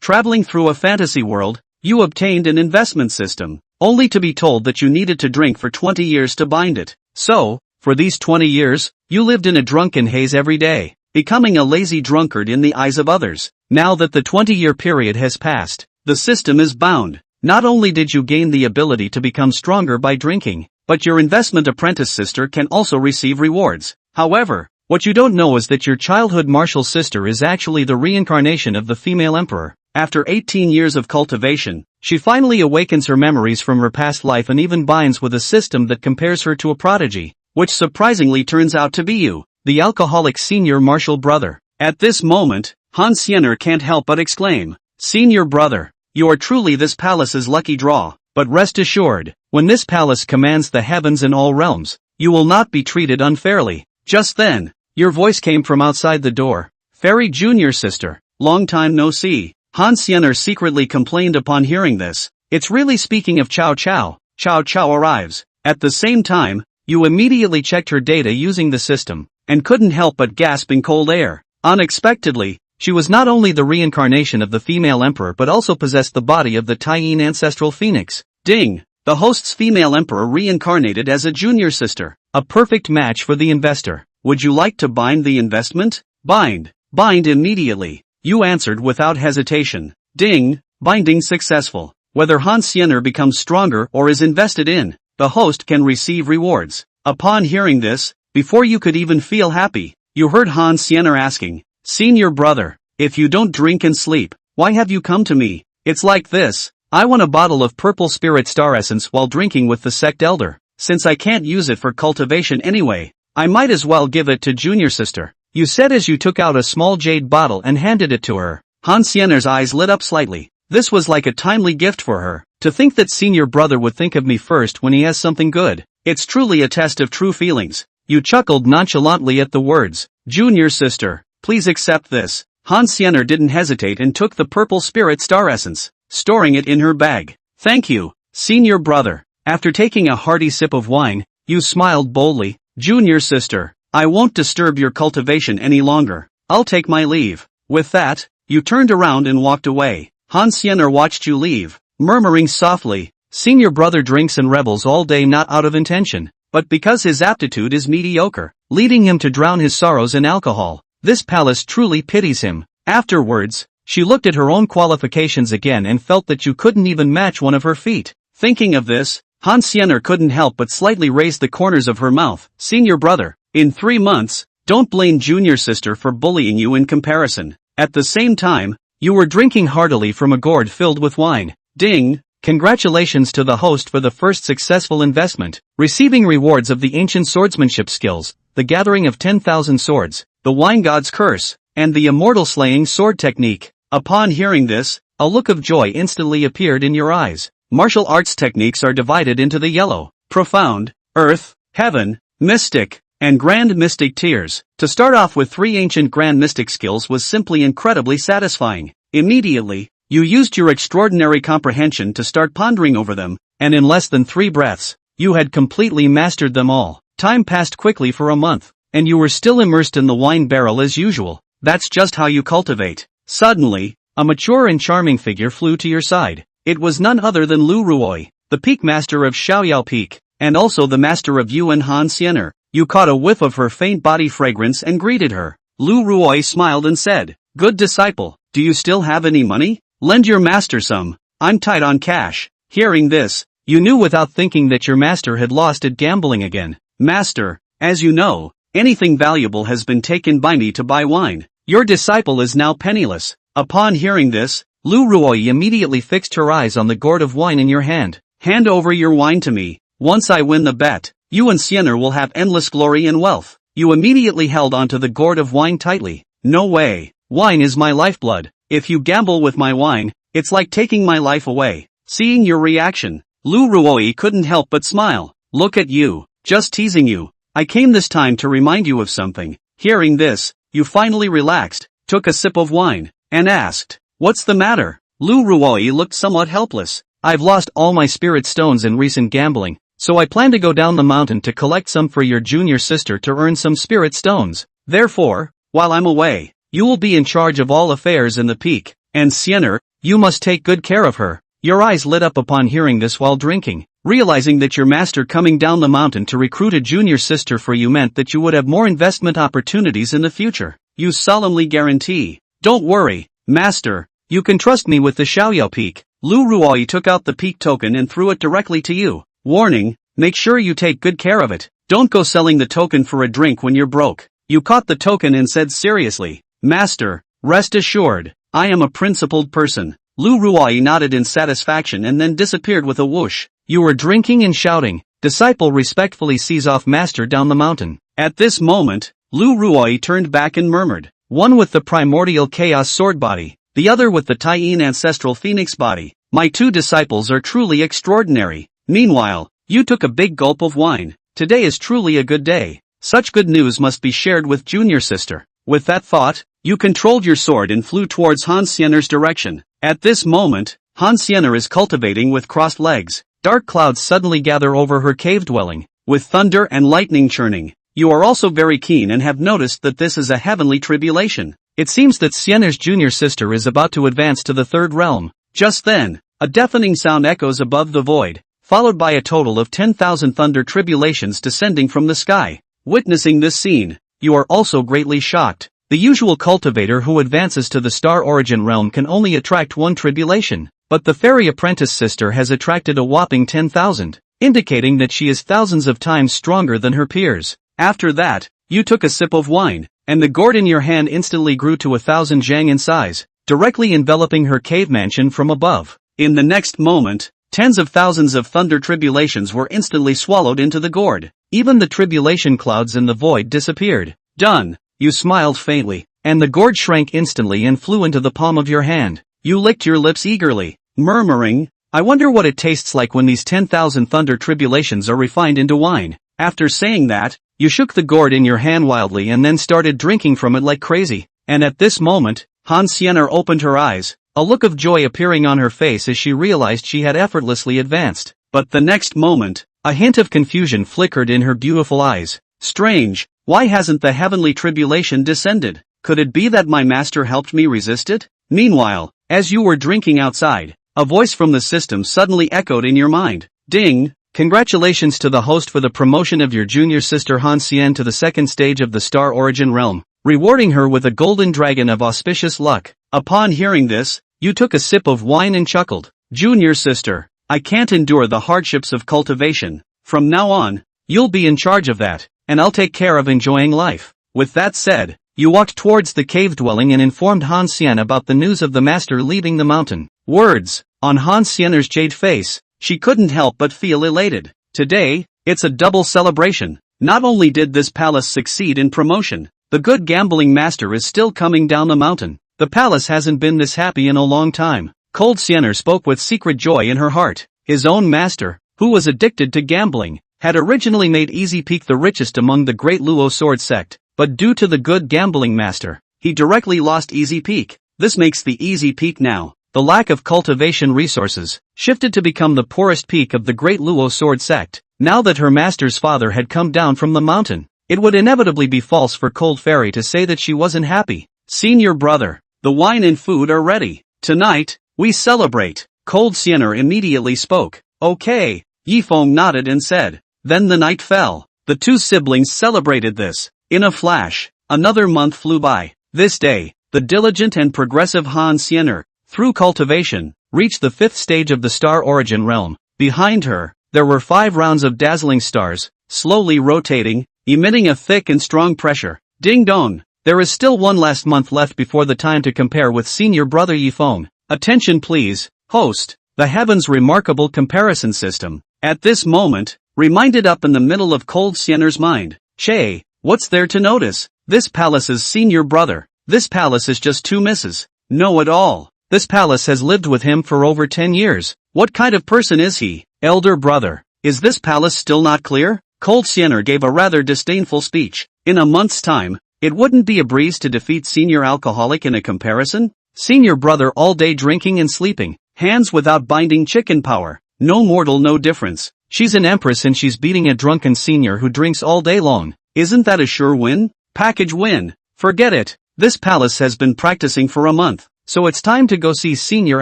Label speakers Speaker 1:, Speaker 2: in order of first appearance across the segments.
Speaker 1: Traveling through a fantasy world, you obtained an investment system, only to be told that you needed to drink for 20 years to bind it. So, for these 20 years, you lived in a drunken haze every day, becoming a lazy drunkard in the eyes of others. Now that the 20-year period has passed, the system is bound. Not only did you gain the ability to become stronger by drinking, but your investment apprentice sister can also receive rewards. However, what you don't know is that your childhood martial sister is actually the reincarnation of the female emperor. After 18 years of cultivation, she finally awakens her memories from her past life and even binds with a system that compares her to a prodigy, which surprisingly turns out to be you, the alcoholic senior martial brother. At this moment, Han Siener can't help but exclaim, "Senior brother, you are truly this palace's lucky draw, but rest assured, when this palace commands the heavens and all realms, you will not be treated unfairly." Just then, your voice came from outside the door. "Fairy junior sister, long time no see." Han Siener secretly complained upon hearing this. "It's really speaking of Chow Chow." Chow Chow arrives. At the same time, you immediately checked her data using the system, and couldn't help but gasp in cold air. Unexpectedly, she was not only the reincarnation of the female emperor but also possessed the body of the Taiyin ancestral phoenix. Ding! The host's female emperor reincarnated as a junior sister. A perfect match for the investor. "Would you like to bind the investment?" "Bind. Bind immediately." You answered without hesitation. Ding! Binding successful. Whether Han Siener becomes stronger or is invested in, the host can receive rewards. Upon hearing this, before you could even feel happy, you heard Han Siener asking, "Senior brother, if you don't drink and sleep, why have you come to me?" "It's like this. I won a bottle of purple spirit star essence while drinking with the Sect elder. Since I can't use it for cultivation anyway, I might as well give it to junior sister," you said as you took out a small jade bottle and handed it to her. Han Siener's eyes lit up slightly. This was like a timely gift for her. To think that senior brother would think of me first when he has something good. It's truly a test of true feelings. You chuckled nonchalantly at the words. "Junior sister, please accept this." Han Siener didn't hesitate and took the purple spirit star essence, storing it in her bag. "Thank you, senior brother." After taking a hearty sip of wine, you smiled boldly. "Junior sister, I won't disturb your cultivation any longer. I'll take my leave." With that, you turned around and walked away. Han Siener watched you leave, murmuring softly, "Senior brother drinks and rebels all day not out of intention, but because his aptitude is mediocre, leading him to drown his sorrows in alcohol. This palace truly pities him." Afterwards, she looked at her own qualifications again and felt that you couldn't even match one of her feet. Thinking of this, Han Siener couldn't help but slightly raise the corners of her mouth. "Senior brother, in 3 months, don't blame junior sister for bullying you in comparison." At the same time, you were drinking heartily from a gourd filled with wine. Ding! Congratulations to the host for the first successful investment, receiving rewards of the ancient swordsmanship skills, the gathering of 10,000 swords, the wine god's curse, and the immortal slaying sword technique. Upon hearing this, a look of joy instantly appeared in your eyes. Martial arts techniques are divided into the yellow, profound, earth, heaven, mystic, and grand mystic tiers. To start off with 3 ancient grand mystic skills was simply incredibly satisfying. Immediately, you used your extraordinary comprehension to start pondering over them, and in less than 3 breaths, you had completely mastered them all. Time passed quickly for a month, and you were still immersed in the wine barrel as usual. That's just how you cultivate. Suddenly, a mature and charming figure flew to your side. It was none other than Lu Ruoi, the peak master of Xiaoyao Peak, and also the master of Yu and Han Siener. You caught a whiff of her faint body fragrance and greeted her. Lu Ruoi smiled and said, "Good disciple, do you still have any money? Lend your master some. I'm tight on cash." Hearing this, you knew without thinking that your master had lost at gambling again. "Master, as you know, anything valuable has been taken by me to buy wine. Your disciple is now penniless." Upon hearing this, Lu Ruoi immediately fixed her eyes on the gourd of wine in your hand. "Hand over your wine to me. Once I win the bet, you and Siener will have endless glory and wealth." You immediately held onto the gourd of wine tightly. "No way. Wine is my lifeblood. If you gamble with my wine, it's like taking my life away." Seeing your reaction, Lu Ruoi couldn't help but smile. "Look at you, just teasing you. I came this time to remind you of something." Hearing this, you finally relaxed, took a sip of wine, and asked, "What's the matter?" Lu Ruoi looked somewhat helpless. "I've lost all my spirit stones in recent gambling, so I plan to go down the mountain to collect some for your junior sister to earn some spirit stones. Therefore, while I'm away, you will be in charge of all affairs in the peak, And Siener, you must take good care of her. Your eyes lit up upon hearing this while drinking. Realizing that your master coming down the mountain to recruit a junior sister for you meant that you would have more investment opportunities in the future. You solemnly guarantee. Don't worry, master, you can trust me with the Xiaoyao peak. Lu Ruoyi took out the peak token and threw it directly to you. Warning, make sure you take good care of it. Don't go selling the token for a drink when you're broke. You caught the token and said seriously, Master, rest assured, I am a principled person. Lu Ruoyi nodded in satisfaction and then disappeared with a whoosh. You were drinking and shouting. Disciple respectfully sees off master down the mountain. At this moment, Lu Ruoyi turned back and murmured, one with the primordial chaos sword body, the other with the Taiyin ancestral phoenix body. My two disciples are truly extraordinary. Meanwhile, you took a big gulp of wine. Today is truly a good day. Such good news must be shared with junior sister. With that thought, you controlled your sword and flew towards Han Siener's direction. At this moment, Han Siener is cultivating with crossed legs. Dark clouds suddenly gather over her cave dwelling, with thunder and lightning churning. You are also very keen and have noticed that this is a heavenly tribulation. It seems that Siener's junior sister is about to advance to the third realm. Just then, a deafening sound echoes above the void, followed by a total of 10,000 thunder tribulations descending from the sky. Witnessing this scene, you are also greatly shocked. The usual cultivator who advances to the star origin realm can only attract one tribulation, but the fairy apprentice sister has attracted a whopping 10,000, indicating that she is thousands of times stronger than her peers. After that, you took a sip of wine, and the gourd in your hand instantly grew to 1,000 zhang in size, directly enveloping her cave mansion from above. In the next moment, tens of thousands of thunder tribulations were instantly swallowed into the gourd. Even the tribulation clouds in the void disappeared. Done. You smiled faintly, and the gourd shrank instantly and flew into the palm of your hand. You licked your lips eagerly, murmuring, I wonder what it tastes like when these 10,000 thunder tribulations are refined into wine. After saying that, you shook the gourd in your hand wildly and then started drinking from it like crazy. And at this moment, Han Siener opened her eyes, a look of joy appearing on her face as she realized she had effortlessly advanced. But the next moment, a hint of confusion flickered in her beautiful eyes. Strange, why hasn't the heavenly tribulation descended? Could it be that my master helped me resist it? Meanwhile, as you were drinking outside, a voice from the system suddenly echoed in your mind. Ding! Congratulations to the host for the promotion of your junior sister Han Xian to the second stage of the star origin realm, rewarding her with a golden dragon of auspicious luck. Upon hearing this, you took a sip of wine and chuckled. Junior sister, I can't endure the hardships of cultivation. From now on, you'll be in charge of that, and I'll take care of enjoying life. With that said, you walked towards the cave dwelling and informed Han Xian about the news of the master leaving the mountain. Words, on Han Xianer's jade face, she couldn't help but feel elated. Today, it's a double celebration. Not only did this palace succeed in promotion, the good gambling master is still coming down the mountain. The palace hasn't been this happy in a long time. Cold Siener spoke with secret joy in her heart. His own master, who was addicted to gambling, had originally made Easy Peak the richest among the great Luo sword sect, but due to the good gambling master, he directly lost Easy Peak. This makes the Easy Peak now, the lack of cultivation resources, shifted to become the poorest peak of the great Luo sword sect. Now that her master's father had come down from the mountain, it would inevitably be false for Cold Fairy to say that she wasn't happy. Senior brother, the wine and food are ready. Tonight, we celebrate. Cold Siener immediately spoke. Okay, Yifeng nodded and said. Then the night fell. The two siblings celebrated this. In a flash, another month flew by. This day, the diligent and progressive Han Siener, through cultivation, reached the fifth stage of the star origin realm. Behind her, there were 5 rounds of dazzling stars, slowly rotating, emitting a thick and strong pressure. Ding dong! There is still one last month left before the time to compare with senior brother Yifeng. Attention please, host, the heavens remarkable comparison system. At this moment, reminded up in the middle of Cold Siener's mind. Che, what's there to notice? This palace's senior brother. This palace is just 2 misses. No at all. This palace has lived with him for over 10 years. What kind of person is he? Elder brother. Is this palace still not clear? Cold Siener gave a rather disdainful speech. In a month's time, it wouldn't be a breeze to defeat senior alcoholic in a comparison? Senior brother all day drinking and sleeping. Hands without binding chicken power. No mortal no difference. She's an empress and she's beating a drunken senior who drinks all day long. Isn't that a sure win? Package win. Forget it. This palace has been practicing for a month. so it's time to go see senior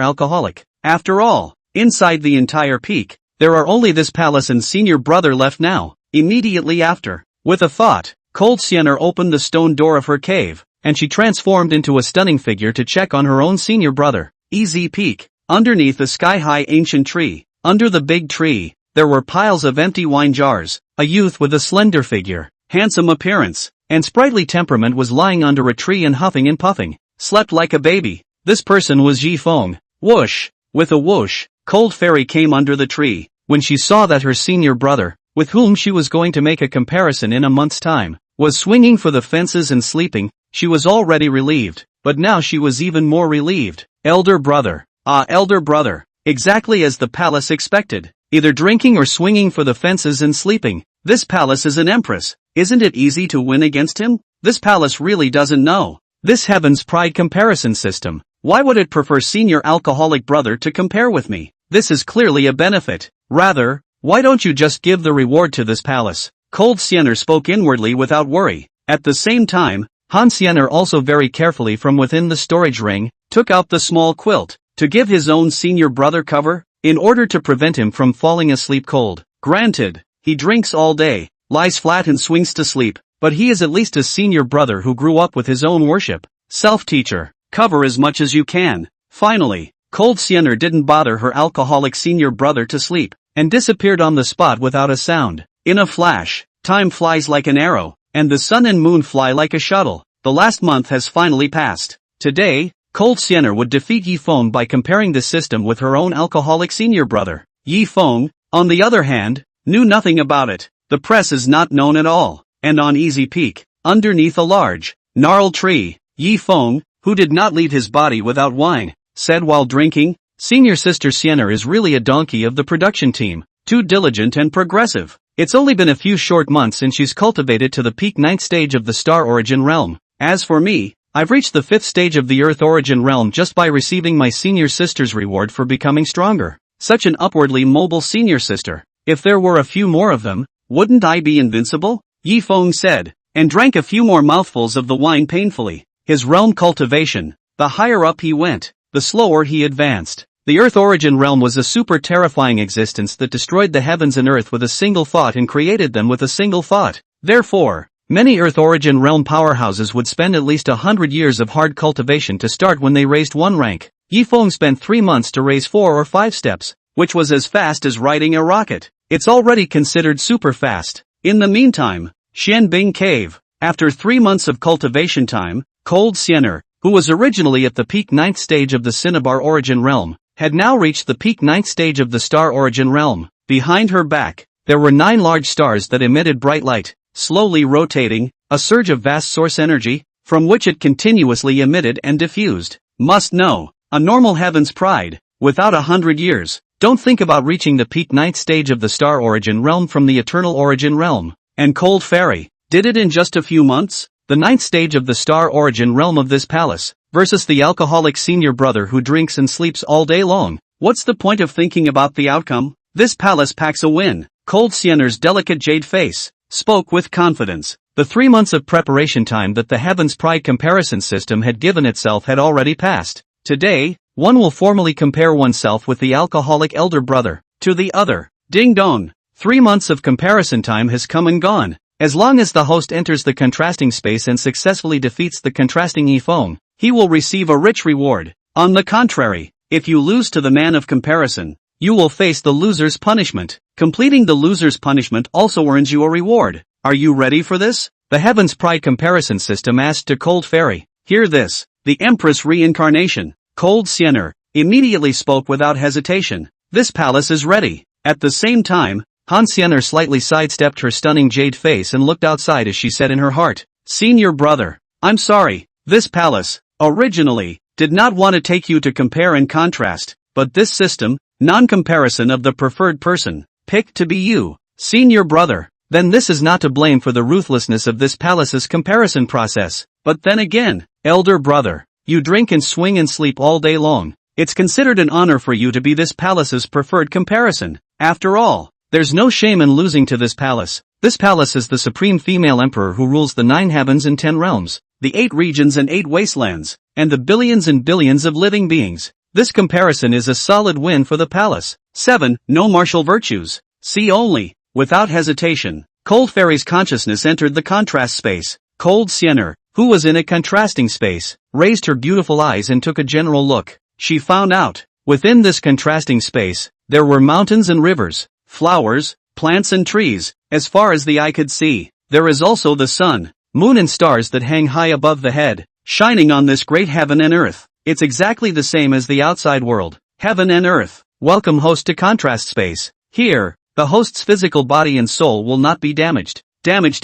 Speaker 1: alcoholic. After all, inside the entire peak, there are only this palace and senior brother left now. Immediately after, with a thought, Cold Sienna opened the stone door of her cave, and she transformed into a stunning figure to check on her own senior brother. Easy peak. Underneath the sky-high ancient tree, under the big tree, there were piles of empty wine jars. A youth with a slender figure, handsome appearance, and sprightly temperament was lying under a tree and huffing and puffing, slept like a baby. This person was Yi Feng. Whoosh! With a whoosh, Cold Fairy came under the tree. When she saw that her senior brother, with whom she was going to make a comparison in a month's time, was swinging for the fences and sleeping, she was already relieved, but now she was even more relieved. Elder brother. Ah, elder brother. Exactly as the palace expected. Either drinking or swinging for the fences and sleeping. This palace is an empress. Isn't it easy to win against him? This palace really doesn't know. This Heaven's Pride comparison system. Why would it prefer senior alcoholic brother to compare with me? This is clearly a benefit. Rather, why don't you just give the reward to this palace? Cold Sienna spoke inwardly without worry. At the same time, Han Sienna also very carefully from within the storage ring, took out the small quilt, to give his own senior brother cover, in order to prevent him from falling asleep cold. Granted, he drinks all day, lies flat and swings to sleep, but he is at least a senior brother who grew up with his own worship. Self-teacher, cover as much as you can. Finally, Cold Sienna didn't bother her alcoholic senior brother to sleep, and disappeared on the spot without a sound. In a flash, time flies like an arrow, and the sun and moon fly like a shuttle. The last month has finally passed. Today, Cold Sienna would defeat Yi Feng by comparing the system with her own alcoholic senior brother. Yi Feng, on the other hand, knew nothing about it. The press is not known at all. And on Easy Peak, underneath a large, gnarled tree, Yi Feng, who did not leave his body without wine, said while drinking, "Senior sister Sienna is really a donkey of the production team, too diligent and progressive. It's only been a few short months and she's cultivated to the peak 9th stage of the star origin realm. As for me, I've reached the 5th stage of the earth origin realm just by receiving my senior sister's reward for becoming stronger. Such an upwardly mobile senior sister. If there were a few more of them, wouldn't I be invincible?" Yi Feng said, and drank a few more mouthfuls of the wine painfully. His realm cultivation, the higher up he went, the slower he advanced. The earth origin realm was a super terrifying existence that destroyed the heavens and earth with a single thought and created them with a single thought. Therefore, many earth origin realm powerhouses would spend at least 100 years of hard cultivation to start when they raised one rank. Yi Feng spent 3 months to raise 4 or 5 steps, which was as fast as riding a rocket. It's already considered super fast. In the meantime, Xianbing Cave. After 3 months of cultivation time, Cold Sienna, who was originally at the peak 9th stage of the Cinnabar origin realm, had now reached the peak 9th stage of the star origin realm. Behind her back, there were 9 large stars that emitted bright light, slowly rotating, a surge of vast source energy, from which it continuously emitted and diffused. Must know, a normal heaven's pride, without 100 years. Don't think about reaching the peak 9th stage of the star origin realm from the eternal origin realm. And Cold Fairy did it in just a few months? The 9th stage of the star origin realm of this palace, versus the alcoholic senior brother who drinks and sleeps all day long. What's the point of thinking about the outcome? This palace packs a win. Cold Sienna's delicate jade face spoke with confidence. The 3 months of preparation time that the Heaven's Pride comparison system had given itself had already passed. Today, one will formally compare oneself with the alcoholic elder brother. To the other, ding dong. 3 months of comparison time has come and gone. As long as the host enters the contrasting space and successfully defeats the contrasting Yi Feng, he will receive a rich reward. On the contrary, if you lose to the man of comparison, you will face the loser's punishment. Completing the loser's punishment also earns you a reward. Are you ready for this? The Heaven's Pride comparison system asked to Cold Fairy. Hear this. The Empress reincarnation. Cold Sienna immediately spoke without hesitation. This palace is ready. At the same time, Han Sienna slightly sidestepped her stunning jade face and looked outside as she said in her heart, "Senior brother, I'm sorry, this palace, originally, did not want to take you to compare and contrast, but this system, non-comparison of the preferred person, picked to be you, senior brother. Then this is not to blame for the ruthlessness of this palace's comparison process. But then again, elder brother, you drink and swing and sleep all day long. It's considered an honor for you to be this palace's preferred comparison. After all, there's no shame in losing to this palace. This palace is the supreme female emperor who rules the 9 heavens and 10 realms. the 8 regions and 8 wastelands, and the billions and billions of living beings. This comparison is a solid win for the palace. 7. No martial virtues. See only. Without hesitation, Cold Fairy's consciousness entered the contrast space. Cold Sienna, who was in a contrasting space, raised her beautiful eyes and took a general look. She found out, within this contrasting space, there were mountains and rivers, flowers, plants and trees, as far as the eye could see. There is also the sun, moon and stars that hang high above the head, shining on this great heaven and earth. It's exactly the same as the outside world, heaven and earth. Welcome host to contrast space. Here, the host's physical body and soul will not be damaged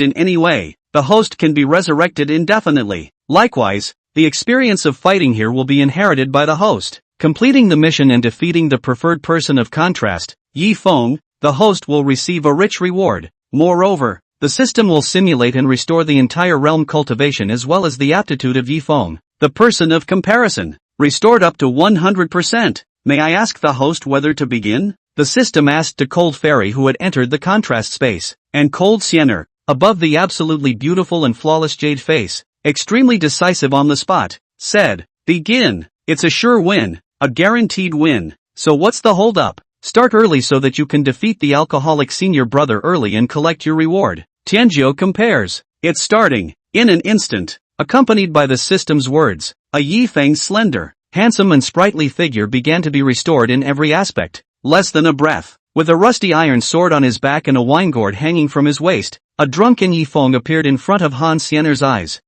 Speaker 1: in any way. The host can be resurrected indefinitely. Likewise, the experience of fighting here will be inherited by the host. Completing the mission and defeating the preferred person of contrast, Yi Feng, the host will receive a rich reward. Moreover, the system will simulate and restore the entire realm cultivation as well as the aptitude of Yi Feng, the person of comparison, restored up to 100%. May I ask the host whether to begin? The system asked to Cold Fairy, who had entered the contrast space, and Cold Sienna, above the absolutely beautiful and flawless jade face, extremely decisive on the spot, said, begin. It's a sure win, a guaranteed win. So what's the hold up? Start early so that you can defeat the alcoholic senior brother early and collect your reward. Tianjiu compares. It's starting, in an instant, accompanied by the system's words. A Yi Feng slender, handsome and sprightly figure began to be restored in every aspect. Less than a breath. With a rusty iron sword on his back and a wine gourd hanging from his waist, a drunken Yi Feng appeared in front of Han Sienna's eyes.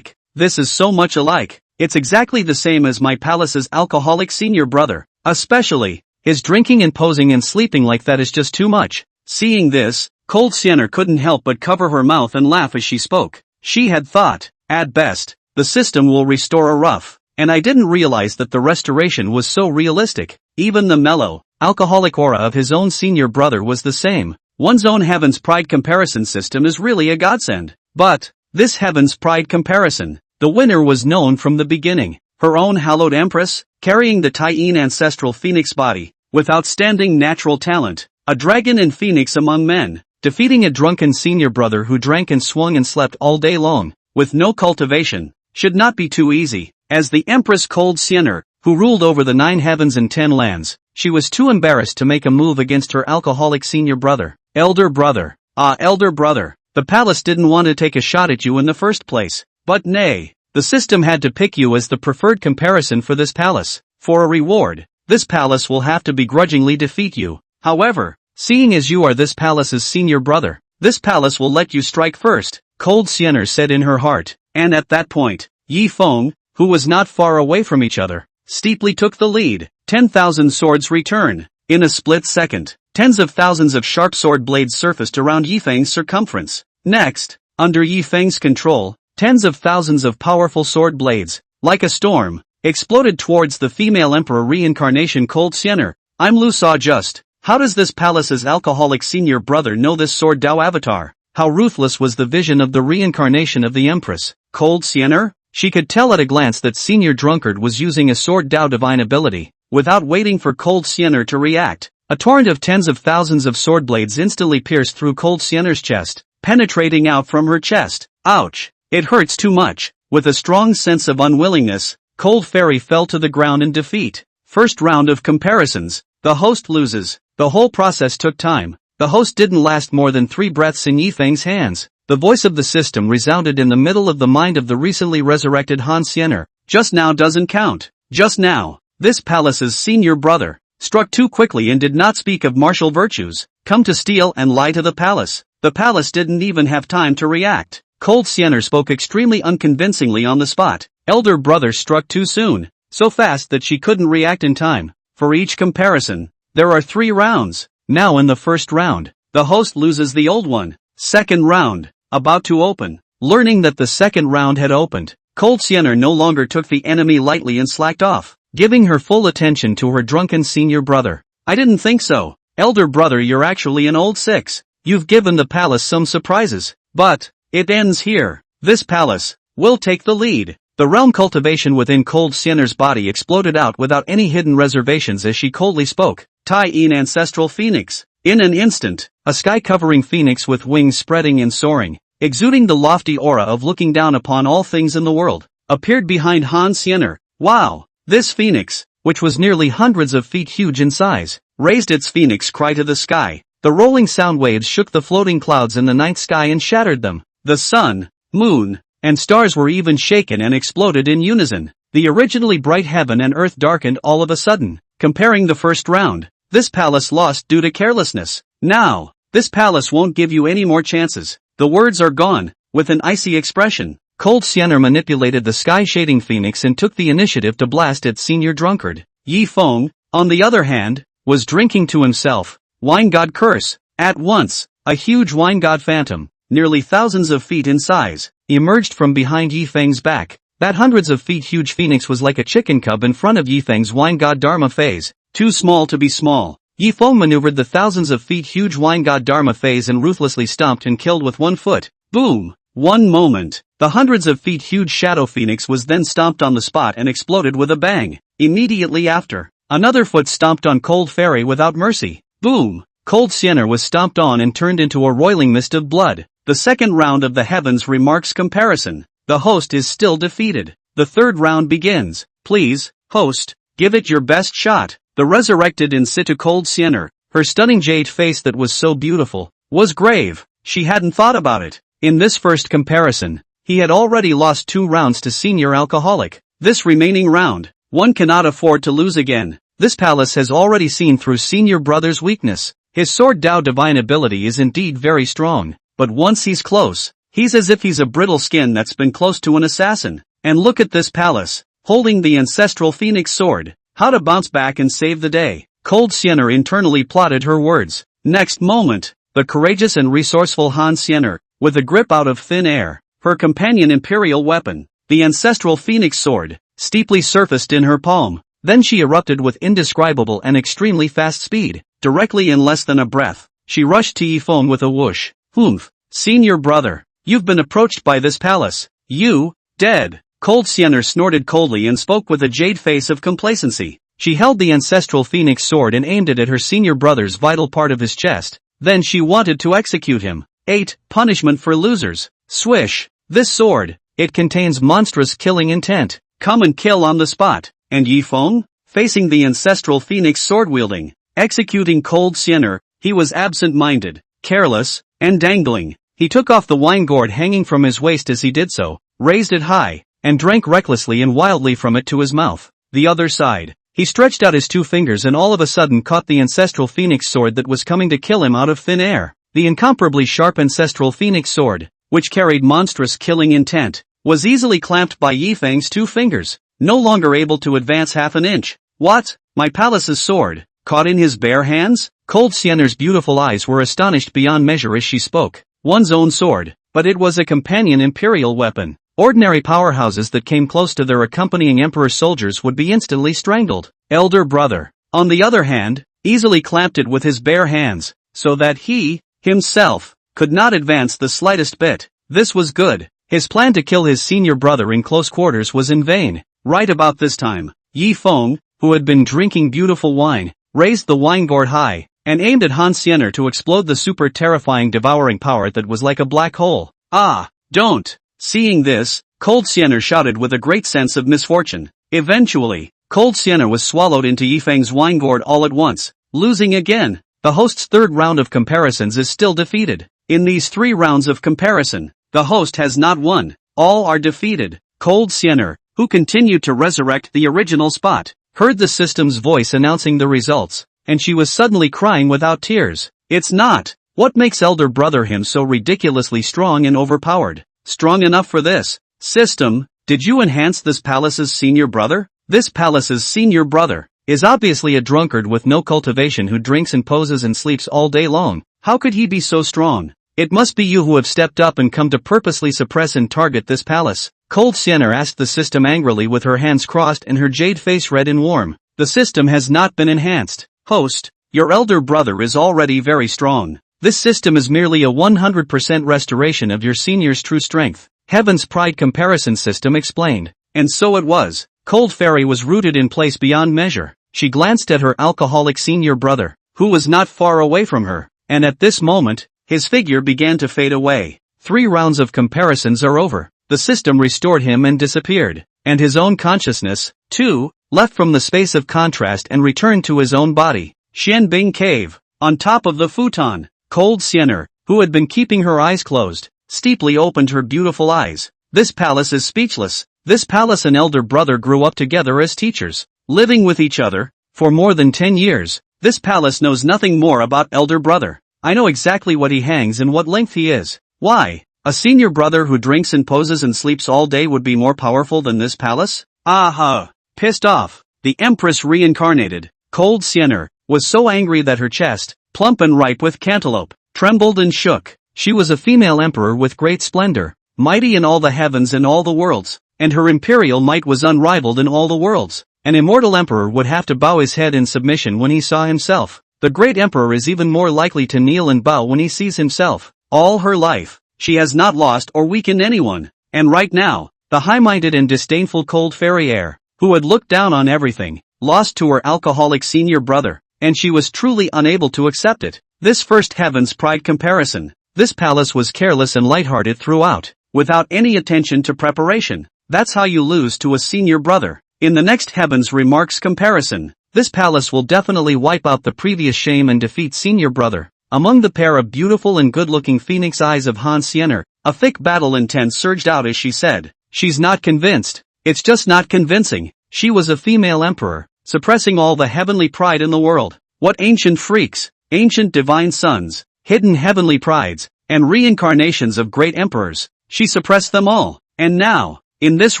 Speaker 1: This is so much alike. It's exactly the same as my palace's alcoholic senior brother. Especially, his drinking and posing and sleeping like that is just too much. Seeing this, Cold Sienna couldn't help but cover her mouth and laugh as she spoke. She had thought, at best, the system will restore a rough, and I didn't realize that the restoration was so realistic. Even the mellow, alcoholic aura of his own senior brother was the same. One's own Heaven's Pride comparison system is really a godsend. But, this Heaven's Pride comparison, the winner was known from the beginning. Her own hallowed empress, carrying the Taiyin ancestral phoenix body, with outstanding natural talent, a dragon and phoenix among men, defeating a drunken senior brother who drank and swung and slept all day long, with no cultivation, should not be too easy. As the Empress Cold Sienna, who ruled over the 9 heavens and 10 lands, she was too embarrassed to make a move against her alcoholic senior brother. Elder brother. Elder brother, the palace didn't want to take a shot at you in the first place. But nay, the system had to pick you as the preferred comparison for this palace. For a reward, this palace will have to begrudgingly defeat you. However, seeing as you are this palace's senior brother, this palace will let you strike first, Cold Sienna said in her heart. And at that point, Yi Feng, who was not far away from each other, steeply took the lead. 10,000 swords return. In a split second, tens of thousands of sharp sword blades surfaced around Yi Feng's circumference. Next, under Yi Feng's control, tens of thousands of powerful sword blades, like a storm, exploded towards the female emperor reincarnation Cold Sienna. I'm Lu Sa just. How does this palace's alcoholic senior brother know this sword Dao avatar? How ruthless was the vision of the reincarnation of the empress, Cold Sienna? She could tell at a glance that senior drunkard was using a sword Dao divine ability. Without waiting for Cold Sienna to react, a torrent of tens of thousands of sword blades instantly pierced through Cold Sienna's chest, penetrating out from her chest. Ouch! It hurts too much. With a strong sense of unwillingness, Cold Fairy fell to the ground in defeat. First round of comparisons. The host loses. The whole process took time. The host didn't last more than 3 breaths in Yi Feng's hands. The voice of the system resounded in the middle of the mind of the recently resurrected Han Sienna. Just now doesn't count. Just now. This palace's senior brother struck too quickly and did not speak of martial virtues, come to steal and lie to the palace. The palace didn't even have time to react. Cold Sienna spoke extremely unconvincingly on the spot. Elder brother struck too soon, so fast that she couldn't react in time. For each comparison, there are 3 rounds. Now in the first round, the host loses the old one. Second round, about to open. Learning that the second round had opened, Cold Sienna no longer took the enemy lightly and slacked off, giving her full attention to her drunken senior brother. I didn't think so. Elder brother, you're actually an old 6. You've given the palace some surprises. But, it ends here. This palace will take the lead. The realm cultivation within Cold Sienna's body exploded out without any hidden reservations as she coldly spoke. Tai-in ancestral phoenix. In an instant, a sky-covering phoenix with wings spreading and soaring, exuding the lofty aura of looking down upon all things in the world, appeared behind Han Siener. Wow! This phoenix, which was nearly hundreds of feet huge in size, raised its phoenix cry to the sky. The rolling sound waves shook the floating clouds in the night sky and shattered them. The sun, moon, and stars were even shaken and exploded in unison. The originally bright heaven and earth darkened all of a sudden. Comparing the first round, this palace lost due to carelessness. Now, this palace won't give you any more chances. The words are gone. With an icy expression, Cold Siener manipulated the sky-shading phoenix and took the initiative to blast its senior drunkard. Yi Feng, on the other hand, was drinking to himself. Wine god curse. At once, a huge wine god phantom, nearly thousands of feet in size, emerged from behind Yi Feng's back. That hundreds of feet huge phoenix was like a chicken cub in front of Yi Feng's wine god Dharma phase. Too small to be small. Yi Feng maneuvered the thousands of feet huge wine god Dharma phase and ruthlessly stomped and killed with one foot. Boom! One moment. The hundreds of feet huge shadow phoenix was then stomped on the spot and exploded with a bang. Immediately after, another foot stomped on Cold Fairy without mercy. Boom! Cold Siener was stomped on and turned into a roiling mist of blood. The second round of the Heavens remarks comparison. The host is still defeated. The third round begins. Please, host, give it your best shot. The resurrected in situ Cold Siener, her stunning jade face that was so beautiful, was grave. She hadn't thought about it. In this first comparison, he had already lost 2 rounds to senior alcoholic. This remaining round, one cannot afford to lose again. This palace has already seen through senior brother's weakness. His sword Dao divine ability is indeed very strong, but once he's close, he's as if he's a brittle skin that's been close to an assassin. And look at this palace, holding the ancestral phoenix sword. How to bounce back and save the day. Cold Siener internally plotted her words. Next moment, the courageous and resourceful Han Siener, with a grip out of thin air, her companion imperial weapon, the ancestral phoenix sword, steeply surfaced in her palm. Then she erupted with indescribable and extremely fast speed. Directly in less than a breath, she rushed to Yi Feng with a whoosh. Humph, senior brother, you've been approached by this palace. You, dead. Cold Siener snorted coldly and spoke with a jade face of complacency. She held the ancestral phoenix sword and aimed it at her senior brother's vital part of his chest. Then she wanted to execute him. 8. Punishment for losers. Swish. This sword, it contains monstrous killing intent. Come and kill on the spot. And Yi Feng? Facing the ancestral phoenix sword wielding, executing Cold Siener, he was absent-minded, careless, and dangling. He took off the wine gourd hanging from his waist as he did so, raised it high, and drank recklessly and wildly from it to his mouth. The other side. He stretched out his 2 fingers and all of a sudden caught the ancestral phoenix sword that was coming to kill him out of thin air. The incomparably sharp ancestral phoenix sword, which carried monstrous killing intent, was easily clamped by Yi Feng's 2 fingers, no longer able to advance half an inch. What? My palace's sword, caught in his bare hands? Cold Siener's beautiful eyes were astonished beyond measure as she spoke. One's own sword, but it was a companion imperial weapon. Ordinary powerhouses that came close to their accompanying emperor soldiers would be instantly strangled. Elder brother, on the other hand, easily clamped it with his bare hands, so that he, himself, could not advance the slightest bit. This was good. His plan to kill his senior brother in close quarters was in vain. Right about this time, Yi Feng, who had been drinking beautiful wine, raised the wine gourd high, and aimed at Han Siener to explode the super terrifying devouring power that was like a black hole. Ah, don't! Seeing this, Cold Siener shouted with a great sense of misfortune. Eventually, Cold Siener was swallowed into Yi Feng's wine gourd all at once, losing again. The host's third round of comparisons is still defeated. In these 3 rounds of comparison, the host has not won. All are defeated. Cold Siener, who continued to resurrect the original spot, heard the system's voice announcing the results, and she was suddenly crying without tears. It's not. What makes elder brother him so ridiculously strong and overpowered? Strong enough for this system? Did you enhance this palace's senior brother? This palace's senior brother is obviously a drunkard with no cultivation who drinks and poses and sleeps all day long. How could he be so strong? It must be you who have stepped up and come to purposely suppress and target this palace. Cold Siener asked the system angrily with her hands crossed and her jade face red and warm. The system has not been enhanced. Host, your elder brother is already very strong. This system is merely a 100% restoration of your senior's true strength. Heaven's Pride comparison system explained. And so it was. Cold Fairy was rooted in place beyond measure. She glanced at her alcoholic senior brother, who was not far away from her, and at this moment, his figure began to fade away. 3 rounds of comparisons are over. The system restored him and disappeared. And his own consciousness, too, left from the space of contrast and returned to his own body. Xianbing Cave. On top of the futon, Cold Siener, who had been keeping her eyes closed, steeply opened her beautiful eyes. This palace is speechless. This palace and elder brother grew up together as teachers, living with each other, for more than 10 years. This palace knows nothing more about elder brother. I know exactly what he hangs and what length he is. Why? A senior brother who drinks and poses and sleeps all day would be more powerful than this palace? Aha! Pissed off, the Empress reincarnated, Cold Siener, was so angry that her chest, plump and ripe with cantaloupe, trembled and shook. She was a female emperor with great splendor, mighty in all the heavens and all the worlds, and her imperial might was unrivaled in all the worlds. An immortal emperor would have to bow his head in submission when he saw himself. The great emperor is even more likely to kneel and bow when he sees himself. All her life, she has not lost or weakened anyone, and right now, the high-minded and disdainful cold fairy heir, who had looked down on everything, lost to her alcoholic senior brother, and she was truly unable to accept it. This first heaven's pride comparison. This palace was careless and lighthearted throughout, without any attention to preparation. That's how you lose to a senior brother. In the next heaven's remarks comparison, this palace will definitely wipe out the previous shame and defeat senior brother. Among the pair of beautiful and good-looking phoenix eyes of Han Siener, a thick battle intent surged out as she said, "She's not convinced. It's just not convincing." She was a female emperor, suppressing all the heavenly pride in the world. What ancient freaks, ancient divine sons, hidden heavenly prides, and reincarnations of great emperors. She suppressed them all. And now, in this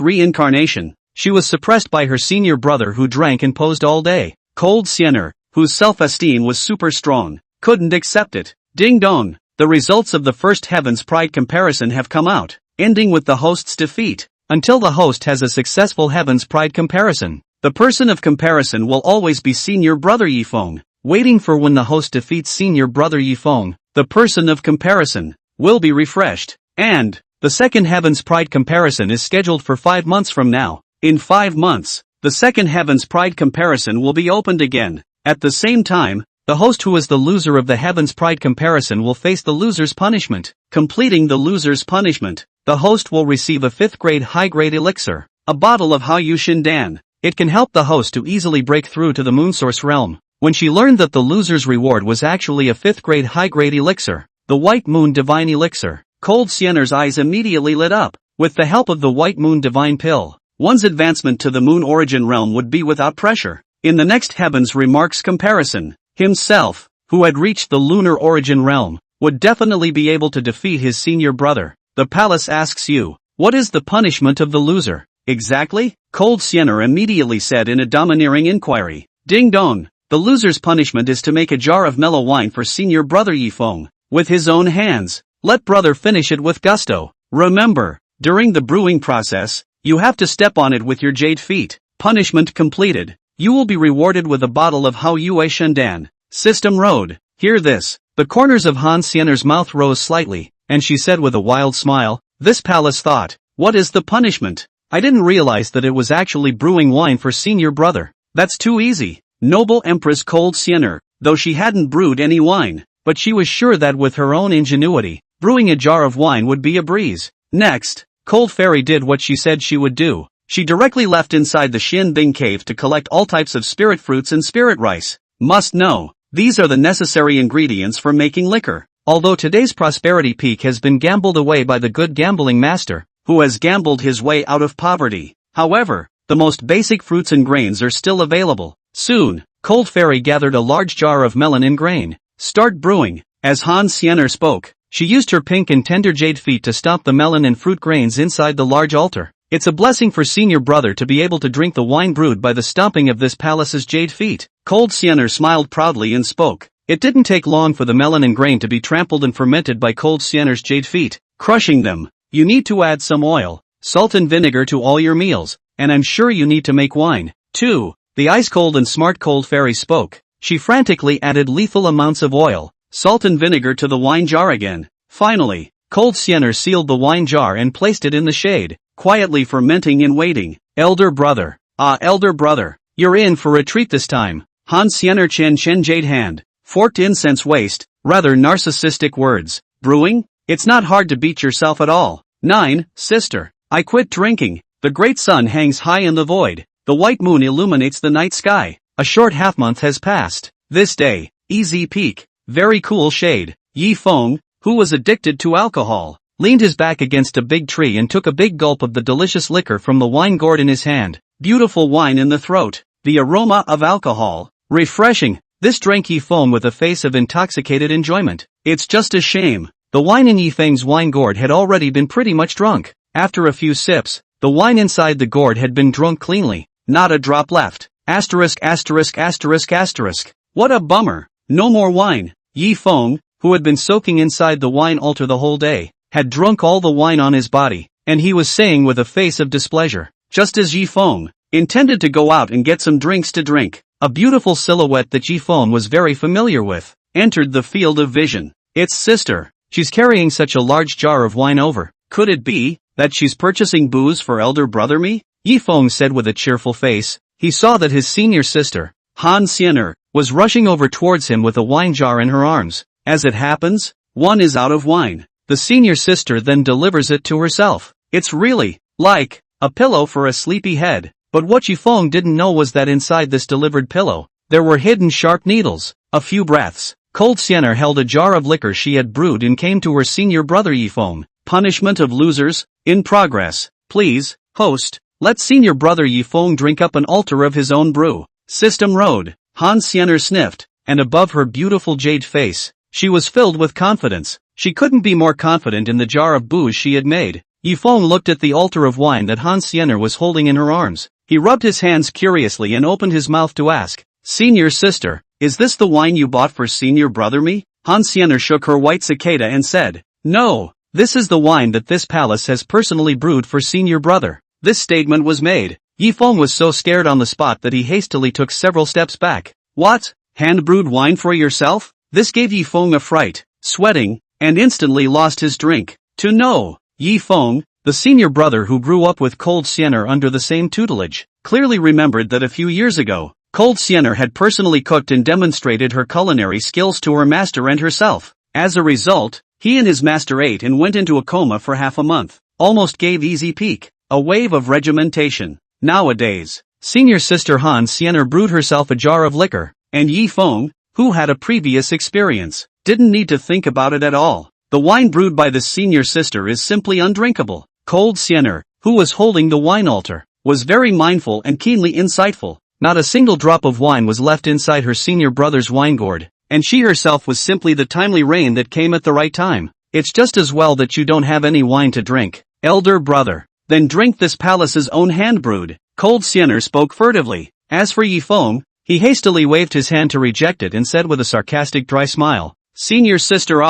Speaker 1: reincarnation, she was suppressed by her senior brother who drank and posed all day. Cold Siener, whose self-esteem was super strong, couldn't accept it. Ding dong, the results of the first heaven's pride comparison have come out, ending with the host's defeat. Until the host has a successful heaven's pride comparison, the person of comparison will always be senior brother Yifeng. Waiting for when the host defeats senior brother Yifeng, the person of comparison will be refreshed. And the second heaven's pride comparison is scheduled for 5 months from now. In 5 months, the second heaven's pride comparison will be opened again. At the same time, the host who is the loser of the heaven's pride comparison will face the loser's punishment. Completing the loser's punishment, the host will receive a 5th grade high-grade elixir, a bottle of Hao Yu Shindan. It can help the host to easily break through to the moonsource realm. When she learned that the loser's reward was actually a 5th grade high-grade elixir, the White Moon Divine Elixir, Cold Siener's eyes immediately lit up. With the help of the White Moon Divine Pill, one's advancement to the Moon Origin realm would be without pressure. In the next heaven's remarks comparison, himself, who had reached the Lunar Origin realm, would definitely be able to defeat his senior brother. The palace asks you, what is the punishment of the loser? Exactly? Cold Siener immediately said in a domineering inquiry. Ding dong, the loser's punishment is to make a jar of mellow wine for senior brother Yifeng, with his own hands. Let brother finish it with gusto. Remember, during the brewing process, you have to step on it with your jade feet. Punishment completed. You will be rewarded with a bottle of Hao Yue Shendan. System Road. Hear this. The corners of Han Siener's mouth rose slightly, and she said with a wild smile, this palace thought, what is the punishment? I didn't realize that it was actually brewing wine for senior brother. That's too easy. Noble Empress Cold Siener, though she hadn't brewed any wine, but she was sure that with her own ingenuity, brewing a jar of wine would be a breeze. Next, Cold Fairy did what she said she would do. She directly left inside the Xianbing Cave to collect all types of spirit fruits and spirit rice. Must know, these are the necessary ingredients for making liquor. Although today's prosperity peak has been gambled away by the good gambling master, who has gambled his way out of poverty. However, the most basic fruits and grains are still available. Soon, Cold Fairy gathered a large jar of melon and grain. Start brewing. As Han Siener spoke, she used her pink and tender jade feet to stomp the melon and fruit grains inside the large altar. It's a blessing for senior brother to be able to drink the wine brewed by the stomping of this palace's jade feet. Cold Siener smiled proudly and spoke. It didn't take long for the melon and grain to be trampled and fermented by Cold Siener's jade feet. Crushing them, you need to add some oil, salt and vinegar to all your meals, and I'm sure you need to make wine, too. The ice-cold and smart Cold Fairy spoke. She frantically added lethal amounts of oil, salt and vinegar to the wine jar again. Finally, Cold Siener sealed the wine jar and placed it in the shade, quietly fermenting and waiting. Elder brother. Ah, elder brother. You're in for a treat this time. Han Siener Chen jade hand. Forked incense waste, rather narcissistic words. Brewing? It's not hard to beat yourself at all. 9. Sister. I quit drinking. The great sun hangs high in the void. The white moon illuminates the night sky. A short half-month has passed. This day, easy peak. Very cool shade. Yi Feng, who was addicted to alcohol, leaned his back against a big tree and took a big gulp of the delicious liquor from the wine gourd in his hand. Beautiful wine in the throat. The aroma of alcohol. Refreshing. This drank Yi Feng with a face of intoxicated enjoyment. It's just a shame. The wine in Yi Feng's wine gourd had already been pretty much drunk. After a few sips, the wine inside the gourd had been drunk cleanly. Not a drop left. Asterisk asterisk asterisk asterisk. What a bummer. No more wine. Yi Feng, who had been soaking inside the wine altar the whole day, had drunk all the wine on his body, and he was saying with a face of displeasure, just as Yi Feng intended to go out and get some drinks to drink, a beautiful silhouette that Yi Feng was very familiar with, entered the field of vision. It's sister. She's carrying such a large jar of wine over. Could it be that she's purchasing booze for elder brother me? Yi Feng said with a cheerful face. He saw that his senior sister, Han Xiener, was rushing over towards him with a wine jar in her arms. As it happens, one is out of wine. The senior sister then delivers it to herself. It's really like a pillow for a sleepy head. But what Yi Feng didn't know was that inside this delivered pillow, there were hidden sharp needles. A few breaths. Cold Xiener held a jar of liquor she had brewed and came to her senior brother Yi Feng. Punishment of losers, in progress. Please, host, let senior brother Yi Feng drink up an altar of his own brew. System Road. Han Xiener sniffed, and above her beautiful jade face, she was filled with confidence. She couldn't be more confident in the jar of booze she had made. Yi Feng looked at the altar of wine that Han Xiener was holding in her arms. He rubbed his hands curiously and opened his mouth to ask, Senior sister, is this the wine you bought for senior brother me? Han Xiener shook her white cicada and said, No, this is the wine that this palace has personally brewed for senior brother. This statement was made. Yi Feng was so scared on the spot that he hastily took several steps back. What? Hand-brewed wine for yourself? This gave Yi Feng a fright, sweating, and instantly lost his drink. To know, Yi Feng, the senior brother who grew up with Cold Xiener under the same tutelage, clearly remembered that a few years ago, Cold Xiener had personally cooked and demonstrated her culinary skills to her master and herself. As a result, he and his master ate and went into a coma for half a month. Almost gave easy peak. A wave of regimentation. Nowadays, senior sister Han Xiener brewed herself a jar of liquor, and Yi Feng, who had a previous experience, didn't need to think about it at all. The wine brewed by the senior sister is simply undrinkable. Cold Xiener, who was holding the wine altar, was very mindful and keenly insightful. Not a single drop of wine was left inside her senior brother's wine gourd, and she herself was simply the timely rain that came at the right time. It's just as well that you don't have any wine to drink, elder brother. Then drink this palace's own hand-brewed. Cold Xiener spoke furtively. As for Yi Feng, he hastily waved his hand to reject it and said with a sarcastic dry smile, Senior sister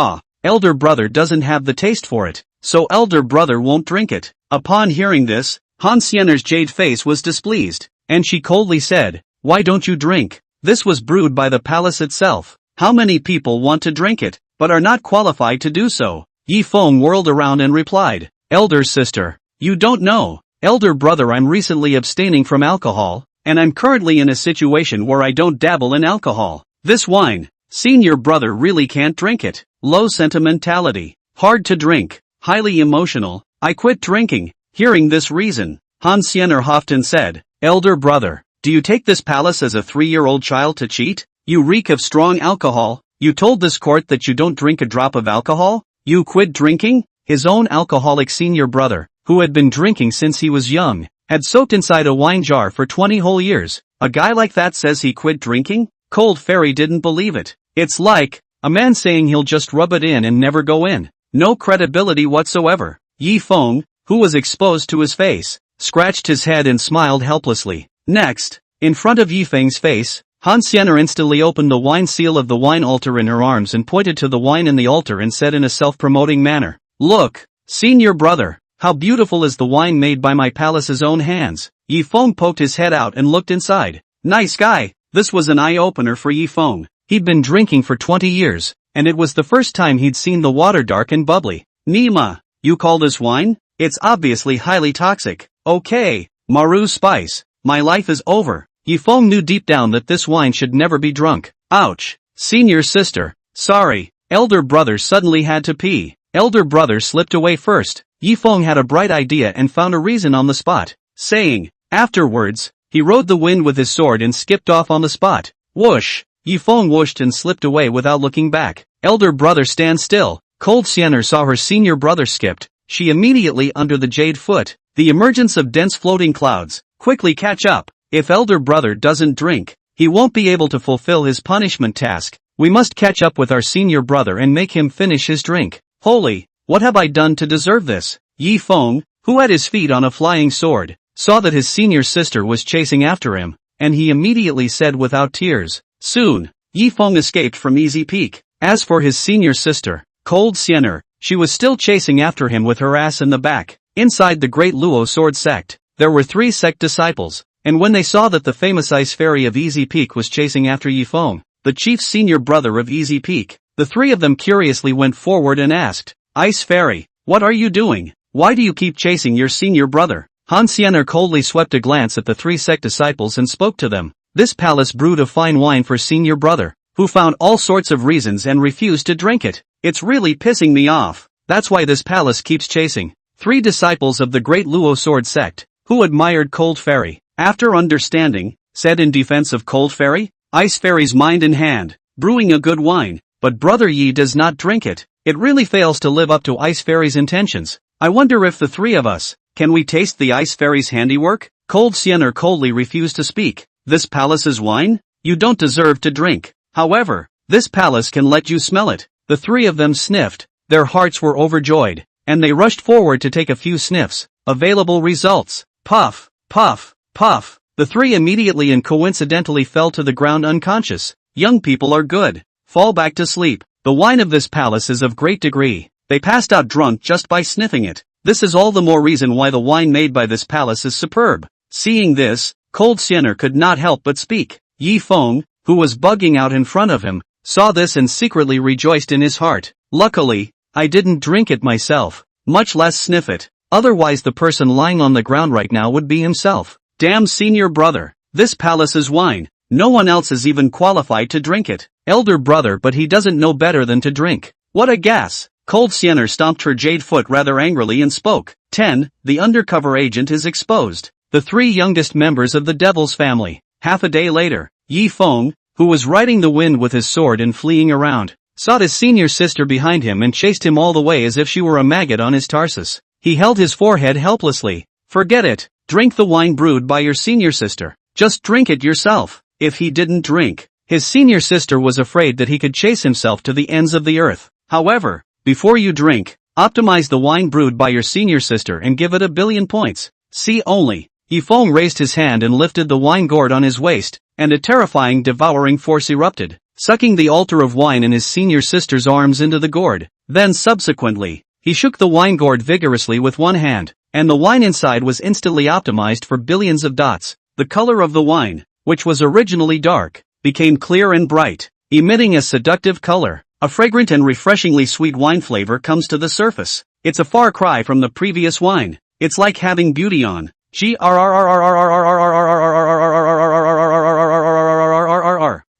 Speaker 1: elder brother doesn't have the taste for it, so elder brother won't drink it. Upon hearing this, Han Xiener's jade face was displeased, and she coldly said, Why don't you drink? This was brewed by the palace itself. How many people want to drink it, but are not qualified to do so? Yi Feng whirled around and replied, Elder sister. You don't know, elder brother, I'm recently abstaining from alcohol, and I'm currently in a situation where I don't dabble in alcohol. This wine, senior brother really can't drink it. Low sentimentality, hard to drink, highly emotional. I quit drinking. Hearing this reason, Han Xiener huffed and said, Elder brother, do you take this palace as a 3-year-old child to cheat? You reek of strong alcohol. You told this court that you don't drink a drop of alcohol? You quit drinking? His own alcoholic senior brother, who had been drinking since he was young, had soaked inside a wine jar for 20 whole years. A guy like that says he quit drinking? Cold Fairy didn't believe it. It's like a man saying he'll just rub it in and never go in. No credibility whatsoever. Yi Feng, who was exposed to his face, scratched his head and smiled helplessly. Next, in front of Yi Feng's face, Han Xiener instantly opened the wine seal of the wine altar in her arms and pointed to the wine in the altar and said in a self-promoting manner, Look, senior brother. How beautiful is the wine made by my palace's own hands. Yi Feng poked his head out and looked inside. Nice guy. This was an eye-opener for Yi Feng. He'd been drinking for 20 years, and it was the first time he'd seen the water dark and bubbly. Nima, you call this wine? It's obviously highly toxic. Okay, Maru Spice, my life is over. Yi Feng knew deep down that this wine should never be drunk. Ouch. Senior sister, sorry, elder brother suddenly had to pee. elder brother slipped away first. Yifeng had a bright idea and found a reason on the spot, saying, afterwards, he rode the wind with his sword and skipped off on the spot. Whoosh! Yifeng whooshed and slipped away without looking back. Elder brother stand still. Cold Siener saw her senior brother skipped. She immediately under the jade foot. The emergence of dense floating clouds. Quickly catch up. If elder brother doesn't drink, he won't be able to fulfill his punishment task. We must catch up with our senior brother and make him finish his drink. Holy, what have I done to deserve this? Yifeng, who had his feet on a flying sword, saw that his senior sister was chasing after him, and he immediately said without tears, soon, Yifeng escaped from Easy Peak. As for his senior sister, Cold Siener, she was still chasing after him with her ass in the back. Inside the Great Luo Sword Sect, there were 3 Sect disciples, and when they saw that the famous Ice Fairy of Easy Peak was chasing after Yifeng, the chief's senior brother of Easy Peak, the 3 of them curiously went forward and asked, Ice Fairy, what are you doing? Why do you keep chasing your senior brother? Han Siener coldly swept a glance at the 3 Sect disciples and spoke to them. This palace brewed a fine wine for senior brother, who found all sorts of reasons and refused to drink it. It's really pissing me off. That's why this palace keeps chasing. 3 disciples of the Great Luo Sword Sect, who admired Cold Fairy, after understanding, said in defense of Cold Fairy, Ice Fairy's mind in hand, brewing a good wine, but Brother Yi does not drink it. It really fails to live up to Ice Fairy's intentions. I wonder if the 3 of us, can we taste the Ice Fairy's handiwork? Cold Siener coldly refused to speak. This palace's wine? You don't deserve to drink. However, this palace can let you smell it. The 3 of them sniffed, their hearts were overjoyed, and they rushed forward to take a few sniffs. Available results. Puff, puff, puff. The 3 immediately and coincidentally fell to the ground unconscious. Young people are good. Fall back to sleep. The wine of this palace is of great degree. They passed out drunk just by sniffing it. This is all the more reason why the wine made by this palace is superb. Seeing this, Cold Siener could not help but speak. Yifeng, who was bugging out in front of him, saw this and secretly rejoiced in his heart. Luckily, I didn't drink it myself, much less sniff it. Otherwise the person lying on the ground right now would be himself. Damn senior brother, this palace is wine. No one else is even qualified to drink it. Elder brother, but he doesn't know better than to drink. What a gas! Cold Siener stomped her jade foot rather angrily and spoke. 10. The undercover agent is exposed. The 3 youngest members of the Devil's family. Half a day later, Yifeng, who was riding the wind with his sword and fleeing around, sought his senior sister behind him and chased him all the way as if she were a maggot on his tarsus. He held his forehead helplessly. Forget it. Drink the wine brewed by your senior sister. Just drink it yourself. If he didn't drink, his senior sister was afraid that he could chase himself to the ends of the earth. However, before you drink, optimize the wine brewed by your senior sister and give it 1,000,000,000 points. See only. Yifeng raised his hand and lifted the wine gourd on his waist, and a terrifying devouring force erupted, sucking the altar of wine in his senior sister's arms into the gourd. Then subsequently, he shook the wine gourd vigorously with one hand, and the wine inside was instantly optimized for billions of dots. The color of the wine, which was originally dark, became clear and bright, emitting a seductive color. A fragrant and refreshingly sweet wine flavor comes to the surface. It's a far cry from the previous wine. It's like having beauty on.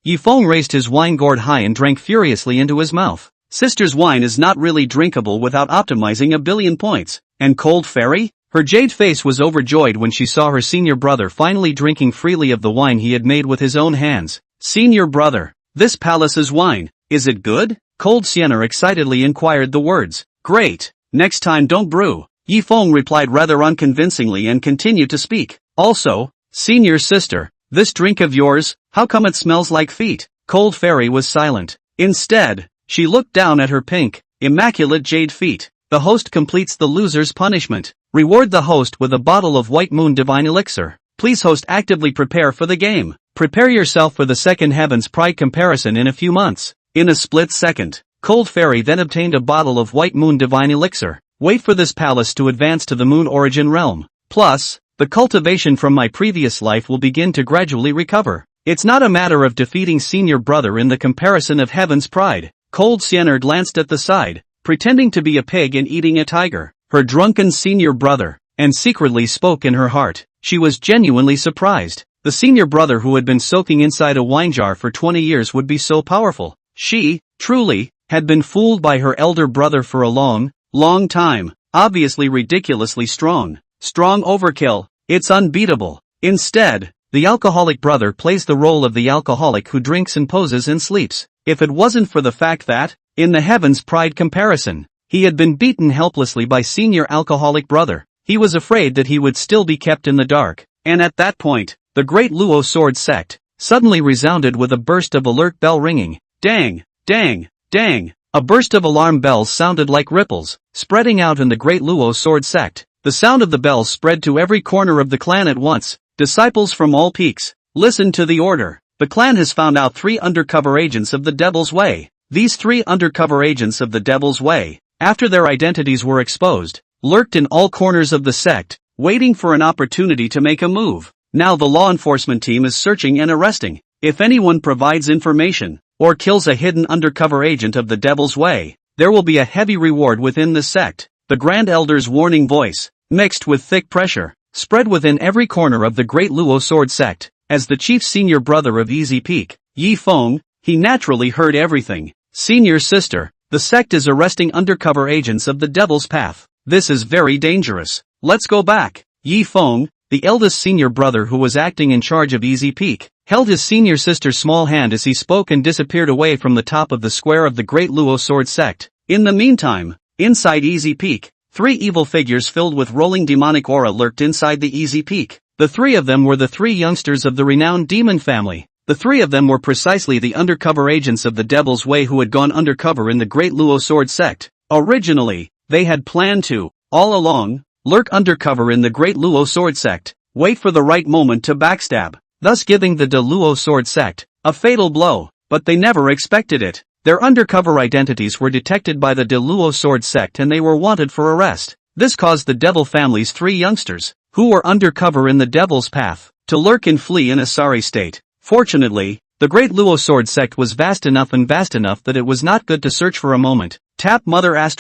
Speaker 1: Yifeng raised his wine gourd high and drank furiously into his mouth. Sister's wine is not really drinkable without optimizing 1,000,000,000 points. And Cold Fairy? Her jade face was overjoyed when she saw her senior brother finally drinking freely of the wine he had made with his own hands. Senior brother, this palace's wine, is it good? Cold Siener excitedly inquired the words. Great. Next time don't brew. Yifeng replied rather unconvincingly and continued to speak. Also, senior sister, this drink of yours, how come it smells like feet? Cold Fairy was silent. Instead, she looked down at her pink, immaculate jade feet. The host completes the loser's punishment. Reward the host with a bottle of White Moon Divine Elixir. Please host actively prepare for the game. Prepare yourself for the second Heaven's Pride comparison in a few months. In a split second, Cold Fairy then obtained a bottle of White Moon Divine Elixir. Wait for this palace to advance to the Moon Origin realm. Plus, the cultivation from my previous life will begin to gradually recover. It's not a matter of defeating senior brother in the comparison of Heaven's Pride. Cold Siener glanced at the side, pretending to be a pig and eating a tiger. Her drunken senior brother, and secretly spoke in her heart. She was genuinely surprised. The senior brother who had been soaking inside a wine jar for 20 years would be so powerful. She, truly, had been fooled by her elder brother for a long, long time, obviously ridiculously strong. Strong overkill, it's unbeatable. Instead, the alcoholic brother plays the role of the alcoholic who drinks and poses and sleeps. If it wasn't for the fact that, in the heavens pride comparison, he had been beaten helplessly by senior alcoholic brother, he was afraid that he would still be kept in the dark, and at that point, the great Luo sword sect suddenly resounded with a burst of alert bell ringing. Dang, dang, dang. A burst of alarm bells sounded like ripples, spreading out in the great Luo sword sect. The sound of the bells spread to every corner of the clan at once. Disciples from all peaks, listen to the order. The clan has found out 3 undercover agents of the Devil's Way. These 3 undercover agents of the Devil's Way, after their identities were exposed, lurked in all corners of the sect, waiting for an opportunity to make a move. Now the law enforcement team is searching and arresting. If anyone provides information, or kills a hidden undercover agent of the Devil's Way, there will be a heavy reward within the sect. The Grand Elder's warning voice, mixed with thick pressure, spread within every corner of the great Luo sword sect. As the chief senior brother of Easy Peak, Yi Feng, he naturally heard everything. Senior sister, the sect is arresting undercover agents of the Devil's Path. This is very dangerous. Let's go back. Yi Feng, the eldest senior brother who was acting in charge of Easy Peak, held his senior sister's small hand as he spoke and disappeared away from the top of the square of the great Luo sword sect. In the meantime, inside Easy Peak, 3 evil figures filled with rolling demonic aura lurked inside the Easy Peak. The 3 of them were the 3 youngsters of the renowned demon family. The 3 of them were precisely the undercover agents of the Devil's Way who had gone undercover in the great Luo sword sect. Originally, they had planned to, all along, lurk undercover in the great Luo sword sect, wait for the right moment to backstab, thus giving the De Luo sword sect a fatal blow, but they never expected it. Their undercover identities were detected by the De Luo sword sect and they were wanted for arrest. This caused the Devil family's 3 youngsters, who were undercover in the Devil's Path, to lurk and flee in a sorry state. Fortunately, the great Luo sword sect was vast enough that it was not good to search for a moment. Tap mother *********.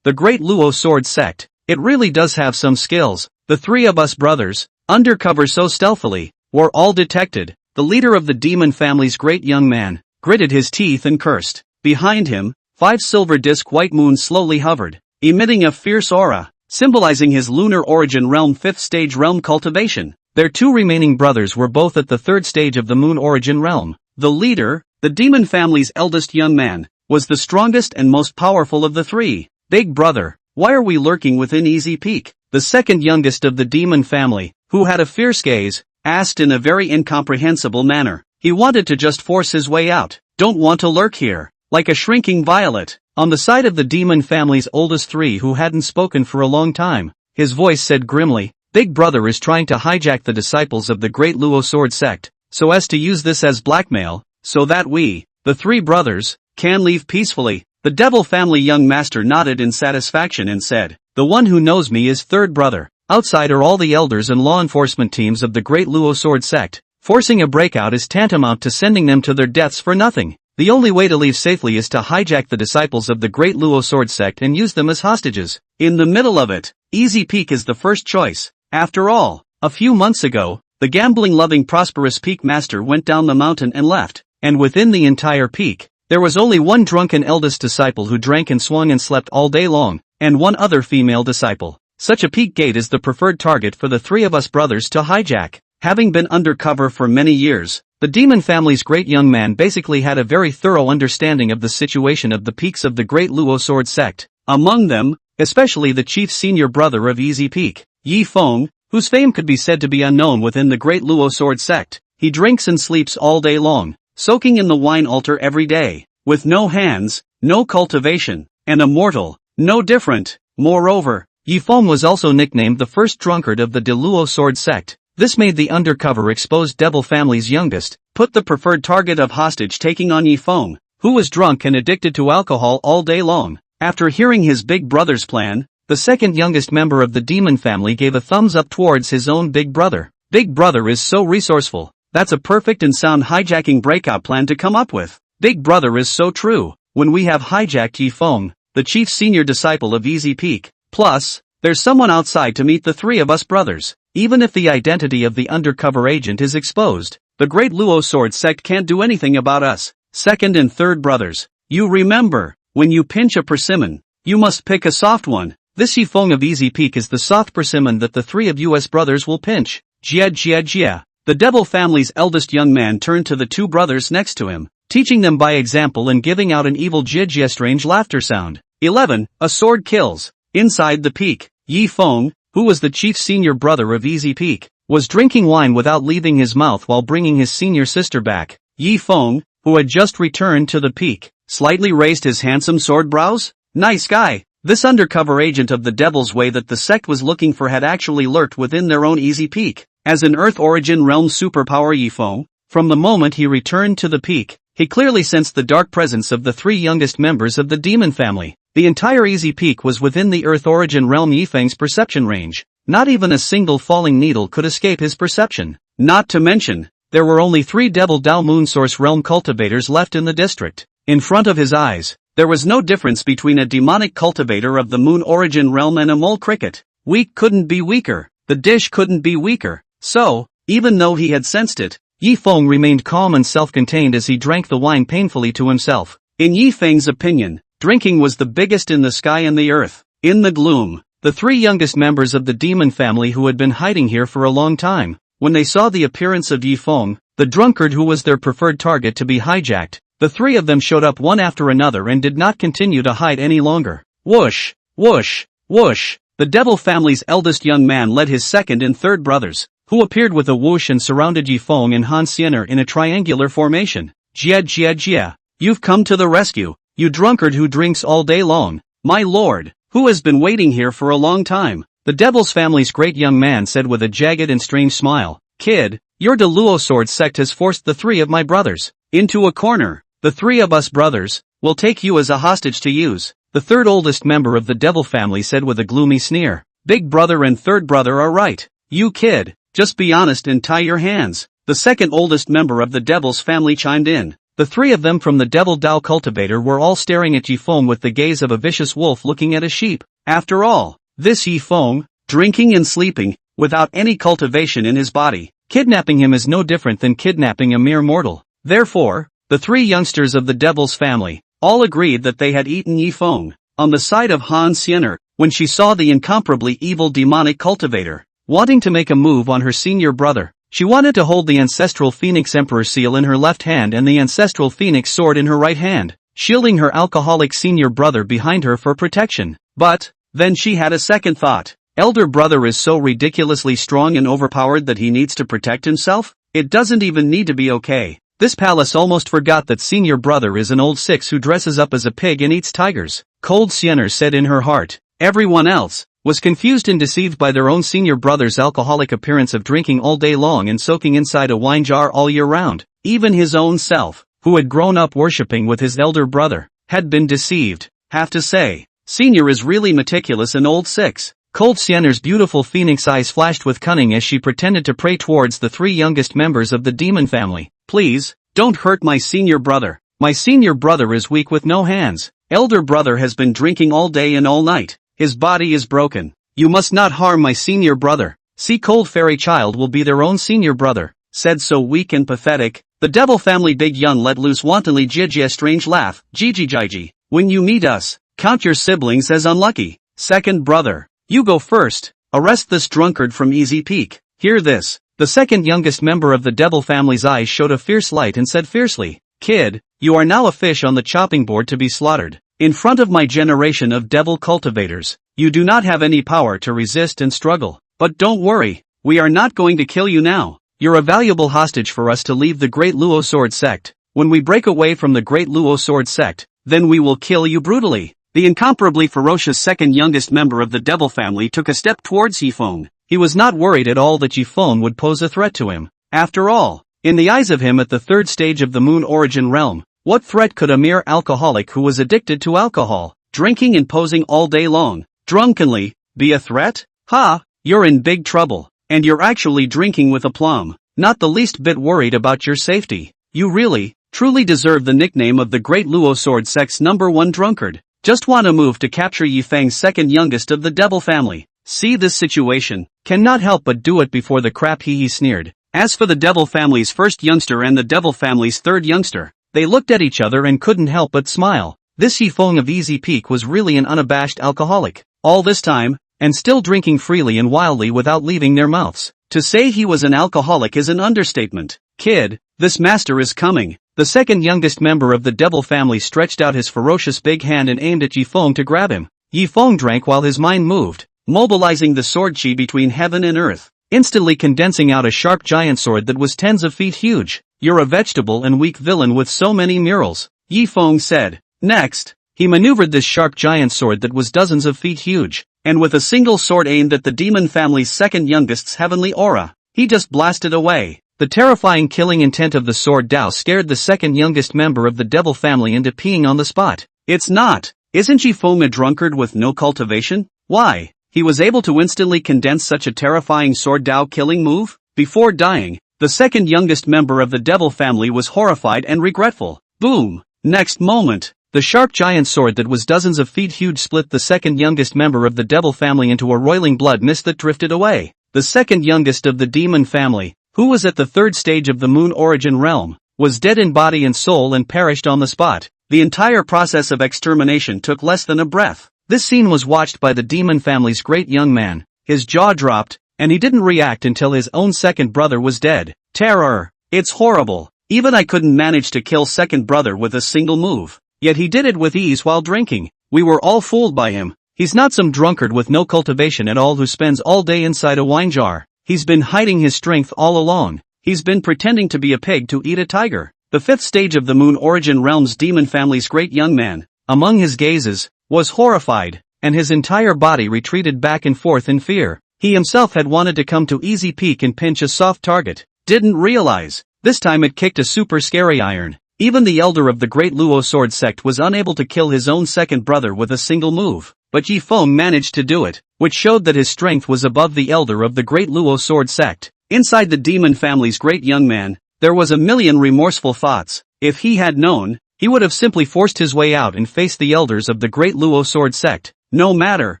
Speaker 1: The great Luo sword sect, it really does have some skills. The 3 of us brothers, undercover so stealthily, were all detected. The leader of the demon family's great young man, gritted his teeth and cursed. Behind him, 5 silver disc white moons slowly hovered, emitting a fierce aura, symbolizing his lunar origin realm 5th stage realm cultivation. Their 2 remaining brothers were both at the 3rd stage of the moon origin realm. The leader, the demon family's eldest young man, was the strongest and most powerful of the 3. Big brother, why are we lurking within Easy Peak? The second youngest of the demon family, who had a fierce gaze, asked in a very incomprehensible manner. He wanted to just force his way out. Don't want to lurk here, like a shrinking violet. On the side of the demon family's oldest 3 who hadn't spoken for a long time, his voice said grimly, Big brother is trying to hijack the disciples of the great Luo sword sect, so as to use this as blackmail, so that we, the 3 brothers, can leave peacefully. The Devil family young master nodded in satisfaction and said, The one who knows me is 3rd brother. Outside are all the elders and law enforcement teams of the great Luo sword sect. Forcing a breakout is tantamount to sending them to their deaths for nothing. The only way to leave safely is to hijack the disciples of the great Luo sword sect and use them as hostages. In the middle of it, Easy Peak is the first choice. After all, a few months ago, the gambling-loving prosperous peak master went down the mountain and left, and within the entire peak, there was only one drunken eldest disciple who drank and swung and slept all day long, and one other female disciple. Such a peak gate is the preferred target for the 3 of us brothers to hijack. Having been undercover for many years, the demon family's great young man basically had a very thorough understanding of the situation of the peaks of the great Luo sword sect. Among them, especially the chief senior brother of Easy Peak, Yi Feng, whose fame could be said to be unknown within the great Luo sword sect. He drinks and sleeps all day long, soaking in the wine altar every day, with no hands, no cultivation, and a mortal, no different. Moreover, Yi Feng was also nicknamed the first drunkard of the De Luo sword sect. This made the undercover exposed Devil family's youngest, put the preferred target of hostage-taking on Yi Feng, who was drunk and addicted to alcohol all day long. After hearing his big brother's plan, the second youngest member of the demon family gave a thumbs up towards his own big brother. Big brother is so resourceful. That's a perfect and sound hijacking breakout plan to come up with. Big brother is so true. When we have hijacked Yi Feng, the chief senior disciple of Easy Peak, plus, there's someone outside to meet the 3 of us brothers. Even if the identity of the undercover agent is exposed, the great Luo sword sect can't do anything about us. second and third brothers. You remember, when you pinch a persimmon, you must pick a soft one. This Yifeng of Easy Peak is the soft persimmon that the three of us brothers will pinch. Jia Jia Jia. The devil family's eldest young man turned to the two brothers next to him, teaching them by example and giving out an evil Jia Jia strange laughter sound. 11. A sword kills. Inside the peak, Yifeng, who was the chief senior brother of Easy Peak, was drinking wine without leaving his mouth while bringing his senior sister back. Yifeng, who had just returned to the peak, slightly raised his handsome sword brows. Nice guy. This undercover agent of the Devil's Way that the sect was looking for had actually lurked within their own Easy Peak. As an Earth Origin Realm superpower Yifeng, from the moment he returned to the peak, he clearly sensed the dark presence of the three youngest members of the demon family. The entire Easy Peak was within the Earth Origin Realm Yifeng's perception range. Not even a single falling needle could escape his perception. Not to mention, there were only 3 Devil Dao Moon Source Realm cultivators left in the district. In front of his eyes, there was no difference between a demonic cultivator of the Moon Origin Realm and a mole cricket. Weak couldn't be weaker. The dish couldn't be weaker. So, even though he had sensed it, Yifeng remained calm and self-contained as he drank the wine painfully to himself. In Yifeng's opinion, drinking was the biggest in the sky and the earth. In the gloom, the 3 youngest members of the demon family who had been hiding here for a long time, when they saw the appearance of Yifeng, the drunkard who was their preferred target to be hijacked, the 3 of them showed up one after another and did not continue to hide any longer. Whoosh, whoosh, whoosh. The devil family's eldest young man led his second and third brothers, who appeared with a whoosh and surrounded Yifeng and Han Xiener in a triangular formation. Jia Jia Jia. You've come to the rescue, you drunkard who drinks all day long. My lord, who has been waiting here for a long time. The devil's family's great young man said with a jagged and strange smile. Kid, your Deluo sword sect has forced the 3 of my brothers into a corner. The 3 of us brothers will take you as a hostage to use. The third oldest member of the devil family said with a gloomy sneer. Big brother and third brother are right. You kid, just be honest and tie your hands. The second oldest member of the devil's family chimed in. The 3 of them from the devil Dao cultivator were all staring at Yifeng with the gaze of a vicious wolf looking at a sheep. After all, this Yifeng, drinking and sleeping, without any cultivation in his body, kidnapping him is no different than kidnapping a mere mortal. Therefore, the 3 youngsters of the devil's family all agreed that they had eaten Yifeng. On the side of Han Xiener, when she saw the incomparably evil demonic cultivator wanting to make a move on her senior brother, she wanted to hold the ancestral Phoenix Emperor seal in her left hand and the ancestral Phoenix sword in her right hand, shielding her alcoholic senior brother behind her for protection. But, then she had a second thought. Elder brother is so ridiculously strong and overpowered that he needs to protect himself? It doesn't even need to be okay. This palace almost forgot that senior brother is an old 6 who dresses up as a pig and eats tigers. Cold Xiener said in her heart. Everyone else was confused and deceived by their own senior brother's alcoholic appearance of drinking all day long and soaking inside a wine jar all year round. Even his own self, who had grown up worshipping with his elder brother, had been deceived. Have to say, senior is really meticulous and old 6. Cold Xiener's beautiful phoenix eyes flashed with cunning as she pretended to pray towards the 3 youngest members of the demon family. Please, don't hurt my senior brother. My senior brother is weak with no hands. Elder brother has been drinking all day and all night. His body is broken. You must not harm my senior brother. See, cold fairy child will be their own senior brother, said so weak and pathetic. The devil family big yun let loose wantonly Jijia strange laugh. Jiji. When you meet us, count your siblings as unlucky. Second brother, you go first. Arrest this drunkard from Easy Peak. Hear this. The second youngest member of the devil family's eyes showed a fierce light and said fiercely, Kid, you are now a fish on the chopping board to be slaughtered. In front of my generation of devil cultivators, you do not have any power to resist and struggle. But don't worry, we are not going to kill you now. You're a valuable hostage for us to leave the Great Luo Sword Sect. When we break away from the Great Luo Sword Sect, then we will kill you brutally. The incomparably ferocious second youngest member of the devil family took a step towards Yifeng. He was not worried at all that Yifeng would pose a threat to him. After all, in the eyes of him at the 3rd stage of the Moon Origin Realm, what threat could a mere alcoholic who was addicted to alcohol, drinking and posing all day long, drunkenly, be a threat? Ha! You're in big trouble, and you're actually drinking with aplomb, not the least bit worried about your safety. You really, truly deserve the nickname of the Great Luo Sword Sect's #1 drunkard. Just want to move to capture Yifeng's second youngest of the devil family. See this situation, cannot help but do it before the crap he sneered. As for the devil family's first youngster and the devil family's third youngster, They looked at each other and couldn't help but smile. This Yifeng of Easy Peak was really an unabashed alcoholic. All this time, and still drinking freely and wildly without leaving their mouths. To say he was an alcoholic is an understatement. Kid, this master is coming. The second youngest member of the devil family stretched out his ferocious big hand and aimed at Yifeng to grab him. Yifeng drank while his mind moved, mobilizing the sword chi between heaven and earth, instantly condensing out a sharp giant sword that was tens of feet huge. You're a vegetable and weak villain with so many murals, Yifeng said. Next, he maneuvered this sharp giant sword that was dozens of feet huge, and with a single sword aimed at the demon family's second youngest's heavenly aura, he just blasted away. The terrifying killing intent of the sword Dao scared the second youngest member of the devil family into peeing on the spot. It's not. Isn't Yifeng a drunkard with no cultivation? Why? He was able to instantly condense such a terrifying sword Dao killing move? Before dying, the second youngest member of the devil family was horrified and regretful. Boom! Next moment, the sharp giant sword that was dozens of feet huge split the second youngest member of the devil family into a roiling blood mist that drifted away. The second youngest of the demon family, who was at the third stage of the moon origin realm, was dead in body and soul and perished on the spot. The entire process of extermination took less than a breath. This scene was watched by the demon family's great young man. His jaw dropped, and he didn't react until his own second brother was dead. Terror! It's horrible. Even I couldn't manage to kill second brother with a single move. Yet he did it with ease while drinking. We were all fooled by him. He's not some drunkard with no cultivation at all who spends all day inside a wine jar. He's been hiding his strength all along. He's been pretending to be a pig to eat a tiger. The fifth stage of the moon origin realm's demon family's great young man, among his gazes, was horrified, and his entire body retreated back and forth in fear. He himself had wanted to come to Easy Peak and pinch a soft target. Didn't realize. This time it kicked a super scary iron. Even the elder of the great Luo sword sect was unable to kill his own second brother with a single move. But Yifeng managed to do it, which showed that his strength was above the elder of the great Luo sword sect. Inside the demon family's great young man, there was a million remorseful thoughts. If he had known, he would have simply forced his way out and faced the elders of the great Luo sword sect. No matter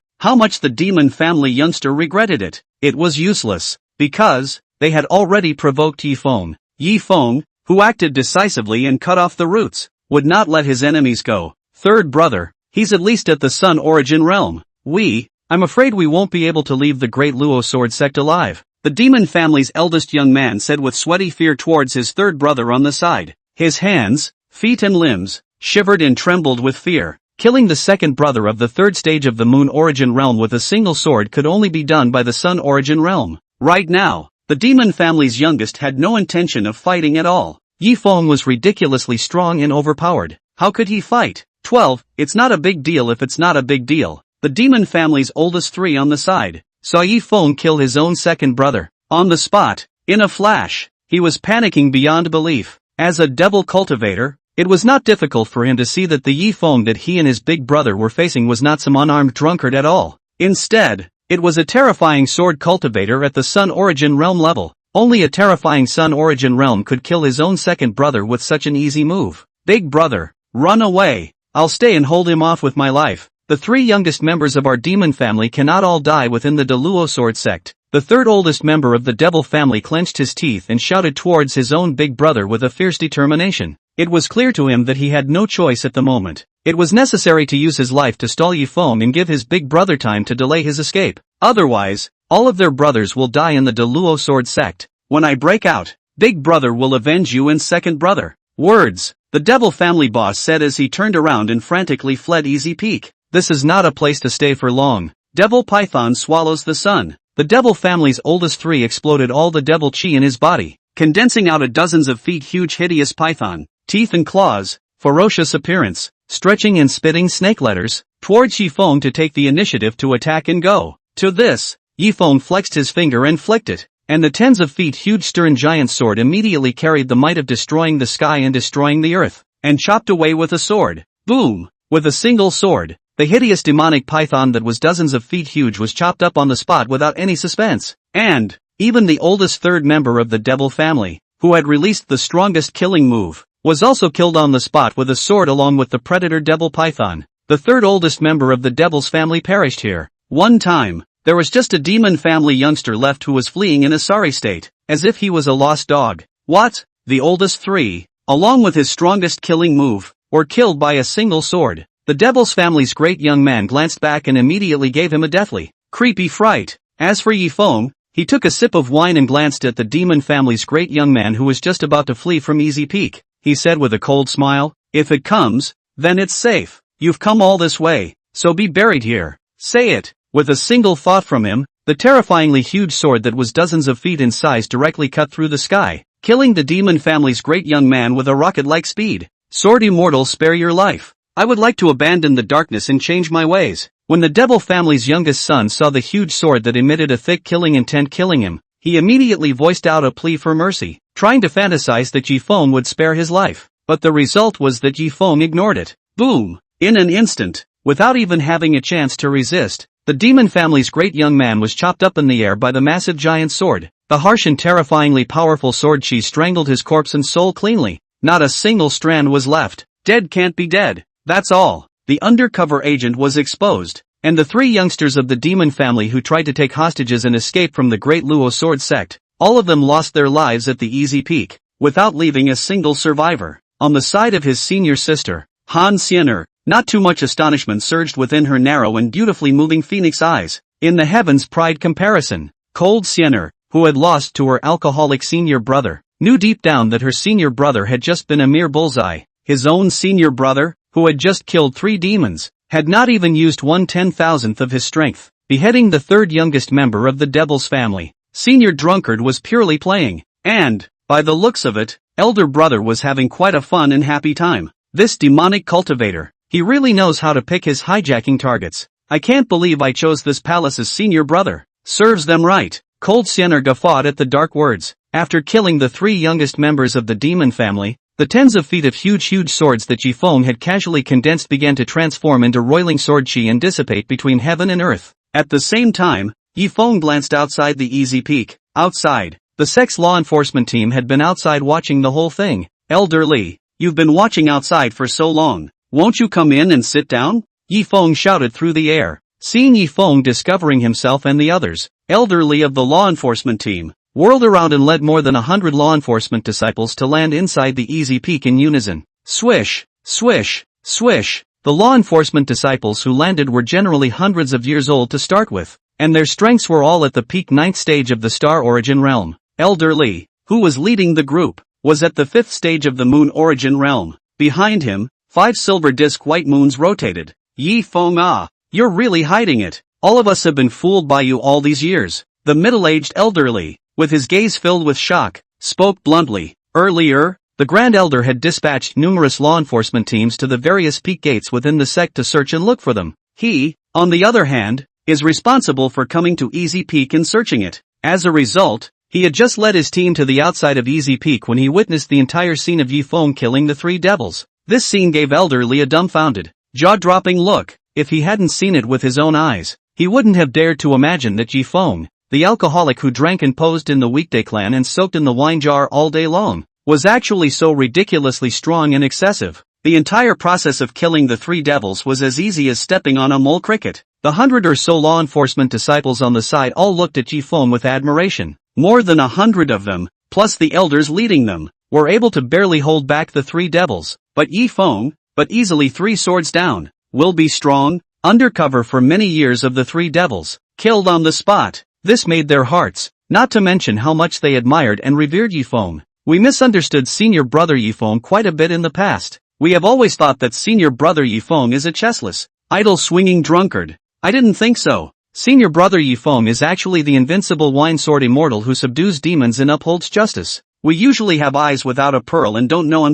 Speaker 1: how much the demon family youngster regretted it, it was useless, because they had already provoked Yifeng. Yifeng, who acted decisively and cut off the roots, would not let his enemies go. Third brother, he's at least at the sun origin realm. I'm afraid we won't be able to leave the great Luo sword sect alive, the demon family's eldest young man said with sweaty fear towards his third brother on the side. His hands, feet and limbs shivered and trembled with fear. Killing the second brother of the third stage of the moon origin realm with a single sword could only be done by the sun origin realm. Right now, the demon family's youngest had no intention of fighting at all. Yifeng was ridiculously strong and overpowered. How could he fight? 12. It's not a big deal if it's not a big deal. The demon family's oldest three on the side saw Yifeng kill his own second brother. On the spot, in a flash, he was panicking beyond belief. As a devil cultivator, it was not difficult for him to see that the Yifeng that he and his big brother were facing was not some unarmed drunkard at all. Instead, it was a terrifying sword cultivator at the sun origin realm level. Only a terrifying sun origin realm could kill his own second brother with such an easy move. Big brother, run away. I'll stay and hold him off with my life. The three youngest members of our demon family cannot all die within the Luo sword sect. The third oldest member of the devil family clenched his teeth and shouted towards his own big brother with a fierce determination. It was clear to him that he had no choice at the moment. It was necessary to use his life to stall Yifeng and give his big brother time to delay his escape. Otherwise, all of their brothers will die in the Luo sword sect. When I break out, big brother will avenge you and second brother. Words, the devil family boss said as he turned around and frantically fled Easy Peak. This is not a place to stay for long. Devil Python swallows the sun. The devil family's oldest three exploded all the devil chi in his body, condensing out a dozens of feet huge hideous python, teeth and claws, ferocious appearance, stretching and spitting snake letters, towards Yifeng to take the initiative to attack and go. To this, Yifeng flexed his finger and flicked it, and the tens of feet huge stern giant sword immediately carried the might of destroying the sky and destroying the earth, and chopped away with a sword. Boom! With a single sword, the hideous demonic python that was dozens of feet huge was chopped up on the spot without any suspense. And, even the oldest third member of the devil family, who had released the strongest killing move, was also killed on the spot with a sword along with the predator devil python. The third oldest member of the devil's family perished here. One time, there was just a demon family youngster left who was fleeing in a sorry state, as if he was a lost dog. What? The oldest three, along with his strongest killing move, or killed by a single sword. The Devil's family's great young man glanced back and immediately gave him a deathly, creepy fright. As for Yifeng, he took a sip of wine and glanced at the demon family's great young man who was just about to flee from Easy Peak. He said with a cold smile, "If it comes, then it's safe. You've come all this way, so be buried here. Say it." With a single thought from him, the terrifyingly huge sword that was dozens of feet in size directly cut through the sky, killing the demon family's great young man with a rocket-like speed. "Sword immortal, spare your life. I would like to abandon the darkness and change my ways." When the Devil family's youngest son saw the huge sword that emitted a thick killing intent killing him, he immediately voiced out a plea for mercy, trying to fantasize that Yifeng would spare his life. But the result was that Yifeng ignored it. Boom! In an instant, without even having a chance to resist, the demon family's great young man was chopped up in the air by the massive giant sword. The harsh and terrifyingly powerful sword she strangled his corpse and soul cleanly. Not a single strand was left. Dead can't be dead. That's all. The undercover agent was exposed, and the three youngsters of the demon family who tried to take hostages and escape from the Great Luo Sword Sect, all of them lost their lives at the Easy Peak, without leaving a single survivor. On the side of his senior sister, Han Xiener, not too much astonishment surged within her narrow and beautifully moving phoenix eyes. In the heavens pride comparison, cold Xiener, who had lost to her alcoholic senior brother, knew deep down that her senior brother had just been a mere bullseye. His own senior brother, who had just killed 3 demons, had not even used 1/10,000th of his strength, beheading the third youngest member of the Devil's family. Senior Drunkard was purely playing, and, by the looks of it, elder brother was having quite a fun and happy time. This demonic cultivator, he really knows how to pick his hijacking targets. I can't believe I chose this palace's senior brother. Serves them right. Cold Xiener guffawed at the dark words. After killing the 3 youngest members of the demon family, the tens of feet of huge swords that Yifeng had casually condensed began to transform into roiling sword chi and dissipate between heaven and earth. At the same time, Yifeng glanced outside the Easy Peak. Outside, the Sect's law enforcement team had been outside watching the whole thing. "Elder Li, you've been watching outside for so long. Won't you come in and sit down?" Yifeng shouted through the air. Seeing Yifeng discovering himself and the others, Elder Li of the law enforcement team whirled around and led more than 100 law enforcement disciples to land inside the Easy Peak in unison. Swish, swish, swish. The law enforcement disciples who landed were generally hundreds of years old to start with, and their strengths were all at the peak 9th stage of the Star Origin realm. Elder Li, who was leading the group, was at the 5th stage of the Moon Origin realm. Behind him, 5 silver disc white moons rotated. Yifeng, you're really hiding it. All of us have been fooled by you all these years. The middle-aged Elder Li, with his gaze filled with shock, spoke bluntly. Earlier, the Grand Elder had dispatched numerous law enforcement teams to the various peak gates within the sect to search and look for them. He, on the other hand, is responsible for coming to Easy Peak and searching it. As a result, he had just led his team to the outside of Easy Peak when he witnessed the entire scene of Yifeng killing the 3 devils. This scene gave Elder Li a dumbfounded, jaw-dropping look. If he hadn't seen it with his own eyes, he wouldn't have dared to imagine that Yifeng, the alcoholic who drank and posed in the weekday clan and soaked in the wine jar all day long, was actually so ridiculously strong and excessive. The entire process of killing the 3 devils was as easy as stepping on a mole cricket. The 100 or so law enforcement disciples on the side all looked at Yifeng with admiration. More than 100 of them, plus the elders leading them, were able to barely hold back the 3 devils. But Yifeng, easily 3 swords down, will be strong, undercover for many years of the 3 devils, killed on the spot. This made their hearts, not to mention how much they admired and revered Yifeng. We misunderstood senior brother Yifeng quite a bit in the past. We have always thought that senior brother Yifeng is a chestless, idle-swinging drunkard. I didn't think so. Senior brother Yifeng is actually the invincible wine sword immortal who subdues demons and upholds justice. We usually have eyes without a pearl and don't know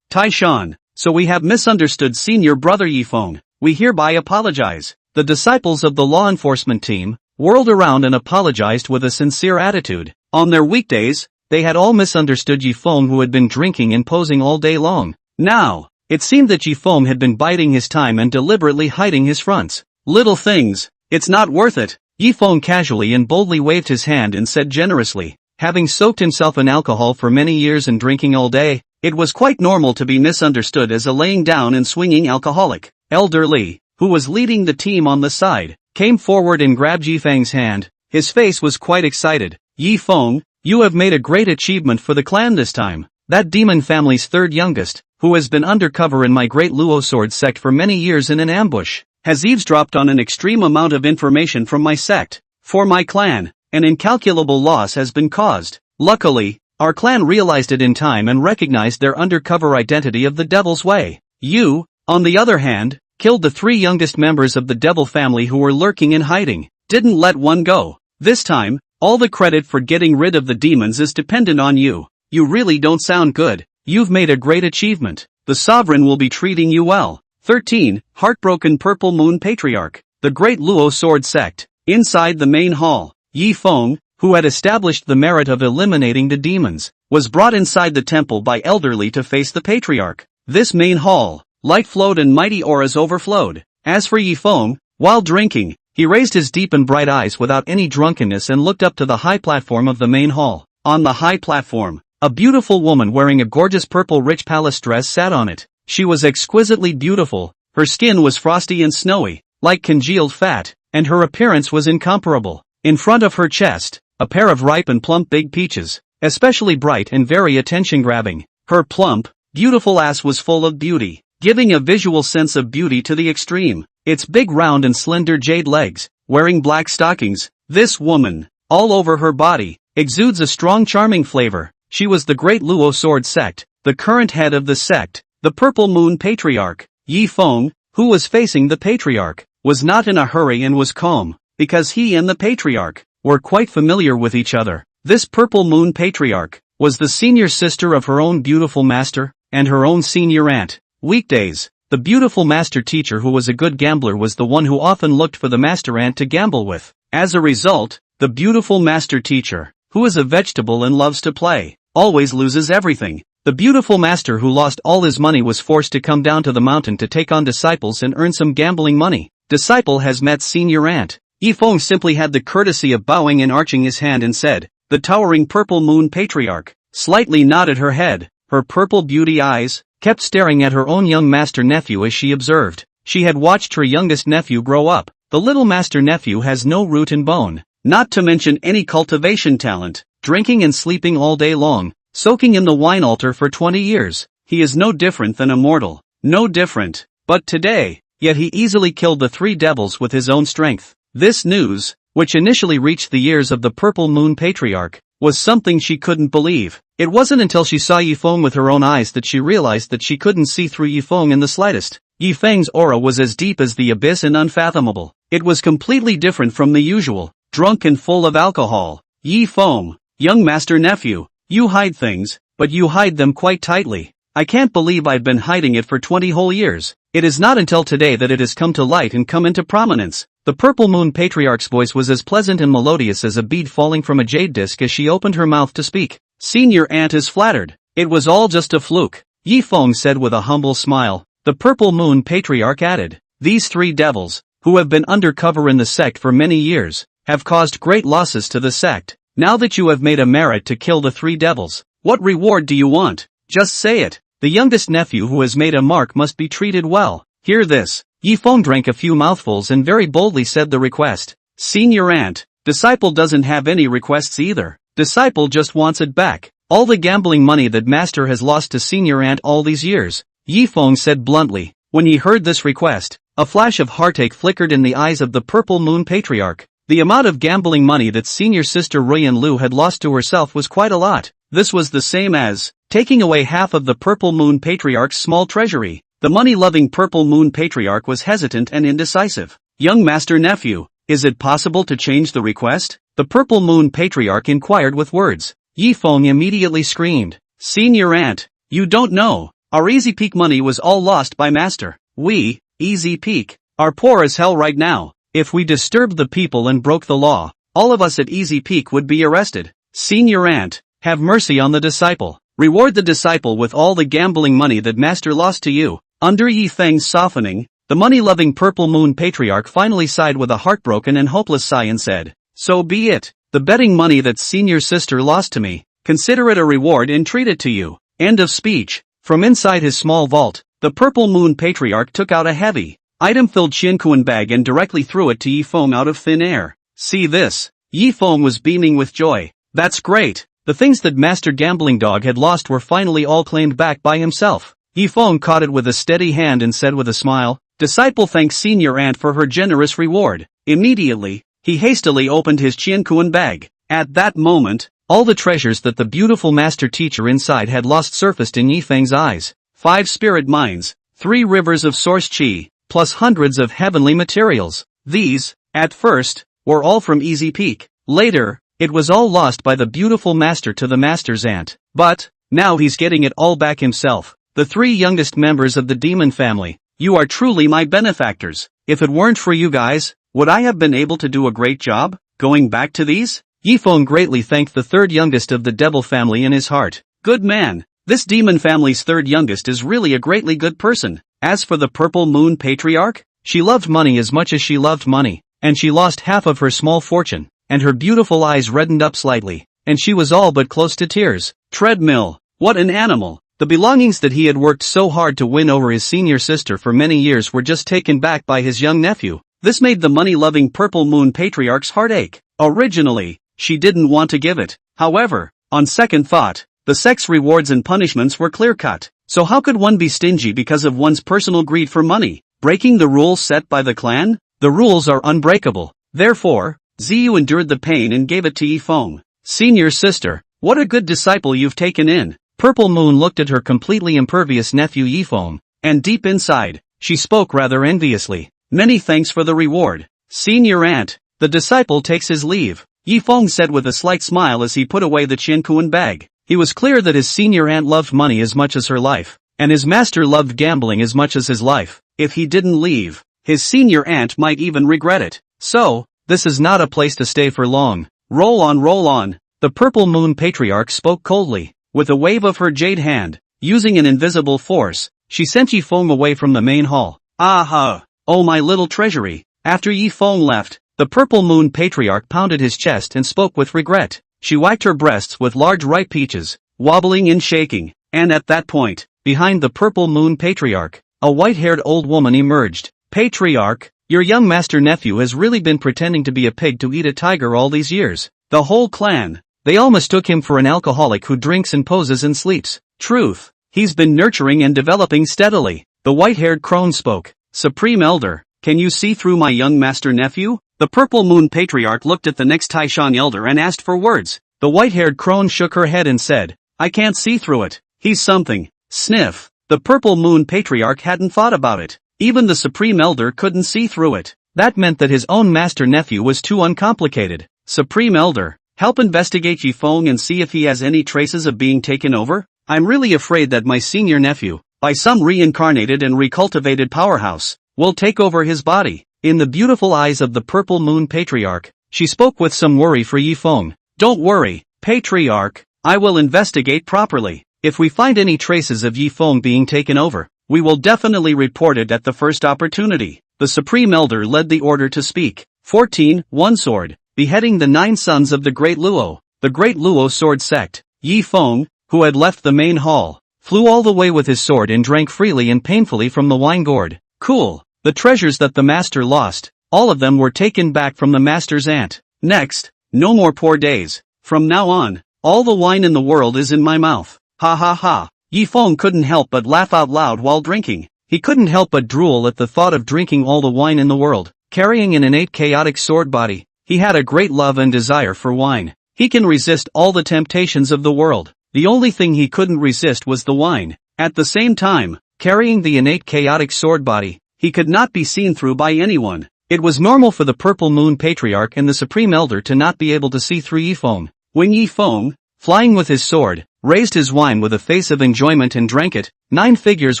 Speaker 1: Tai-shan, so we have misunderstood senior brother Yifeng. We hereby apologize. The disciples of the law enforcement team whirled around and apologized with a sincere attitude. On their weekdays, they had all misunderstood Yifeng, who had been drinking and posing all day long. Now, it seemed that Yifeng had been biding his time and deliberately hiding his fronts. Little things, it's not worth it. Yifeng casually and boldly waved his hand and said generously, having soaked himself in alcohol for many years and drinking all day, it was quite normal to be misunderstood as a laying down and swinging alcoholic. Elder Li, who was leading the team on the side, came forward and grabbed Yifeng's hand. His face was quite excited. Yifeng, you have made a great achievement for the clan this time. that demon family's third youngest, who has been undercover in my great Luo sword sect for many years in an ambush, has eavesdropped on an extreme amount of information from my sect. For my clan, an incalculable loss has been caused. Luckily, our clan realized it in time and recognized their undercover identity of the Devil's Way. You, on the other hand, killed the 3 youngest members of the Devil family who were lurking in hiding. Didn't let one go. This time, all the credit for getting rid of the demons is dependent on you. You really don't sound good. You've made a great achievement. The Sovereign will be treating you well. 13. Heartbroken Purple Moon Patriarch. The Great Luo Sword Sect. Inside the main hall, Yi Feng, who had established the merit of eliminating the demons, was brought inside the temple by elderly to face the Patriarch. This main hall, light flowed and mighty auras overflowed. As for Yi Feng, while drinking, he raised his deep and bright eyes without any drunkenness and looked up to the high platform of the main hall. On the high platform, a beautiful woman wearing a gorgeous purple rich palace dress sat on it. She was exquisitely beautiful, her skin was frosty and snowy, like congealed fat, and her appearance was incomparable. In front of her chest, a pair of ripe and plump big peaches, especially bright and very attention-grabbing. Her plump, beautiful ass was full of beauty, giving a visual sense of beauty to the extreme. Its big round and slender jade legs, wearing black stockings, this woman, all over her body, exudes a strong charming flavor. She was the Great Luo Sword Sect, the current head of the sect, the Purple Moon Patriarch. Yi Feng, who was facing the Patriarch, was not in a hurry and was calm, because he and the Patriarch were quite familiar with each other. This Purple Moon Patriarch was the senior sister of her own beautiful master, and her own senior aunt. Weekdays, the beautiful master teacher who was a good gambler was the one who often looked for the master aunt to gamble with. As a result, the beautiful master teacher, who is a vegetable and loves to play, always loses everything. The beautiful master who lost all his money was forced to come down to the mountain to take on disciples and earn some gambling money. Disciple has met senior aunt. Yi Feng simply had the courtesy of bowing and arching his hand and said, the towering Purple Moon Patriarch slightly nodded her head. Her purple beauty eyes kept staring at her own young master nephew as she observed. She had watched her youngest nephew grow up. The little master nephew has no root and bone, not to mention any cultivation talent, drinking and sleeping all day long, soaking in the wine altar for 20 years. He is no different than a mortal. No different. But today, yet he easily killed the 3 devils with his own strength. This news, which initially reached the ears of the Purple Moon Patriarch, was something she couldn't believe. It wasn't until she saw Yi Feng with her own eyes that she realized that she couldn't see through Yi Feng in the slightest. Yi Feng's aura was as deep as the abyss and unfathomable. It was completely different from the usual, drunk and full of alcohol. Yi Feng, young master nephew, you hide things, but you hide them quite tightly. I can't believe I've been hiding it for 20 whole years. It is not until today that it has come to light and come into prominence. The Purple Moon Patriarch's voice was as pleasant and melodious as a bead falling from a jade disc as she opened her mouth to speak. Senior aunt is flattered. It was all just a fluke, Yi Feng said with a humble smile. The Purple Moon Patriarch added, these 3 devils, who have been undercover in the sect for many years, have caused great losses to the sect. Now that you have made a merit to kill the 3 devils, what reward do you want? Just say it. The youngest nephew who has made a mark must be treated well. Hear this. Yi Feng drank a few mouthfuls and very boldly said the request. Senior aunt, disciple doesn't have any requests either. Disciple just wants it back. All the gambling money that master has lost to senior aunt all these years. Yi Feng said bluntly. When he heard this request, a flash of heartache flickered in the eyes of the Purple Moon Patriarch. The amount of gambling money that senior sister Ruyan Lu had lost to herself was quite a lot. This was the same as taking away half of the Purple Moon Patriarch's small treasury. The money-loving Purple Moon Patriarch was hesitant and indecisive. Young master nephew, is it possible to change the request? The Purple Moon Patriarch inquired with words. Yi Feng immediately screamed. Senior aunt, you don't know. Our Easy Peak money was all lost by master. We, Easy Peak, are poor as hell right now. If we disturbed the people and broke the law, all of us at Easy Peak would be arrested. Senior aunt, have mercy on the disciple. Reward the disciple with all the gambling money that master lost to you. Under Yi Feng's softening, the money-loving Purple Moon Patriarch finally sighed with a heartbroken and hopeless sigh and said, so be it. The betting money that senior sister lost to me, consider it a reward and treat it to you. End of speech. From inside his small vault, the Purple Moon Patriarch took out a heavy, item-filled Qianquan bag and directly threw it to Yi Feng out of thin air. See this. Yi Feng was beaming with joy. That's great. The things that Master Gambling Dog had lost were finally all claimed back by himself. Yifeng caught it with a steady hand and said with a smile, "Disciple thanks Senior Aunt for her generous reward." Immediately, he hastily opened his Qiankuan bag. At that moment, all the treasures that the beautiful master teacher inside had lost surfaced in Yifeng's eyes. 5 spirit mines, 3 rivers of source qi, plus hundreds of heavenly materials. These, at first, were all from Easy Peak. Later, it was all lost by the beautiful master to the master's aunt. But, now he's getting it all back himself. The 3 youngest members of the demon family, you are truly my benefactors. If it weren't for you guys, would I have been able to do a great job, going back to these? Yifeng greatly thanked the 3rd youngest of the devil family in his heart. Good man, this demon family's 3rd youngest is really a greatly good person. As for the Purple Moon Patriarch, she loved money as much as she loved money, and she lost half of her small fortune, and her beautiful eyes reddened up slightly, and she was all but close to tears. Treadmill, what an animal! The belongings that he had worked so hard to win over his senior sister for many years were just taken back by his young nephew. This made the money-loving Purple Moon Patriarch's heart ache. Originally, she didn't want to give it. However, on second thought, the Sect's rewards and punishments were clear-cut. So how could one be stingy because of one's personal greed for money? Breaking the rules set by the clan? The rules are unbreakable. Therefore, Ziyu endured the pain and gave it to Yifeng. Senior sister, what a good disciple you've taken in. Purple Moon looked at her completely impervious nephew Yifeng, and deep inside, she spoke rather enviously. Many thanks for the reward. Senior Aunt, the disciple takes his leave. Yifeng said with a slight smile as he put away the Qiankuan bag. He was clear that his senior aunt loved money as much as her life, and his master loved gambling as much as his life. If he didn't leave, his senior aunt might even regret it. So, this is not a place to stay for long. Roll on, roll on. The Purple Moon Patriarch spoke coldly. With a wave of her jade hand, using an invisible force, she sent Yifeng away from the main hall. Aha! Oh my little treasury. After Yifeng left, the Purple Moon Patriarch pounded his chest and spoke with regret. She wiped her breasts with large ripe peaches, wobbling and shaking, and at that point, behind the Purple Moon Patriarch, a white-haired old woman emerged. Patriarch, your young master-nephew has really been pretending to be a pig to eat a tiger all these years. The whole clan, they all mistook him for an alcoholic who drinks and poses and sleeps. Truth, he's been nurturing and developing steadily. The white-haired crone spoke. Supreme Elder, can you see through my young master-nephew? The Purple Moon Patriarch looked at the next Taishan Elder and asked for words. The white-haired crone shook her head and said, I can't see through it. He's something. Sniff. The Purple Moon Patriarch hadn't thought about it. Even the Supreme Elder couldn't see through it. That meant that his own master-nephew was too uncomplicated. Supreme Elder, help investigate Yifeng and see if he has any traces of being taken over? I'm really afraid that my senior nephew, by some reincarnated and recultivated powerhouse, will take over his body. In the beautiful eyes of the Purple Moon Patriarch, she spoke with some worry for Yifeng. Don't worry, Patriarch, I will investigate properly. If we find any traces of Yifeng being taken over, we will definitely report it at the first opportunity. The Supreme Elder led the order to speak. 14. One sword, beheading the 9 sons of the Great Luo. The Great Luo Sword Sect. Yifeng, who had left the main hall, flew all the way with his sword and drank freely and painfully from the wine gourd. Cool. The treasures that the master lost, all of them were taken back from the master's aunt. Next, no more poor days. From now on, all the wine in the world is in my mouth. Ha ha ha. Yifeng couldn't help but laugh out loud while drinking. He couldn't help but drool at the thought of drinking all the wine in the world. Carrying an innate chaotic sword body, he had a great love and desire for wine. He can resist all the temptations of the world. The only thing he couldn't resist was the wine. At the same time, carrying the innate chaotic sword body, he could not be seen through by anyone. It was normal for the Purple Moon Patriarch and the Supreme Elder to not be able to see through Yifeng. When Yifeng, flying with his sword, raised his wine with a face of enjoyment and drank it, 9 figures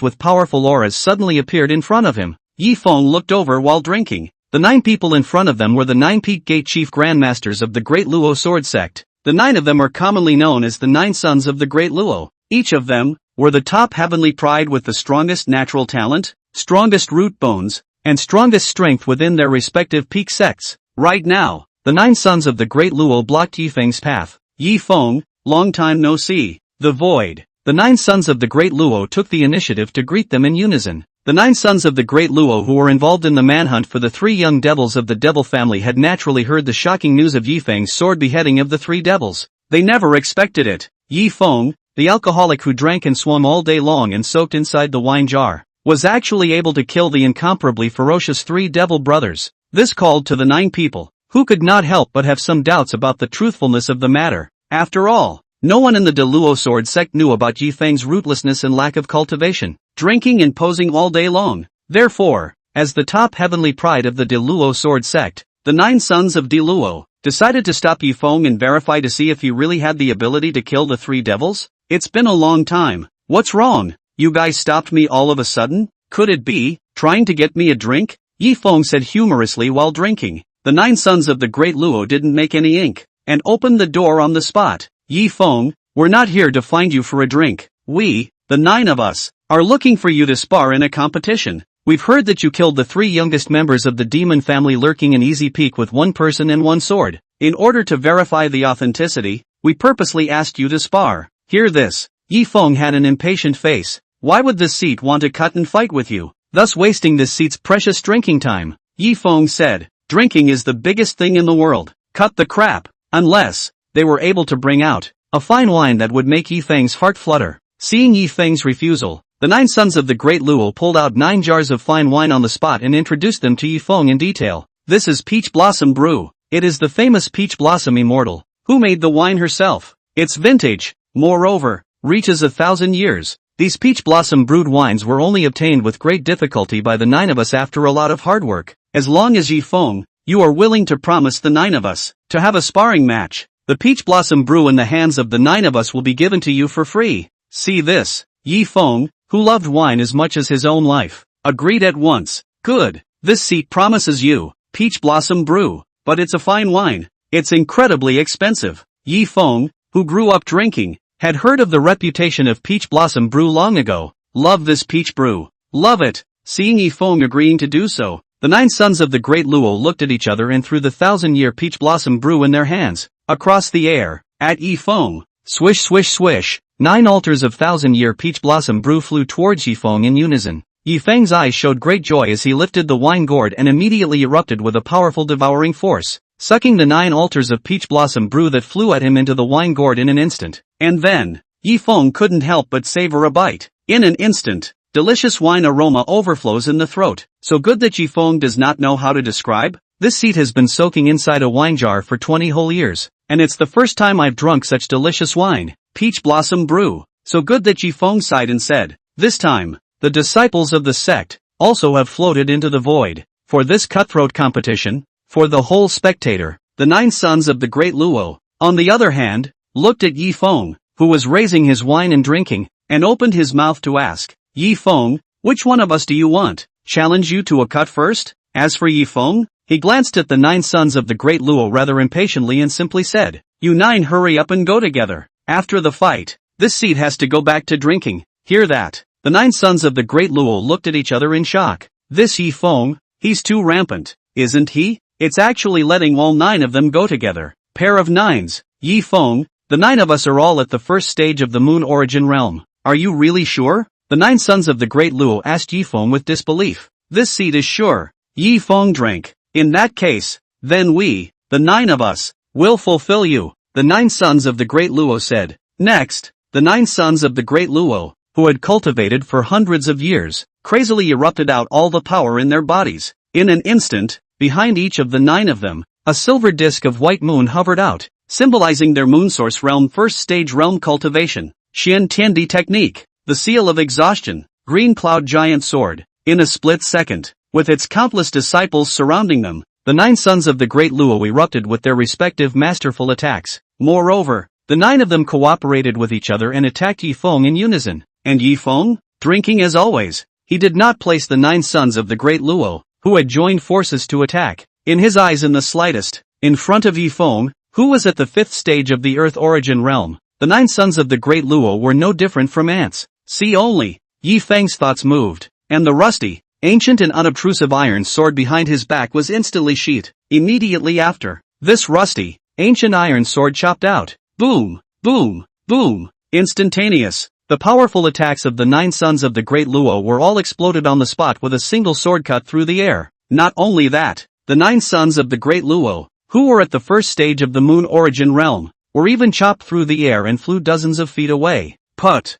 Speaker 1: with powerful auras suddenly appeared in front of him. Yifeng looked over while drinking. The 9 people in front of them were the 9 Peak Gate Chief Grandmasters of the Great Luo Sword Sect. The 9 of them are commonly known as the 9 Sons of the Great Luo. Each of them were the top heavenly pride with the strongest natural talent, strongest root bones, and strongest strength within their respective peak sects. Right now, the 9 sons of the Great Luo blocked Yifeng's path. Yifeng, long time no see. The Void. The 9 sons of the Great Luo took the initiative to greet them in unison. The 9 sons of the Great Luo who were involved in the manhunt for the 3 young devils of the devil family had naturally heard the shocking news of Yifeng's sword beheading of the 3 devils. They never expected it. Yi Feng, the alcoholic who drank and swum all day long and soaked inside the wine jar, was actually able to kill the incomparably ferocious three devil brothers. This called to the 9 people, who could not help but have some doubts about the truthfulness of the matter. After all, no one in the Deluo Sword Sect knew about Yi Feng's rootlessness and lack of cultivation, drinking and posing all day long. Therefore, as the top heavenly pride of the Deluo Sword Sect, the 9 sons of Deluo decided to stop Yi Feng and verify to see if he really had the ability to kill the 3 devils. It's been a long time. What's wrong? You guys stopped me all of a sudden? Could it be trying to get me a drink? Yi Feng said humorously while drinking. The 9 sons of the Great Luo didn't make any ink, and opened the door on the spot. Yi Feng, we're not here to find you for a drink. We, the 9 of us, are looking for you to spar in a competition. We've heard that you killed the 3 youngest members of the demon family lurking in Easy Peak with 1 person and 1 sword. In order to verify the authenticity, we purposely asked you to spar. Hear this. Yi Feng had an impatient face. Why would this seat want to cut and fight with you, thus wasting this seat's precious drinking time? Yi Feng said, drinking is the biggest thing in the world. Cut the crap. Unless they were able to bring out a fine wine that would make Yi Feng's heart flutter. Seeing Yi Feng's refusal, the 9 sons of the Great Luo pulled out 9 jars of fine wine on the spot and introduced them to Yi Feng in detail. This is Peach Blossom Brew. It is the famous Peach Blossom Immortal, who made the wine herself. Its vintage, moreover, reaches 1,000 years. These Peach Blossom brewed wines were only obtained with great difficulty by the 9 of us after a lot of hard work. As long as Yi Feng, you are willing to promise the 9 of us to have a sparring match, the Peach Blossom Brew in the hands of the 9 of us will be given to you for free. See this. Yi Feng, who loved wine as much as his own life, agreed at once. Good. This seat promises you Peach Blossom Brew, but it's a fine wine. It's incredibly expensive. Yi Feng, who grew up drinking, had heard of the reputation of Peach Blossom Brew long ago. Love this peach brew. Love it. Seeing Yi Feng agreeing to do so, the 9 sons of the Great Luo looked at each other and threw the 1,000-year Peach Blossom Brew in their hands. Across the air, at Yi Feng, swish swish swish, 9 altars of 1,000-year Peach Blossom Brew flew towards Yi Feng in unison. Yi Feng's eyes showed great joy as he lifted the wine gourd and immediately erupted with a powerful devouring force, sucking the 9 altars of Peach Blossom Brew that flew at him into the wine gourd in an instant. And then, Yi Feng couldn't help but savor a bite. In an instant, delicious wine aroma overflows in the throat, so good that Yi Feng does not know how to describe. This seat has been soaking inside a wine jar for 20 whole years, and it's the first time I've drunk such delicious wine. Peach Blossom Brew. So good that Yi Feng sighed and said, this time, the disciples of the sect also have floated into the void. For this cutthroat competition, for the whole spectator, the 9 sons of the Great Luo, on the other hand, looked at Yi Feng, who was raising his wine and drinking, and opened his mouth to ask, Yi Feng, which one of us do you want? Challenge you to a cut first? As for Yi Feng, he glanced at the 9 sons of the Great Luo rather impatiently and simply said, you 9 hurry up and go together. After the fight, this seat has to go back to drinking. Hear that? The 9 sons of the Great Luo looked at each other in shock. This Yi Feng, he's too rampant, isn't he? It's actually letting all 9 of them go together. Pair of 9s. Yi Feng, the 9 of us are all at the first stage of the Moon Origin Realm. Are you really sure? The 9 sons of the Great Luo asked Yi Feng with disbelief. This seat is sure. Yi Feng drank. In that case, then we, the 9 of us, will fulfill you, the 9 sons of the Great Luo said. Next, the 9 sons of the Great Luo, who had cultivated for hundreds of years, crazily erupted out all the power in their bodies. In an instant, behind each of the 9 of them, a silver disk of white moon hovered out, symbolizing their moon source realm first stage realm cultivation. Xian Tiandi technique, the seal of exhaustion, green cloud giant sword. In a split second, with its countless disciples surrounding them, the 9 sons of the Great Luo erupted with their respective masterful attacks. Moreover, the 9 of them cooperated with each other and attacked Yi Feng in unison. And Yi Feng, drinking as always, he did not place the 9 sons of the Great Luo, who had joined forces to attack, in his eyes in the slightest. In front of Yi Feng, who was at the 5th stage of the Earth Origin Realm, the 9 sons of the Great Luo were no different from ants. See only. Yi Feng's thoughts moved, and the rusty, ancient and unobtrusive iron sword behind his back was instantly sheathed. Immediately after, this rusty, ancient iron sword chopped out. Boom, boom, boom. Instantaneous. The powerful attacks of the 9 sons of the Great Luo were all exploded on the spot with a single sword cut through the air. Not only that, the 9 sons of the Great Luo, who were at the first stage of the Moon Origin Realm, or even chopped through the air and flew dozens of feet away. Put,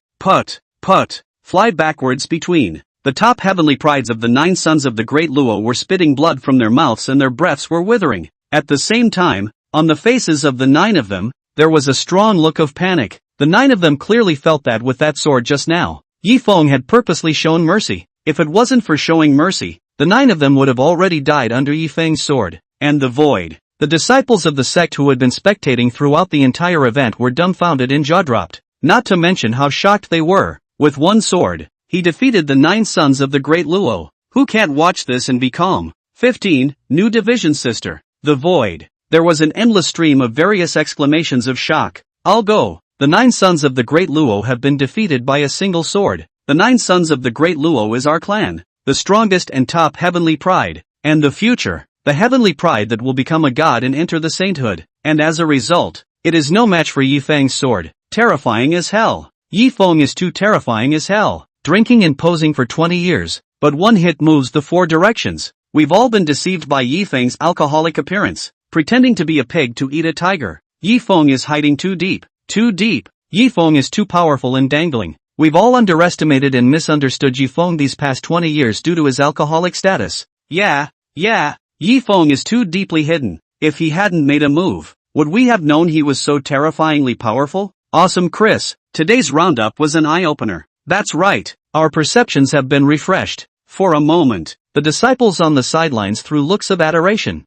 Speaker 1: fly backwards between. The top heavenly prides of the 9 sons of the great Luo were spitting blood from their mouths and their breaths were withering. At the same time, on the faces of the 9 of them, there was a strong look of panic. The 9 of them clearly felt that with that sword just now, Yi Feng had purposely shown mercy. If it wasn't for showing mercy, the 9 of them would have already died under Yi Feng's sword. And the void. The disciples of the sect who had been spectating throughout the entire event were dumbfounded and jaw-dropped, not to mention how shocked they were. With one sword, he defeated the 9 sons of the great Luo. Who can't watch this and be calm? 15. New division sister. The void. There was an endless stream of various exclamations of shock. I'll go. The 9 sons of the great Luo have been defeated by a single sword. The 9 sons of the great Luo is our clan. The strongest and top heavenly pride. And the future. The heavenly pride that will become a god and enter the sainthood. And as a result, it is no match for Yi Feng's sword. Terrifying as hell. Yi Feng is too terrifying as hell. Drinking and posing for 20 years, but one hit moves the 4 directions. We've all been deceived by Yi Feng's alcoholic appearance, pretending to be a pig to eat a tiger. Yi Feng is hiding too deep. Too deep. Yi Feng is too powerful and dangling. We've all underestimated and misunderstood Yi Feng these past 20 years due to his alcoholic status. Yeah. Yi Feng is too deeply hidden. If he hadn't made a move, would we have known he was so terrifyingly powerful? Awesome, Chris. Today's roundup was an eye-opener. That's right, our perceptions have been refreshed. For a moment, the disciples on the sidelines threw looks of admiration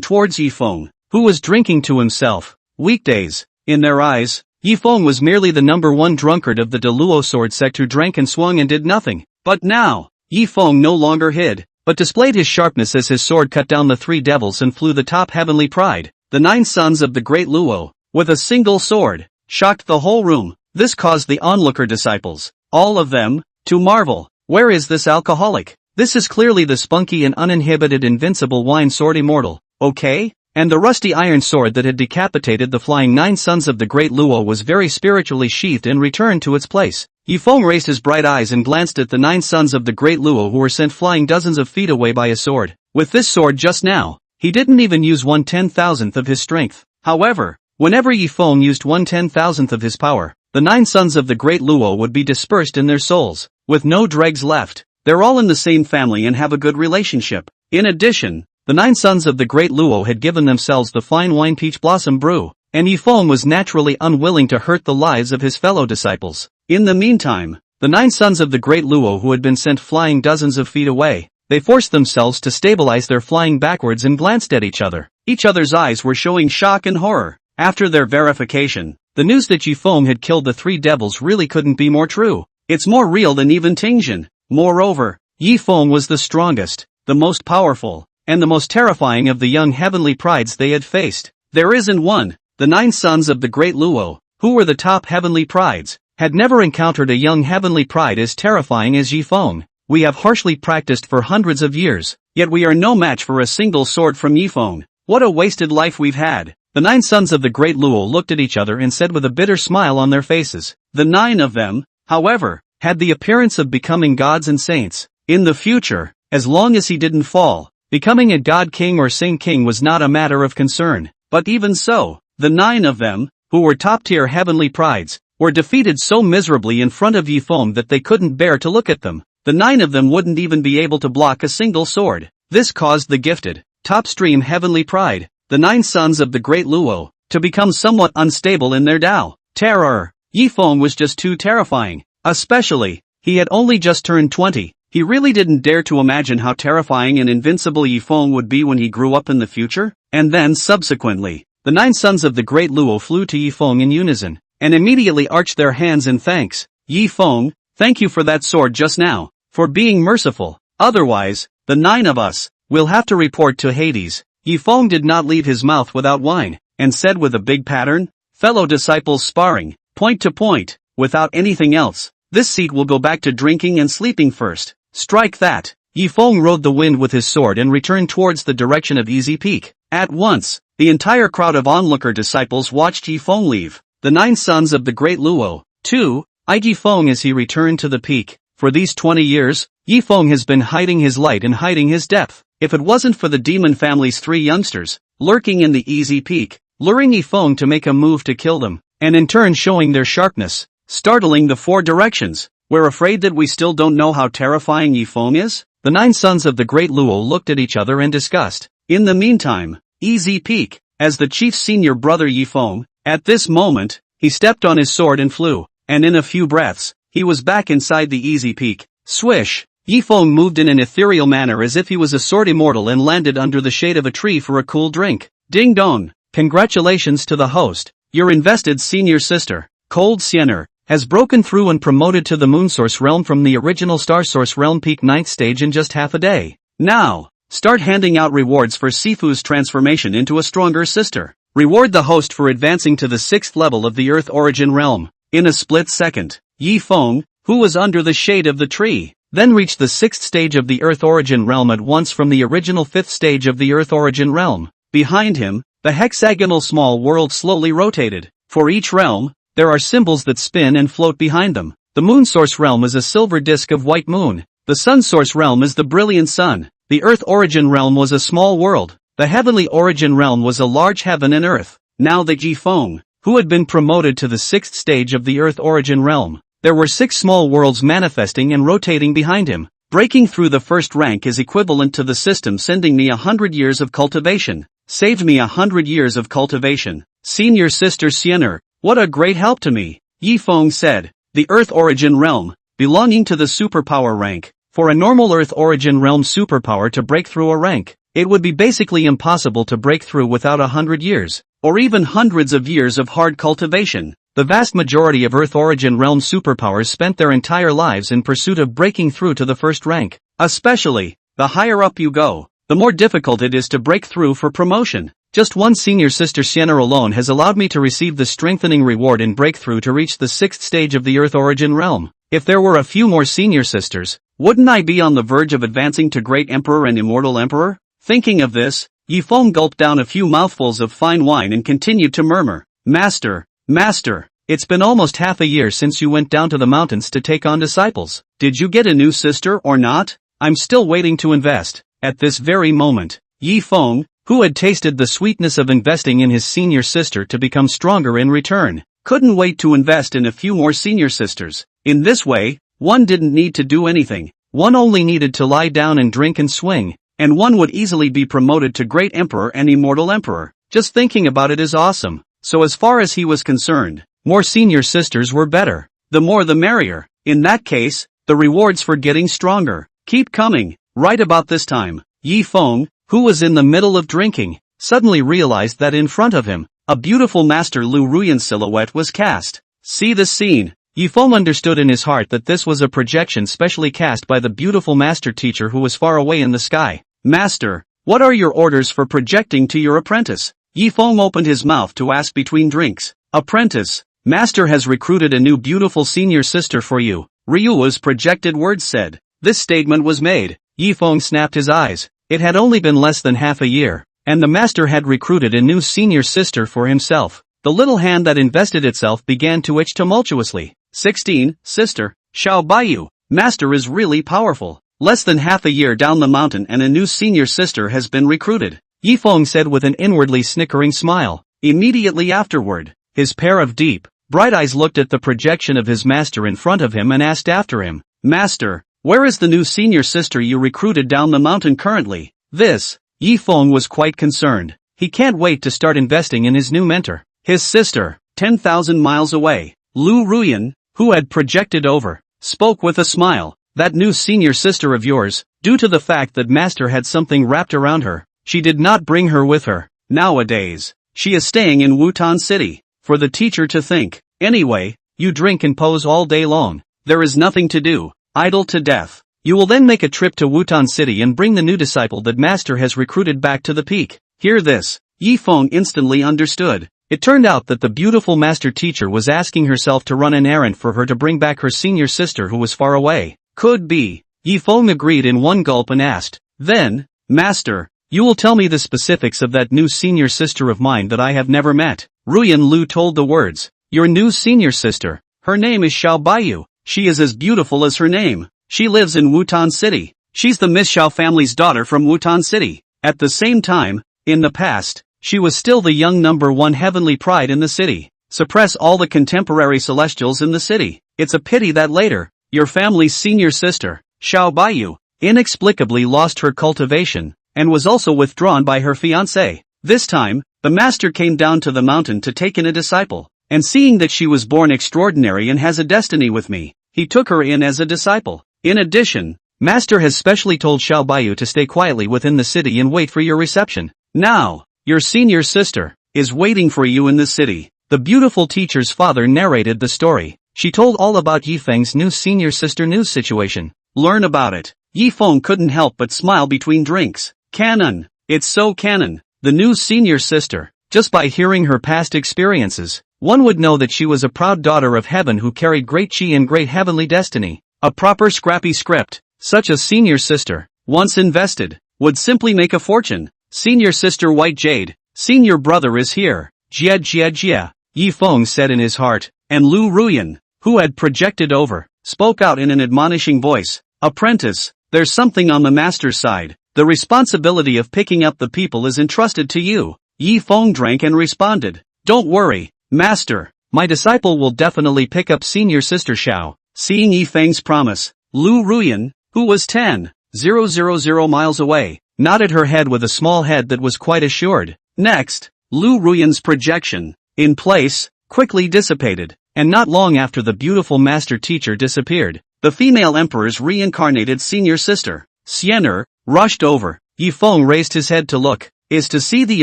Speaker 1: towards Yi Feng, who was drinking to himself. Weekdays. In their eyes, Yi Feng was merely the number 1 drunkard of the Luo sword sect who drank and swung and did nothing. But now, Yi Feng no longer hid, but displayed his sharpness as his sword cut down the 3 devils and flew the top heavenly pride, the 9 sons of the great Luo, with a single sword, shocked the whole room. This caused the onlooker disciples, all of them, to marvel. Where is this alcoholic? This is clearly the spunky and uninhibited invincible wine sword immortal, okay? And the rusty iron sword that had decapitated the flying 9 sons of the great Luo was very spiritually sheathed and returned to its place. Yi Feng raised his bright eyes and glanced at the 9 sons of the great Luo who were sent flying dozens of feet away by a sword. With this sword just now, he didn't even use 1/10,000th of his strength. However, whenever Yi Feng used 1/10,000th of his power, the 9 sons of the great Luo would be dispersed in their souls, with no dregs left. They're all in the same family and have a good relationship. In addition, the 9 sons of the great Luo had given themselves the fine wine peach blossom brew, and Yi Feng was naturally unwilling to hurt the lives of his fellow disciples. In the meantime, the 9 sons of the great Luo who had been sent flying dozens of feet away, they forced themselves to stabilize their flying backwards and glanced at each other. Each other's eyes were showing shock and horror. After their verification, the news that Yi Feng had killed the 3 devils really couldn't be more true. It's more real than even Tingjin. Moreover, Yi Feng was the strongest, the most powerful, and the most terrifying of the young heavenly prides they had faced. There isn't one. The 9 sons of the great Luo, who were the top heavenly prides, had never encountered a young heavenly pride as terrifying as Yi Feng. We have harshly practiced for hundreds of years, yet we are no match for a single sword from Yi Feng. What a wasted life we've had. The 9 sons of the great Luo looked at each other and said with a bitter smile on their faces. The 9 of them, however, had the appearance of becoming gods and saints. In the future, as long as he didn't fall, becoming a god king or saint king was not a matter of concern. But even so, the 9 of them, who were top-tier heavenly prides, were defeated so miserably in front of Yi Feng that they couldn't bear to look at them. The 9 of them wouldn't even be able to block a single sword. This caused the gifted, top-stream heavenly pride, the 9 sons of the great Luo, to become somewhat unstable in their Tao. Terror. Yi Feng was just too terrifying. Especially, he had only just turned 20. He really didn't dare to imagine how terrifying and invincible Yi Feng would be when he grew up in the future. And then subsequently, the 9 sons of the great Luo flew to Yi Feng in unison, and immediately arched their hands in thanks. Yi Feng, thank you for that sword just now, for being merciful. Otherwise, the 9 of us will have to report to Hades. Yi Feng did not leave his mouth without wine, and said with a big pattern, fellow disciples sparring, point to point, without anything else. This seat will go back to drinking and sleeping first. Strike that. Yi Feng rode the wind with his sword and returned towards the direction of Easy Peak. At once, the entire crowd of onlooker disciples watched Yi Feng leave. The 9 sons of the great Luo, too, eyed Yi Feng as he returned to the peak. For these 20 years, Yi Feng has been hiding his light and hiding his depth. If it wasn't for the demon family's 3 youngsters, lurking in the Easy Peak, luring Yifeng to make a move to kill them, and in turn showing their sharpness, startling the four directions. We're afraid that we still don't know how terrifying Yifeng is? The 9 sons of the great Luo looked at each other and discussed. In the meantime, Easy Peak, as the chief's senior brother Yifeng, at this moment, he stepped on his sword and flew, and in a few breaths, he was back inside the Easy Peak. Swish! Yifeng moved in an ethereal manner as if he was a sword immortal and landed under the shade of a tree for a cool drink. Ding dong! Congratulations to the host, your invested senior sister, Cold Siener, has broken through and promoted to the Moonsource realm from the original Starsource realm peak 9th stage in just half a day. Now, start handing out rewards for Sifu's transformation into a stronger sister. Reward the host for advancing to the 6th level of the Earth Origin realm. In a split second, Yifeng, who was under the shade of the tree, then reached the 6th stage of the Earth Origin realm at once from the original 5th stage of the Earth Origin realm. Behind him, the hexagonal small world slowly rotated. For each realm, there are symbols that spin and float behind them. The Moonsource realm is a silver disk of white moon. The Sunsource realm is the brilliant sun. The Earth Origin realm was a small world. The Heavenly Origin realm was a large heaven and earth. Now that Yifeng, who had been promoted to the 6th stage of the Earth Origin realm, there were 6 small worlds manifesting and rotating behind him. Breaking through the first rank is equivalent to the system sending me 100 years of cultivation. Saved me 100 years of cultivation. Senior sister Siener, what a great help to me, Yifeng said. The Earth Origin realm, belonging to the superpower rank. For a normal Earth Origin realm superpower to break through a rank, it would be basically impossible to break through without 100 years, or even hundreds of years of hard cultivation. The vast majority of Earth Origin realm superpowers spent their entire lives in pursuit of breaking through to the first rank. Especially, the higher up you go, the more difficult it is to break through for promotion. Just one senior sister Sienna alone has allowed me to receive the strengthening reward in breakthrough to reach the 6th stage of the Earth Origin realm. If there were a few more senior sisters, wouldn't I be on the verge of advancing to Great Emperor and Immortal Emperor? Thinking of this, Yifeng gulped down a few mouthfuls of fine wine and continued to murmur, Master, Master, it's been almost half a year since you went down to the mountains to take on disciples. Did you get a new sister or not? I'm still waiting to invest. At this very moment, Yifeng, who had tasted the sweetness of investing in his senior sister to become stronger in return, couldn't wait to invest in a few more senior sisters. In this way, one didn't need to do anything, one only needed to lie down and drink and swing, and one would easily be promoted to Great Emperor and Immortal Emperor. Just thinking about it is awesome. So as far as he was concerned, more senior sisters were better. The more the merrier. In that case, the rewards for getting stronger keep coming. Right about this time, Yifeng, who was in the middle of drinking, suddenly realized that in front of him, a beautiful Master Lu Ruyan silhouette was cast. See this scene. Yifeng understood in his heart that this was a projection specially cast by the beautiful master teacher who was far away in the sky. Master, what are your orders for projecting to your apprentice? Yifeng opened his mouth to ask between drinks. Apprentice, Master has recruited a new beautiful senior sister for you, Ryua's projected words said. This statement was made. Yifeng snapped his eyes. It had only been less than half a year, and the master had recruited a new senior sister for himself. The little hand that invested itself began to itch tumultuously. 16, sister, Xiao Baiyu, master is really powerful. Less than half a year down the mountain and a new senior sister has been recruited, Yifeng said with an inwardly snickering smile. Immediately afterward, his pair of deep, bright eyes looked at the projection of his master in front of him and asked after him, Master, where is the new senior sister you recruited down the mountain currently? This, Yifeng was quite concerned. He can't wait to start investing in his new mentor. His sister, 10,000 miles away, Lu Ruyan, who had projected over, spoke with a smile. That new senior sister of yours, due to the fact that master had something wrapped around her, she did not bring her with her. Nowadays, she is staying in Wutan City. For the teacher to think. Anyway, you drink and pose all day long. There is nothing to do. Idle to death. You will then make a trip to Wutan City and bring the new disciple that master has recruited back to the peak. Hear this. Yifeng instantly understood. It turned out that the beautiful master teacher was asking herself to run an errand for her to bring back her senior sister who was far away. Could be. Yifeng agreed in one gulp and asked, Then, master, you will tell me the specifics of that new senior sister of mine that I have never met. Ruyan Lu told the words. Your new senior sister. Her name is Xiao Baiyu. She is as beautiful as her name. She lives in Wutan City. She's the Miss Xiao family's daughter from Wutan City. At the same time, in the past, she was still the young #1 heavenly pride in the city. Suppress all the contemporary celestials in the city. It's a pity that later, your family's senior sister, Xiao Baiyu, inexplicably lost her cultivation, and was also withdrawn by her fiancé. This time, the master came down to the mountain to take in a disciple, and seeing that she was born extraordinary and has a destiny with me, he took her in as a disciple. In addition, master has specially told Xiao Baiyu to stay quietly within the city and wait for your reception. Now, your senior sister is waiting for you in the city. The beautiful teacher's father narrated the story. She told all about Yifeng's new senior sister news situation. Learn about it. Yifeng couldn't help but smile between drinks. Canon. It's so canon. The new senior sister. Just by hearing her past experiences, one would know that she was a proud daughter of heaven who carried great chi and great heavenly destiny. A proper scrappy script. Such a senior sister, once invested, would simply make a fortune. Senior sister White Jade, senior brother is here. Jia Jia Jia, Yifeng said in his heart, and Lu Ruyan, who had projected over, spoke out in an admonishing voice. Apprentice, there's something on the master's side. The responsibility of picking up the people is entrusted to you. Yifeng drank and responded. Don't worry, master, my disciple will definitely pick up senior sister Xiao. Seeing Yifeng's promise, Lu Ruyan, who was 10,000 miles away, nodded her head with a small head that was quite assured. Next, Lu Ruyan's projection, in place, quickly dissipated, and not long after the beautiful master teacher disappeared, the female emperor's reincarnated senior sister, Xiener, rushed over. Yifeng raised his head to look, is to see the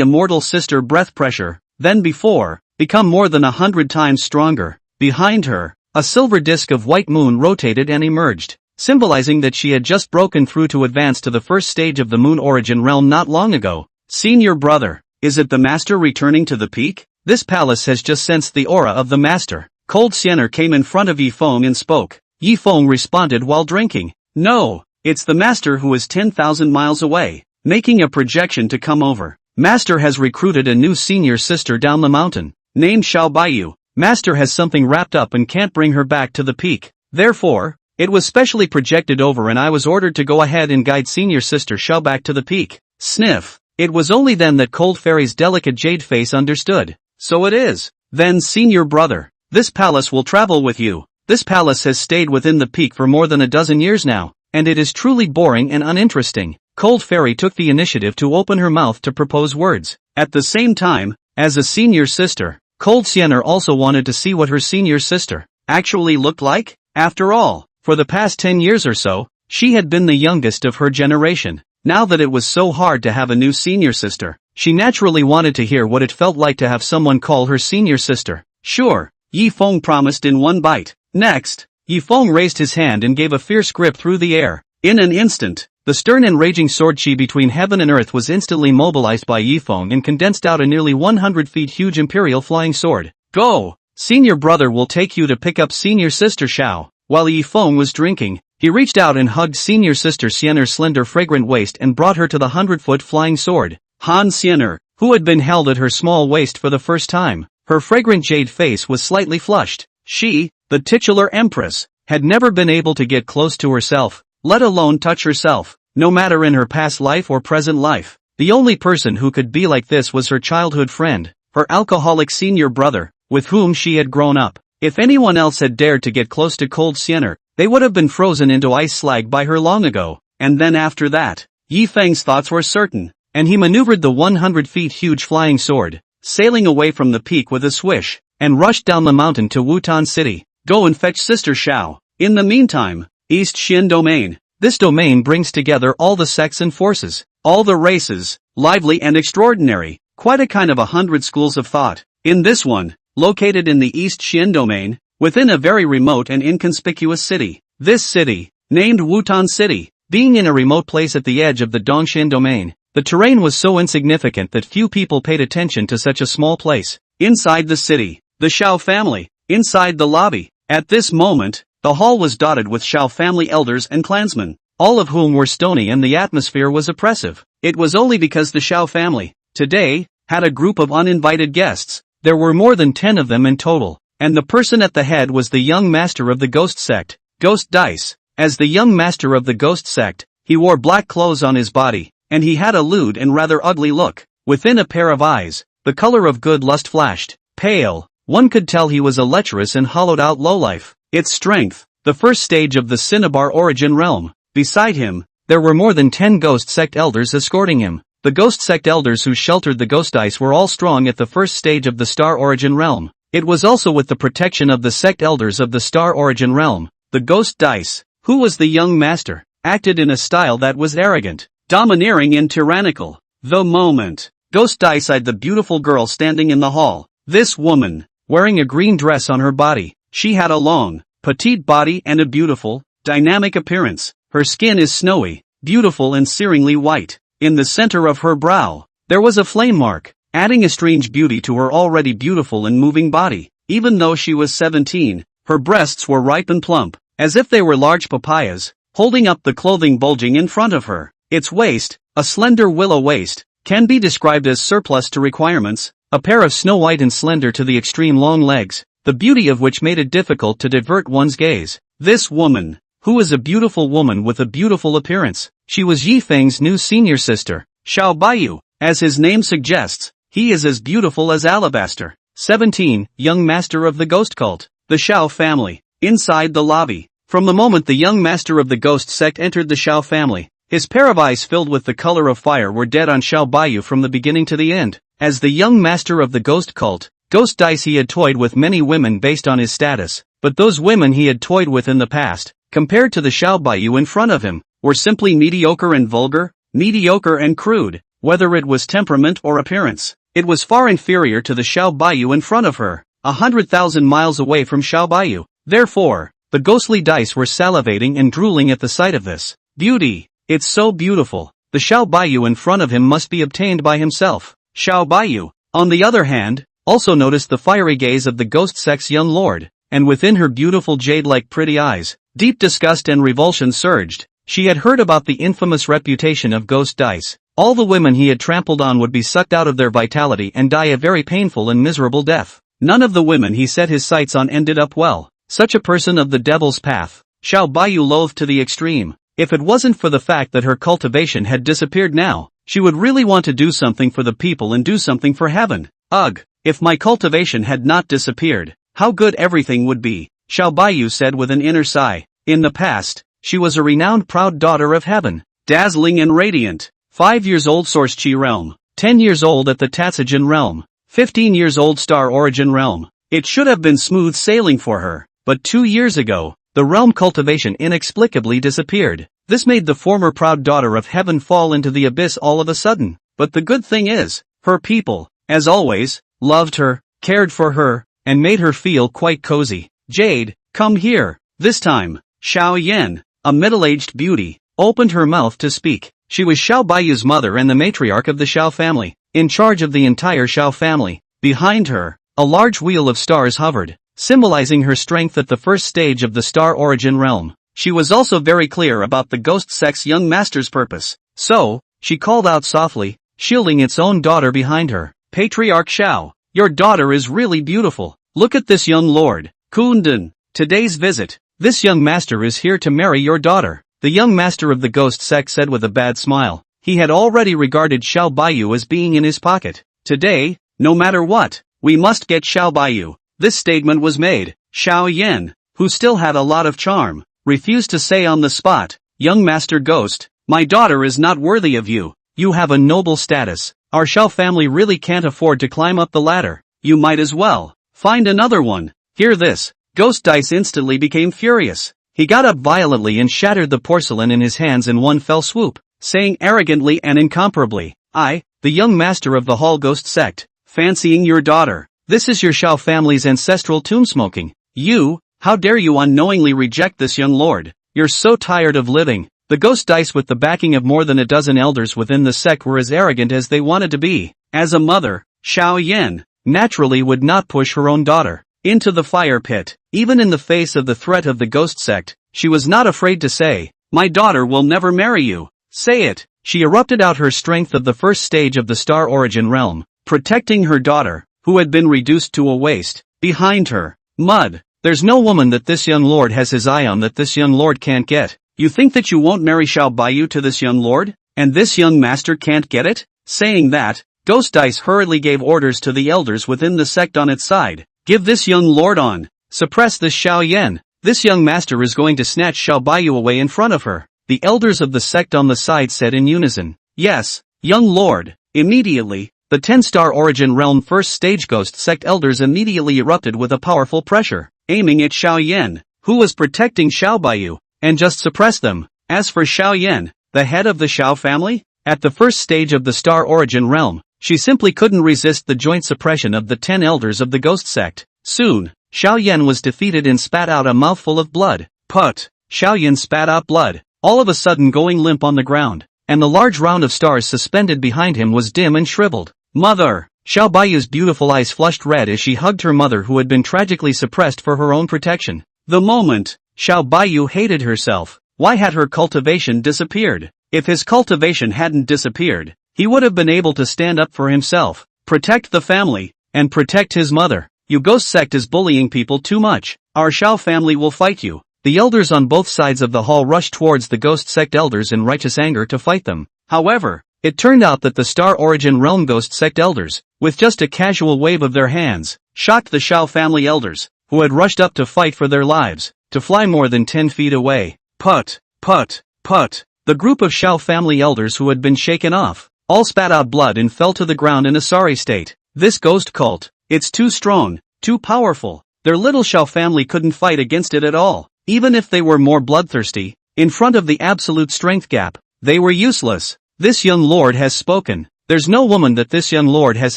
Speaker 1: immortal sister breath pressure, then before, become more than 100 times stronger. Behind her, a silver disk of white moon rotated and emerged, symbolizing that she had just broken through to advance to the first stage of the moon origin realm not long ago. Senior brother, is it the master returning to the peak? This palace has just sensed the aura of the master. Cold Xiener came in front of Yifeng and spoke. Yifeng responded while drinking. No, it's the master who is 10,000 miles away, making a projection to come over. Master has recruited a new senior sister down the mountain, named Xiao Baiyu. Master has something wrapped up and can't bring her back to the peak. Therefore, it was specially projected over and I was ordered to go ahead and guide senior sister Xiao back to the peak. Sniff. It was only then that Cold Fairy's delicate jade face understood. So it is. Then senior brother, this palace will travel with you. This palace has stayed within the peak for more than a dozen years now, and it is truly boring and uninteresting. Cold Fairy took the initiative to open her mouth to propose words. At the same time, as a senior sister, Cold Xiener also wanted to see what her senior sister actually looked like. After all, for the past 10 years or so, she had been the youngest of her generation. Now that it was so hard to have a new senior sister, she naturally wanted to hear what it felt like to have someone call her senior sister. Sure, Yifeng promised in one bite. Next, Yifeng raised his hand and gave a fierce grip through the air. In an instant, the stern and raging sword chi between heaven and earth was instantly mobilized by Yifeng and condensed out a nearly 100 feet huge imperial flying sword. Go! Senior brother will take you to pick up senior sister Xiao. While Yifeng was drinking, he reached out and hugged senior sister Xiener's slender fragrant waist and brought her to the 100-foot flying sword. Han Xiener, who had been held at her small waist for the first time, her fragrant jade face was slightly flushed. She, the titular empress, had never been able to get close to herself, let alone touch herself, no matter in her past life or present life. The only person who could be like this was her childhood friend, her alcoholic senior brother, with whom she had grown up. If anyone else had dared to get close to Cold Xiener, they would have been frozen into ice slag by her long ago. And then after that, Yifeng's thoughts were certain, and he maneuvered the 100 feet huge flying sword, sailing away from the peak with a swish, and rushed down the mountain to Wutan City. Go and fetch Sister Xiao. In the meantime, East Xin Domain. This domain brings together all the sects and forces, all the races, lively and extraordinary, quite a kind of 100 schools of thought. In this one, located in the East Xin Domain, within a very remote and inconspicuous city. This city, named Wutan City, being in a remote place at the edge of the Dongxin Domain, the terrain was so insignificant that few people paid attention to such a small place. Inside the city, the Xiao family, inside the lobby. At this moment, the hall was dotted with Xiao family elders and clansmen, all of whom were stony and the atmosphere was oppressive. It was only because the Xiao family, today, had a group of uninvited guests. There were more than 10 of them in total, and the person at the head was the young master of the Ghost Sect, Ghost Dice. As the young master of the Ghost Sect, he wore black clothes on his body, and he had a lewd and rather ugly look. Within a pair of eyes, the color of good lust flashed. Pale, one could tell he was a lecherous and hollowed-out lowlife. Its strength, the first stage of the Cinnabar origin realm. Beside him, there were more than 10 Ghost Sect elders escorting him. The Ghost Sect elders who sheltered the Ghost Dice were all strong at the first stage of the Star Origin realm. It was also with the protection of the Sect elders of the Star Origin realm. The Ghost Dice, who was the young master, acted in a style that was arrogant, domineering and tyrannical. The moment Ghost Dice eyed the beautiful girl standing in the hall. This woman, wearing a green dress on her body, she had a long, petite body and a beautiful, dynamic appearance. Her skin is snowy, beautiful and searingly white. In the center of her brow, there was a flame mark, adding a strange beauty to her already beautiful and moving body. Even though she was 17, her breasts were ripe and plump, as if they were large papayas, holding up the clothing bulging in front of her. Its waist, a slender willow waist, can be described as surplus to requirements, a pair of snow-white and slender to the extreme long legs, the beauty of which made it difficult to divert one's gaze. This woman, who is a beautiful woman with a beautiful appearance. She was Yi Feng's new senior sister, Xiao Baiyu. As his name suggests, he is as beautiful as alabaster. 17, young master of the ghost cult. The Xiao family. Inside the lobby. From the moment the young master of the ghost sect entered the Xiao family, his pair of eyes filled with the color of fire were dead on Xiao Baiyu from the beginning to the end. As the young master of the ghost cult, Ghost Dice he had toyed with many women based on his status, but those women he had toyed with in the past, compared to the Xiao Baiyu in front of him, were simply mediocre and vulgar, mediocre and crude, whether it was temperament or appearance. It was far inferior to the Xiao Baiyu in front of her, 100,000 miles away from Xiao Baiyu. Therefore, the ghostly dice were salivating and drooling at the sight of this beauty. It's so beautiful. The Xiao Baiyu in front of him must be obtained by himself. Xiao Baiyu, on the other hand, also noticed the fiery gaze of the ghost sect's young lord, and within her beautiful jade-like pretty eyes, deep disgust and revulsion surged. She had heard about the infamous reputation of Ghost Dice. All the women he had trampled on would be sucked out of their vitality and die a very painful and miserable death. None of the women he set his sights on ended up well. Such a person of the devil's path, Xiao Baiyu loathed to the extreme. If it wasn't for the fact that her cultivation had disappeared now, she would really want to do something for the people and do something for heaven. Ugh, if my cultivation had not disappeared, how good everything would be, Xiao Baiyu said with an inner sigh. In the past, she was a renowned proud daughter of heaven, dazzling and radiant. 5 years old Source Chi realm, 10 years old at the Tatsujin realm, 15 years old Star Origin realm. It should have been smooth sailing for her, but 2 years ago, the realm cultivation inexplicably disappeared. This made the former proud daughter of heaven fall into the abyss all of a sudden. But the good thing is, her people, as always, loved her, cared for her, and made her feel quite cozy. Jade, come here. This time, Xiao Yan, a middle-aged beauty, opened her mouth to speak. She was Xiao Baiyu's mother and the matriarch of the Xiao family, in charge of the entire Xiao family. Behind her, a large wheel of stars hovered, symbolizing her strength at the first stage of the Star Origin realm. She was also very clear about the Ghost Sect's young master's purpose. So, she called out softly, shielding its own daughter behind her. Patriarch Xiao, your daughter is really beautiful. Look at this young lord, Kundan. Today's visit, this young master is here to marry your daughter. The young master of the Ghost Sect said with a bad smile. He had already regarded Xiao Baiyu as being in his pocket. Today, no matter what, we must get Xiao Baiyu. This statement was made. Xiao Yan, who still had a lot of charm, refused to say on the spot, young master Ghost, my daughter is not worthy of you. You have a noble status. Our Xiao family really can't afford to climb up the ladder. You might as well find another one. Hear this. Ghost Dice instantly became furious. He got up violently and shattered the porcelain in his hands in one fell swoop, saying arrogantly and incomparably, I, the young master of the Hall Ghost Sect, fancying your daughter. This is your Xiao family's ancestral tomb smoking. You, how dare you unknowingly reject this young lord? You're so tired of living. The Ghost Dice with the backing of more than a dozen elders within the sect were as arrogant as they wanted to be. As a mother, Xiao Yan, naturally would not push her own daughter into the fire pit. Even in the face of the threat of the Ghost Sect, she was not afraid to say, my daughter will never marry you. Say it. She erupted out her strength of the first stage of the Star Origin realm, protecting her daughter, who had been reduced to a waste. Behind her, mud. There's no woman that this young lord has his eye on that this young lord can't get. You think that you won't marry Xiao Baiyu to this young lord, and this young master can't get it? Saying that, Ghost Dice hurriedly gave orders to the elders within the sect on its side. Give this young lord on. Suppress this Xiao Yan. This young master is going to snatch Xiao Baiyu away in front of her. The elders of the sect on the side said in unison. Yes, young lord. Immediately, the 10-star origin realm first stage ghost sect elders immediately erupted with a powerful pressure, aiming at Xiao Yan, who was protecting Xiao Baiyu, and just suppressed them. As for Xiao Yan, the head of the Xiao family, at the first stage of the star origin realm, she simply couldn't resist the joint suppression of the 10 elders of the ghost sect. Soon, Xiao Yan was defeated and spat out a mouthful of blood. Put! Xiao Yan spat out blood, all of a sudden going limp on the ground, and the large round of stars suspended behind him was dim and shriveled. Mother! Xiao Baiyu's beautiful eyes flushed red as she hugged her mother who had been tragically suppressed for her own protection. The moment, Xiao Baiyu hated herself. Why had her cultivation disappeared? If his cultivation hadn't disappeared, he would have been able to stand up for himself, protect the family, and protect his mother. You ghost sect is bullying people too much. Our Xiao family will fight you. The elders on both sides of the hall rushed towards the ghost sect elders in righteous anger to fight them. However, it turned out that the Star Origin Realm ghost sect elders, with just a casual wave of their hands, shocked the Xiao family elders, who had rushed up to fight for their lives, to fly more than 10 feet away. Put, put, put. The group of Xiao family elders who had been shaken off, all spat out blood and fell to the ground in a sorry state. This ghost cult, it's too strong, too powerful. Their little Xiao family couldn't fight against it at all. Even if they were more bloodthirsty, in front of the absolute strength gap, they were useless. This young lord has spoken. There's no woman that this young lord has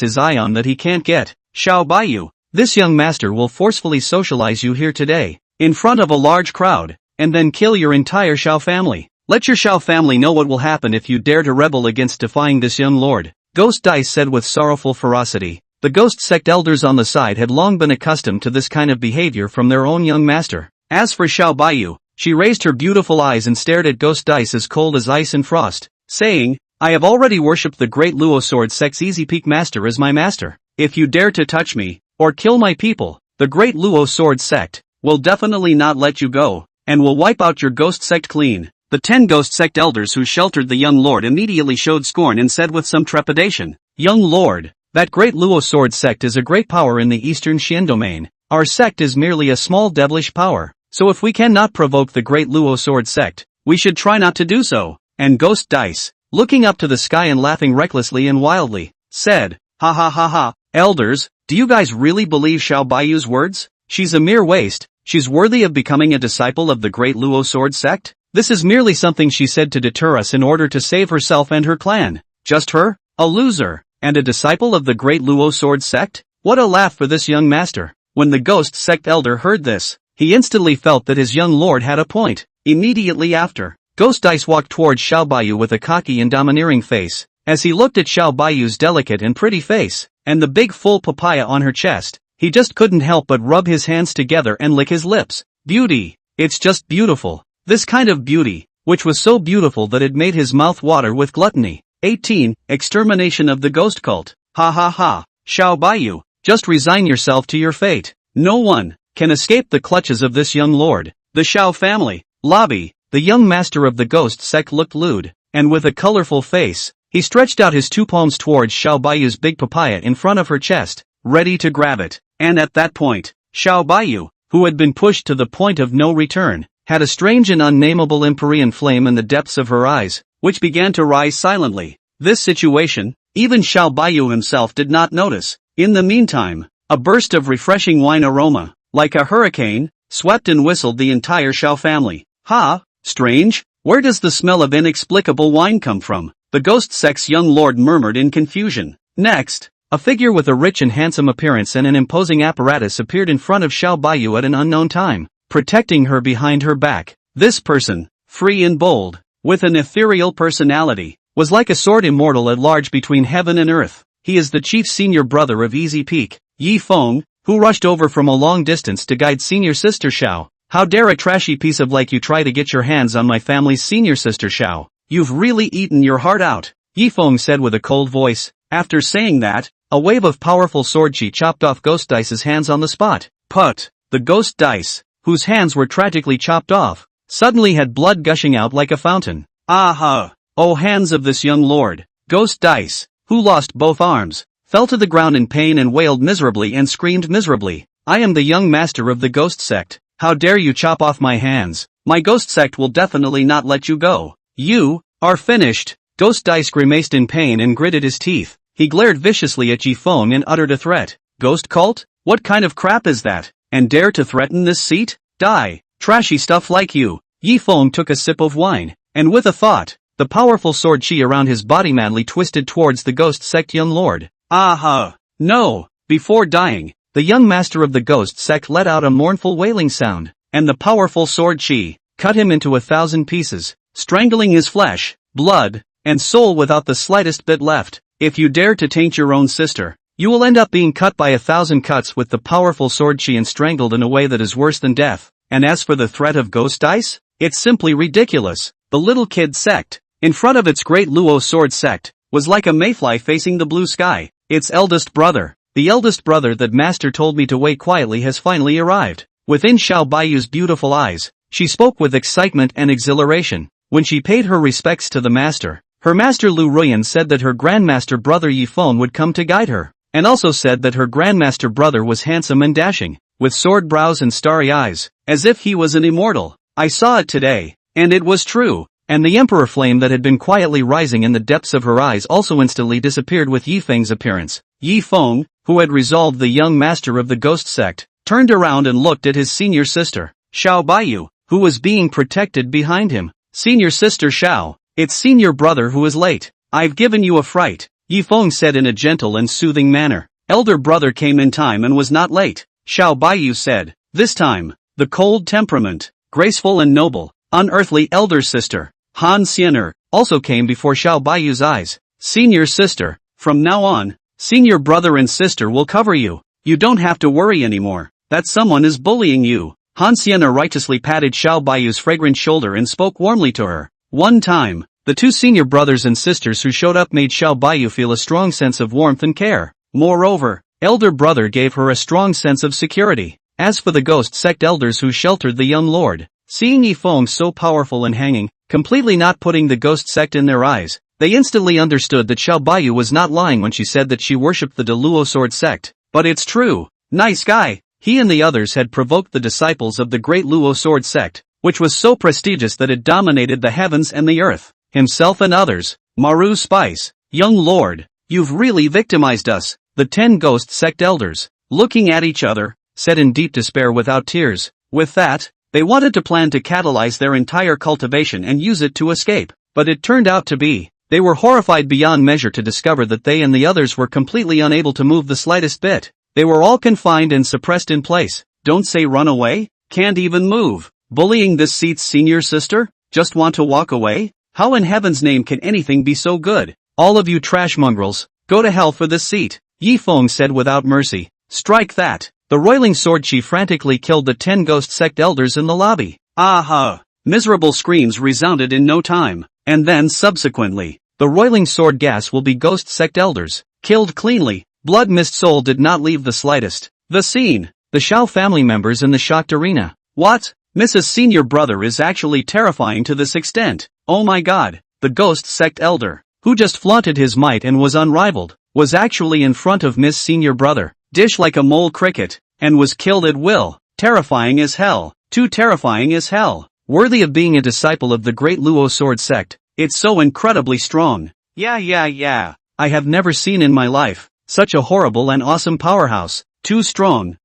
Speaker 1: his eye on that he can't get. Xiao Baiyu, this young master will forcefully socialize you here today, in front of a large crowd, and then kill your entire Xiao family. Let your Xiao family know what will happen if you dare to rebel against defying this young lord. Ghost Dice said with sorrowful ferocity. The ghost sect elders on the side had long been accustomed to this kind of behavior from their own young master. As for Xiao Baiyu, she raised her beautiful eyes and stared at Ghost Dice as cold as ice and frost, saying, I have already worshipped the great Luo Sword Sect's Easy Peak Master as my master. If you dare to touch me, or kill my people, the great Luo Sword Sect will definitely not let you go, and will wipe out your ghost sect clean. The 10 ghost sect elders who sheltered the young lord immediately showed scorn and said with some trepidation, Young lord, that great Luo Sword Sect is a great power in the eastern Xian domain. Our sect is merely a small devilish power. So if we cannot provoke the great Luo Sword Sect, we should try not to do so. And Ghost Dice, looking up to the sky and laughing recklessly and wildly, said, Ha ha ha ha, elders, do you guys really believe Xiao Baiyu's words? She's a mere waste. She's worthy of becoming a disciple of the great Luo Sword Sect? This is merely something she said to deter us in order to save herself and her clan. Just her? A loser, and a disciple of the great Luo Sword Sect? What a laugh for this young master. When the ghost sect elder heard this, he instantly felt that his young lord had a point. Immediately after, Ghost Dice walked towards Xiao Baiyu with a cocky and domineering face. As he looked at Xiao Baiyu's delicate and pretty face, and the big full papaya on her chest, he just couldn't help but rub his hands together and lick his lips. Beauty. It's just beautiful. This kind of beauty, which was so beautiful that it made his mouth water with gluttony. 18. Extermination of the ghost cult. Ha ha ha. Xiao Baiyu, just resign yourself to your fate. No one can escape the clutches of this young lord. The Xiao family. Lobby. The young master of the ghost sect looked lewd, and with a colorful face, he stretched out his 2 palms towards Xiao Baiyu's big papaya in front of her chest, ready to grab it. And at that point, Xiao Baiyu, who had been pushed to the point of no return, had a strange and unnameable empyrean flame in the depths of her eyes, which began to rise silently. This situation, even Xiao Baiyu himself did not notice. In the meantime, a burst of refreshing wine aroma, like a hurricane, swept and whistled the entire Xiao family. Ha! Strange? Where does the smell of inexplicable wine come from? The ghost sect's young lord murmured in confusion. Next, a figure with a rich and handsome appearance and an imposing apparatus appeared in front of Xiao Baiyu at an unknown time, protecting her behind her back. This person, free and bold, with an ethereal personality, was like a sword immortal at large between heaven and earth. He is the chief senior brother of Easy Peak, Yi Feng, who rushed over from a long distance to guide senior sister Xiao. How dare a trashy piece of like you try to get your hands on my family's senior sister Xiao? You've really eaten your heart out, Yi Feng said with a cold voice. After saying that, a wave of powerful sword chi chopped off Ghost Dice's hands on the spot. Put! The Ghost Dice, whose hands were tragically chopped off, suddenly had blood gushing out like a fountain. Aha! Oh hands of this young lord! Ghost Dice, who lost both arms, fell to the ground in pain and wailed miserably and screamed miserably. I am the young master of the ghost sect. How dare you chop off my hands? My ghost sect will definitely not let you go. You are finished. Ghost Dice grimaced in pain and gritted his teeth. He glared viciously at Yifeng and uttered a threat. Ghost cult? What kind of crap is that? And dare to threaten this seat? Die. Trashy stuff like you. Yifeng took a sip of wine, and with a thought, the powerful sword chi around his body madly twisted towards the ghost sect young lord. Aha! No! Before dying, the young master of the ghost sect let out a mournful wailing sound, and the powerful sword chi cut him into 1,000 pieces, strangling his flesh, blood, and soul without the slightest bit left. If you dare to taint your own sister, you will end up being cut by 1,000 cuts with the powerful sword chi and strangled in a way that is worse than death. And as for the threat of ghost dice, it's simply ridiculous. The little kid sect, in front of its great Luo sword sect, was like a mayfly facing the blue sky. Its eldest brother, the eldest brother that master told me to wait quietly, has finally arrived. Within Xiao Baiyu's beautiful eyes, she spoke with excitement and exhilaration. When she paid her respects to the master, her master Lu Ruyan said that her grandmaster brother Yifeng would come to guide her, and also said that her grandmaster brother was handsome and dashing, with sword brows and starry eyes, as if he was an immortal. I saw it today, and it was true. And the emperor flame that had been quietly rising in the depths of her eyes also instantly disappeared with Yifeng's appearance. Yifeng, who had resolved the young master of the ghost sect, turned around and looked at his senior sister, Xiao Baiyu, who was being protected behind him. Senior sister Xiao, it's senior brother who is late. I've given you a fright, Yifeng said in a gentle and soothing manner. Elder brother came in time and was not late, Xiao Baiyu said. This time, the cold temperament, graceful and noble, unearthly elder sister, Han Xiener, also came before Xiao Baiyu's eyes. Senior sister, from now on, senior brother and sister will cover you. You don't have to worry anymore that someone is bullying you. Han Xiener righteously patted Xiao Baiyu's fragrant shoulder and spoke warmly to her. One time, the two senior brothers and sisters who showed up made Xiao Baiyu feel a strong sense of warmth and care. Moreover, elder brother gave her a strong sense of security. As for the ghost sect elders who sheltered the young lord, seeing Yifeng so powerful and hanging, completely not putting the ghost sect in their eyes, they instantly understood that Xiao Baiyu was not lying when she said that she worshipped the Deluo sword sect. But it's true. Nice guy. He and the others had provoked the disciples of the great Luo sword sect, which was so prestigious that it dominated the heavens and the earth. Himself and others. Maru Spice, young lord, you've really victimized us. The 10 ghost sect elders, looking at each other, said in deep despair without tears. With that, they wanted to plan to catalyze their entire cultivation and use it to escape, but it turned out to be. They were horrified beyond measure to discover that they and the others were completely unable to move the slightest bit. They were all confined and suppressed in place. Don't say run away, can't even move. Bullying this seat's senior sister? Just want to walk away? How in heaven's name can anything be so good? All of you trash mongrels, go to hell for this seat, Yifeng said without mercy. Strike that. The roiling sword chi frantically killed the 10 ghost sect elders in the lobby. Aha! Miserable screams resounded in no time, and then subsequently, the roiling sword gas will be ghost sect elders, killed cleanly. Blood mist soul did not leave the slightest. The scene, the Shao family members in the shocked arena. What? Mrs. Senior Brother is actually terrifying to this extent. Oh my god, the ghost sect elder, who just flaunted his might and was unrivaled, was actually in front of Miss Senior Brother, dish like a mole cricket, and was killed at will. Terrifying as hell. Too terrifying as hell. Worthy of being a disciple of the great Luo sword sect. It's so incredibly strong. Yeah. I have never seen in my life such a horrible and awesome powerhouse. Too strong.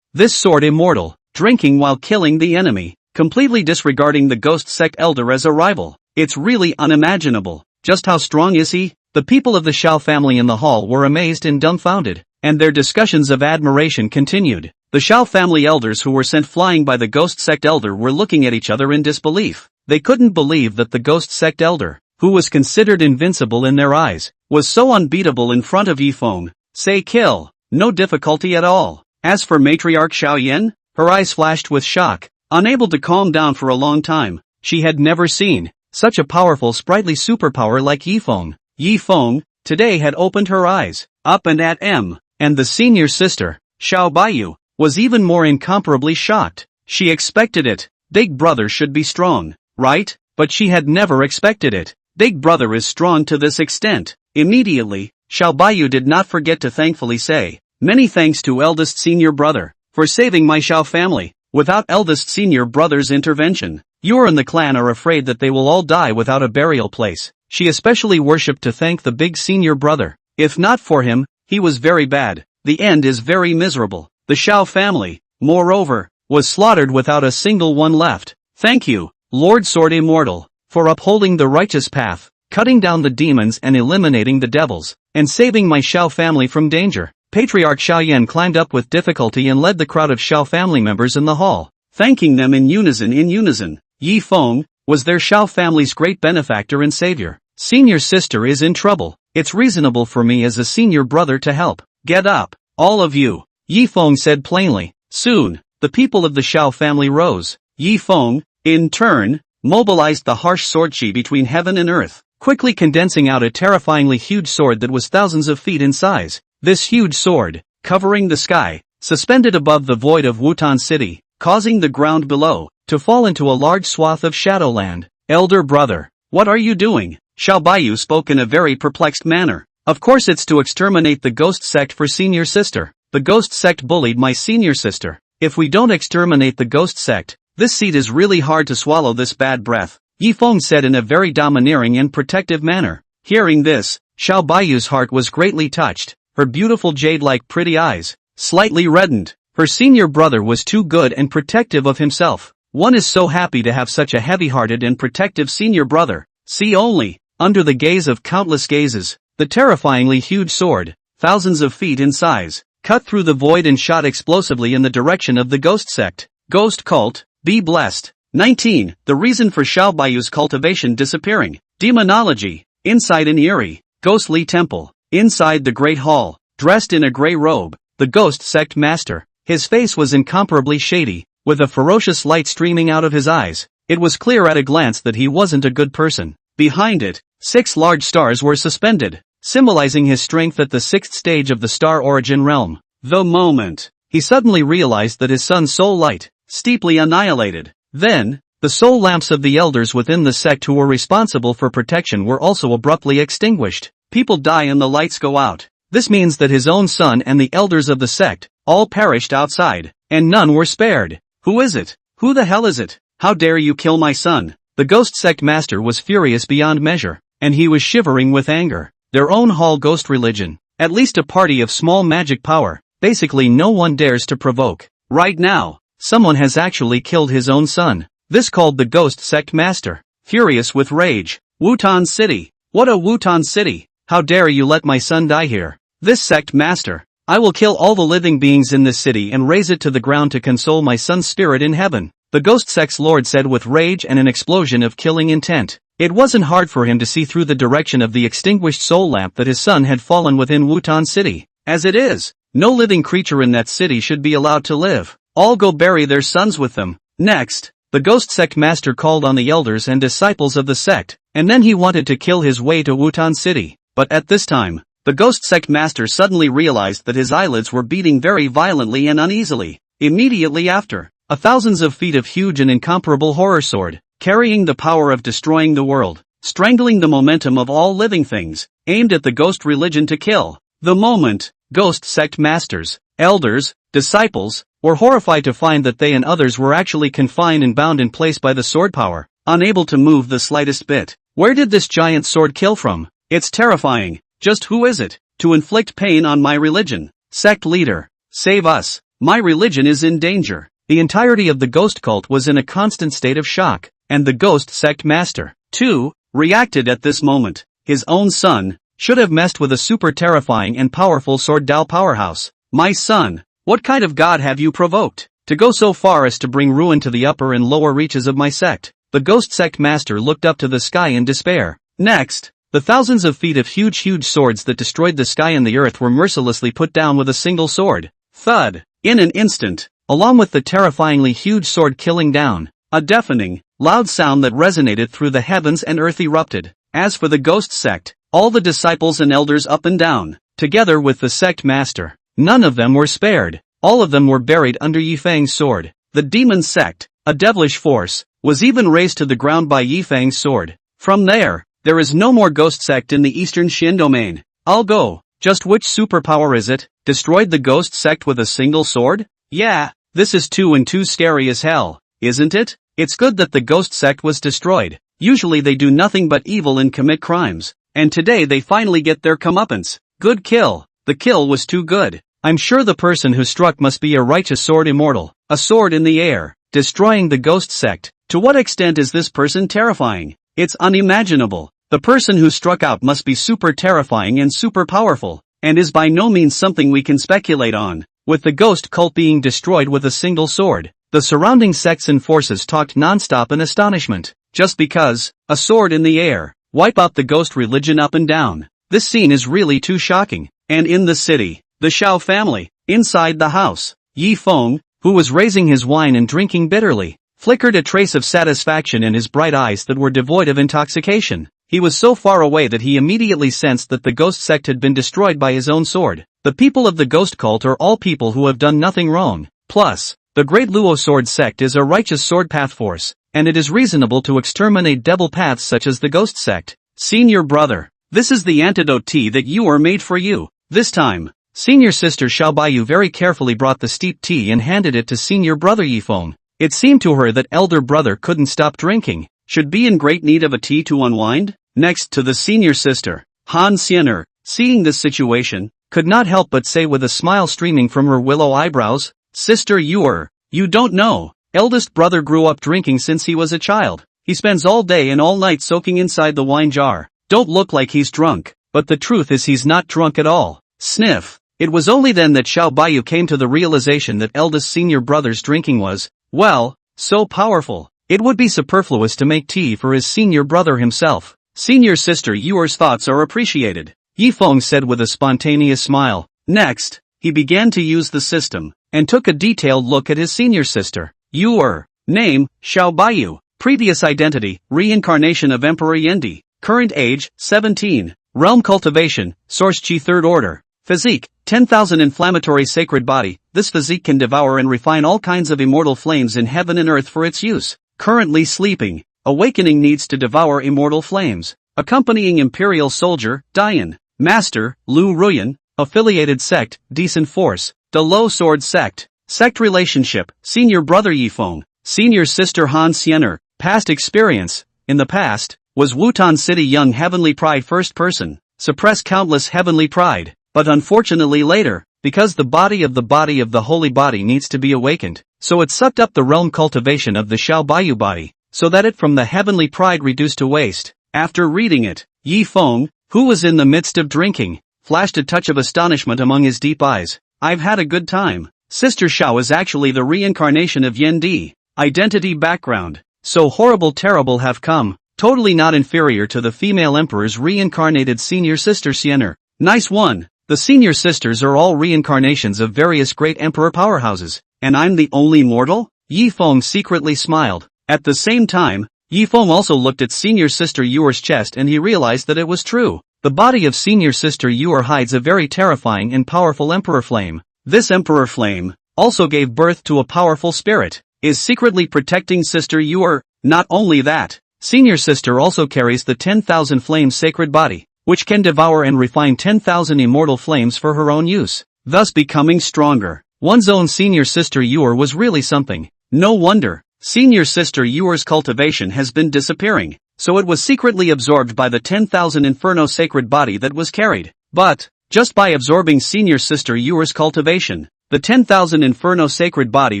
Speaker 1: This sword immortal, drinking while killing the enemy, completely disregarding the ghost sect elder as a rival. It's really unimaginable. Just how strong is he? The people of the Shao family in the hall were amazed and dumbfounded, and their discussions of admiration continued. The Shao family elders who were sent flying by the ghost sect elder were looking at each other in disbelief. They couldn't believe that the ghost sect elder, who was considered invincible in their eyes, was so unbeatable in front of Yifeng. Say kill, no difficulty at all. As for matriarch Xiaoyan, her eyes flashed with shock, unable to calm down for a long time. She had never seen such a powerful sprightly superpower like Yifeng. Yifeng, today had opened her eyes, up and at M, and the senior sister, Xiao Baiyu, was even more incomparably shocked. She expected it. Big brother should be strong, right? But she had never expected it. Big brother is strong to this extent. Immediately, Xiao Baiyu did not forget to thankfully say, "Many thanks to eldest senior brother, for saving my Xiao family. Without eldest senior brother's intervention, you and the clan are afraid that they will all die without a burial place." She especially worshipped to thank the big senior brother. If not for him, he was very bad. The end is very miserable. The Xiao family, moreover, was slaughtered without a single one left. Thank you, Lord Sword Immortal, for upholding the righteous path, cutting down the demons and eliminating the devils, and saving my Xiao family from danger. Patriarch Xiaoyan climbed up with difficulty and led the crowd of Xiao family members in the hall, thanking them in unison. Yi Feng was their Xiao family's great benefactor and savior. Senior sister is in trouble. It's reasonable for me as a senior brother to help. Get up, all of you, Yi Feng said plainly. Soon, the people of the Xiao family rose. Yi Feng, in turn, mobilized the harsh sword chi between heaven and earth, quickly condensing out a terrifyingly huge sword that was thousands of feet in size. This huge sword, covering the sky, suspended above the void of Wutan City, causing the ground below to fall into a large swath of Shadowland. Elder brother, what are you doing? Xiao Baiyu spoke in a very perplexed manner. Of course it's to exterminate the ghost sect for senior sister. The ghost sect bullied my senior sister. If we don't exterminate the ghost sect, this seed is really hard to swallow this bad breath, Yi Feng said in a very domineering and protective manner. Hearing this, Xiao Baiyu's heart was greatly touched. Her beautiful jade-like pretty eyes slightly reddened. Her senior brother was too good and protective of himself. One is so happy to have such a heavy-hearted and protective senior brother. See only, under the gaze of countless gazes, the terrifyingly huge sword, thousands of feet in size, cut through the void and shot explosively in the direction of the ghost sect. Ghost cult, be blessed. 19. The reason for Xiao Baiyu's cultivation disappearing. Demonology. Inside an eerie, ghostly temple. Inside the great hall, dressed in a gray robe, the ghost sect master. His face was incomparably shady, with a ferocious light streaming out of his eyes. It was clear at a glance that he wasn't a good person. Behind it, 6 large stars were suspended, symbolizing his strength at the 6th stage of the star origin realm. The moment he suddenly realized that his son's soul light, steeply annihilated. Then, the soul lamps of the elders within the sect who were responsible for protection were also abruptly extinguished. People die and the lights go out. This means that his own son and the elders of the sect all perished outside, and none were spared. Who is it? Who the hell is it? How dare you kill my son? The ghost sect master was furious beyond measure, and he was shivering with anger. Their own hall ghost religion, at least a party of small magic power, basically no one dares to provoke. Right now, someone has actually killed his own son. This called the ghost sect master, furious with rage. Wutan City. What a Wutan City! How dare you let my son die here? This sect master, I will kill all the living beings in this city and raise it to the ground to console my son's spirit in heaven, the ghost sect's lord said with rage and an explosion of killing intent. It wasn't hard for him to see through the direction of the extinguished soul lamp that his son had fallen within Wutan City. As it is, no living creature in that city should be allowed to live. All go bury their sons with them. Next, the ghost sect master called on the elders and disciples of the sect, and then he wanted to kill his way to Wutan City. But at this time, the ghost sect master suddenly realized that his eyelids were beating very violently and uneasily. Immediately after, a thousands of feet of huge and incomparable horror sword, carrying the power of destroying the world, strangling the momentum of all living things, aimed at the ghost religion to kill. The moment, ghost sect masters, elders, disciples, were horrified to find that they and others were actually confined and bound in place by the sword power, unable to move the slightest bit. Where did this giant sword kill from? It's terrifying. Just who is it? To inflict pain on my religion. Sect leader, save us. My religion is in danger. The entirety of the ghost cult was in a constant state of shock, and the ghost sect master, too, reacted at this moment. His own son should have messed with a super terrifying and powerful sword Dao powerhouse. My son, what kind of god have you provoked to go so far as to bring ruin to the upper and lower reaches of my sect? The ghost sect master looked up to the sky in despair. Next, the thousands of feet of huge swords that destroyed the sky and the earth were mercilessly put down with a single sword. Thud! In an instant, along with the terrifyingly huge sword killing down, a deafening, loud sound that resonated through the heavens and earth erupted. As for the ghost sect, all the disciples and elders up and down, together with the sect master, none of them were spared. All of them were buried under Yifang's sword. The demon sect, a devilish force, was even razed to the ground by Yifang's sword. From there, There is no more ghost sect in the Eastern Shin domain. I'll go. Just which superpower is it? Destroyed the ghost sect with a single sword? Yeah, this is 2 and 2 scary as hell, isn't it? It's good that the ghost sect was destroyed. Usually they do nothing but evil and commit crimes. And today they finally get their comeuppance. Good kill. The kill was too good. I'm sure the person who struck must be a righteous sword immortal. A sword in the air. Destroying the ghost sect. To what extent is this person terrifying? It's unimaginable. The person who struck out must be super terrifying and super powerful, and is by no means something we can speculate on. With the ghost cult being destroyed with a single sword, the surrounding sects and forces talked non-stop in astonishment. Just because, a sword in the air, wipe out the ghost religion up and down. This scene is really too shocking. And in the city, the Shao family, inside the house, Yi Feng, who was raising his wine and drinking bitterly, flickered a trace of satisfaction in his bright eyes that were devoid of intoxication. He was so far away that he immediately sensed that the ghost sect had been destroyed by his own sword. The people of the ghost cult are all people who have done nothing wrong. Plus, the Great Luo Sword Sect is a righteous sword path force, and it is reasonable to exterminate devil paths such as the ghost sect. Senior brother, this is the antidote tea that you are made for you. This time, senior sister Xiao Baiyu very carefully brought the steep tea and handed it to senior brother Yifeng. It seemed to her that elder brother couldn't stop drinking, should be in great need of a tea to unwind. Next to the senior sister, Han Xianer, seeing this situation, could not help but say with a smile streaming from her willow eyebrows, Sister you don't know, eldest brother grew up drinking since he was a child. He spends all day and all night soaking inside the wine jar. Don't look like he's drunk, but the truth is he's not drunk at all. Sniff. It was only then that Xiao Baiyu came to the realization that eldest senior brother's drinking was, well, so powerful. It would be superfluous to make tea for his senior brother himself. Senior sister Yuer's thoughts are appreciated, Yifeng said with a spontaneous smile. Next, he began to use the system, and took a detailed look at his senior sister. Yuer. Name, Xiao Baiyu. Previous identity, reincarnation of Emperor Yendi. Current age, 17. Realm cultivation, source Qi 3rd order. Physique, 10,000 inflammatory sacred body. This physique can devour and refine all kinds of immortal flames in heaven and earth for its use. Currently sleeping. Awakening needs to devour immortal flames. Accompanying Imperial Soldier, Dian. Master, Lu Ruyan. Affiliated Sect, Decent Force. The Low Sword Sect. Sect relationship, Senior Brother Yifeng. Senior Sister Han Xianer. Past experience, in the past, was Wutan City Young Heavenly Pride first person. Suppress countless heavenly pride. But unfortunately later, because the body of the holy body needs to be awakened, so it sucked up the realm cultivation of the Xiao Baiyu body, so that it from the heavenly pride reduced to waste. After reading it, Yi Feng, who was in the midst of drinking, flashed a touch of astonishment among his deep eyes. I've had a good time. Sister Xiao is actually the reincarnation of Yendi. Identity background. So horrible terrible have come, totally not inferior to the female emperor's reincarnated senior sister Xianer. Nice one. The senior sisters are all reincarnations of various great emperor powerhouses, and I'm the only mortal? Yi Feng secretly smiled. At the same time, Yi Feng also looked at senior sister Yuer's chest and he realized that it was true. The body of senior sister Yuer hides a very terrifying and powerful emperor flame. This emperor flame also gave birth to a powerful spirit, is secretly protecting sister Yuer. Not only that, senior sister also carries the 10,000 flame sacred body, which can devour and refine 10,000 immortal flames for her own use, thus becoming stronger. One's own senior sister Yuer was really something. No wonder, senior sister Yuer's cultivation has been disappearing, so it was secretly absorbed by the 10,000 inferno sacred body that was carried. But, just by absorbing senior sister Yuer's cultivation, the 10,000 inferno sacred body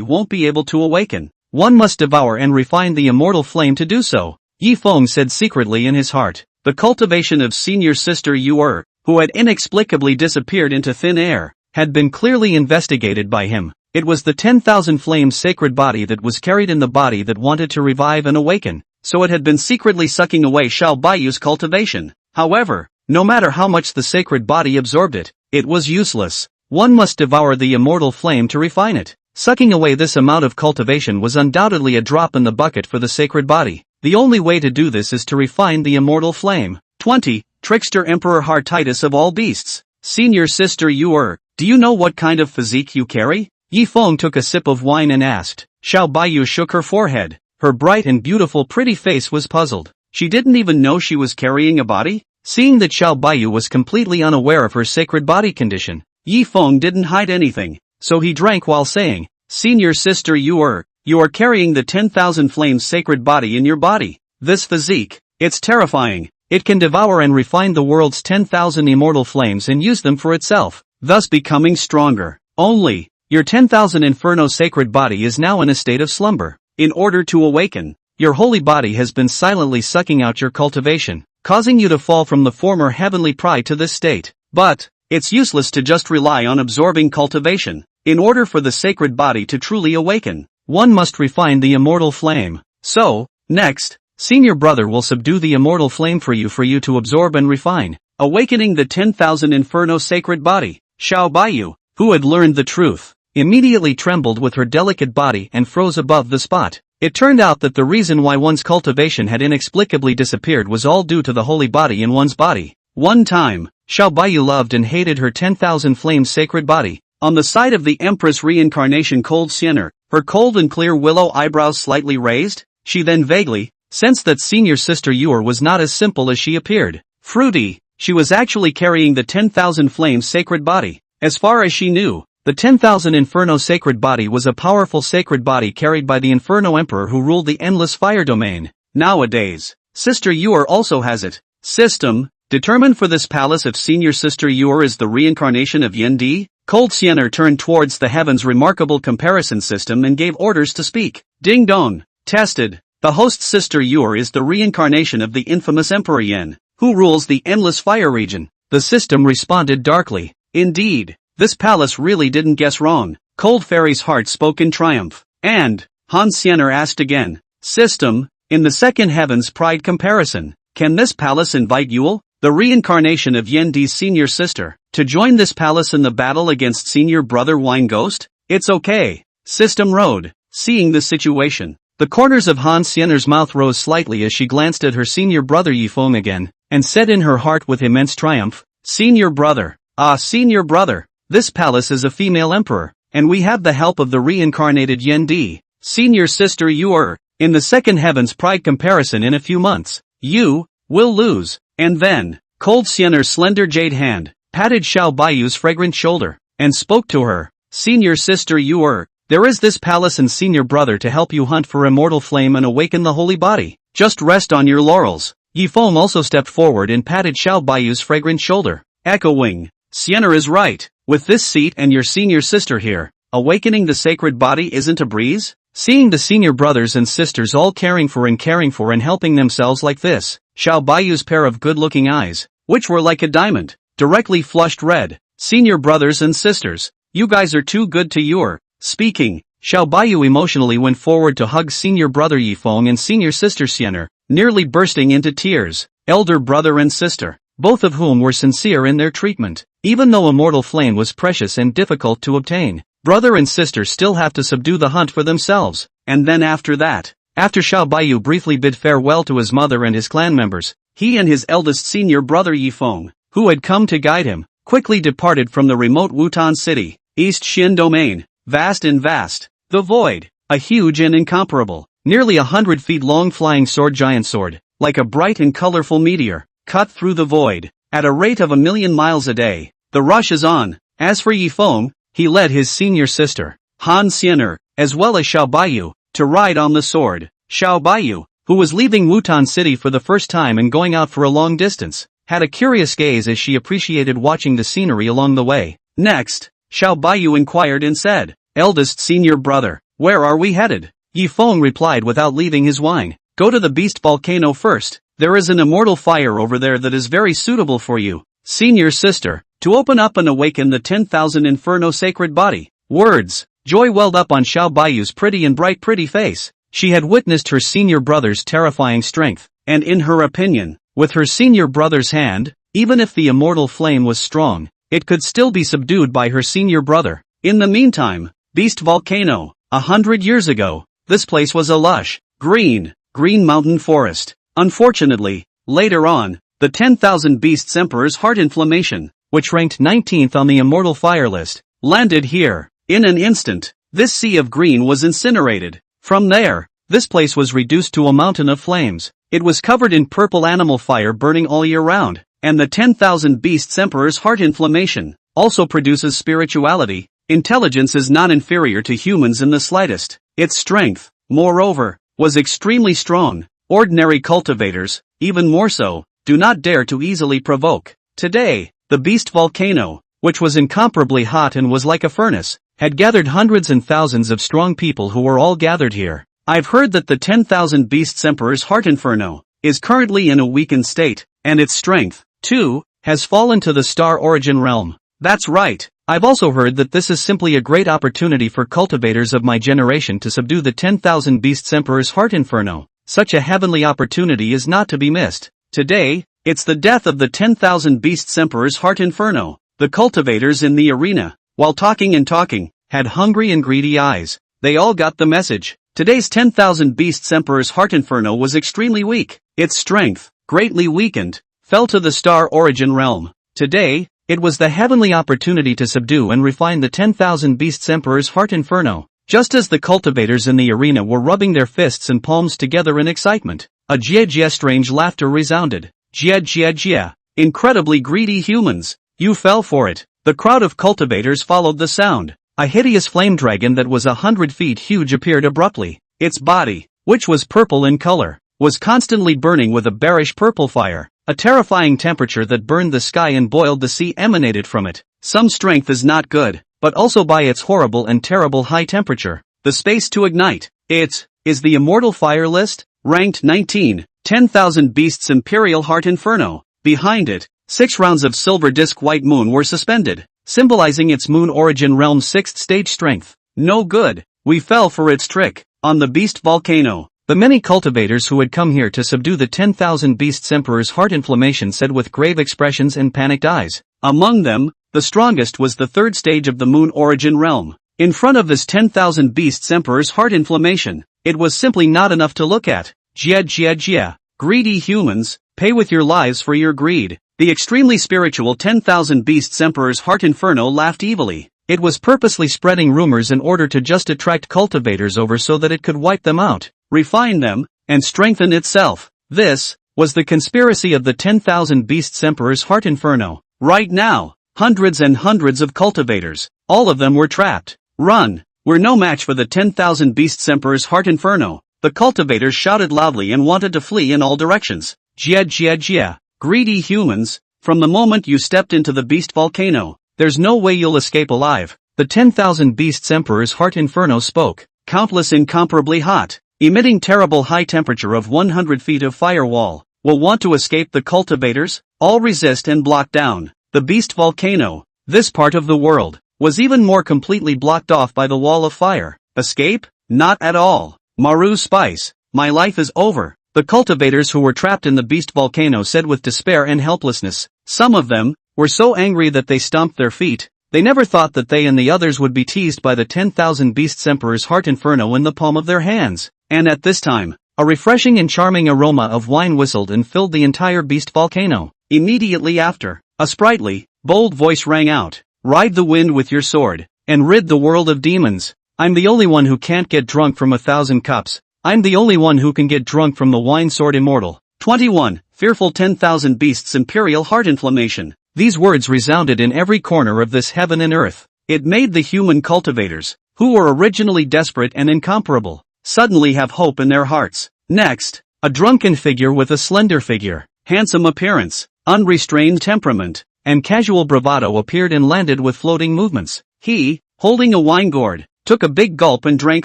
Speaker 1: won't be able to awaken. One must devour and refine the immortal flame to do so, Yi Feng said secretly in his heart. The cultivation of senior sister Yuer, who had inexplicably disappeared into thin air, had been clearly investigated by him. It was the 10,000 flame sacred body that was carried in the body that wanted to revive and awaken, so it had been secretly sucking away Xiao Baiyu's cultivation. However, no matter how much the sacred body absorbed it, it was useless. One must devour the immortal flame to refine it. Sucking away this amount of cultivation was undoubtedly a drop in the bucket for the sacred body. The only way to do this is to refine the immortal flame. 20. Trickster Emperor Hartitus of all beasts. Senior sister Yuer, do you know what kind of physique you carry? Yi Feng took a sip of wine and asked. Xiao Baiyu shook her forehead. Her bright and beautiful pretty face was puzzled. She didn't even know she was carrying a body? Seeing that Xiao Baiyu was completely unaware of her sacred body condition, Yi Feng didn't hide anything, so he drank while saying, "Senior sister, you are carrying the 10,000 flames sacred body in your body. This physique, it's terrifying. It can devour and refine the world's 10,000 immortal flames and use them for itself, thus becoming stronger. Only, your 10,000 inferno sacred body is now in a state of slumber. In order to awaken, your holy body has been silently sucking out your cultivation, causing you to fall from the former heavenly pride to this state. But, it's useless to just rely on absorbing cultivation. In order for the sacred body to truly awaken, one must refine the immortal flame. So, next, senior brother will subdue the immortal flame for you to absorb and refine, awakening the 10,000 inferno sacred body." Xiao Baiyu, who had learned the truth, immediately trembled with her delicate body and froze above the spot. It turned out that the reason why one's cultivation had inexplicably disappeared was all due to the holy body in one's body. One time, Xiao Baiyu loved and hated her 10,000 flames sacred body. On the side of the Empress reincarnation Cold Siener, her cold and clear willow eyebrows slightly raised, she then vaguely sensed that senior sister Yuer was not as simple as she appeared. Fruity, she was actually carrying the 10,000 flames sacred body. As far as she knew, the 10,000 Inferno sacred body was a powerful sacred body carried by the Inferno Emperor who ruled the endless fire domain. Nowadays, Sister Yuer also has it. System, determined for this palace if senior sister Yuer is the reincarnation of Yendi? Cold Siener turned towards the heavens remarkable comparison system and gave orders to speak. Ding dong, tested. The host sister Yuer is the reincarnation of the infamous Emperor Yen, who rules the endless fire region. The system responded darkly. Indeed, this palace really didn't guess wrong. Cold Fairy's heart spoke in triumph. And, Han Siener asked again, System, in the second heaven's pride comparison, can this palace invite Yule, the reincarnation of Yendi's senior sister, to join this palace in the battle against senior brother Wine Ghost? It's okay. System rode. Seeing the situation, the corners of Han Siener's mouth rose slightly as she glanced at her senior brother Yifeng again, and said in her heart with immense triumph, Senior brother, senior brother, this palace is a female emperor, and we have the help of the reincarnated Yendi. Senior sister Yuer, in the second heaven's pride comparison in a few months, you will lose. And then, Cold Siener's slender jade hand patted Xiao Baiyu's fragrant shoulder, and spoke to her, Senior sister Yuer, there is this palace and senior brother to help you hunt for immortal flame and awaken the holy body. Just rest on your laurels. Yifeng also stepped forward and patted Xiao Baiyu's fragrant shoulder, echoing, Siener is right. With this seat and your senior sister here, awakening the sacred body isn't a breeze? Seeing the senior brothers and sisters all caring for and helping themselves like this, Xiao Baiyu's pair of good-looking eyes, which were like a diamond, directly flushed red. Senior brothers and sisters, you guys are too good to Yuer. Speaking, Xiao Baiyu emotionally went forward to hug senior brother Yifeng and senior sister Siener, nearly bursting into tears. Elder brother and sister, both of whom were sincere in their treatment. Even though immortal flame was precious and difficult to obtain, brother and sister still have to subdue the hunt for themselves. And then after that, after Xiao Baiyu briefly bid farewell to his mother and his clan members, he and his eldest senior brother Yifeng, who had come to guide him, quickly departed from the remote Wutan city, East Xin domain, vast and vast, the void, a huge and incomparable, nearly 100 feet long flying sword giant sword, like a bright and colorful meteor, cut through the void, at a rate of 1,000,000 miles a day. The rush is on. As for Yifeng, he led his senior sister, Han Siener, as well as Xiao Baiyu, to ride on the sword. Xiao Baiyu, who was leaving Wutan City for the first time and going out for a long distance, had a curious gaze as she appreciated watching the scenery along the way. Next, Xiao Baiyu inquired and said, Eldest senior brother, where are we headed? Yifeng replied without leaving his wine, Go to the beast volcano first. There is an immortal fire over there that is very suitable for you, senior sister, to open up and awaken the 10,000 inferno sacred body. Words. Joy welled up on Xiao Baiyu's pretty and bright pretty face. She had witnessed her senior brother's terrifying strength, and in her opinion, with her senior brother's hand, even if the immortal flame was strong, it could still be subdued by her senior brother. In the meantime, Beast Volcano, 100 years ago, this place was a lush, green mountain forest. Unfortunately, later on, the 10,000 Beasts Emperor's heart inflammation, which ranked 19th on the immortal fire list, landed here. In an instant, this sea of green was incinerated. From there, this place was reduced to a mountain of flames. It was covered in purple animal fire burning all year round, and the 10,000 Beasts Emperor's heart inflammation also produces spirituality. Intelligence is not inferior to humans in the slightest. Its strength, moreover, was extremely strong. Ordinary cultivators, even more so, do not dare to easily provoke. Today, the beast volcano, which was incomparably hot and was like a furnace, had gathered hundreds and thousands of strong people who were all gathered here. I've heard that the 10,000 Beasts Emperor's heart inferno is currently in a weakened state, and its strength, too, has fallen to the star origin realm. That's right. I've also heard that this is simply a great opportunity for cultivators of my generation to subdue the 10,000 Beasts Emperor's heart inferno. Such a heavenly opportunity is not to be missed. Today, it's the death of the 10,000 Beasts Emperor's heart inferno. The cultivators in the arena, while talking and talking, had hungry and greedy eyes. They all got the message. Today's 10,000 Beasts Emperor's heart inferno was extremely weak. Its strength, greatly weakened, fell to the star origin realm. Today, it was the heavenly opportunity to subdue and refine the 10,000 Beasts Emperor's heart inferno. Just as the cultivators in the arena were rubbing their fists and palms together in excitement, a jia strange laughter resounded. Jia. Incredibly greedy humans. You fell for it. The crowd of cultivators followed the sound. A hideous flame dragon that was 100 feet huge appeared abruptly. Its body, which was purple in color, was constantly burning with a bearish purple fire. A terrifying temperature that burned the sky and boiled the sea emanated from it. Some strength is not good, but also by its horrible and terrible high temperature. The space to ignite. It is the immortal fire list, ranked 19, 10,000 Beasts Imperial Heart Inferno. Behind it, 6 rounds of silver disc white moon were suspended, symbolizing its moon origin realm's 6th stage strength. No good. We fell for its trick. On the beast volcano, the many cultivators who had come here to subdue the 10,000 Beasts Emperor's heart inflammation said with grave expressions and panicked eyes. Among them, the strongest was the 3rd stage of the moon origin realm. In front of this 10,000 Beasts Emperor's heart inflammation, it was simply not enough to look at. Jia. Greedy humans, pay with your lives for your greed. The extremely spiritual 10,000 Beasts Emperor's heart inferno laughed evilly. It was purposely spreading rumors in order to just attract cultivators over so that it could wipe them out, refine them, and strengthen itself. This was the conspiracy of the 10,000 Beasts Emperor's heart inferno. Right now, hundreds and hundreds of cultivators, all of them were trapped. Run! We're no match for the 10,000 Beasts Emperor's heart inferno. The cultivators shouted loudly and wanted to flee in all directions. Jia. Greedy humans, from the moment you stepped into the beast volcano, there's no way you'll escape alive. The 10,000 Beasts Emperor's heart inferno spoke. Countless incomparably hot, emitting terrible high temperature of 100 feet of firewall, will want to escape the cultivators, all resist and block down. The beast volcano, this part of the world, was even more completely blocked off by the wall of fire. Escape? Not at all. Maru Spice, my life is over. The cultivators who were trapped in the beast volcano said with despair and helplessness. Some of them were so angry that they stomped their feet. They never thought that they and the others would be teased by the 10,000 Beasts Emperor's heart inferno in the palm of their hands. And at this time, a refreshing and charming aroma of wine whistled and filled the entire beast volcano. Immediately after, a sprightly, bold voice rang out. Ride the wind with your sword, and rid the world of demons. I'm the only one who can't get drunk from 1,000 cups. I'm the only one who can get drunk from the wine sword immortal. 21. Fearful 10,000 Beasts Imperial Heart Inflammation. These words resounded in every corner of this heaven and earth. It made the human cultivators, who were originally desperate and incomparable, suddenly have hope in their hearts. Next, a drunken figure with a slender figure, handsome appearance, unrestrained temperament, and casual bravado appeared and landed with floating movements. He, holding a wine gourd, took a big gulp and drank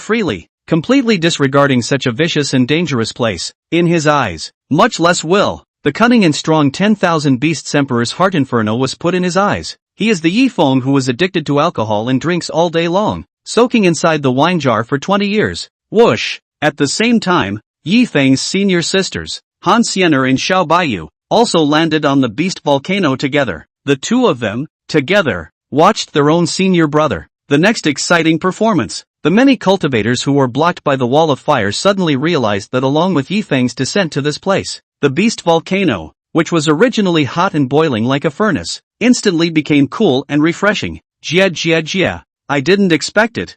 Speaker 1: freely, completely disregarding such a vicious and dangerous place. In his eyes, much less will, the cunning and strong 10,000 Beasts Emperor's heart inferno was put in his eyes. He is the Yifeng who was addicted to alcohol and drinks all day long, soaking inside the wine jar for 20 years. Whoosh! At the same time, Yifeng's senior sisters, Han Xiener and Xiao Baiyu, also landed on the beast volcano together. The two of them, together, watched their own senior brother. The next exciting performance. The many cultivators who were blocked by the wall of fire suddenly realized that along with Yifeng's descent to this place, the beast volcano, which was originally hot and boiling like a furnace, instantly became cool and refreshing. Jia. I didn't expect it.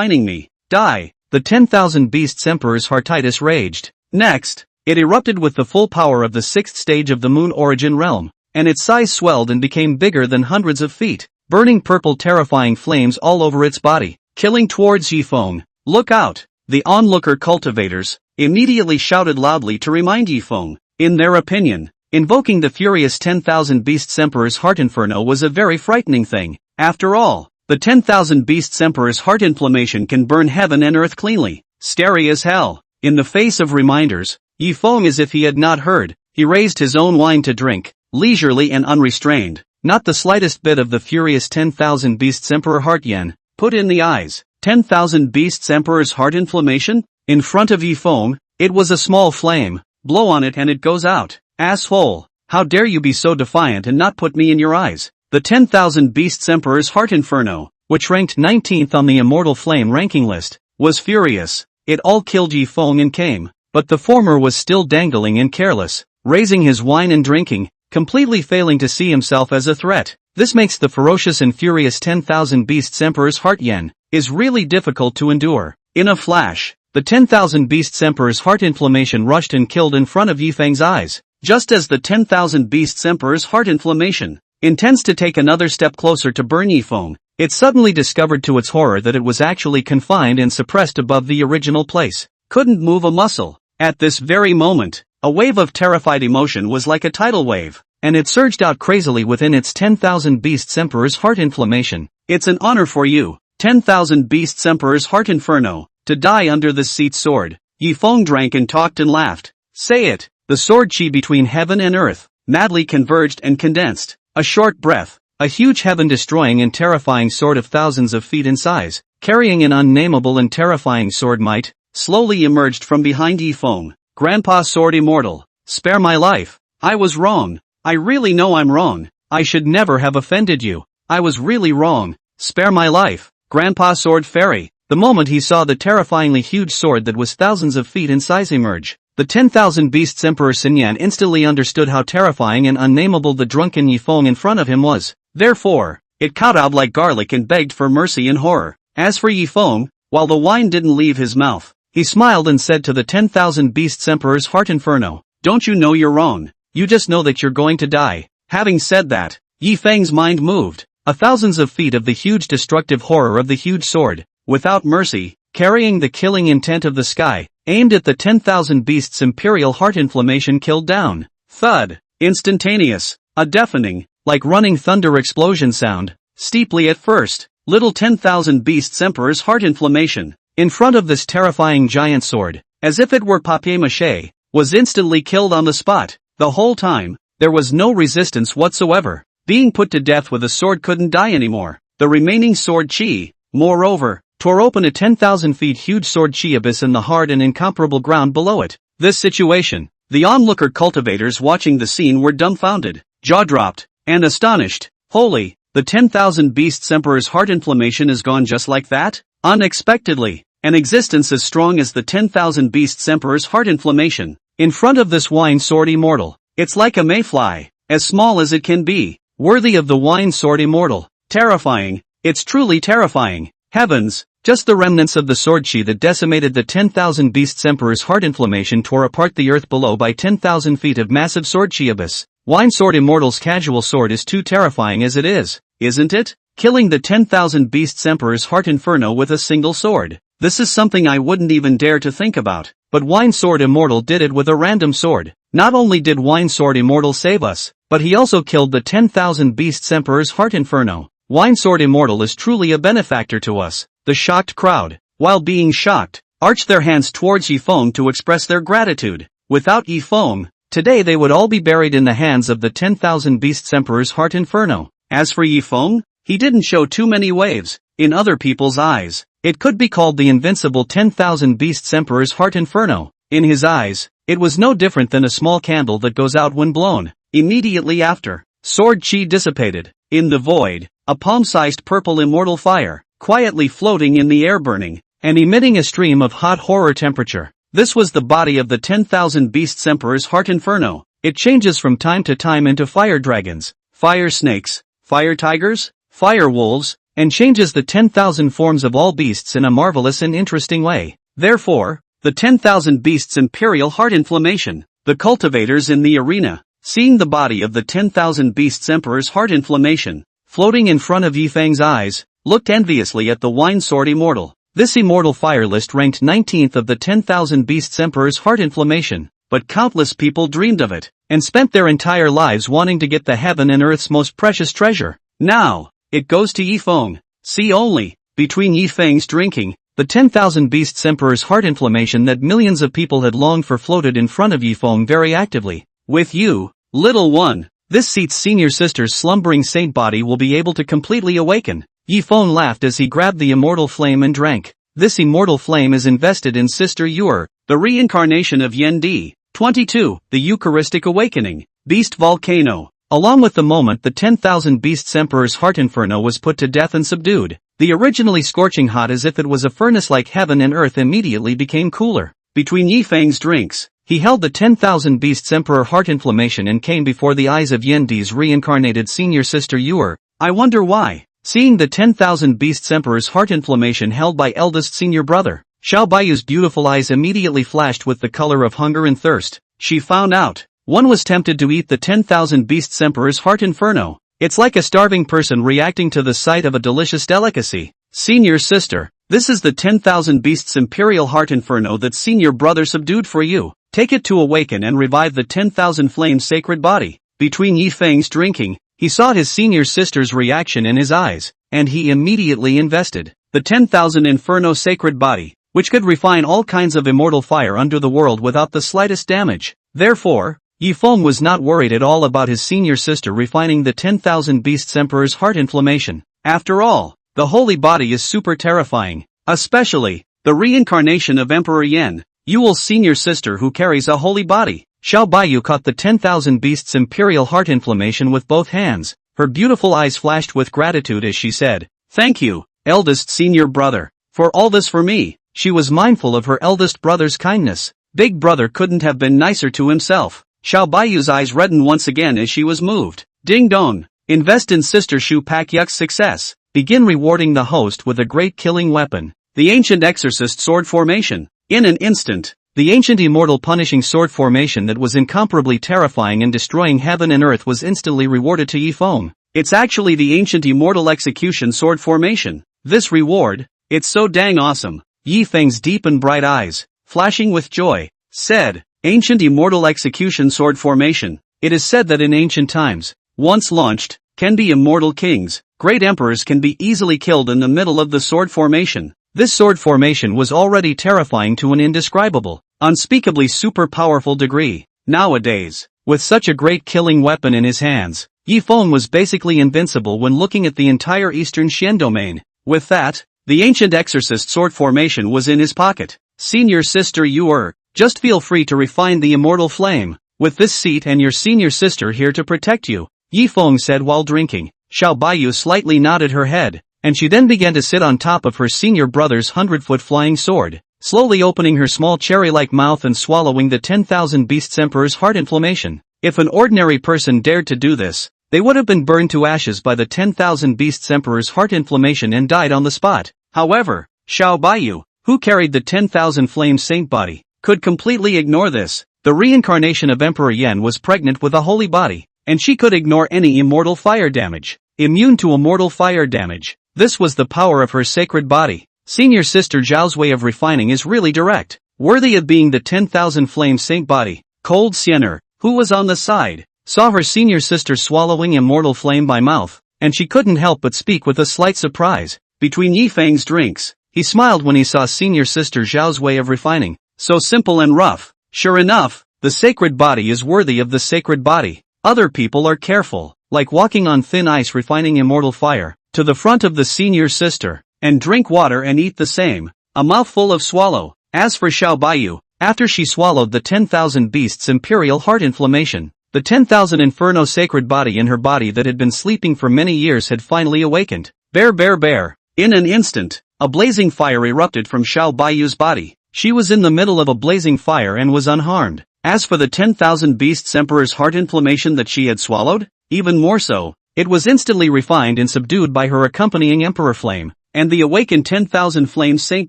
Speaker 1: defining me. Die! The 10,000 Beasts Emperor's heartitis raged. Next, it erupted with the full power of the 6th stage of the Moon Origin realm, and its size swelled and became bigger than hundreds of feet, burning purple terrifying flames all over its body, killing towards Yifeng. Look out! The onlooker cultivators immediately shouted loudly to remind Yifeng. In their opinion, invoking the furious 10,000 Beasts Emperor's heart inferno was a very frightening thing. After all, the 10,000 Beasts Emperor's heart inflammation can burn heaven and earth cleanly. Scary as hell. In the face of reminders, Yifeng, as if he had not heard, he raised his own wine to drink, leisurely and unrestrained. Not the slightest bit of the furious 10,000 Beasts Emperor heart yen. Put in the eyes. 10,000 Beasts Emperor's heart inflammation? In front of Yifeng, it was a small flame. Blow on it and it goes out. Asshole. How dare you be so defiant and not put me in your eyes? The 10,000 Beasts Emperor's heart inferno, which ranked 19th on the Immortal Flame ranking list, was furious. It all killed Yifeng and came, but the former was still dangling and careless, raising his wine and drinking, completely failing to see himself as a threat. This makes the ferocious and furious 10,000 Beasts Emperor's heart yen is really difficult to endure. In a flash, the 10,000 Beasts Emperor's heart inflammation rushed and killed in front of Yifeng's eyes. Just as the 10,000 Beasts Emperor's heart inflammation intends to take another step closer to burn Yifeng, it suddenly discovered to its horror that it was actually confined and suppressed above the original place. Couldn't move a muscle. At this very moment, a wave of terrified emotion was like a tidal wave, and it surged out crazily within its 10,000 Beasts Emperor's heart inflammation. It's an honor for you, 10,000 Beasts Emperor's heart inferno, to die under the seat's sword. Yifeng drank and talked and laughed. Say it. The sword chi between heaven and earth madly converged and condensed. A short breath, a huge heaven-destroying and terrifying sword of thousands of feet in size, carrying an unnameable and terrifying sword might, slowly emerged from behind Yifeng. Grandpa Sword Immortal, spare my life. I was wrong. I really know I'm wrong. I should never have offended you. I was really wrong. Spare my life. Grandpa Sword Fairy. The moment he saw the terrifyingly huge sword that was thousands of feet in size emerge, the 10,000 Beasts Emperor Sinyan instantly understood how terrifying and unnameable the drunken Yifeng in front of him was. Therefore, it kowtowed like garlic and begged for mercy in horror. As for Yifeng, while the wine didn't leave his mouth, he smiled and said to the 10,000 Beasts Emperor's heart inferno, "Don't you know you're wrong? You just know that you're going to die." Having said that, Yifeng's mind moved. Thousands of feet of the huge destructive horror of the huge sword, without mercy, carrying the killing intent of the sky, aimed at the 10,000 Beasts' imperial heart inflammation killed down. Thud. Instantaneous. A deafening, like running thunder explosion sound, steeply at first. Little 10,000 Beasts Emperor's heart inflammation, in front of this terrifying giant sword, as if it were papier-mâché, was instantly killed on the spot. The whole time, there was no resistance whatsoever. Being put to death with a sword couldn't die anymore. The remaining sword chi, moreover, tore open a 10,000 feet huge sword chi abyss in the hard and incomparable ground below it. This situation, the onlooker cultivators watching the scene were dumbfounded, jaw-dropped, and astonished. Holy, the 10,000 Beasts Emperor's heart inflammation is gone just like that? Unexpectedly, an existence as strong as the 10,000 Beasts Emperor's heart inflammation, in front of this wine sword immortal. It's like a mayfly, as small as it can be, worthy of the wine sword immortal. Terrifying, it's truly terrifying. Heavens, just the remnants of the sword chi that decimated the 10,000 Beasts Emperor's heart inflammation tore apart the earth below by 10,000 feet of massive sword chi abyss. Wine sword immortal's casual sword is too terrifying as it is, isn't it? Killing the 10,000 Beasts Emperor's heart inferno with a single sword. This is something I wouldn't even dare to think about. But Wine Sword Immortal did it with a random sword. Not only did Wine Sword Immortal save us, but he also killed the 10,000 Beasts Emperor's Heart Inferno. Winesword Immortal is truly a benefactor to us. The shocked crowd, while being shocked, arched their hands towards Yifeng to express their gratitude. Without Yifeng, today they would all be buried in the hands of the 10,000 Beasts Emperor's Heart Inferno. As for Yifeng, he didn't show too many waves. In other people's eyes, it could be called the invincible 10,000 Beasts Emperor's Heart Inferno. In his eyes, it was no different than a small candle that goes out when blown. Immediately after, sword chi dissipated. In the void, a palm-sized purple immortal fire, quietly floating in the air burning, and emitting a stream of hot horror temperature. This was the body of the 10,000 Beasts Emperor's Heart Inferno. It changes from time to time into fire dragons, fire snakes, fire tigers, fire wolves, and changes the 10,000 forms of all beasts in a marvelous and interesting way. Therefore, the 10,000 Beasts Imperial Heart Inflammation. The cultivators in the arena, seeing the body of the 10,000 Beasts Emperor's Heart Inflammation, floating in front of Yifeng's eyes, looked enviously at the Winesword Immortal. This immortal fire list ranked 19th of the 10,000 Beasts Emperor's Heart Inflammation, but countless people dreamed of it, and spent their entire lives wanting to get the heaven and earth's most precious treasure. Now, it goes to Yifeng. See only, between Yifeng's drinking, the 10,000 Beasts Emperor's Heart Inflammation that millions of people had longed for floated in front of Yifeng very actively. With you, little one, this seat's senior sister's slumbering saint body will be able to completely awaken. Yifeng laughed as he grabbed the immortal flame and drank. This immortal flame is invested in Sister Yuer, the reincarnation of Yendi. 22. The Eucharistic Awakening. Beast Volcano. Along with the moment the 10,000 Beasts Emperor's Heart Inferno was put to death and subdued, the originally scorching hot as if it was a furnace like heaven and earth immediately became cooler. Between Yifeng's drinks, he held the 10,000 Beasts Emperor Heart Inflammation and came before the eyes of Yendi's reincarnated senior sister Yuer. I wonder why. Seeing the 10,000 Beasts Emperor's Heart Inflammation held by eldest senior brother, Xiao Baiyu's beautiful eyes immediately flashed with the color of hunger and thirst. She found out. One was tempted to eat the 10,000 Beasts Emperor's Heart Inferno. It's like a starving person reacting to the sight of a delicious delicacy. Senior sister, this is the 10,000 Beasts Imperial Heart Inferno that senior brother subdued for you. Take it to awaken and revive the 10,000 Flame Sacred Body. Between Yifeng's drinking, he saw his senior sister's reaction in his eyes, and he immediately invested the 10,000 Inferno Sacred Body, which could refine all kinds of immortal fire under the world without the slightest damage. Therefore, Yifeng was not worried at all about his senior sister refining the 10,000 Beasts Emperor's Heart Inflammation. After all, the holy body is super terrifying, especially the reincarnation of Emperor Yen, Yuel's senior sister who carries a holy body. Xiao Baiyu caught the 10,000 Beasts Imperial Heart Inflammation with both hands. Her beautiful eyes flashed with gratitude as she said, "Thank you, eldest senior brother, for all this for me." She was mindful of her eldest brother's kindness. Big brother couldn't have been nicer to himself. Xiao Baiyu's eyes reddened once again as she was moved. Ding dong. Invest in Sister Shu Pak Yuk's success. Begin rewarding the host with a great killing weapon. The Ancient Exorcist Sword Formation. In an instant, the ancient immortal punishing sword formation that was incomparably terrifying and destroying heaven and earth was instantly rewarded to Yifeng. It's actually the ancient immortal execution sword formation. This reward, it's so dang awesome. Yifeng's deep and bright eyes, flashing with joy, said, Ancient immortal execution sword formation. It is said that in ancient times, once launched, can be immortal kings, great emperors can be easily killed in the middle of the sword formation. This sword formation was already terrifying to an indescribable, unspeakably super powerful degree. Nowadays, with such a great killing weapon in his hands, Yifeng was basically invincible when looking at the entire eastern Xian domain. With that, the ancient exorcist sword formation was in his pocket. Senior sister Yuer, just feel free to refine the immortal flame, with this seat and your senior sister here to protect you, Yifeng said while drinking. Xiao Baiyu slightly nodded her head, and she then began to sit on top of her senior brother's 100-foot flying sword, slowly opening her small cherry-like mouth and swallowing the 10,000 Beasts Emperor's heart inflammation. If an ordinary person dared to do this, they would have been burned to ashes by the 10,000 Beasts Emperor's heart inflammation and died on the spot. However, Xiao Baiyu, who carried the 10,000 flame saint body, could completely ignore this. The reincarnation of Emperor Yen was pregnant with a holy body, and she could ignore any immortal fire damage. Immune to immortal fire damage. This was the power of her sacred body. Senior sister Zhao's way of refining is really direct, worthy of being the 10,000 flame saint body. Cold Siener, who was on the side, saw her senior sister swallowing immortal flame by mouth, and she couldn't help but speak with a slight surprise. Between Yifeng's drinks, he smiled when he saw senior sister Zhao's way of refining. So simple and rough. Sure enough, the sacred body is worthy of the sacred body. Other people are careful, like walking on thin ice refining immortal fire, to the front of the senior sister, and drink water and eat the same. A mouthful of swallow. As for Xiao Baiyu, after she swallowed the 10,000 beasts' imperial heart inflammation, the 10,000 inferno sacred body in her body that had been sleeping for many years had finally awakened. Bear. In an instant, a blazing fire erupted from Xiao Baiyu's body. She was in the middle of a blazing fire and was unharmed. As for the 10,000 beasts' emperor's heart inflammation that she had swallowed, even more so, it was instantly refined and subdued by her accompanying emperor flame, and the awakened 10,000 flame saint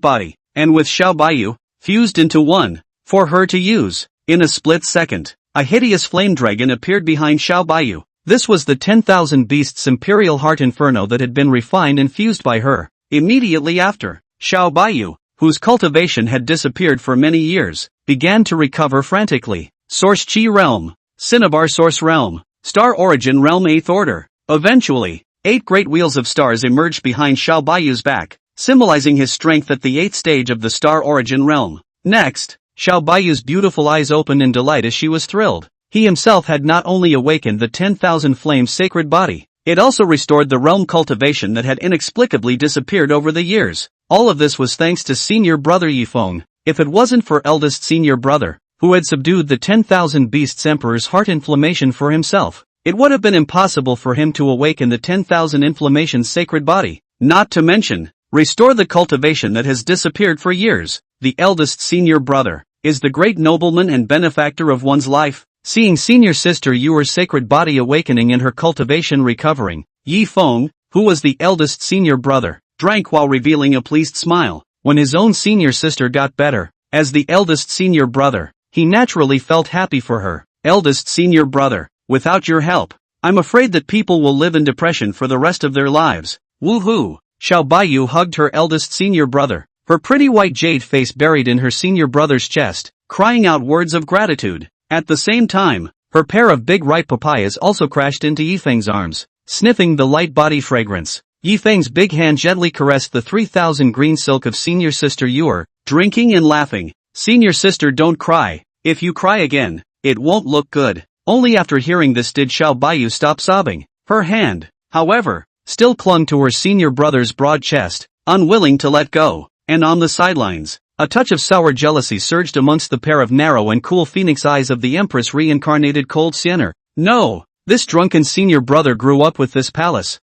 Speaker 1: body, and with Xiao Baiyu, fused into one, for her to use. In a split second, a hideous flame dragon appeared behind Xiao Baiyu. This was the 10,000 beasts' imperial heart inferno that had been refined and fused by her. Immediately after, Xiao Baiyu, whose cultivation had disappeared for many years, began to recover frantically. Source Chi Realm, Cinnabar Source Realm, Star Origin Realm 8th Order. Eventually, 8 great wheels of stars emerged behind Xiao Baiyu's back, symbolizing his strength at the 8th stage of the Star Origin Realm. Next, Xiao Baiyu's beautiful eyes opened in delight as she was thrilled. He himself had not only awakened the 10,000 flame sacred body, it also restored the realm cultivation that had inexplicably disappeared over the years. All of this was thanks to senior brother Yifeng. If it wasn't for eldest senior brother, who had subdued the 10,000 beasts emperor's heart inflammation for himself, it would have been impossible for him to awaken the 10,000 inflammation sacred body, not to mention, restore the cultivation that has disappeared for years. The eldest senior brother is the great nobleman and benefactor of one's life. Seeing senior sister Yuer's sacred body awakening and her cultivation recovering, Yifeng, who was the eldest senior brother, drank while revealing a pleased smile. When his own senior sister got better, as the eldest senior brother, he naturally felt happy for her. Eldest senior brother, without your help, I'm afraid that people will live in depression for the rest of their lives. Woohoo! Xiao Baiyu hugged her eldest senior brother, her pretty white jade face buried in her senior brother's chest, crying out words of gratitude. At the same time, her pair of big ripe papayas also crashed into Yifeng's arms, sniffing the light body fragrance. Yifeng's big hand gently caressed the 3,000 green silk of senior sister Yuer, drinking and laughing. Senior sister, don't cry. If you cry again, it won't look good. Only after hearing this did Xiao Baiyu stop sobbing. Her hand, however, still clung to her senior brother's broad chest, unwilling to let go. And on the sidelines, a touch of sour jealousy surged amongst the pair of narrow and cool phoenix eyes of the Empress reincarnated Cold Sienner. No, this drunken senior brother grew up with this palace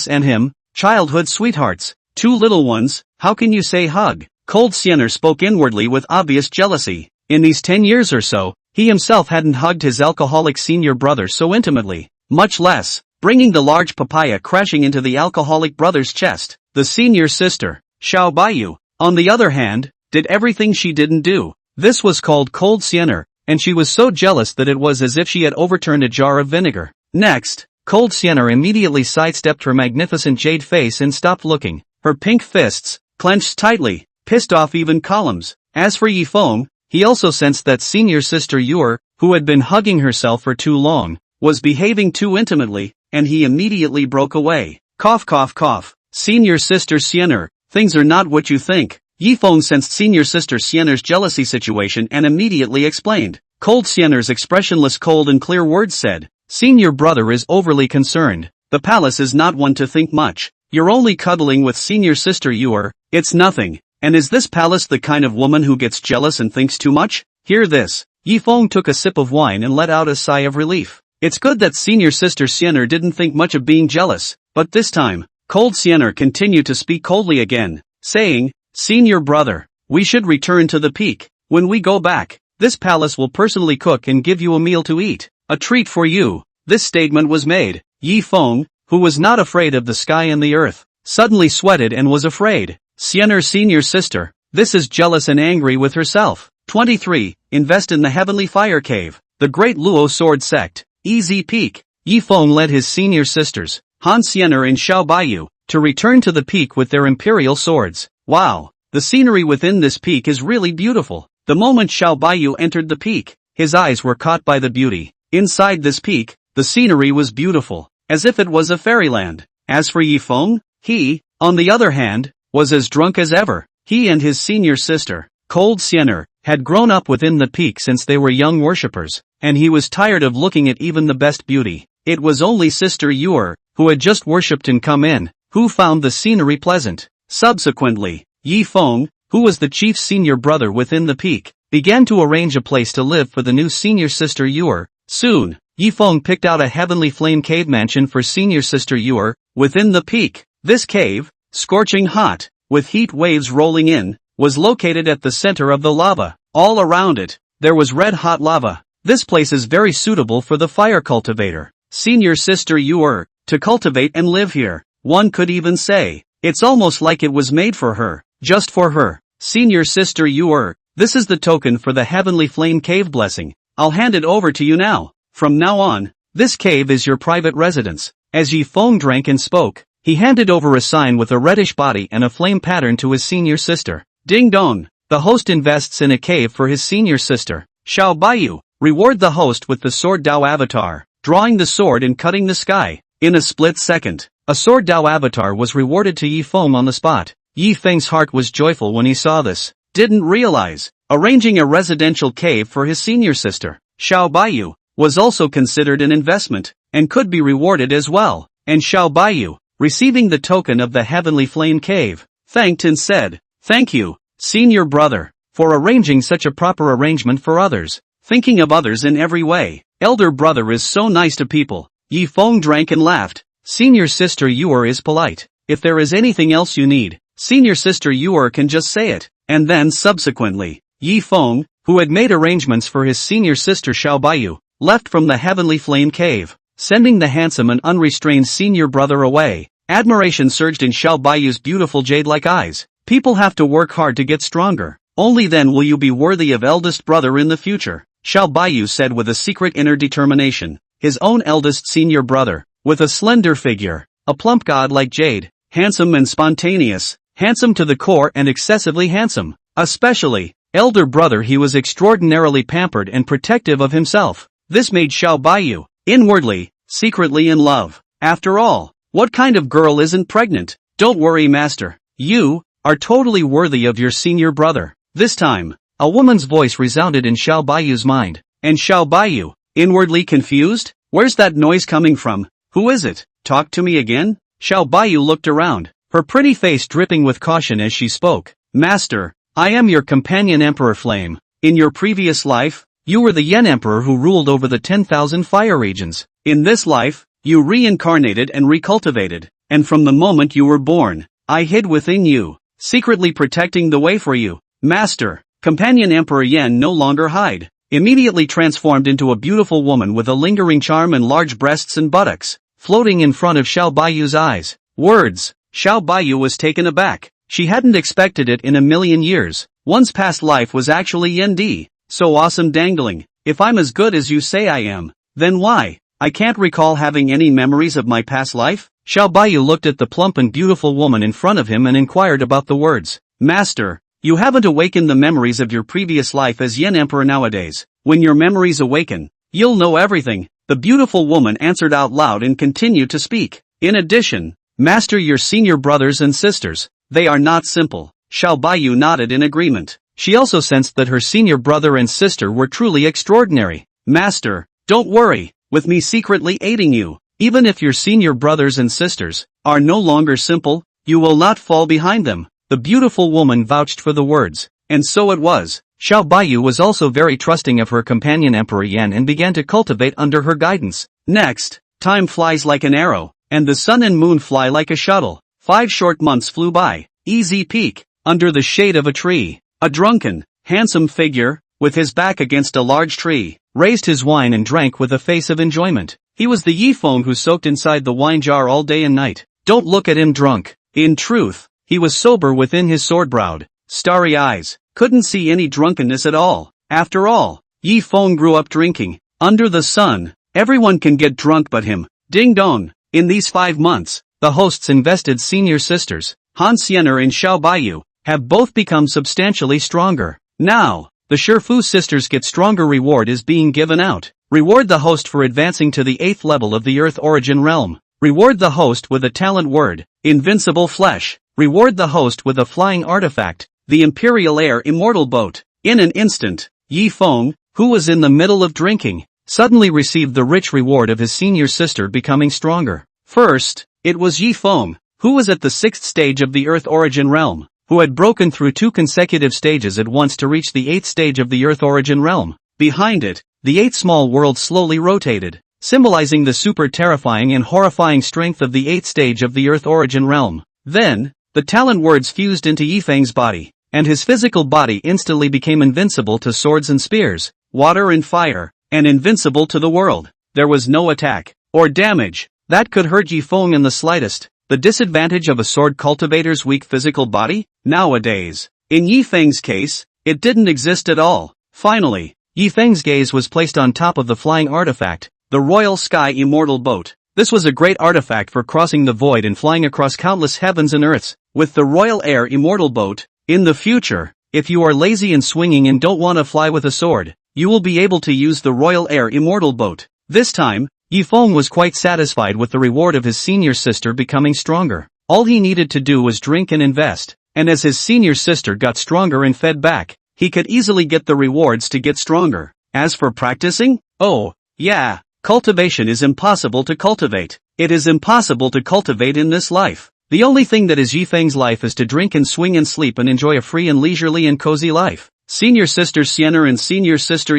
Speaker 1: and him, childhood sweethearts, 2 little ones. How can you say hug? Cold Sienner spoke inwardly with obvious jealousy. In these 10 years or so, he himself hadn't hugged his alcoholic senior brother so intimately, much less, bringing the large papaya crashing into the alcoholic brother's chest. The senior sister, Xiao Baiyu, on the other hand, did everything she didn't do. This was called Cold Sienner, and she was so jealous that it was as if she had overturned a jar of vinegar. Next, Cold Sienner immediately sidestepped her magnificent jade face and stopped looking. Her pink fists, clenched tightly, pissed off even columns. As for Yifeng, he also sensed that senior sister Yuer, who had been hugging herself for too long, was behaving too intimately, and he immediately broke away. Cough cough cough. Senior sister Sienner, things are not what you think. Yifeng sensed senior sister Sienner's jealousy situation and immediately explained. Cold Sienner's expressionless cold and clear words said, senior brother is overly concerned. The palace is not one to think much. You're only cuddling with senior sister Yuer, it's nothing. And is this palace the kind of woman who gets jealous and thinks too much? Hear this. Yifeng took a sip of wine and let out a sigh of relief. It's good that senior sister Sienner didn't think much of being jealous, but this time, Cold Sienner continued to speak coldly again, saying, senior brother, we should return to the peak. When we go back, this palace will personally cook and give you a meal to eat. A treat for you. This statement was made. Yifeng, who was not afraid of the sky and the earth, suddenly sweated and was afraid. Sienner senior sister, this is jealous and angry with herself. 23. Invest in the heavenly fire cave. The great Luo sword sect. Easy peak. Yifeng led his senior sisters, Han Sienner and Xiao Baiyu, to return to the peak with their imperial swords. Wow, the scenery within this peak is really beautiful. The moment Xiao Baiyu entered the peak, his eyes were caught by the beauty. Inside this peak, the scenery was beautiful, as if it was a fairyland. As for Yifeng, he, on the other hand, was as drunk as ever. He and his senior sister, Cold Siener, had grown up within the peak since they were young worshippers, and he was tired of looking at even the best beauty. It was only Sister Yuer, who had just worshipped and come in, who found the scenery pleasant. Subsequently, Yifeng, who was the chief senior brother within the peak, began to arrange a place to live for the new senior sister Yuer. Soon, Yifeng picked out a heavenly flame cave mansion for senior sister Yuer, within the peak. This cave, scorching hot, with heat waves rolling in, was located at the center of the lava. All around it, there was red-hot lava. This place is very suitable for the fire cultivator, senior sister Yuer, to cultivate and live here. One could even say, it's almost like it was made for her, just for her. Senior sister Yuer, this is the token for the heavenly flame cave blessing. I'll hand it over to you now. From now on, this cave is your private residence. As Yifeng drank and spoke, he handed over a sign with a reddish body and a flame pattern to his senior sister. Ding dong, the host invests in a cave for his senior sister. Xiao Baiyu, reward the host with the sword Dao avatar, drawing the sword and cutting the sky. In a split second, a sword Dao avatar was rewarded to Yifeng on the spot. Yifeng's heart was joyful when he saw this. Didn't realize, arranging a residential cave for his senior sister, Xiao Baiyu, was also considered an investment, and could be rewarded as well. And Xiao Baiyu, receiving the token of the heavenly flame cave, thanked and said, "Thank you, senior brother, for arranging such a proper arrangement for others, thinking of others in every way. Elder brother is so nice to people." Yifeng drank and laughed. Senior sister Yuer is polite. If there is anything else you need, senior sister Yuer can just say it. And then subsequently, Yifeng, who had made arrangements for his senior sister Xiao Baiyu, left from the heavenly flame cave, sending the handsome and unrestrained senior brother away. Admiration surged in Xiao Baiyu's beautiful jade-like eyes. People have to work hard to get stronger. Only then will you be worthy of eldest brother in the future, Xiao Baiyu said with a secret inner determination. His own eldest senior brother, with a slender figure, a plump god like jade, handsome and spontaneous, handsome to the core and excessively handsome. Especially, elder brother, he was extraordinarily pampered and protective of himself. This made Xiao Baiyu, inwardly, secretly in love. After all, what kind of girl isn't pregnant? Don't worry, master. You are totally worthy of your senior brother. This time, a woman's voice resounded in Xiao Baiyu's mind. And Xiao Baiyu, inwardly confused? Where's that noise coming from? Who is it? Talk to me again? Xiao Baiyu looked around, her pretty face dripping with caution as she spoke. Master, I am your companion Emperor Flame. In your previous life, you were the Yen Emperor who ruled over the 10,000 fire regions. In this life, you reincarnated and recultivated, and from the moment you were born, I hid within you, secretly protecting the way for you. Master, companion Emperor Yen no longer hide, immediately transformed into a beautiful woman with a lingering charm and large breasts and buttocks, floating in front of Xiao Baiyu's eyes. Words. Xiao Baiyu was taken aback. She hadn't expected it in a million years. One's past life was actually Yen D. So awesome dangling. If I'm as good as you say I am, then why? I can't recall having any memories of my past life. Xiao Baiyu looked at the plump and beautiful woman in front of him and inquired about the words. Master, you haven't awakened the memories of your previous life as Yen Emperor nowadays. When your memories awaken, you'll know everything. The beautiful woman answered out loud and continued to speak. In addition, master, your senior brothers and sisters, they are not simple. Xiao Baiyu nodded in agreement. She also sensed that her senior brother and sister were truly extraordinary. Master, don't worry, with me secretly aiding you, even if your senior brothers and sisters are no longer simple, you will not fall behind them. The beautiful woman vouched for the words, and so it was. Xiao Baiyu was also very trusting of her companion Emperor Yan and began to cultivate under her guidance. Next, time flies like an arrow, and the sun and moon fly like a shuttle. 5 short months flew by. Easy peak, under the shade of a tree. A drunken, handsome figure, with his back against a large tree, raised his wine and drank with a face of enjoyment. He was the Yifeng who soaked inside the wine jar all day and night. Don't look at him drunk. In truth, he was sober within his sword-browed, starry eyes, couldn't see any drunkenness at all. After all, Yifeng grew up drinking. Under the sun, everyone can get drunk but him. Ding dong. In these 5 months, the hosts invested senior sisters, Han Xiener and Xiao Baiyu, have both become substantially stronger. Now, The Shifu sisters get stronger. Reward is being given out. Reward the host for advancing to the 8th level of the Earth Origin Realm. Reward the host with a talent word, invincible flesh. Reward the host with a flying artifact, the Imperial Air Immortal Boat. In an instant, Yi Feng, who was in the middle of drinking, suddenly received the rich reward of his senior sister becoming stronger. First, it was Yi Feng, who was at the 6th stage of the Earth Origin Realm, who had broken through 2 consecutive stages at once to reach the 8th stage of the Earth Origin Realm. Behind it, the 8 small worlds slowly rotated, symbolizing the super terrifying and horrifying strength of the 8th stage of the Earth Origin Realm. Then, the talent words fused into Yifeng's body, and his physical body instantly became invincible to swords and spears, water and fire, and invincible to the world. There was no attack or damage that could hurt Yifeng in the slightest. The disadvantage of a sword cultivator's weak physical body? Nowadays, in Yifeng's case, it didn't exist at all. Finally, Yifeng's gaze was placed on top of the flying artifact, the Royal Sky Immortal Boat. This was a great artifact for crossing the void and flying across countless heavens and earths. With the Royal Air Immortal Boat, in the future, if you are lazy and swinging and don't want to fly with a sword, you will be able to use the Royal Air Immortal Boat. This time, Yifeng was quite satisfied with the reward of his senior sister becoming stronger. All he needed to do was drink and invest, and as his senior sister got stronger and fed back, he could easily get the rewards to get stronger. As for practicing? Oh, yeah, cultivation is impossible to cultivate. It is impossible to cultivate in this life. The only thing that is Yifeng's life is to drink and swing and sleep and enjoy a free and leisurely and cozy life. Senior sister Sienna and senior sister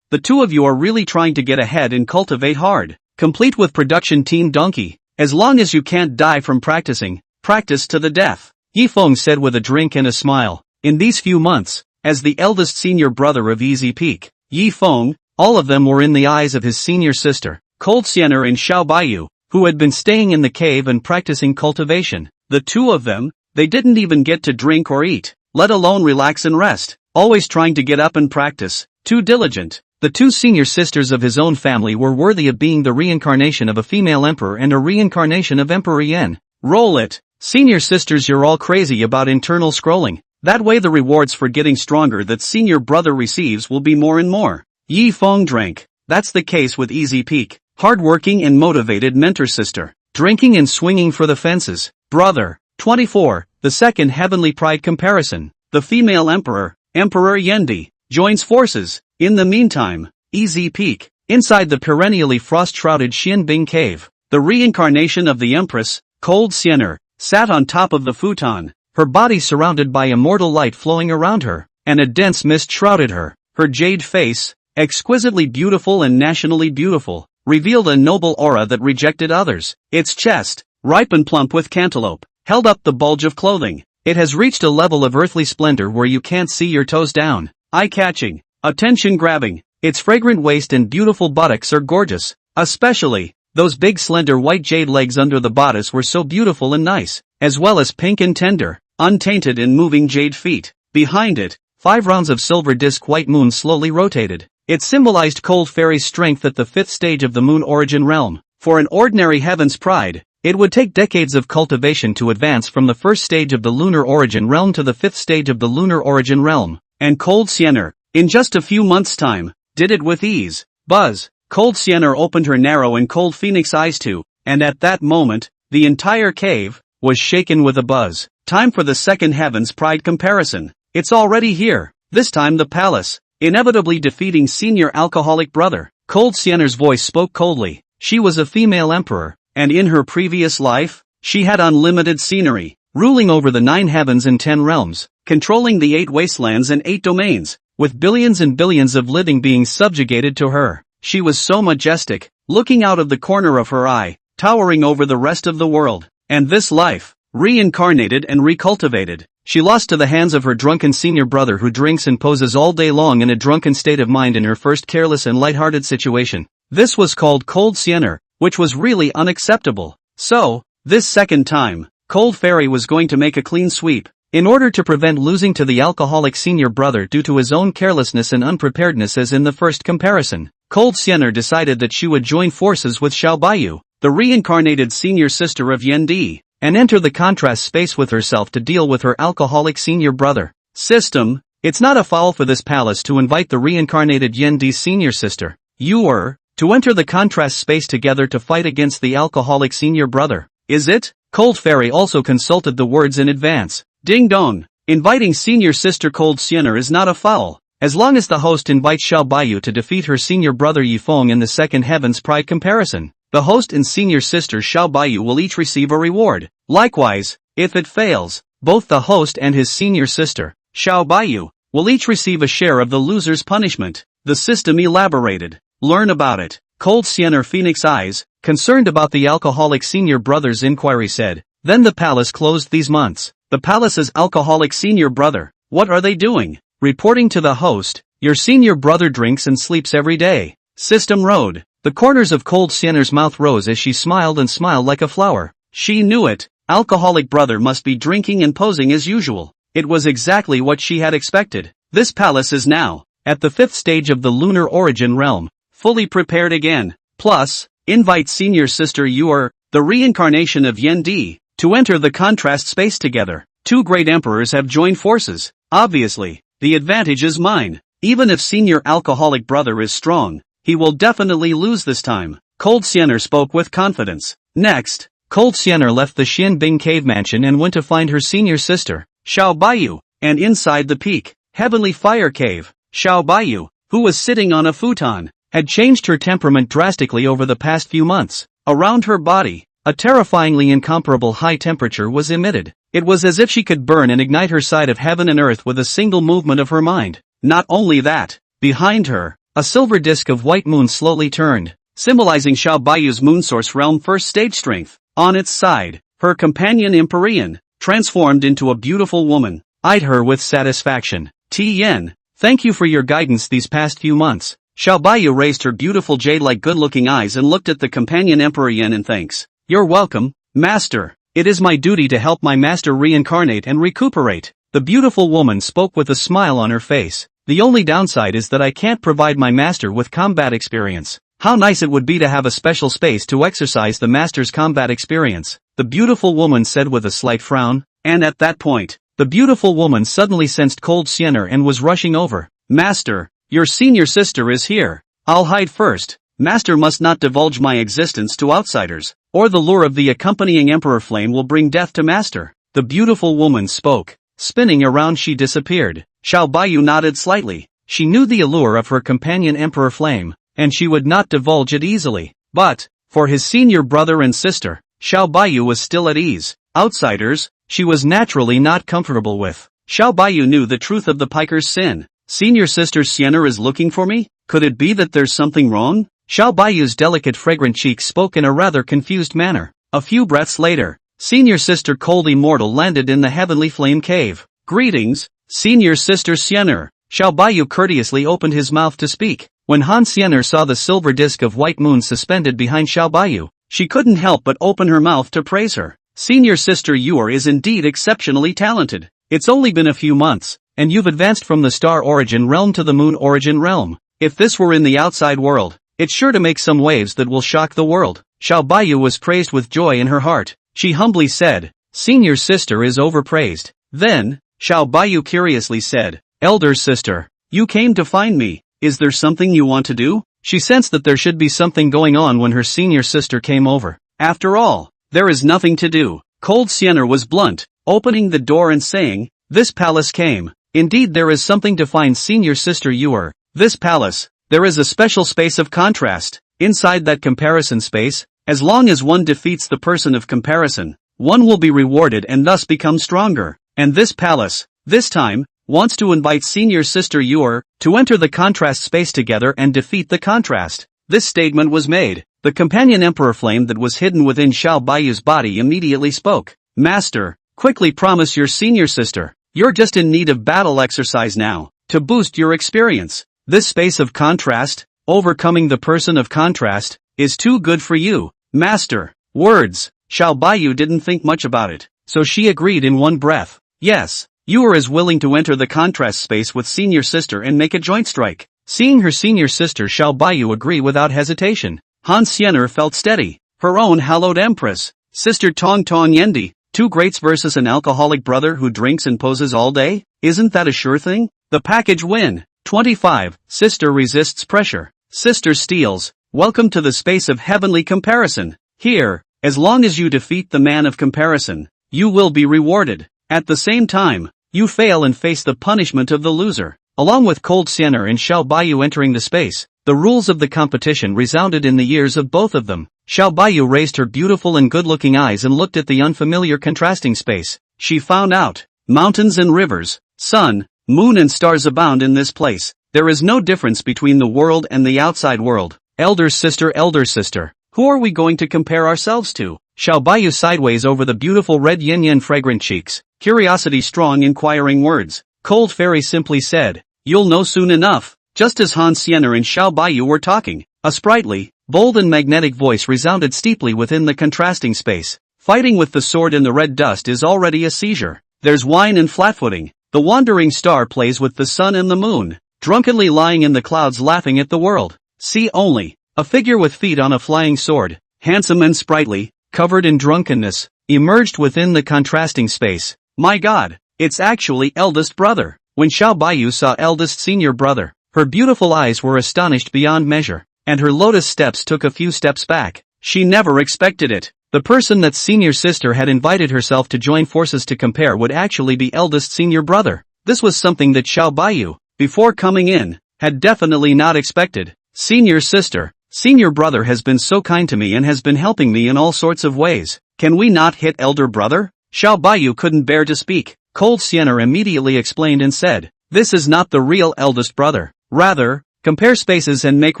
Speaker 1: the two of you are really trying to get ahead and cultivate hard. Complete with production team Donkey. As long as you can't die from practicing, practice to the death. Yifeng said with a drink and a smile. In these few months, as the eldest senior brother of Easy Peak, Yifeng, all of them were in the eyes of his senior sister, Cold Sienna and Xiao Baiyu, who had been staying in the cave and practicing cultivation. The two of them, they didn't even get to drink or eat, let alone relax and rest. Always trying to get up and practice, too diligent. The 2 senior sisters of his own family were worthy of being the reincarnation of a female emperor and a reincarnation of Emperor Yen. Roll it. Senior sisters, you're all crazy about internal scrolling. That way the rewards for getting stronger that senior brother receives will be more and more. Yi Feng drank. That's the case with Easy Peak. Hardworking and motivated mentor sister. Drinking and swinging for the fences. Brother. 24. The second heavenly pride comparison. The female emperor, Emperor Yendi, joins forces. In the meantime, Easy Peak, inside the perennially frost-shrouded Xianbing cave, the reincarnation of the Empress, Cold Sienna, sat on top of the futon, her body surrounded by immortal light flowing around her, and a dense mist shrouded her. Her jade face, exquisitely beautiful and nationally beautiful, revealed a noble aura that rejected others. Its chest, ripe and plump with cantaloupe, held up the bulge of clothing. It has reached a level of earthly splendor where you can't see your toes down. Eye-catching, attention-grabbing. Its fragrant waist and beautiful buttocks are gorgeous. Especially, those big slender white jade legs under the bodice were so beautiful and nice, as well as pink and tender, untainted and moving jade feet. Behind it, 5 rounds of silver disc white moon slowly rotated. It symbolized Cold Fairy's strength at the 5th stage of the Moon Origin Realm. For an ordinary Heaven's Pride, it would take decades of cultivation to advance from the 1st stage of the Lunar Origin Realm to the 5th stage of the Lunar Origin Realm, and Cold Sienna, in just a few months' time, did it with ease. Buzz! Cold Sienna opened her narrow and cold phoenix eyes too, and at that moment, the entire cave was shaken with a buzz. Time for the second Heaven's Pride comparison. It's already here, this time the palace, inevitably defeating senior alcoholic brother. Cold Sienna's voice spoke coldly. She was a female emperor. And in her previous life, she had unlimited scenery, ruling over the 9 heavens and 10 realms, controlling the 8 wastelands and 8 domains, with billions and billions of living beings subjugated to her. She was so majestic, looking out of the corner of her eye, towering over the rest of the world. And this life, reincarnated and recultivated, she lost to the hands of her drunken senior brother who drinks and poses all day long in a drunken state of mind in her first careless and lighthearted situation. This was called Cold Sienna, which was really unacceptable. So, this second time, Cold Fairy was going to make a clean sweep. In order to prevent losing to the alcoholic senior brother due to his own carelessness and unpreparedness as in the first comparison, Cold Sienna decided that she would join forces with Xiao Baiyu, the reincarnated senior sister of Yendi, and enter the contrast space with herself to deal with her alcoholic senior brother. System, It's not a foul for this palace to invite the reincarnated Yendi's senior sister, Yu, to enter the contrast space together to fight against the alcoholic senior brother, is it? Cold Fairy also consulted the words in advance. Ding dong. Inviting senior sister Cold Sienna is not a foul, as long as the host invites Xiao Baiyu to defeat her senior brother Yifeng in the second Heaven's Pride comparison. The host and senior sister Xiao Baiyu will each receive a reward. Likewise, if it fails, both the host and his senior sister, Xiao Baiyu, will each receive a share of the loser's punishment. The system elaborated. Learn about it. Cold Sienna Phoenix Eyes, concerned about the alcoholic senior brother's inquiry said, then the palace closed these months. The palace's alcoholic senior brother, what are they doing? Reporting to the host, your senior brother drinks and sleeps every day. System Road. The corners of Cold Sienna's mouth rose as she smiled and smiled like a flower. She knew it. Alcoholic brother must be drinking and posing as usual. It was exactly what she had expected. This palace is now, at the 5th stage of the lunar origin realm, fully prepared again. Plus, invite senior sister Yu, the reincarnation of Yendi, to enter the contrast space together. Two great emperors have joined forces. Obviously, the advantage is mine. Even if senior alcoholic brother is strong, he will definitely lose this time. Cold Sienna spoke with confidence. Next, Cold Sienna left the Xianbing cave mansion and went to find her senior sister, Xiao Baiyu, and inside the peak, heavenly fire cave, Xiao Baiyu, who was sitting on a futon, had changed her temperament drastically over the past few months. Around her body, a terrifyingly incomparable high temperature was emitted. It was as if she could burn and ignite her side of heaven and earth with a single movement of her mind. Not only that, behind her, a silver disk of white moon slowly turned, symbolizing Xiao Baiyu's moon source realm first stage strength. On its side, her companion Empyrean, transformed into a beautiful woman, eyed her with satisfaction. Tian, thank you for your guidance these past few months. Xiao Baiyu raised her beautiful jade-like good-looking eyes and looked at the companion Empyrean in thanks. You're welcome, Master. It is my duty to help my master reincarnate and recuperate. The beautiful woman spoke with a smile on her face. The only downside is that I can't provide my master with combat experience. How nice it would be to have a special space to exercise the master's combat experience, the beautiful woman said with a slight frown, and at that point, the beautiful woman suddenly sensed Cold Sienna and was rushing over. Master, your senior sister is here. I'll hide first. Master must not divulge my existence to outsiders, or the lure of the accompanying emperor flame will bring death to Master. The beautiful woman spoke. Spinning around she disappeared. Xiao Baiyu nodded slightly. She knew the allure of her companion Emperor Flame, and she would not divulge it easily. But, for his senior brother and sister, Xiao Baiyu was still at ease. Outsiders, she was naturally not comfortable with. Xiao Baiyu knew the truth of the piker's sin. Senior sister Sienna is looking for me? Could it be that there's something wrong? Xiao Baiyu's delicate fragrant cheeks spoke in a rather confused manner. A few breaths later, senior sister Cold Immortal landed in the heavenly flame cave. Greetings, senior sister Sienna. Xiao Baiyu courteously opened his mouth to speak. When Han Sienna saw the silver disk of white moon suspended behind Xiao Baiyu, she couldn't help but open her mouth to praise her. Senior sister Yu is indeed exceptionally talented. It's only been a few months, and you've advanced from the star origin realm to the moon origin realm. If this were in the outside world, it's sure to make some waves that will shock the world. Xiao Baiyu was praised with joy in her heart. She humbly said, senior sister is overpraised. Then, Xiao Baiyu curiously said, elder sister, you came to find me. Is there something you want to do? She sensed that there should be something going on when her senior sister came over. After all, there is nothing to do. Cold Sienna was blunt, opening the door and saying, this palace came. Indeed there is something to find senior sister Yu. This palace, there is a special space of contrast. Inside that comparison space, as long as one defeats the person of comparison, one will be rewarded and thus become stronger. And this palace, this time, wants to invite senior sister Yu to enter the contrast space together and defeat the contrast. This statement was made. The companion Emperor Flame that was hidden within Xiao Baiyu's body immediately spoke. Master, quickly promise your senior sister. You're just in need of battle exercise now, to boost your experience. This space of contrast, overcoming the person of contrast, is too good for you, Master. Words. Xiao Baiyu didn't think much about it, so she agreed in one breath. Yes, Yu is willing to enter the contrast space with senior sister and make a joint strike. Seeing her senior sister Xiao Baiyu agree without hesitation, Han Sienna felt steady. Her own hallowed empress, sister Tong Tong Yendi, two greats versus an alcoholic brother who drinks and poses all day? Isn't that a sure thing? The package win. 25. Sister resists pressure. Sister steals. Welcome to the space of heavenly comparison. Here, as long as you defeat the man of comparison, you will be rewarded. At the same time, you fail and face the punishment of the loser. Along with Cold Sienna and Xiao Baiyu entering the space, the rules of the competition resounded in the ears of both of them. Xiao Baiyu raised her beautiful and good-looking eyes and looked at the unfamiliar contrasting space. She found out. Mountains and rivers, sun, moon and stars abound in this place. There is no difference between the world and the outside world. Elder sister, who are we going to compare ourselves to? Xiao Baiyu sideways over the beautiful red yin-yin fragrant cheeks, curiosity strong inquiring words. Cold Fairy simply said, "You'll know soon enough." Just as Han Sienna and Xiao Baiyu were talking, a sprightly, bold and magnetic voice resounded steeply within the contrasting space. Fighting with the sword in the red dust is already a seizure. There's wine and flat-footing. The wandering star plays with the sun and the moon, drunkenly lying in the clouds laughing at the world. See only, a figure with feet on a flying sword, handsome and sprightly, covered in drunkenness, emerged within the contrasting space. My God, it's actually eldest brother. When Xiao Baiyu saw eldest senior brother, her beautiful eyes were astonished beyond measure, and her lotus steps took a few steps back. She never expected it. The person that senior sister had invited herself to join forces to compare would actually be eldest senior brother. This was something that Xiao Baiyu, before coming in, had definitely not expected. Senior sister, senior brother has been so kind to me and has been helping me in all sorts of ways. Can we not hit elder brother? Xiao Baiyu couldn't bear to speak. Cold Sienna immediately explained and said, "This is not the real eldest brother. Rather, compare spaces and make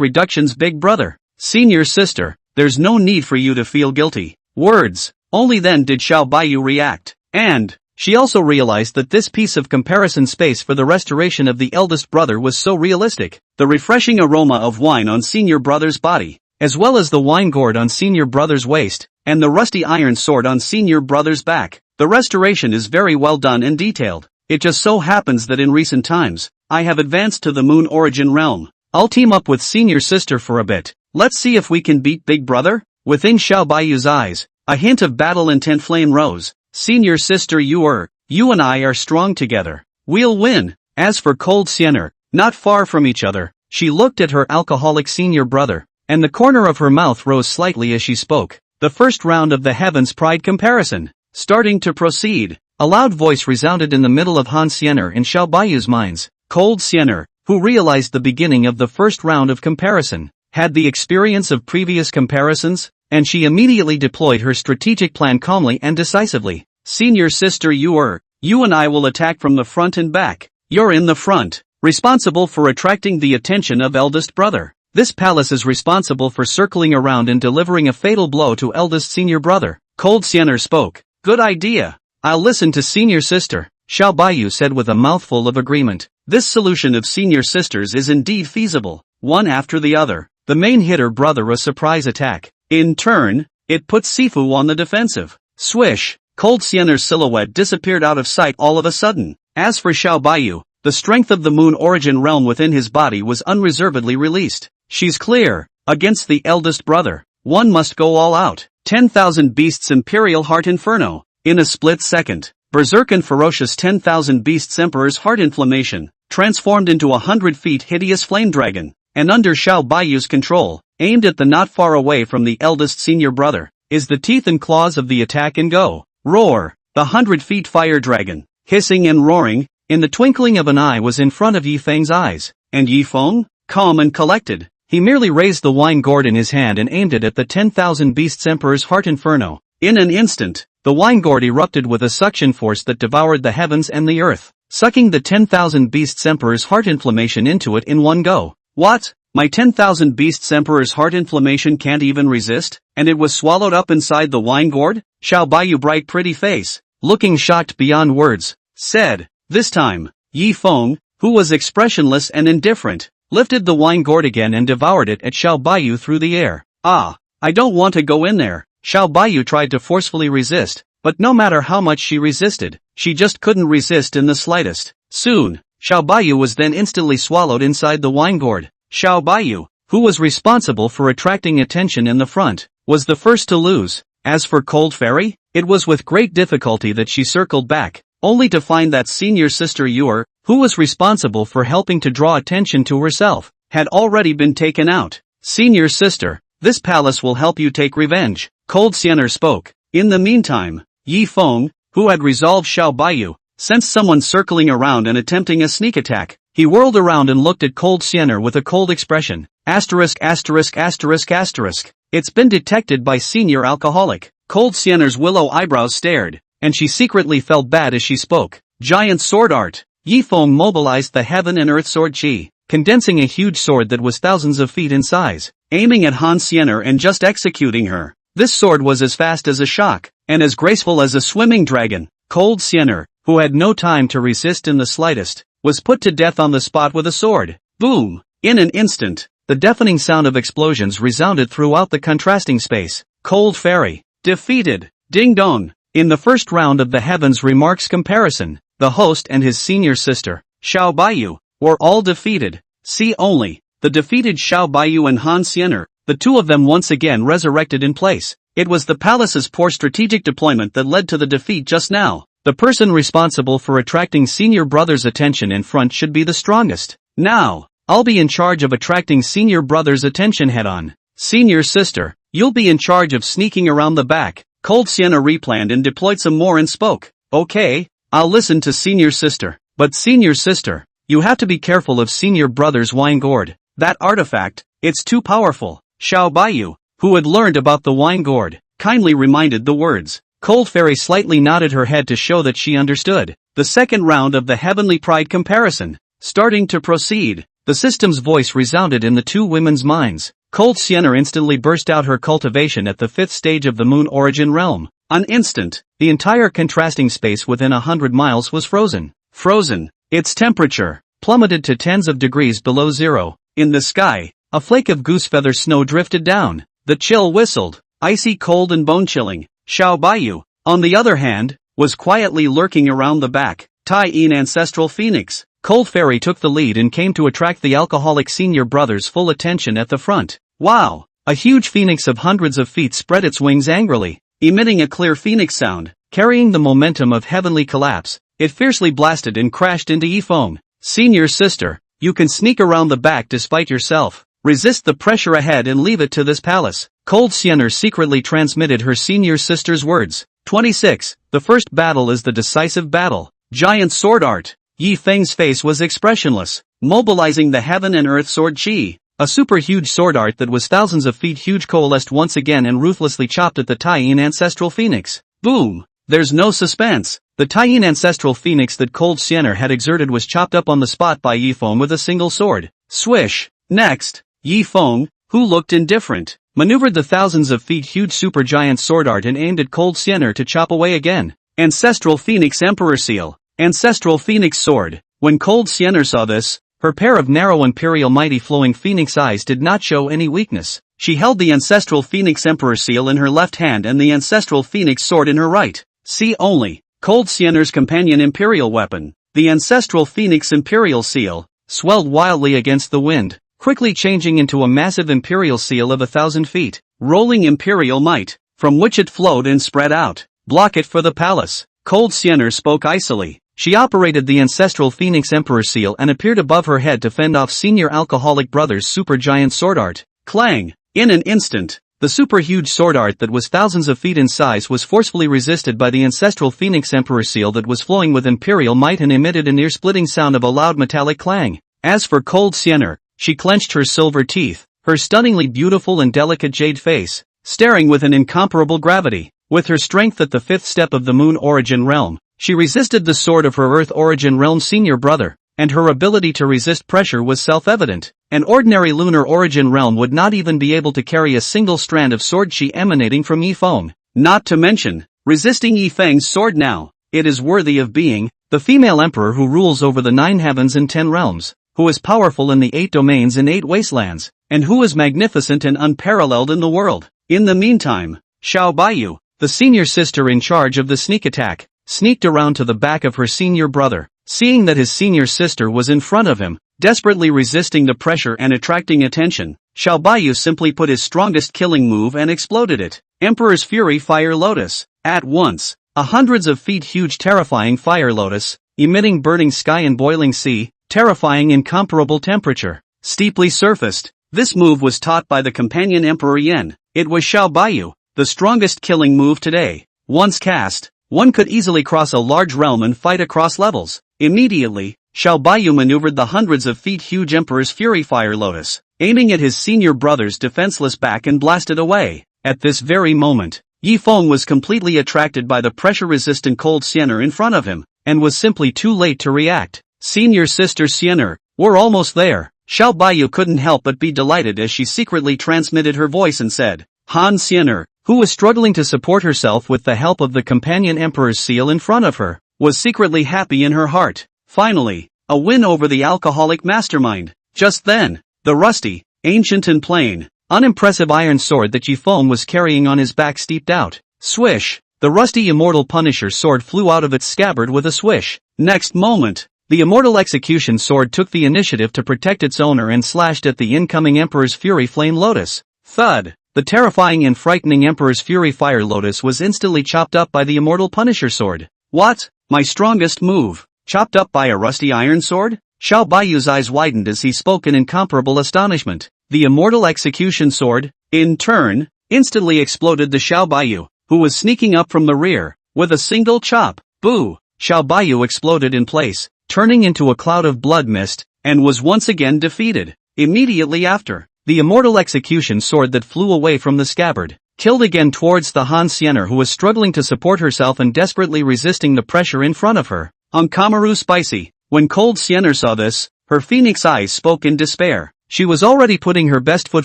Speaker 1: reductions big brother. Senior sister, there's no need for you to feel guilty." Words. Only then did Xiao Baiyu react. And she also realized that this piece of comparison space for the restoration of the eldest brother was so realistic. The refreshing aroma of wine on senior brother's body, as well as the wine gourd on senior brother's waist, and the rusty iron sword on senior brother's back. The restoration is very well done and detailed. It just so happens that in recent times, I have advanced to the moon origin realm. I'll team up with senior sister for a bit. Let's see if we can beat big brother? Within Xiao Baiyu's eyes, a hint of battle intent flame rose. Senior sister, you and I are strong together. We'll win. As for Cold Sienna, not far from each other, she looked at her alcoholic senior brother, and the corner of her mouth rose slightly as she spoke. The first round of the Heavens Pride comparison, starting to proceed. A loud voice resounded in the middle of Han Sienna and Xiao Baiyu's minds. Cold Sienna, who realized the beginning of the first round of comparison, had the experience of previous comparisons, and she immediately deployed her strategic plan calmly and decisively. Senior sister, you and I will attack from the front and back. You're in the front, responsible for attracting the attention of eldest brother. This palace is responsible for circling around and delivering a fatal blow to eldest senior brother. Cold Sienna spoke. Good idea. I'll listen to senior sister, Xiao Baiyu said with a mouthful of agreement. This solution of senior sisters is indeed feasible. One after the other, the main hitter brother a surprise attack. In turn, it put Sifu on the defensive. Swish, Cold Sienna's silhouette disappeared out of sight all of a sudden. As for Xiao Baiyu, the strength of the moon origin realm within his body was unreservedly released. She's clear. Against the eldest brother, one must go all out. 10,000 Beasts Imperial Heart Inferno. In a split second, berserk and ferocious 10,000 Beasts Emperor's Heart Inflammation, transformed into 100 feet hideous flame dragon, and under Xiao Baiyu's control, aimed at the not far away from the eldest senior brother, is the teeth and claws of the attack and go. Roar! The 100 feet fire dragon, hissing and roaring, in the twinkling of an eye was in front of Yi Feng's eyes, and Yi Feng, calm and collected, he merely raised the wine gourd in his hand and aimed it at the 10,000 Beasts Emperor's Heart Inferno. In an instant, the wine gourd erupted with a suction force that devoured the heavens and the earth, sucking the 10,000 Beasts Emperor's heart inflammation into it in one go. What? My 10,000 Beasts Emperor's heart inflammation can't even resist, and it was swallowed up inside the wine gourd? Xiao Baiyu bright pretty face, looking shocked beyond words, said. This time, Yi Feng, who was expressionless and indifferent, lifted the wine gourd again and devoured it at Xiao Baiyu through the air. Ah, I don't want to go in there. Xiao Baiyu tried to forcefully resist, but no matter how much she resisted, she just couldn't resist in the slightest. Soon, Xiao Baiyu was then instantly swallowed inside the wine gourd. Xiao Baiyu, who was responsible for attracting attention in the front, was the first to lose. As for Cold Fairy, it was with great difficulty that she circled back, only to find that senior sister Yor, who was responsible for helping to draw attention to herself, had already been taken out. Senior sister, this palace will help you take revenge, Cold Xiener spoke. In the meantime, Yi Feng, who had resolved Xiao Baiyu, sensed someone circling around and attempting a sneak attack. He whirled around and looked at Cold Xiener with a cold expression. Asterisk asterisk asterisk asterisk. It's been detected by senior alcoholic. Cold Xiener's willow eyebrows stared, and she secretly felt bad as she spoke. Giant sword art. Yi Feng mobilized the heaven and earth sword chi, condensing a huge sword that was thousands of feet in size, aiming at Han Xiener and just executing her. This sword was as fast as a shock, and as graceful as a swimming dragon. Cold Xiener, who had no time to resist in the slightest, was put to death on the spot with a sword. Boom! In an instant, the deafening sound of explosions resounded throughout the contrasting space. Cold Fairy, defeated. Ding dong. In the first round of the Heavens Remarks comparison, the host and his senior sister, Xiao Baiyu, were all defeated. See only, the defeated Xiao Baiyu and Han Xiener, the two of them once again resurrected in place. It was the palace's poor strategic deployment that led to the defeat just now. The person responsible for attracting senior brother's attention in front should be the strongest. Now, I'll be in charge of attracting senior brother's attention head-on. Senior sister, you'll be in charge of sneaking around the back. Cold Xiener replanned and deployed some more and spoke. Okay, I'll listen to senior sister. But senior sister, you have to be careful of senior brother's wine gourd. That artifact, it's too powerful. Xiao Baiyu, who had learned about the wine gourd, kindly reminded the words. Cold Fairy slightly nodded her head to show that she understood. The second round of the Heavenly Pride comparison, starting to proceed. The system's voice resounded in the two women's minds. Cold Xiener instantly burst out her cultivation at the fifth stage of the Moon Origin realm. An instant, the entire contrasting space within 100 miles was frozen. Frozen. Its temperature plummeted to tens of degrees below zero. In the sky, a flake of goosefeather snow drifted down. The chill whistled, icy cold and bone-chilling. Xiao Baiyu, on the other hand, was quietly lurking around the back. Tai Yin Ancestral Phoenix. Cold Fairy took the lead and came to attract the alcoholic senior brother's full attention at the front. Wow! A huge phoenix of hundreds of feet spread its wings angrily, emitting a clear phoenix sound. Carrying the momentum of heavenly collapse, it fiercely blasted and crashed into Yi Feng. Senior sister, you can sneak around the back despite yourself. Resist the pressure ahead and leave it to this palace. Cold Xiener secretly transmitted her senior sister's words. 26. The first battle is the decisive battle. Giant sword art. Yi Feng's face was expressionless, mobilizing the heaven and earth sword chi. A super huge sword art that was thousands of feet huge coalesced once again and ruthlessly chopped at the Tai Yin Ancestral Phoenix. Boom! There's no suspense. The Tai Yin Ancestral Phoenix that Cold Xiener had exerted was chopped up on the spot by Yi Feng with a single sword. Swish! Next, Yi Feng, who looked indifferent, maneuvered the thousands of feet huge supergiant sword art and aimed at Cold Xiener to chop away again. Ancestral Phoenix Emperor Seal. Ancestral Phoenix Sword. When Cold Xiener saw this, her pair of narrow imperial mighty flowing phoenix eyes did not show any weakness. She held the Ancestral Phoenix Emperor Seal in her left hand and the Ancestral Phoenix Sword in her right. See only, Cold Xiener's companion imperial weapon, the Ancestral Phoenix Imperial Seal, swelled wildly against the wind, quickly changing into a massive imperial seal of 1,000 feet, rolling imperial might, from which it flowed and spread out. Block it for the palace. Cold Xiener spoke icily. She operated the Ancestral Phoenix Emperor Seal and appeared above her head to fend off senior alcoholic brother's supergiant sword art. Clang! In an instant, the super-huge sword art that was thousands of feet in size was forcefully resisted by the Ancestral Phoenix Emperor Seal that was flowing with imperial might and emitted an ear-splitting sound of a loud metallic clang. As for Cold Xiener, she clenched her silver teeth, her stunningly beautiful and delicate jade face, staring with an incomparable gravity. With her strength at the fifth step of the Moon Origin realm, she resisted the sword of her Earth Origin realm senior brother, and her ability to resist pressure was self-evident. An ordinary Lunar Origin realm would not even be able to carry a single strand of sword chi emanating from Yi Feng. Not to mention, resisting Yi Feng's sword now, it is worthy of being, the female emperor who rules over the 9 heavens and 10 realms, who is powerful in the 8 domains and 8 wastelands, and who is magnificent and unparalleled in the world. In the meantime, Xiao Baiyu, the senior sister in charge of the sneak attack, sneaked around to the back of her senior brother. Seeing that his senior sister was in front of him, desperately resisting the pressure and attracting attention, Xiao Baiyu simply put his strongest killing move and exploded it. Emperor's Fury Fire Lotus. At once, A hundreds of feet huge terrifying fire lotus, emitting burning sky and boiling sea, terrifying incomparable temperature, steeply surfaced. This move was taught by the companion Emperor Yen. It was Xiao Baiyu, the strongest killing move today. Once cast, one could easily cross a large realm and fight across levels. Immediately, Xiao Baiyu maneuvered the hundreds of feet huge Emperor's Fury Fire Lotus, aiming at his senior brother's defenseless back and blasted away. At this very moment, Yi Feng was completely attracted by the pressure-resistant cold Xiener in front of him, and was simply too late to react. Senior sister Xiener, we're almost there. Xiao Baiyu couldn't help but be delighted as she secretly transmitted her voice and said, Han Xiener, who was struggling to support herself with the help of the companion Emperor's seal in front of her, was secretly happy in her heart. Finally, a win over the alcoholic mastermind. Just then, the rusty, ancient and plain, unimpressive iron sword that Yi Feng was carrying on his back steeped out. Swish! The rusty immortal Punisher sword flew out of its scabbard with a swish. Next moment, the immortal execution sword took the initiative to protect its owner and slashed at the incoming Emperor's Fury Flame Lotus. Thud! The terrifying and frightening Emperor's Fury Fire Lotus was instantly chopped up by the immortal Punisher sword. What? My strongest move, chopped up by a rusty iron sword? Xiao Baiyu's eyes widened as he spoke in incomparable astonishment. The immortal execution sword, in turn, instantly exploded the Xiao Baiyu, who was sneaking up from the rear, with a single chop. Boo! Xiao Baiyu exploded in place, turning into a cloud of blood mist, and was once again defeated. Immediately after, the immortal execution sword that flew away from the scabbard, killed again towards the Han Xiener who was struggling to support herself and desperately resisting the pressure in front of her. Kamaru spicy. When cold Xiener saw this, her phoenix eyes spoke in despair. She was already putting her best foot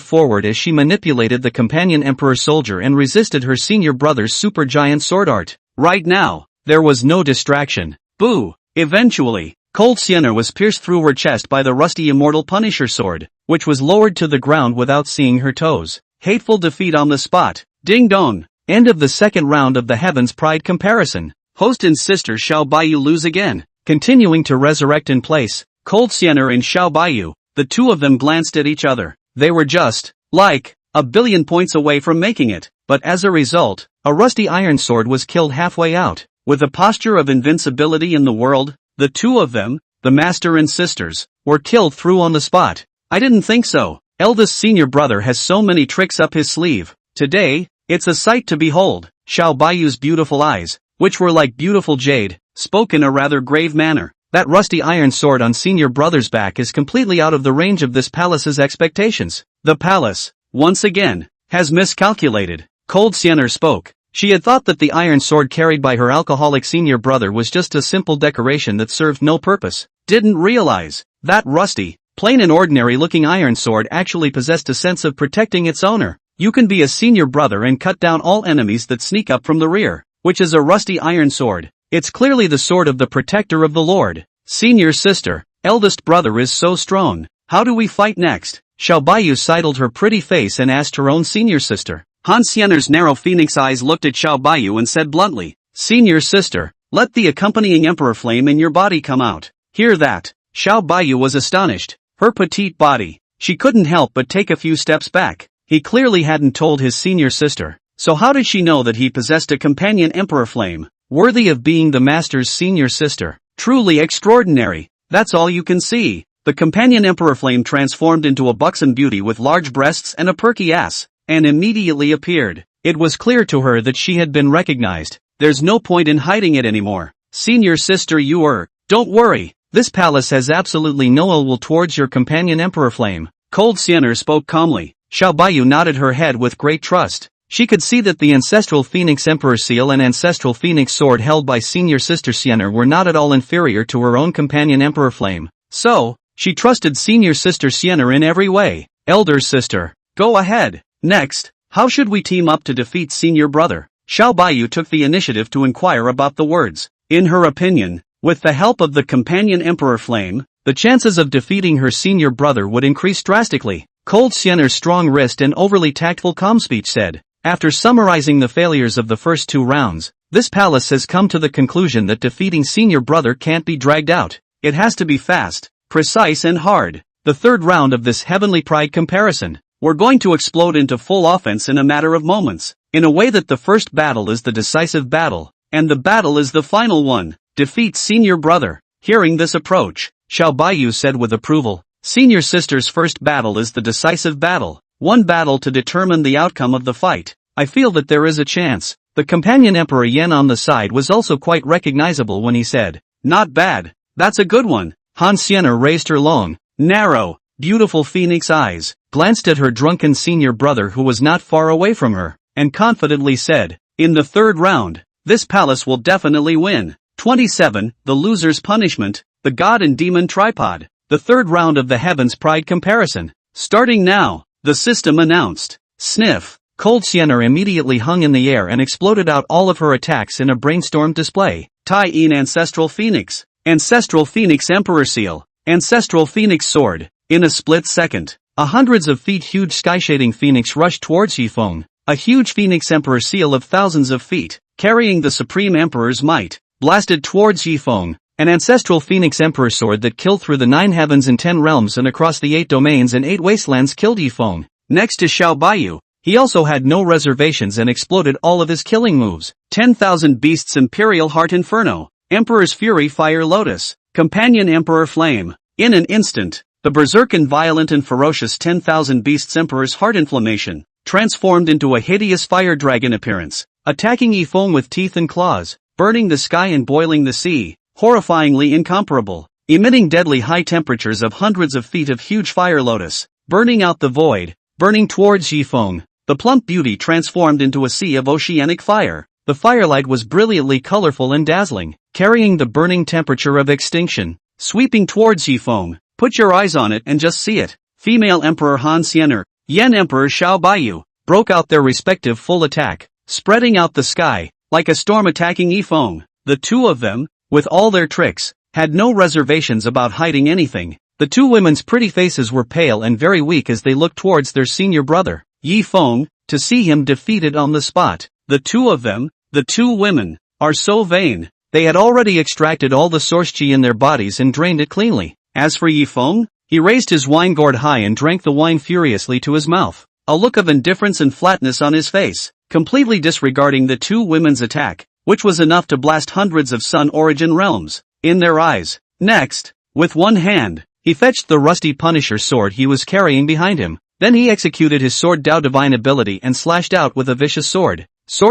Speaker 1: forward as she manipulated the companion Emperor soldier and resisted her senior brother's supergiant sword art. Right now, there was no distraction. Boo! Eventually, cold Xiener was pierced through her chest by the rusty immortal Punisher sword, which was lowered to the ground without seeing her toes. Hateful defeat on the spot. Ding dong! End of the second round of the Heaven's Pride comparison. Host and sister Xiao Baiyu lose again. Continuing to resurrect in place, cold Xiener and Xiao Baiyu, the two of them glanced at each other. They were just, like, a billion points away from making it. But as a result, a rusty iron sword was killed halfway out. With a posture of invincibility in the world, the two of them, the master and sisters, were killed through on the spot. I didn't think so. Eldest senior brother has so many tricks up his sleeve. Today, it's a sight to behold. Xiao Baiyu's beautiful eyes, which were like beautiful jade, spoke in a rather grave manner. That rusty iron sword on senior brother's back is completely out of the range of this palace's expectations. The palace, once again, has miscalculated. Cold Xiener spoke. She had thought that the iron sword carried by her alcoholic senior brother was just a simple decoration that served no purpose. Didn't realize that rusty, plain and ordinary looking iron sword actually possessed a sense of protecting its owner. You can be a senior brother and cut down all enemies that sneak up from the rear, which is a rusty iron sword. It's clearly the sword of the protector of the Lord. Senior sister, eldest brother is so strong. How do we fight next? Xiao Baiyu sidled her pretty face and asked her own senior sister. Han Xiener's narrow phoenix eyes looked at Xiao Baiyu and said bluntly, Senior sister, let the accompanying emperor flame in your body come out. Hear that? Xiao Baiyu was astonished. Her petite body. She couldn't help but take a few steps back. He clearly hadn't told his senior sister. So how did she know that he possessed a companion emperor flame, worthy of being the master's senior sister? Truly extraordinary. That's all you can see. The companion emperor flame transformed into a buxom beauty with large breasts and a perky ass, and immediately appeared. It was clear to her that she had been recognized. There's no point in hiding it anymore. Senior sister don't worry. This palace has absolutely no ill will towards your companion emperor flame. Cold Xiener spoke calmly. Xiao Baiyu nodded her head with great trust. She could see that the ancestral Phoenix Emperor seal and ancestral Phoenix sword held by senior sister Xiener were not at all inferior to her own companion Emperor Flame. So, she trusted senior sister Xiener in every way. Elder sister, go ahead. Next, how should we team up to defeat senior brother? Xiao Baiyu took the initiative to inquire about the words. In her opinion, with the help of the companion Emperor Flame, the chances of defeating her senior brother would increase drastically. Cold Xiener's strong wrist and overly tactful calm speech said. After summarizing the failures of the first two rounds, this palace has come to the conclusion that defeating senior brother can't be dragged out. It has to be fast, precise and hard. The third round of this heavenly pride comparison. We're going to explode into full offense in a matter of moments. In a way that the first battle is the decisive battle. and the battle is the final one. Defeat senior brother. Hearing this approach, Xiao Baiyu said with approval, senior sister's first battle is the decisive battle. One battle to determine the outcome of the fight. I feel that there is a chance. The companion Emperor Yan on the side was also quite recognizable when he said, not bad. That's a good one. Han Xiener raised her long, narrow, beautiful phoenix eyes, glanced at her drunken senior brother who was not far away from her, and confidently said, in the third round, this palace will definitely win. 27. The loser's punishment, the god and demon tripod. The third round of the Heaven's Pride comparison. Starting now, the system announced. Sniff. Cold Xiener immediately hung in the air and exploded out all of her attacks in a brainstorm display. Tai-in Ancestral Phoenix. Ancestral Phoenix Emperor Seal. Ancestral Phoenix Sword. In a split second, a hundreds of feet huge sky-shading phoenix rushed towards Yifeng. A huge Phoenix Emperor Seal of thousands of feet, carrying the Supreme Emperor's might, blasted towards Yifeng. An ancestral Phoenix Emperor Sword that killed through the 9 heavens and 10 realms and across the 8 domains and 8 wastelands killed Yifeng. Next to Xiao Baiyu. He also had no reservations and exploded all of his killing moves. 10,000 Beasts Imperial Heart Inferno. Emperor's Fury Fire Lotus. Companion Emperor Flame. In an instant, the berserk violent and ferocious 10,000 Beasts Emperor's Heart Inflammation transformed into a hideous fire dragon appearance, attacking Yifeng with teeth and claws, burning the sky and boiling the sea, horrifyingly incomparable, emitting deadly high temperatures of hundreds of feet of huge fire lotus, burning out the void, burning towards Yifeng. The plump beauty transformed into a sea of oceanic fire. The firelight was brilliantly colorful and dazzling, carrying the burning temperature of extinction, sweeping towards Yifeng. Put your eyes on it and just see it. Female Emperor Han Xiener, Yan Emperor Xiao Baiyu, broke out their respective full attack, spreading out the sky, like a storm attacking Yifeng. The two of them, with all their tricks, had no reservations about hiding anything. The two women's pretty faces were pale and very weak as they looked towards their senior brother, Yifeng, to see him defeated on the spot. The two of them, the two women, are so vain. They had already extracted all the source chi in their bodies and drained it cleanly. As for Yifeng, he raised his wine gourd high and drank the wine furiously to his mouth, a look of indifference and flatness on his face, completely disregarding the two women's attack, which was enough to blast hundreds of sun origin realms in their eyes. Next, with one hand, he fetched the rusty Punisher sword he was carrying behind him. Then he executed his sword Dao divine ability and slashed out with a vicious sword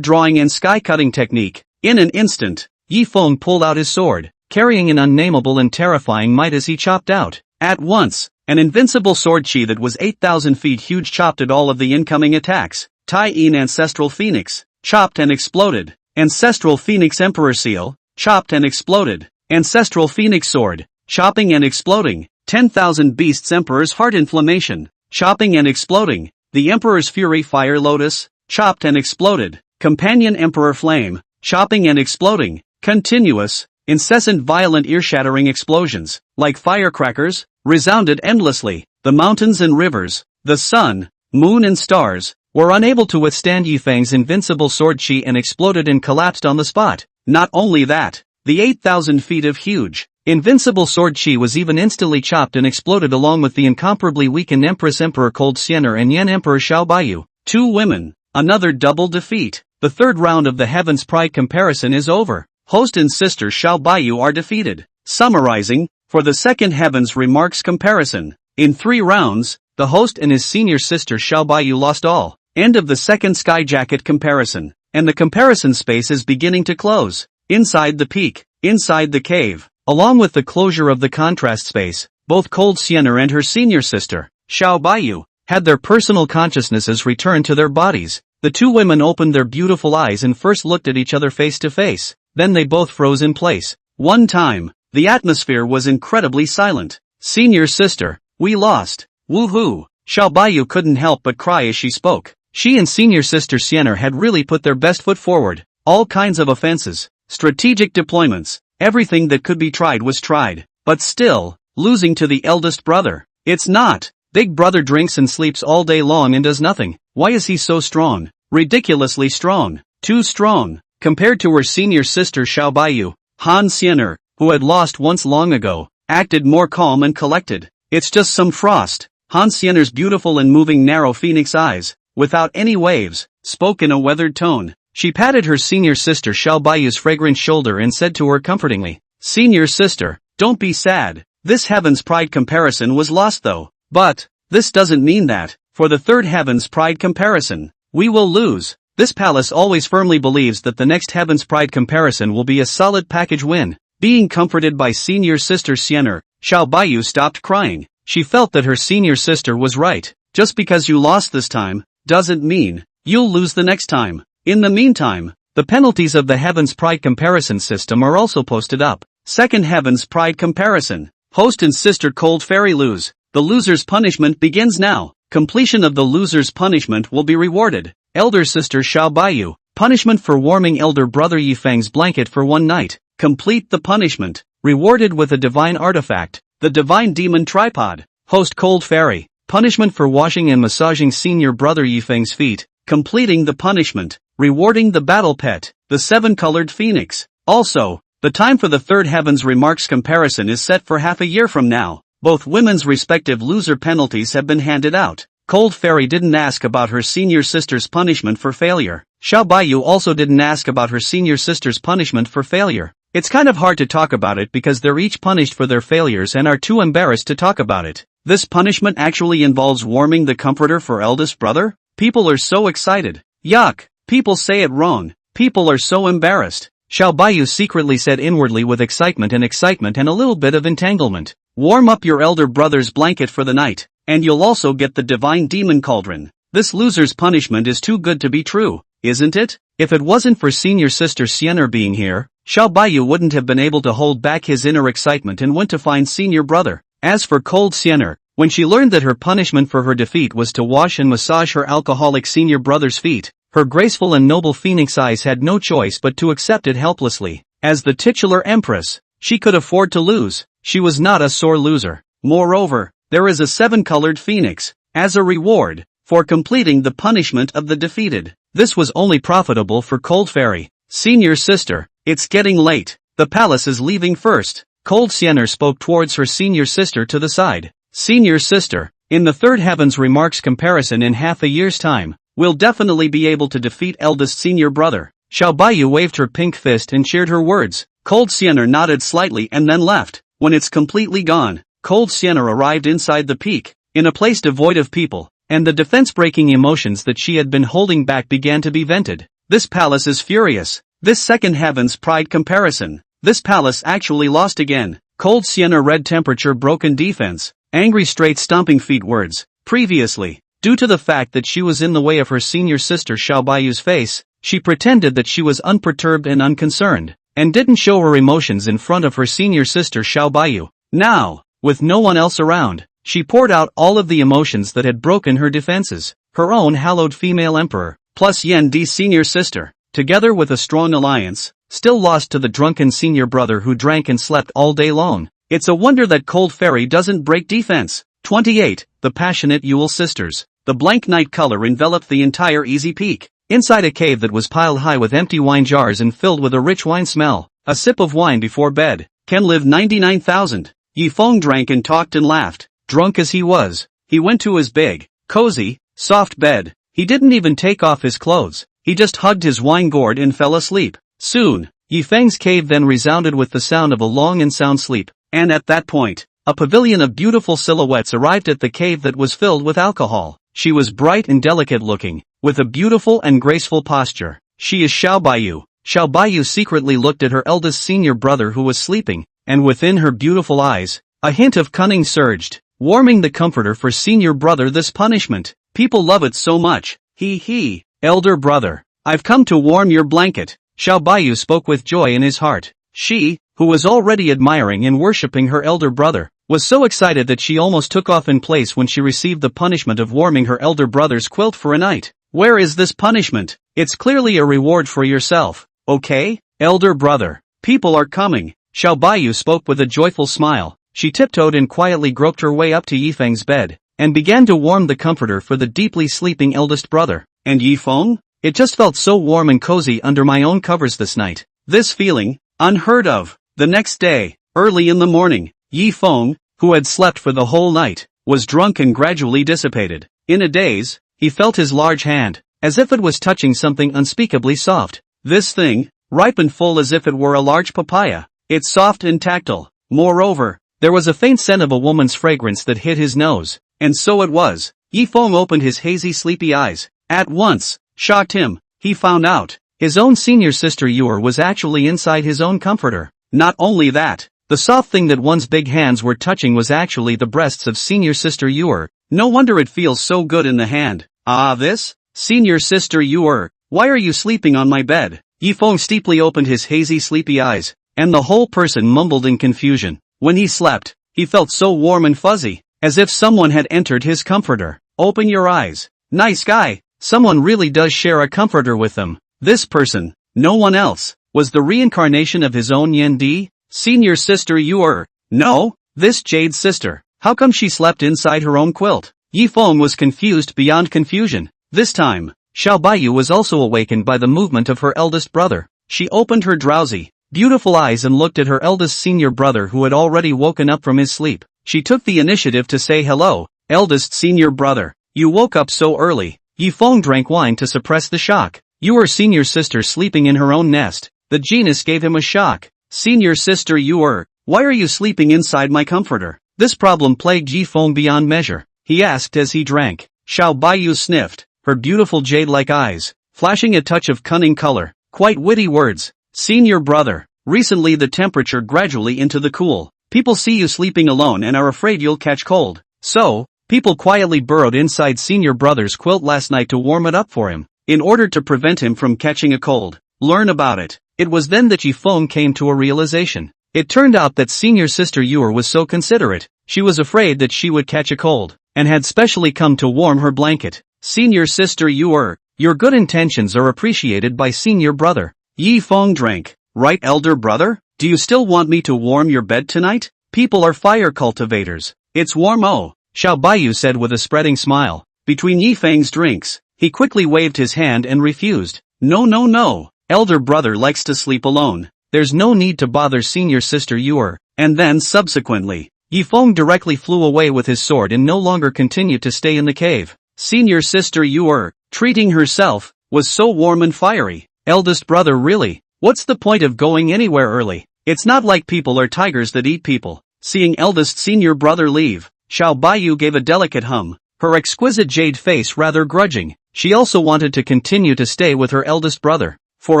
Speaker 1: drawing and sky-cutting technique. In an instant, Yifeng pulled out his sword, carrying an unnameable and terrifying might as he chopped out. At once, an invincible sword chi that was 8,000 feet huge chopped at all of the incoming attacks. Tai-in Ancestral Phoenix, chopped and exploded. Ancestral Phoenix Emperor Seal, chopped and exploded. Ancestral Phoenix Sword, chopping and exploding. 10,000 Beasts Emperor's Heart Inflammation, chopping and exploding. The Emperor's Fury Fire Lotus, chopped and exploded. Companion Emperor Flame, chopping and exploding. Continuous, incessant violent ear-shattering explosions, like firecrackers, resounded endlessly. The mountains and rivers, the sun, moon and stars, were unable to withstand Yifeng's invincible sword chi and exploded and collapsed on the spot. Not only that, the 8,000 feet of huge, invincible sword chi was even instantly chopped and exploded along with the incomparably weakened Empress Emperor Cold Xiener and Yan Emperor Xiao Baiyu. Two women, another double defeat. The third round of the Heaven's Pride comparison is over. Host and sister Xiao Baiyu are defeated. Summarizing, for the second Heaven's Remarks comparison. In 3 rounds, the host and his senior sister Xiao Baiyu lost all. End of the second Sky Jacket comparison. And the comparison space is beginning to close. Inside the peak, inside the cave, along with the closure of the contrast space, both Cold Xiener and her senior sister, Xiao Baiyu, had their personal consciousnesses return to their bodies. The two women opened their beautiful eyes and first looked at each other face to face. Then they both froze in place. One time, the atmosphere was incredibly silent. Senior sister, we lost. Woohoo! Xiao Baiyu couldn't help but cry as she spoke. She and senior sister Xiener had really put their best foot forward. All kinds of offenses, strategic deployments, everything that could be tried was tried. But still, losing to the eldest brother. It's not. Big brother drinks and sleeps all day long and does nothing. Why is he so strong? Ridiculously strong. Too strong. Compared to her senior sister Xiao Baiyu, Han Xiener, who had lost once long ago, acted more calm and collected. It's just some frost. Han Xiener's beautiful and moving narrow phoenix eyes, without any waves, spoke in a weathered tone. She patted her senior sister Xiao Baiyu's fragrant shoulder and said to her comfortingly, "Senior sister, don't be sad. This Heaven's Pride comparison was lost though. But this doesn't mean that, for the third Heaven's Pride comparison, we will lose. This palace always firmly believes that the next Heaven's Pride comparison will be a solid package win." Being comforted by senior sister Xiener, Xiao Baiyu stopped crying. She felt that her senior sister was right. Just because you lost this time, doesn't mean you'll lose the next time. In the meantime, the penalties of the Heaven's Pride comparison system are also posted up. Second Heaven's Pride comparison. Host and sister Cold Fairy lose. The loser's punishment begins now. Completion of the loser's punishment will be rewarded. Elder sister Xiao Baiyu. Punishment for warming elder brother Yifeng's blanket for one night. Complete the punishment. Rewarded with a divine artifact. The divine demon tripod. Host Cold Fairy. Punishment for washing and massaging senior brother Yifeng's feet. Completing the punishment. Rewarding the battle pet. The seven-colored phoenix. Also, the time for the third Heaven's Remarks comparison is set for half a year from now. Both women's respective loser penalties have been handed out. Cold Fairy didn't ask about her senior sister's punishment for failure. Xiao Baiyu also didn't ask about her senior sister's punishment for failure. It's kind of hard to talk about it because they're each punished for their failures and are too embarrassed to talk about it. This punishment actually involves warming the comforter for eldest brother? People are so excited. Yuck. People say it wrong. People are so embarrassed. Xiao Baiyu secretly said inwardly with excitement and a little bit of entanglement. Warm up your elder brother's blanket for the night, and you'll also get the divine demon cauldron. This loser's punishment is too good to be true, isn't it? If it wasn't for senior sister Xiener being here, Xiao Baiyu wouldn't have been able to hold back his inner excitement and went to find senior brother. As for cold Xiener, when she learned that her punishment for her defeat was to wash and massage her alcoholic senior brother's feet, her graceful and noble phoenix eyes had no choice but to accept it helplessly. As the titular empress, she could afford to lose. She was not a sore loser. Moreover, there is a seven-colored phoenix, as a reward, for completing the punishment of the defeated. This was only profitable for Cold Fairy. Senior sister, it's getting late. The palace is leaving first. Cold Xiener spoke towards her senior sister to the side. Senior sister, in the third Heaven's Remarks comparison in half a year's time, we'll definitely be able to defeat eldest senior brother. Xiao Baiyu waved her pink fist and cheered her words. Cold Xiener nodded slightly and then left. When it's completely gone, Cold Xiener arrived inside the peak, in a place devoid of people, and the defense-breaking emotions that she had been holding back began to be vented. This palace is furious. This second Heaven's Pride comparison. This palace actually lost again. Cold Xiener red temperature broken defense. Angry straight stomping feet words. Previously, due to the fact that she was in the way of her senior sister Xiao Baiyu's face, she pretended that she was unperturbed and unconcerned, and didn't show her emotions in front of her senior sister Xiao Baiyu. Now, with no one else around, she poured out all of the emotions that had broken her defenses. Her own hallowed female emperor, plus Yan Di's senior sister, together with a strong alliance, still lost to the drunken senior brother who drank and slept all day long. It's a wonder that Cold Fairy doesn't break defense. 28. The passionate Yule sisters. The blank night color enveloped the entire Easy Peak. Inside a cave that was piled high with empty wine jars and filled with a rich wine smell, a sip of wine before bed can live 99,000. Yi Feng drank and talked and laughed. Drunk as he was, he went to his big, cozy, soft bed. He didn't even take off his clothes. He just hugged his wine gourd and fell asleep. Soon, Yi Feng's cave then resounded with the sound of a long and sound sleep, and at that point, a pavilion of beautiful silhouettes arrived at the cave that was filled with alcohol. She was bright and delicate looking, with a beautiful and graceful posture. She is Xiao Baiyu. Xiao Baiyu secretly looked at her eldest senior brother who was sleeping, and within her beautiful eyes, a hint of cunning surged. Warming the comforter for senior brother this punishment. People love it so much. He. Elder brother, I've come to warm your blanket. Xiao Baiyu spoke with joy in his heart. She, who was already admiring and worshipping her elder brother, was so excited that she almost took off in place when she received the punishment of warming her elder brother's quilt for a night. Where is this punishment? It's clearly a reward for yourself, okay? Elder brother, people are coming. Xiao Baiyu spoke with a joyful smile. She tiptoed and quietly groped her way up to Yifeng's bed, and began to warm the comforter for the deeply sleeping eldest brother. And Yifeng? It just felt so warm and cozy under my own covers this night. This feeling, unheard of. The next day, early in the morning, Yifeng, who had slept for the whole night, was drunk and gradually dissipated. In a daze, he felt his large hand, as if it was touching something unspeakably soft. This thing, ripe and full as if it were a large papaya. It's soft and tactile. Moreover, there was a faint scent of a woman's fragrance that hit his nose. And so it was. Yifeng opened his hazy sleepy eyes. At once, shocked him, he found out. His own senior sister Yor was actually inside his own comforter. Not only that, the soft thing that one's big hands were touching was actually the breasts of senior sister Yor. No wonder it feels so good in the hand. Ah, this? Senior sister Yor, why are you sleeping on my bed? Yifeng steeply opened his hazy sleepy eyes, and the whole person mumbled in confusion. When he slept, he felt so warm and fuzzy, as if someone had entered his comforter. Open your eyes. Nice guy. Someone really does share a comforter with them. This person, no one else, was the reincarnation of his own Yendi, senior sister Yor. No, this Jade's sister. How come she slept inside her own quilt? Yifeng was confused beyond confusion. This time, Xiao Baiyu was also awakened by the movement of her eldest brother. She opened her drowsy, beautiful eyes and looked at her eldest senior brother who had already woken up from his sleep. She took the initiative to say hello, eldest senior brother. You woke up so early. Yifeng drank wine to suppress the shock. Your senior sister sleeping in her own nest. The genius gave him a shock. Senior sister Yor, why are you sleeping inside my comforter? This problem plagued Yifeng beyond measure. He asked as he drank. Xiao Baiyu sniffed, her beautiful jade-like eyes, flashing a touch of cunning color. Quite witty words. Senior brother, recently the temperature gradually into the cool. People see you sleeping alone and are afraid you'll catch cold. So, people quietly burrowed inside senior brother's quilt last night to warm it up for him, in order to prevent him from catching a cold. Learn about it. It was then that Yifeng came to a realization. It turned out that senior sister Yor was so considerate, she was afraid that she would catch a cold, and had specially come to warm her blanket. Senior sister Yor, your good intentions are appreciated by senior brother. Yifeng drank. Right, elder brother? Do you still want me to warm your bed tonight? People are fire cultivators. It's warm Xiao Baiyu said with a spreading smile. Between Yifeng's drinks, he quickly waved his hand and refused. No. Elder brother likes to sleep alone. There's no need to bother senior sister Yor. And then subsequently, Yifeng directly flew away with his sword and no longer continued to stay in the cave. Senior sister Yor, treating herself, was so warm and fiery. Eldest brother really? What's the point of going anywhere early? It's not like people are tigers that eat people. Seeing eldest senior brother leave, Xiao Baiyu gave a delicate hum, her exquisite jade face rather grudging. She also wanted to continue to stay with her eldest brother for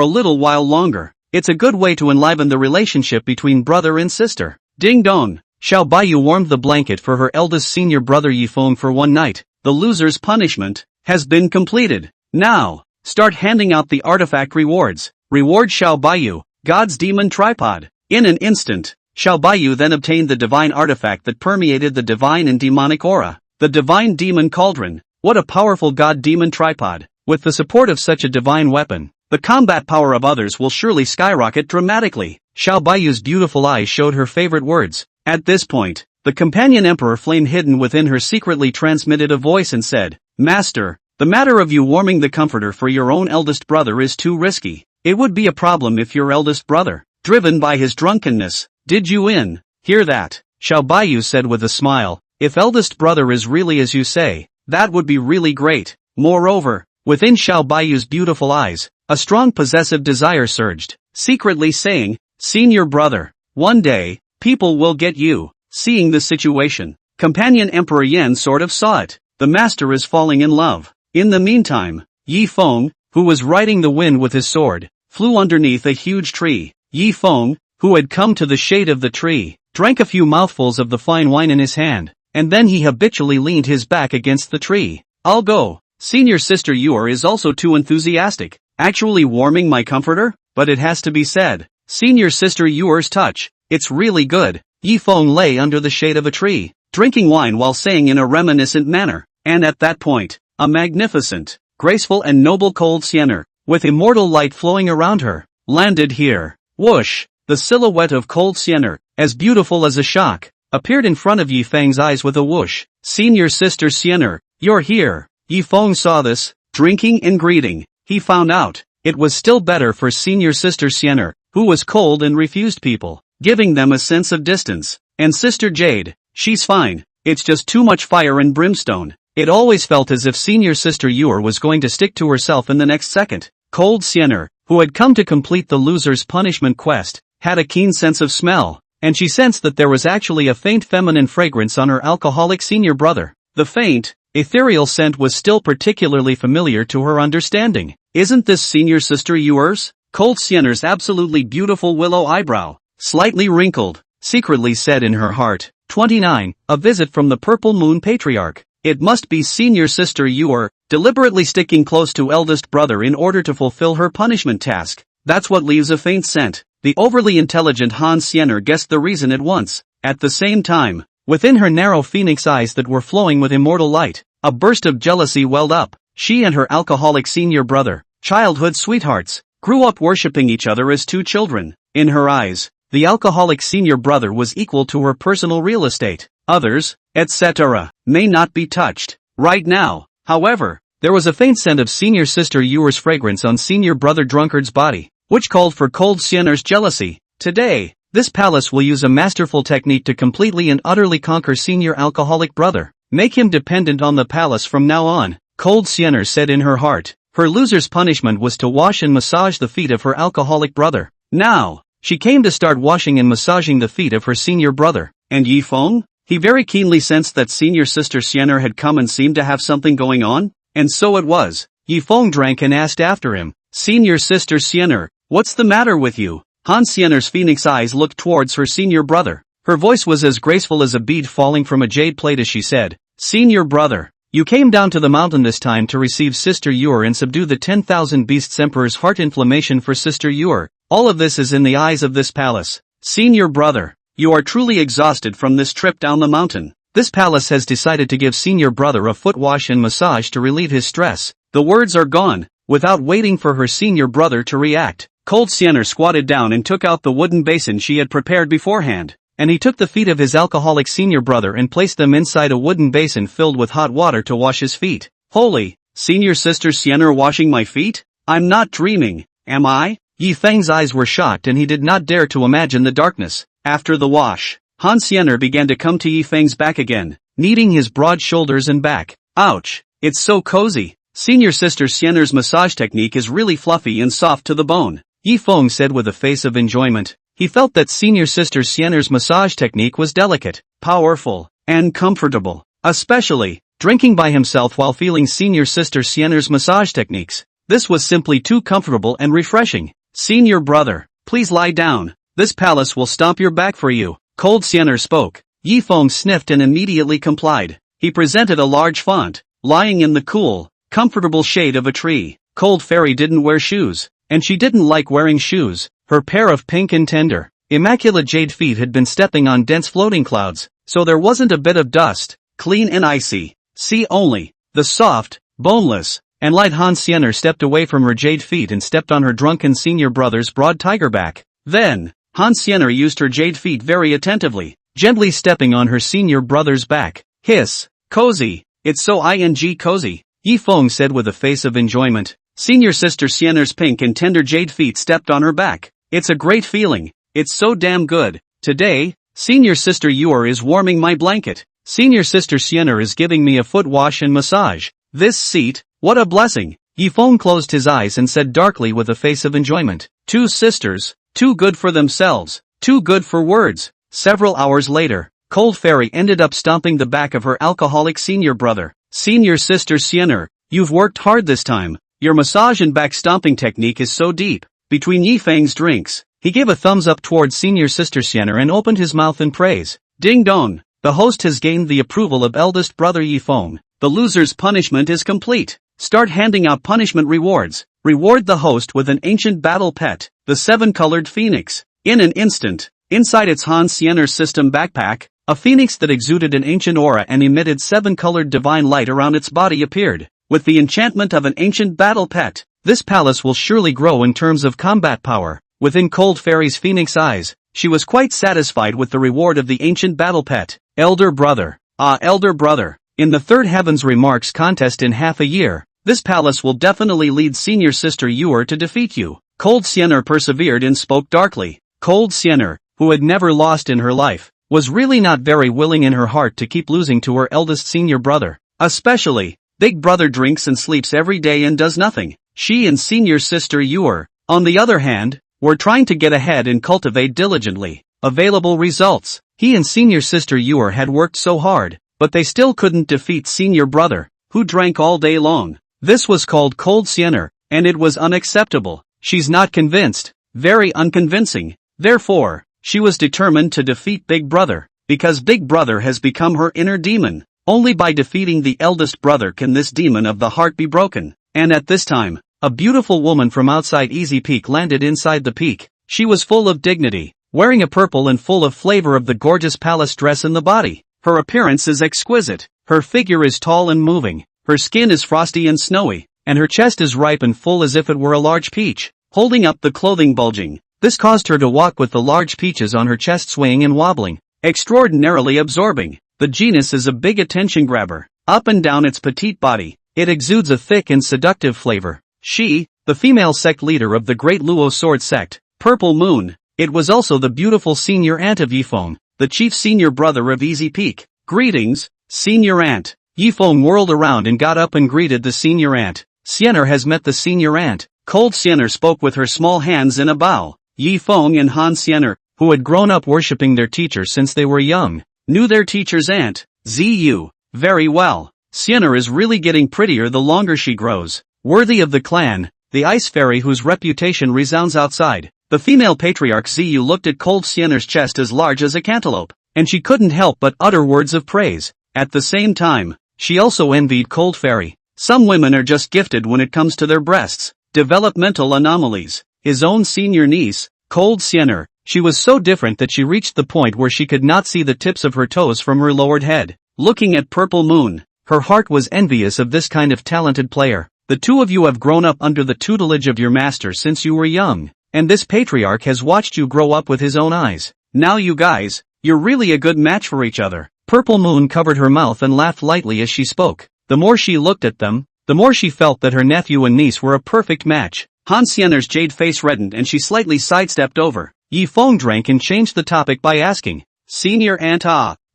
Speaker 1: a little while longer. It's a good way to enliven the relationship between brother and sister. Ding dong. Xiao Baiyu warmed the blanket for her eldest senior brother Yifeng for one night. The loser's punishment has been completed. Now, start handing out the artifact rewards. Reward Xiao Baiyu, God's demon tripod. In an instant, Xiao Baiyu then obtained the divine artifact that permeated the divine and demonic aura. The divine demon cauldron. What a powerful god-demon tripod. With the support of such a divine weapon, the combat power of others will surely skyrocket dramatically. Xiao Baiyu's beautiful eyes showed her favorite words. At this point, the companion emperor flame hidden within her secretly transmitted a voice and said, Master, the matter of you warming the comforter for your own eldest brother is too risky. It would be a problem if your eldest brother, driven by his drunkenness, did you in. Hear that? Xiao Baiyu said with a smile. If eldest brother is really as you say, that would be really great. Moreover, within Xiao Baiyu's beautiful eyes, a strong possessive desire surged, secretly saying, Senior brother, one day, people will get you. Seeing the situation, companion Emperor Yan sort of saw it. The master is falling in love. In the meantime, Yifeng, who was riding the wind with his sword, flew underneath a huge tree. Yifeng, who had come to the shade of the tree, drank a few mouthfuls of the fine wine in his hand, and then he habitually leaned his back against the tree. I'll go. Senior sister Yor is also too enthusiastic, actually warming my comforter, but it has to be said, senior sister Yor's touch, it's really good. Yifeng lay under the shade of a tree, drinking wine while saying in a reminiscent manner, and at that point, a magnificent, graceful and noble cold sienna, with immortal light flowing around her, landed here. Whoosh! The silhouette of cold sienna, as beautiful as a shock, appeared in front of Yifeng's eyes with a whoosh. Senior sister Sienna, you're here. Yifeng saw this, drinking and greeting. He found out, it was still better for senior sister Sienna, who was cold and refused people, giving them a sense of distance. And sister Jade, she's fine, it's just too much fire and brimstone. It always felt as if senior sister Yor was going to stick to herself in the next second. Cold Siener, who had come to complete the loser's punishment quest, had a keen sense of smell, and she sensed that there was actually a faint feminine fragrance on her alcoholic senior brother. The faint, ethereal scent was still particularly familiar to her understanding. Isn't this senior sister yours? Cold Siener's absolutely beautiful willow eyebrow, slightly wrinkled, secretly said in her heart. 29. A visit from the purple moon patriarch. It must be senior sister Yor, deliberately sticking close to eldest brother in order to fulfill her punishment task. That's what leaves a faint scent. The overly intelligent Han Siener guessed the reason at once. At the same time, within her narrow phoenix eyes that were flowing with immortal light, a burst of jealousy welled up. She and her alcoholic senior brother, childhood sweethearts, grew up worshipping each other as two children. In her eyes, the alcoholic senior brother was equal to her personal real estate. Others, etc., may not be touched. Right now, however, there was a faint scent of senior sister Yor's fragrance on senior brother Drunkard's body, which called for Cold Siener's jealousy. Today, this palace will use a masterful technique to completely and utterly conquer senior alcoholic brother. Make him dependent on the palace from now on, Cold Siener said in her heart. Her loser's punishment was to wash and massage the feet of her alcoholic brother. Now, she came to start washing and massaging the feet of her senior brother. And Yifeng? He very keenly sensed that senior sister Siener had come and seemed to have something going on, and so it was. Yifeng drank and asked after him, Senior sister Siener, what's the matter with you? Han Siener's phoenix eyes looked towards her senior brother. Her voice was as graceful as a bead falling from a jade plate as she said, Senior brother, you came down to the mountain this time to receive Sister Yor and subdue the 10,000 beasts Emperor's heart inflammation for Sister Yor. All of this is in the eyes of this palace. Senior brother, you are truly exhausted from this trip down the mountain. This palace has decided to give senior brother a foot wash and massage to relieve his stress. The words are gone. Without waiting for her senior brother to react, Cold Siener squatted down and took out the wooden basin she had prepared beforehand. And he took the feet of his alcoholic senior brother and placed them inside a wooden basin filled with hot water to wash his feet. Holy, senior sister Siener washing my feet? I'm not dreaming, am I? Yifeng's eyes were shocked and he did not dare to imagine the darkness. After the wash, Han Siener began to come to Yifeng's back again, kneading his broad shoulders and back. Ouch, it's so cozy. Senior sister Siener's massage technique is really fluffy and soft to the bone, Yifeng said with a face of enjoyment. He felt that senior sister Siener's massage technique was delicate, powerful, and comfortable, especially drinking by himself while feeling senior sister Siener's massage techniques. This was simply too comfortable and refreshing. Senior brother, please lie down. This palace will stomp your back for you. Cold Siener spoke. Yifeng sniffed and immediately complied. He presented a large font, lying in the cool, comfortable shade of a tree. Cold Fairy didn't wear shoes, and she didn't like wearing shoes. Her pair of pink and tender, immaculate jade feet had been stepping on dense floating clouds, so there wasn't a bit of dust, clean and icy. See only, the soft, boneless, and light Han Siener stepped away from her jade feet and stepped on her drunken senior brother's broad tiger back. Then, Han Siener used her jade feet very attentively, gently stepping on her senior brother's back. Hiss, cozy, it's so cozy, Yifeng said with a face of enjoyment. Senior sister Siener's pink and tender jade feet stepped on her back. It's a great feeling, it's so damn good. Today, senior sister Yor is warming my blanket. Senior sister Siener is giving me a foot wash and massage. This seat, what a blessing. Yifeng closed his eyes and said darkly with a face of enjoyment. Two sisters, too good for themselves, too good for words. Several hours later, Cold Fairy ended up stomping the back of her alcoholic senior brother. Senior sister Siener, you've worked hard this time. Your massage and back stomping technique is so deep. Between Yifeng's drinks, he gave a thumbs up towards senior sister Siener and opened his mouth in praise. Ding dong, the host has gained the approval of eldest brother Yifeng. The loser's punishment is complete. Start handing out punishment rewards. Reward the host with an ancient battle pet, the 7-colored phoenix. In an instant, inside its Han Siener system backpack, a phoenix that exuded an ancient aura and emitted 7-colored divine light around its body appeared. With the enchantment of an ancient battle pet, this palace will surely grow in terms of combat power. Within Cold Fairy's phoenix eyes, she was quite satisfied with the reward of the ancient battle pet. Elder brother. Elder brother. In the third heavens remarks contest in half a year, this palace will definitely lead senior sister Yor to defeat you. Cold Siener persevered and spoke darkly. Cold Siener, who had never lost in her life, was really not very willing in her heart to keep losing to her eldest senior brother. Especially, big brother drinks and sleeps every day and does nothing. She and senior sister Yor, on the other hand, were trying to get ahead and cultivate diligently. Available results. He and senior sister Yor had worked so hard, but they still couldn't defeat senior brother, who drank all day long. This was called cold sienner, and it was unacceptable. She's not convinced. Very unconvincing. Therefore, she was determined to defeat big brother, because big brother has become her inner demon. Only by defeating the eldest brother can this demon of the heart be broken. And at this time, a beautiful woman from outside Easy Peak landed inside the peak. She was full of dignity, wearing a purple and full of flavor of the gorgeous palace dress in the body. Her appearance is exquisite. Her figure is tall and moving. Her skin is frosty and snowy, and her chest is ripe and full as if it were a large peach, holding up the clothing bulging. This caused her to walk with the large peaches on her chest swaying and wobbling, extraordinarily absorbing. The genus is a big attention grabber. Up and down its petite body, it exudes a thick and seductive flavor. She, the female sect leader of the Great Luo Sword Sect, Purple Moon. It was also the beautiful senior aunt of Yifeng, the chief senior brother of Easy Peak. Greetings, senior aunt. Yifeng whirled around and got up and greeted the senior aunt. Sienner has met the senior aunt. Cold Sienner spoke with her small hands in a bow. Yifeng and Han Sienner, who had grown up worshipping their teacher since they were young, knew their teacher's aunt, Ziyu, very well. Sienner is really getting prettier the longer she grows. Worthy of the clan, the ice fairy whose reputation resounds outside. The female patriarch Ziyu looked at cold Sienner's chest as large as a cantaloupe, and she couldn't help but utter words of praise. At the same time, she also envied cold fairy. Some women are just gifted when it comes to their breasts. Developmental anomalies. His own senior niece, cold Sienner, she was so different that she reached the point where she could not see the tips of her toes from her lowered head. Looking at Purple Moon, her heart was envious of this kind of talented player. The two of you have grown up under the tutelage of your master since you were young, and this patriarch has watched you grow up with his own eyes. Now you guys, you're really a good match for each other. Purple Moon covered her mouth and laughed lightly as she spoke. The more she looked at them, the more she felt that her nephew and niece were a perfect match. Han Sienner's jade face reddened and she slightly sidestepped over. Yifeng drank and changed the topic by asking, Senior aunt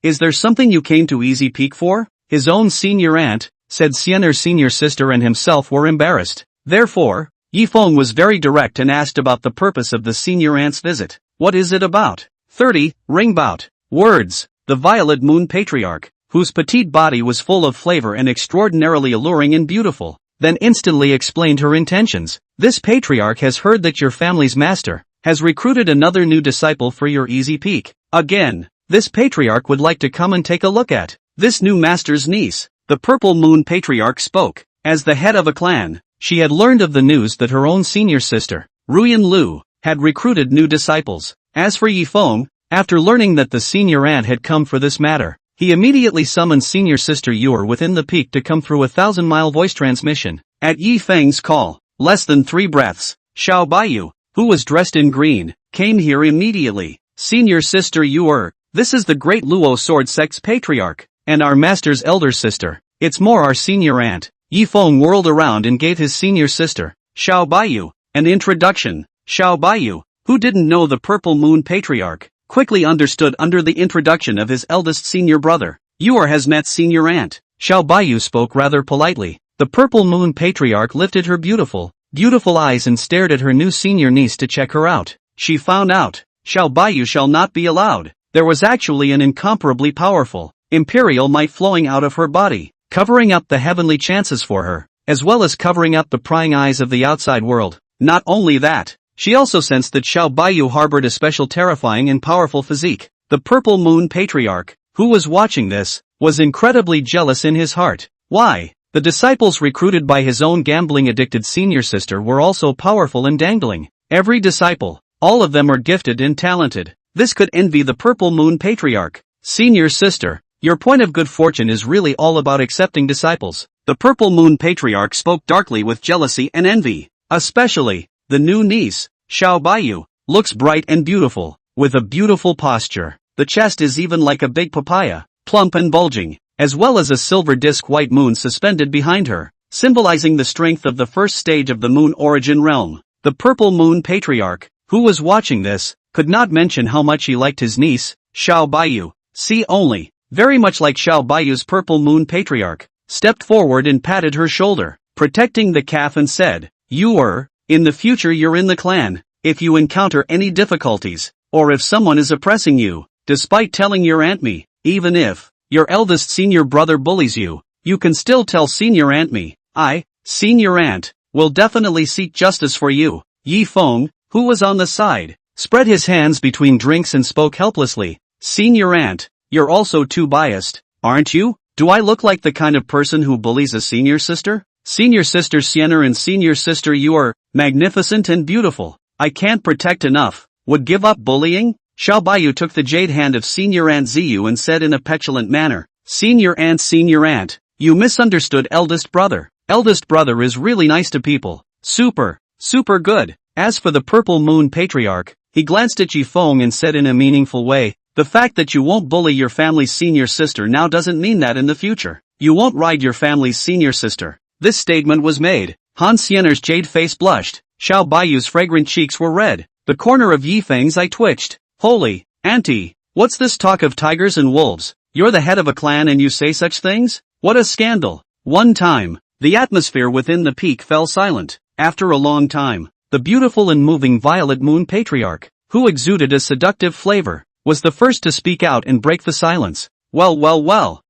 Speaker 1: is there something you came to Easy Peak for? His own senior aunt, said Sienner's senior sister and himself were embarrassed. Therefore, Yifeng was very direct and asked about the purpose of the senior aunt's visit. What is it about? 30, ringbout. Words. The Violet Moon Patriarch, whose petite body was full of flavor and extraordinarily alluring and beautiful, then instantly explained her intentions. This patriarch has heard that your family's master has recruited another new disciple for your Easy Peak. Again, this patriarch would like to come and take a look at this new master's niece. The Purple Moon Patriarch spoke. As the head of a clan, she had learned of the news that her own senior sister, Ruyan Lu, had recruited new disciples. As for Yifeng, after learning that the senior aunt had come for this matter, he immediately summoned senior sister Yor within the peak to come through a 1,000-mile voice transmission. At Yifeng's call, less than 3 breaths, Xiao Baiyu, who was dressed in green, came here immediately. Senior sister Yor, this is the Great Luo Sword Sect's patriarch, and our master's elder sister. It's more our senior aunt. Yifeng whirled around and gave his senior sister, Xiao Baiyu, an introduction. Xiao Baiyu, who didn't know the Purple Moon Patriarch, quickly understood under the introduction of his eldest senior brother. Yor has met senior aunt. Xiao Baiyu spoke rather politely. The Purple Moon Patriarch lifted her beautiful eyes and stared at her new senior niece to check her out. She found out, Xiao Baiyu shall not be allowed. There was actually an incomparably powerful, imperial might flowing out of her body, covering up the heavenly chances for her, as well as covering up the prying eyes of the outside world. Not only that, she also sensed that Xiao Baiyu harbored a special terrifying and powerful physique. The Purple Moon Patriarch, who was watching this, was incredibly jealous in his heart. Why? The disciples recruited by his own gambling-addicted senior sister were also powerful and dangling. Every disciple, all of them are gifted and talented. This could envy the Purple Moon Patriarch. Senior sister, your point of good fortune is really all about accepting disciples. The Purple Moon Patriarch spoke darkly with jealousy and envy. Especially, the new niece, Xiao Baiyu, looks bright and beautiful, with a beautiful posture. The chest is even like a big papaya, plump and bulging, as well as a silver disc white moon suspended behind her, symbolizing the strength of the first stage of the moon origin realm. The Purple Moon Patriarch, who was watching this, could not mention how much he liked his niece, Xiao Baiyu. See only, very much like Xiao Baiyu's Purple Moon Patriarch. stepped forward and patted her shoulder, protecting the calf, and said, in the future you're in the clan. If you encounter any difficulties, or if someone is oppressing you, despite telling your aunt me, even if your eldest senior brother bullies you, you can still tell senior aunt me. Senior aunt, will definitely seek justice for you. Yi Feng, who was on the side, spread his hands between drinks and spoke helplessly. Senior aunt, you're also too biased, aren't you? Do I look like the kind of person who bullies a senior sister? Senior sister Sienna and senior sister, you are magnificent and beautiful. I can't protect enough. Would give up bullying? Xiao Baiyu took the jade hand of senior aunt Ziyu and said in a petulant manner, senior aunt, you misunderstood eldest brother. Eldest brother is really nice to people. Super good. As for the purple moon patriarch, he glanced at Yi Feng and said in a meaningful way, the fact that you won't bully your family's senior sister now doesn't mean that in the future you won't ride your family's senior sister. This statement was made. Han Xian'er's jade face blushed. Xiao Baiyu's fragrant cheeks were red. The corner of Yi Feng's eye twitched. Holy, auntie, what's this talk of tigers and wolves? You're the head of a clan and you say such things? What a scandal. One time, the atmosphere within the peak fell silent. After a long time, the beautiful and moving violet moon patriarch, who exuded a seductive flavor, was the first to speak out and break the silence. Well,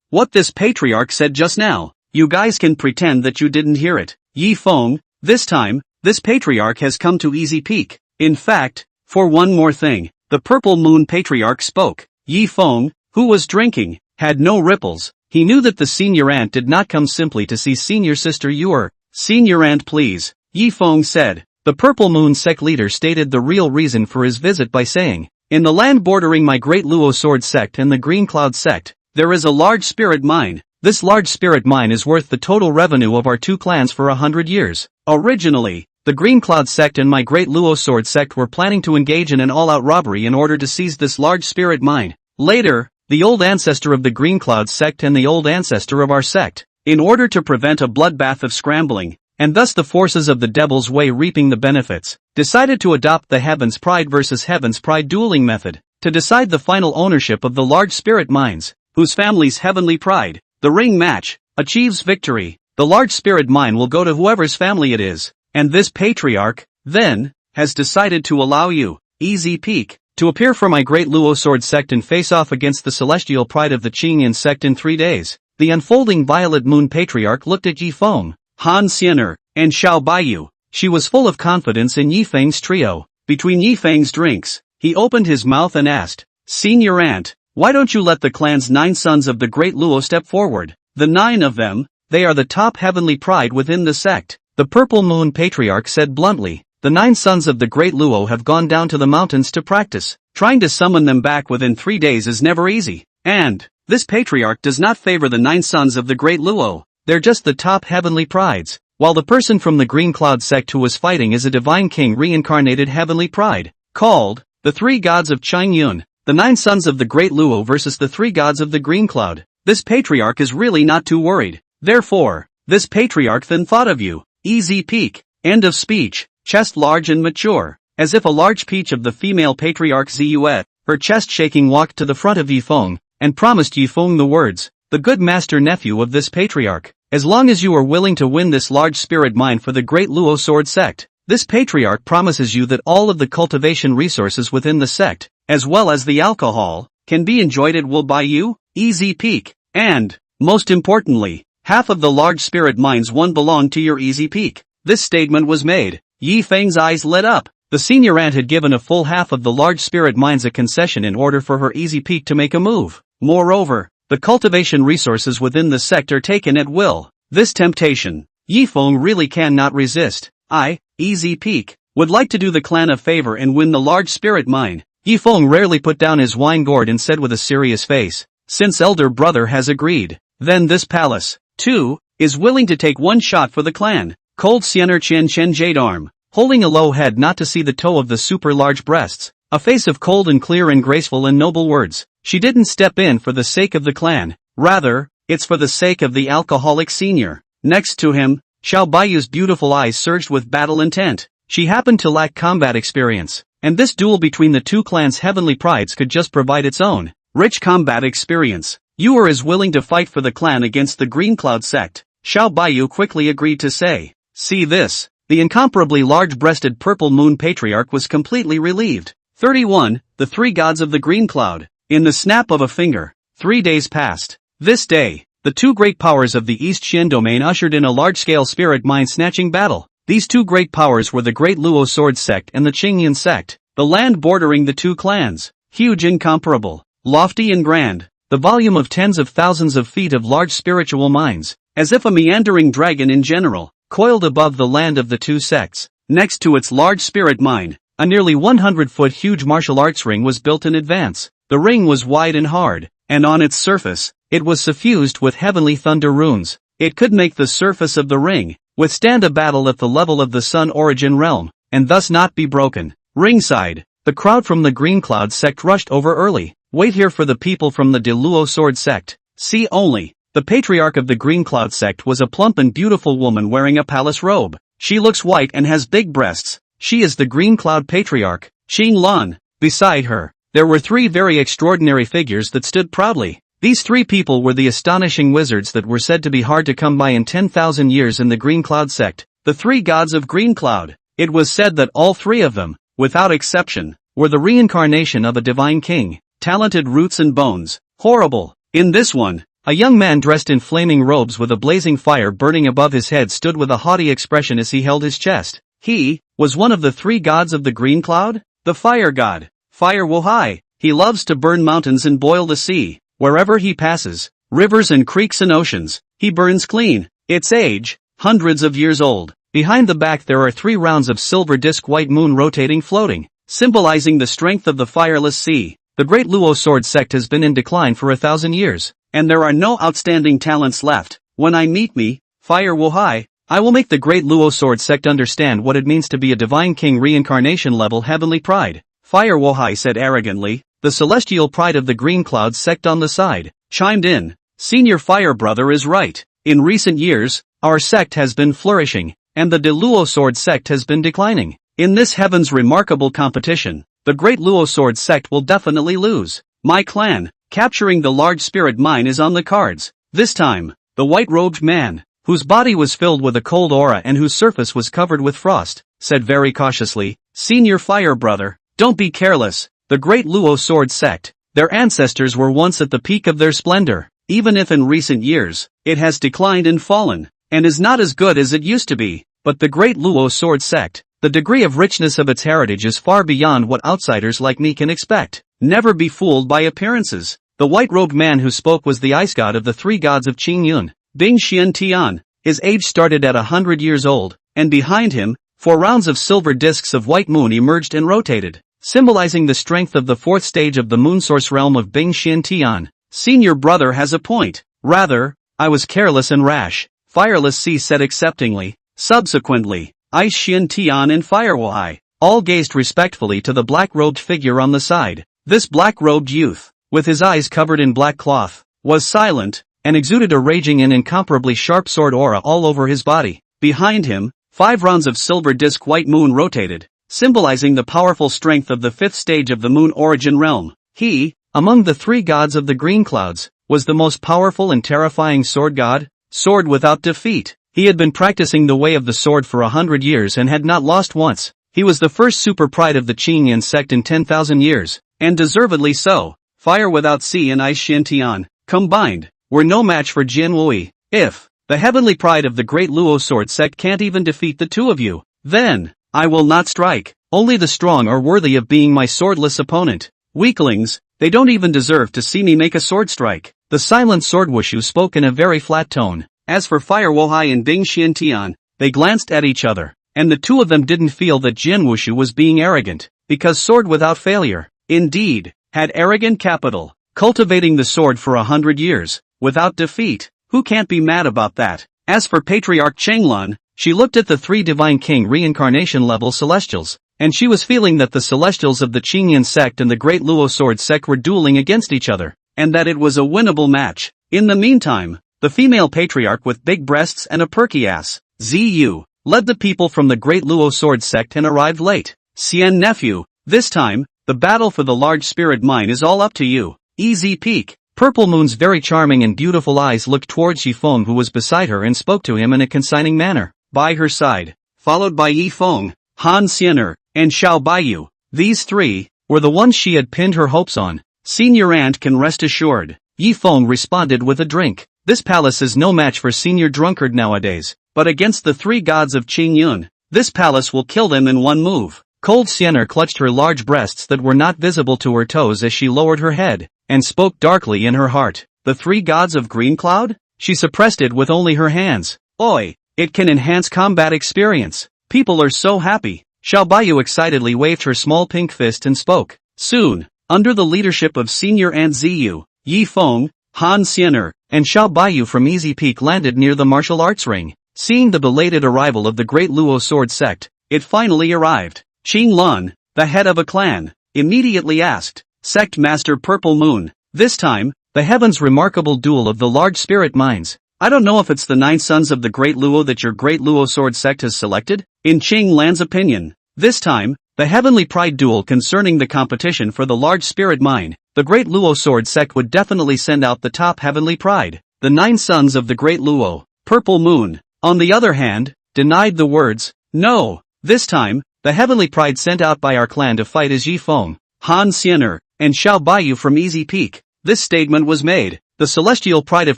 Speaker 1: what this patriarch said just now, you guys can pretend that you didn't hear it. Yi Feng, this time, this patriarch has come to easy peak. In fact, for one more thing, the purple moon patriarch spoke. Yi Feng, who was drinking, had no ripples. He knew that the senior aunt did not come simply to see senior sister Yuer. Senior aunt, please, Yi Feng said. The purple moon sect leader stated the real reason for his visit by saying, in the land bordering my great Luo sword sect and the green cloud sect, there is a large spirit mine. This large spirit mine is worth the total revenue of our two clans for 100 years. Originally, the Green Cloud sect and my great Luo sword sect were planning to engage in an all-out robbery in order to seize this large spirit mine. Later, the old ancestor of the Green Cloud sect and the old ancestor of our sect, in order to prevent a bloodbath of scrambling, and thus the forces of the Devil's Way reaping the benefits, decided to adopt the Heaven's Pride versus Heaven's Pride dueling method, to decide the final ownership of the large spirit mines, whose family's heavenly pride, the ring match, achieves victory. The large spirit mine will go to whoever's family it is, and this patriarch, then, has decided to allow you, Easy Peak, to appear for my great Luo sword sect and face off against the celestial pride of the Qingyan sect in 3 days. The unfolding violet moon patriarch looked at Yi Feng, Han Xian'er, and Xiao Baiyu. She was full of confidence in Yi Feng's trio. Between Yi Feng's drinks, he opened his mouth and asked, Senior aunt, why don't you let the clan's 9 sons of the great Luo step forward? The 9 of them, they are the top heavenly pride within the sect. The purple moon patriarch said bluntly, the 9 sons of the great Luo have gone down to the mountains to practice. Trying to summon them back within 3 days is never easy. And this patriarch does not favor the 9 sons of the great Luo. They're just the top heavenly prides. While the person from the Green Cloud sect who was fighting is a divine king reincarnated heavenly pride, called the 3 gods of Qingyun. The 9 sons of the great Luo versus the 3 gods of the Green Cloud. This patriarch is really not too worried. Therefore, this patriarch then thought of you, Easy Peak. End of speech. Chest large and mature, as if a large peach of the female patriarch Ziyuet, her chest shaking, walked to the front of Yi Feng, and promised Yi Feng the words, the good master nephew of this patriarch, as long as you are willing to win this large spirit mine for the great Luo sword sect, this patriarch promises you that all of the cultivation resources within the sect, as well as the alcohol, can be enjoyed at will by you, Easy Peak, and, most importantly, half of the large spirit mines won belong to your Easy Peak. This statement was made. Yi Feng's eyes lit up. The senior aunt had given a full half of the large spirit mines a concession in order for her Easy Peak to make a move. Moreover, the cultivation resources within the sect are taken at will. This temptation, Yi Feng really cannot resist. I, Easy Peak, would like to do the clan a favor and win the large spirit mine. Yi Feng rarely put down his wine gourd and said with a serious face, since elder brother has agreed, then this palace, too, is willing to take one shot for the clan. Cold Sienner Chen Jade arm, holding a low head not to see the toe of the super large breasts, a face of cold and clear and graceful and noble words. She didn't step in for the sake of the clan, rather, it's for the sake of the alcoholic senior. Next to him, Xiao Baiyu's beautiful eyes surged with battle intent. She happened to lack combat experience, and this duel between the two clans' heavenly prides could just provide its own rich combat experience. You are as willing to fight for the clan against the Green Cloud sect, Xiao Baiyu quickly agreed to say. See this. The incomparably large-breasted purple moon patriarch was completely relieved. 31. The three gods of the Green Cloud. In the snap of a finger, 3 days passed. This day, the two great powers of the East Xian domain ushered in a large-scale spirit mind-snatching battle. These two great powers were the Great Luo Sword Sect and the Qingyan Sect, the land bordering the two clans. Huge, incomparable, lofty and grand, the volume of tens of thousands of feet of large spiritual minds, as if a meandering dragon in general, coiled above the land of the two sects. Next to its large spirit mine, a nearly 100-foot huge martial arts ring was built in advance. The ring was wide and hard, and on its surface, it was suffused with heavenly thunder runes. It could make the surface of the ring withstand a battle at the level of the Sun Origin realm, and thus not be broken. Ringside, the crowd from the Green Cloud sect rushed over early. Wait here for the people from the De Luo Sword sect. See only. The patriarch of the Green Cloud sect was a plump and beautiful woman wearing a palace robe. She looks white and has big breasts. She is the Green Cloud patriarch, Xing Lan. Beside her, there were three very extraordinary figures that stood proudly. These three people were the astonishing wizards that were said to be hard to come by in 10,000 years in the Green Cloud sect, the three gods of Green Cloud. It was said that all three of them, without exception, were the reincarnation of a divine king, talented roots and bones, horrible. In this one, a young man dressed in flaming robes with a blazing fire burning above his head stood with a haughty expression as he held his chest. He was one of the three gods of the Green Cloud, the fire god, Fire Wohai. He loves to burn mountains and boil the sea. Wherever he passes, rivers and creeks and oceans, he burns clean. Its age, hundreds of years old. Behind the back there are 3 rounds of silver disc white moon rotating floating, symbolizing the strength of the fireless sea. The Great Luo Sword Sect has been in decline for 1,000 years, and there are no outstanding talents left. When I meet me, Fire Wohai, I will make the Great Luo Sword Sect understand what it means to be a divine king reincarnation level heavenly pride. Fire Wohai said arrogantly. The celestial pride of the Green Cloud sect on the side chimed in. Senior Fire Brother is right. In recent years, our sect has been flourishing, and the De Luo Sword sect has been declining. In this heaven's remarkable competition, the Great Luo Sword sect will definitely lose. My clan, capturing the large spirit mine is on the cards. This time, the white-robed man, whose body was filled with a cold aura and whose surface was covered with frost, said very cautiously, Senior Fire Brother, don't be careless. The Great Luo Sword Sect, their ancestors were once at the peak of their splendor, even if in recent years, it has declined and fallen, and is not as good as it used to be. But the Great Luo Sword Sect, the degree of richness of its heritage is far beyond what outsiders like me can expect. Never be fooled by appearances. The white-robed man who spoke was the ice god of the three gods of Qingyun, Bing Xian Tian. His age started at 100 years old, and behind him, 4 rounds of silver discs of white moon emerged and rotated, symbolizing the strength of the 4th stage of the moon source realm of Bing Xian Tian. Senior brother has a point. Rather, I was careless and rash, Fireless Sea said acceptingly. Subsequently, Ice Xian Tian and Firewai all gazed respectfully to the black-robed figure on the side. This black-robed youth, with his eyes covered in black cloth, was silent, and exuded a raging and incomparably sharp sword aura all over his body. Behind him, 5 rounds of silver disc white moon rotated, symbolizing the powerful strength of the 5th stage of the moon origin realm. He, among the 3 gods of the Green Clouds, was the most powerful and terrifying sword god, sword without defeat. He had been practicing the way of the sword for 100 years and had not lost once. He was the first super pride of the Qingyan sect in 10,000 years, and deservedly so. Fire Without Sea and Ice Shintian, combined, were no match for Jin Wui. If the heavenly pride of the Great Luo Sword Sect can't even defeat the 2 of you, then I will not strike. Only the strong are worthy of being my swordless opponent. Weaklings, they don't even deserve to see me make a sword strike. The silent sword wushu spoke in a very flat tone. As for Fire Wohai and Bing Xiantian, they glanced at each other, and the 2 of them didn't feel that Jin Wushu was being arrogant, because sword without failure, indeed, had arrogant capital, cultivating the sword for 100 years, without defeat. Who can't be mad about that? As for Patriarch Chenglan, she looked at the 3 Divine King reincarnation level celestials, and she was feeling that the celestials of the Qingyan sect and the Great Luo Sword sect were dueling against each other, and that it was a winnable match. In the meantime, the female patriarch with big breasts and a perky ass, Ziyu, led the people from the Great Luo Sword sect and arrived late. Xian nephew, this time, the battle for the large spirit mine is all up to you. Easy peek. Purple Moon's very charming and beautiful eyes looked towards Yifeng, who was beside her, and spoke to him in a consigning manner. By her side, followed by Yifeng, Han Xianer, and Xiao Baiyu. These three were the ones she had pinned her hopes on. Senior Aunt can rest assured. Yifeng responded with a drink. This palace is no match for Senior Drunkard nowadays, but against the three gods of Qingyun, this palace will kill them in one move. Cold Xianer clutched her large breasts that were not visible to her toes as she lowered her head, and spoke darkly in her heart. The three gods of Green Cloud? She suppressed it with only her hands. Oi! It can enhance combat experience. People are so happy. Xiao Baiyu excitedly waved her small pink fist and spoke. Soon, under the leadership of Senior Aunt Ziyu, Yifeng, Han Xianer, and Xiao Baiyu from Easy Peak landed near the martial arts ring. Seeing the belated arrival of the Great Luo Sword Sect, it finally arrived. Qing Lun, the head of a clan, immediately asked, Sect Master Purple Moon, this time, the heaven's remarkable duel of the large spirit minds. I don't know if it's the 9 sons of the Great Luo that your Great Luo Sword Sect has selected. In Qing Lan's opinion, this time, the heavenly pride duel concerning the competition for the large spirit mind, the Great Luo Sword Sect would definitely send out the top heavenly pride. The 9 sons of the Great Luo, Purple Moon, on the other hand, denied the words. No, this time, the heavenly pride sent out by our clan to fight is Yifeng, Han Xianer, and Xiao Baiyu from Easy Peak. This statement was made. The celestial pride of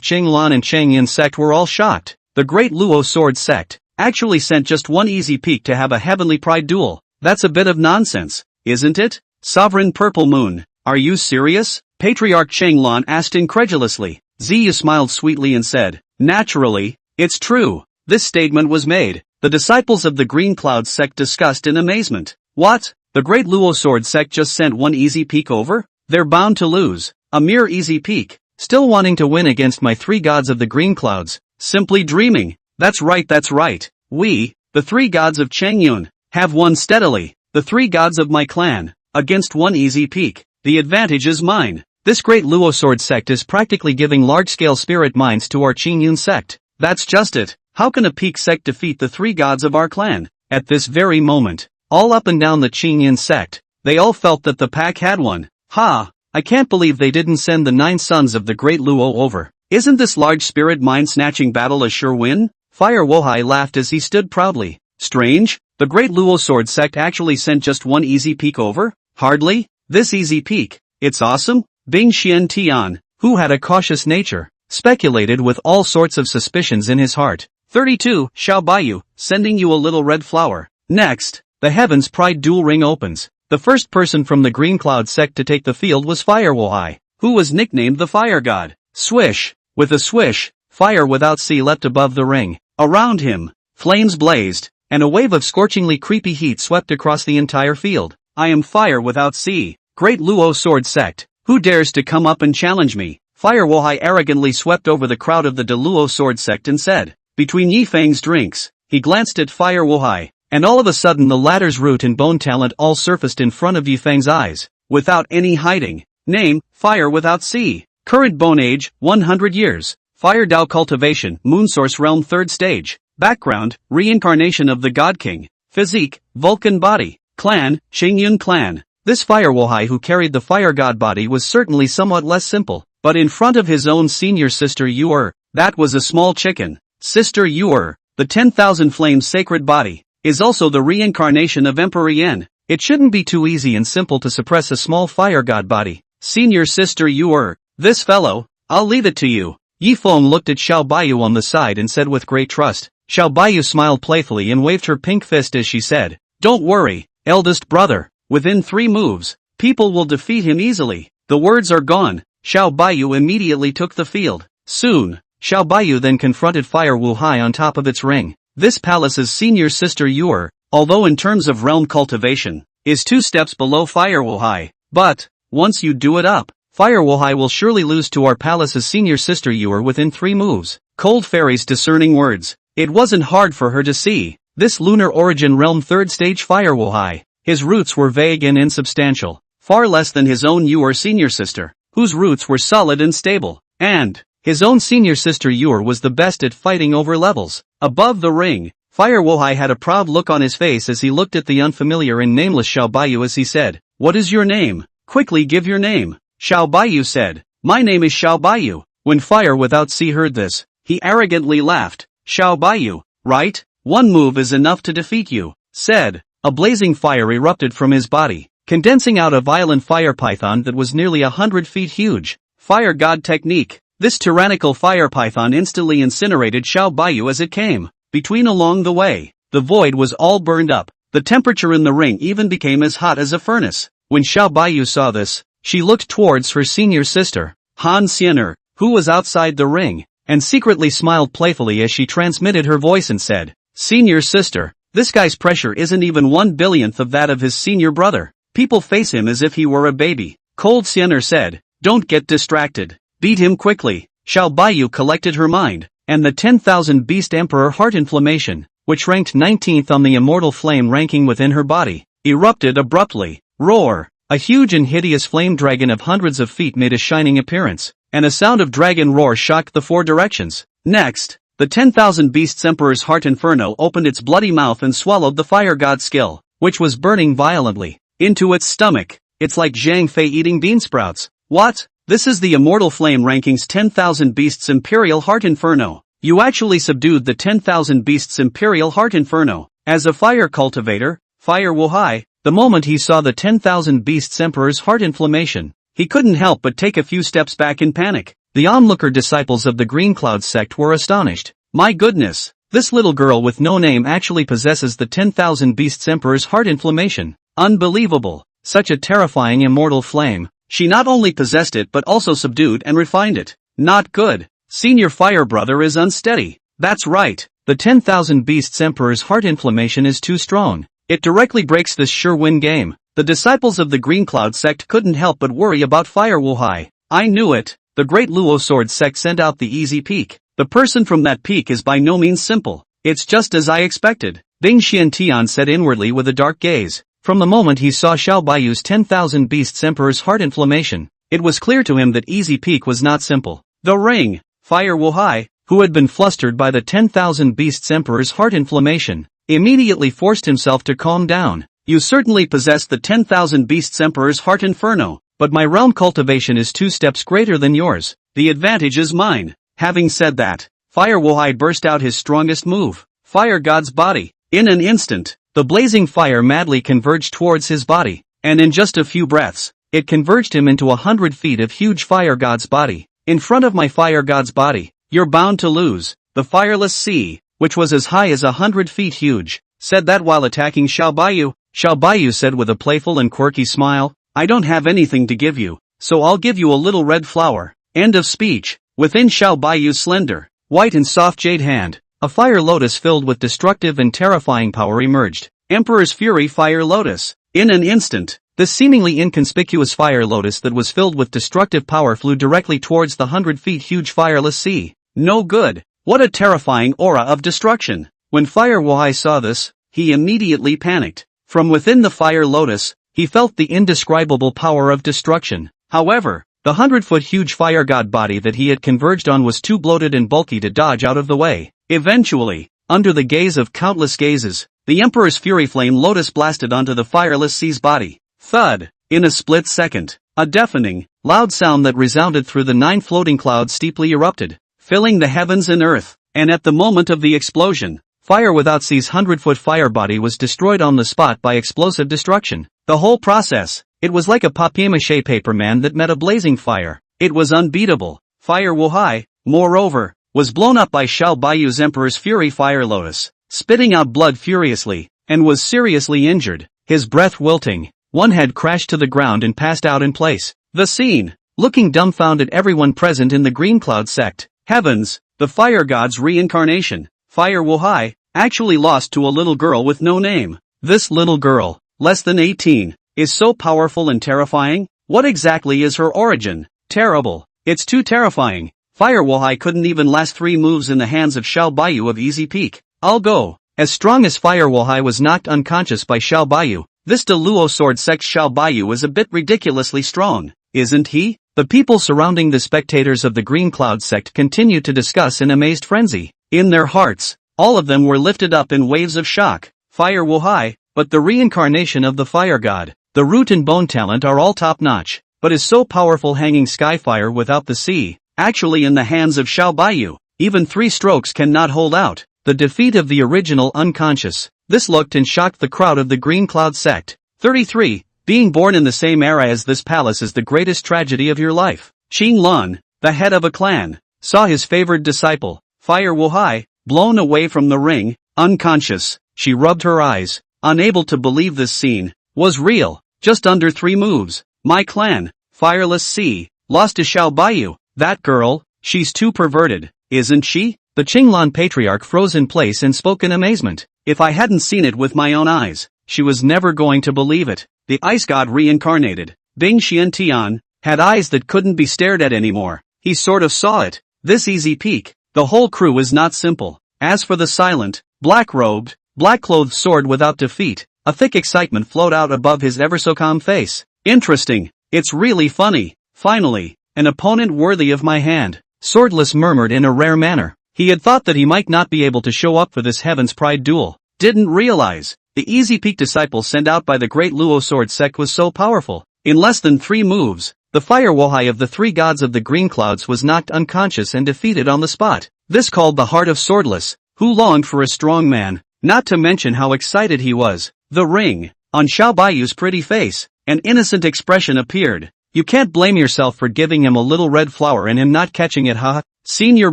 Speaker 1: Qinglan and Changyin sect were all shocked. The Great Luo Sword Sect actually sent just one Easy Peak to have a heavenly pride duel. That's a bit of nonsense, isn't it? Sovereign Purple Moon, are you serious? Patriarch Changlan asked incredulously. Ziyu smiled sweetly and said, naturally, it's true. This statement was made. The disciples of the Green Cloud sect discussed in amazement. What? The Great Luo Sword Sect just sent one Easy Peak over? They're bound to lose. A mere Easy Peak. Still wanting to win against my 3 gods of the Green Clouds. Simply dreaming. That's right, that's right. We, the 3 gods of Chengyun, have won steadily. The 3 gods of my clan, against one Easy Peak. The advantage is mine. This Great Luo Sword Sect is practically giving large-scale spirit minds to our Qingyun sect. That's just it. How can a peak sect defeat the 3 gods of our clan? At this very moment, all up and down the Qingyun sect, they all felt that the pack had won. Ha! I can't believe they didn't send the 9 sons of the Great Luo over. Isn't this large spirit mind-snatching battle a sure win? Fire Wohai laughed as he stood proudly. Strange, the Great Luo Sword Sect actually sent just one Easy Peak over? Hardly. This Easy Peak. It's awesome. Bing Xian Tian, who had a cautious nature, speculated with all sorts of suspicions in his heart. 32. Xiao Baiyu, sending you a little red flower. Next, the Heaven's Pride duel ring opens. The first person from the Green Cloud sect to take the field was Fire Wohai, who was nicknamed the Fire God. Swish! With a swish, fire without sea leapt above the ring. Around him, flames blazed, and a wave of scorchingly creepy heat swept across the entire field. I am fire without sea. Great Luo Sword Sect, who dares to come up and challenge me? Fire Wohai arrogantly swept over the crowd of the De Luo Sword Sect and said, between Yifeng's drinks, he glanced at Fire Wohai, and all of a sudden the latter's root and bone talent all surfaced in front of Yifeng's eyes, without any hiding. Name, Fire Without Sea. Current bone age, 100 years. Fire Dao cultivation, Moonsource realm 3rd stage. Background, reincarnation of the God King. Physique, Vulcan body. Clan, Qingyun clan. This Fire Wohai who carried the Fire God body was certainly somewhat less simple, but in front of his own senior sister Yuer, that was a small chicken. Sister Yuer, the 10,000 flames sacred body, is also the reincarnation of Emperor Yen. It shouldn't be too easy and simple to suppress a small fire god body. Senior sister Yuer, this fellow, I'll leave it to you. Yifeng looked at Xiao Baiyu on the side and said with great trust. Xiao Baiyu smiled playfully and waved her pink fist as she said, don't worry, eldest brother, within 3 moves, people will defeat him easily. The words are gone. Xiao Baiyu immediately took the field. Soon, Xiao Baiyu then confronted Fire Wohai on top of its ring. This palace's senior sister Yuer, although in terms of realm cultivation, is 2 steps below Fire Wohai. But, once you do it up, Fire Wohai will surely lose to our palace's senior sister Yuer within 3 moves. Cold Fairy's discerning words. It wasn't hard for her to see. This lunar origin realm 3rd stage Fire Wohai. His roots were vague and insubstantial, far less than his own Yuer senior sister, whose roots were solid and stable. And his own senior sister Yuer was the best at fighting over levels. Above the ring, Fire Wohai had a proud look on his face as he looked at the unfamiliar and nameless Xiao Baiyu as he said, what is your name? Quickly give your name. Xiao Baiyu said, My name is Xiao Baiyu. When Fire Without Sea heard this, he arrogantly laughed. Xiao Baiyu, right? One move is enough to defeat you, said. A blazing fire erupted from his body, condensing out a violent fire python that was nearly 100 feet huge. Fire God technique. This tyrannical fire python instantly incinerated Xiao Baiyu as it came. Between along the way, the void was all burned up. The temperature in the ring even became as hot as a furnace. When Xiao Baiyu saw this, she looked towards her senior sister, Han Xiener, who was outside the ring, and secretly smiled playfully as she transmitted her voice and said, "Senior sister, this guy's pressure isn't even 1/1000th of that of his senior brother. People face him as if he were a baby." Cold Xiener said, "Don't get distracted. Beat him quickly." Xiao Baiyu collected her mind, and the 10,000 Beast Emperor Heart Inflammation, which ranked 19th on the Immortal Flame ranking within her body, erupted abruptly. Roar! A huge and hideous flame dragon of hundreds of feet made a shining appearance, and a sound of dragon roar shocked the four directions. Next, the 10,000 Beasts Emperor's Heart Inferno opened its bloody mouth and swallowed the fire god skill, which was burning violently, into its stomach. It's like Zhang Fei eating bean sprouts. What? This is the Immortal Flame Rankings 10,000 Beasts Imperial Heart Inferno. You actually subdued the 10,000 Beasts Imperial Heart Inferno. As a fire cultivator, Fire Wuhai, the moment he saw the 10,000 Beasts Emperor's Heart Inflammation, he couldn't help but take a few steps back in panic. The onlooker disciples of the Green Cloud sect were astonished. My goodness, this little girl with no name actually possesses the 10,000 Beasts Emperor's Heart Inflammation. Unbelievable. Such a terrifying immortal flame. She not only possessed it but also subdued and refined it. Not good. Senior Fire Brother is unsteady. That's right. The 10,000 Beasts Emperor's Heart Inflammation is too strong. It directly breaks this sure win game. The disciples of the Green Cloud sect couldn't help but worry about Fire Wuhai. I knew it. The Great Luo Sword sect sent out the easy peak. The person from that peak is by no means simple. It's just as I expected. Ding Xiantian said inwardly with a dark gaze. From the moment he saw Xiao Baiyu's 10,000 Beasts Emperor's Heart Inflammation, it was clear to him that easy peak was not simple. The ring. Fire Wuhai, who had been flustered by the 10,000 Beasts Emperor's Heart Inflammation, immediately forced himself to calm down. You certainly possess the 10,000 Beasts Emperor's Heart Inferno, but my realm cultivation is 2 steps greater than yours. The advantage is mine. Having said that, Fire Wuhai burst out his strongest move, Fire God's Body. In an instant, the blazing fire madly converged towards his body, and in just a few breaths, it converged him into 100 feet of huge Fire God's Body. In front of my Fire God's Body, you're bound to lose. The Fireless Sea, which was as high as 100 feet huge, said that while attacking Xiao Baiyu. Xiao Baiyu said with a playful and quirky smile, I don't have anything to give you, so I'll give you a little red flower. End of speech. Within Xiao Baiyu's slender, white and soft jade hand, a fire lotus filled with destructive and terrifying power emerged. Emperor's Fury Fire Lotus. In an instant, this seemingly inconspicuous fire lotus that was filled with destructive power flew directly towards the 100 feet huge Fireless Sea. No good. What a terrifying aura of destruction. When Fire Wuhai saw this, he immediately panicked. From within the fire lotus, he felt the indescribable power of destruction. However, the 100-foot huge fire god body that he had converged on was too bloated and bulky to dodge out of the way. Eventually, under the gaze of countless gazes, the Emperor's Fury Flame Lotus blasted onto the Fireless Sea's body. Thud! In a split second, a deafening, loud sound that resounded through the 9 floating clouds steeply erupted, filling the heavens and earth, and at the moment of the explosion, Fire Without Sea's 100-foot fire body was destroyed on the spot by explosive destruction. The whole process, it was like a papier-mâché paper man that met a blazing fire. It was unbeatable. Fire Wuhai, moreover, was blown up by Xiao Baiyu's Emperor's Fury Fire Lotus, spitting out blood furiously, and was seriously injured, his breath wilting. One had crashed to the ground and passed out in place. The scene, looking dumbfounded everyone present in the Green Cloud sect. Heavens, the fire god's reincarnation, Fire Wuhai, actually lost to a little girl with no name. This little girl, less than 18, is so powerful and terrifying. What exactly is her origin? Terrible. It's too terrifying. Fire Wuhai couldn't even last 3 moves in the hands of Xiao Baiyu of Easy Peak. I'll go. As strong as Fire Wuhai was knocked unconscious by Xiao Baiyu, this Luo Sword sect Xiao Baiyu is a bit ridiculously strong, isn't he? The people surrounding the spectators of the Green Cloud sect continued to discuss in amazed frenzy. In their hearts, all of them were lifted up in waves of shock. Fire Wuhai, but the reincarnation of the fire god, the root and bone talent are all top-notch. but is so powerful hanging skyfire without the sea, actually in the hands of Xiao Baiyu. Even 3 strokes cannot hold out. The defeat of the original unconscious. This looked and shocked the crowd of the Green Cloud Sect. 33. Being born in the same era as this palace is the greatest tragedy of your life. Qing Lan, the head of a clan, saw his favored disciple, Fire Wuhai, blown away from the ring, unconscious. She rubbed her eyes, unable to believe this scene was real. Just under 3 moves. My clan, Fireless Sea, lost to Xiao Baiyu. That girl, she's too perverted, isn't she? The Qinglan patriarch froze in place and spoke in amazement. If I hadn't seen it with my own eyes, she was never going to believe it. The ice god reincarnated, Bing Xiantian, had eyes that couldn't be stared at anymore. He sort of saw it. This easy peek. The whole crew is not simple. As for the silent, black-robed, black-clothed sword without defeat, a thick excitement flowed out above his ever-so-calm face. Interesting. It's really funny. Finally, an opponent worthy of my hand. Swordless murmured in a rare manner. He had thought that he might not be able to show up for this Heaven's Pride duel. Didn't realize. The easy peek disciple sent out by the great Luo sword sect was so powerful. In less than 3 moves, the Fire Wohai of the 3 gods of the Green Clouds was knocked unconscious and defeated on the spot. This called the heart of Swordless, who longed for a strong man, not to mention how excited he was. The ring. On Xiao Baiyu's pretty face, an innocent expression appeared. You can't blame yourself for giving him a little red flower and him not catching it, haha. Senior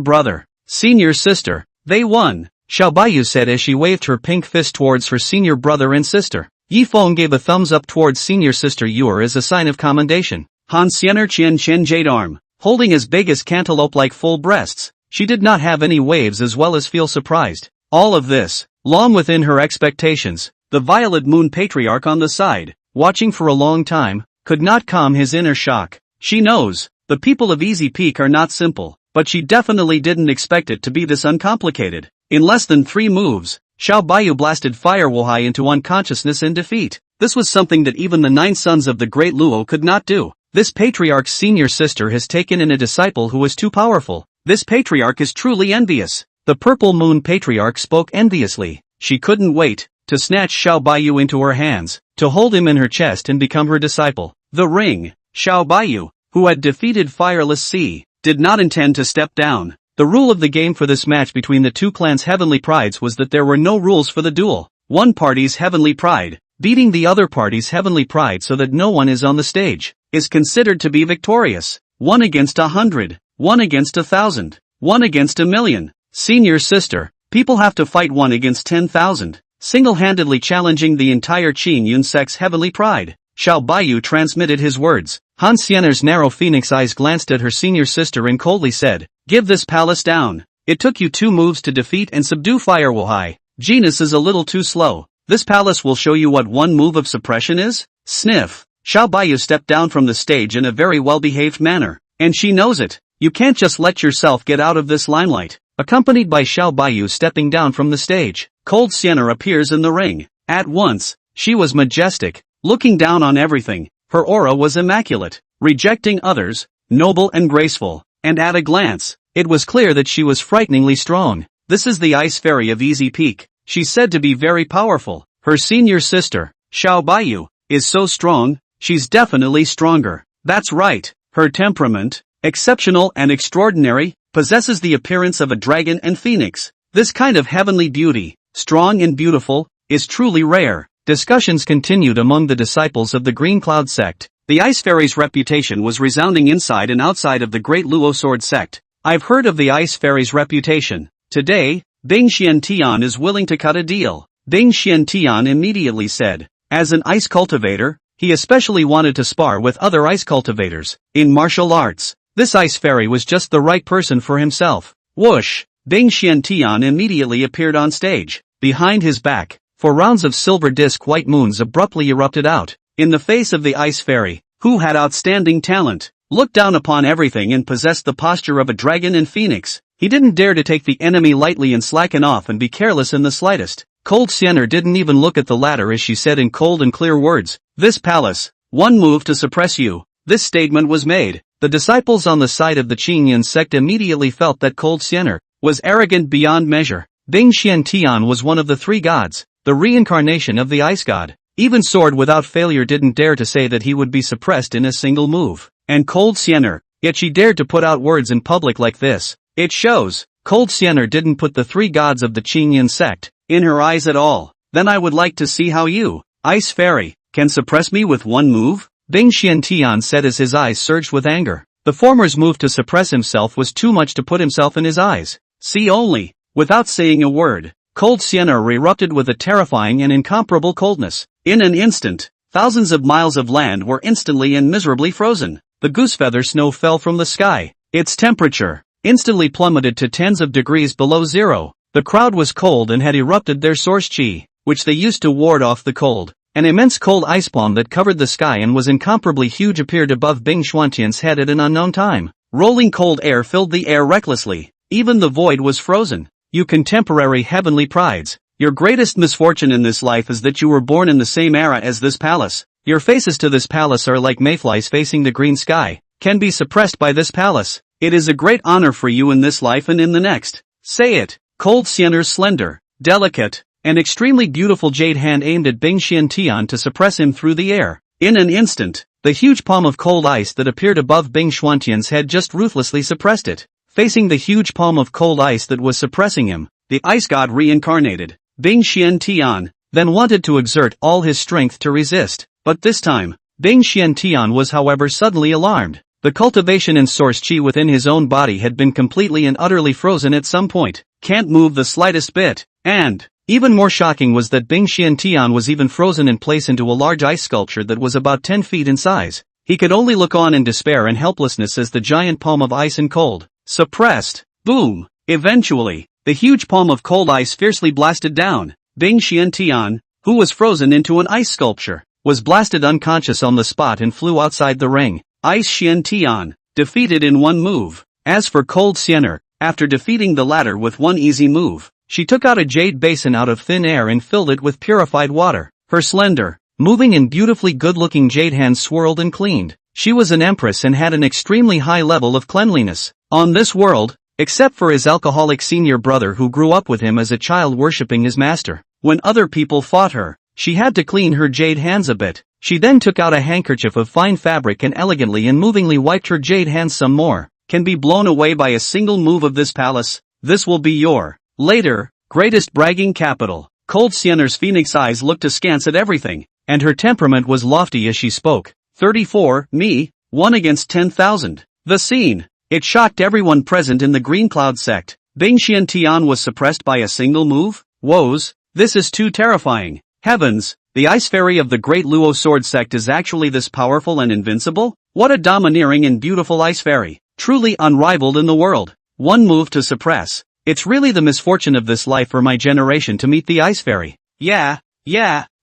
Speaker 1: brother, senior sister, they won, Xiao Baiyu said as she waved her pink fist towards her senior brother and sister. Yi Feng gave a thumbs up towards senior sister Yuer as a sign of commendation. Han Xiener Qian Chen Jade arm, holding as big as cantaloupe-like full breasts. She did not have any waves as well as feel surprised. All of this, long within her expectations. The Violet Moon Patriarch on the side, watching for a long time, could not calm his inner shock. She knows, the people of Easy Peak are not simple, but she definitely didn't expect it to be this uncomplicated. In less than 3 moves, Xiao Baiyu blasted Fire Wohai into unconsciousness and defeat. This was something that even the 9 sons of the Great Luo could not do. This patriarch's senior sister has taken in a disciple who is too powerful. This patriarch is truly envious. The Purple Moon Patriarch spoke enviously. She couldn't wait to snatch Xiao Baiyu into her hands, to hold him in her chest and become her disciple. The ring. Xiao Baiyu, who had defeated Fireless Sea, did not intend to step down. The rule of the game for this match between the 2 clans' heavenly prides was that there were no rules for the duel. One party's heavenly pride, beating the other party's heavenly pride so that no one is on the stage, is considered to be victorious. 1 against 100, 1 against 1,000, 1 against 1,000,000. Senior sister, people have to fight 1 against 10,000, single-handedly challenging the entire Qing Yun sect's heavenly pride. Xiao Baiyu transmitted his words. Han Xiener's narrow phoenix eyes glanced at her senior sister and coldly said, "Give this palace down. It took you 2 moves to defeat and subdue Fire Wohai. Genus is a little too slow. This palace will show you what 1 move of suppression is." Sniff. Xiao Baiyu stepped down from the stage in a very well-behaved manner. And she knows it. You can't just let yourself get out of this limelight. Accompanied by Xiao Baiyu stepping down from the stage, Cold Sienna appears in the ring. At once, she was majestic, looking down on everything. Her aura was immaculate, rejecting others, noble and graceful, and at a glance, it was clear that she was frighteningly strong. This is the Ice Fairy of Easy Peak. She's said to be very powerful. Her senior sister, Xiao Baiyu, is so strong, she's definitely stronger. That's right, her temperament, exceptional and extraordinary, possesses the appearance of a dragon and phoenix. This kind of heavenly beauty, strong and beautiful, is truly rare. Discussions continued among the disciples of the Green Cloud Sect. The Ice Fairy's reputation was resounding inside and outside of the Great Luo Sword Sect. I've heard of the Ice Fairy's reputation. Today, Bing Xiantian is willing to cut a deal. Bing Xiantian immediately said. As an ice cultivator, he especially wanted to spar with other ice cultivators. In martial arts, this Ice Fairy was just the right person for himself. Whoosh! Bing Xiantian immediately appeared on stage. Behind his back, 4 rounds of silver disc white moons abruptly erupted out. In the face of the Ice Fairy, who had outstanding talent, looked down upon everything and possessed the posture of a dragon and phoenix. He didn't dare to take the enemy lightly and slacken off and be careless in the slightest. Cold Sienna didn't even look at the latter as she said in cold and clear words, "This palace, 1 move to suppress you." This statement was made. The disciples on the side of the Qingyan sect immediately felt that Cold Sienna was arrogant beyond measure. Bing Xiantian was one of the 3 gods, the reincarnation of the ice god. Even Sword without failure didn't dare to say that he would be suppressed in a single move. And Cold Siener, yet she dared to put out words in public like this. It shows, Cold Siener didn't put the three gods of the Qingyan sect in her eyes at all. Then I would like to see how you, Ice Fairy, can suppress me with one move? Bing Xiantian said as his eyes surged with anger. The former's move to suppress himself was too much to put himself in his eyes. See only. Without saying a word, Cold Siener erupted with a terrifying and incomparable coldness. In an instant, thousands of miles of land were instantly and miserably frozen. The goosefeather snow fell from the sky. Its temperature instantly plummeted to tens of degrees below zero. The crowd was cold and had erupted their source chi, which they used to ward off the cold. An immense cold ice palm that covered the sky and was incomparably huge appeared above Bing Xuantian's head at an unknown time. Rolling cold air filled the air recklessly. Even the void was frozen. You contemporary heavenly prides. Your greatest misfortune in this life is that you were born in the same era as this palace. Your faces to this palace are like mayflies facing the green sky, can be suppressed by this palace. It is a great honor for you in this life and in the next. Say it. Cold Siener's slender, delicate, and extremely beautiful jade hand aimed at Bing Xiantian to suppress him through the air. In an instant, the huge palm of cold ice that appeared above Bing Xuantian's head just ruthlessly suppressed it. Facing the huge palm of cold ice that was suppressing him, the ice god reincarnated. Bing Xiantian then wanted to exert all his strength to resist, but this time, Bing Xiantian was however suddenly alarmed. The cultivation and source chi within his own body had been completely and utterly frozen at some point, can't move the slightest bit, and, even more shocking was that Bing Xiantian was even frozen in place into a large ice sculpture that was about 10 feet in size. He could only look on in despair and helplessness as the giant palm of ice and cold, suppressed, boom, eventually, the huge palm of cold ice fiercely blasted down. Bing Xiantian, who was frozen into an ice sculpture, was blasted unconscious on the spot and flew outside the ring. Ice Xiantian, defeated in one move. As for Cold Siener, after defeating the latter with one easy move, she took out a jade basin out of thin air and filled it with purified water. Her slender, moving and beautifully good-looking jade hands swirled and cleaned. She was an empress and had an extremely high level of cleanliness. On this world, except for his alcoholic senior brother who grew up with him as a child worshipping his master. When other people fought her, she had to clean her jade hands a bit. She then took out a handkerchief of fine fabric and elegantly and movingly wiped her jade hands some more. Can be blown away by a single move of this palace. This will be your, later, greatest bragging capital. Cold Siener's phoenix eyes looked askance at everything, and her temperament was lofty as she spoke. 34, me, 1 against 10,000. The scene. It shocked everyone present in the Green Cloud sect. Bing Xiantian was suppressed by a single move? Woes, this is too terrifying. Heavens, the Ice Fairy of the Great Luo Sword sect is actually this powerful and invincible? What a domineering and beautiful Ice Fairy. Truly unrivaled in the world. One move to suppress. It's really the misfortune of this life for my generation to meet the Ice Fairy. Yeah,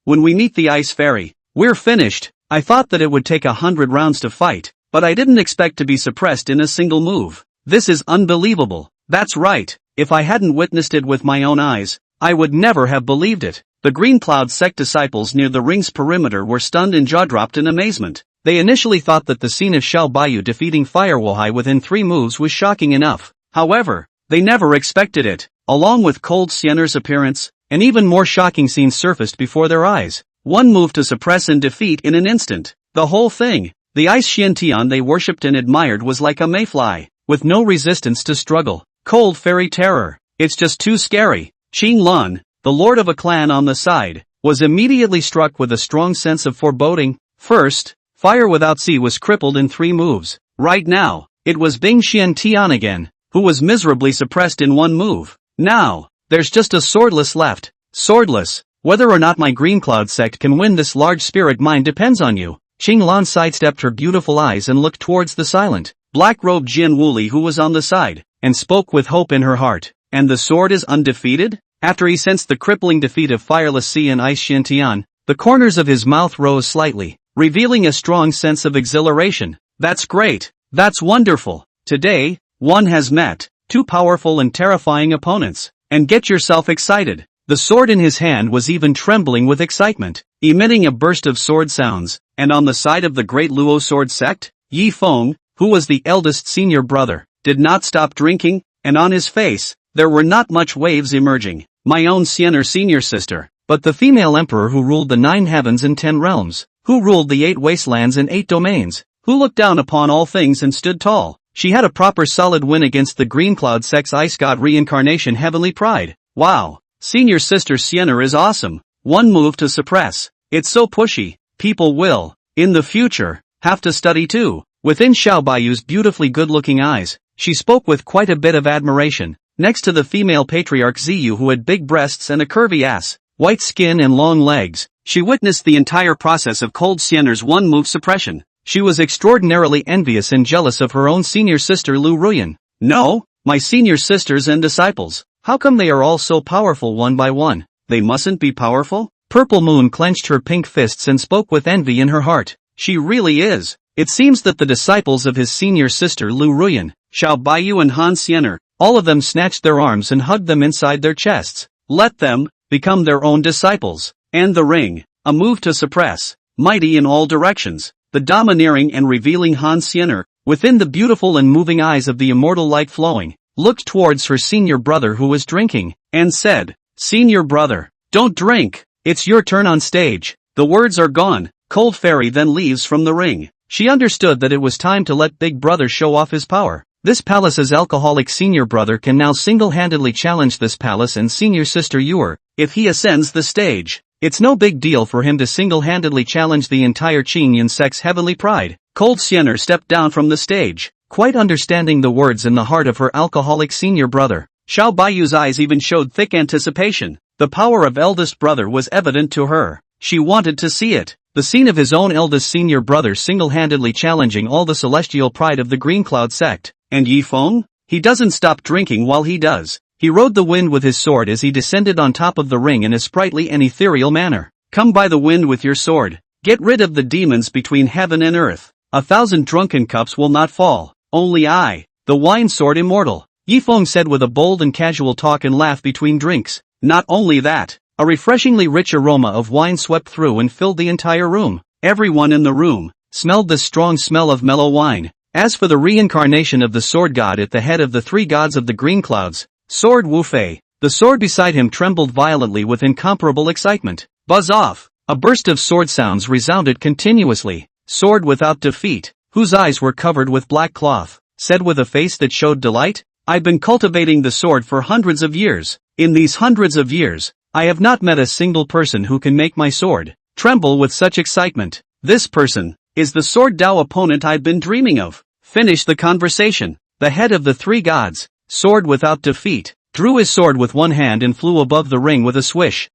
Speaker 1: when we meet the Ice Fairy, we're finished. I thought that it would take 100 rounds to fight, but I didn't expect to be suppressed in a single move. This is unbelievable. That's right, if I hadn't witnessed it with my own eyes, I would never have believed it. The Green Cloud sect disciples near the ring's perimeter were stunned and jaw-dropped in amazement. They initially thought that the scene of Xiao Baiyu defeating Firewolhai within 3 moves was shocking enough. However, they never expected it. Along with Cold Siener's appearance, an even more shocking scene surfaced before their eyes. One move to suppress and defeat in an instant. The whole thing, the Ice Xiantian they worshipped and admired was like a mayfly, with no resistance to struggle. Cold fairy terror. It's just too scary. Qing Lun, the lord of a clan on the side, was immediately struck with a strong sense of foreboding. First, Fire Without Sea was crippled in 3 moves. Right now, it was Bing Xiantian again, who was miserably suppressed in 1 move. Now, there's just a swordless left. Swordless. Whether or not my Green Cloud sect can win this large spirit mine depends on you. Qing Lan sidestepped her beautiful eyes and looked towards the silent, black-robed Jian Wuli who was on the side, and spoke with hope in her heart. And the sword is undefeated? After he sensed the crippling defeat of Fireless Sea and Ice Xiantian, the corners of his mouth rose slightly, revealing a strong sense of exhilaration. That's great. That's wonderful. Today, one has met 2 powerful and terrifying opponents. And get yourself excited. The sword in his hand was even trembling with excitement, emitting a burst of sword sounds. And on the side of the Great Luo Sword sect, Yi Feng, who was the eldest senior brother, did not stop drinking, and on his face, there were not much waves emerging. My own Siener senior sister, but the female emperor who ruled the 9 heavens and 10 realms, who ruled the 8 wastelands and 8 domains, who looked down upon all things and stood tall. She had a proper solid win against the Green Cloud Sect's ice god reincarnation Heavenly Pride. Wow. Senior sister Sienna is awesome. One move to suppress. It's so pushy. People will, in the future, have to study too. Within Xiao Baiyu's beautifully good-looking eyes, she spoke with quite a bit of admiration. Next to the female patriarch Ziyu, who had big breasts and a curvy ass, white skin and long legs, she witnessed the entire process of cold Sienna's one-move suppression. She was extraordinarily envious and jealous of her own senior sister Lu Ruyan. No, my senior sisters and disciples. How come they are all so powerful one by one? They mustn't be powerful? Purple Moon clenched her pink fists and spoke with envy in her heart. She really is. It seems that the disciples of his senior sister Lu Ruyan, Xiao Baiyu and Han Xian'er, all of them snatched their arms and hugged them inside their chests. Let them become their own disciples. And the ring, a move to suppress, mighty in all directions. The domineering and revealing Han Xian'er, within the beautiful and moving eyes of the immortal light flowing, looked towards her senior brother who was drinking, and said, "Senior brother, don't drink. It's your turn on stage." The words are gone. Cold Fairy then leaves from the ring. She understood that it was time to let Big Brother show off his power. This palace's alcoholic senior brother can now single-handedly challenge this palace and senior sister Yuer, if he ascends the stage. It's no big deal for him to single-handedly challenge the entire Qingyan Sect's Heavenly Pride. Cold Xian'er stepped down from the stage, quite understanding the words in the heart of her alcoholic senior brother. Xiao Baiyu's eyes even showed thick anticipation. The power of eldest brother was evident to her. She wanted to see it. The scene of his own eldest senior brother single-handedly challenging all the celestial pride of the Green Cloud Sect. And Yi Feng? He doesn't stop drinking while he does. He rode the wind with his sword as he descended on top of the ring in a sprightly and ethereal manner. Come by the wind with your sword. Get rid of the demons between heaven and earth. 1,000 drunken cups will not fall. Only I, the wine sword immortal. Yi Feng said with a bold and casual talk and laugh between drinks. Not only that, a refreshingly rich aroma of wine swept through and filled the entire room. Everyone in the room smelled the strong smell of mellow wine. As for the reincarnation of the sword god at the head of the 3 gods of the green clouds, Sword Wu Fei, the sword beside him trembled violently with incomparable excitement. Buzz off! A burst of sword sounds resounded continuously. Sword without defeat, whose eyes were covered with black cloth, said with a face that showed delight, "I've been cultivating the sword for hundreds of years. In these hundreds of years, I have not met a single person who can make my sword tremble with such excitement. This person is the sword Dao opponent I've been dreaming of." Finish the conversation. The head of the 3 gods, sword without defeat, drew his sword with one hand and flew above the ring with a swish.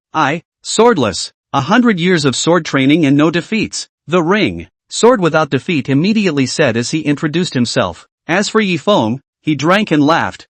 Speaker 1: Swordless. 100 years of sword training and no defeats. The ring, sword without defeat, immediately said as he introduced himself. As for Yi Feng, he drank and laughed.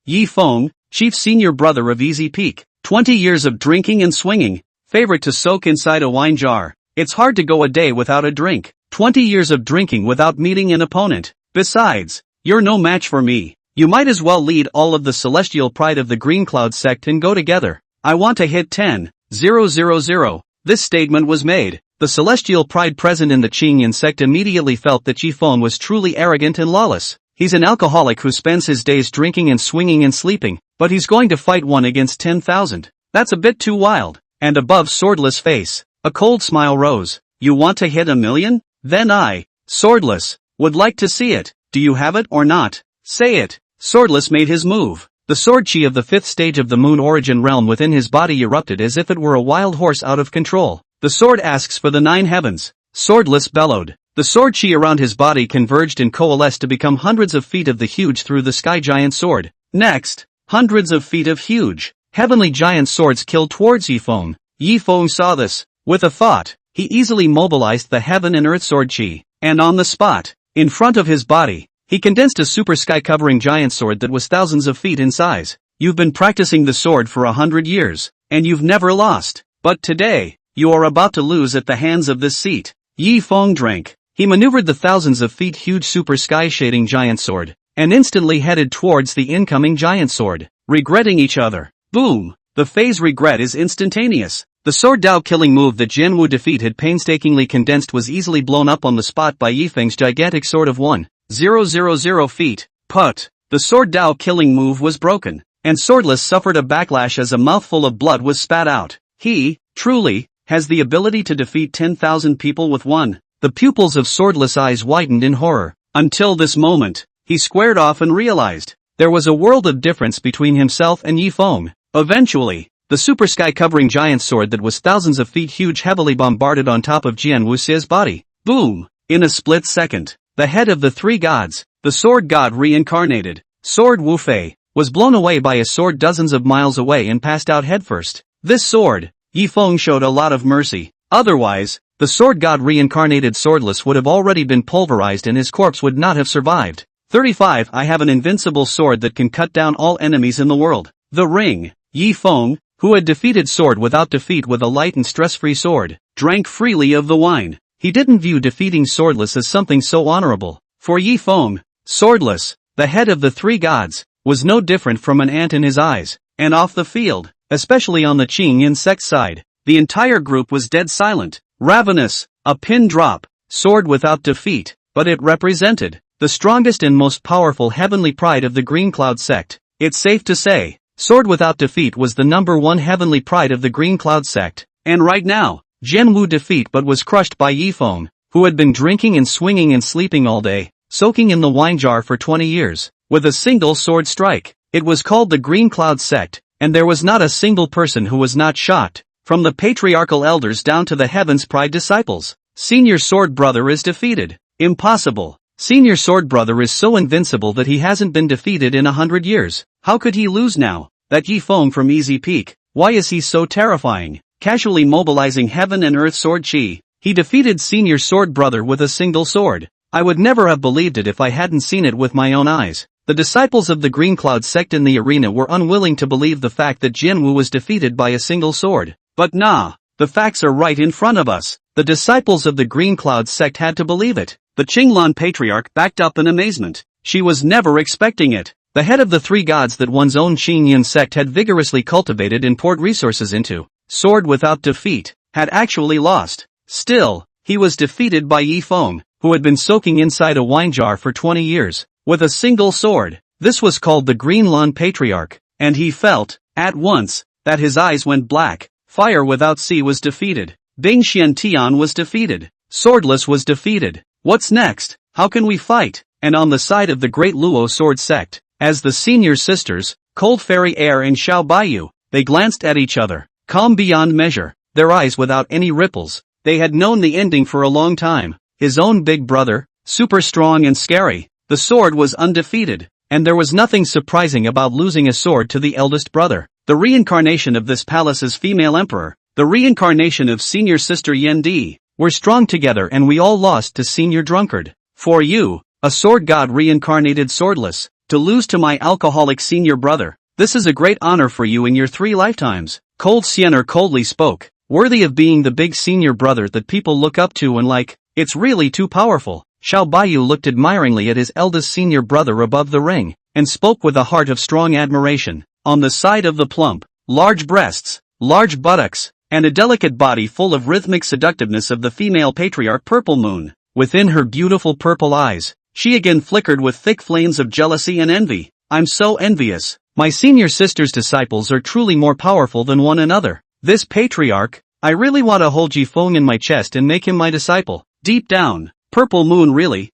Speaker 1: Yi Feng, chief senior brother of Easy Peak. 20 years of drinking and swinging. Favorite to soak inside a wine jar. It's hard to go a day without a drink. 20 years of drinking without meeting an opponent. Besides, you're no match for me. You might as well lead all of the celestial pride of the Green Cloud Sect and go together. I want to hit 10,000. This statement was made. The celestial pride present in the Qingyan Sect immediately felt that Yi Feng was truly arrogant and lawless. He's an alcoholic who spends his days drinking and swinging and sleeping, but he's going to fight one against 10,000. That's a bit too wild. And above Swordless' face, a cold smile rose. You want to hit 1,000,000? Then I, Swordless, would like to see it. Do you have it or not? Say it. Swordless made his move. The sword chi of the 5th stage of the moon origin realm within his body erupted as if it were a wild horse out of control. The sword asks for the 9 heavens. Swordless bellowed. The sword chi around his body converged and coalesced to become hundreds of feet of the huge through the sky giant sword. Next, hundreds of feet of huge, heavenly giant swords killed towards Yi Feng. Yi Feng saw this. With a thought, he easily mobilized the heaven and earth sword chi, and on the spot, in front of his body, he condensed a super sky-covering giant sword that was thousands of feet in size. You've been practicing the sword for 100 years, and you've never lost. But today, you are about to lose at the hands of this seat. Yi Feng drank. He maneuvered the thousands of feet huge super sky-shading giant sword, and instantly headed towards the incoming giant sword, regretting each other. Boom! The phase regret is instantaneous. The sword Dao killing move that Jianwu defeat had painstakingly condensed was easily blown up on the spot by Yi Feng's gigantic sword of 1,000 feet. Put! The sword Dao killing move was broken, and Swordless suffered a backlash as a mouthful of blood was spat out. He, truly, has the ability to defeat 10,000 people with one. The pupils of Swordless' eyes widened in horror. Until this moment, he squared off and realized there was a world of difference between himself and Yi Feng. Eventually, the super sky-covering giant sword that was thousands of feet huge heavily bombarded on top of Jian Wuxie's body. Boom! In a split second, the head of the three gods, the sword god reincarnated, Sword Wu Fei, was blown away by a sword dozens of miles away and passed out headfirst. This sword, Yi Feng showed a lot of mercy. Otherwise, the sword god reincarnated Swordless would have already been pulverized and his corpse would not have survived. 35 I have an invincible sword that can cut down all enemies in the world. The ring. Yi Feng, who had defeated Sword without defeat with a light and stress-free sword, drank freely of the wine. He didn't view defeating Swordless as something so honorable. For Yi Feng, Swordless, the head of the three gods, was no different from an ant in his eyes. And off the field, especially on the Qingyin Sect side, the entire group was dead silent. Ravenous, a pin drop, sword without defeat, but it represented the strongest and most powerful heavenly pride of the Green Cloud Sect. It's safe to say, Sword without defeat was the #1 heavenly pride of the Green Cloud Sect. And right now, Jian Wu defeat but was crushed by Yi Feng, who had been drinking and swinging and sleeping all day, soaking in the wine jar for 20 years, with a single sword strike. It was called the Green Cloud Sect, and there was not a single person who was not shocked, from the patriarchal elders down to the Heaven's Pride disciples. Senior Sword Brother is defeated. Impossible. Senior Sword Brother is so invincible that he hasn't been defeated in 100 years. How could he lose now? That Yi Feng from Easy Peak. Why is he so terrifying? Casually mobilizing heaven and earth sword chi, he defeated Senior Sword Brother with a single sword. I would never have believed it if I hadn't seen it with my own eyes. The disciples of the Green Cloud Sect in the arena were unwilling to believe the fact that Jian Wu was defeated by a single sword. But nah, the facts are right in front of us. The disciples of the Green Cloud Sect had to believe it. The Qinglan Patriarch backed up in amazement. She was never expecting it. The head of the three gods that one's own Qingyin sect had vigorously cultivated and poured resources into, sword without defeat, had actually lost. Still, he was defeated by Yi Feng, who had been soaking inside a wine jar for 20 years, with a single sword. This was called the Greenland Patriarch, and he felt, at once, that his eyes went black. Fire without sea was defeated. Bing Xiantian was defeated. Swordless was defeated. What's next? How can we fight? And on the side of the Great Luo Sword Sect, as the senior sisters, Cold Fairy Air and Xiao Baiyu, they glanced at each other, calm beyond measure, their eyes without any ripples. They had known the ending for a long time. His own big brother, super strong and scary. The sword was undefeated, and there was nothing surprising about losing a sword to the eldest brother. The reincarnation of this palace's female emperor, the reincarnation of senior sister Yen Di, were strong together and we all lost to senior drunkard. For you, a sword god reincarnated Swordless, to lose to my alcoholic senior brother, this is a great honor for you in your 3 lifetimes. Cold Siener coldly spoke, worthy of being the big senior brother that people look up to and like. It's really too powerful. Xiao Baiyu looked admiringly at his eldest senior brother above the ring, and spoke with a heart of strong admiration. On the side of the plump, large breasts, large buttocks, and a delicate body full of rhythmic seductiveness of the female patriarch Purple Moon, within her beautiful purple eyes, she again flickered with thick flames of jealousy and envy. I'm so envious. My senior sister's disciples are truly more powerful than one another. This patriarch, I really want to hold Yi Feng in my chest and make him my disciple. Deep down, Purple Moon really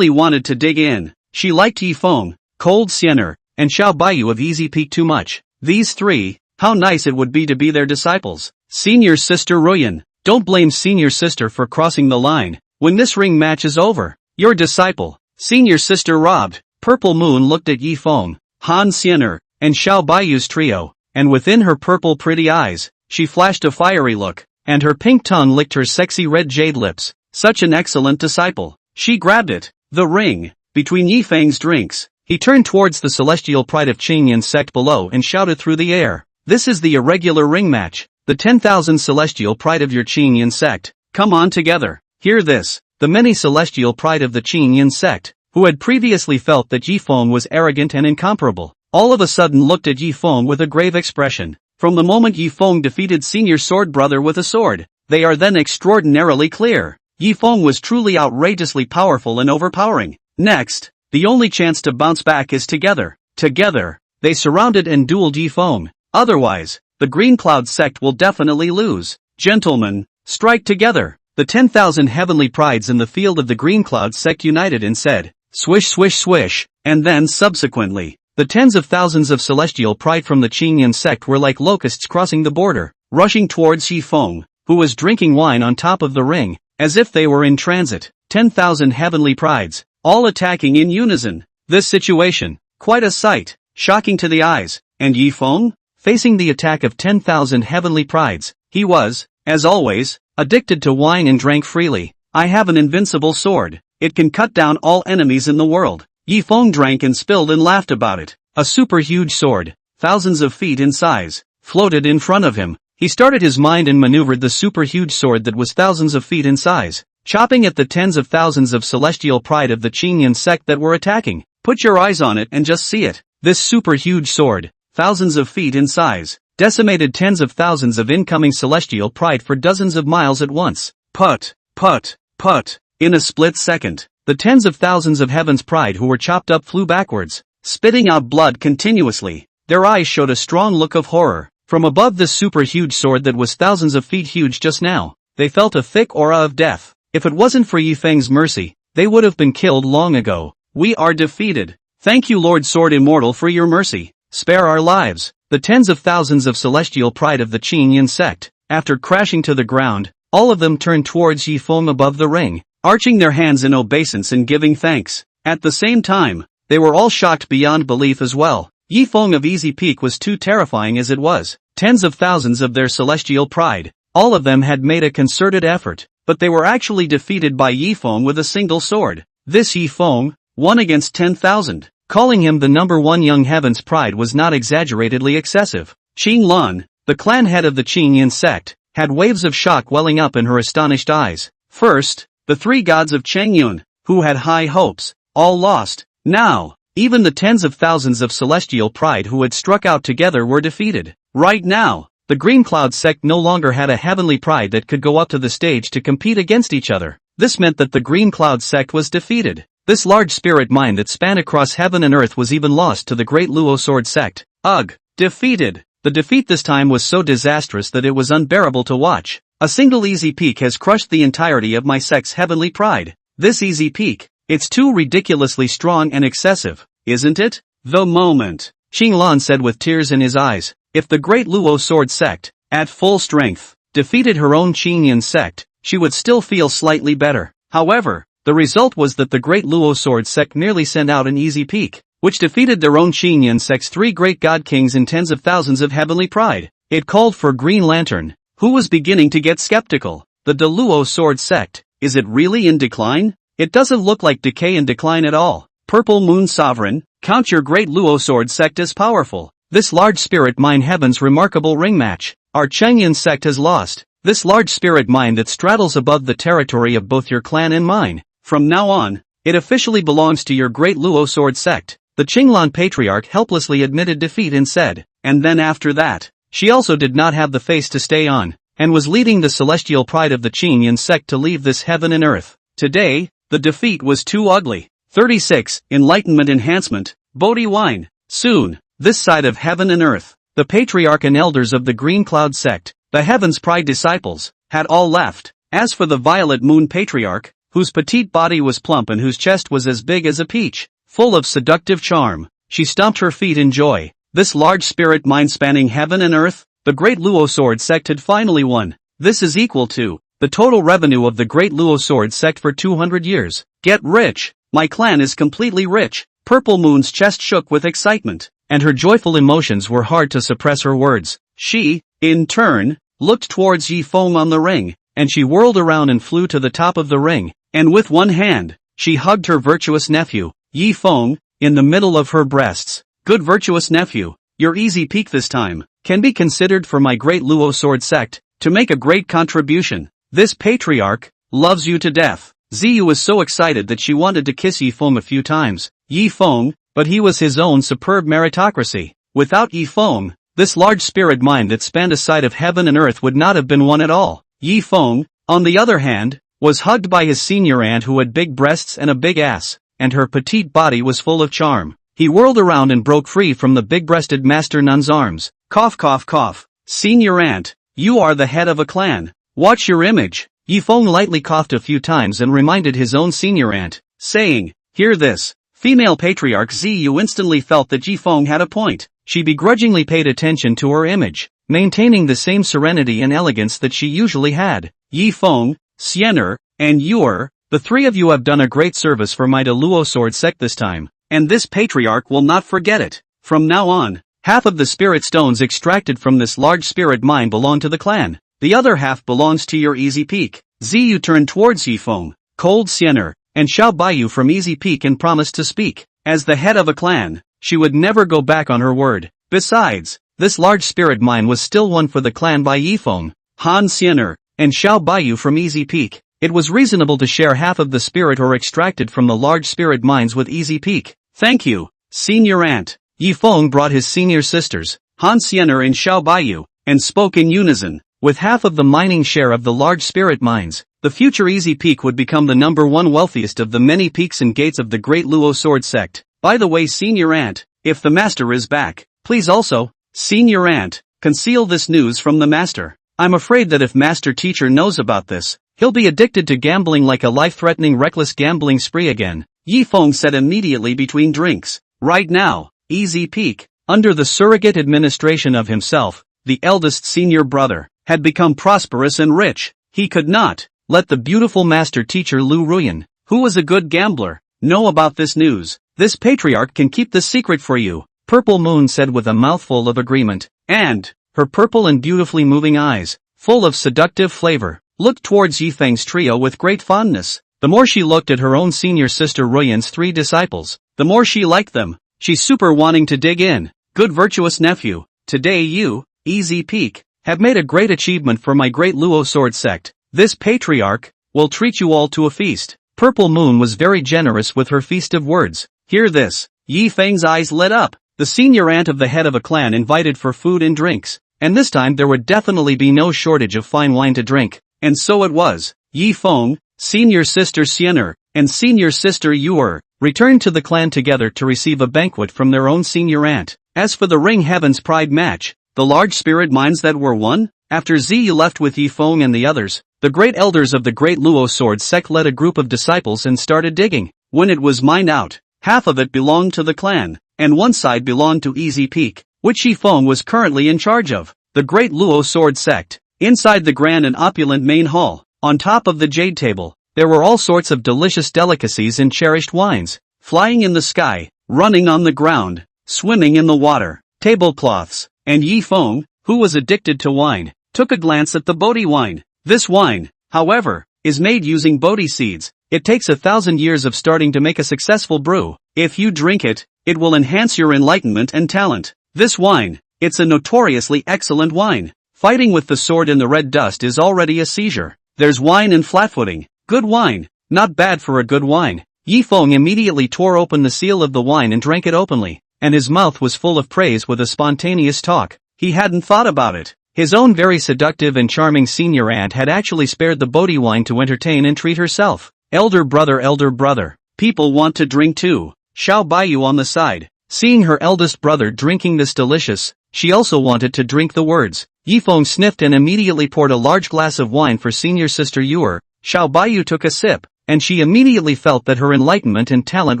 Speaker 1: wanted to dig in. She liked Yi Feng, Cold Siener, and Xiao Baiyu of Easy Peak too much. These three, how nice it would be to be their disciples. Senior Sister Ruyan, don't blame Senior Sister for crossing the line. When this ring match is over, your disciple, Senior Sister robbed. Purple Moon looked at Yi Feng, Han Siener, and Xiao Baiyu's trio, and within her purple pretty eyes, she flashed a fiery look, and her pink tongue licked her sexy red jade lips. Such an excellent disciple. She grabbed it, the ring, between Yi Feng's drinks. He turned towards the celestial pride of Qingyin sect below and shouted through the air. This is the irregular ring match, the 10,000 celestial pride of your Qingyin sect. Come on together. Hear this. The many celestial pride of the Qingyin sect, who had previously felt that Yi Feng was arrogant and incomparable, all of a sudden looked at Yi Feng with a grave expression. From the moment Yi Feng defeated Senior Sword Brother with a sword, they are then extraordinarily clear. Yi Feng was truly outrageously powerful and overpowering. Next, the only chance to bounce back is together. Together, they surrounded and dueled Yi Feng. Otherwise, the Green Cloud Sect will definitely lose. Gentlemen, strike together. The 10,000 heavenly prides in the field of the Green Cloud Sect united and said, swish swish swish, and then subsequently, the tens of thousands of celestial pride from the Qingyan sect were like locusts crossing the border, rushing towards Yifeng, who was drinking wine on top of the ring, as if they were in transit. 10,000 heavenly prides, all attacking in unison. This situation, quite a sight, shocking to the eyes, and Yifeng, facing the attack of 10,000 heavenly prides, he was, as always, addicted to wine and drank freely. I have an invincible sword. It can cut down all enemies in the world. Yifeng drank and spilled and laughed about it. A super huge sword, thousands of feet in size, floated in front of him. He started his mind and maneuvered the super huge sword that was thousands of feet in size, chopping at the tens of thousands of celestial pride of the Qingyan sect that were attacking. Put your eyes on it and just see it. This super huge sword, thousands of feet in size, decimated tens of thousands of incoming celestial pride for dozens of miles at once. Put, put, put. In a split second, the tens of thousands of heaven's pride who were chopped up flew backwards, spitting out blood continuously. Their eyes showed a strong look of horror. From above this super huge sword that was thousands of feet huge just now, they felt a thick aura of death. If it wasn't for Yifeng's mercy, they would have been killed long ago. We are defeated. Thank you, Lord Sword Immortal, for your mercy. Spare our lives. The tens of thousands of celestial pride of the Qingyan sect, after crashing to the ground, all of them turned towards Yifeng above the ring, arching their hands in obeisance and giving thanks. At the same time, they were all shocked beyond belief as well. Yifeng of Easy Peak was too terrifying as it was. Tens of thousands of their celestial pride, all of them had made a concerted effort, but they were actually defeated by Yifeng with a single sword. This Yifeng, 1 against 10,000. Calling him the number one young heaven's pride was not exaggeratedly excessive. Qing Lan, the clan head of the Qingyan sect, had waves of shock welling up in her astonished eyes. First, the three gods of Chengyun, who had high hopes, all lost. Now, even the tens of thousands of celestial pride who had struck out together were defeated. Right now, the Green Cloud sect no longer had a heavenly pride that could go up to the stage to compete against each other. This meant that the Green Cloud sect was defeated. This large spirit mind that spanned across heaven and earth was even lost to the Great Luo Sword sect. Ugh! Defeated! The defeat this time was so disastrous that it was unbearable to watch. A single Easy Peak has crushed the entirety of my sect's heavenly pride. This Easy Peak, it's too ridiculously strong and excessive, isn't it? The moment, Qing Lan said with tears in his eyes, if the Great Luo Sword sect, at full strength, defeated her own Qingyan sect, she would still feel slightly better. However, the result was that the Great Luo Sword sect merely sent out an Easy Peak, which defeated their own Qingyan sect's three great god kings and tens of thousands of heavenly pride. It called for Green Lantern, who was beginning to get skeptical. The Luo Sword sect, is it really in decline? It doesn't look like decay and decline at all. Purple Moon Sovereign, count your Great Luo Sword sect as powerful. This large spirit mind heaven's remarkable ring match. Our Qingyan sect has lost. This large spirit mind that straddles above the territory of both your clan and mine. From now on, it officially belongs to your Great Luo Sword sect. The Qinglan patriarch helplessly admitted defeat and said, and then after that, she also did not have the face to stay on, and was leading the celestial pride of the Qingyan sect to leave this heaven and earth. Today, the defeat was too ugly. 36. Enlightenment Enhancement, Bodhi Wine. Soon, this side of heaven and earth, the patriarch and elders of the Green Cloud sect, the heaven's pride disciples, had all left. As for the Violet Moon patriarch, whose petite body was plump and whose chest was as big as a peach, full of seductive charm, she stomped her feet in joy. This large spirit mind spanning heaven and earth, the Great Luo Sword sect had finally won. This is equal to the total revenue of the Great Luo Sword sect for 200 years. Get rich! My clan is completely rich. Purple Moon's chest shook with excitement, and her joyful emotions were hard to suppress her words. She, in turn, looked towards Yifeng on the ring, and she whirled around and flew to the top of the ring, and with one hand, she hugged her virtuous nephew, Yifeng, in the middle of her breasts. Good virtuous nephew, your Easy Peak this time, can be considered for my Great Luo Sword sect, to make a great contribution. This patriarch, loves you to death. Ziyu was so excited that she wanted to kiss Yifeng a few times. Yifeng, but he was his own superb meritocracy. Without Yifeng, this large spirit mind that spanned a side of heaven and earth would not have been one at all. Yifeng, on the other hand, was hugged by his senior aunt who had big breasts and a big ass, and her petite body was full of charm. He whirled around and broke free from the big-breasted Master Nun's arms. Cough cough cough. Senior aunt, you are the head of a clan. Watch your image. Yifeng lightly coughed a few times and reminded his own senior aunt, saying, hear this. Female patriarch Ziyu instantly felt that Yifeng had a point. She begrudgingly paid attention to her image, maintaining the same serenity and elegance that she usually had. Yifeng, Xiener, and Yuer, the three of you have done a great service for my Luo sword sect this time, and this patriarch will not forget it. From now on, half of the spirit stones extracted from this large spirit mine belong to the clan. The other half belongs to your Easy Peak. Ziyu turned towards Yifeng, Cold Xiener, and Xiao Baiyu from Easy Peak and promised to speak. As the head of a clan, she would never go back on her word. Besides, this large spirit mine was still won for the clan by Yifeng, Han Xiener, and Xiao Baiyu from Easy Peak. It was reasonable to share half of the spirit ore extracted from the large spirit mines with Easy Peak. Thank you, senior aunt. Yifeng brought his senior sisters, Han Xiener and Xiao Baiyu, and spoke in unison. With half of the mining share of the large spirit mines, the future Easy Peak would become the #1 wealthiest of the many peaks and gates of the Great Luo Sword Sect. By the way, senior aunt, if the master is back, please also, senior aunt, conceal this news from the master. I'm afraid that if master teacher knows about this, he'll be addicted to gambling like a life-threatening reckless gambling spree again. Yifeng said immediately between drinks. Right now, Easy Peak, under the surrogate administration of himself, the eldest senior brother, had become prosperous and rich. He could not let the beautiful master teacher Lu Ruyan, who was a good gambler, know about this news. This patriarch can keep the secret for you, Purple Moon said with a mouthful of agreement, and her purple and beautifully moving eyes, full of seductive flavor, looked towards Yifeng's trio with great fondness. The more she looked at her own senior sister Ruyan's 3 disciples, the more she liked them. She's super wanting to dig in. Good virtuous nephew, today you, Easy Peak, have made a great achievement for my great Luo sword sect. This patriarch will treat you all to a feast. Purple Moon was very generous with her feast of words. Hear this. Yifeng's eyes lit up. The senior aunt of the head of a clan invited for food and drinks, and this time there would definitely be no shortage of fine wine to drink. And so it was. Yifeng, senior sister Xiener, and senior sister Yuer, returned to the clan together to receive a banquet from their own senior aunt. As for the Ring Heaven's Pride match, the large spirit mines that were won, after Ziyu left with Yifeng and the others, the great elders of the Great Luo Sword Sect led a group of disciples and started digging. When it was mined out, half of it belonged to the clan, and one side belonged to Easy Peak, which Yifeng was currently in charge of. The Great Luo Sword Sect. Inside the grand and opulent main hall, on top of the jade table, there were all sorts of delicious delicacies and cherished wines, flying in the sky, running on the ground, swimming in the water, tablecloths, and Yifeng, who was addicted to wine, took a glance at the Bodhi wine. This wine, however, is made using Bodhi seeds. It takes 1,000 years of starting to make a successful brew. If you drink it, it will enhance your enlightenment and talent. This wine, it's a notoriously excellent wine. Fighting with the sword in the red dust is already a seizure. There's wine and flatfooting. Good wine, not bad for a good wine. Yifeng immediately tore open the seal of the wine and drank it openly, and his mouth was full of praise with a spontaneous talk. He hadn't thought about it. His own very seductive and charming senior aunt had actually spared the Bodhi wine to entertain and treat herself. Elder brother, people want to drink too. Xiao Baiyu on the side, seeing her eldest brother drinking this delicious, she also wanted to drink the words. Yifeng sniffed and immediately poured a large glass of wine for senior sister Yuer. Xiao Baiyu took a sip, and she immediately felt that her enlightenment and talent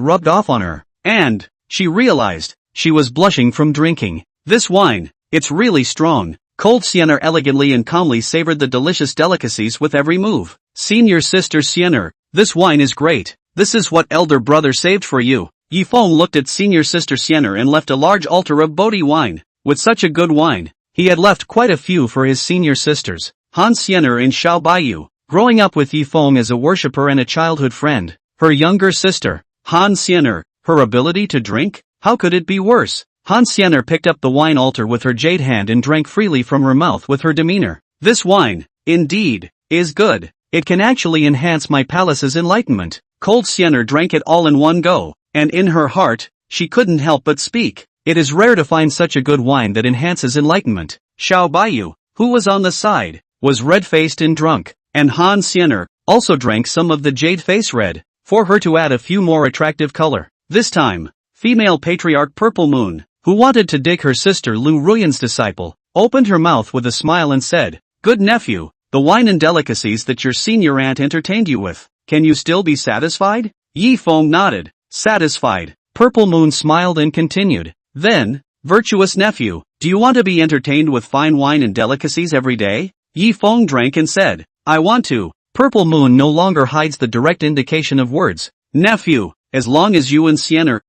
Speaker 1: rubbed off on her, and she realized she was blushing from drinking this wine. It's really strong. Cold Xiener elegantly and calmly savored the delicious delicacies with every move. Senior sister Xiener, this wine is great. This is what elder brother saved for you. Yifeng looked at senior sister Xiener and left a large altar of Bodhi wine. With such a good wine, he had left quite a few for his senior sisters, Han Xiener and Xiao Baiyu. Growing up with Yifeng as a worshipper and a childhood friend, her younger sister, Han Xiener, her ability to drink? How could it be worse? Han Xiener picked up the wine altar with her jade hand and drank freely from her mouth with her demeanor. This wine, indeed, is good. It can actually enhance my palace's enlightenment. Cold Xiener drank it all in one go, and in her heart, she couldn't help but speak. It is rare to find such a good wine that enhances enlightenment. Xiao Baiyu, who was on the side, was red-faced and drunk, and Han Xiener also drank some of the jade face red, for her to add a few more attractive color. This time, female patriarch Purple Moon, who wanted to dig her sister Lu Ruyan's disciple, opened her mouth with a smile and said, "Good nephew, the wine and delicacies that your senior aunt entertained you with, can you still be satisfied?" Yi Feng nodded, satisfied. Purple Moon smiled and continued, "Then, virtuous nephew, do you want to be entertained with fine wine and delicacies every day?" Yi Feng drank and said, "I want to." Purple Moon no longer hides the direct indication of words. "Nephew, as long as you and Sienna,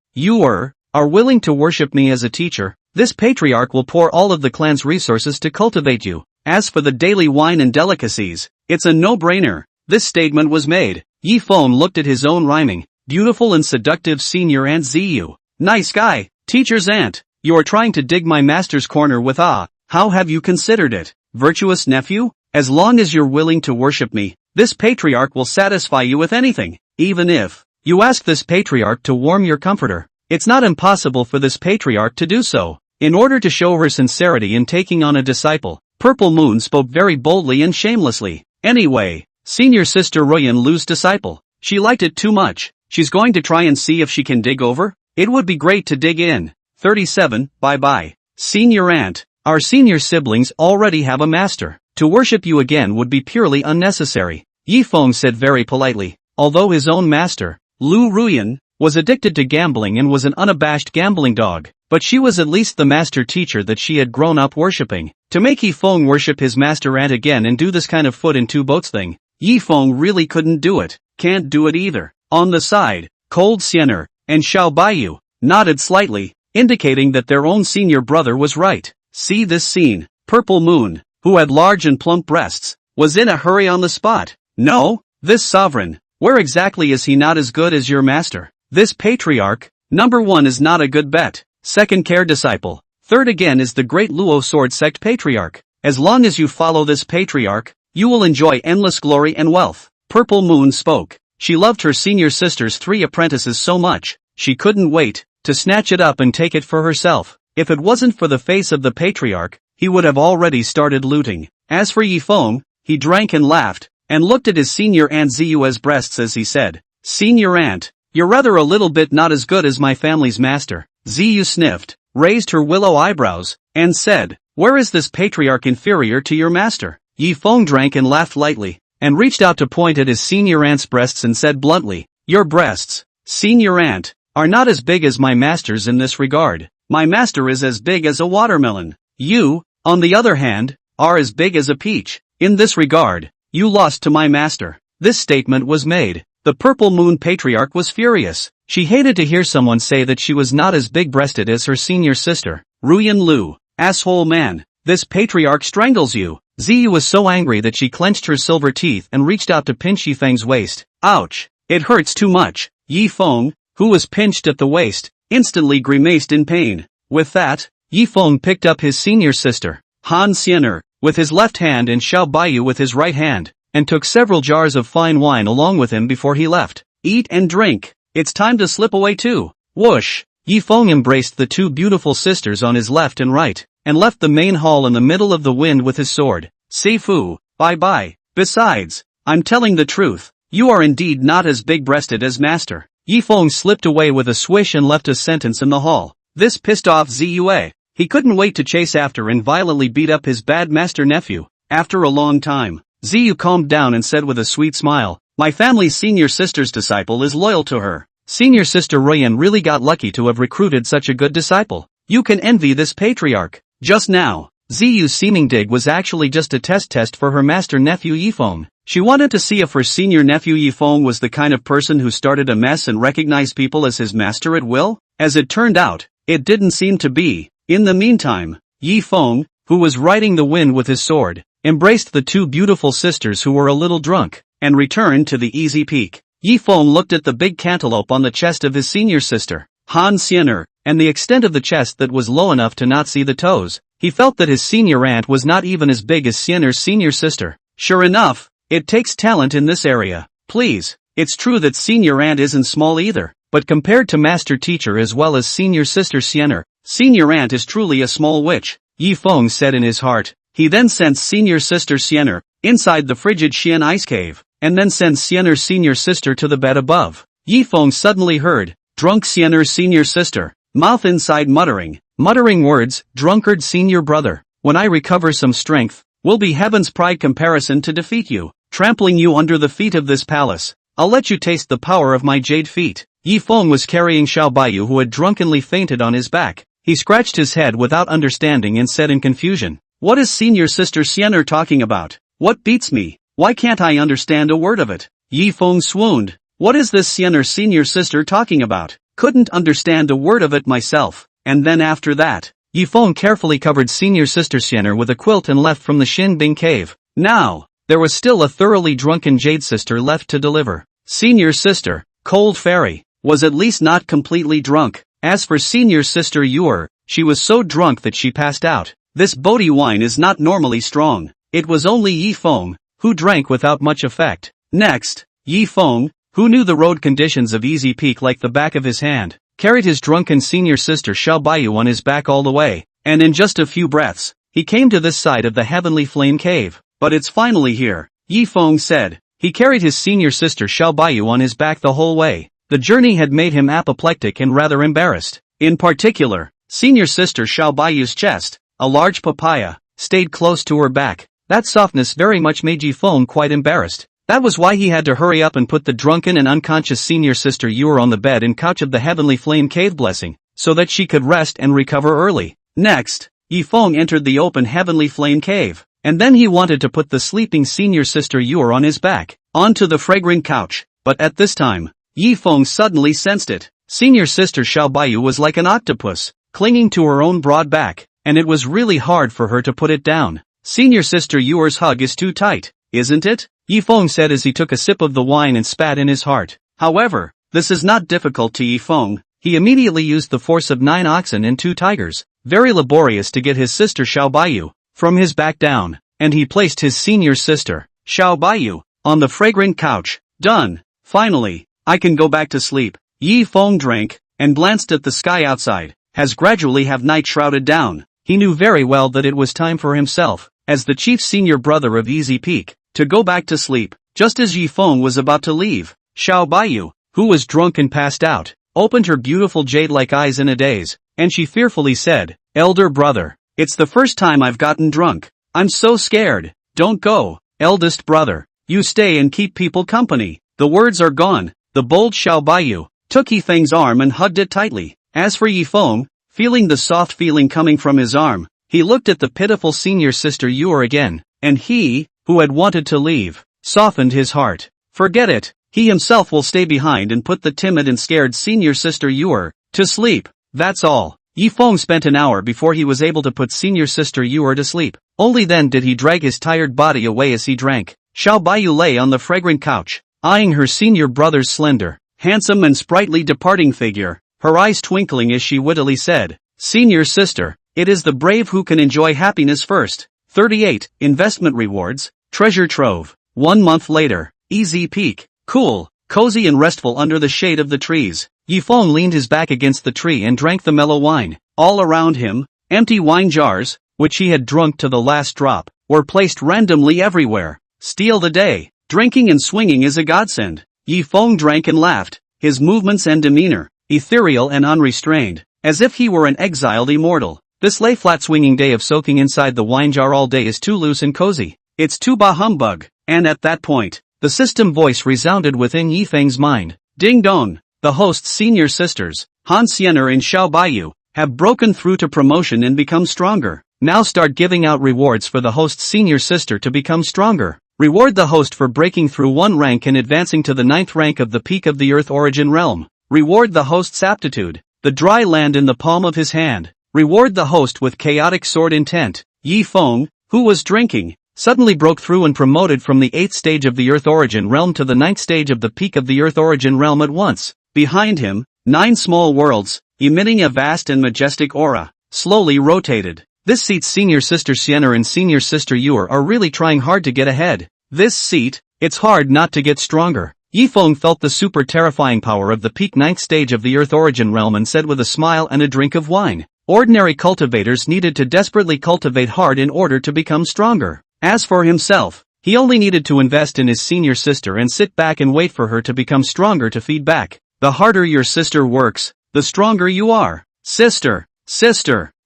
Speaker 1: are willing to worship me as a teacher, this patriarch will pour all of the clan's resources to cultivate you. As for the daily wine and delicacies, it's a no-brainer." This statement was made. Yi Feng looked at his own rhyming, beautiful and seductive senior aunt Ziyu. "Nice guy, teacher's aunt. You are trying to dig my master's corner with how have you considered it, virtuous nephew? As long as you're willing to worship me, this patriarch will satisfy you with anything, even if you ask this patriarch to warm your comforter. It's not impossible for this patriarch to do so." In order to show her sincerity in taking on a disciple, Purple Moon spoke very boldly and shamelessly. "Anyway, senior sister Ruyan Lu's disciple. She liked it too much. She's going to try and see if she can dig over. It would be great to dig in." 37. Bye-bye. Senior aunt, our senior siblings already have a master. To worship you again would be purely unnecessary, Yi Feng said very politely. Although his own master, Lu Ruyan, was addicted to gambling and was an unabashed gambling dog, but she was at least the master teacher that she had grown up worshipping. To make Yi Feng worship his master aunt again and do this kind of foot in two boats thing, Yi Feng really couldn't do it, can't do it either. On the side, Cold Sienna and Xiao Baiyu nodded slightly, indicating that their own senior brother was right. See this scene. Purple Moon, who had large and plump breasts, was in a hurry on the spot. "No, this sovereign, where exactly is he not as good as your master? This patriarch, number 1 is not a good bet. Second care disciple. Third again is the great Luo sword sect patriarch. As long as you follow this patriarch, you will enjoy endless glory and wealth." Purple Moon spoke. She loved her senior sister's 3 apprentices so much, she couldn't wait to snatch it up and take it for herself. If it wasn't for the face of the patriarch, he would have already started looting. As for Yi Feng, he drank and laughed, and looked at his senior aunt Ziyu's breasts as he said, "Senior aunt, you're rather a little bit not as good as my family's master." Ziyu sniffed, raised her willow eyebrows, and said, "Where is this patriarch inferior to your master?" Yi Feng drank and laughed lightly, and reached out to point at his senior aunt's breasts and said bluntly, "Your breasts, senior aunt, are not as big as my master's in this regard. My master is as big as a watermelon. You, on the other hand, are as big as a peach. In this regard, you lost to my master." This statement was made. The Purple Moon patriarch was furious. She hated to hear someone say that she was not as big-breasted as her senior sister. "Ruyan Lu, asshole man, this patriarch strangles you." Ziyu was so angry that she clenched her silver teeth and reached out to pinch Yi Feng's waist. "Ouch, it hurts too much." Yi Feng, who was pinched at the waist, instantly grimaced in pain. With that, Yi Feng picked up his senior sister, Han Xian'er, with his left hand and Xiao Baiyu with his right hand, and took several jars of fine wine along with him before he left. "Eat and drink. It's time to slip away too." Whoosh! Yi Feng embraced the 2 beautiful sisters on his left and right, and left the main hall in the middle of the wind with his sword. "Seifu, bye-bye. Besides, I'm telling the truth, you are indeed not as big-breasted as master." Yi Feng slipped away with a swish and left a sentence in the hall. This pissed off Ziyue. He couldn't wait to chase after and violently beat up his bad master nephew. After a long time, Ziyu calmed down and said with a sweet smile, "My family's senior sister's disciple is loyal to her. Senior sister Ruyan really got lucky to have recruited such a good disciple. You can envy this patriarch." Just now, Ziyu's seeming dig was actually just a test for her master nephew Yi Feng. She wanted to see if her senior nephew Yi Feng was the kind of person who started a mess and recognized people as his master at will. As it turned out, it didn't seem to be. In the meantime, Yi Feng, who was riding the wind with his sword, embraced the 2 beautiful sisters who were a little drunk, and returned to the easy peak. Yi Feng looked at the big cantaloupe on the chest of his senior sister, Han Xian'er, and the extent of the chest that was low enough to not see the toes. He felt that his senior aunt was not even as big as Xian'er's senior sister. Sure enough, it takes talent in this area. Please, it's true that senior aunt isn't small either, but compared to master teacher as well as senior sister Xian'er, senior aunt is truly a small witch, Yi Feng said in his heart. He then sent senior sister Xian'er inside the frigid Xian ice cave, and then sent Xian'er's senior sister to the bed above. Yi Feng suddenly heard, "Drunk Xian'er's senior sister," mouth inside muttering words, "drunkard senior brother." when I recover some strength, will be heaven's pride comparison to defeat you, trampling you under the feet of this palace. I'll let you taste the power of my jade feet. Yi Feng was carrying Xiao Baiyu, who had drunkenly fainted on his back. He scratched his head without understanding and said in confusion, "What is senior sister Xianer talking about? What beats me? Why can't I understand a word of it?" Yi Feng swooned. "What is this Xianer senior sister talking about? Couldn't understand a word of it myself." And then after that, Yi Feng carefully covered senior sister Xianer with a quilt and left from the Xin Bing cave. Now, there was still a thoroughly drunken jade sister left to deliver. Senior sister, cold fairy, was at least not completely drunk. As for senior sister Yuer, she was so drunk that she passed out. This Bodhi wine is not normally strong. It was only Yi Feng who drank without much effect. Next, Yi Feng, who knew the road conditions of Easy Peak like the back of his hand, carried his drunken senior sister Xiao Baiyu on his back all the way, and in just a few breaths, he came to this side of the Heavenly Flame Cave. "But it's finally here," Yi Feng said. He carried his senior sister Xiao Baiyu on his back the whole way. The journey had made him apoplectic and rather embarrassed. In particular, senior sister Xiao Baiyu's chest, a large papaya, stayed close to her back. That softness very much made Yi Feng quite embarrassed. That was why he had to hurry up and put the drunken and unconscious senior sister Yuer on the bed and couch of the Heavenly Flame Cave blessing, so that she could rest and recover early. Next, Yi Feng entered the open Heavenly Flame Cave, and then he wanted to put the sleeping senior sister Yuer on his back, onto the fragrant couch, but at this time, Yi Feng suddenly sensed it. Senior sister Xiao Baiyu was like an octopus, clinging to her own broad back, and it was really hard for her to put it down. Senior sister Yuer's hug is too tight, isn't it? Yi Feng said as he took a sip of the wine and spat in his heart. However, this is not difficult to Yi Feng. He immediately used the force of 9 oxen and 2 tigers, very laborious to get his sister Xiao Baiyu from his back down, and he placed his senior sister, Xiao Baiyu, on the fragrant couch. Done. Finally, I can go back to sleep. Yi Feng drank, and glanced at the sky outside. As gradually have night shrouded down, he knew very well that it was time for himself, as the chief senior brother of Easy Peak, to go back to sleep. Just as Yi Feng was about to leave, Xiao Baiyu, who was drunk and passed out, opened her beautiful jade-like eyes in a daze, and she fearfully said, "Elder brother, it's the first time I've gotten drunk. I'm so scared." "Don't go, eldest brother. You stay and keep people company." The words are gone. The bold Xiao Baiyu took Yi Feng's arm and hugged it tightly. As for Yi Feng, feeling the soft feeling coming from his arm, he looked at the pitiful senior sister Yuer again, and he, who had wanted to leave, softened his heart. Forget it, he himself will stay behind and put the timid and scared senior sister Yuer to sleep. That's all. Yi Feng spent an hour before he was able to put senior sister Yuer to sleep. Only then did he drag his tired body away as he drank. Xiao Baiyu lay on the fragrant couch, eyeing her senior brother's slender, handsome and sprightly departing figure, her eyes twinkling as she wittily said, "Senior sister, it is the brave who can enjoy happiness first." 38. Investment rewards, treasure trove. 1 month later, Easy Peak, cool, cozy and restful under the shade of the trees. Yi Feng leaned his back against the tree and drank the mellow wine. All around him, empty wine jars, which he had drunk to the last drop, were placed randomly everywhere. Steal the day. Drinking and swinging is a godsend. Yi Feng drank and laughed, his movements and demeanor, ethereal and unrestrained, as if he were an exiled immortal. This lay-flat swinging day of soaking inside the wine jar all day is too loose and cozy. It's too bah humbug. And at that point, the system voice resounded within Yi Feng's mind. Ding dong, the host's senior sisters, Han Xiener and Xiao Baiyu, have broken through to promotion and become stronger. Now start giving out rewards for the host's senior sister to become stronger. Reward the host for breaking through 1 rank and advancing to the 9th rank of the peak of the Earth Origin Realm. Reward the host's aptitude, the dry land in the palm of his hand. Reward the host with chaotic sword intent. Yi Feng, who was drinking, suddenly broke through and promoted from the 8th stage of the Earth Origin Realm to the 9th stage of the peak of the Earth Origin Realm at once. Behind him, 9 small worlds, emitting a vast and majestic aura, slowly rotated. This seat's senior sister Xiener and senior sister Yuer are really trying hard to get ahead. This seat, it's hard not to get stronger. Yi Feng felt the super terrifying power of the peak 9th stage of the Earth Origin Realm and said with a smile and a drink of wine, ordinary cultivators needed to desperately cultivate hard in order to become stronger. As for himself, he only needed to invest in his senior sister and sit back and wait for her to become stronger to feed back. The harder your sister works, the stronger you are. Sister.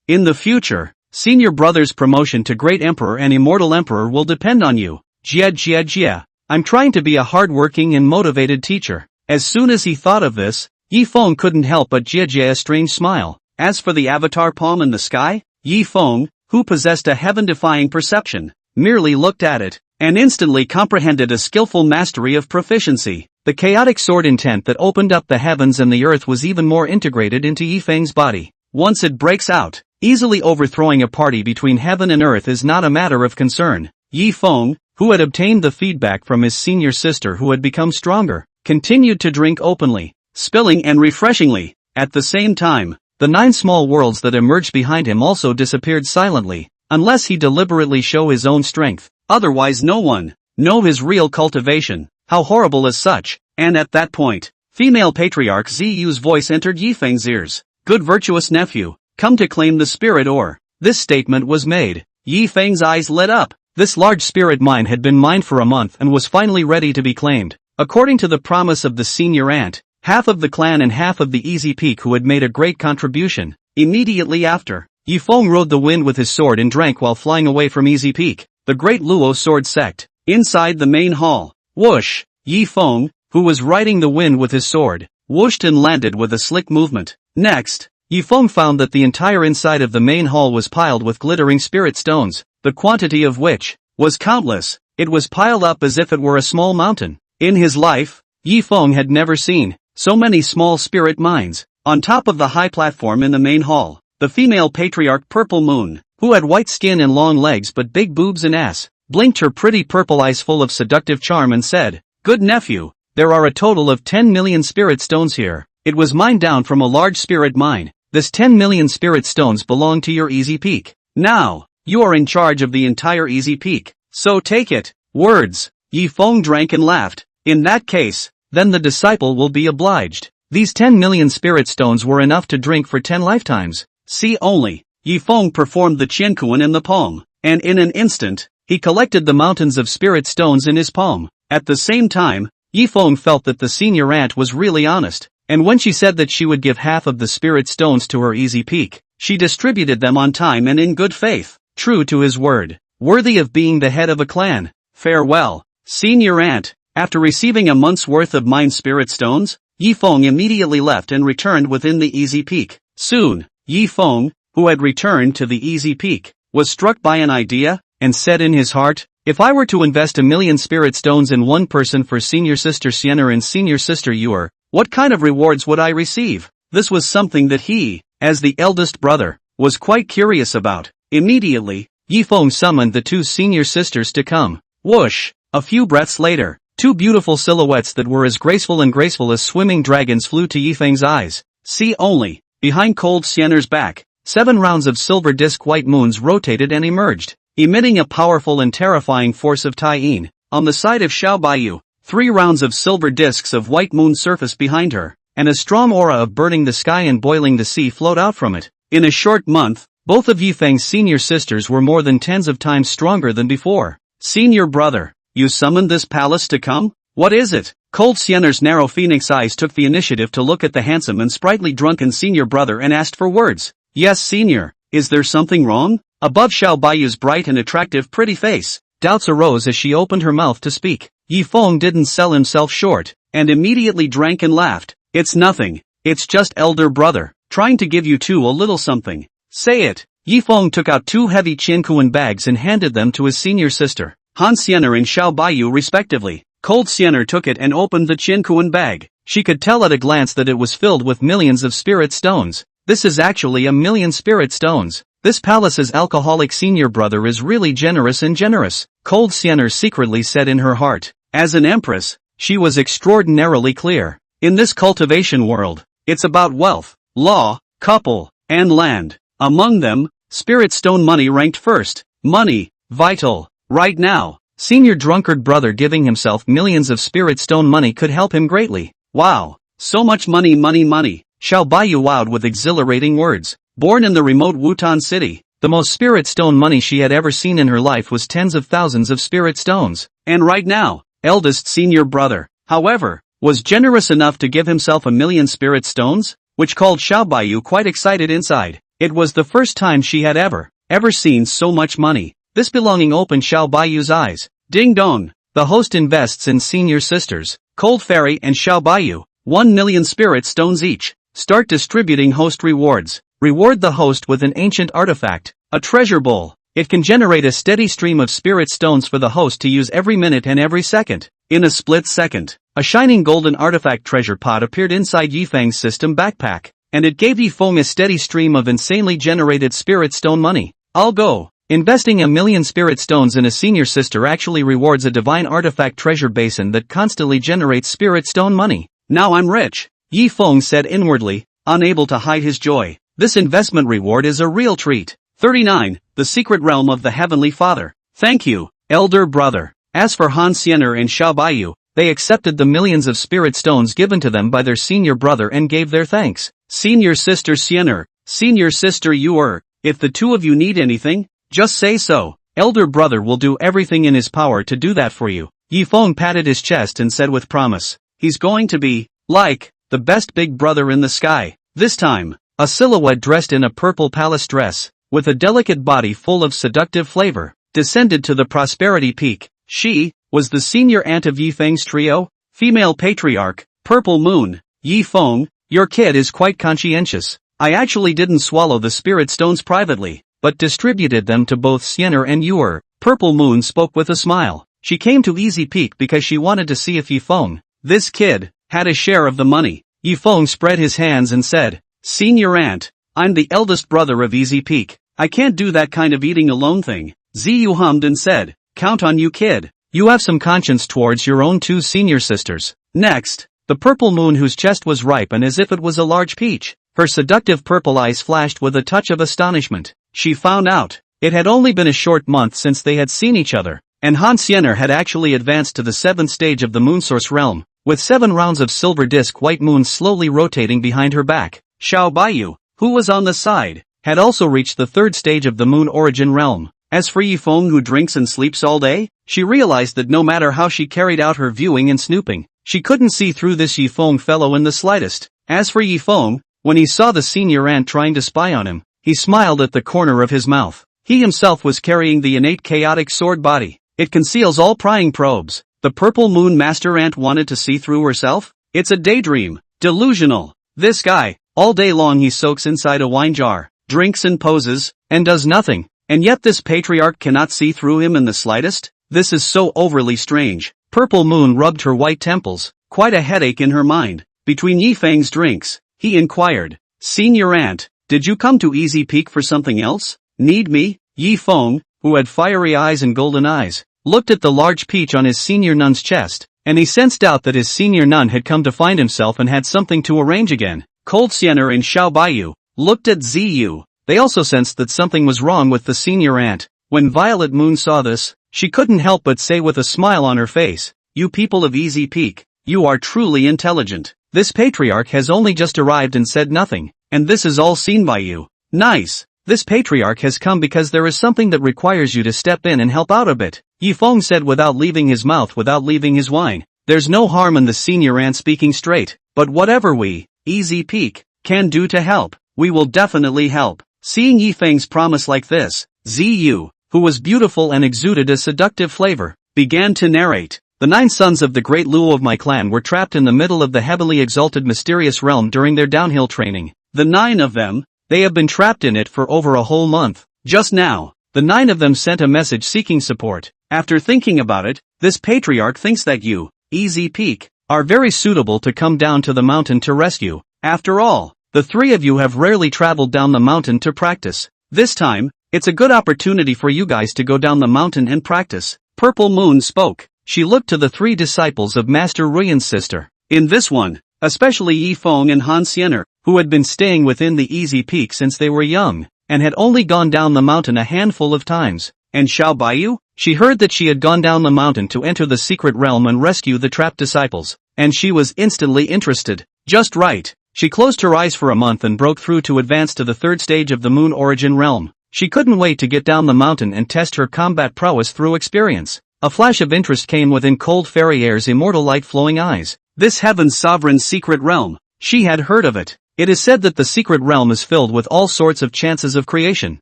Speaker 1: In the future, Senior brother's promotion to great emperor and immortal emperor will depend on you. Jia. I'm trying to be a hard-working and motivated teacher. As soon as he thought of this, Yi Feng couldn't help but Jia a strange smile. As for the avatar palm in the sky, Yi Feng, who possessed a heaven-defying perception, merely looked at it, and instantly comprehended a skillful mastery of proficiency. The chaotic sword intent that opened up the heavens and the earth was even more integrated into Yi Feng's body. Once it breaks out, easily overthrowing a party between heaven and earth is not a matter of concern. Yi Feng, who had obtained the feedback from his senior sister who had become stronger, continued to drink openly, spilling and refreshingly. At the same time, the 9 small worlds that emerged behind him also disappeared silently, unless he deliberately show his own strength. Otherwise no one know his real cultivation. How horrible is such? And at that point, female patriarch Ziyu's voice entered Yi Feng's ears. Good virtuous nephew, come to claim the spirit ore. This statement was made. Yi Feng's eyes lit up. This large spirit mine had been mined for a month and was finally ready to be claimed. According to the promise of the senior aunt, half of the clan and half of the Easy Peak who had made a great contribution. Immediately after, Yi Feng rode the wind with his sword and drank while flying away from Easy Peak, the great Luo sword sect. Inside the main hall, whoosh, Yi Feng, who was riding the wind with his sword, whooshed and landed with a slick movement. Next, Yi Feng found that the entire inside of the main hall was piled with glittering spirit stones, the quantity of which was countless. It was piled up as if it were a small mountain. In his life, Yi Feng had never seen so many small spirit mines. On top of the high platform in the main hall, the female patriarch Purple Moon, who had white skin and long legs but big boobs and ass, blinked her pretty purple eyes full of seductive charm and said, "Good nephew, there are a total of 10 million spirit stones here. It was mined down from a large spirit mine. This 10 million spirit stones belong to your Easy Peak. Now, you are in charge of the entire Easy Peak, so take it." Words. Yi Feng drank and laughed. In that case, then the disciple will be obliged. These 10 million spirit stones were enough to drink for 10 lifetimes. See only. Yi Feng performed the Qiankuan in the palm, and in an instant, he collected the mountains of spirit stones in his palm. At the same time, Yi Feng felt that the senior aunt was really honest, and when she said that she would give half of the spirit stones to her Easy Peak, she distributed them on time and in good faith, true to his word, worthy of being the head of a clan. Farewell, senior aunt. After receiving a month's worth of mined spirit stones, Yi Feng immediately left and returned within the Easy Peak. Soon, Yi Feng, who had returned to the Easy Peak, was struck by an idea, and said in his heart, if I were to invest 1,000,000 spirit stones in one person for senior sister Sienna and senior sister Yuer, what kind of rewards would I receive? This was something that he, as the eldest brother, was quite curious about. Immediately, Yi Feng summoned the 2 senior sisters to come. Whoosh! A few breaths later, 2 beautiful silhouettes that were as graceful as swimming dragons flew to Yi Feng's eyes. See only. Behind cold Sienna's back, 7 rounds of silver disc white moons rotated and emerged, emitting a powerful and terrifying force of Taiyin. On the side of Xiao Baiyu, 3 rounds of silver discs of white moon surfaced behind her, and a strong aura of burning the sky and boiling the sea flowed out from it. In a short month, both of Yi Feng's senior sisters were more than tens of times stronger than before. Senior brother, you summoned this palace to come? What is it? Cold Sienna's narrow phoenix eyes took the initiative to look at the handsome and sprightly drunken senior brother and asked for words. Yes, senior. Is there something wrong? Above Xiao Baiyu's bright and attractive pretty face, doubts arose as she opened her mouth to speak. Yi Feng didn't sell himself short, and immediately drank and laughed. It's nothing. It's just elder brother, trying to give you two a little something. Say it. Yi Feng took out 2 heavy Qiankuan bags and handed them to his senior sister, Han Sienna and Xiao Baiyu respectively. Cold Sienna took it and opened the Qiankuan bag. She could tell at a glance that it was filled with millions of spirit stones. This is actually 1,000,000 spirit stones. This palace's alcoholic senior brother is really generous and generous, Cold Sienna secretly said in her heart. As an empress, she was extraordinarily clear. In this cultivation world, it's about wealth, law, couple, and land. Among them, spirit stone money ranked first. Money, vital. Right now, senior drunkard brother giving himself millions of spirit stone money could help him greatly. Wow, so much money. Xiao Baiyu wowed with exhilarating words. Born in the remote Wutan city, the most spirit stone money she had ever seen in her life was tens of thousands of spirit stones. And right now, eldest senior brother, however, was generous enough to give himself 1,000,000 spirit stones, which called Xiao Baiyu quite excited inside. It was the first time she had ever ever seen so much money? This belonging opened Xiao Baiyu's eyes. Ding dong! The host invests in senior sisters, Cold Fairy and Xiao Baiyu, 1 million spirit stones each. Start distributing host rewards. Reward the host with an ancient artifact, a treasure bowl. It can generate a steady stream of spirit stones for the host to use every minute and every second. In a split second, a shining golden artifact treasure pot appeared inside Yifeng's system backpack, and it gave Yifeng a steady stream of insanely generated spirit stone money. I'll go. Investing 1 million spirit stones in a senior sister actually rewards a divine artifact treasure basin that constantly generates spirit stone money. Now I'm rich, Yifeng said inwardly, unable to hide his joy. This investment reward is a real treat. 39. The Secret Realm of the Heavenly Father. Thank you, elder brother. As for Han Xiener and Xiao Baiyu, they accepted the millions of spirit stones given to them by their senior brother and gave their thanks. Senior sister Xiener, senior sister Yuer, if the two of you need anything, just say so. Elder brother will do everything in his power to do that for you. Yifeng patted his chest and said with promise, he's going to be, like, the best big brother in the sky. This time, a silhouette dressed in a purple palace dress, with a delicate body full of seductive flavor, descended to the prosperity peak. She was the senior aunt of Yifeng's trio, female patriarch, Purple Moon. Yifeng, your kid is quite conscientious. I actually didn't swallow the spirit stones privately, but distributed them to both Xiener and Yuer. Purple Moon spoke with a smile. She came to Easy Peak because she wanted to see if Yifeng, this kid, had a share of the money. Yifeng spread his hands and said, Senior aunt, I'm the eldest brother of Easy Peak. I can't do that kind of eating alone thing. Ziyu hummed and said, count on you kid. You have some conscience towards your own 2 senior sisters. Next, the Purple Moon whose chest was ripe and as if it was a large peach. Her seductive purple eyes flashed with a touch of astonishment. She found out, it had only been a short month since they had seen each other, and Han Xiener had actually advanced to the 7th stage of the Moonsource realm, with 7 rounds of silver disc white moons slowly rotating behind her back. Xiao Baiyu, who was on the side, had also reached the 3rd stage of the Moon Origin realm. As for Yifeng who drinks and sleeps all day, she realized that no matter how she carried out her viewing and snooping, she couldn't see through this Yifeng fellow in the slightest. As for Yifeng, when he saw the senior aunt trying to spy on him, he smiled at the corner of his mouth. He himself was carrying the innate chaotic sword body. It conceals all prying probes. The Purple Moon Master Ant wanted to see through herself? It's a daydream. Delusional. This guy, all day long he soaks inside a wine jar, drinks and poses, and does nothing. And yet this patriarch cannot see through him in the slightest? This is so overly strange. Purple Moon rubbed her white temples, quite a headache in her mind. Between Yifeng's drinks, he inquired, Senior Aunt, did you come to Easy Peak for something else? Need me? Yifeng, who had fiery eyes and golden eyes, looked at the large peach on his senior nun's chest, and he sensed out that his senior nun had come to find himself and had something to arrange again. Cold Xiener and Xiao Baiyu looked at Ziyu. They also sensed that something was wrong with the senior aunt. When Violet Moon saw this, she couldn't help but say with a smile on her face, You people of Easy Peak, you are truly intelligent. This patriarch has only just arrived and said nothing, and this is all seen by you. Nice. This patriarch has come because there is something that requires you to step in and help out a bit. Yifeng said without leaving his mouth, without leaving his wine. There's no harm in the senior aunt speaking straight, but whatever we, Easy Peak, can do to help, we will definitely help. Seeing Yifeng's promise like this, Ziyu, who was beautiful and exuded a seductive flavor, began to narrate. The 9 sons of the great Luo of my clan were trapped in the middle of the heavily exalted mysterious realm during their downhill training. The 9 of them, they have been trapped in it for over a whole month. Just now, the 9 of them sent a message seeking support. After thinking about it, this patriarch thinks that you, Easy Peak, are very suitable to come down to the mountain to rescue. After all, the 3 of you have rarely traveled down the mountain to practice. This time, it's a good opportunity for you guys to go down the mountain and practice. Purple Moon spoke. She looked to the 3 disciples of Master Ruyan's sister. In this one, especially Yifeng and Han Xiener, who had been staying within the Easy Peak since they were young, and had only gone down the mountain a handful of times. And Xiao Baiyu? She heard that she had gone down the mountain to enter the secret realm and rescue the trapped disciples, and she was instantly interested. Just right. She closed her eyes for a month and broke through to advance to the 3rd stage of the Moon Origin realm. She couldn't wait to get down the mountain and test her combat prowess through experience. A flash of interest came within Cold Fairy Air's immortal light-flowing eyes. This heaven's sovereign secret realm. She had heard of it. It is said that the secret realm is filled with all sorts of chances of creation.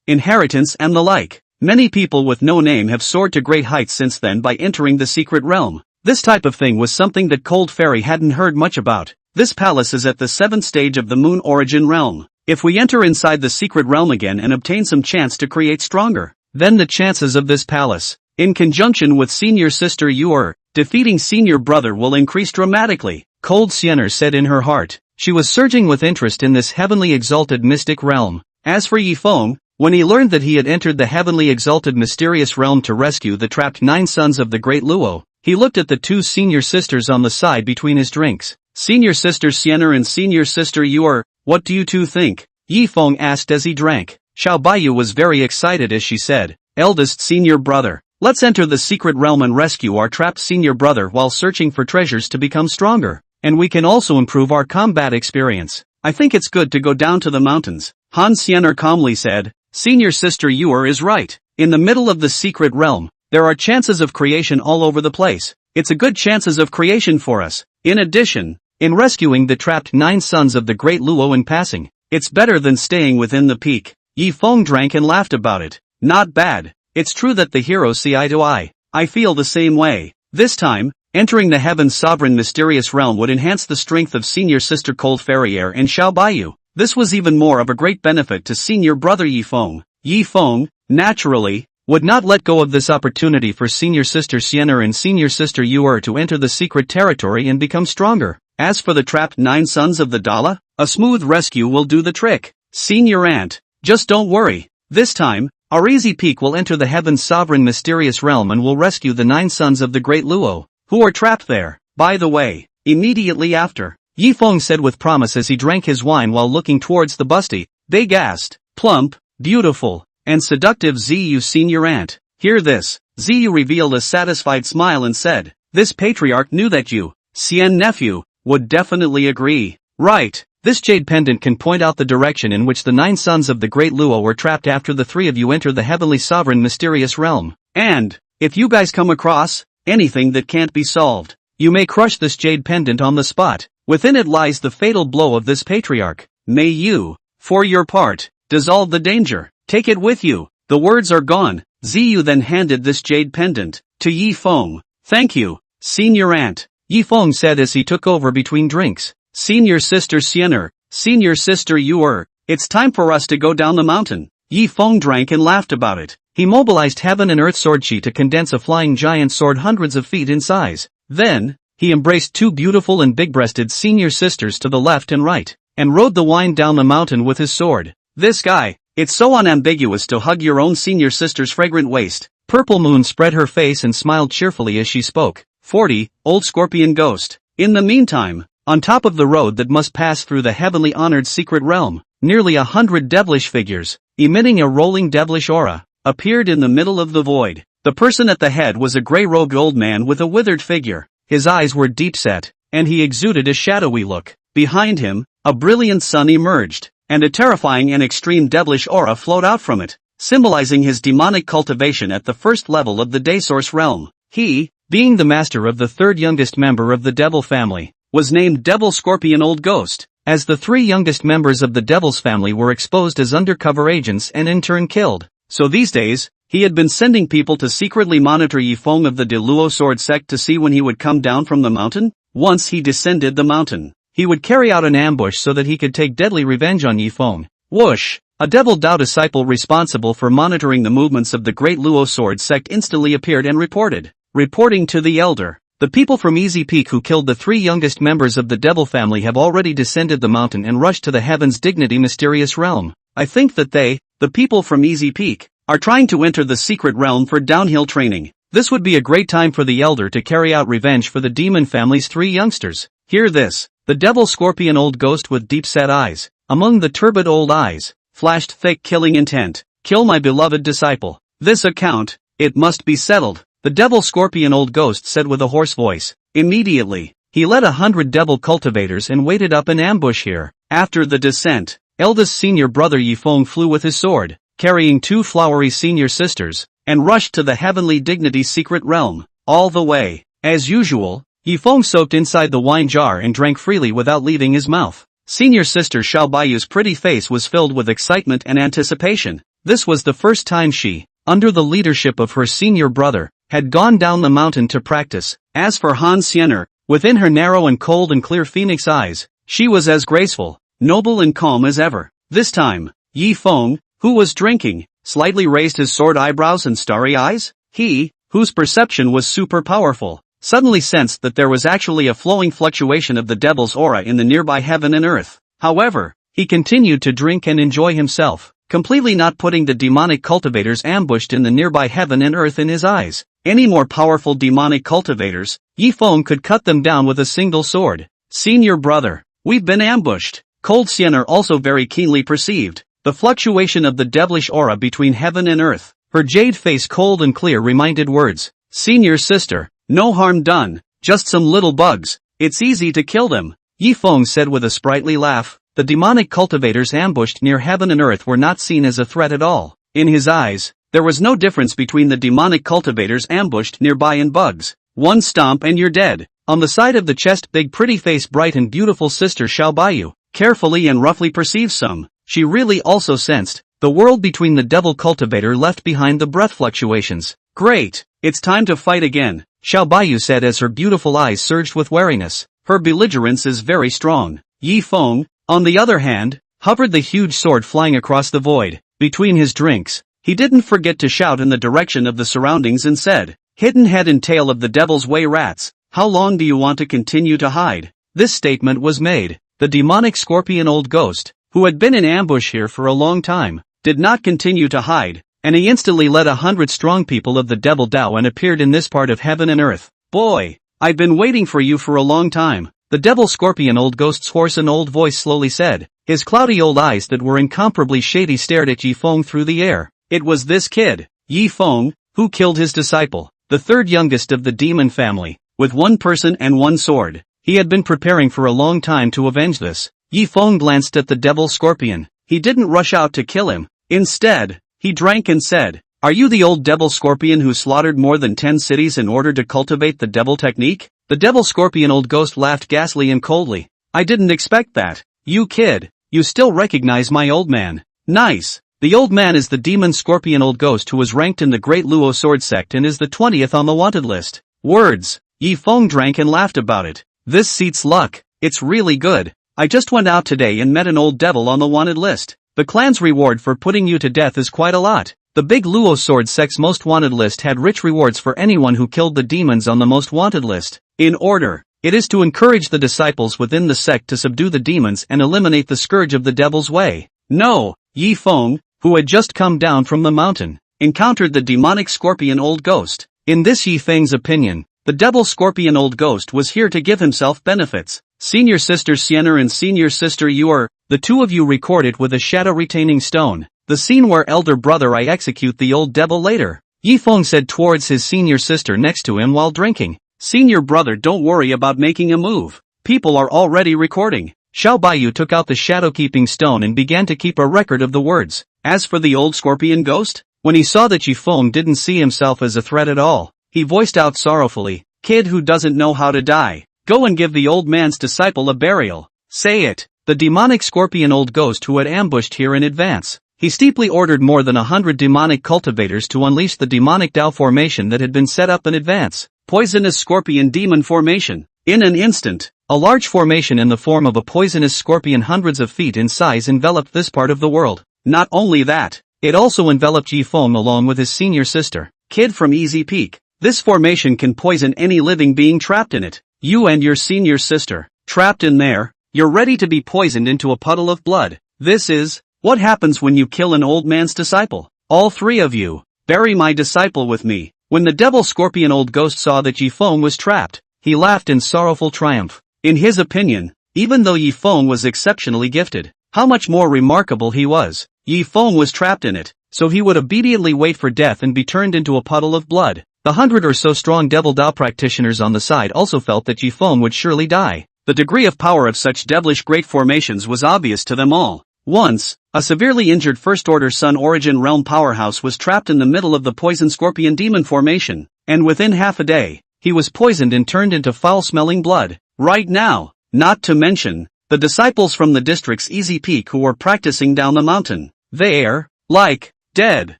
Speaker 1: inheritance and the like. Many people with no name have soared to great heights since then by entering the secret realm. This type of thing was something that Cold Fairy hadn't heard much about. This palace is at the 7th stage of the Moon Origin realm. If we enter inside the secret realm again and obtain some chance to create stronger, then the chances of this palace, in conjunction with senior sister Yuer, defeating senior brother will increase dramatically, Cold Siener said in her heart. She was surging with interest in this heavenly exalted mystic realm. As for Yifeng, when he learned that he had entered the heavenly exalted mysterious realm to rescue the trapped 9 sons of the great Luo, he looked at the 2 senior sisters on the side between his drinks. Senior sister Siener and senior sister Yuer, what do you two think? Yifeng asked as he drank. Xiao Baiyu was very excited as she said, eldest senior brother, let's enter the secret realm and rescue our trapped senior brother while searching for treasures to become stronger. And we can also improve our combat experience. I think it's good to go down to the mountains. Han Siener calmly said, senior sister Yuer is right. In the middle of the secret realm, there are chances of creation all over the place. It's a good chances of creation for us. In addition, in rescuing the trapped 9 sons of the great Luo in passing, it's better than staying within the peak. Yifeng drank and laughed about it. Not bad. It's true that the heroes see eye to eye. I feel the same way. This time, entering the Heaven's sovereign mysterious realm would enhance the strength of senior sister Cold Ferrier and Xiao Baiyu. This was even more of a great benefit to senior brother Yifeng. Yifeng, naturally, would not let go of this opportunity for senior sister Siener and senior sister Yuer to enter the secret territory and become stronger. As for the trapped 9 sons of the Dala, a smooth rescue will do the trick. Senior aunt, just don't worry. This time, our easy peak will enter the Heaven's sovereign mysterious realm and will rescue the 9 sons of the great Luo, who are trapped there. By the way, immediately after, Yifeng said with promise as he drank his wine while looking towards the busty, big assed, plump, beautiful, and seductive Ziyu senior aunt. Hear this. Ziyu revealed a satisfied smile and said, this patriarch knew that you, Sien nephew, would definitely agree. Right, this jade pendant can point out the direction in which the 9 sons of the great Luo were trapped after the 3 of you enter the heavenly sovereign mysterious realm. And, if you guys come across anything that can't be solved, you may crush this jade pendant on the spot. Within it lies the fatal blow of this patriarch. May you, for your part, dissolve the danger. Take it with you. The words are gone. Ziyu then handed this jade pendant to Yifeng. Thank you, senior aunt, Yifeng said as he took over between drinks. Senior sister Siener, senior sister Yuer, it's time for us to go down the mountain. Yifeng drank and laughed about it. He mobilized Heaven and Earth Sword Chi to condense a flying giant sword hundreds of feet in size. Then, he embraced 2 beautiful and big-breasted senior sisters to the left and right, and rode the wind down the mountain with his sword. This guy, it's so unambiguous to hug your own senior sister's fragrant waist. Purple Moon spread her face and smiled cheerfully as she spoke. 40, old scorpion ghost. In the meantime, on top of the road that must pass through the heavenly honored secret realm, nearly 100 devilish figures, emitting a rolling devilish aura, appeared in the middle of the void. The person at the head was a gray-robed old man with a withered figure. His eyes were deep-set, and he exuded a shadowy look. Behind him, a brilliant sun emerged, and a terrifying and extreme devilish aura flowed out from it, symbolizing his demonic cultivation at the first level of the Daysource realm. He, being the master of the 3rd youngest member of the Devil family, was named Devil Scorpion Old Ghost, as the 3 youngest members of the Devil's family were exposed as undercover agents and in turn killed. So these days, he had been sending people to secretly monitor Yifeng of the De Luo Sword Sect to see when he would come down from the mountain. Once he descended the mountain, he would carry out an ambush so that he could take deadly revenge on Yifeng. Whoosh! A Devil Dao disciple responsible for monitoring the movements of the Great Luo Sword Sect instantly appeared and reported. Reporting to the Elder, the people from Easy Peak who killed the 3 youngest members of the Devil family have already descended the mountain and rushed to the Heaven's Dignity mysterious realm. I think that they, the people from Easy Peak, are trying to enter the secret realm for downhill training. This would be a great time for the Elder to carry out revenge for the Demon family's 3 youngsters. Hear this. The Devil Scorpion Old Ghost with deep-set eyes, among the turbid old eyes, flashed thick killing intent. Kill my beloved disciple. This account, it must be settled, the Devil Scorpion Old Ghost said with a hoarse voice. Immediately, he led 100 devil cultivators and waited up in ambush here. After the descent, eldest senior brother Yifeng flew with his sword, carrying 2 flowery senior sisters, and rushed to the Heavenly Dignity secret realm. All the way, as usual, Yifeng soaked inside the wine jar and drank freely without leaving his mouth. Senior sister Xiao Baiyu's pretty face was filled with excitement and anticipation. This was the first time she, under the leadership of her senior brother, had gone down the mountain to practice. As for Han Xiener, within her narrow and cold and clear phoenix eyes, she was as graceful, noble and calm as ever. This time, Yi Feng, who was drinking, slightly raised his sword eyebrows and starry eyes. He, whose perception was super powerful, suddenly sensed that there was actually a flowing fluctuation of the devil's aura in the nearby heaven and earth. However, he continued to drink and enjoy himself, completely not putting the demonic cultivators ambushed in the nearby heaven and earth in his eyes. Any more powerful demonic cultivators, Yi Feng could cut them down with a single sword. Senior brother, we've been ambushed. Cold Xiener also very keenly perceived the fluctuation of the devilish aura between heaven and earth. Her jade face cold and clear reminded words. Senior sister, no harm done, just some little bugs. It's easy to kill them. Yi Feng said with a sprightly laugh. The demonic cultivators ambushed near heaven and earth were not seen as a threat at all. In his eyes, there was no difference between the demonic cultivators ambushed nearby and bugs. One stomp and you're dead. On the side of the chest, big pretty face bright and beautiful sister Xiao Baiyu carefully and roughly perceived some. She really also sensed the world between the devil cultivator left behind the breath fluctuations. Great, it's time to fight again, Xiao Baiyu said as her beautiful eyes surged with wariness. Her belligerence is very strong. Yi Feng, on the other hand, hovered the huge sword flying across the void. Between his drinks, he didn't forget to shout in the direction of the surroundings and said, hidden head and tail of the devil's way rats, how long do you want to continue to hide? This statement was made. The demonic scorpion old ghost, who had been in ambush here for a long time, did not continue to hide, and he instantly led 100 strong people of the devil Dao and appeared in this part of heaven and earth. Boy, I've been waiting for you for a long time. The devil scorpion old ghost's hoarse and old voice slowly said. His cloudy old eyes that were incomparably shady stared at Yi Feng through the air. It was this kid, Yi Feng, who killed his disciple, the third youngest of the demon family, with one person and one sword. He had been preparing for a long time to avenge this. Yi Feng glanced at the devil scorpion. He didn't rush out to kill him. Instead, he drank and said, are you the old devil scorpion who slaughtered more than 10 cities in order to cultivate the devil technique? The devil scorpion old ghost laughed ghastly and coldly. I didn't expect that. You kid, you still recognize my old man. Nice. The old man is the demon scorpion old ghost who was ranked in the Great Luo Sword Sect and is the 20th on the wanted list. Words. Yi Feng drank and laughed about it. This seats luck. It's really good. I just went out today and met an old devil on the wanted list. The clan's reward for putting you to death is quite a lot. The big Luo Sword Sect's most wanted list had rich rewards for anyone who killed the demons on the most wanted list. In order, it is to encourage the disciples within the sect to subdue the demons and eliminate the scourge of the devil's way. No, Yi Feng, who had just come down from the mountain, encountered the demonic scorpion old ghost. In this Yi Feng's opinion, the devil scorpion old ghost was here to give himself benefits. Senior sister Xiener and senior sister Yuer, the two of you record it with a shadow-retaining stone. The scene where elder brother I execute the old devil later. Yi Feng said towards his senior sister next to him while drinking. Senior brother, don't worry about making a move. People are already recording. Xiao Baiyu took out the shadow-keeping stone and began to keep a record of the words. As for the old scorpion ghost, when he saw that Yi Feng didn't see himself as a threat at all, he voiced out sorrowfully, kid who doesn't know how to die, go and give the old man's disciple a burial. Say it. The demonic scorpion old ghost who had ambushed here in advance. He steeply ordered more than 100 demonic cultivators to unleash the demonic Dao formation that had been set up in advance. Poisonous scorpion demon formation. In an instant, a large formation in the form of a poisonous scorpion hundreds of feet in size enveloped this part of the world. Not only that, it also enveloped Yi Feng along with his senior sister, Kid from Easy Peak. This formation can poison any living being trapped in it. You and your senior sister, trapped in there, you're ready to be poisoned into a puddle of blood. This is what happens when you kill an old man's disciple. All three of you, bury my disciple with me. When the devil scorpion old ghost saw that Yi Feng was trapped, he laughed in sorrowful triumph. In his opinion, even though Yi Feng was exceptionally gifted, how much more remarkable he was. Yi Feng was trapped in it, so he would immediately wait for death and be turned into a puddle of blood. The 100 or so strong devil Dao practitioners on the side also felt that Yi Feng would surely die. The degree of power of such devilish great formations was obvious to them all. Once, a severely injured First-Order Sun Origin Realm powerhouse was trapped in the middle of the poison scorpion demon formation, and within half a day, he was poisoned and turned into foul-smelling blood. Right now, not to mention, the disciples from the district's Easy Peak who were practicing down the mountain. They're, like, dead.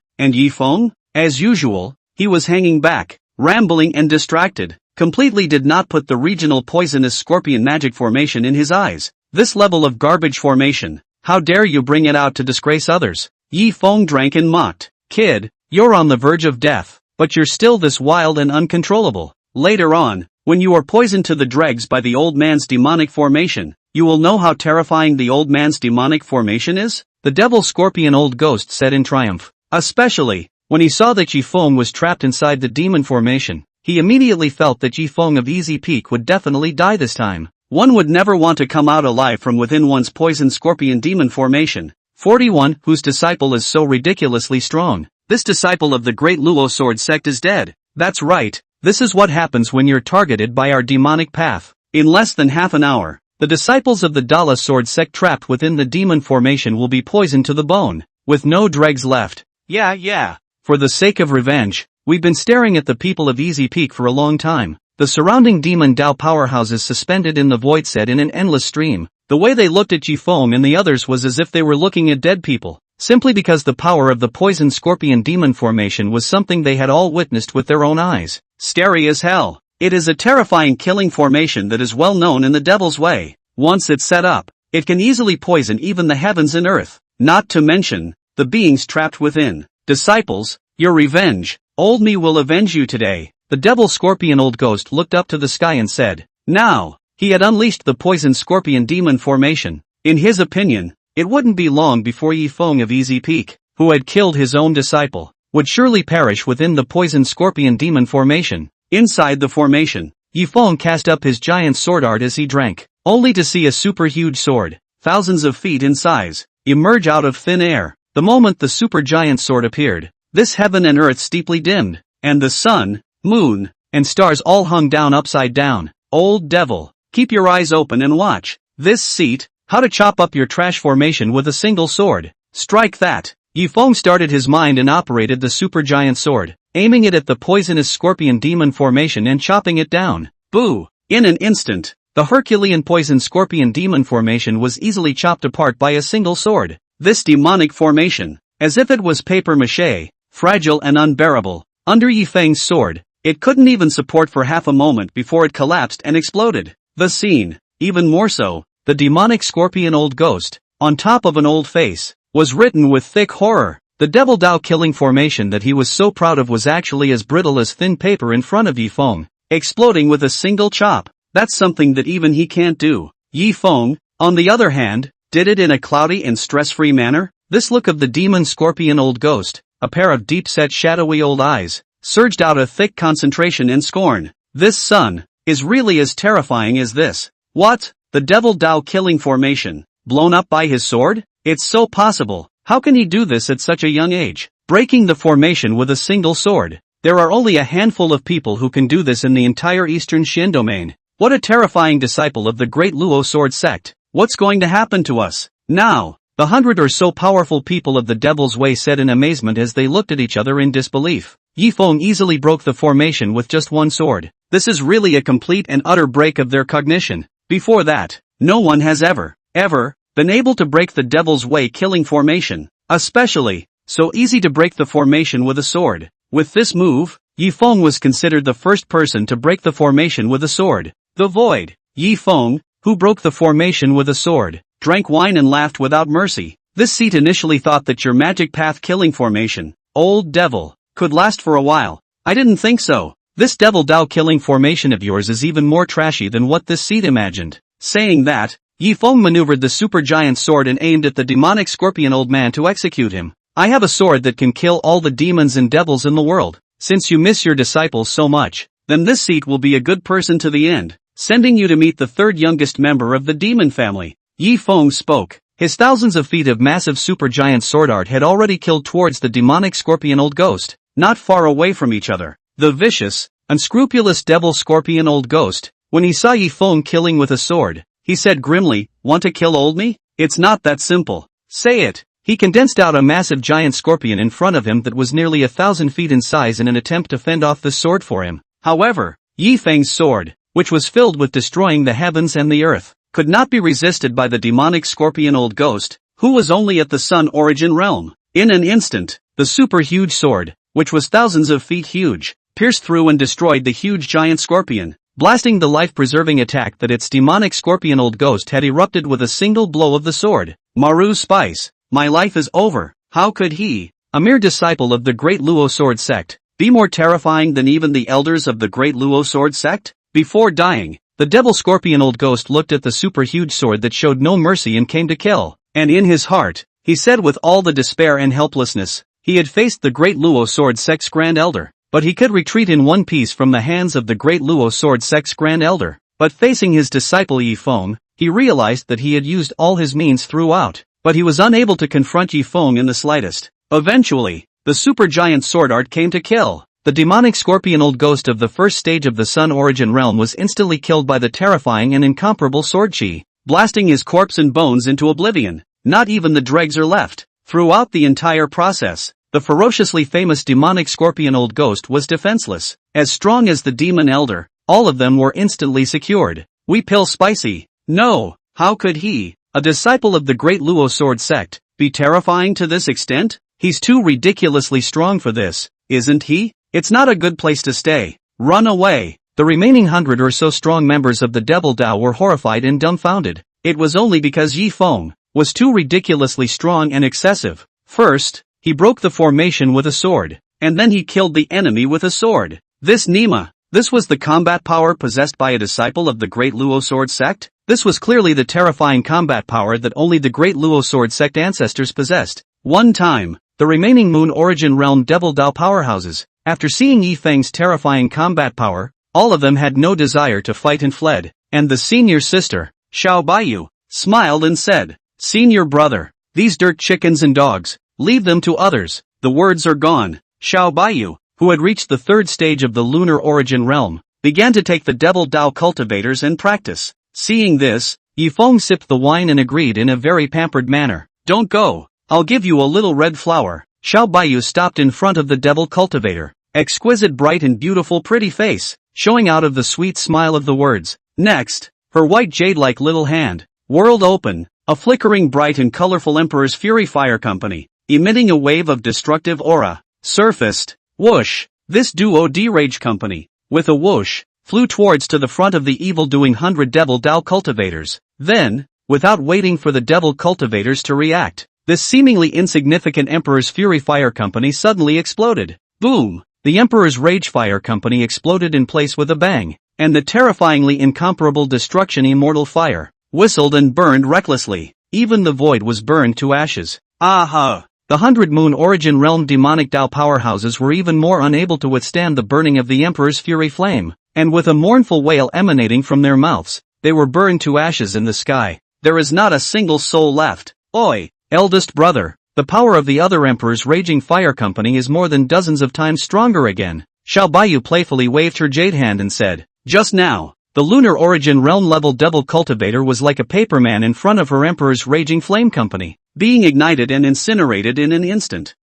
Speaker 1: And Yifeng? As usual, he was hanging back, rambling and distracted, completely did not put the regional poisonous scorpion magic formation in his eyes. This level of garbage formation, how dare you bring it out to disgrace others? Yifeng drank and mocked. Kid, you're on the verge of death, but you're still this wild and uncontrollable. Later on, when you are poisoned to the dregs by the old man's demonic formation, you will know how terrifying the old man's demonic formation is? The devil scorpion old ghost said in triumph. Especially, when he saw that Yifeng was trapped inside the demon formation, he immediately felt that Yifeng of Easy Peak would definitely die this time. One would never want to come out alive from within one's poison scorpion demon formation. 41. Whose disciple is so ridiculously strong? This disciple of the great Luo sword sect is dead. That's right, this is what happens when you're targeted by our demonic path. In less than half an hour, the disciples of the Dala sword sect trapped within the demon formation will be poisoned to the bone, with no dregs left. Yeah. For the sake of revenge, we've been staring at the people of Easy Peak for a long time. The surrounding demon Dao powerhouses suspended in the void said in an endless stream. The way they looked at Yifeng and the others was as if they were looking at dead people, simply because the power of the poison scorpion demon formation was something they had all witnessed with their own eyes. Scary as hell. It is a terrifying killing formation that is well known in the devil's way. Once it's set up, it can easily poison even the heavens and earth, not to mention the beings trapped within. Disciples, your revenge. Old me will avenge you today. The devil scorpion old ghost looked up to the sky and said, now, he had unleashed the poison scorpion demon formation. In his opinion, it wouldn't be long before Yifeng of Easy Peak, who had killed his own disciple, would surely perish within the poison scorpion demon formation. Inside the formation, Yifeng cast up his giant sword art as he drank, only to see a super huge sword, thousands of feet in size, emerge out of thin air. The moment the super giant sword appeared, this heaven and earth steeply dimmed, and the sun, moon, and stars all hung down upside down. Old devil, keep your eyes open and watch. This seat, how to chop up your trash formation with a single sword. Strike that. Yifeng started his mind and operated the supergiant sword, aiming it at the poisonous scorpion demon formation and chopping it down. Boo! In an instant, the Herculean poison scorpion demon formation was easily chopped apart by a single sword. This demonic formation, as if it was paper mache, fragile and unbearable, under Yifeng's sword, it couldn't even support for half a moment before it collapsed and exploded. The scene, even more so, the demonic scorpion old ghost, on top of an old face, was written with thick horror. The devil Dao killing formation that he was so proud of was actually as brittle as thin paper in front of Yifeng, exploding with a single chop. That's something that even he can't do. Yifeng, on the other hand, did it in a cloudy and stress-free manner. This look of the demon scorpion old ghost, a pair of deep-set shadowy old eyes, surged out a thick concentration and scorn. This son, is really as terrifying as this. What? The devil Dao killing formation, blown up by his sword? It's so possible. How can he do this at such a young age? Breaking the formation with a single sword. There are only a handful of people who can do this in the entire Eastern Xin domain. What a terrifying disciple of the great Luo sword sect. What's going to happen to us? Now, the 100 or so powerful people of the Devil's Way said in amazement as they looked at each other in disbelief. Yifeng easily broke the formation with just one sword. This is really a complete and utter break of their cognition. Before that, no one has ever been able to break the Devil's Way killing formation. Especially, so easy to break the formation with a sword. With this move, Yifeng was considered the first person to break the formation with a sword. The Void. Yifeng, who broke the formation with a sword, drank wine and laughed without mercy. This seat initially thought that your magic path killing formation, old devil, could last for a while. I didn't think so. This devil Dao killing formation of yours is even more trashy than what this seat imagined. Saying that, Yifeng maneuvered the supergiant sword and aimed at the demonic scorpion old man to execute him. I have a sword that can kill all the demons and devils in the world. Since you miss your disciples so much, then this seat will be a good person to the end, sending you to meet the third youngest member of the demon family. Yifeng spoke. His thousands of feet of massive supergiant sword art had already killed towards the demonic scorpion old ghost, not far away from each other. The vicious, unscrupulous devil scorpion old ghost, when he saw Yifeng killing with a sword, he said grimly, "Want to kill old me? It's not that simple. Say it." He condensed out a massive giant scorpion in front of him that was nearly 1,000 feet in size in an attempt to fend off the sword for him. However, Yifeng's sword, which was filled with destroying the heavens and the earth, could not be resisted by the demonic scorpion old ghost, who was only at the sun origin realm. In an instant, the super-huge sword, which was thousands of feet huge, pierced through and destroyed the huge giant scorpion, blasting the life-preserving attack that its demonic scorpion old ghost had erupted with a single blow of the sword. Maru's spice, my life is over. How could he, a mere disciple of the Great Luo Sword Sect, be more terrifying than even the elders of the Great Luo Sword Sect? Before dying, the devil scorpion old ghost looked at the super-huge sword that showed no mercy and came to kill, and in his heart, he said with all the despair and helplessness, he had faced the Great Luo Sword Sect's Grand Elder, but he could retreat in one piece from the hands of the Great Luo Sword Sect's Grand Elder. But facing his disciple Yifeng, he realized that he had used all his means throughout, but he was unable to confront Yifeng in the slightest. Eventually, the supergiant sword art came to kill. The demonic scorpion old ghost of the first stage of the Sun Origin realm was instantly killed by the terrifying and incomparable sword chi, blasting his corpse and bones into oblivion. Not even the dregs are left. Throughout the entire process, the ferociously famous demonic scorpion old ghost was defenseless. As strong as the demon elder, all of them were instantly secured. We pill spicy. No, how could he, a disciple of the Great Luo Sword Sect, be terrifying to this extent? He's too ridiculously strong for this, isn't he? It's not a good place to stay. Run away. The remaining 100 or so strong members of the Devil Dao were horrified and dumbfounded. It was only because Yifeng was too ridiculously strong and excessive. First, he broke the formation with a sword, and then he killed the enemy with a sword. This was the combat power possessed by a disciple of the Great Luo Sword Sect? This was clearly the terrifying combat power that only the Great Luo Sword Sect ancestors possessed. One time, the remaining Moon Origin Realm Devil Dao powerhouses, after seeing Yifeng's terrifying combat power, all of them had no desire to fight and fled, and the senior sister, Xiao Baiyu, smiled and said, "Senior brother, these dirt chickens and dogs, leave them to others, the words are gone." Xiao Baiyu, who had reached the third stage of the Lunar Origin Realm, began to take the Devil Dao cultivators and practice. Seeing this, Yifeng sipped the wine and agreed in a very pampered manner. "Don't go, I'll give you a little red flower." Xiao Baiyu stopped in front of the devil cultivator, exquisite bright and beautiful pretty face, showing out of the sweet smile of the words. Next, her white jade-like little hand, whirled open, a flickering bright and colorful Emperor's Fury Fire Company, emitting a wave of destructive aura, surfaced. Whoosh! This duo D-Rage Company, with a whoosh, flew towards to the front of the evil-doing 100 Devil Dao cultivators. Then, without waiting for the devil cultivators to react, this seemingly insignificant Emperor's Fury Fire Company suddenly exploded. Boom! The Emperor's Rage Fire Company exploded in place with a bang, and the terrifyingly incomparable Destruction Immortal Fire whistled and burned recklessly. Even the void was burned to ashes. Aha! The 100 Moon Origin Realm demonic Dao powerhouses were even more unable to withstand the burning of the Emperor's Fury Flame, and with a mournful wail emanating from their mouths, they were burned to ashes in the sky. There is not a single soul left. Oi, eldest brother, the power of the other Emperor's Raging Fire Company is more than dozens of times stronger again. Xiao Baiyu playfully waved her jade hand and said, "Just now, the Lunar Origin Realm level Devil Cultivator was like a paperman in front of her Emperor's Raging Flame Company, being ignited and incinerated in an instant.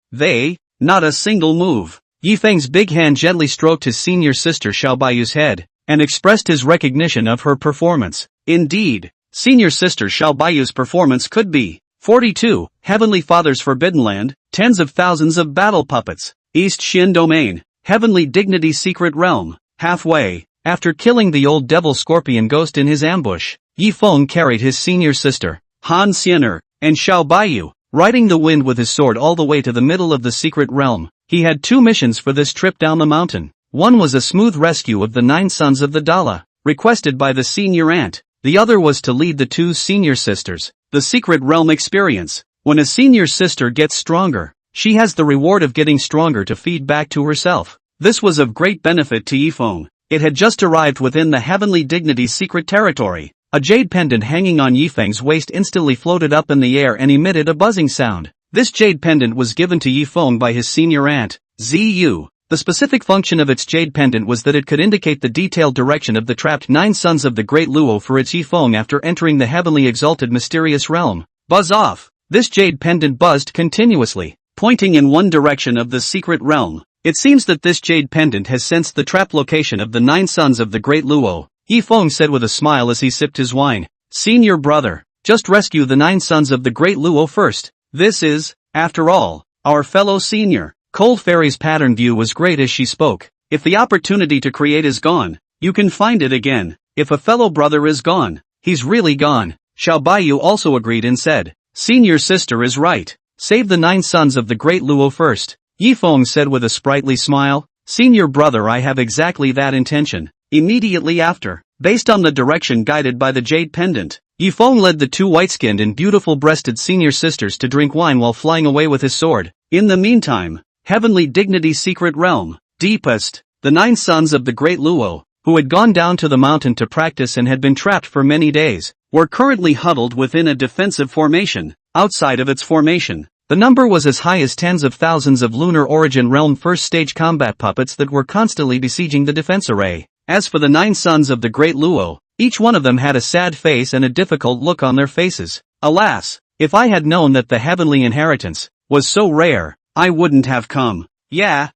Speaker 1: Not a single move." Yifeng's big hand gently stroked his senior sister Xiao Baiyu's head, and expressed his recognition of her performance. Indeed, senior sister Xiao Baiyu's performance could be 42, Heavenly Father's Forbidden Land, tens of thousands of battle puppets, East Shin Domain, Heavenly Dignity Secret Realm. Halfway, after killing the old devil scorpion ghost in his ambush, Yifeng carried his senior sister, Han Xiener, and Xiao Baiyu, riding the wind with his sword all the way to the middle of the secret realm. He had two missions for this trip down the mountain. One was a smooth rescue of the 9 sons of the Dala, requested by the senior aunt. The other was to lead the two senior sisters, the secret realm experience. When a senior sister gets stronger, she has the reward of getting stronger to feed back to herself. This was of great benefit to Yifeng. It had just arrived within the Heavenly Dignity secret territory. A jade pendant hanging on Yifeng's waist instantly floated up in the air and emitted a buzzing sound. This jade pendant was given to Yifeng by his senior aunt, Ziyu. The specific function of its jade pendant was that it could indicate the detailed direction of the trapped 9 sons of the Great Luo for its Yifeng after entering the heavenly exalted mysterious realm. Buzz off! This jade pendant buzzed continuously, pointing in one direction of the secret realm. It seems that this jade pendant has sensed the trap location of the 9 sons of the Great Luo, Yifeng said with a smile as he sipped his wine. Senior brother, just rescue the 9 sons of the Great Luo first. This is, after all, our fellow senior. Cold Fairy's pattern view was great as she spoke. If the opportunity to create is gone, you can find it again. If a fellow brother is gone, he's really gone. Xiao Baiyu also agreed and said, senior sister is right. Save the 9 sons of the great Luo first. Yifeng said with a sprightly smile, senior brother, I have exactly that intention. Immediately after, based on the direction guided by the jade pendant, Yifeng led the 2 white-skinned and beautiful-breasted senior sisters to drink wine while flying away with his sword. In the meantime, Heavenly Dignity's secret realm, deepest, the 9 sons of the great Luo, who had gone down to the mountain to practice and had been trapped for many days, were currently huddled within a defensive formation. Outside of its formation, the number was as high as tens of thousands of Lunar Origin Realm first-stage combat puppets that were constantly besieging the defense array. As for the 9 sons of the great Luo, each one of them had a sad face and a difficult look on their faces. Alas, if I had known that the heavenly inheritance was so rare, I wouldn't have come. Yeah,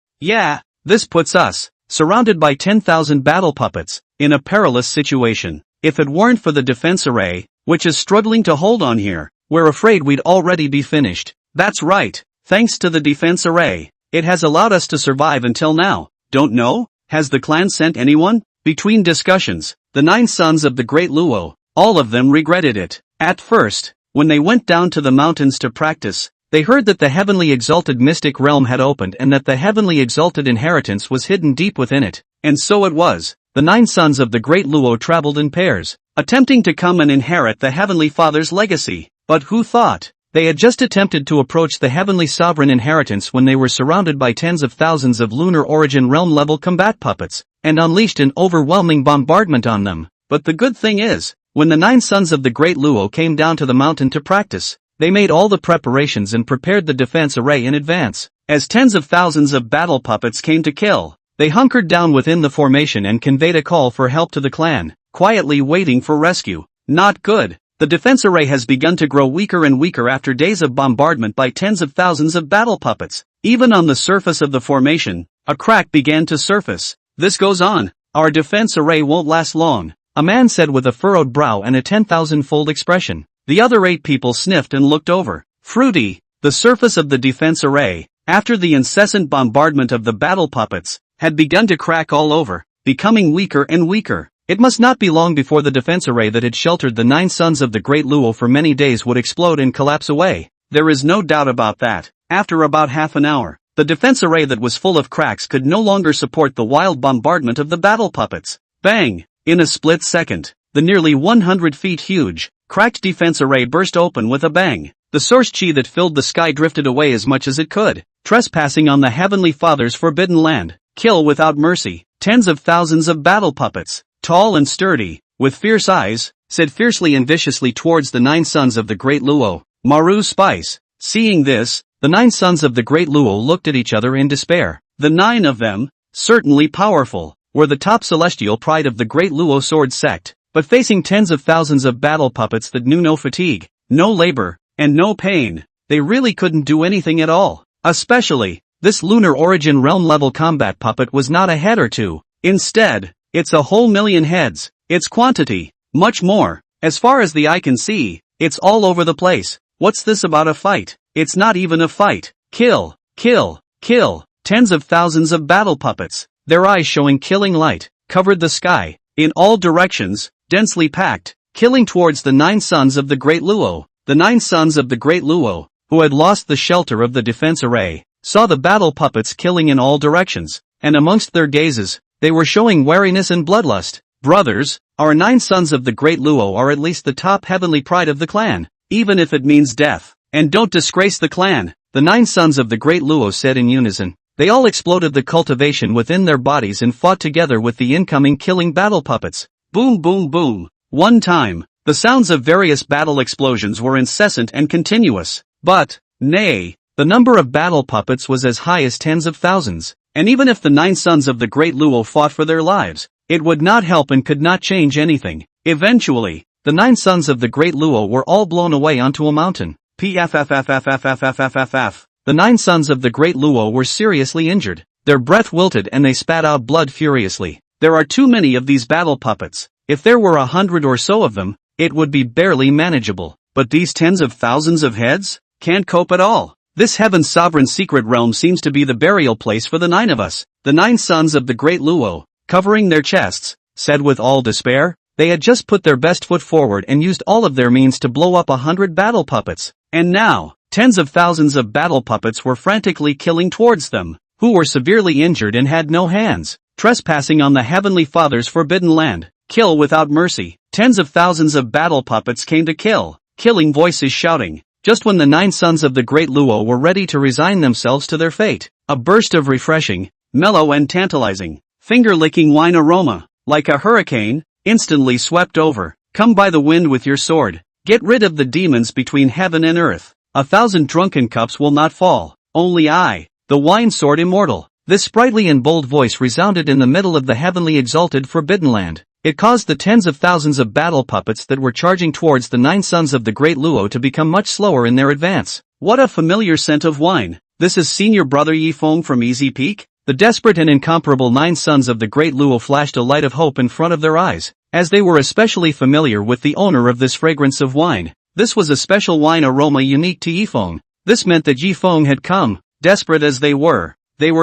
Speaker 1: this puts us, surrounded by 10,000 battle puppets, in a perilous situation. If it weren't for the defense array, which is struggling to hold on here, we're afraid we'd already be finished. That's right, thanks to the defense array, it has allowed us to survive until now. Don't know? Has the clan sent anyone? Between discussions, the 9 sons of the great Luo, all of them regretted it. At first, when they went down to the mountains to practice, they heard that the heavenly exalted mystic realm had opened and that the heavenly exalted inheritance was hidden deep within it. And so it was. The 9 sons of the great Luo traveled in pairs, attempting to come and inherit the heavenly father's legacy. But who thought? They had just attempted to approach the heavenly sovereign inheritance when they were surrounded by tens of thousands of Lunar Origin Realm level combat puppets, and unleashed an overwhelming bombardment on them. But the good thing is, when the 9 sons of the great Luo came down to the mountain to practice, they made all the preparations and prepared the defense array in advance. As tens of thousands of battle puppets came to kill, they hunkered down within the formation and conveyed a call for help to the clan, quietly waiting for rescue. Not good. The defense array has begun to grow weaker and weaker after days of bombardment by tens of thousands of battle puppets. Even on the surface of the formation, a crack began to surface. This goes on, our defense array won't last long, a man said with a furrowed brow and a 10,000-fold expression. The other 8 people sniffed and looked over. Fruity, the surface of the defense array, after the incessant bombardment of the battle puppets, had begun to crack all over, becoming weaker and weaker. It must not be long before the defense array that had sheltered the 9 sons of the great Luo for many days would explode and collapse away. There is no doubt about that. After about half an hour, the defense array that was full of cracks could no longer support the wild bombardment of the battle puppets. Bang! In a split second, the nearly 100 feet huge, cracked defense array burst open with a bang. The source chi that filled the sky drifted away as much as it could, trespassing on the Heavenly Father's forbidden land. Kill without mercy. Tens of thousands of battle puppets, tall and sturdy, with fierce eyes, said fiercely and viciously towards the 9 sons of the great Luo. Maru Spice. Seeing this, the 9 sons of the great Luo looked at each other in despair. The 9 of them, certainly powerful, were the top celestial pride of the great Luo sword sect, but facing tens of thousands of battle puppets that knew no fatigue, no labor, and no pain, they really couldn't do anything at all. Especially, this Lunar Origin Realm level combat puppet was not a head or two. Instead, it's a whole million heads. Its quantity, much more. As far as the eye can see, it's all over the place. What's this about a fight? It's not even a fight. Kill, kill, kill. Tens of thousands of battle puppets, their eyes showing killing light, covered the sky, in all directions, densely packed, killing towards the 9 sons of the great Luo. The 9 sons of the great Luo, who had lost the shelter of the defense array, saw the battle puppets killing in all directions, and amongst their gazes, they were showing wariness and bloodlust. Brothers, our 9 sons of the great Luo are at least the top heavenly pride of the clan, even if it means death. And don't disgrace the clan, the 9 sons of the great Luo said in unison. They all exploded the cultivation within their bodies and fought together with the incoming killing battle puppets. Boom boom boom. One time, the sounds of various battle explosions were incessant and continuous. But, nay, the number of battle puppets was as high as tens of thousands. And even if the 9 sons of the great Luo fought for their lives, it would not help and could not change anything. Eventually, the 9 sons of the great Luo were all blown away onto a mountain. Pffffffffffffff. The 9 sons of the great Luo were seriously injured. Their breath wilted and they spat out blood furiously. There are too many of these battle puppets. If there were 100 or so of them, it would be barely manageable. But these tens of thousands of heads? Can't cope at all. This heaven's sovereign secret realm seems to be the burial place for the 9 of us. The 9 sons of the great Luo, covering their chests, said with all despair. They had just put their best foot forward and used all of their means to blow up 100 battle puppets. And now, tens of thousands of battle puppets were frantically killing towards them, who were severely injured and had no hands, trespassing on the Heavenly Father's forbidden land. Kill without mercy. Tens of thousands of battle puppets came to kill, killing voices shouting. Just when the 9 sons of the great Luo were ready to resign themselves to their fate, a burst of refreshing, mellow and tantalizing, finger-licking wine aroma, like a hurricane, instantly swept over. Come by the wind with your sword. Get rid of the demons between heaven and earth. 1,000 drunken cups will not fall. Only I, the wine sword immortal. This sprightly and bold voice resounded in the middle of the heavenly exalted forbidden land. It caused the tens of thousands of battle puppets that were charging towards the 9 sons of the great Luo to become much slower in their advance. What a familiar scent of wine. This is senior brother Yifeng from Easy Peak? The desperate and incomparable 9 sons of the great Luo flashed a light of hope in front of their eyes, as they were especially familiar with the owner of this fragrance of wine. This was a special wine aroma unique to Yifeng. This meant that Yifeng had come. Desperate as they were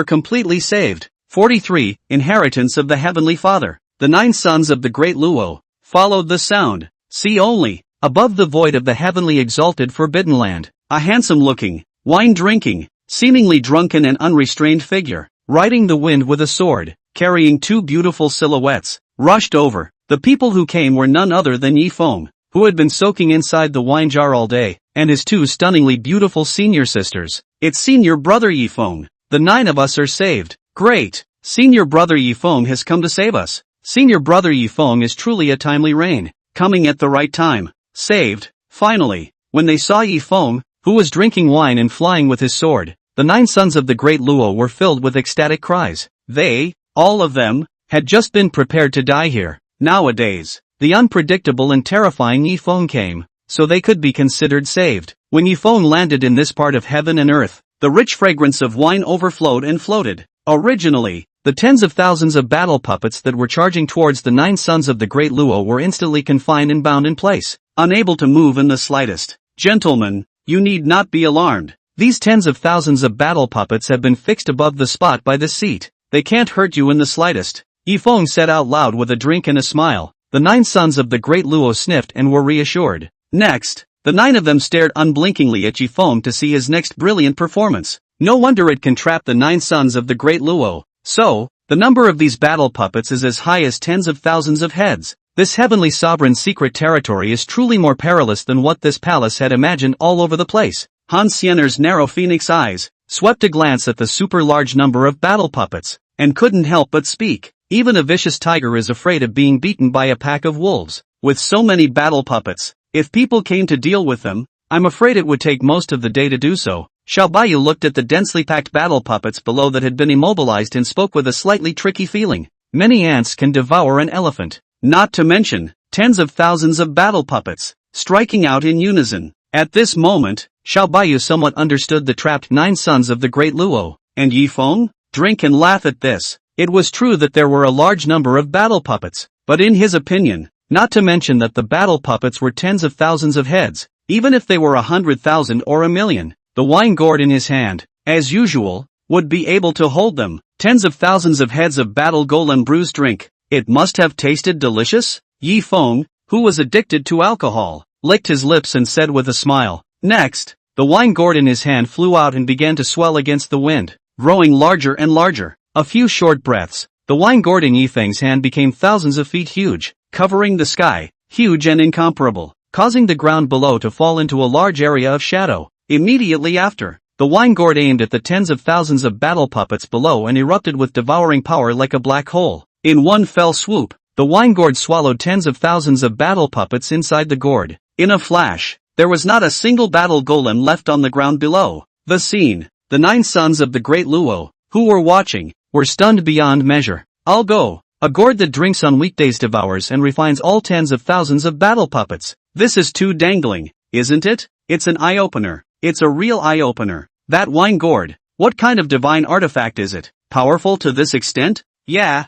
Speaker 1: completely saved. 43. Inheritance of the Heavenly Father. The 9 sons of the great Luo followed the sound. See only, above the void of the heavenly exalted forbidden land, a handsome-looking, wine-drinking, seemingly drunken and unrestrained figure, riding the wind with a sword, carrying 2 beautiful silhouettes, rushed over. The people who came were none other than Yifeng, who had been soaking inside the wine jar all day, and his 2 stunningly beautiful senior sisters. It's senior brother Yifeng. The 9 of us are saved. Great! Senior brother Yifeng has come to save us. Senior brother Yifeng is truly a timely rain, coming at the right time. Saved, finally. When they saw Yifeng, who was drinking wine and flying with his sword, the 9 sons of the great Luo were filled with ecstatic cries. They, all of them, had just been prepared to die here. Nowadays, the unpredictable and terrifying Yifeng came, so they could be considered saved. When Yifeng landed in this part of heaven and earth, the rich fragrance of wine overflowed and floated. Originally, the tens of thousands of battle puppets that were charging towards the 9 sons of the great Luo were instantly confined and bound in place, unable to move in the slightest. Gentlemen, you need not be alarmed. These tens of thousands of battle puppets have been fixed above the spot by this seat. They can't hurt you in the slightest. Yifeng said out loud with a drink and a smile. The 9 sons of the great Luo sniffed and were reassured. Next, the 9 of them stared unblinkingly at Yifeng to see his next brilliant performance. No wonder it can trap the 9 sons of the great Luo. So, the number of these battle puppets is as high as tens of thousands of heads. This heavenly sovereign secret territory is truly more perilous than what this palace had imagined all over the place. Han Xiener's narrow phoenix eyes swept a glance at the super large number of battle puppets, and couldn't help but speak. Even a vicious tiger is afraid of being beaten by a pack of wolves. With so many battle puppets, if people came to deal with them, I'm afraid it would take most of the day to do so. Xiao Baiyu looked at the densely packed battle puppets below that had been immobilized and spoke with a slightly tricky feeling. Many ants can devour an elephant. Not to mention, tens of thousands of battle puppets, striking out in unison. At this moment, Xiao Baiyu somewhat understood the trapped 9 sons of the great Luo. And Yifeng? Drink and laugh at this. It was true that there were a large number of battle puppets, but in his opinion, not to mention that the battle puppets were tens of thousands of heads, even if they were 100,000 or 1,000,000. The wine gourd in his hand, as usual, would be able to hold them. Tens of thousands of heads of battle golem bruised drink. It must have tasted delicious. Yifeng, who was addicted to alcohol, licked his lips and said with a smile. Next, the wine gourd in his hand flew out and began to swell against the wind, growing larger and larger. A few short breaths, the wine gourd in Yifeng's hand became thousands of feet huge, covering the sky, huge and incomparable, causing the ground below to fall into a large area of shadow. Immediately after, the wine gourd aimed at the tens of thousands of battle puppets below and erupted with devouring power like a black hole. In one fell swoop, the wine gourd swallowed tens of thousands of battle puppets inside the gourd. In a flash, there was not a single battle golem left on the ground below. The scene, the 9 sons of the great Luo, who were watching, were stunned beyond measure. I'll go. A gourd that drinks on weekdays devours and refines all tens of thousands of battle puppets. This is too dangling, isn't it? It's an eye-opener. It's a real eye-opener. That wine gourd, what kind of divine artifact is it? Powerful to this extent? Yeah,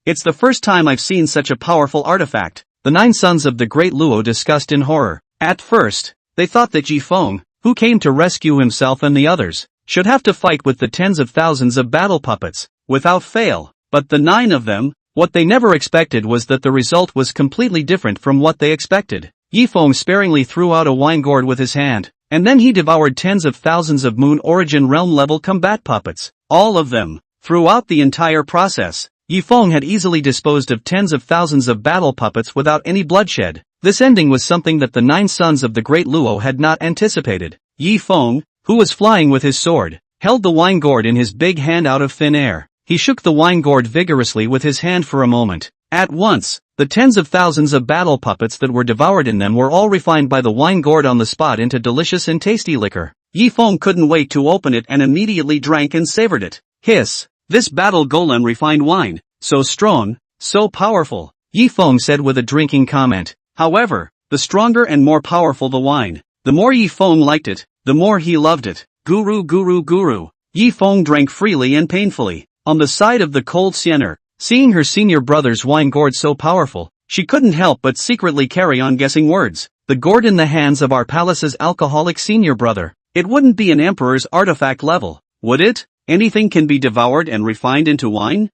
Speaker 1: it's the first time I've seen such a powerful artifact. The 9 sons of the great Luo discussed in horror. At first, they thought that Yifeng, who came to rescue himself and the others, should have to fight with the tens of thousands of battle puppets, without fail. But the 9 of them, what they never expected was that the result was completely different from what they expected. Yifeng sparingly threw out a wine gourd with his hand, and then he devoured tens of thousands of Moon Origin Realm level combat puppets. All of them. Throughout the entire process, Yifeng had easily disposed of tens of thousands of battle puppets without any bloodshed. This ending was something that the 9 sons of the Great Luo had not anticipated. Yifeng, who was flying with his sword, held the wine gourd in his big hand out of thin air. He shook the wine gourd vigorously with his hand for a moment. At once, the tens of thousands of battle puppets that were devoured in them were all refined by the wine gourd on the spot into delicious and tasty liquor. Yifeng couldn't wait to open it and immediately drank and savored it. Hiss! This battle golem refined wine, so strong, so powerful, Yifeng said with a drinking comment. However, the stronger and more powerful the wine, the more Yifeng liked it, the more he loved it. Guru guru guru. Yifeng drank freely and painfully. On the side of the cold Siener, seeing her senior brother's wine gourd so powerful, she couldn't help but secretly carry on guessing words. The gourd in the hands of our palace's alcoholic senior brother. It wouldn't be an emperor's artifact level, would it? Anything can be devoured and refined into wine?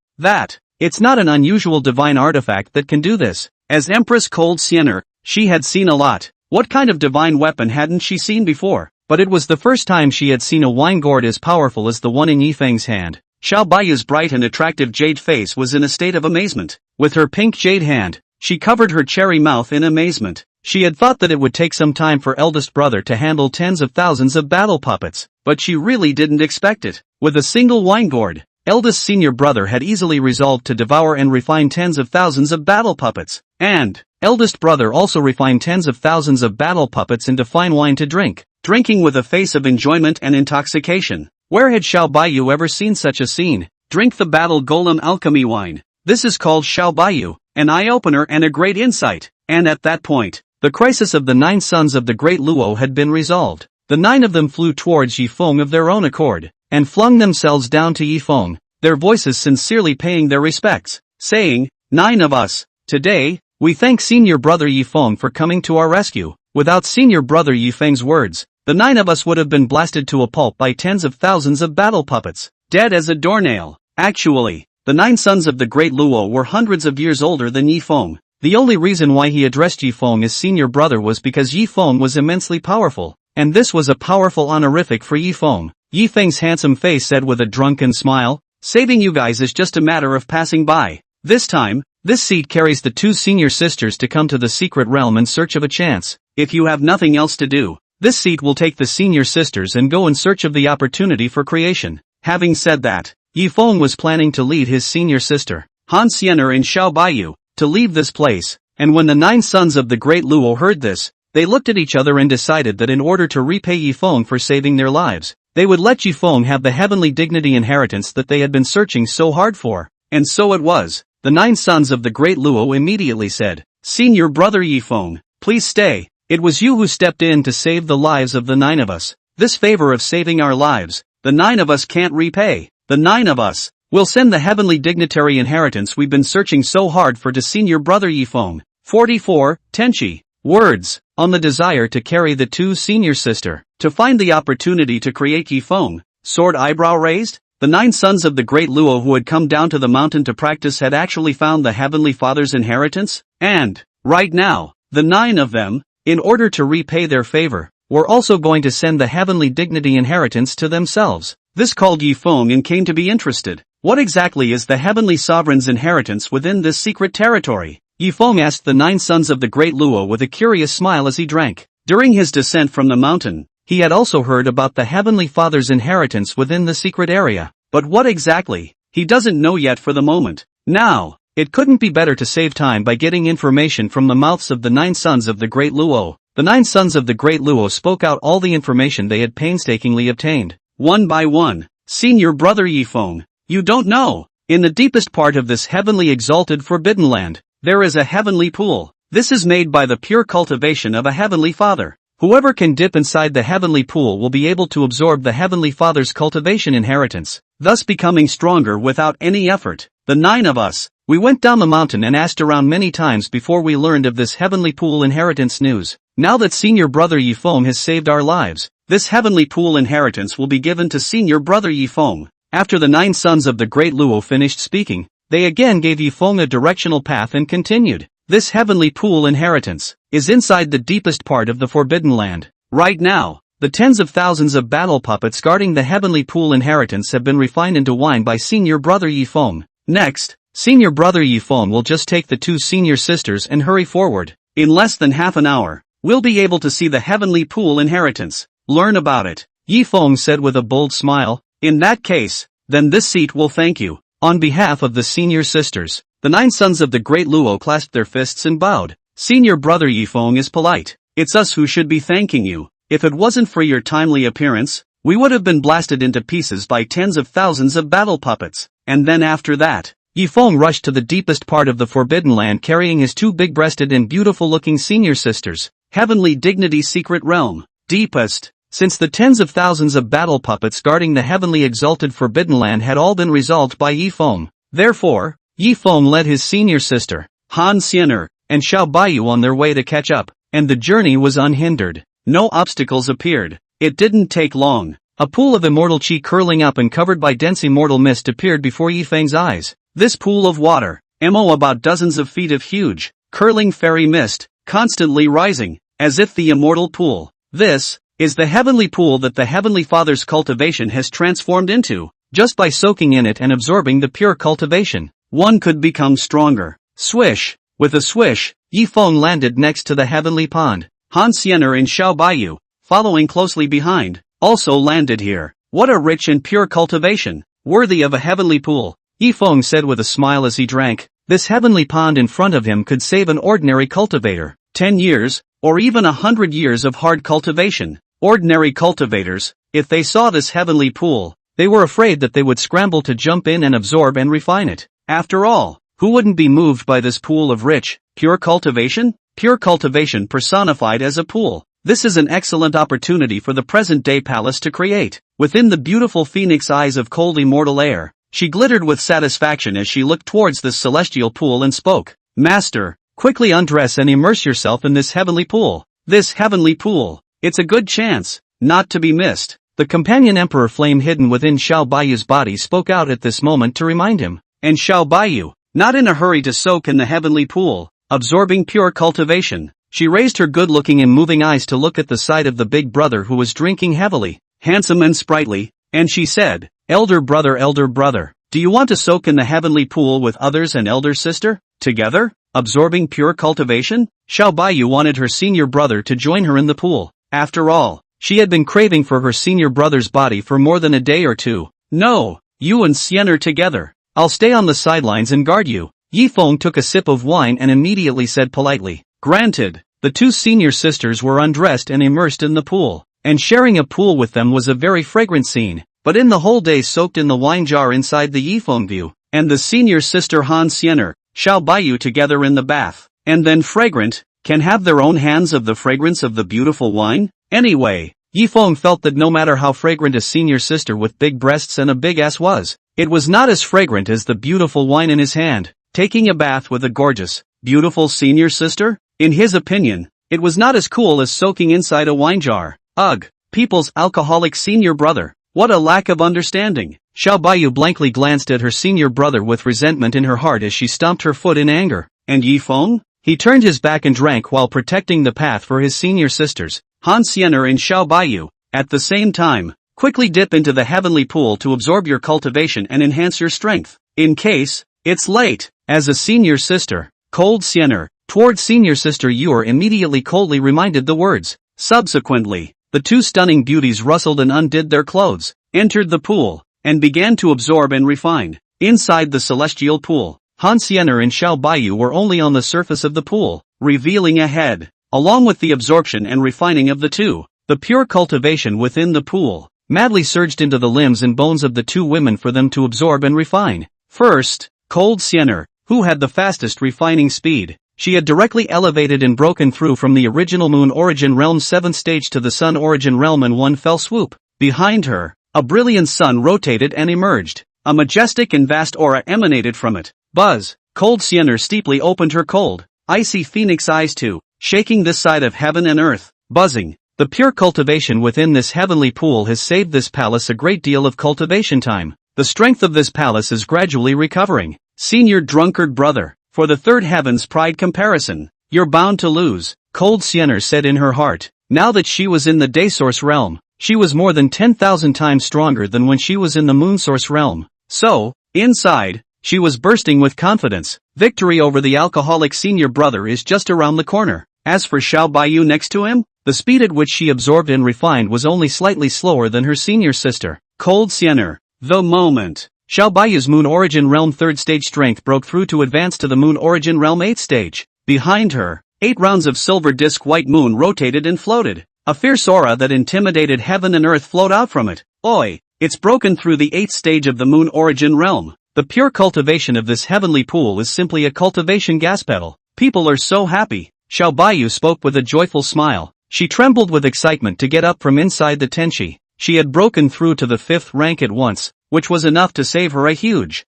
Speaker 1: It's not an unusual divine artifact that can do this. As Empress Cold Siener, she had seen a lot. What kind of divine weapon hadn't she seen before? But it was the first time she had seen a wine gourd as powerful as the one in Yifeng's hand. Xiao Baiyu's bright and attractive jade face was in a state of amazement. With her pink jade hand, she covered her cherry mouth in amazement. She had thought that it would take some time for eldest brother to handle tens of thousands of battle puppets, but she really didn't expect it. With a single wine gourd, eldest senior brother had easily resolved to devour and refine tens of thousands of battle puppets. And eldest brother also refined tens of thousands of battle puppets into fine wine to drink, drinking with a face of enjoyment and intoxication. Where had Xiao Baiyu ever seen such a scene? Drink the battle golem alchemy wine. This is called Xiao Baiyu, an eye-opener and a great insight. And at that point, the crisis of the 9 sons of the Great Luo had been resolved. The 9 of them flew towards Yifeng of their own accord, and flung themselves down to Yifeng, their voices sincerely paying their respects, saying, 9 of us, today, we thank senior brother Yifeng for coming to our rescue. Without senior brother Yifeng's words, the 9 of us would have been blasted to a pulp by tens of thousands of battle puppets, dead as a doornail. Actually, the 9 sons of the Great Luo were hundreds of years older than Yifeng. The only reason why he addressed Yifeng as senior brother was because Yifeng was immensely powerful, and this was a powerful honorific for Yifeng. Yifeng's handsome face said with a drunken smile, saving you guys is just a matter of passing by. This time, this seat carries the 2 senior sisters to come to the secret realm in search of a chance. If you have nothing else to do, this seat will take the senior sisters and go in search of the opportunity for creation. Having said that, Yifeng was planning to lead his senior sister, Han Siener and Xiao Baiyu, to leave this place, and when the 9 sons of the Great Luo heard this, they looked at each other and decided that in order to repay Yifeng for saving their lives, they would let Yifeng have the heavenly dignity inheritance that they had been searching so hard for. And so it was. The 9 sons of the Great Luo immediately said, Senior brother Yifeng, please stay. It was you who stepped in to save the lives of the 9 of us. This favor of saving our lives, the 9 of us can't repay. The 9 of us will send the heavenly dignitary inheritance we've been searching so hard for to senior brother Yifeng. 44. Tenchi. Words. On the desire to carry the 2 senior sister, to find the opportunity to create Yifeng. Sword eyebrow raised? The 9 sons of the Great Luo who had come down to the mountain to practice had actually found the Heavenly Father's inheritance? And, right now, the 9 of them, in order to repay their favor, were also going to send the heavenly dignity inheritance to themselves. This called Yifeng and came to be interested. What exactly is the heavenly sovereign's inheritance within this secret territory? Yifeng asked the 9 sons of the Great Luo with a curious smile as he drank. During his descent from the mountain, he had also heard about the Heavenly Father's inheritance within the secret area. But what exactly? He doesn't know yet for the moment. Now, it couldn't be better to save time by getting information from the mouths of the 9 sons of the Great Luo. The 9 sons of the Great Luo spoke out all the information they had painstakingly obtained. One by one. Senior brother Yifeng, you don't know. In the deepest part of this heavenly exalted forbidden land, there is a heavenly pool. This is made by the pure cultivation of a heavenly father. Whoever can dip inside the heavenly pool will be able to absorb the heavenly father's cultivation inheritance, thus becoming stronger without any effort. the 9 of us. We went down the mountain and asked around many times before we learned of this heavenly pool inheritance news. Now that senior brother Yifeng has saved our lives, this heavenly pool inheritance will be given to senior brother Yifeng. After the 9 sons of the great Luo finished speaking, they again gave Yifeng a directional path and continued. This heavenly pool inheritance is inside the deepest part of the Forbidden Land. Right now, the tens of thousands of battle puppets guarding the heavenly pool inheritance have been refined into wine by senior brother Yifeng. Next, senior brother Yifeng will just take the 2 senior sisters and hurry forward. In less than half an hour, we'll be able to see the heavenly pool inheritance. Learn about it, Yifeng said with a bold smile. In that case, then this seat will thank you. On behalf of the senior sisters, the 9 sons of the great Luo clasped their fists and bowed. Senior brother Yifeng is polite. It's us who should be thanking you. If it wasn't for your timely appearance, we would have been blasted into pieces by tens of thousands of battle puppets. And then after that, Yifeng rushed to the deepest part of the Forbidden Land carrying his 2 big-breasted and beautiful-looking senior sisters. Heavenly Dignity Secret Realm. Deepest. Since the tens of thousands of battle puppets guarding the heavenly exalted Forbidden Land had all been resolved by Yifeng. Therefore, Yifeng led his senior sister, Han Xiener, and Xiao Baiyu on their way to catch up, and the journey was unhindered. No obstacles appeared. It didn't take long. A pool of immortal chi curling up and covered by dense immortal mist appeared before Yifeng's eyes. This pool of water, about dozens of feet of huge, curling fairy mist, constantly rising, as if the immortal pool. This is the heavenly pool that the Heavenly Father's cultivation has transformed into. Just by soaking in it and absorbing the pure cultivation, one could become stronger. Swish! With a swish, Yifeng landed next to the heavenly pond. Han Xiener and Xiao Baiyu, following closely behind, also landed here. What a rich and pure cultivation, worthy of a heavenly pool, Yifeng said with a smile as he drank. This heavenly pond in front of him could save an ordinary cultivator 10 years, or even 100 years of hard cultivation. Ordinary cultivators, if they saw this heavenly pool, they were afraid that they would scramble to jump in and absorb and refine it. After all, who wouldn't be moved by this pool of rich, pure cultivation? Pure cultivation personified as a pool. This is an excellent opportunity for the present-day palace to create. Within the beautiful phoenix eyes of cold immortal air, she glittered with satisfaction as she looked towards this celestial pool and spoke. Master, quickly undress and immerse yourself in this heavenly pool. This heavenly pool. It's a good chance, not to be missed. The companion emperor flame hidden within Xiao Baiyu's body spoke out at this moment to remind him. And Xiao Baiyu, not in a hurry to soak in the heavenly pool, absorbing pure cultivation, she raised her good-looking and moving eyes to look at the side of the big brother who was drinking heavily, handsome and sprightly, and she said, elder brother, do you want to soak in the heavenly pool with others and elder sister? Together? Absorbing pure cultivation? Xiao Baiyu wanted her senior brother to join her in the pool. After all, she had been craving for her senior brother's body for more than a day or two. No, you and Xiener together. I'll stay on the sidelines and guard you. Yifeng took a sip of wine and immediately said politely, granted. The 2 senior sisters were undressed and immersed in the pool, and sharing a pool with them was a very fragrant scene, but in the whole day soaked in the wine jar inside the Yifeng view, and the senior sister Han Xiener, Xiao Baiyu together in the bath, and then fragrant, can have their own hands of the fragrance of the beautiful wine? Anyway, Yifeng felt that no matter how fragrant a senior sister with big breasts and a big ass was, it was not as fragrant as the beautiful wine in his hand. Taking a bath with a gorgeous, beautiful senior sister? In his opinion, it was not as cool as soaking inside a wine jar. Ugh, people's alcoholic senior brother. What a lack of understanding. Xiao Baiyu blankly glanced at her senior brother with resentment in her heart as she stomped her foot in anger. And Yifeng? He turned his back and drank while protecting the path for his senior sisters, Han Xiener and Xiao Baiyu. At the same time, quickly dip into the heavenly pool to absorb your cultivation and enhance your strength. In case it's late. As a senior sister, cold Xiener, toward senior sister Yuer immediately coldly reminded the words. Subsequently, the 2 stunning beauties rustled and undid their clothes, entered the pool, and began to absorb and refine. Inside the celestial pool, Han Xiener and Xiao Baiyu were only on the surface of the pool, revealing a head. Along with the absorption and refining of the 2, the pure cultivation within the pool madly surged into the limbs and bones of the 2 women for them to absorb and refine. First, cold Xiener, who had the fastest refining speed. She had directly elevated and broken through from the original Moon Origin Realm 7th stage to the Sun Origin Realm in one fell swoop. Behind her, a brilliant sun rotated and emerged. A majestic and vast aura emanated from it. Buzz. Cold Siener steeply opened her cold, icy phoenix eyes too, shaking this side of heaven and earth. Buzzing. The pure cultivation within this heavenly pool has saved this palace a great deal of cultivation time. The strength of this palace is gradually recovering. Senior drunkard brother. For the third heaven's pride comparison, you're bound to lose, Cold Siener said in her heart. Now that she was in the day source realm, she was more than 10,000 times stronger than when she was in the moon source realm. So, inside, she was bursting with confidence. Victory over the alcoholic senior brother is just around the corner. As for Xiao Baiyu next to him, the speed at which she absorbed and refined was only slightly slower than her senior sister. Cold Siener. The moment. Xiao Baiyu's Moon Origin Realm 3rd stage strength broke through to advance to the Moon Origin Realm 8th stage. Behind her, 8 rounds of silver disk white moon rotated and floated. A fierce aura that intimidated heaven and earth flowed out from it. Oi! It's broken through the 8th stage of the Moon Origin Realm. The pure cultivation of this heavenly pool is simply a cultivation gas pedal. People are so happy. Xiao Baiyu spoke with a joyful smile. She trembled with excitement to get up from inside the tenchi. She had broken through to the 5th rank at once, which was enough to save her a huge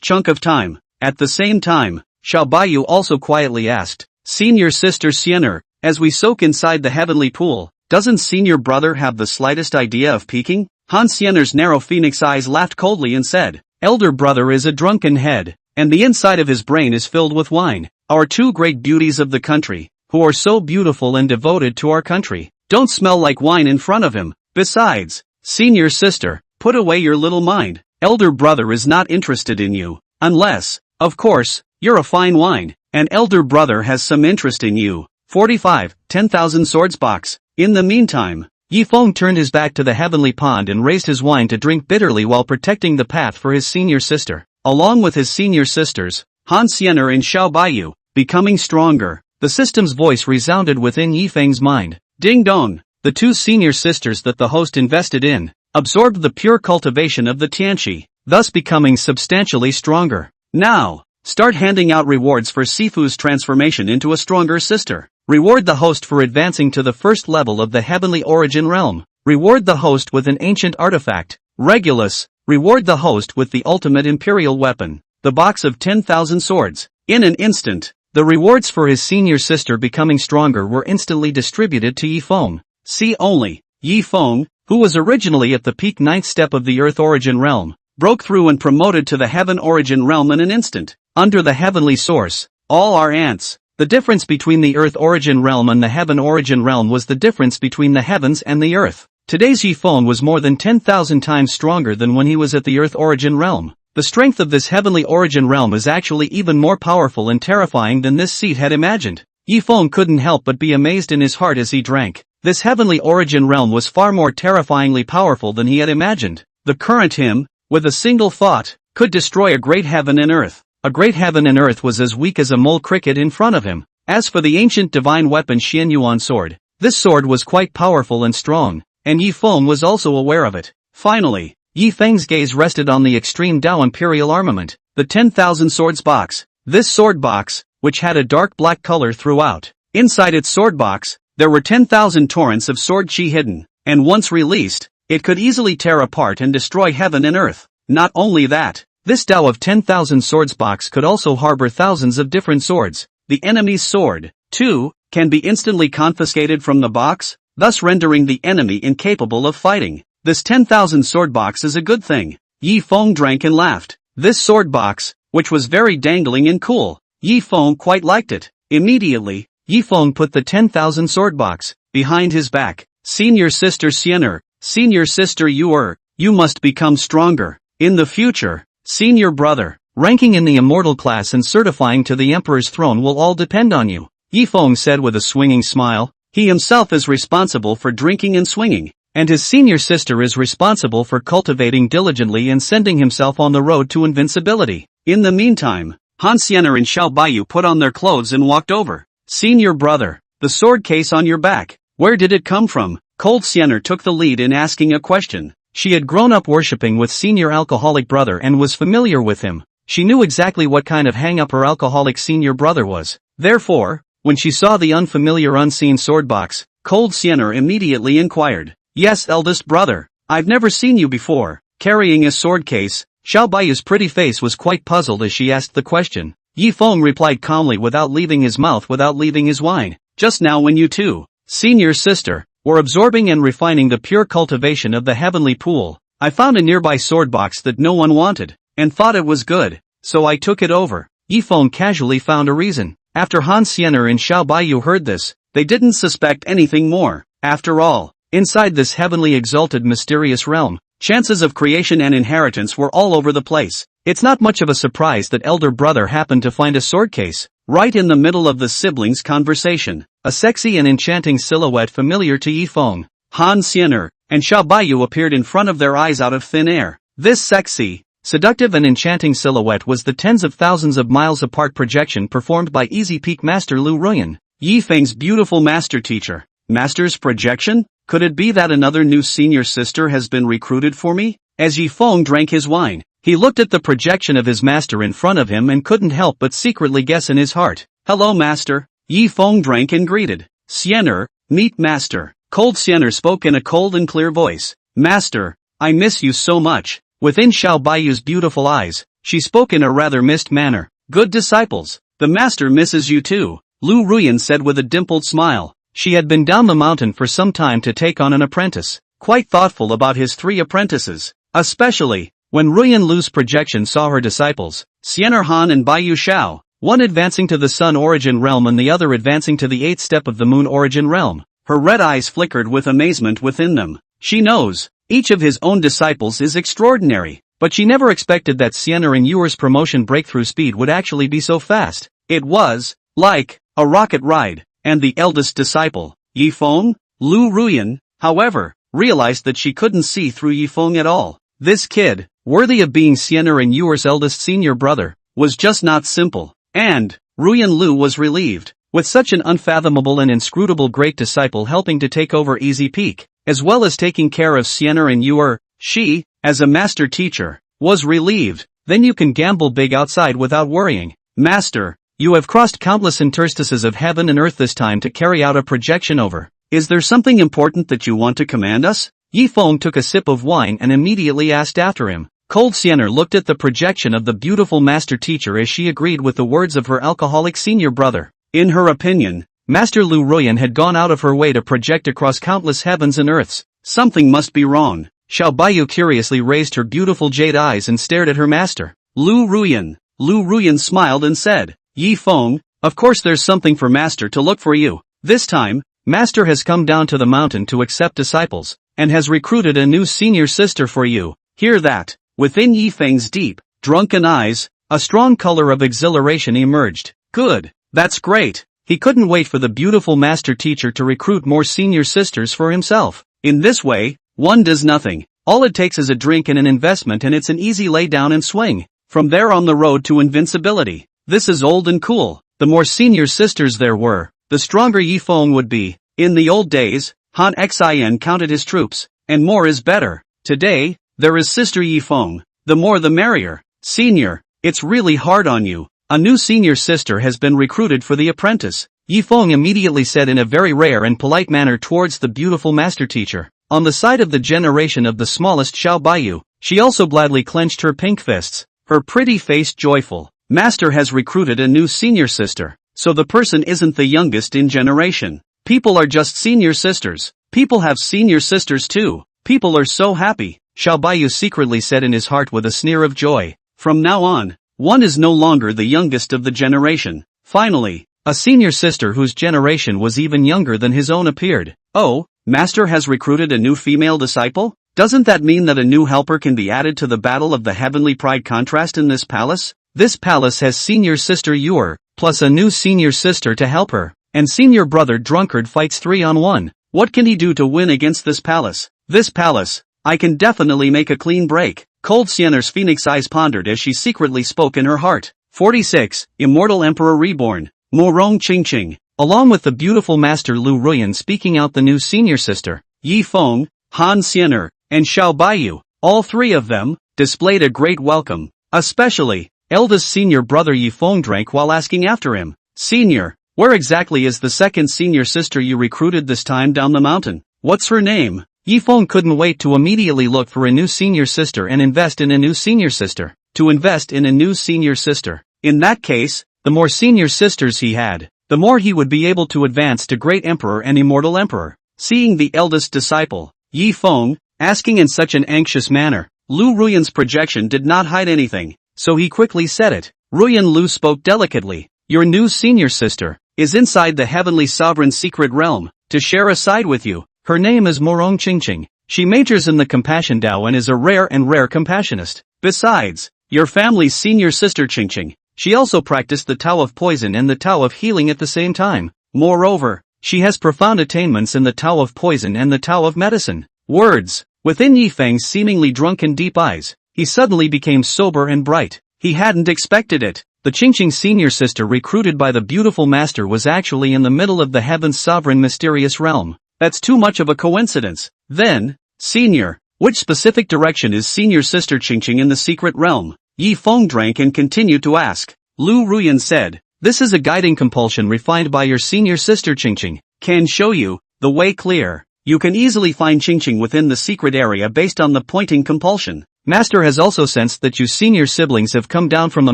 Speaker 1: chunk of time. At the same time, Xiao Baiyu also quietly asked, Senior Sister Siener, as we soak inside the heavenly pool, doesn't Senior Brother have the slightest idea of peeking? Han Siener's narrow phoenix eyes laughed coldly and said, Elder Brother is a drunken head, and the inside of his brain is filled with wine. Our two great beauties of the country, who are so beautiful and devoted to our country, don't smell like wine in front of him. Besides, Senior Sister, put away your little mind. Elder Brother is not interested in you, unless, of course, you're a fine wine, and Elder Brother has some interest in you. 45, 10,000 swords box. In the meantime, Yi Feng turned his back to the heavenly pond and raised his wine to drink bitterly while protecting the path for his senior sister. Along with his senior sisters, Han Siener and Xiao Baiyu, becoming stronger, the system's voice resounded within Yi Feng's mind. Ding dong! The two senior sisters that the host invested in, absorbed the pure cultivation of the Tianqi, thus becoming substantially stronger. Now, start handing out rewards for Sifu's transformation into a stronger sister. Reward the host for advancing to the first level of the heavenly origin realm. Reward the host with an ancient artifact. Regulus, reward the host with the ultimate imperial weapon, the box of 10,000 swords. In an instant, the rewards for his senior sister becoming stronger were instantly distributed to Yi Feng. See only, Yi Feng, who was originally at the peak 9th step of the Earth Origin Realm, broke through and promoted to the Heaven Origin Realm in an instant. Under the heavenly source, all are ants. The difference between the Earth Origin Realm and the Heaven Origin Realm was the difference between the heavens and the earth. Today's Yi Feng was more than 10,000 times stronger than when he was at the Earth Origin Realm. The strength of this Heavenly Origin Realm is actually even more powerful and terrifying than this seat had imagined. Yi Feng couldn't help but be amazed in his heart as he drank. This Heavenly Origin Realm was far more terrifyingly powerful than he had imagined. The current him, with a single thought, could destroy a great heaven and earth. A great heaven and earth was as weak as a mole cricket in front of him. As for the ancient divine weapon Xian Yuan sword, this sword was quite powerful and strong, and Yi Feng was also aware of it. Finally, Yi Feng's gaze rested on the extreme Dao Imperial armament, the 10,000 swords box. This sword box, which had a dark black color throughout. Inside its sword box, there were 10,000 torrents of sword chi hidden, and once released, it could easily tear apart and destroy heaven and earth. Not only that, this Dao of 10,000 swords box could also harbor thousands of different swords. The enemy's sword, too, can be instantly confiscated from the box, thus rendering the enemy incapable of fighting. This 10,000 sword box is a good thing. Yi Feng drank and laughed. This sword box, which was very dangling and cool, Yi Feng quite liked it. Immediately, Yi Feng put the 10,000 sword box behind his back. Senior Sister Siener, Senior Sister you must become stronger. In the future, Senior Brother, ranking in the immortal class and certifying to the Emperor's throne will all depend on you, Yi Feng said with a swinging smile. He himself is responsible for drinking and swinging, and his senior sister is responsible for cultivating diligently and sending himself on the road to invincibility. In the meantime, Han Siener and Xiao Baiyu put on their clothes and walked over. Senior Brother, the sword case on your back, where did it come from? Cold Siener took the lead in asking a question. She had grown up worshipping with senior alcoholic brother and was familiar with him. She knew exactly what kind of hang-up her alcoholic senior brother was. Therefore, when she saw the unfamiliar unseen sword box, Cold Siener immediately inquired. Yes, eldest brother, I've never seen you before, carrying a sword case. Xiao Baiyu's pretty face was quite puzzled as she asked the question. Yi Feng replied calmly without leaving his mouth, without leaving his wine. Just now when you two, senior sister, were absorbing and refining the pure cultivation of the heavenly pool, I found a nearby sword box that no one wanted, and thought it was good, so I took it over. Yi Feng casually found a reason. After Han Xiener and Xiao Baiyu heard this, they didn't suspect anything more. After all, inside this heavenly exalted mysterious realm, chances of creation and inheritance were all over the place. It's not much of a surprise that elder brother happened to find a sword case, right in the middle of the siblings' conversation. A sexy and enchanting silhouette familiar to Yi Feng, Han Xiener, and Xiao Baiyu appeared in front of their eyes out of thin air. This sexy, seductive and enchanting silhouette was the tens of thousands of miles apart projection performed by Easy Peak Master Lu Ruyan, Yi Feng's beautiful master teacher. Master's projection? Could it be that another new senior sister has been recruited for me? As Yi Feng drank his wine, he looked at the projection of his master in front of him and couldn't help but secretly guess in his heart. Hello master. Yi Feng drank and greeted. Xiener, meet master. Cold Xiener spoke in a cold and clear voice. Master, I miss you so much. Within Xiao Baiyu's beautiful eyes, she spoke in a rather missed manner. Good disciples. The master misses you too, Lu Ruyan said with a dimpled smile. She had been down the mountain for some time to take on an apprentice, quite thoughtful about his 3 apprentices, especially when Ruyan Lu's projection saw her disciples, Xiener Han and Baiyu Xiao, one advancing to the sun origin realm and the other advancing to the 8th step of the moon origin realm. Her red eyes flickered with amazement within them. She knows, each of his own disciples is extraordinary, but she never expected that Xiener and Yuer's promotion breakthrough speed would actually be so fast. It was like a rocket ride. And the eldest disciple, Yi Feng? Lu Ruyan, however, realized that she couldn't see through Yi Feng at all. This kid, worthy of being Xiener and Yuer's eldest senior brother, was just not simple. And Ruyan Lu was relieved. With such an unfathomable and inscrutable great disciple helping to take over Easy Peak, as well as taking care of Xiener and Yuer, she, as a master teacher, was relieved. Then you can gamble big outside without worrying. Master, you have crossed countless interstices of heaven and earth this time to carry out a projection over. Is there something important that you want to command us? Yi Feng took a sip of wine and immediately asked after him. Cold Xiener looked at the projection of the beautiful master teacher as she agreed with the words of her alcoholic senior brother. In her opinion, Master Lu Ruyan had gone out of her way to project across countless heavens and earths. Something must be wrong. Xiao Baiyu curiously raised her beautiful jade eyes and stared at her master. Lu Ruyan. Lu Ruyan smiled and said, Yi Feng, of course there's something for Master to look for you. This time, Master has come down to the mountain to accept disciples, and has recruited a new senior sister for you. Hear that? Within Yi Feng's deep, drunken eyes, a strong color of exhilaration emerged. Good. That's great. He couldn't wait for the beautiful master teacher to recruit more senior sisters for himself. In this way, one does nothing. All it takes is a drink and an investment and it's an easy lay down and swing. From there on the road to invincibility. This is old and cool. The more senior sisters there were, the stronger Yi Feng would be. In the old days, Han Xin counted his troops, and more is better. Today, there is Sister Yi Feng. The more the merrier. Senior, it's really hard on you. A new senior sister has been recruited for the apprentice. Yi Feng immediately said in a very rare and polite manner towards the beautiful master teacher. On the side of the generation of the smallest Xiao Baiyu, she also gladly clenched her pink fists, her pretty face joyful. Master has recruited a new senior sister, so the person isn't the youngest in generation. People are just senior sisters. People have senior sisters too. People are so happy, Xiao Baiyu secretly said in his heart with a sneer of joy. From now on, one is no longer the youngest of the generation. Finally, a senior sister whose generation was even younger than his own appeared. Oh, Master has recruited a new female disciple? Doesn't that mean that a new helper can be added to the battle of the heavenly pride contrast in this palace? This palace has senior sister Yuer, plus a new senior sister to help her, and senior brother Drunkard fights 3-on-1. What can he do to win against this palace? This palace, I can definitely make a clean break. Cold Xiener's phoenix eyes pondered as she secretly spoke in her heart. 46, Immortal Emperor Reborn, Morong Qingqing, along with the beautiful Master Lu Ruyan speaking out the new senior sister, Yi Feng, Han Xiener, and Xiao Baiyu, all 3 of them, displayed a great welcome, especially, eldest senior brother Yi Feng drank while asking after him. Senior, where exactly is the second senior sister you recruited this time down the mountain? What's her name? Yifeng couldn't wait to immediately look for a new senior sister and invest in a new senior sister. To invest in a new senior sister. In that case, the more senior sisters he had, the more he would be able to advance to great emperor and immortal emperor. Seeing the eldest disciple, Yifeng, asking in such an anxious manner, Lu Ruyan's projection did not hide anything, so he quickly said it. Ruyan Lu spoke delicately. Your new senior sister is inside the heavenly sovereign secret realm, to share a side with you. Her name is Morong Qingqing. She majors in the compassion Dao and is a rare compassionist. Besides, your family's senior sister Qingqing, she also practiced the Tao of poison and the Tao of healing at the same time. Moreover, she has profound attainments in the Tao of poison and the Tao of medicine. Words. Within Yifeng's seemingly drunken deep eyes, he suddenly became sober and bright. He hadn't expected it. The Qingqing senior sister recruited by the beautiful master was actually in the middle of the heaven's sovereign mysterious realm. That's too much of a coincidence. Then, senior, which specific direction is senior sister Qingqing in the secret realm? Yifeng drank and continued to ask. Lu Ruyan said, this is a guiding compulsion refined by your senior sister Qingqing. Can show you the way clear. You can easily find Qingqing within the secret area based on the pointing compulsion. Master has also sensed that you senior siblings have come down from the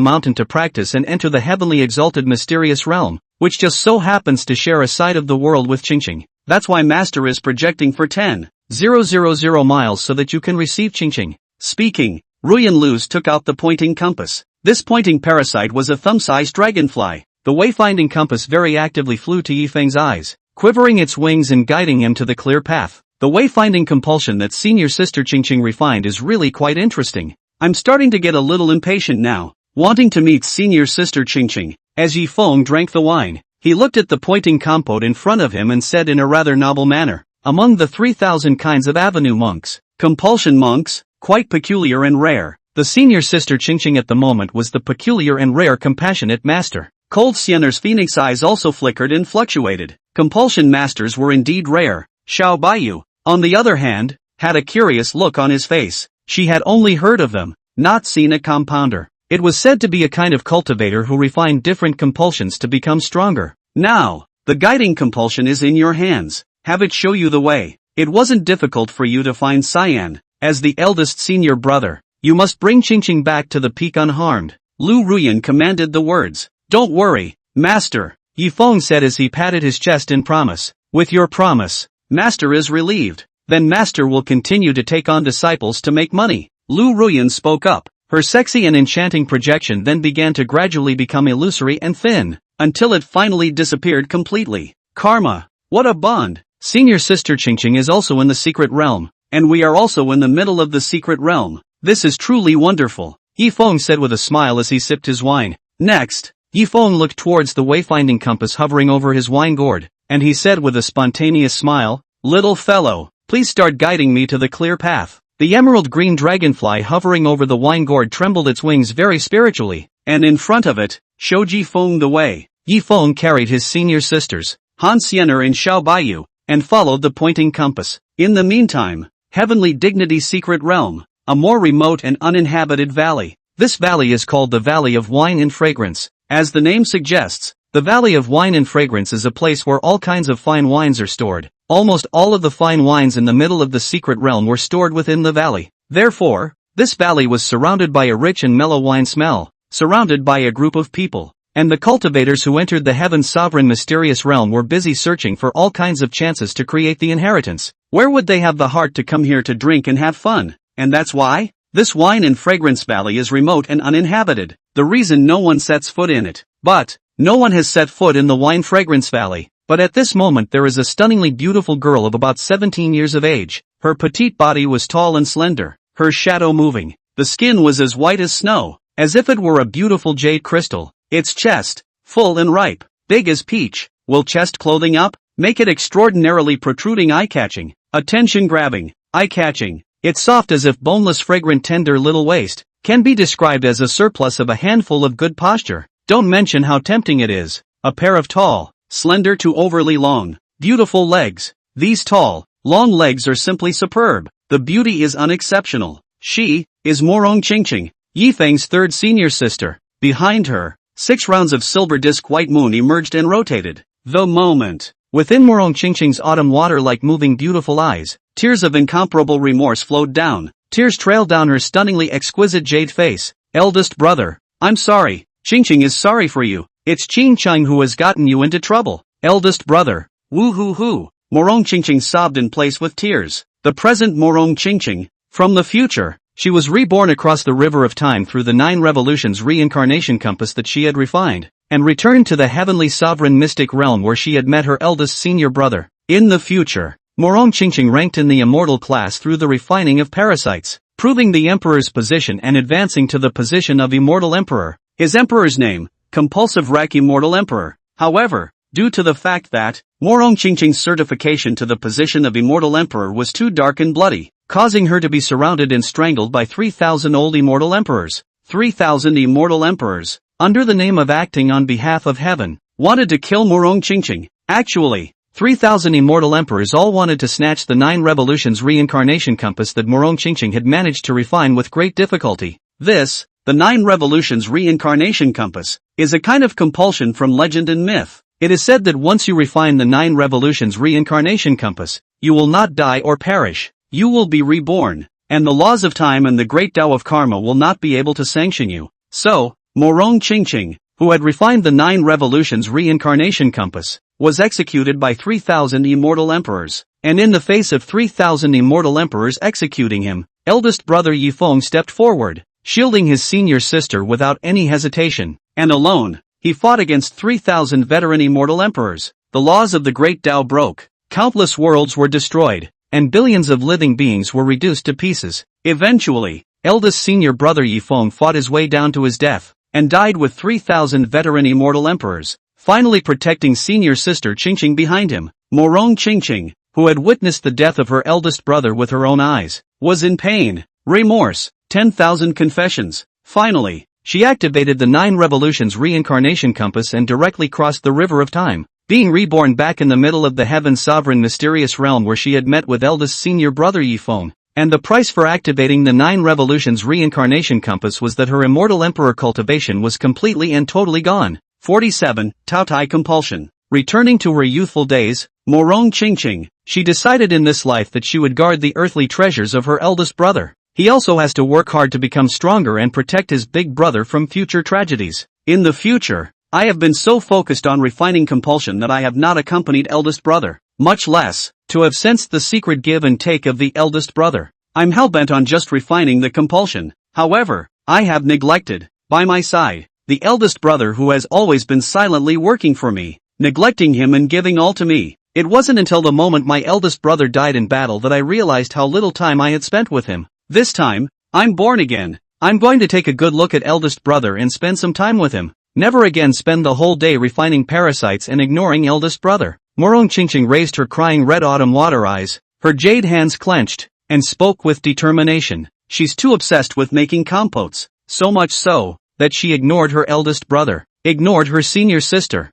Speaker 1: mountain to practice and enter the heavenly exalted mysterious realm, which just so happens to share a side of the world with Qingqing. That's why Master is projecting for 10,000 miles so that you can receive Qingqing. Speaking, Ruyan Luz took out the pointing compass. This pointing parasite was a thumb-sized dragonfly. The wayfinding compass very actively flew to Yifeng's eyes, quivering its wings and guiding him to the clear path. The wayfinding compulsion that senior sister Qingqing refined is really quite interesting. I'm starting to get a little impatient now, wanting to meet senior sister Qingqing. As Yifeng drank the wine, he looked at the pointing compote in front of him and said in a rather novel manner, among the 3,000 kinds of avenue monks, compulsion monks, quite peculiar and rare, the senior sister Qingqing at the moment was the peculiar and rare compassionate master. Cold Siener's phoenix eyes also flickered and fluctuated. Compulsion masters were indeed rare. Xiao Baiyu, on the other hand, had a curious look on his face. She had only heard of them, not seen a compounder. It was said to be a kind of cultivator who refined different compulsions to become stronger. Now, the guiding compulsion is in your hands. Have it show you the way. It wasn't difficult for you to find Cyan. As the eldest senior brother, you must bring Qingqing back to the peak unharmed. Lu Ruyan commanded the words. Don't worry, Master, Yifeng said as he patted his chest in promise. With your promise, Master is relieved. Then Master will continue to take on disciples to make money. Lu Ruyan spoke up. Her sexy and enchanting projection then began to gradually become illusory and thin, until it finally disappeared completely. Karma. What a bond. Senior sister Qingqing is also in the secret realm, and we are also in the middle of the secret realm. This is truly wonderful, Yifeng said with a smile as he sipped his wine. Next, Yifeng looked towards the wayfinding compass hovering over his wine gourd, and he said with a spontaneous smile, little fellow, please start guiding me to the clear path. The emerald green dragonfly hovering over the wine gourd trembled its wings very spiritually, and in front of it, showed Yifeng the way. Yifeng carried his senior sisters, Han Xiener and Xiao Baiyu, and followed the pointing compass. In the meantime, Heavenly Dignity Secret Realm, a more remote and uninhabited valley. This valley is called the Valley of Wine and Fragrance. As the name suggests, the Valley of Wine and Fragrance is a place where all kinds of fine wines are stored. Almost all of the fine wines in the middle of the secret realm were stored within the valley. Therefore, this valley was surrounded by a rich and mellow wine smell, surrounded by a group of people. And the cultivators who entered the heaven's sovereign mysterious realm were busy searching for all kinds of chances to create the inheritance. Where would they have the heart to come here to drink and have fun? And that's why? This wine and fragrance valley is remote and uninhabited. The reason no one sets foot in it. But, no one has set foot in the wine fragrance valley. But at this moment there is a stunningly beautiful girl of about 17 years of age. Her petite body was tall and slender, her shadow moving. The skin was as white as snow, as if it were a beautiful jade crystal. Its chest, full and ripe, big as peach. Will chest clothing up? Make it extraordinarily protruding eye-catching, attention-grabbing, eye-catching. It's soft as if boneless fragrant tender little waist, can be described as a surplus of a handful of good posture. Don't mention how tempting it is. A pair of tall, slender to overly long, beautiful legs. These tall, long legs are simply superb. The beauty is unexceptional. She is Morong Qingqing, Yifeng's third senior sister. Behind her, 6 rounds of silver disc white moon emerged and rotated. The moment Within Morong Chingching's autumn water like moving beautiful eyes, tears of incomparable remorse flowed down. Tears trailed down her stunningly exquisite jade face. Eldest brother, I'm sorry. Chingching is sorry for you. It's Ching who has gotten you into trouble. Eldest brother, woo hoo hoo. Morong Chingching sobbed in place with tears. The present Morong Chingching, from the future, she was reborn across the river of time through the 9 revolutions reincarnation compass that she had refined, and returned to the heavenly sovereign mystic realm where she had met her eldest senior brother. In the future, Morong Chingching ranked in the immortal class through the refining of parasites, proving the emperor's position and advancing to the position of immortal emperor. His emperor's name, compulsive Rack Immortal Emperor. However, due to the fact that Morong Chingching's certification to the position of immortal emperor was too dark and bloody, causing her to be surrounded and strangled by 3,000 old immortal emperors. 3,000 immortal emperors, under the name of acting on behalf of heaven, wanted to kill Morong Chingching. Actually, 3,000 immortal emperors all wanted to snatch the 9 revolutions reincarnation compass that Morong Chingching had managed to refine with great difficulty. This, the 9 revolutions reincarnation compass, is a kind of compulsion from legend and myth. It is said that once you refine the 9 revolutions reincarnation compass, you will not die or perish. You will be reborn, and the laws of time and the great Tao of karma will not be able to sanction you. So, Morong Chingching, who had refined the 9 revolutions reincarnation compass, was executed by 3,000 immortal emperors, and in the face of 3,000 immortal emperors executing him, eldest brother Yifeng stepped forward, shielding his senior sister without any hesitation, and alone, he fought against 3,000 veteran immortal emperors. The laws of the great Tao broke, countless worlds were destroyed, and billions of living beings were reduced to pieces. Eventually, eldest senior brother Yifeng fought his way down to his death, and died with 3,000 veteran immortal emperors, finally protecting senior sister Chingching behind him. Morong Chingching, who had witnessed the death of her eldest brother with her own eyes, was in pain, remorse, 10,000 confessions. Finally, she activated the 9 revolutions reincarnation compass and directly crossed the river of time, being reborn back in the middle of the heaven's sovereign mysterious realm where she had met with eldest senior brother Yifeng. And the price for activating the 9 revolutions reincarnation compass was that her immortal emperor cultivation was completely and totally gone. 47. Taotai compulsion. Returning to her youthful days, Morong Chingching, she decided in this life that she would guard the earthly treasures of her eldest brother. He also has to work hard to become stronger and protect his big brother from future tragedies. In the future, I have been so focused on refining compulsion that I have not accompanied eldest brother, much less to have sensed the secret give and take of the eldest brother. I'm hellbent on just refining the compulsion. However, I have neglected, by my side, the eldest brother who has always been silently working for me, neglecting him and giving all to me. It wasn't until the moment my eldest brother died in battle that I realized how little time I had spent with him. This time, I'm born again. I'm going to take a good look at eldest brother and spend some time with him. Never again spend the whole day refining parasites and ignoring eldest brother. Morong Chingching raised her crying red autumn water eyes, her jade hands clenched, and spoke with determination. She's too obsessed with making compotes, so much so, that she ignored her eldest brother, ignored her senior sister,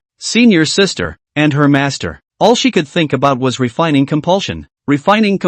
Speaker 1: and her master. All she could think about was refining compulsion, or refining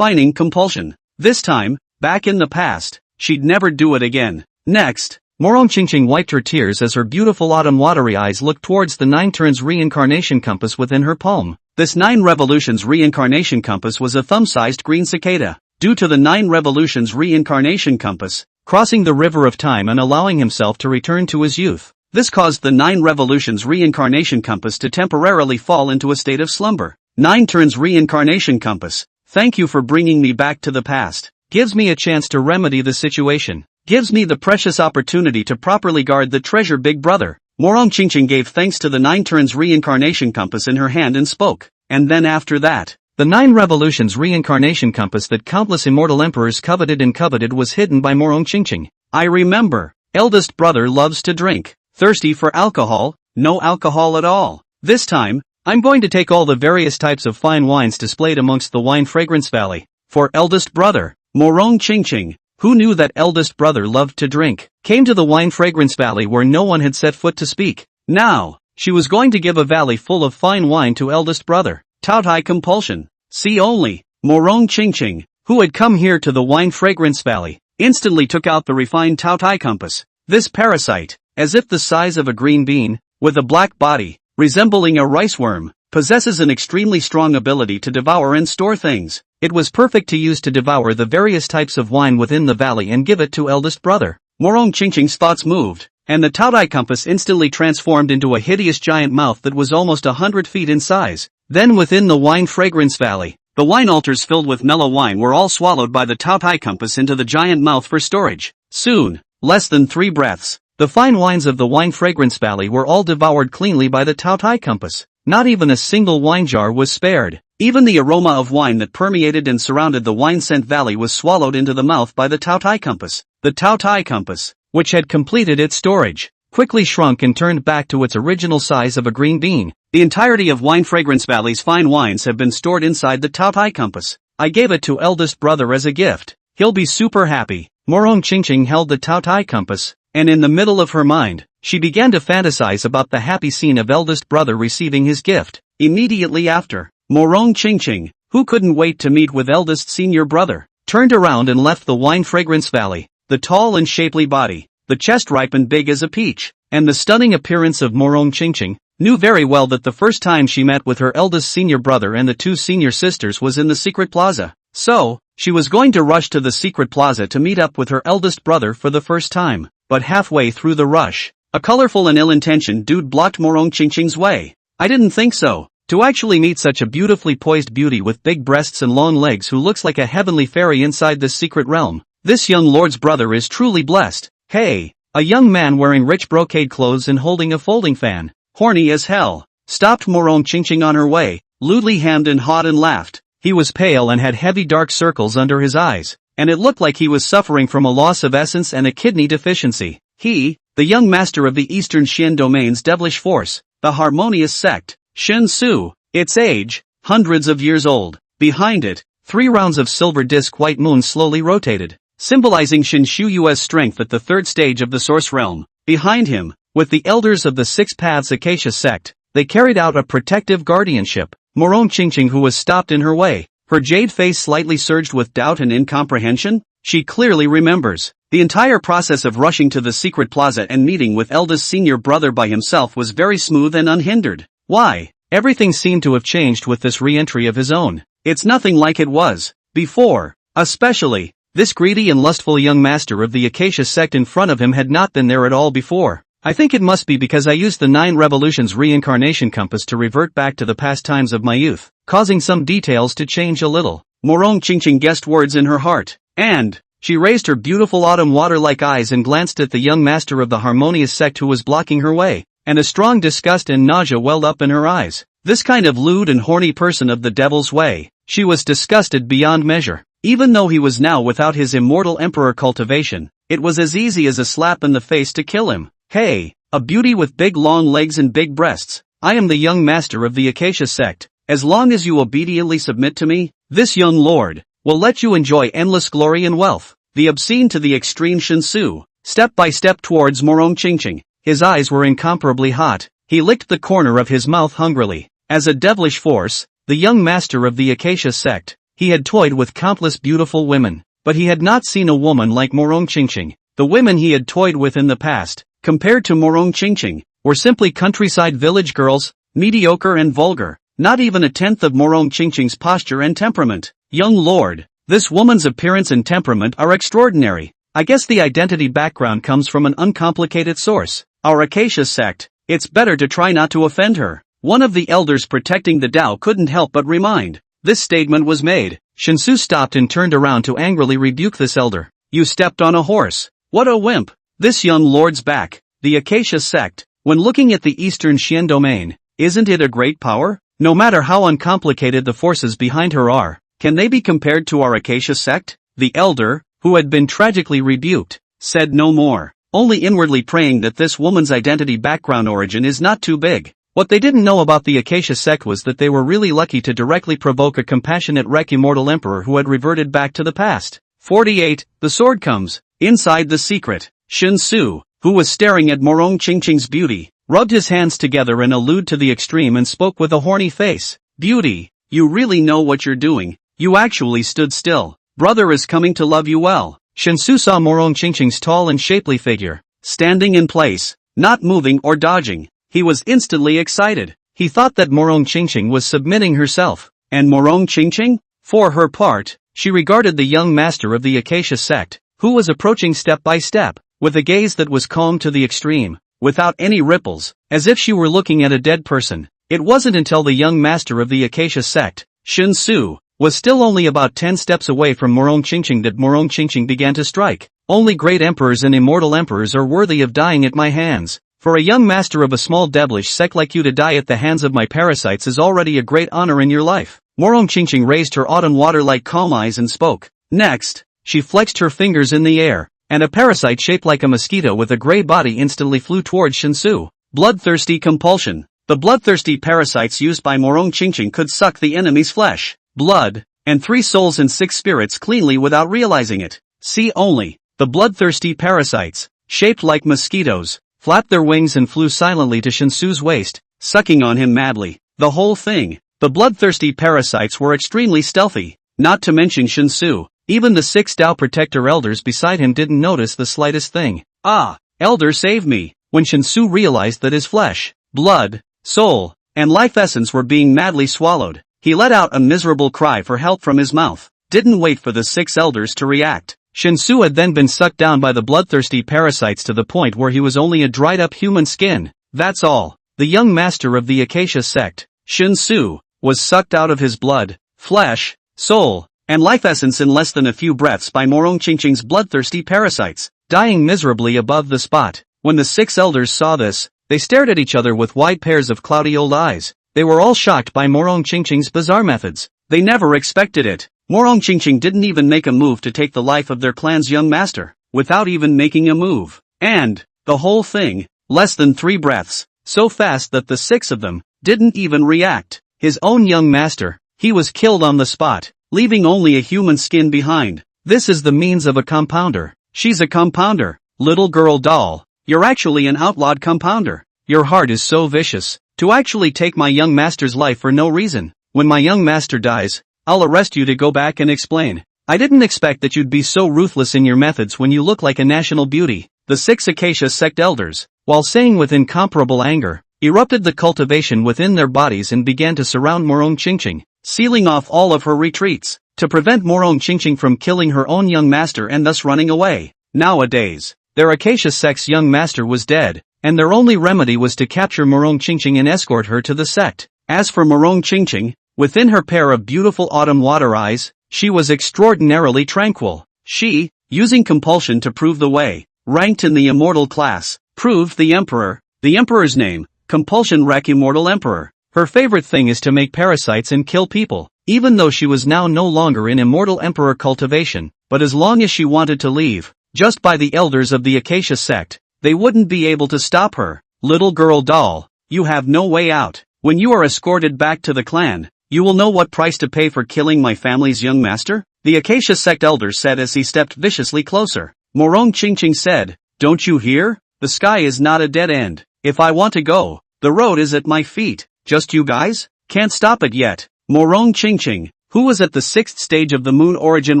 Speaker 1: compulsion. This time, back in the past, she'd never do it again. Next, Morong Chingching wiped her tears as her beautiful autumn watery eyes looked towards the 9 turns reincarnation compass within her palm. This 9 revolutions reincarnation compass was a thumb-sized green cicada. Due to the 9 revolutions reincarnation compass crossing the river of time and allowing himself to return to his youth, this caused the 9 revolutions reincarnation compass to temporarily fall into a state of slumber. 9 turns reincarnation compass, thank you for bringing me back to the past. Gives me a chance to remedy the situation. Gives me the precious opportunity to properly guard the treasure big brother. Morong Chingching gave thanks to the 9 turns reincarnation compass in her hand and spoke. And then after that, the 9 revolutions reincarnation compass that countless immortal emperors coveted was hidden by Morong Chingching. I remember, eldest brother loves to drink. Thirsty for alcohol, no alcohol at all. This time, I'm going to take all the various types of fine wines displayed amongst the wine fragrance valley. For eldest brother, Morong Chingching, who knew that eldest brother loved to drink, came to the wine fragrance valley where no one had set foot to speak. Now, she was going to give a valley full of fine wine to eldest brother. Taotai compulsion. See only, Morong Chingching, who had come here to the wine fragrance valley, instantly took out the refined Taotai compass. This parasite, as if the size of a green bean, with a black body, resembling a rice worm, possesses an extremely strong ability to devour and store things. It was perfect to use to devour the various types of wine within the valley and give it to eldest brother. Morong Chingching's thoughts moved, and the Taotai compass instantly transformed into a hideous giant mouth that was almost 100 feet in size. Then within the wine fragrance valley, the wine altars filled with mellow wine were all swallowed by the Taotai compass into the giant mouth for storage. Soon, less than 3 breaths, the fine wines of the wine fragrance valley were all devoured cleanly by the Taotai compass. Not even a single wine jar was spared. Even the aroma of wine that permeated and surrounded the wine scent valley was swallowed into the mouth by the Taotai compass. The Taotai compass, which had completed its storage, quickly shrunk and turned back to its original size of a green bean. The entirety of Wine Fragrance Valley's fine wines have been stored inside the Taotai compass. I gave it to eldest brother as a gift. He'll be super happy. Morong Chingching held the Taotai compass, and in the middle of her mind, she began to fantasize about the happy scene of eldest brother receiving his gift. Immediately after, Morong Chingching, who couldn't wait to meet with eldest senior brother, turned around and left the Wine Fragrance Valley. The tall and shapely body, the chest ripened big as a peach, and the stunning appearance of Morong Chingching, knew very well that the first time she met with her eldest senior brother and the 2 senior sisters was in the secret plaza. So, she was going to rush to the secret plaza to meet up with her eldest brother for the first time. But halfway through the rush, a colorful and ill-intentioned dude blocked Morong Chingching's way. I didn't think so. To actually meet such a beautifully poised beauty with big breasts and long legs who looks like a heavenly fairy inside this secret realm. This young lord's brother is truly blessed. Hey, a young man wearing rich brocade clothes and holding a folding fan, horny as hell, stopped Morong Chingching on her way, lewdly hemmed and hawed and laughed. He was pale and had heavy dark circles under his eyes, and it looked like he was suffering from a loss of essence and a kidney deficiency. He, the young master of the Eastern Xian Domain's devilish force, the harmonious sect, Shen Su, its age, hundreds of years old. Behind it, 3 rounds of silver disc white moon slowly rotated, symbolizing Shen Shuyue's strength at the 3rd stage of the source realm. Behind him, with the elders of the 6 Paths Acacia sect, they carried out a protective guardianship. Morong Chingching, who was stopped in her way, her jade face slightly surged with doubt and incomprehension. She clearly remembers. The entire process of rushing to the secret plaza and meeting with eldest senior brother by himself was very smooth and unhindered. Why? Everything seemed to have changed with this re-entry of his own. It's nothing like it was before. Especially, this greedy and lustful young master of the Acacia sect in front of him had not been there at all before. I think it must be because I used the 9 Revolutions reincarnation compass to revert back to the past times of my youth, causing some details to change a little. Morong Chingching guessed words in her heart, and she raised her beautiful autumn water-like eyes and glanced at the young master of the harmonious sect who was blocking her way, and a strong disgust and nausea welled up in her eyes. This kind of lewd and horny person of the devil's way. She was disgusted beyond measure. Even though he was now without his immortal emperor cultivation, it was as easy as a slap in the face to kill him. Hey, a beauty with big long legs and big breasts. I am the young master of the Acacia sect. As long as you obediently submit to me, this young lord will let you enjoy endless glory and wealth. The obscene to the extreme Shen Su, step by step towards Morong Chingching. His eyes were incomparably hot. He licked the corner of his mouth hungrily. As a devilish force, the young master of the Acacia sect, he had toyed with countless beautiful women, but he had not seen a woman like Morong Chingching. The women he had toyed with in the past, compared to Morong Chingching, were simply countryside village girls, mediocre and vulgar, not even a tenth of Morong Chingching's posture and temperament. Young lord, this woman's appearance and temperament are extraordinary. I guess the identity background comes from an uncomplicated source. Our Acacia sect, it's better to try not to offend her. One of the elders protecting the Tao couldn't help but remind. This statement was made. Shen Su stopped and turned around to angrily rebuke this elder. You stepped on a horse. What a wimp. This young lord's back. The Acacia sect, when looking at the Eastern Xian domain, isn't it a great power? No matter how uncomplicated the forces behind her are, can they be compared to our Acacia sect? The elder, who had been tragically rebuked, said no more, only inwardly praying that this woman's identity background origin is not too big. What they didn't know about the Acacia sect was that they were really lucky to directly provoke a compassionate wreck immortal emperor who had reverted back to the past. 48. The sword comes. Inside the secret, Shen Su, who was staring at Morong Chingching's beauty, rubbed his hands together in a lewd to the extreme and spoke with a horny face. Beauty, you really know what you're doing. You actually stood still. Brother is coming to love you well. Shen Su saw Morong Chingching's tall and shapely figure, standing in place, not moving or dodging. He was instantly excited. He thought that Morong Qingqing was submitting herself. And Morong Qingqing? For her part, she regarded the young master of the Acacia sect, who was approaching step by step, with a gaze that was calm to the extreme, without any ripples, as if she were looking at a dead person. It wasn't until the young master of the Acacia sect, Shen Su, was still only about 10 steps away from Morong Qingqing that Morong Qingqing began to strike. Only great emperors and immortal emperors are worthy of dying at my hands. For a young master of a small devilish sect like you to die at the hands of my parasites is already a great honor in your life. Morong Qingqing raised her autumn water-like calm eyes and spoke. Next, she flexed her fingers in the air, and a parasite shaped like a mosquito with a gray body instantly flew towards Shen Su. Bloodthirsty compulsion. The bloodthirsty parasites used by Morong Qingqing could suck the enemy's flesh, blood, and 3 souls and 6 spirits cleanly without realizing it. See only. The bloodthirsty parasites, shaped like mosquitoes, flapped their wings and flew silently to Shen Su's waist, sucking on him madly. The whole thing. The bloodthirsty parasites were extremely stealthy, not to mention Shen Su. Even the 6 Tao Protector elders beside him didn't notice the slightest thing. Ah, elder save me. When Shen Su realized that his flesh, blood, soul, and life essence were being madly swallowed, he let out a miserable cry for help from his mouth. Didn't wait for the 6 elders to react. Shen Su had then been sucked down by the bloodthirsty parasites to the point where he was only a dried-up human skin. That's all. The young master of the Acacia sect, Shen Su, was sucked out of his blood, flesh, soul, and life essence in less than a few breaths by Morong Qingqing's bloodthirsty parasites, dying miserably above the spot. When the 6 elders saw this, they stared at each other with wide pairs of cloudy old eyes. They were all shocked by Morong Qingqing's bizarre methods. They never expected it. Morong Qingqing didn't even make a move to take the life of their clan's young master, without even making a move. And, the whole thing, less than 3 breaths, so fast that the 6 of them didn't even react. His own young master, he was killed on the spot, leaving only a human skin behind. This is the means of a compounder. She's a compounder. Little girl doll, you're actually an outlawed compounder. Your heart is so vicious, to actually take my young master's life for no reason. When my young master dies, I'll arrest you to go back and explain. I didn't expect that you'd be so ruthless in your methods when you look like a national beauty. The 6 Acacia sect elders, while saying with incomparable anger, erupted the cultivation within their bodies and began to surround Morong Qingqing, sealing off all of her retreats, to prevent Morong Qingqing from killing her own young master and thus running away. Nowadays, their Acacia sect's young master was dead, and their only remedy was to capture Morong Qingqing and escort her to the sect. As for Morong Qingqing, within her pair of beautiful autumn water eyes, she was extraordinarily tranquil. She, using compulsion to prove the way, ranked in the immortal class, proved the emperor's name, compulsion rank immortal emperor. Her favorite thing is to make parasites and kill people, even though she was now no longer in immortal emperor cultivation, but as long as she wanted to leave, just by the elders of the Acacia sect, they wouldn't be able to stop her. Little girl doll, you have no way out. When you are escorted back to the clan, you will know what price to pay for killing my family's young master? The Acacia sect elder said as he stepped viciously closer. Morong Qingqing said, don't you hear? The sky is not a dead end. If I want to go, the road is at my feet. Just you guys? Can't stop it yet. Morong Qingqing, who was at the 6th stage of the moon origin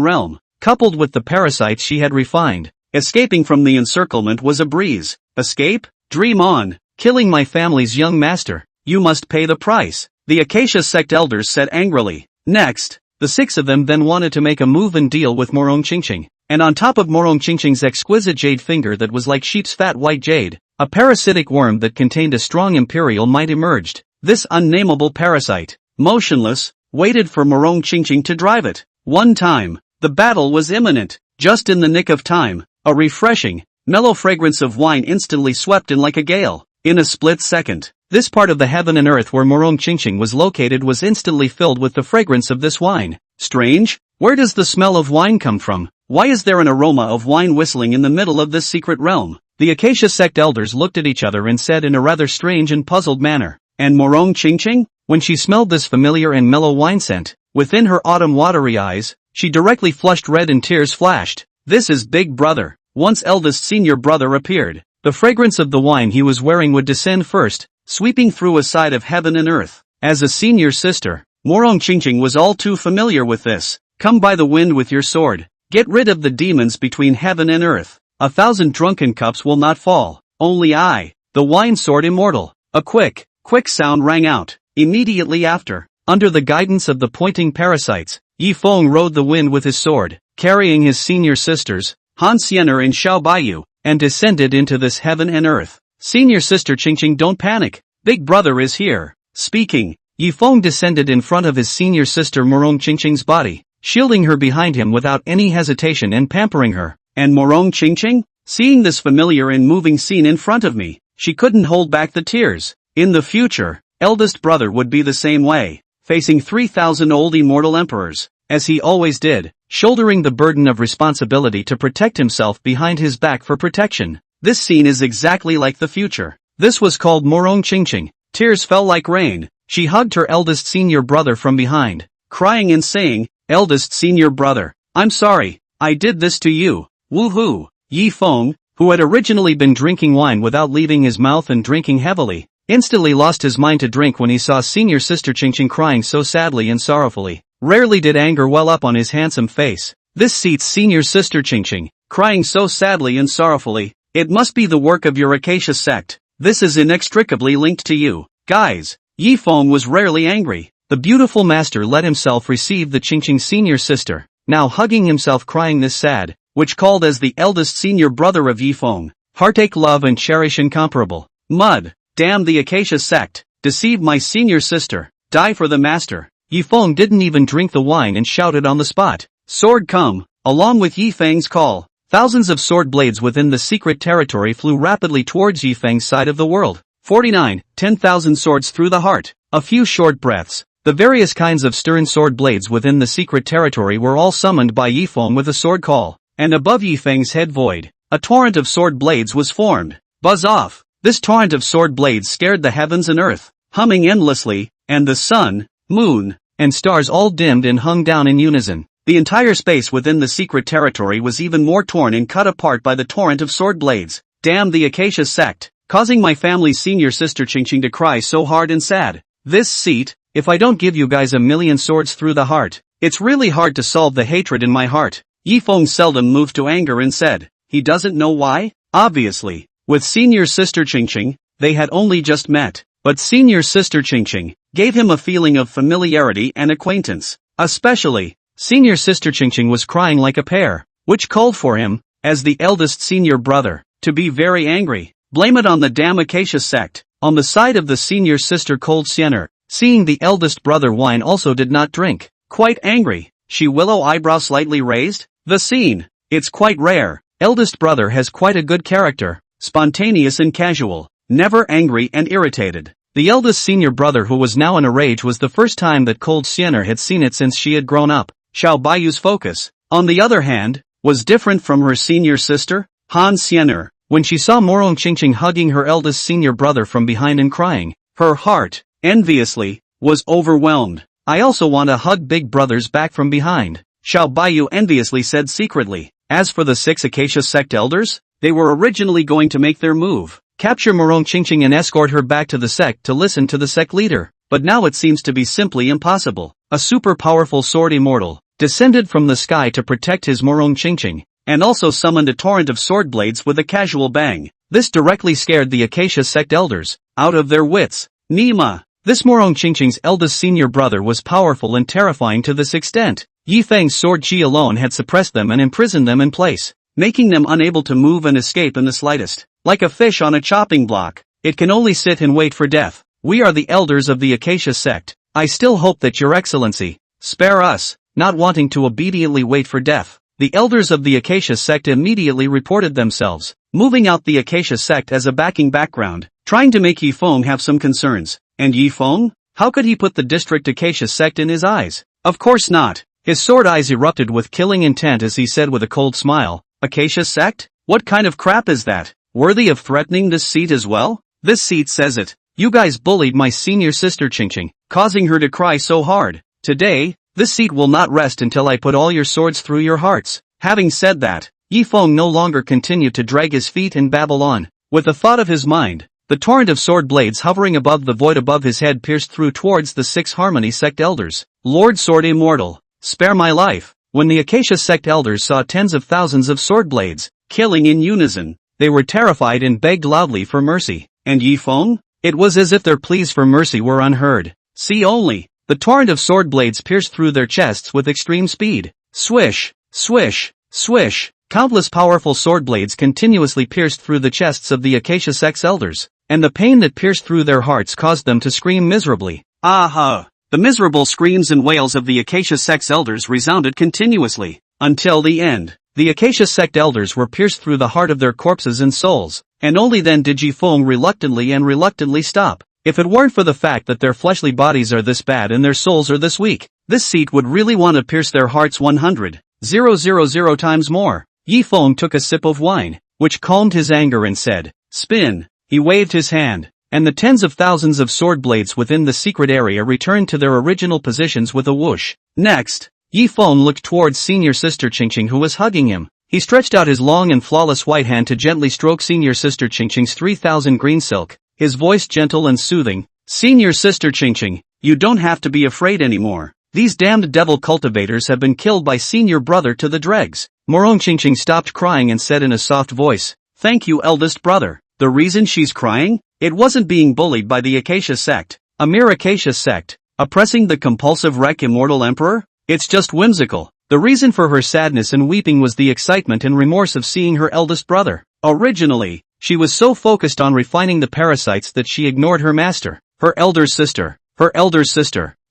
Speaker 1: realm, coupled with the parasites she had refined, escaping from the encirclement was a breeze. Escape? Dream on. Killing my family's young master. You must pay the price. The Acacia sect elders said angrily. Next, the 6 of them then wanted to make a move and deal with Morong Qingqing. And on top of Morong Qingqing's exquisite jade finger that was like sheep's fat white jade, a parasitic worm that contained a strong imperial might emerged. This unnameable parasite, motionless, waited for Morong Qingqing to drive it. One time, the battle was imminent. Just in the nick of time, a refreshing, mellow fragrance of wine instantly swept in like a gale. In a split second, this part of the heaven and earth where Morong Qingqing was located was instantly filled with the fragrance of this wine. Strange? Where does the smell of wine come from? Why is there an aroma of wine whistling in the middle of this secret realm? The Acacia sect elders looked at each other and said in a rather strange and puzzled manner. And Morong Qingqing? When she smelled this familiar and mellow wine scent, within her autumn watery eyes, she directly flushed red and tears flashed. This is Big Brother. Once eldest senior brother appeared. The fragrance of the wine he was wearing would descend first, sweeping through a side of heaven and earth. As a senior sister, Morong Qingqing was all too familiar with this. Come by the wind with your sword. Get rid of the demons between heaven and earth. 1,000 drunken cups will not fall. Only I, the wine sword immortal. A quick, quick sound rang out. Immediately after, under the guidance of the pointing parasites, Yi Feng rode the wind with his sword, carrying his senior sisters, Han Xian'er and Xiao Baiyu, and descended into this heaven and earth. Senior sister Qingqing, don't panic, big brother is here. Speaking, Yi Feng descended in front of his senior sister Morong Qingqing's body, shielding her behind him without any hesitation and pampering her. And Morong Qingqing? Seeing this familiar and moving scene in front of me, she couldn't hold back the tears. In the future, eldest brother would be the same way, facing 3,000 old immortal emperors, as he always did, shouldering the burden of responsibility to protect himself behind his back for protection. This scene is exactly like the future. This was called Morong Qingqing. Tears fell like rain. She hugged her eldest senior brother from behind, crying and saying, "Eldest senior brother, I'm sorry, I did this to you." Woohoo! Yi Feng, who had originally been drinking wine without leaving his mouth and drinking heavily, instantly lost his mind to drink when he saw senior sister Qingqing crying so sadly and sorrowfully. Rarely did anger well up on his handsome face. This seats senior sister Qingqing, crying so sadly and sorrowfully. It must be the work of your Acacia sect. This is inextricably linked to you. Guys, Yi Feng was rarely angry. The beautiful master let himself receive the Qingqing senior sister, now hugging himself crying this sad, which called as the eldest senior brother of Yi Feng. Heartache, love and cherish incomparable. Mud, damn the Acacia sect, deceive my senior sister, die for the master. Yi Feng didn't even drink the wine and shouted on the spot, "Sword come!" Along with Yi Feng's call, thousands of sword blades within the secret territory flew rapidly towards Yi Feng's side of the world. 49, 10,000 swords through the heart. A few short breaths. The various kinds of stern sword blades within the secret territory were all summoned by Yi Feng with a sword call. And above Yi Feng's head void, a torrent of sword blades was formed. Buzz off! This torrent of sword blades scared the heavens and earth, humming endlessly, and the sun, moon, and stars all dimmed and hung down in unison. The entire space within the secret territory was even more torn and cut apart by the torrent of sword blades. Damn the Acacia sect, causing my family's senior sister Qingqing to cry so hard and sad. This seat, if I don't give you guys 1,000,000 swords through the heart, it's really hard to solve the hatred in my heart. Yi Feng seldom moved to anger and said, he doesn't know why? Obviously, with senior sister Qingqing, they had only just met, but senior sister Qingqing gave him a feeling of familiarity and acquaintance. Especially, senior sister Qingqing was crying like a pear, which called for him, as the eldest senior brother, to be very angry. Blame it on the damn Acacia sect. On the side of the senior sister Cold Xian'er, seeing the eldest brother wine also did not drink, quite angry, she willow eyebrow slightly raised. The scene, it's quite rare. Eldest brother has quite a good character, spontaneous and casual, never angry and irritated. The eldest senior brother who was now in a rage was the first time that Cold Xian'er had seen it since she had grown up. Xiao Baiyu's focus, on the other hand, was different from her senior sister, Han Xian'er. When she saw Morong Qingqing hugging her eldest senior brother from behind and crying, her heart, enviously, was overwhelmed. I also want to hug big brother's back from behind, Xiao Baiyu enviously said secretly. As for the 6 Acacia sect elders, they were originally going to make their move, capture Morong Qingqing and escort her back to the sect to listen to the sect leader, but now it seems to be simply impossible. A super powerful sword immortal descended from the sky to protect his Morong Qingqing, and also summoned a torrent of sword blades with a casual bang. This directly scared the Acacia sect elders out of their wits. Nima, this Morong Qingqing's eldest senior brother was powerful and terrifying to this extent. Yi Feng's sword chi alone had suppressed them and imprisoned them in place, making them unable to move and escape in the slightest. Like a fish on a chopping block, it can only sit and wait for death. We are the elders of the Acacia sect. I still hope that your excellency spare us, not wanting to obediently wait for death. The elders of the Acacia sect immediately reported themselves, moving out the Acacia sect as a backing background, trying to make Yi Feng have some concerns. And Yi Feng? How could he put the district Acacia sect in his eyes? Of course not. His sword eyes erupted with killing intent as he said with a cold smile, Acacia sect? What kind of crap is that? Worthy of threatening this seat as well? This seat says it. You guys bullied my senior sister Qingqing, causing her to cry so hard. Today, this seat will not rest until I put all your swords through your hearts. Having said that, Yi Feng no longer continued to drag his feet and babble on. With the thought of his mind, the torrent of sword blades hovering above the void above his head pierced through towards the 6 Harmony sect elders. Lord Sword Immortal, spare my life. When the Acacia sect elders saw tens of thousands of sword blades killing in unison, they were terrified and begged loudly for mercy. And Yi Feng? It was as if their pleas for mercy were unheard. See only. The torrent of sword blades pierced through their chests with extreme speed. Swish, swish, swish. Countless powerful sword blades continuously pierced through the chests of the Acacia Sect's elders, and the pain that pierced through their hearts caused them to scream miserably. Ah! The miserable screams and wails of the Acacia Sect's elders resounded continuously, until the end. The Acacia Sect elders were pierced through the heart of their corpses and souls, and only then did Yifeng reluctantly stop. If it weren't for the fact that their fleshly bodies are this bad and their souls are this weak, this seat would really want to pierce their hearts 100,000 times more. Yifeng took a sip of wine, which calmed his anger and said, "Spin." He waved his hand, and the tens of thousands of sword blades within the secret area returned to their original positions with a whoosh. Next, Yifeng looked towards Senior Sister Qingqing, who was hugging him. He stretched out his long and flawless white hand to gently stroke Senior Sister Qingqing's 3000 green silk, his voice gentle and soothing. "Senior Sister Qingqing, you don't have to be afraid anymore. These damned devil cultivators have been killed by Senior Brother to the dregs." Morong Qingqing stopped crying and said in a soft voice, "Thank you, eldest brother." The reason she's crying? It wasn't being bullied by the Acacia Sect, a mere Acacia Sect, oppressing the compulsive wreck immortal emperor? It's just whimsical. The reason for her sadness and weeping was the excitement and remorse of seeing her eldest brother. Originally, she was so focused on refining the parasites that she ignored her master, her elder sister,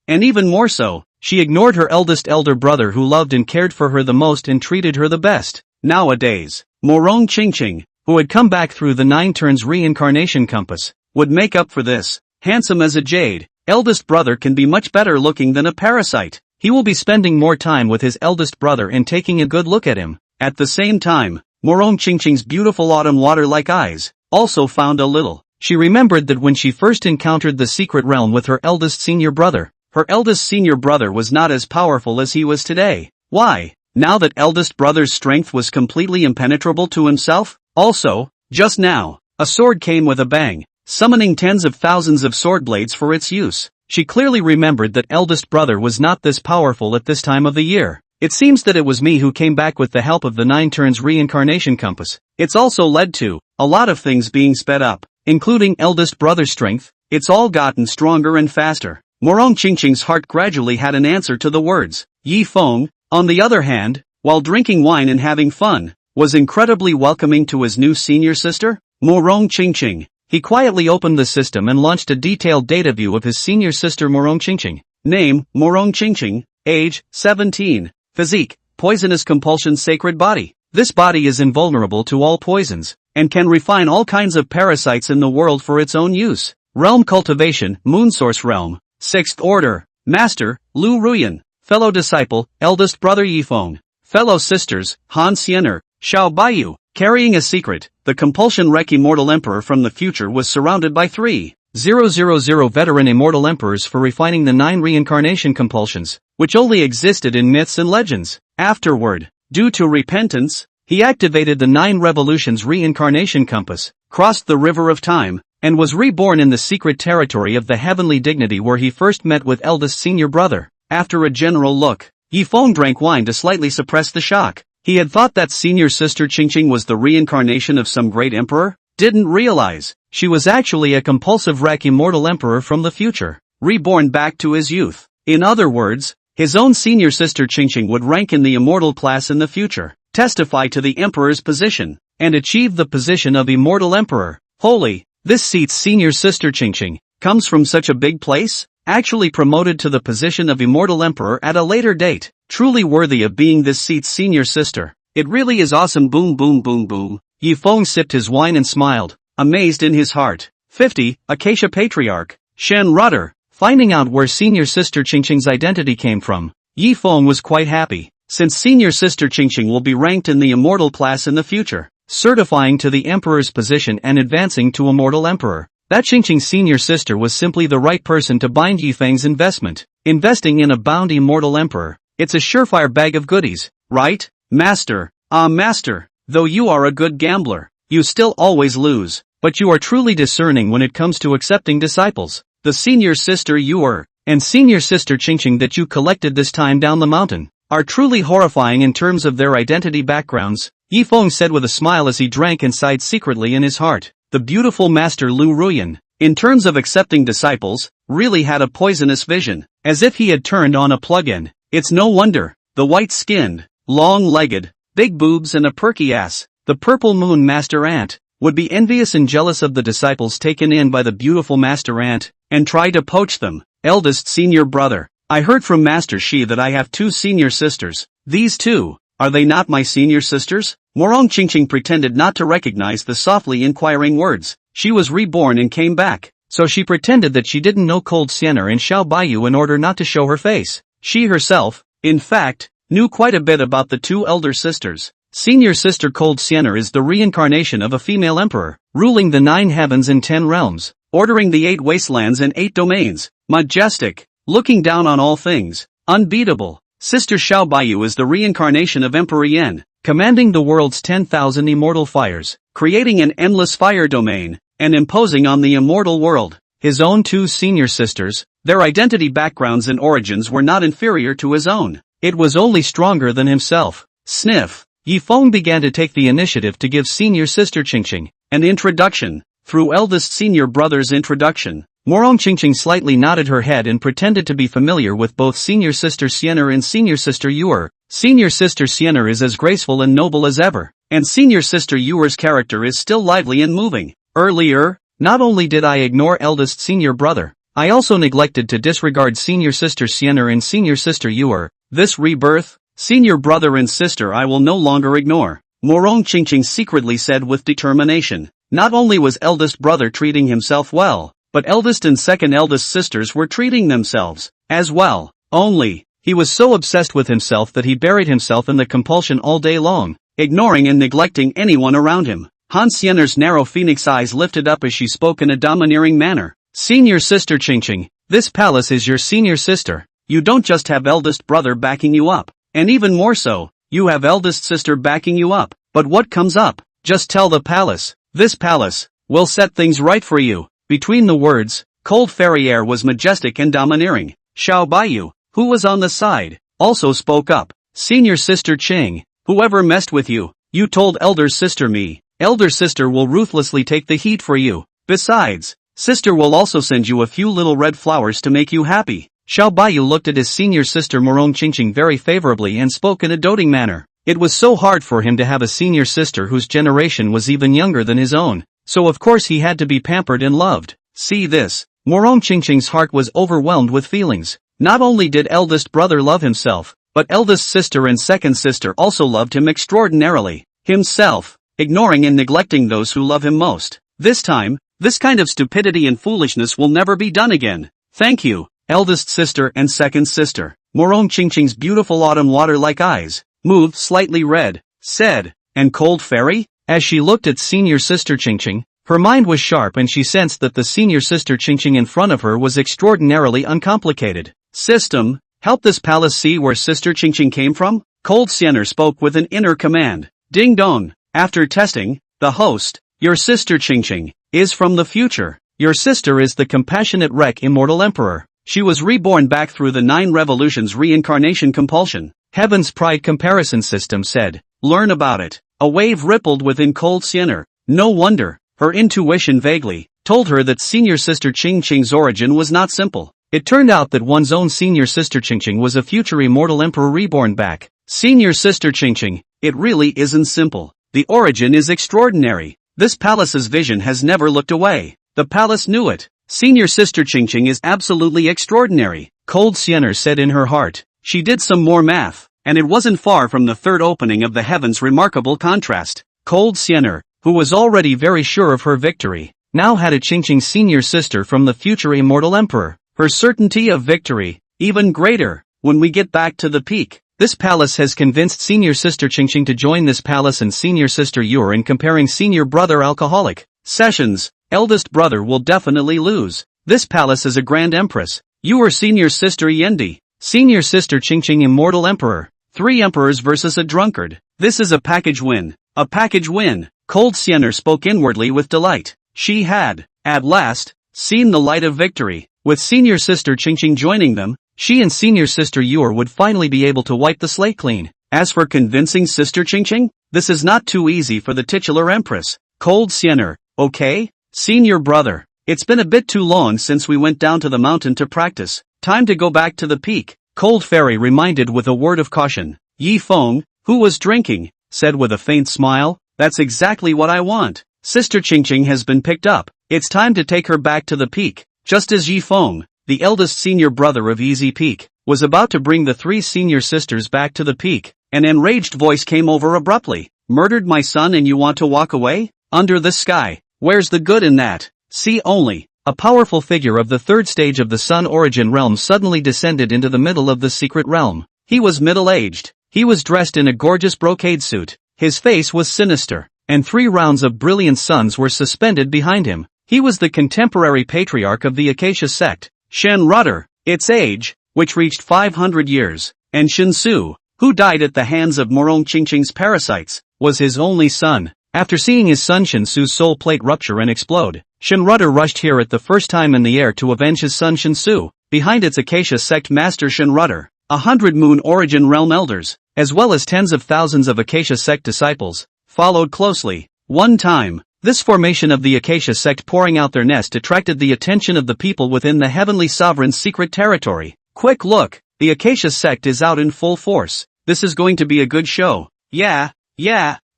Speaker 1: and even more so, she ignored her eldest elder brother who loved and cared for her the most and treated her the best. Nowadays, Morong Qingqing, who had come back through the 9 turns reincarnation compass, would make up for this. Handsome as a jade, eldest brother can be much better looking than a parasite. He will be spending more time with his eldest brother and taking a good look at him. At the same time, Morong Qingqing's beautiful autumn water-like eyes also found a little. She remembered that when she first encountered the secret realm with her eldest senior brother, her eldest senior brother was not as powerful as he was today. Why? Now that eldest brother's strength was completely impenetrable to himself? Also, just now, a sword came with a bang, summoning tens of thousands of sword blades for its use. She clearly remembered that eldest brother was not this powerful at this time of the year. It seems that it was me who came back with the help of the 9 turns reincarnation compass. It's also led to a lot of things being sped up, including eldest brother's strength. It's all gotten stronger and faster. Morong Qingqing's heart gradually had an answer to the words. Yifeng, on the other hand, while drinking wine and having fun, was incredibly welcoming to his new senior sister, Morong Qingqing. He quietly opened the system and launched a detailed data view of his senior sister Morong Qingqing. Name, Morong Qingqing. Age, 17. Physique, poisonous compulsion sacred body. This body is invulnerable to all poisons, and can refine all kinds of parasites in the world for its own use. Realm cultivation, moon source realm. 6th order. Master, Lu Ruyan. Fellow disciple, eldest brother Yifeng. Fellow sisters, Han Xiener, Xiao Baiyu. Carrying a secret, the compulsion wreck immortal emperor from the future was surrounded by 3,000 veteran immortal emperors for refining the 9 reincarnation compulsions, which only existed in myths and legends. Afterward, due to repentance, he activated the 9 revolutions reincarnation compass, crossed the river of time, and was reborn in the secret territory of the heavenly dignity where he first met with eldest senior brother. After a general look, Yifeng drank wine to slightly suppress the shock. He had thought that senior sister Qingqing was the reincarnation of some great emperor, didn't realize she was actually a compulsive wreck immortal emperor from the future, reborn back to his youth. In other words, his own senior sister Qingqing would rank in the immortal class in the future, testify to the emperor's position, and achieve the position of immortal emperor. Holy, this seat's senior sister Qingqing comes from such a big place? Actually promoted to the position of immortal emperor at a later date, truly worthy of being this seat's senior sister. It really is awesome. Boom boom boom boom. Yifeng sipped his wine and smiled, amazed in his heart. 50. Acacia Patriarch, Shen Rudder. Finding out where senior sister Qingqing's identity came from, Yifeng was quite happy, since senior sister Qingqing will be ranked in the immortal class in the future, certifying to the emperor's position and advancing to immortal emperor. That Qingqing's senior sister was simply the right person to bind Yifeng's investment. Investing in a bound immortal emperor, it's a surefire bag of goodies, right? Master, master, though you are a good gambler, you still always lose, but you are truly discerning when it comes to accepting disciples. The senior sister you were, and senior sister Qingqing that you collected this time down the mountain, are truly horrifying in terms of their identity backgrounds, Yifeng said with a smile as he drank and sighed secretly in his heart. The beautiful master Lu Ruyan, in terms of accepting disciples, really had a poisonous vision, as if he had turned on a plug-in. It's no wonder, the white-skinned, long-legged, big boobs and a perky ass, the purple moon master ant, would be envious and jealous of the disciples taken in by the beautiful master ant, and try to poach them. Eldest senior brother, I heard from Master Shi that I have 2 senior sisters. These 2, are they not my senior sisters? Morong Chingching pretended not to recognize the softly inquiring words. She was reborn and came back, so she pretended that she didn't know Cold Sienna and Xiao Baiyu in order not to show her face. She herself, in fact, knew quite a bit about the 2 elder sisters. Senior sister Cold Sienna is the reincarnation of a female emperor, ruling the 9 heavens and 10 realms, ordering the 8 wastelands and 8 domains, majestic, looking down on all things, unbeatable. Sister Xiao Baiyu is the reincarnation of Emperor Yan, commanding the world's 10,000 immortal fires, creating an endless fire domain, and imposing on the immortal world. His own 2 senior sisters, their identity backgrounds and origins were not inferior to his own. It was only stronger than himself. Sniff. Yifeng began to take the initiative to give senior sister Qingqing an introduction. Through eldest senior brother's introduction, Morong Qingqing slightly nodded her head and pretended to be familiar with both senior sister Sienna and senior sister Yuer. Senior sister Sienna is as graceful and noble as ever, and senior sister Yuer's character is still lively and moving. Earlier, not only did I ignore eldest senior brother, I also neglected to disregard senior sister Sienna and senior sister Yuer. This rebirth, senior brother and sister I will no longer ignore, Morong Qingqing secretly said with determination. Not only was eldest brother treating himself well, but eldest and second eldest sisters were treating themselves as well. Only, he was so obsessed with himself that he buried himself in the compulsion all day long, ignoring and neglecting anyone around him. Han Sienna's narrow phoenix eyes lifted up as she spoke in a domineering manner. Senior sister Qingqing, this palace is your senior sister. You don't just have eldest brother backing you up, and even more so, you have eldest sister backing you up. But what comes up? Just tell the palace. This palace will set things right for you. Between the words, cold fairy air was majestic and domineering. Xiao Baiyu, who was on the side, also spoke up. Senior sister Qing, whoever messed with you, you told elder sister me. Elder sister will ruthlessly take the heat for you. Besides, sister will also send you a few little red flowers to make you happy. Xiao Baiyu looked at his senior sister Morong Qingqing very favorably and spoke in a doting manner. It was so hard for him to have a senior sister whose generation was even younger than his own, so of course he had to be pampered and loved. See this, Morong Qingqing's heart was overwhelmed with feelings. Not only did eldest brother love himself, but eldest sister and second sister also loved him extraordinarily. Himself, ignoring and neglecting those who love him most. This time, this kind of stupidity and foolishness will never be done again. Thank you, eldest sister and second sister. Morong Qingqing's beautiful autumn water-like eyes moved slightly red, said, and cold fairy? As she looked at senior sister Qingqing, her mind was sharp and she sensed that the senior sister Qingqing in front of her was extraordinarily uncomplicated. System, help this palace see where sister Qingqing came from? Cold Sienna spoke with an inner command. Ding dong. After testing, the host, your sister Qingqing, is from the future. Your sister is the compassionate wreck immortal emperor. She was reborn back through the 9 revolutions reincarnation compulsion. Heaven's Pride comparison system said, learn about it. A wave rippled within Cold Sienna. No wonder, her intuition vaguely told her that senior sister Qingqing's origin was not simple. It turned out that one's own senior sister Qingqing was a future immortal emperor reborn back. Senior sister Qingqing, it really isn't simple. The origin is extraordinary. This palace's vision has never looked away. The palace knew it. Senior sister Qingqing is absolutely extraordinary, Cold Sienna said in her heart. She did some more math, and it wasn't far from the third opening of the heavens' remarkable contrast. Cold Sienna, who was already very sure of her victory, now had a Qingqing senior sister from the future immortal emperor. Her certainty of victory, even greater, when we get back to the peak. This palace has convinced senior sister Qingqing to join this palace and senior sister Yuer in comparing senior brother alcoholic sessions. Eldest brother will definitely lose. This palace is a grand empress. Yuer senior sister Yendi. Senior sister Qingqing immortal emperor. 3 emperors versus a drunkard. This is a package win. A package win. Cold Sienna spoke inwardly with delight. She had, at last, seen the light of victory. With senior sister Qingqing joining them, she and senior sister Yuer would finally be able to wipe the slate clean. As for convincing sister Qingqing, this is not too easy for the titular empress. Cold Sienna, okay? Senior brother, It's been a bit too long since we went down to the mountain to practice. Time to go back to the peak. Cold Fairy reminded with a word of caution. Yi Feng, who was drinking, said with a faint smile, "That's exactly what I want. Sister Qingqing has been picked up. It's time to take her back to the peak." Just as Yi Feng, the eldest senior brother of Easy Peak, was about to bring the 3 senior sisters back to the peak, an enraged voice came over abruptly. "Murdered my son and you want to walk away? Under the sky. Where's the good in that? See only." A powerful figure of the 3rd stage of the Sun Origin realm suddenly descended into the middle of the secret realm. He was middle-aged. He was dressed in a gorgeous brocade suit. His face was sinister, and 3 rounds of brilliant suns were suspended behind him. He was the contemporary patriarch of the Acacia Sect, Shen Rudder, its age, which reached 500 years, and Shen Su, who died at the hands of Morong Qingqing's parasites, was his only son. After seeing his son Shen Su's soul plate rupture and explode, Shen Rudder rushed here at the first time in the air to avenge his son Shen Su. Behind its Acacia Sect master Shen Rudder, 100 Moon Origin Realm elders, as well as tens of thousands of Acacia Sect disciples, followed closely. One time, this formation of the Acacia Sect pouring out their nest attracted the attention of the people within the Heavenly Sovereign's secret territory. "Quick look, the Acacia Sect is out in full force. This is going to be a good show." Yeah,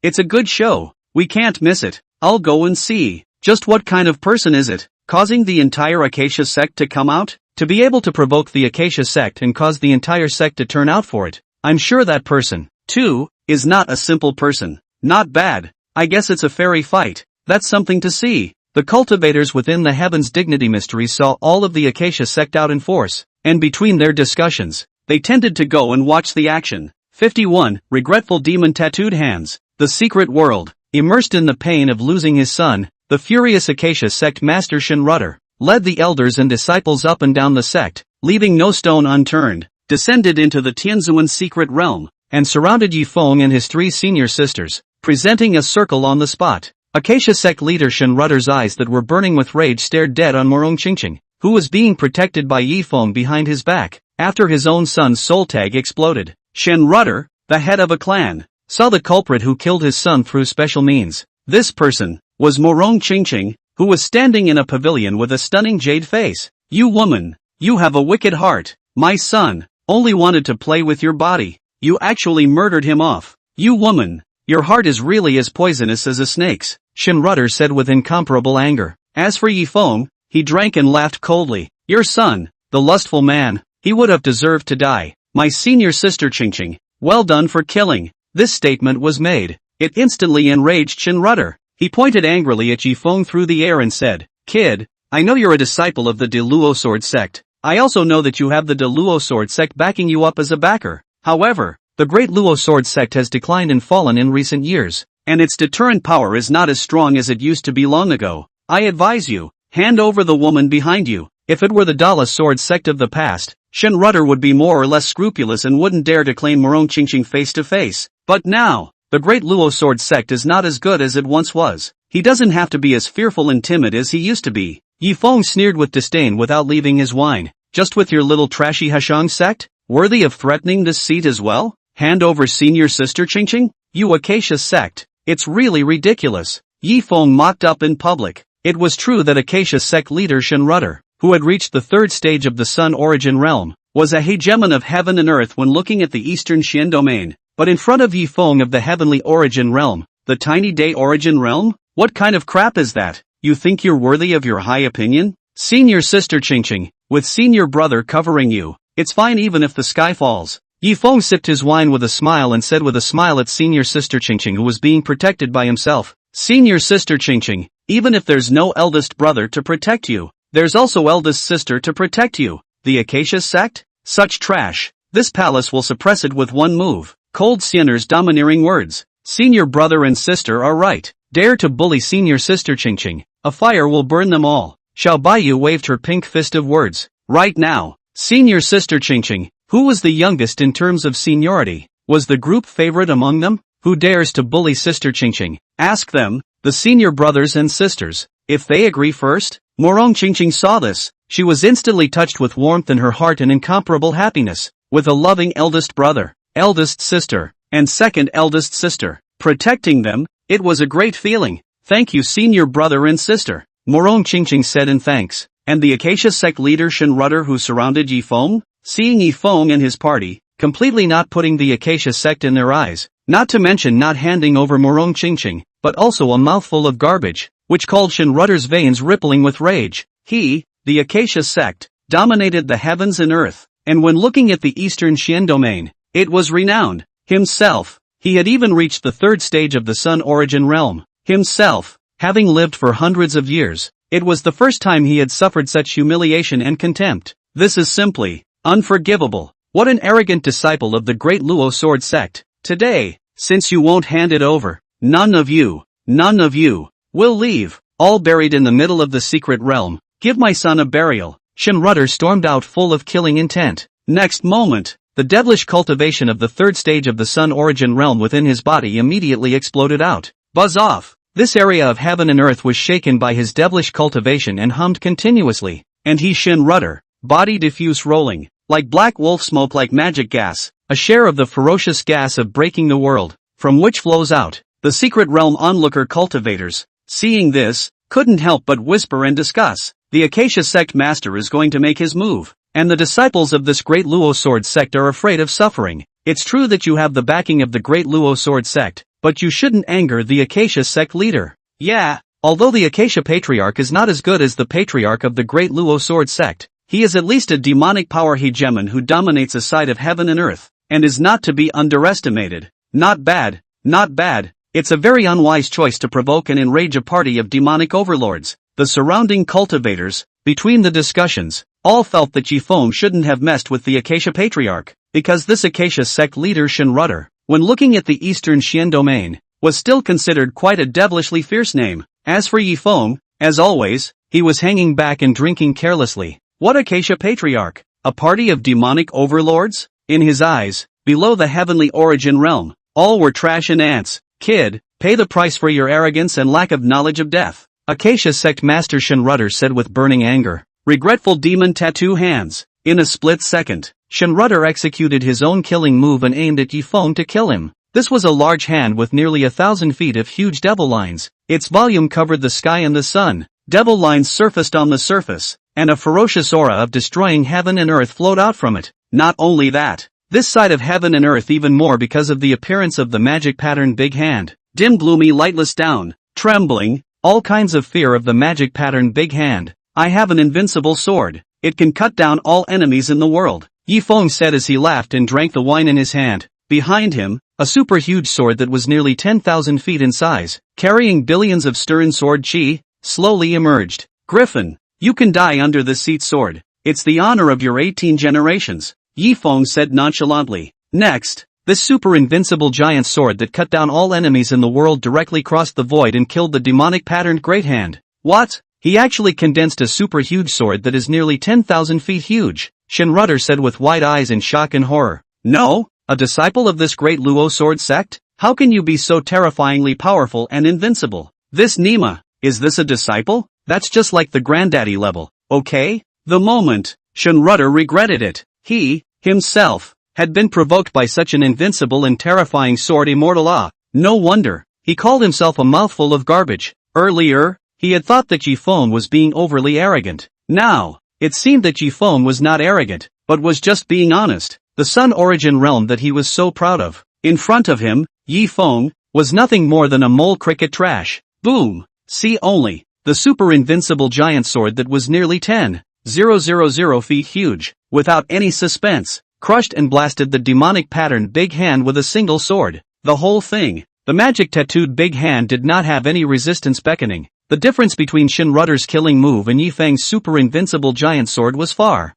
Speaker 1: it's a good show. We can't miss it. I'll go and see. Just what kind of person is it, causing the entire Acacia Sect to come out? To be able to provoke the Acacia Sect and cause the entire sect to turn out for it. I'm sure that person, too, is not a simple person. Not bad. I guess it's a fairy fight. That's something to see. The cultivators within the Heaven's Dignity Mysteries saw all of the Acacia Sect out in force, and between their discussions, they tended to go and watch the action. 51. Regretful Demon Tattooed Hands. The Secret World. Immersed in the pain of losing his son, the furious Acacia Sect master Shen Rudder led the elders and disciples up and down the sect, leaving no stone unturned, descended into the Tianzuan secret realm, and surrounded Yi Feng and his 3 senior sisters, presenting a circle on the spot. Acacia Sect leader Shen Rudder's eyes that were burning with rage stared dead on Morong Qingqing, who was being protected by Yi Feng behind his back, after his own son's soul tag exploded. Shen Rudder, the head of a clan, saw the culprit who killed his son through special means. This person was Morong Qingqing, who was standing in a pavilion with a stunning jade face. "You woman, you have a wicked heart. My son only wanted to play with your body. You actually murdered him off. You woman, your heart is really as poisonous as a snake's," Shen Rudder said with incomparable anger. As for Yi Feng, he drank and laughed coldly. "Your son, the lustful man, he would have deserved to die. My senior sister Qingqing, well done for killing." This statement was made. It instantly enraged Shen Rudder. He pointed angrily at Yi Feng through the air and said, "Kid, I know you're a disciple of the De Luo Sword Sect. I also know that you have the De Luo Sword Sect backing you up as a backer. However, the Great Luo Sword Sect has declined and fallen in recent years, and its deterrent power is not as strong as it used to be long ago. I advise you, hand over the woman behind you." If it were the Dala Sword Sect of the past, Shen Rudder would be more or less scrupulous and wouldn't dare to claim Morong Qingqing face to face. But now, the Great Luo Sword Sect is not as good as it once was. He doesn't have to be as fearful and timid as he used to be. Yi Feng sneered with disdain without leaving his wine. "Just with your little trashy Hashang sect? Worthy of threatening this seat as well? Hand over senior sister Qingqing? You Acacia Sect. It's really ridiculous." Yi Feng mocked up in public. It was true that Acacia Sect leader Shen Rudder, who had reached the 3rd stage of the Sun Origin realm, was a hegemon of heaven and earth when looking at the Eastern Xian domain. But in front of Yi Feng of the Heavenly Origin realm, the Tiny Day Origin realm? What kind of crap is that? You think you're worthy of your high opinion? Senior sister Qingqing, with senior brother covering you, it's fine even if the sky falls. Yi Feng sipped his wine with a smile and said with a smile at senior sister Qingqing who was being protected by himself. "Senior sister Qingqing, even if there's no eldest brother to protect you, there's also eldest sister to protect you. The Acacia Sect? Such trash. This palace will suppress it with one move." Cold Sienner's domineering words. Senior brother and sister are right. Dare to bully senior sister Qingqing, a fire will burn them all. Xiao Baiyu waved her pink fist of words. Right now, senior sister Qingqing, who was the youngest in terms of seniority, was the group favorite among them. Who dares to bully sister Qingqing? Ask them, the senior brothers and sisters, if they agree first. Morong Qingqing saw this. She was instantly touched with warmth in her heart and incomparable happiness. With a loving eldest brother, eldest sister, and second eldest sister, protecting them, it was a great feeling. Thank you senior brother and sister. Morong Qingqing said in thanks. And the Acacia sect leader Shen Rudder who surrounded Yifeng? Seeing Yifeng and his party, completely not putting the Acacia sect in their eyes, not to mention not handing over Morong Qingqing, but also a mouthful of garbage, which called Shen Rudder's veins rippling with rage. He, the Acacia sect, dominated the heavens and earth, and when looking at the eastern Xian domain, it was renowned. Himself, he had even reached the third stage of the Sun origin realm. Himself, having lived for hundreds of years, it was the first time he had suffered such humiliation and contempt. This is simply unforgivable. What an arrogant disciple of the great Luo sword sect. Today, since you won't hand it over, none of you will leave, all buried in the middle of the secret realm. Give my son a burial. Shen Rudder stormed out full of killing intent. Next moment, the devilish cultivation of the third stage of the Sun origin realm within his body immediately exploded out. Buzz off! This area of heaven and earth was shaken by his devilish cultivation and hummed continuously. And he Shen Rudder, body diffuse rolling, like black wolf smoke like magic gas, a share of the ferocious gas of breaking the world, from which flows out. The secret realm onlooker cultivators, seeing this, couldn't help but whisper and discuss. The Acacia sect master is going to make his move, and the disciples of this great Luo sword sect are afraid of suffering. It's true that you have the backing of the great Luo sword sect, but you shouldn't anger the Acacia sect leader. Yeah, although the Acacia patriarch is not as good as the patriarch of the great Luo sword sect, he is at least a demonic power hegemon who dominates a side of heaven and earth, and is not to be underestimated. Not bad, not bad. It's a very unwise choice to provoke and enrage a party of demonic overlords. The surrounding cultivators, between the discussions, all felt that Yifeng shouldn't have messed with the Acacia patriarch, because this Acacia sect leader Shen Rudder, when looking at the eastern Xian domain, was still considered quite a devilishly fierce name. As for Yifeng, as always, he was hanging back and drinking carelessly. What Acacia patriarch? A party of demonic overlords? In his eyes, below the heavenly origin realm, all were trash and ants. Kid, pay the price for your arrogance and lack of knowledge of death. Acacia sect master Shen Rudder said with burning anger. Regretful demon tattoo hands. In a split second, Shen Rudder executed his own killing move and aimed at Yifeng to kill him. This was a large hand with nearly 1,000 feet of huge devil lines. Its volume covered the sky and the sun. Devil lines surfaced on the surface, and a ferocious aura of destroying heaven and earth flowed out from it. Not only that, this side of heaven and earth even more because of the appearance of the magic pattern big hand. Dim gloomy lightless down, trembling, all kinds of fear of the magic pattern big hand. I have an invincible sword. It can cut down all enemies in the world. Yifeng said as he laughed and drank the wine in his hand. Behind him, a super huge sword that was nearly 10,000 feet in size, carrying billions of stern sword chi, slowly emerged. Griffin, you can die under this seat sword. It's the honor of your 18 generations, Yifeng said nonchalantly. Next, this super invincible giant sword that cut down all enemies in the world directly crossed the void and killed the demonic patterned great hand. What? He actually condensed a super huge sword that is nearly 10,000 feet huge, Shen Rudder said with wide eyes in shock and horror. No? A disciple of this great Luo sword sect? How can you be so terrifyingly powerful and invincible? This Nima, is this a disciple? That's just like the granddaddy level, okay? The moment, Shen Rudder regretted it. He, himself, had been provoked by such an invincible and terrifying sword immortal ah. No wonder, he called himself a mouthful of garbage. Earlier, he had thought that Yifeng was being overly arrogant. Now, it seemed that Yifeng was not arrogant, but was just being honest. The Sun origin realm that he was so proud of. In front of him, Yifeng, was nothing more than a mole cricket trash. Boom! See only, the super invincible giant sword that was nearly 10,000 feet huge, without any suspense, crushed and blasted the demonic patterned big hand with a single sword. The whole thing, the magic tattooed big hand did not have any resistance beckoning. The difference between Shen Rudder's killing move and Yifeng's super invincible giant sword was far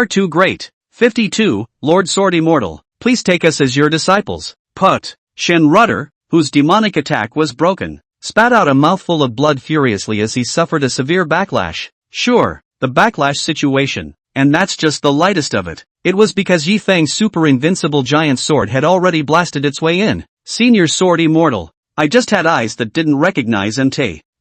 Speaker 1: too great. 52, Lord Sword Immortal, please take us as your disciples. Put. Shen Rudder, whose demonic attack was broken, spat out a mouthful of blood furiously as he suffered a severe backlash. Sure, the backlash situation, and that's just the lightest of it. It was because Yifeng's super invincible giant sword had already blasted its way in. Senior Sword Immortal, I just had eyes that didn't recognize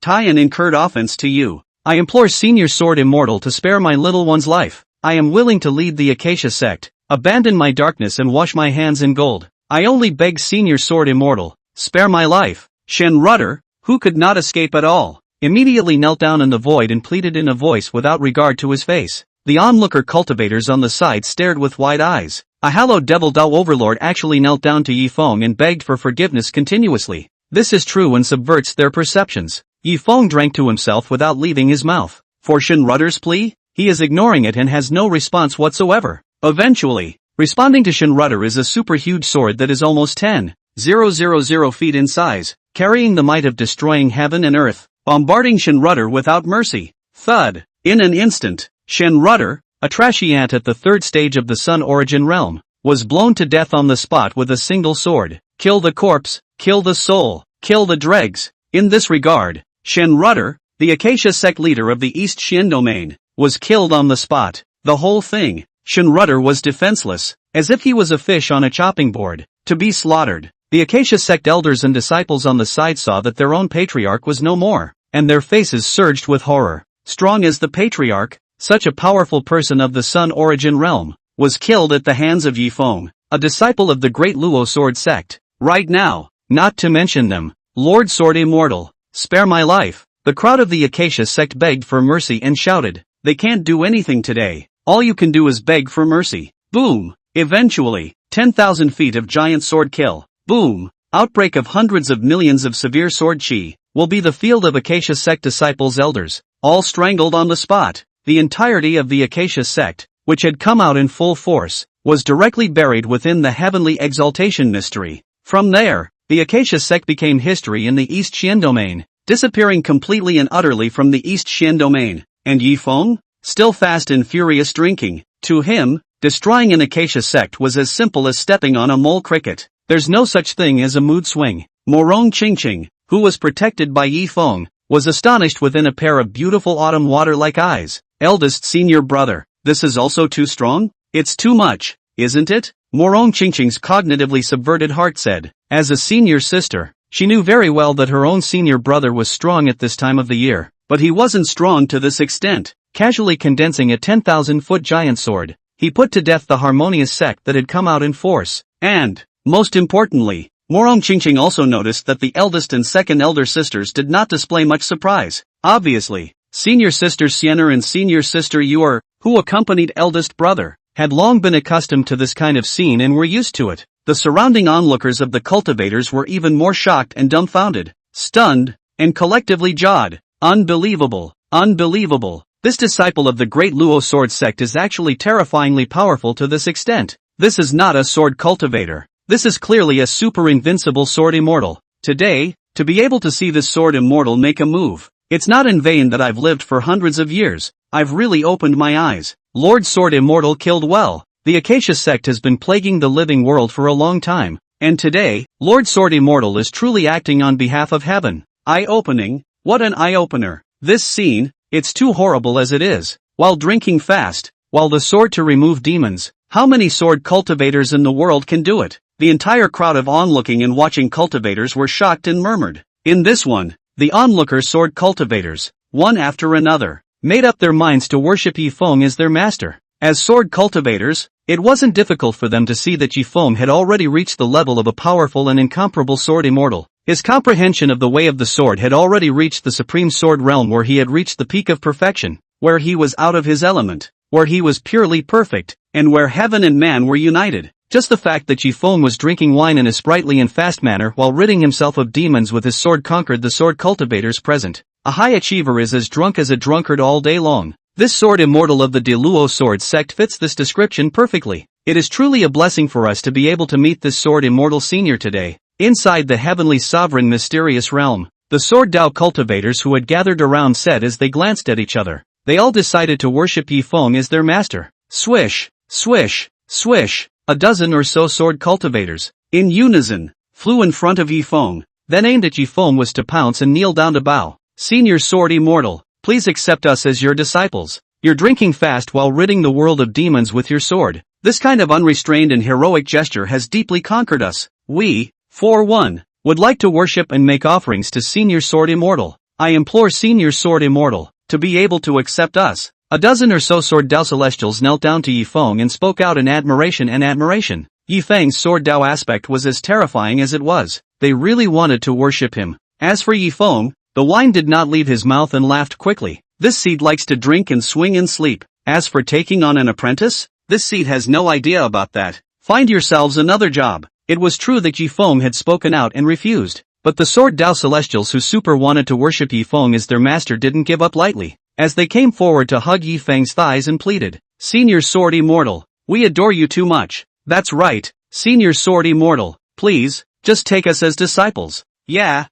Speaker 1: tie an incurred offense to you. I implore Senior Sword Immortal to spare my little one's life. I am willing to lead the Acacia sect, abandon my darkness and wash my hands in gold. I only beg Senior Sword Immortal, spare my life. Shen Rudder, who could not escape at all, immediately knelt down in the void and pleaded in a voice without regard to his face. The onlooker cultivators on the side stared with wide eyes. A hallowed devil Dao overlord actually knelt down to Yifeng and begged for forgiveness continuously. This is true and subverts their perceptions. Yifeng drank to himself without leaving his mouth. For Shinrudder's plea, he is ignoring it and has no response whatsoever. Eventually, responding to Shinrudder is a super huge sword that is almost 10,000 feet in size, carrying the might of destroying heaven and earth, bombarding Shinrudder without mercy. Thud. In an instant, Shinrudder, a trashy ant at the third stage of the Sun Origin realm, was blown to death on the spot with a single sword. Kill the corpse, kill the soul, kill the dregs. In this regard, Shinrudder, the Acacia Sect leader of the East Xian domain, was killed on the spot. The whole thing, Shinrudder was defenseless, as if he was a fish on a chopping board, to be slaughtered. The Acacia Sect elders and disciples on the side saw that their own patriarch was no more, and their faces surged with horror. Strong as the patriarch, such a powerful person of the Sun Origin realm, was killed at the hands of Yifeng, a disciple of the great Luo Sword Sect. Right now, not to mention them, Lord Sword Immortal, spare my life. The crowd of the Acacia Sect begged for mercy and shouted, they can't do anything today, all you can do is beg for mercy. Boom! Eventually, 10,000 feet of giant sword kill. Boom! Outbreak of hundreds of millions of severe sword chi, will be the field of Acacia Sect disciples elders, all strangled on the spot. The entirety of the Acacia Sect, which had come out in full force, was directly buried within the heavenly exaltation mystery. From there, the Acacia Sect became history in the East Xian domain, disappearing completely and utterly from the East Xian domain. And Yifeng? Still fast and furious drinking. To him, destroying an Acacia Sect was as simple as stepping on a mole cricket. There's no such thing as a mood swing. Morong Qingqing, who was protected by Yifeng, was astonished within a pair of beautiful autumn water-like eyes. Eldest senior brother, this is also too strong? It's too much, isn't it? Morong Qingqing's cognitively subverted heart said. As a senior sister, she knew very well that her own senior brother was strong at this time of the year, but he wasn't strong to this extent. Casually condensing a 10,000-foot giant sword, he put to death the harmonious sect that had come out in force. And, most importantly, Morong Qingqing also noticed that the eldest and second elder sisters did not display much surprise. Obviously, senior sister Xiener and senior sister Yuer, who accompanied eldest brother, had long been accustomed to this kind of scene and were used to it. The surrounding onlookers of the cultivators were even more shocked and dumbfounded, stunned, and collectively jawed. Unbelievable, unbelievable. This disciple of the great Luo Sword Sect is actually terrifyingly powerful to this extent. This is not a sword cultivator. This is clearly a super invincible sword immortal. Today, to be able to see this sword immortal make a move, it's not in vain that I've lived for hundreds of years. I've really opened my eyes. Lord Sword Immortal killed well. The Acacia Sect has been plaguing the living world for a long time, and today, Lord Sword Immortal is truly acting on behalf of heaven. Eye-opening, what an eye-opener. This scene, it's too horrible as it is. While drinking fast, while the sword to remove demons, how many sword cultivators in the world can do it? The entire crowd of onlooking and watching cultivators were shocked and murmured. In this one, the onlooker sword cultivators, one after another, made up their minds to worship Yifeng as their master. As sword cultivators, it wasn't difficult for them to see that Yifeng had already reached the level of a powerful and incomparable sword immortal. His comprehension of the way of the sword had already reached the supreme sword realm, where he had reached the peak of perfection, where he was out of his element, where he was purely perfect, and where heaven and man were united. Just the fact that Yifeng was drinking wine in a sprightly and fast manner while ridding himself of demons with his sword conquered the sword cultivators present. A high achiever is as drunk as a drunkard all day long. This sword immortal of the Luo Sword Sect fits this description perfectly. It is truly a blessing for us to be able to meet this sword immortal senior today. Inside the heavenly sovereign mysterious realm, the sword Dao cultivators who had gathered around said as they glanced at each other. They all decided to worship Yifeng as their master. Swish, swish, swish. A dozen or so sword cultivators, in unison, flew in front of Yifeng, then aimed at Yifeng was to pounce and kneel down to bow. Senior Sword Immortal, please accept us as your disciples. You're drinking fast while ridding the world of demons with your sword. This kind of unrestrained and heroic gesture has deeply conquered us. We, for one, would like to worship and make offerings to Senior Sword Immortal. I implore Senior Sword Immortal to be able to accept us. A dozen or so Sword Dao Celestials knelt down to Yifeng and spoke out in admiration and admiration. Yifeng's Sword Dao aspect was as terrifying as it was. They really wanted to worship him. As for Yifeng, The wine did not leave his mouth and laughed quickly. This seed likes to drink and swing and sleep. As for taking on an apprentice, this seed has no idea about that. Find yourselves another job. It was true that Yifeng had spoken out and refused. But the Sword Dao Celestials who super wanted to worship Yifeng as their master didn't give up lightly. As they came forward to hug Yifeng's thighs and pleaded, "Senior Sword Immortal, we adore you too much." "That's right, Senior Sword Immortal, please, just take us as disciples." Yeah,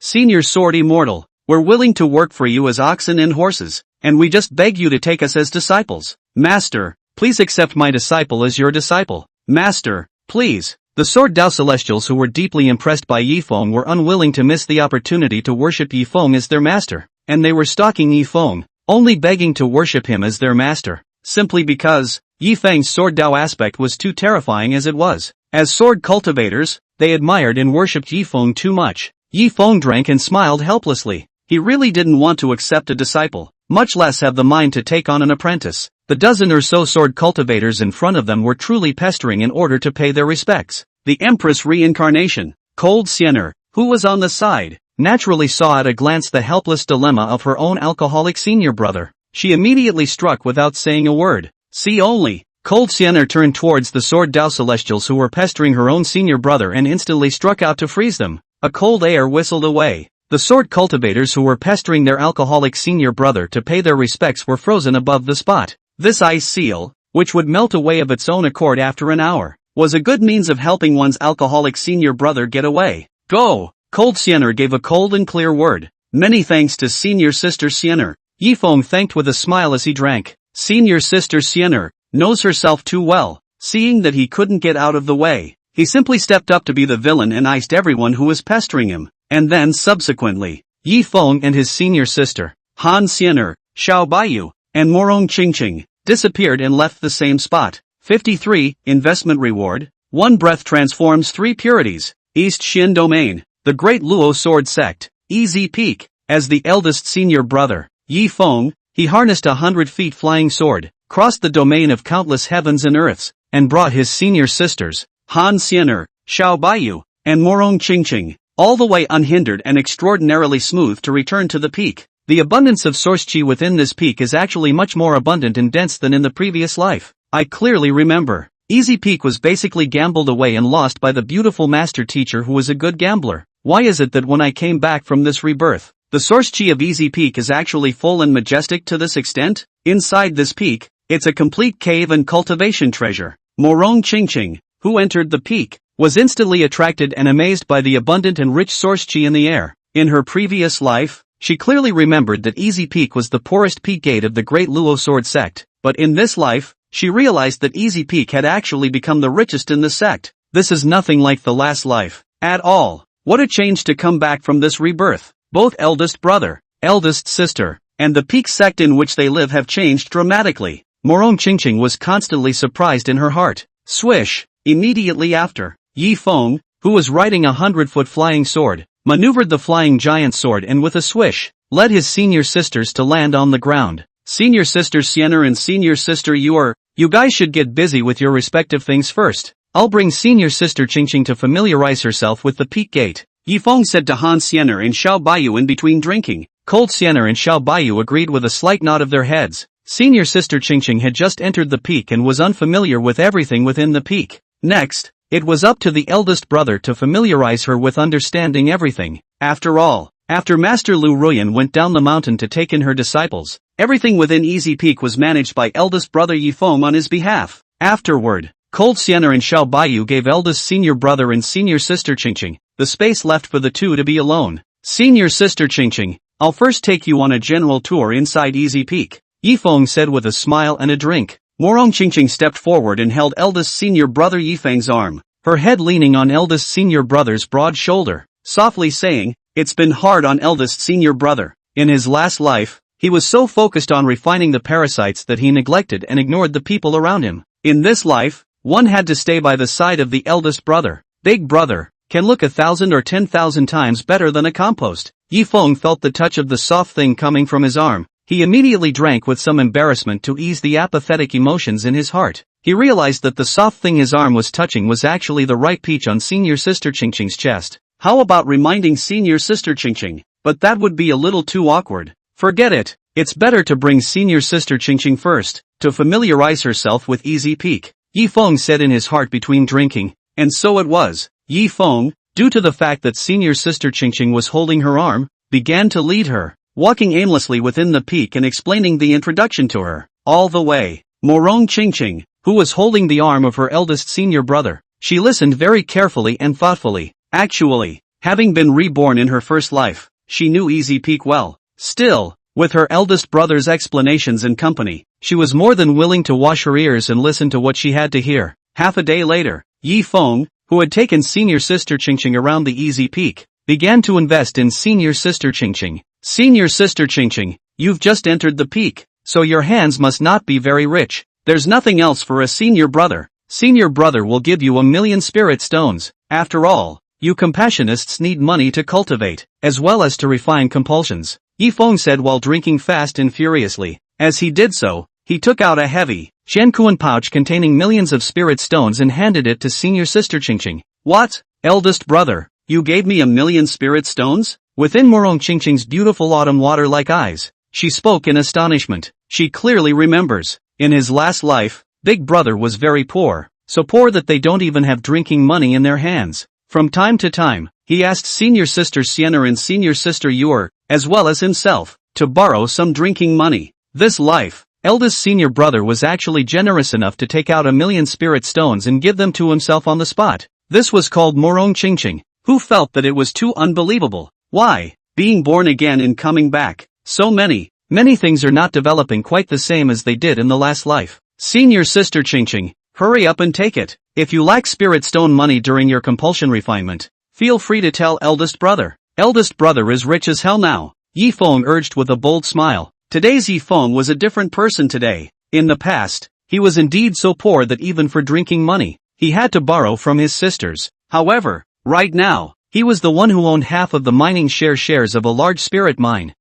Speaker 1: Senior Sword Immortal, we're willing to work for you as oxen and horses, and we just beg you to take us as disciples." "Master, please accept my disciple as your disciple." "Master, please." The Sword Dao Celestials who were deeply impressed by Yifeng were unwilling to miss the opportunity to worship Yifeng as their master, and they were stalking Yifeng, only begging to worship him as their master, simply because Yifeng's Sword Dao aspect was too terrifying as it was. As sword cultivators, they admired and worshipped Yifeng too much. Yifeng drank and smiled helplessly. He really didn't want to accept a disciple, much less have the mind to take on an apprentice. The dozen or so sword cultivators in front of them were truly pestering in order to pay their respects. The Empress Reincarnation, Cold Siener, who was on the side, naturally saw at a glance the helpless dilemma of her own alcoholic senior brother. She immediately struck without saying a word. See only. Cold Siener turned towards the Sword Dao Celestials who were pestering her own senior brother and instantly struck out to freeze them. A cold air whistled away. The sword cultivators who were pestering their alcoholic senior brother to pay their respects were frozen above the spot. This ice seal, which would melt away of its own accord after an hour, was a good means of helping one's alcoholic senior brother get away. "Go!" Cold Siener gave a cold and clear word. "Many thanks to Senior Sister Siener." Yifeng thanked with a smile as he drank. Senior Sister Siener knows herself too well. Seeing that he couldn't get out of the way, he simply stepped up to be the villain and iced everyone who was pestering him. And then subsequently, Yifeng and his senior sister, Han Siener, Xiao Baiyu, and Morong Qingqing, disappeared and left the same spot. 53. Investment Reward. 1 breath transforms 3 purities. East Xin Domain. The Great Luo Sword Sect. Easy Peak. As the eldest senior brother, Yifeng, he harnessed 100 feet flying sword, crossed the domain of countless heavens and earths, and brought his senior sisters, Han Siener, Xiao Baiyu, and Morong Qingqing, all the way unhindered and extraordinarily smooth to return to the peak. The abundance of source chi within this peak is actually much more abundant and dense than in the previous life. I clearly remember. Easy Peak was basically gambled away and lost by the beautiful master teacher who was a good gambler. Why is it that when I came back from this rebirth, the source chi of Easy Peak is actually full and majestic to this extent? Inside this peak, it's a complete cave and cultivation treasure. Morong Qingqing, who entered the peak, was instantly attracted and amazed by the abundant and rich source chi in the air. In her previous life, she clearly remembered that Easy Peak was the poorest peak gate of the Great Luo Sword Sect, but in this life, she realized that Easy Peak had actually become the richest in the sect. This is nothing like the last life, at all. What a change to come back from this rebirth. Both eldest brother, eldest sister, and the peak sect in which they live have changed dramatically. Morong Qingqing was constantly surprised in her heart. Swish! Immediately after, Yifeng, who was riding a 100-foot flying sword, maneuvered the flying giant sword and with a swish, led his senior sisters to land on the ground. Senior Sister Siener and Senior Sister you guys should get busy with your respective things first. I'll bring Senior Sister Qingqing to familiarize herself with the peak gate. Yifeng said to Han Siener and Xiao Baiyu in between drinking. Cold Siener and Xiao Baiyu agreed with a slight nod of their heads. Senior Sister Qingqing had just entered the peak and was unfamiliar with everything within the peak. Next, it was up to the eldest brother to familiarize her with understanding everything. After all, after Master Lu Ruyan went down the mountain to take in her disciples, everything within Easy Peak was managed by eldest brother Yifeng on his behalf. Afterward, Cold Siener and Xiao Baiyu gave eldest senior brother and senior sister Qingqing the space left for the two to be alone. Senior Sister Qingqing, I'll first take you on a general tour inside Easy Peak, Yifeng said with a smile and a drink. Morong Qingqing stepped forward and held eldest senior brother Yifeng's arm, her head leaning on eldest senior brother's broad shoulder, softly saying, "It's been hard on eldest senior brother. In his last life, he was so focused on refining the parasites that he neglected and ignored the people around him. In this life, one had to stay by the side of the eldest brother. Big brother can look 1,000 or 10,000 times better than a compost." Yifeng felt the touch of the soft thing coming from his arm. He immediately drank with some embarrassment to ease the apathetic emotions in his heart. He realized that the soft thing his arm was touching was actually the right peach on Senior Sister Qingqing's chest. How about reminding Senior Sister Qingqing but that would be a little too awkward. Forget it. It's better to bring senior sister Qingqing first, to familiarize herself with easy peek, Yi Feng said in his heart between drinking. And so it was. Yi Feng, due to the fact that senior sister Qingqing was holding her arm, began to lead her, walking aimlessly within the peak and explaining the introduction to her. All the way, Morong Qingqing, who was holding the arm of her eldest senior brother, she listened very carefully and thoughtfully. Actually, having been reborn in her first life, she knew easy peek well. Still, with her eldest brother's explanations and company, she was more than willing to wash her ears and listen to what she had to hear. Half a day later, Yi Feng, who had taken senior sister Qingqing around the easy peak, began to invest in senior sister Qingqing. Senior sister Qingqing, you've just entered the peak, so your hands must not be very rich. There's nothing else for a senior brother. Senior brother will give you 1,000,000 spirit stones. After all, you compassionists need money to cultivate, as well as to refine compulsions, Yi Feng said while drinking fast and furiously. As he did so, he took out a heavy, Shenkuan pouch containing millions of spirit stones and handed it to senior sister Qingqing. What? Eldest brother, you gave me 1,000,000 spirit stones? Within Morong Qingqing's beautiful autumn water-like eyes, she spoke in astonishment. She clearly remembers, in his last life, Big Brother was very poor, so poor that they don't even have drinking money in their hands. From time to time, he asked senior sister Sienna and senior sister Yor, as well as himself, to borrow some drinking money. This life, eldest senior brother was actually generous enough to take out 1,000,000 spirit stones and give them to himself on the spot. This was called Morong Qingqing, who felt that it was too unbelievable. Why? Being born again and coming back. So many things are not developing quite the same as they did in the last life. Senior sister Qingqing, hurry up and take it. If you lack spirit stone money during your compulsion refinement, feel free to tell eldest brother. Eldest brother is rich as hell now, Yi Feng urged with a bold smile. Today's Yi Feng was a different person today. In the past, he was indeed so poor that even for drinking money, he had to borrow from his sisters. However, right now, he was the one who owned half of the mining shares of a large spirit mine.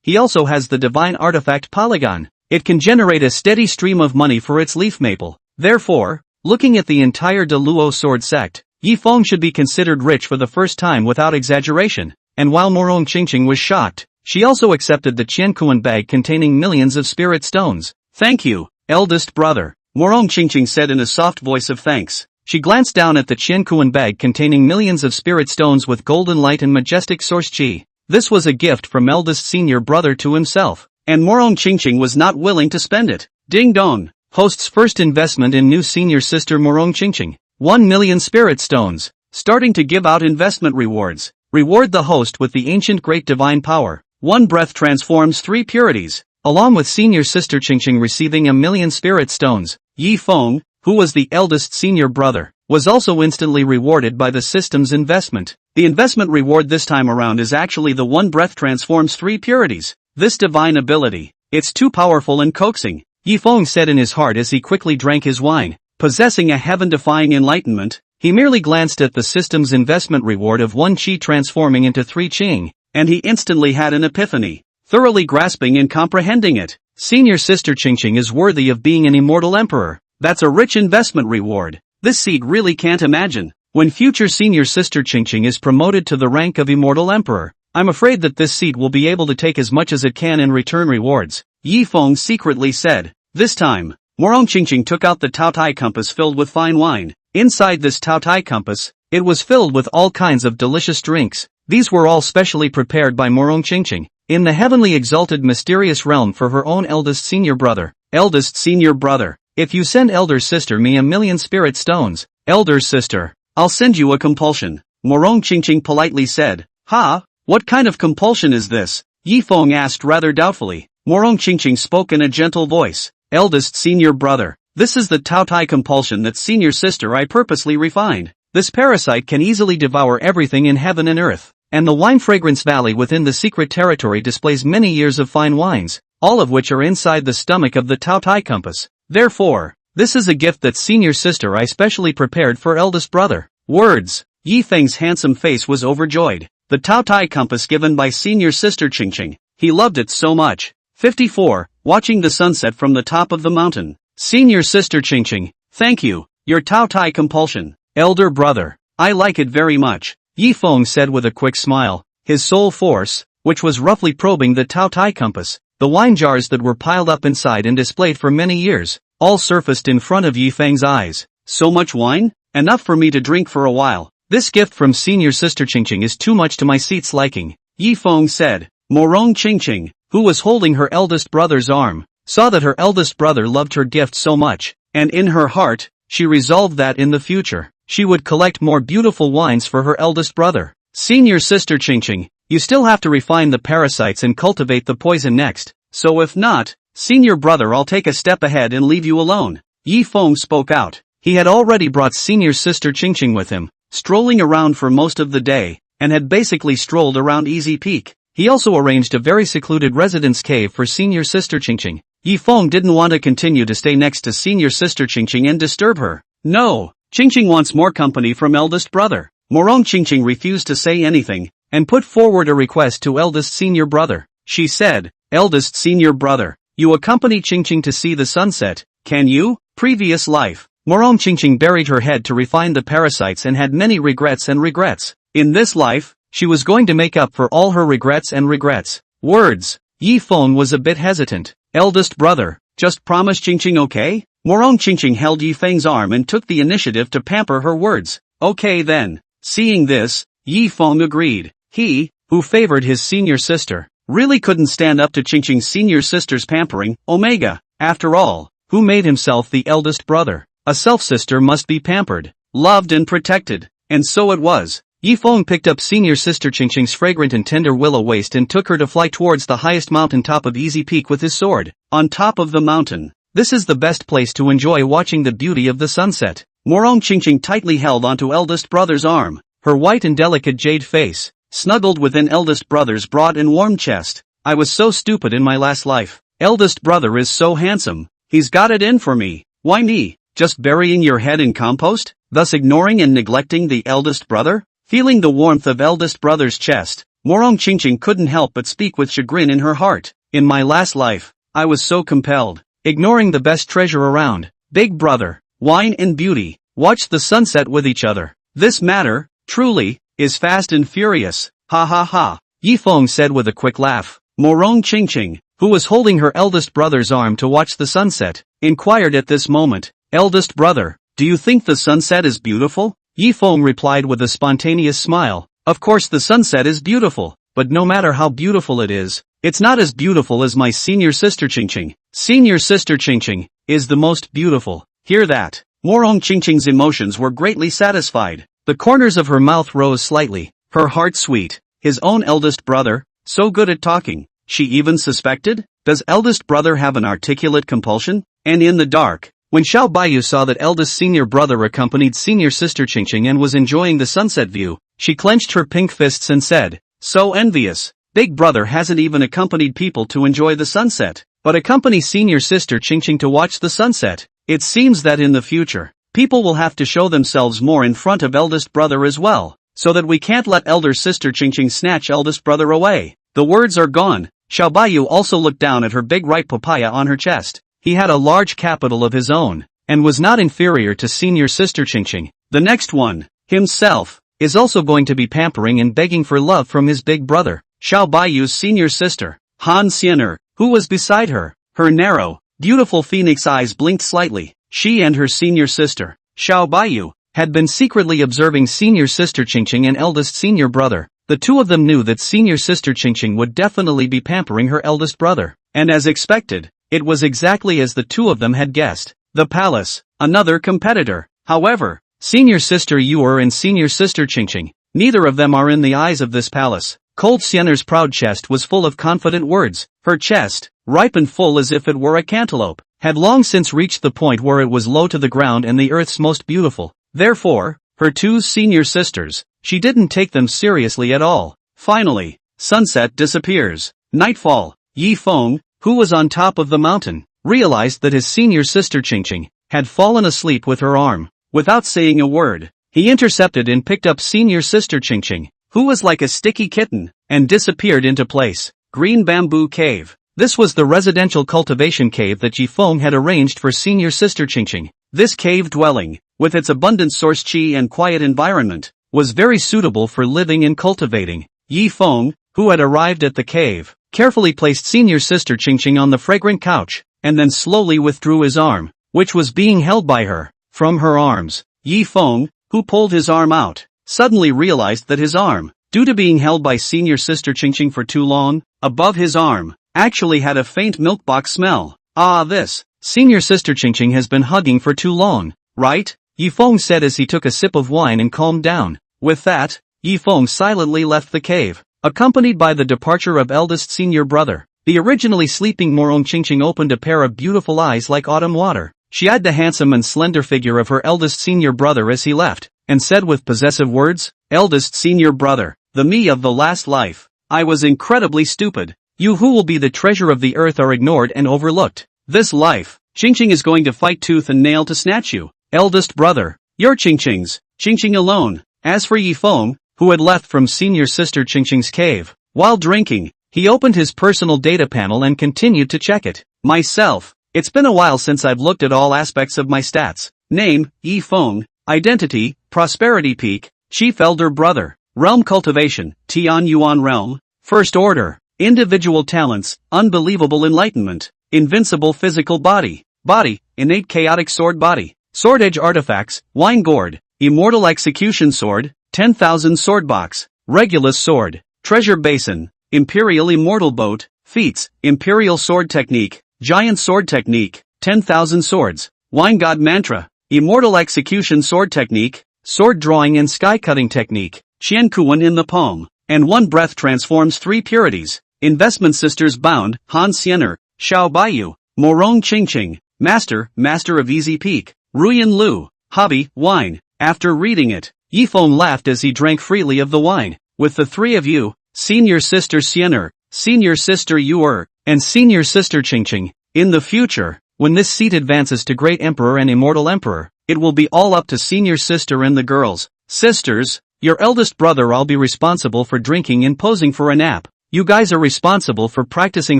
Speaker 1: He also has the divine artifact Polygon. It can generate a steady stream of money for its leaf maple. Therefore, looking at the entire De Luo sword sect, Yi Feng should be considered rich for the first time without exaggeration. And while Morong Qingqing was shocked, she also accepted the Qiankuan bag containing millions of spirit stones. Thank you, eldest brother, Morong Qingqing said in a soft voice of thanks. She glanced down at the Qiankuan bag containing millions of spirit stones with golden light and majestic source qi. This was a gift from eldest senior brother to himself, and Morong Qingqing was not willing to spend it. Ding dong, host's first investment in new senior sister Morong Qingqing. 1,000,000 spirit stones, starting to give out investment rewards. Reward the host with the ancient great divine power. One breath transforms 3 purities. Along with senior sister Qingqing receiving 1,000,000 spirit stones, Yi Feng, who was the eldest senior brother, was also instantly rewarded by the system's investment. The investment reward this time around is actually the one breath transforms 3 purities. This divine ability, it's too powerful and coaxing, Yi Feng said in his heart as he quickly drank his wine. Possessing a heaven-defying enlightenment, he merely glanced at the system's investment reward of 1 qi transforming into 3 qing, and he instantly had an epiphany, thoroughly grasping and comprehending it. Senior sister Qingqing is worthy of being an immortal emperor. That's a rich investment reward. This seed really can't imagine. When future senior sister Qingqing is promoted to the rank of immortal emperor, I'm afraid that this seed will be able to take as much as it can in return rewards, Yi Feng secretly said. This time, Morong Qingqing took out the Taotai compass filled with fine wine. Inside this Taotai compass, it was filled with all kinds of delicious drinks. These were all specially prepared by Morong Qingqing, in the heavenly exalted mysterious realm for her own eldest senior brother. Eldest senior brother, if you send elder sister me 1,000,000 spirit stones, elder sister, I'll send you a compulsion, Morong Qingqing politely said. Ha, what kind of compulsion is this? Yi Feng asked rather doubtfully. Morong Qingqing spoke in a gentle voice. Eldest senior brother, this is the Taotai compulsion that senior sister I purposely refined. This parasite can easily devour everything in heaven and earth, and the wine fragrance valley within the secret territory displays many years of fine wines, all of which are inside the stomach of the Taotai compass. Therefore, this is a gift that senior sister I specially prepared for eldest brother. Words. Yi Feng's handsome face was overjoyed. The Taotai compass given by senior sister Qingqing. He loved it so much. 54. Watching the sunset from the top of the mountain. Senior sister Qingqing, thank you, your Taotai compulsion. Elder brother, I like it very much, Yi Feng said with a quick smile. his sole force, which was roughly probing the Tao Tai compass. The wine jars that were piled up inside and displayed for many years, all surfaced in front of Yi Feng's eyes. So much wine? Enough for me to drink for a while. This gift from senior sister Qingqing is too much to my seat's liking, Yi Feng said. Morong Qingqing, who was holding her eldest brother's arm, saw that her eldest brother loved her gift so much, and in her heart, she resolved that in the future, she would collect more beautiful wines for her eldest brother. Senior sister Qingqing, you still have to refine the parasites and cultivate the poison next, so if not, senior brother, I'll take a step ahead and leave you alone. Yi Feng spoke out. He had already brought senior sister Qingqing with him, strolling around for most of the day, and had basically strolled around Easy Peak. He also arranged a very secluded residence cave for senior sister Qingqing. Yi Feng didn't want to continue to stay next to senior sister Qingqing and disturb her. No, Qingqing wants more company from eldest brother. Morong Qingqing refused to say anything, and put forward a request to eldest senior brother. She said, eldest senior brother, you accompany Qingqing to see the sunset, can you? Previous life. Morong Qingqing buried her head to refine the parasites and had many regrets and regrets. In this life, she was going to make up for all her regrets and regrets. Words. Yi Feng was a bit hesitant. Eldest brother, just promise Qingqing, okay? Morong Qingqing held Yi Feng's arm and took the initiative to pamper her words. Okay then. Seeing this, Yi Feng agreed. He, who favored his senior sister, really couldn't stand up to Qingqing's senior sister's pampering. Omega. After all, who made himself the eldest brother? A self-sister must be pampered, loved and protected. And so it was. Yi Feng picked up senior sister Qingqing's fragrant and tender willow waist and took her to fly towards the highest mountain top of Easy Peak with his sword. On top of the mountain, this is the best place to enjoy watching the beauty of the sunset. Morong Qingqing tightly held onto eldest brother's arm, her white and delicate jade face, snuggled within eldest brother's broad and warm chest. I was so stupid in my last life. Eldest brother is so handsome, he's got it in for me. Why me? Just burying your head in compost? Thus ignoring and neglecting the eldest brother? Feeling the warmth of eldest brother's chest, Morong Qingqing couldn't help but speak with chagrin in her heart. In my last life, I was so compelled, ignoring the best treasure around. Big brother, wine and beauty, watch the sunset with each other. This matter, truly, is fast and furious. Ha ha ha, Yi Feng said with a quick laugh. Morong Qingqing, who was holding her eldest brother's arm to watch the sunset, inquired at this moment, eldest brother, do you think the sunset is beautiful? Yi Feng replied with a spontaneous smile. Of course the sunset is beautiful, but no matter how beautiful it is, it's not as beautiful as my senior sister Qingqing. Senior sister Qingqing is the most beautiful. Hear that? Morong Qingqing's emotions were greatly satisfied. The corners of her mouth rose slightly. Her heart sweet. His own eldest brother, so good at talking. She even suspected? Does eldest brother have an articulate compulsion? And in the dark, when Xiao Baiyu saw that eldest senior brother accompanied senior sister Qingqing and was enjoying the sunset view, she clenched her pink fists and said, so envious. Big brother hasn't even accompanied people to enjoy the sunset, but accompany senior sister Qingqing to watch the sunset. It seems that in the future, people will have to show themselves more in front of eldest brother as well, so that we can't let elder sister Qingqing snatch eldest brother away. The words are gone. Xiao Baiyu also looked down at her big ripe papaya on her chest. He had a large capital of his own, and was not inferior to senior sister Qingqing. The next one, himself, is also going to be pampering and begging for love from his big brother, Xiao Baiyu's senior sister, Han Xiener, who was beside her. Her narrow, beautiful phoenix eyes blinked slightly. She and her senior sister, Xiao Baiyu, had been secretly observing senior sister Qingqing and eldest senior brother. The two of them knew that senior sister Qingqing would definitely be pampering her eldest brother, and as expected, it was exactly as the two of them had guessed. The palace, another competitor. However, senior sister Yuer and senior sister Qingqing, neither of them are in the eyes of this palace. Cold Xiener's proud chest was full of confident words. Her chest, ripe and full as if it were a cantaloupe, had long since reached the point where it was low to the ground and the earth's most beautiful. Therefore, her two senior sisters, she didn't take them seriously at all. Finally, sunset disappears. Nightfall. Yi Feng, who was on top of the mountain, realized that his senior sister Qingqing had fallen asleep with her arm. Without saying a word, he intercepted and picked up senior sister Qingqing, who was like a sticky kitten, and disappeared into place. Green Bamboo Cave. This was the residential cultivation cave that Yi Feng had arranged for senior sister Qingqing. This cave dwelling, with its abundant source qi and quiet environment, was very suitable for living and cultivating. Yi Feng, who had arrived at the cave, carefully placed senior sister Qingqing on the fragrant couch, and then slowly withdrew his arm, which was being held by her. From her arms, Yi Feng, who pulled his arm out, suddenly realized that his arm, due to being held by senior sister Qingqing for too long, above his arm, actually had a faint milk box smell. Ah, this senior sister Qingqing has been hugging for too long, right? Yi Feng said as he took a sip of wine and calmed down. With that, Yi Feng silently left the cave, accompanied by the departure of eldest senior brother. The originally sleeping Morong Qingqing opened a pair of beautiful eyes like autumn water. She eyed the handsome and slender figure of her eldest senior brother as he left, and said with possessive words, "Eldest senior brother, the me of the last life. I was incredibly stupid. You who will be the treasure of the earth are ignored and overlooked. This life, Qingqing is going to fight tooth and nail to snatch you. Eldest brother, you're Qingqing's, Qingqing alone." As for Yi Feng, who had left from senior sister Qingqing's cave, while drinking, he opened his personal data panel and continued to check it. Myself, it's been a while since I've looked at all aspects of my stats. Name, Yi Feng. Identity, prosperity peak, chief elder brother. Realm cultivation, Tian Yuan realm. First order, individual talents, unbelievable enlightenment. Invincible physical body. Body, innate chaotic sword body. Sword edge artifacts, wine gourd. Immortal execution sword, 10,000 sword box. Regulus sword. Treasure basin. Imperial immortal boat. Feats, imperial sword technique. Giant sword technique, 10,000 swords. Wine god mantra. Immortal execution sword technique. Sword drawing and sky cutting technique. Qian Kuan in the palm. And one breath transforms 3 purities. Investment sisters bound, Han Xiener. Xiao Baiyu, Morong Qingqing, Master of Easy Peak, Ruyan Lu, Hobby, Wine. After reading it, Yi Feng laughed as he drank freely of the wine. With the 3 of you, Senior Sister Xiener, Senior Sister Yuer, and Senior Sister Qingqing, in the future, when this seat advances to Great Emperor and Immortal Emperor, it will be all up to Senior Sister and the girls. Sisters, your eldest brother I'll be responsible for drinking and posing for a nap. You guys are responsible for practicing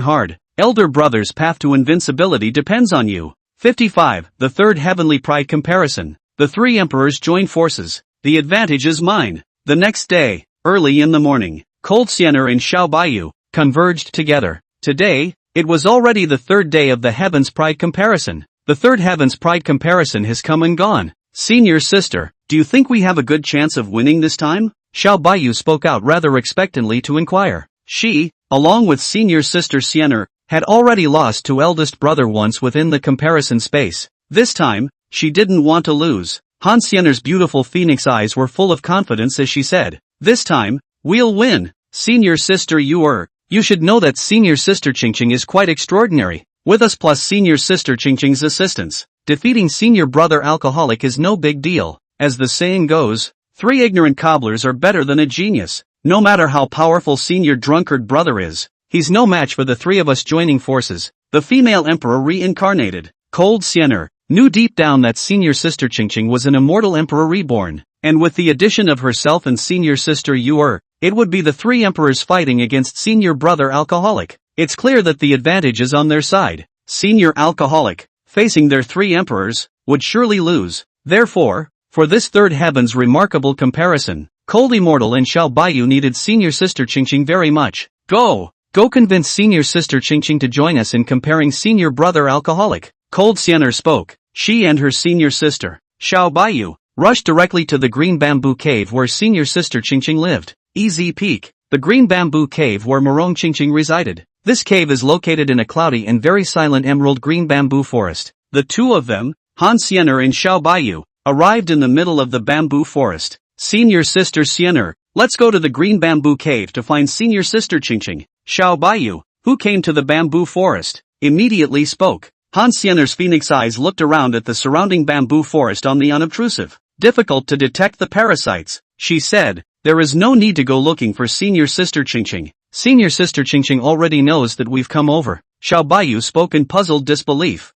Speaker 1: hard. Elder brother's path to invincibility depends on you. 55. The third heavenly pride comparison. The 3 emperors join forces. The advantage is mine. The next day, early in the morning, Cold Xiener and Xiao Baiyu converged together. Today, it was already the 3rd day of the heavens pride comparison. The 3rd heavens pride comparison has come and gone. Senior sister, do you think we have a good chance of winning this time? Xiao Baiyu spoke out rather expectantly to inquire. She, along with senior sister Xiener, had already lost to eldest brother once within the comparison space. This time, she didn't want to lose. Han Xiener's beautiful phoenix eyes were full of confidence as she said, "This time, we'll win. Senior sister Yuer, you should know that senior sister Qingqing is quite extraordinary. With us plus senior sister Qingqing's assistance, defeating senior brother alcoholic is no big deal. As the saying goes, 3 ignorant cobblers are better than a genius. No matter how powerful senior drunkard brother is, he's no match for the 3 of us joining forces." The female emperor reincarnated, Cold Xiener, knew deep down that senior sister Qingqing was an immortal emperor reborn, and with the addition of herself and senior sister Yuer, it would be the 3 emperors fighting against senior brother alcoholic. It's clear that the advantage is on their side. Senior alcoholic, facing their 3 emperors, would surely lose. Therefore, for this 3rd heaven's remarkable comparison, Cold Immortal and Xiao Baiyu needed senior sister Qingqing very much. Go convince senior sister Qingqing to join us in comparing senior brother alcoholic. Cold Xiener spoke. She and her senior sister, Xiao Baiyu, rushed directly to the green bamboo cave where senior sister Qingqing lived. Easy Peak, the green bamboo cave where Morong Qingqing resided. This cave is located in a cloudy and very silent emerald green bamboo forest. The 2 of them, Han Xiener and Xiao Baiyu, arrived in the middle of the bamboo forest. Senior sister Xiener, let's go to the green bamboo cave to find senior sister Qingqing. Xiao Baiyu, who came to the bamboo forest, immediately spoke. Han Xiener's phoenix eyes looked around at the surrounding bamboo forest on the unobtrusive, difficult to detect the parasites. She said, "There is no need to go looking for senior sister Qingqing. Senior sister Qingqing already knows that we've come over." Xiao Baiyu spoke in puzzled disbelief.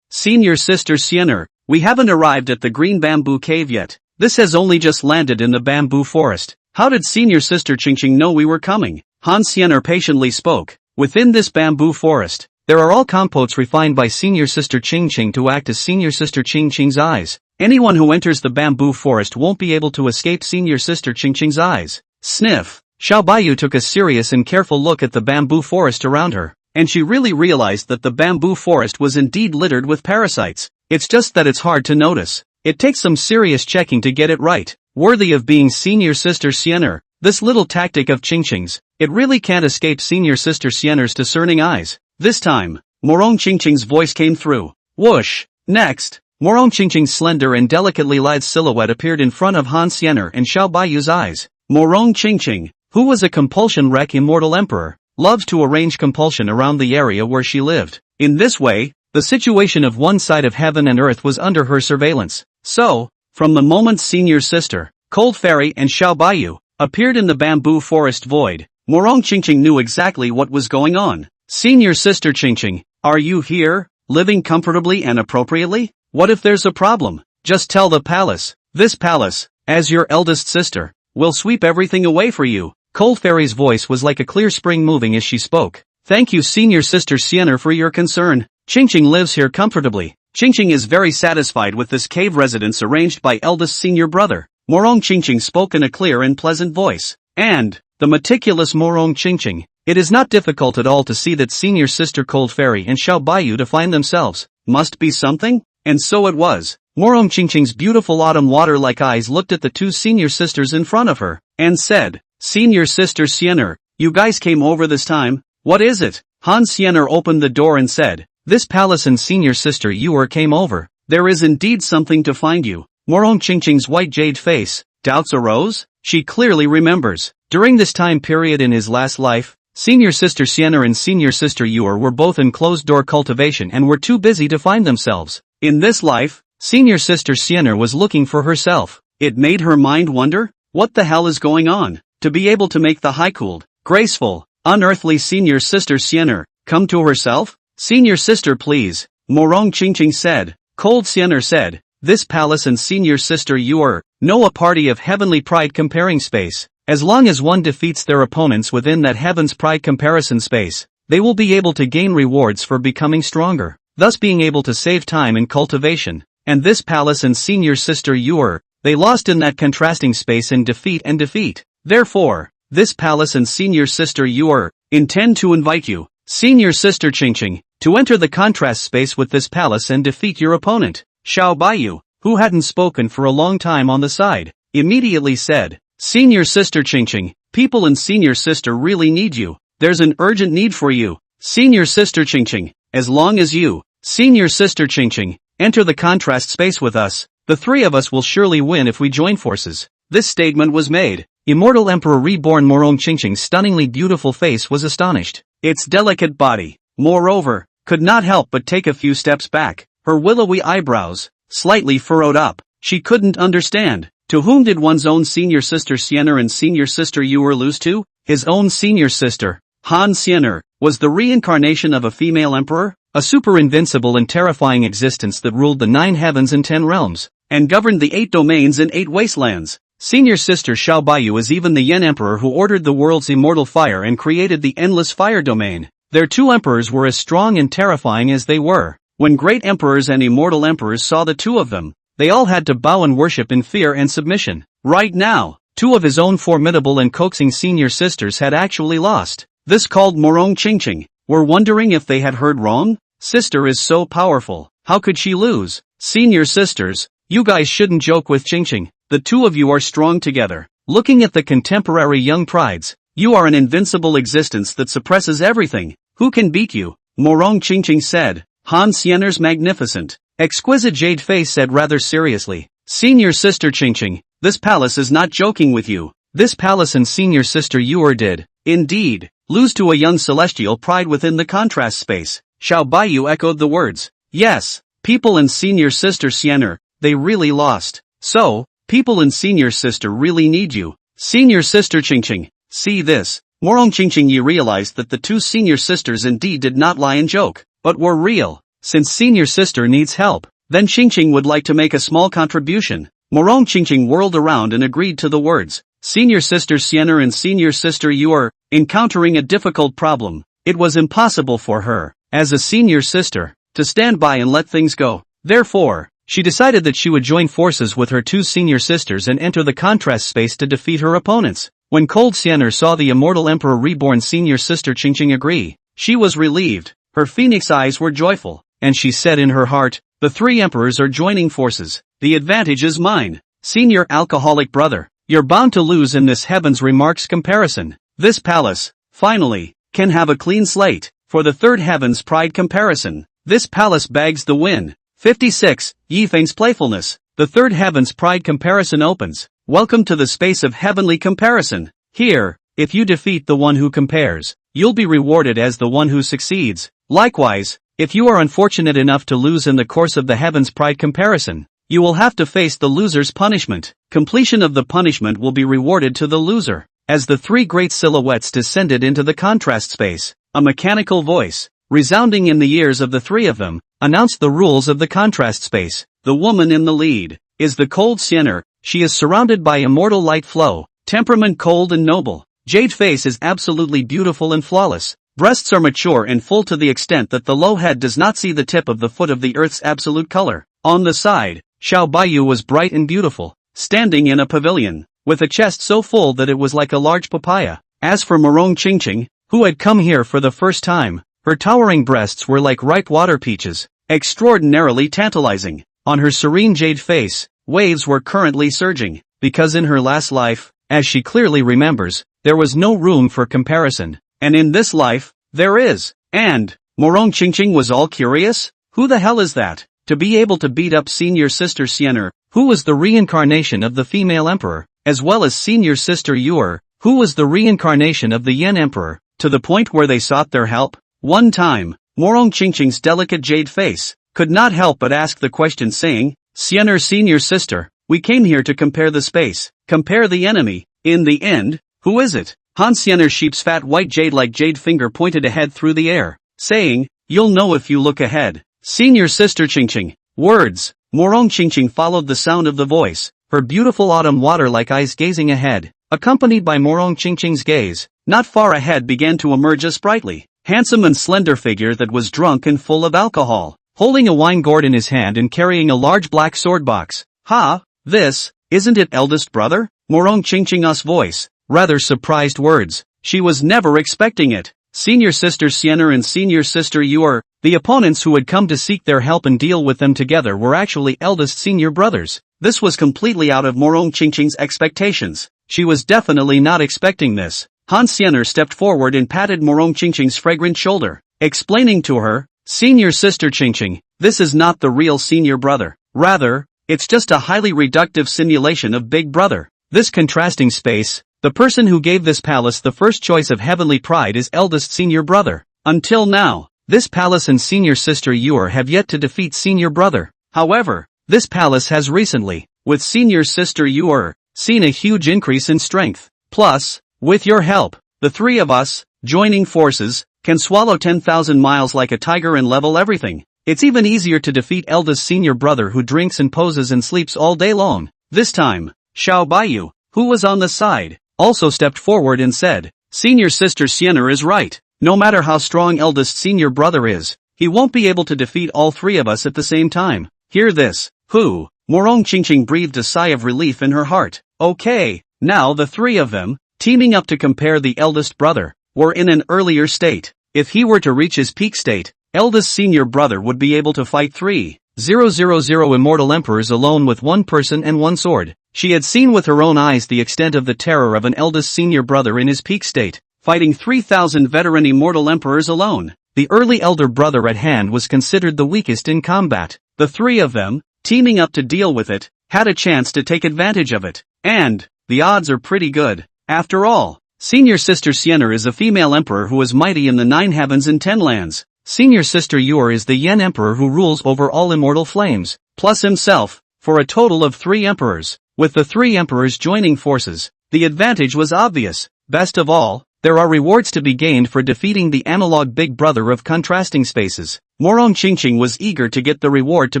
Speaker 1: Senior sister Xiener, we haven't arrived at the green bamboo cave yet. This has only just landed in the bamboo forest. How did senior sister Qingqing know we were coming? Han Xiener patiently spoke. Within this bamboo forest, there are all compotes refined by senior sister Qingqing to act as senior sister Qingqing's eyes. Anyone who enters the bamboo forest won't be able to escape senior sister Qingqing's eyes. Sniff. Xiao Baiyu took a serious and careful look at the bamboo forest around her, and she really realized that the bamboo forest was indeed littered with parasites. It's just that it's hard to notice. It takes some serious checking to get it right. Worthy of being senior sister Xiener, this little tactic of Qingqing's, it really can't escape senior sister Xiener's discerning eyes. This time, Morong Qingqing's voice came through. Whoosh! Next, Morong Qingqing's slender and delicately lithe silhouette appeared in front of Han Xiener and Xiao Baiyu's eyes. Morong Qingqing, who was a compulsion wreck immortal emperor, loved to arrange compulsion around the area where she lived. In this way, the situation of one side of heaven and earth was under her surveillance. So, from the moment senior sister, Cold Fairy and Xiao Baiyu appeared in the bamboo forest void, Morong Qingqing knew exactly what was going on. Senior sister Qingqing, are you here, living comfortably and appropriately? What if there's a problem? Just tell the palace. This palace, as your eldest sister, will sweep everything away for you. Cold Fairy's voice was like a clear spring moving as she spoke. Thank you senior sister Xiener for your concern. Qingqing lives here comfortably. Qingqing is very satisfied with this cave residence arranged by eldest senior brother. Morong Qingqing spoke in a clear and pleasant voice. And, the meticulous Morong Qingqing, it is not difficult at all to see that senior sister Cold Fairy and Xiao Baiyu define themselves. Must be something? And so it was. Morong Qingqing's beautiful autumn water-like eyes looked at the two senior sisters in front of her, and said, Senior sister Xiener, you guys came over this time? What is it? Han Xiener opened the door and said, This palace and senior sister Yuer came over. There is indeed something to find you. Morong Qingqing's white jade face, doubts arose? She clearly remembers. During this time period in his last life, senior sister Xiener and senior sister Yuer were both in closed-door cultivation and were too busy to find themselves. In this life, senior sister Xiener was looking for herself. It made her mind wonder, what the hell is going on? To be able to make the high-cooled, graceful, unearthly senior sister Xiener come to herself? Senior sister please, Morong Qingqing said. Cold Xiener said, This palace and senior sister Yuer know a party of heavenly pride comparing space. As long as one defeats their opponents within that heaven's pride comparison space, they will be able to gain rewards for becoming stronger, thus being able to save time in cultivation. And this palace and senior sister Yuer, they lost in that contrasting space in defeat and defeat. Therefore, this palace and senior sister Yuer intend to invite you, senior sister Qingqing, to enter the contrast space with this palace and defeat your opponent. Xiao Baiyu, who hadn't spoken for a long time on the side, immediately said, Senior sister Qingqing, people and senior sister really need you. There's an urgent need for you. Senior sister Qingqing, as long as you, senior sister Qingqing, enter the contrast space with us, the three of us will surely win if we join forces. This statement was made. Immortal Emperor Reborn Morong Qingqing's stunningly beautiful face was astonished. Its delicate body, moreover, could not help but take a few steps back, her willowy eyebrows, slightly furrowed up. She couldn't understand. To whom did one's own senior sister Xiener and senior sister Yuer lose to? His own senior sister, Han Xiener, was the reincarnation of a female emperor, a super invincible and terrifying existence that ruled the 9 heavens and 10 realms, and governed the 8 domains and 8 wastelands. Senior sister Xiao Baiyu is even the Yen emperor who ordered the world's immortal fire and created the endless fire domain. Their 2 emperors were as strong and terrifying as they were. When great emperors and immortal emperors saw the 2 of them, they all had to bow and worship in fear and submission. Right now, 2 of his own formidable and coaxing senior sisters had actually lost. This called Morong Qingqing. Were wondering if they had heard wrong? Sister is so powerful. How could she lose? Senior sisters, you guys shouldn't joke with Qingqing. The 2 of you are strong together. Looking at the contemporary young prides, you are an invincible existence that suppresses everything. Who can beat you? Morong Qingqing said. Han Xiener's magnificent, exquisite jade face said rather seriously. Senior sister Qingqing, this palace is not joking with you. This palace and senior sister Yuer did, indeed, lose to a young celestial pride within the contrast space. Xiao Baiyu echoed the words. Yes, people and senior sister Xiener, they really lost. So, people and senior sister really need you. Senior sister Qingqing, see this. Morong Qingqing Yi realized that the 2 senior sisters indeed did not lie and joke, but were real. Since senior sister needs help, then Qingqing would like to make a small contribution. Morong Qingqing whirled around and agreed to the words. Senior sister Xiener and senior sister Yuer, encountering a difficult problem. It was impossible for her, as a senior sister, to stand by and let things go. Therefore, she decided that she would join forces with her 2 senior sisters and enter the contrast space to defeat her opponents. When Cold Siener saw the immortal Emperor reborn senior sister Qingqing agree, she was relieved, her phoenix eyes were joyful, and she said in her heart, the three emperors are joining forces, the advantage is mine. Senior alcoholic brother, you're bound to lose in this heavens remarks comparison. This palace, finally, can have a clean slate, for the third heavens pride comparison. This palace bags the win. 56, Yifeng's playfulness. The third heavens pride comparison opens. Welcome to the space of heavenly comparison. Here, if you defeat the one who compares, you'll be rewarded as the one who succeeds. Likewise, if you are unfortunate enough to lose in the course of the heavens pride comparison, you will have to face the loser's punishment. Completion of the punishment will be rewarded to the loser. As the three great silhouettes descended into the contrast space, a mechanical voice, resounding in the ears of the three of them, announced the rules of the contrast space. The woman in the lead is the Cold Siener. She is surrounded by immortal light flow, temperament cold and noble. Jade face is absolutely beautiful and flawless. Breasts are mature and full to the extent that the low head does not see the tip of the foot of the earth's absolute color. On the side, Xiao Baiyu was bright and beautiful, standing in a pavilion, with a chest so full that it was like a large papaya. As for Morong Qingqing, who had come here for the first time, her towering breasts were like ripe water peaches, extraordinarily tantalizing. On her serene jade face, waves were currently surging, because in her last life, as she clearly remembers, there was no room for comparison. And in this life, there is. And, Morong Qingqing was all curious? Who the hell is that? To be able to beat up senior sister Siener, who was the reincarnation of the female emperor, as well as senior sister Yuer, who was the reincarnation of the Yen emperor, to the point where they sought their help? One time, Morong Qingqing's delicate jade face could not help but ask the question saying, Siener senior sister, we came here to compare the space, compare the enemy. In the end, who is it? Han Siener sheep's fat white jade-like jade finger pointed ahead through the air, saying, you'll know if you look ahead. Senior sister Qingqing. Words. Morong Qingqing followed the sound of the voice, her beautiful autumn water-like eyes gazing ahead, accompanied by Morong Qingqing's gaze. Not far ahead began to emerge a sprightly, handsome and slender figure that was drunk and full of alcohol, holding a wine gourd in his hand and carrying a large black sword box. Ha, this, isn't it eldest brother? Morong Qingqing's voice, rather surprised words. She was never expecting it. Senior sister Siener and senior sister Yuer, the opponents who had come to seek their help and deal with them together were actually eldest senior brothers. This was completely out of Morong Qingqing's expectations. She was definitely not expecting this. Han Siener stepped forward and patted Morong Qingqing's fragrant shoulder, explaining to her, Senior sister Qingqing, this is not the real senior brother. Rather, it's just a highly reductive simulation of Big Brother. This contrasting space, the person who gave this palace the first choice of heavenly pride is eldest senior brother. Until now, this palace and senior sister Yuer have yet to defeat senior brother. However, this palace has recently, with senior sister Yuer, seen a huge increase in strength. Plus, with your help, the three of us, joining forces, can swallow 10,000 miles like a tiger and level everything. It's even easier to defeat eldest senior brother who drinks and poses and sleeps all day long. This time, Xiao Baiyu, who was on the side, also stepped forward and said, Senior sister Siener is right. No matter how strong eldest senior brother is, he won't be able to defeat all three of us at the same time. Hear this. Who? Morong Qingqing breathed a sigh of relief in her heart. Okay, now the three of them, teaming up to compare the eldest brother, were in an earlier state. If he were to reach his peak state, eldest senior brother would be able to fight 3,000 immortal emperors alone with one person and one sword. She had seen with her own eyes the extent of the terror of an eldest senior brother in his peak state, fighting 3,000 veteran immortal emperors alone. The early elder brother at hand was considered the weakest in combat. The three of them, teaming up to deal with it, had a chance to take advantage of it. And, the odds are pretty good. After all, senior sister Siener is a female emperor who is mighty in the 9 heavens and 10 lands. Senior sister Yuer is the Yen emperor who rules over all immortal flames, plus himself, for a total of 3 emperors. With the 3 emperors joining forces, the advantage was obvious. Best of all, there are rewards to be gained for defeating the analog big brother of contrasting spaces. Morong Qingqing was eager to get the reward to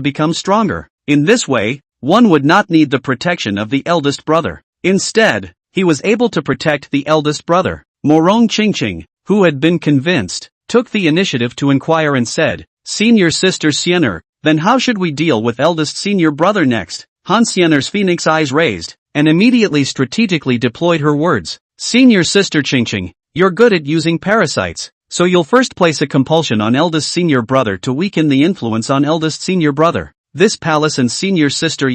Speaker 1: become stronger. In this way, one would not need the protection of the eldest brother. Instead, he was able to protect the eldest brother. Morong Qingqing, who had been convinced, took the initiative to inquire and said, Senior sister Siener, then how should we deal with eldest senior brother next? Han Siener's phoenix eyes raised, and immediately strategically deployed her words. Senior sister Qingqing, you're good at using parasites, so you'll first place a compulsion on eldest senior brother to weaken the influence on eldest senior brother. This palace and senior sister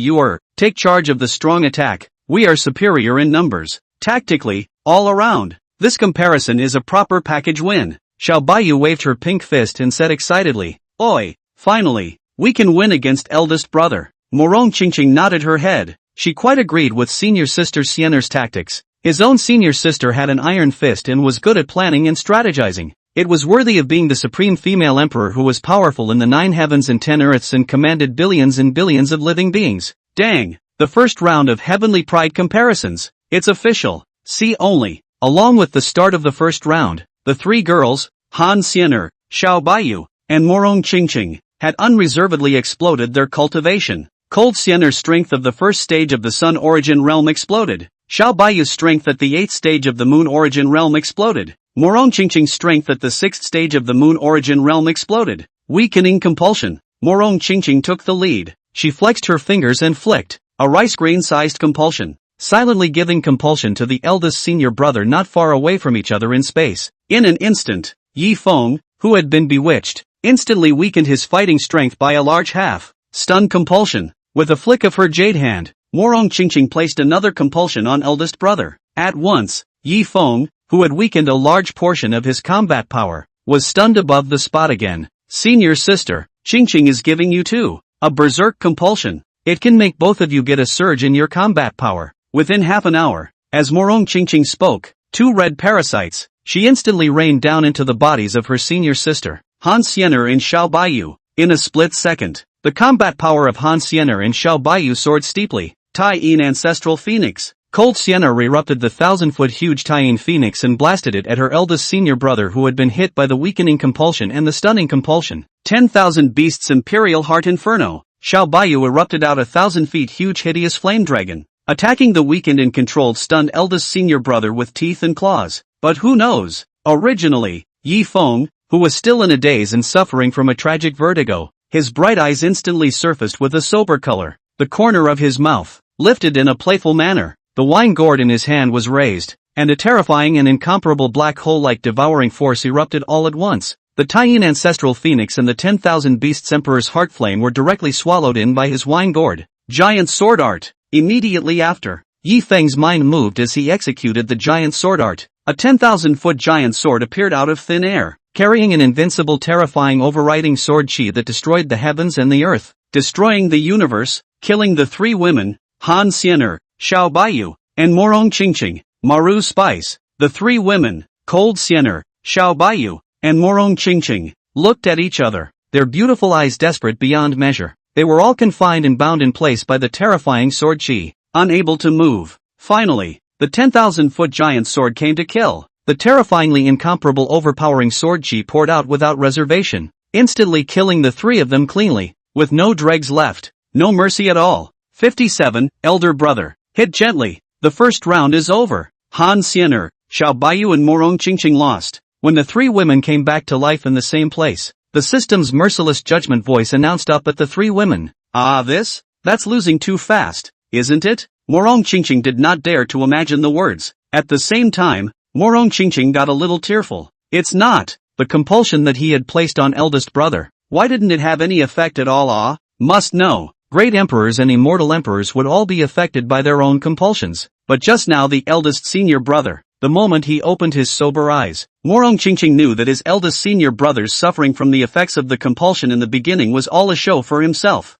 Speaker 1: take charge of the strong attack, we are superior in numbers. Tactically, all around. This comparison is a proper package win. Xiao Baiyu waved her pink fist and said excitedly, Oi, finally, we can win against eldest brother. Morong Qingqing nodded her head. She quite agreed with senior sister Xiener's tactics. His own senior sister had an iron fist and was good at planning and strategizing. It was worthy of being the supreme female emperor who was powerful in the 9 heavens and 10 earths and commanded billions and billions of living beings. Dang, the first round of heavenly pride comparisons. It's official. See only. Along with the start of the first round, the 3 girls, Han Xiener, Xiao Baiyu, and Morong Qingqing, had unreservedly exploded their cultivation. Cold Xiener's strength of the first stage of the Sun Origin Realm exploded. Xiao Baiyu's strength at the 8th stage of the Moon Origin Realm exploded. Morong Qingqing's strength at the 6th stage of the Moon Origin Realm exploded. Weakening compulsion. Morong Qingqing took the lead. She flexed her fingers and flicked a rice grain-sized compulsion, silently giving compulsion to the eldest senior brother not far away from each other in space. In an instant, Yi Feng, who had been bewitched, instantly weakened his fighting strength by a large half. Stun compulsion. With a flick of her jade hand, Morong Qingqing placed another compulsion on eldest brother. At once, Yi Feng, who had weakened a large portion of his combat power, was stunned above the spot again. Senior sister, Qingqing is giving you too. A berserk compulsion. It can make both of you get a surge in your combat power. Within half an hour, as Morong Qingqing spoke, 2 red parasites, she instantly rained down into the bodies of her senior sister, Han Xiener and Xiao Baiyu. In a split second, the combat power of Han Xiener and Xiao Baiyu soared steeply. Tai-Yin Ancestral Phoenix. Cold Xiener erupted the 1,000-foot huge Tai-Yin Phoenix and blasted it at her eldest senior brother who had been hit by the weakening compulsion and the stunning compulsion. 10,000 Beasts Imperial Heart Inferno. Xiao Baiyu erupted out a 1,000 feet huge hideous flame dragon, attacking the weakened and controlled stunned eldest senior brother with teeth and claws. But who knows? Originally, Yi Feng, who was still in a daze and suffering from a tragic vertigo, his bright eyes instantly surfaced with a sober color. The corner of his mouth lifted in a playful manner. The wine gourd in his hand was raised, and a terrifying and incomparable black hole-like devouring force erupted all at once. The Tai-Yin Ancestral Phoenix and the 10,000 Beasts Emperor's heart flame were directly swallowed in by his wine gourd. Giant sword art. Immediately after, Yi Feng's mind moved as he executed the giant sword art. A 10,000-foot giant sword appeared out of thin air, carrying an invincible, terrifying, overriding sword chi that destroyed the heavens and the earth, destroying the universe, killing the 3 women, Han Xiener, Xiao Baiyu, and Morong Qingqing. Maru Spice. The 3 women, Cold Xiener, Xiao Baiyu, and Morong Qingqing, looked at each other, their beautiful eyes desperate beyond measure. They were all confined and bound in place by the terrifying sword chi, unable to move. Finally, the 10,000-foot giant sword came to kill. The terrifyingly incomparable overpowering sword chi poured out without reservation, instantly killing the 3 of them cleanly, with no dregs left, no mercy at all. 57, Elder Brother. Hit gently. The first round is over. Han Xiener, Xiao Baiyu and Morong Qingqing lost. When the 3 women came back to life in the same place, the system's merciless judgment voice announced up at the 3 women. That's losing too fast, isn't it? Morong Qingqing did not dare to imagine the words. At the same time, Morong Qingqing got a little tearful. It's not the compulsion that he had placed on eldest brother. Why didn't it have any effect at all? Must know. Great emperors and immortal emperors would all be affected by their own compulsions. But just now the eldest senior brother, the moment he opened his sober eyes, Morong Qingqing knew that his eldest senior brother's suffering from the effects of the compulsion in the beginning was all a show for himself.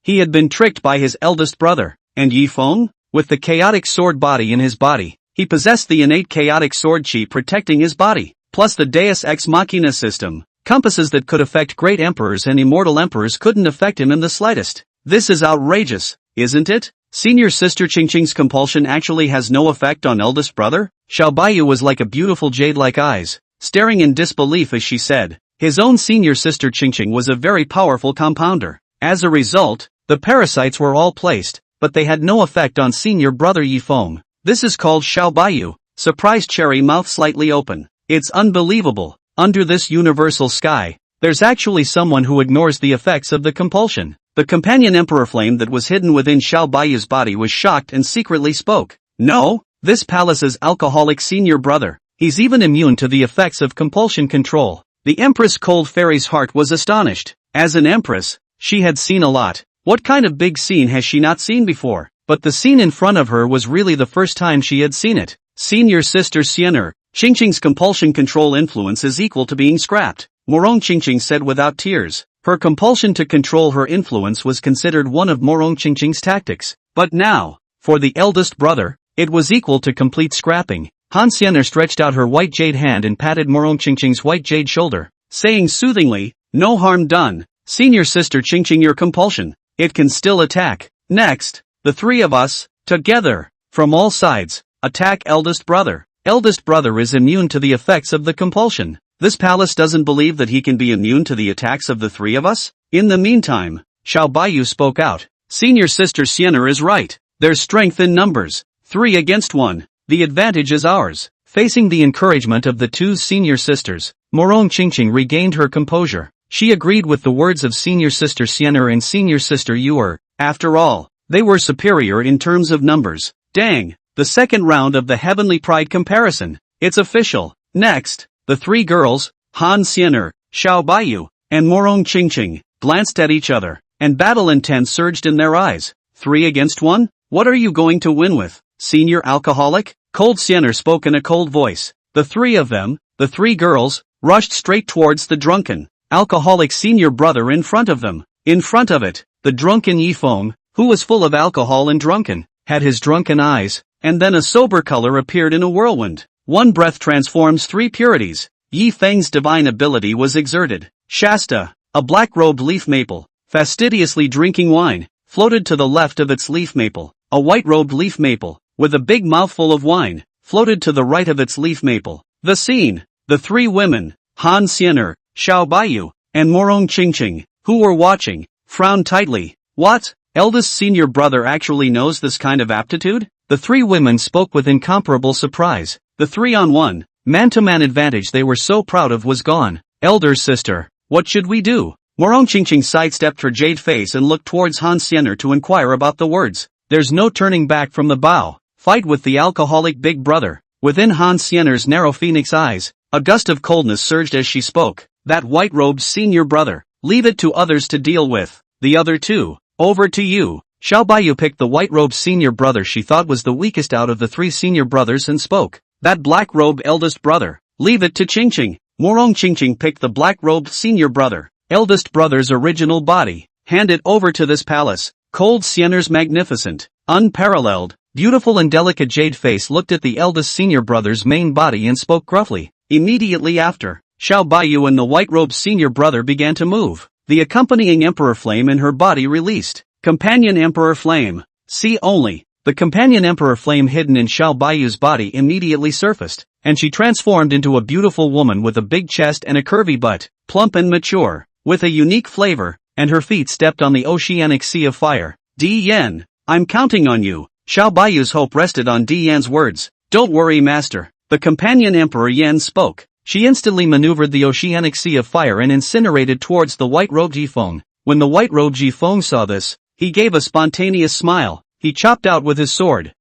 Speaker 1: He had been tricked by his eldest brother. And Yi Feng? With the chaotic sword body in his body, he possessed the innate chaotic sword chi protecting his body, plus the Deus Ex Machina system. Compasses that could affect great emperors and immortal emperors couldn't affect him in the slightest. This is outrageous, isn't it? Senior sister Qingqing's compulsion actually has no effect on eldest brother? Xiao Baiyu was like a beautiful jade-like eyes, staring in disbelief as she said. His own senior sister Qingqing was a very powerful compounder. As a result, the parasites were all placed, but they had no effect on senior brother Yi Feng. This is called Xiao Baiyu. Surprised cherry mouth slightly open. It's unbelievable. Under this universal sky, there's actually someone who ignores the effects of the compulsion. The companion emperor flame that was hidden within Xiao Baiyu's body was shocked and secretly spoke. No, This palace's alcoholic senior brother. He's even immune to the effects of compulsion control. The Empress Cold Fairy's heart was astonished. As an empress, she had seen a lot. What kind of big scene has she not seen before? But the scene in front of her was really the first time she had seen it. Senior Sister Xiener, Qingqing's compulsion control influence is equal to being scrapped. Morong Qingqing said without tears. Her compulsion to control her influence was considered one of Morong Qingqing's tactics. But now, for the eldest brother, it was equal to complete scrapping. Han Xiener stretched out her white jade hand and patted Morong Qingqing's white jade shoulder, saying soothingly, "No harm done. Senior Sister Qingqing, your compulsion, it can still attack. Next, the three of us, together, from all sides, attack eldest brother. Eldest brother is immune to the effects of the compulsion. This palace doesn't believe that he can be immune to the attacks of the three of us?" In the meantime, Xiao Baiyu spoke out. Senior Sister Xiener is right. There's strength in numbers. 3 against 1. The advantage is ours. Facing the encouragement of the two senior sisters, Morong Qingqing regained her composure. She agreed with the words of Senior Sister Xiener and Senior Sister Yuer. After all, they were superior in terms of numbers. Dang! The second round of the Heavenly Pride comparison. It's official. Next, the three girls, Han Xiener, Xiao Baiyu, and Morong Qingqing, glanced at each other, and battle intent surged in their eyes. 3 against 1? What are you going to win with, senior alcoholic? Cold Xiener spoke in a cold voice. The three of them, the three girls, rushed straight towards the drunken, alcoholic senior brother in front of them. In front of it, the drunken Yifeng, who was full of alcohol and drunken, had his drunken eyes, and then a sober color appeared in a whirlwind. One breath transforms 3 purities. Yi Feng's divine ability was exerted. Shasta, a black-robed leaf maple, fastidiously drinking wine, floated to the left of its leaf maple. A white-robed leaf maple, with a big mouthful of wine, floated to the right of its leaf maple. The scene. The 3 women, Han Xiener, Xiao Baiyu, and Morong Qingqing, who were watching, frowned tightly. What? Eldest senior brother actually knows this kind of aptitude? The 3 women spoke with incomparable surprise. The 3-on-1, man-to-man advantage they were so proud of was gone. Elder sister, what should we do? Morong Qingqing sidestepped her jade face and looked towards Han Xiener to inquire about the words. There's no turning back from the bow. Fight with the alcoholic big brother. Within Han Xiener's narrow phoenix eyes, a gust of coldness surged as she spoke. That white-robed senior brother, leave it to others to deal with. The other 2, over to you. Xiao Baiyu picked the white-robed senior brother she thought was the weakest out of the 3 senior brothers and spoke. That black-robed eldest brother, leave it to Qingqing. Morong Qingqing picked the black-robed senior brother, eldest brother's original body. Hand it over to this palace. Cold Xiener's magnificent, unparalleled, beautiful and delicate jade face looked at the eldest senior brother's main body and spoke gruffly. Immediately after, Xiao Baiyu and the white-robed senior brother began to move. The accompanying Emperor Flame in her body released. Companion Emperor Flame. See only. The companion Emperor Flame hidden in Xiao Baiyu's body immediately surfaced, and she transformed into a beautiful woman with a big chest and a curvy butt, plump and mature, with a unique flavor, and her feet stepped on the oceanic sea of fire. Di Yan, I'm counting on you. Xiao Baiyu's hope rested on Di Yan's words. Don't worry, master. The companion Emperor Yan spoke. She instantly maneuvered the oceanic sea of fire and incinerated towards the white-robed Yifeng. When the white-robed Yifeng saw this, he gave a spontaneous smile. He chopped out with his sword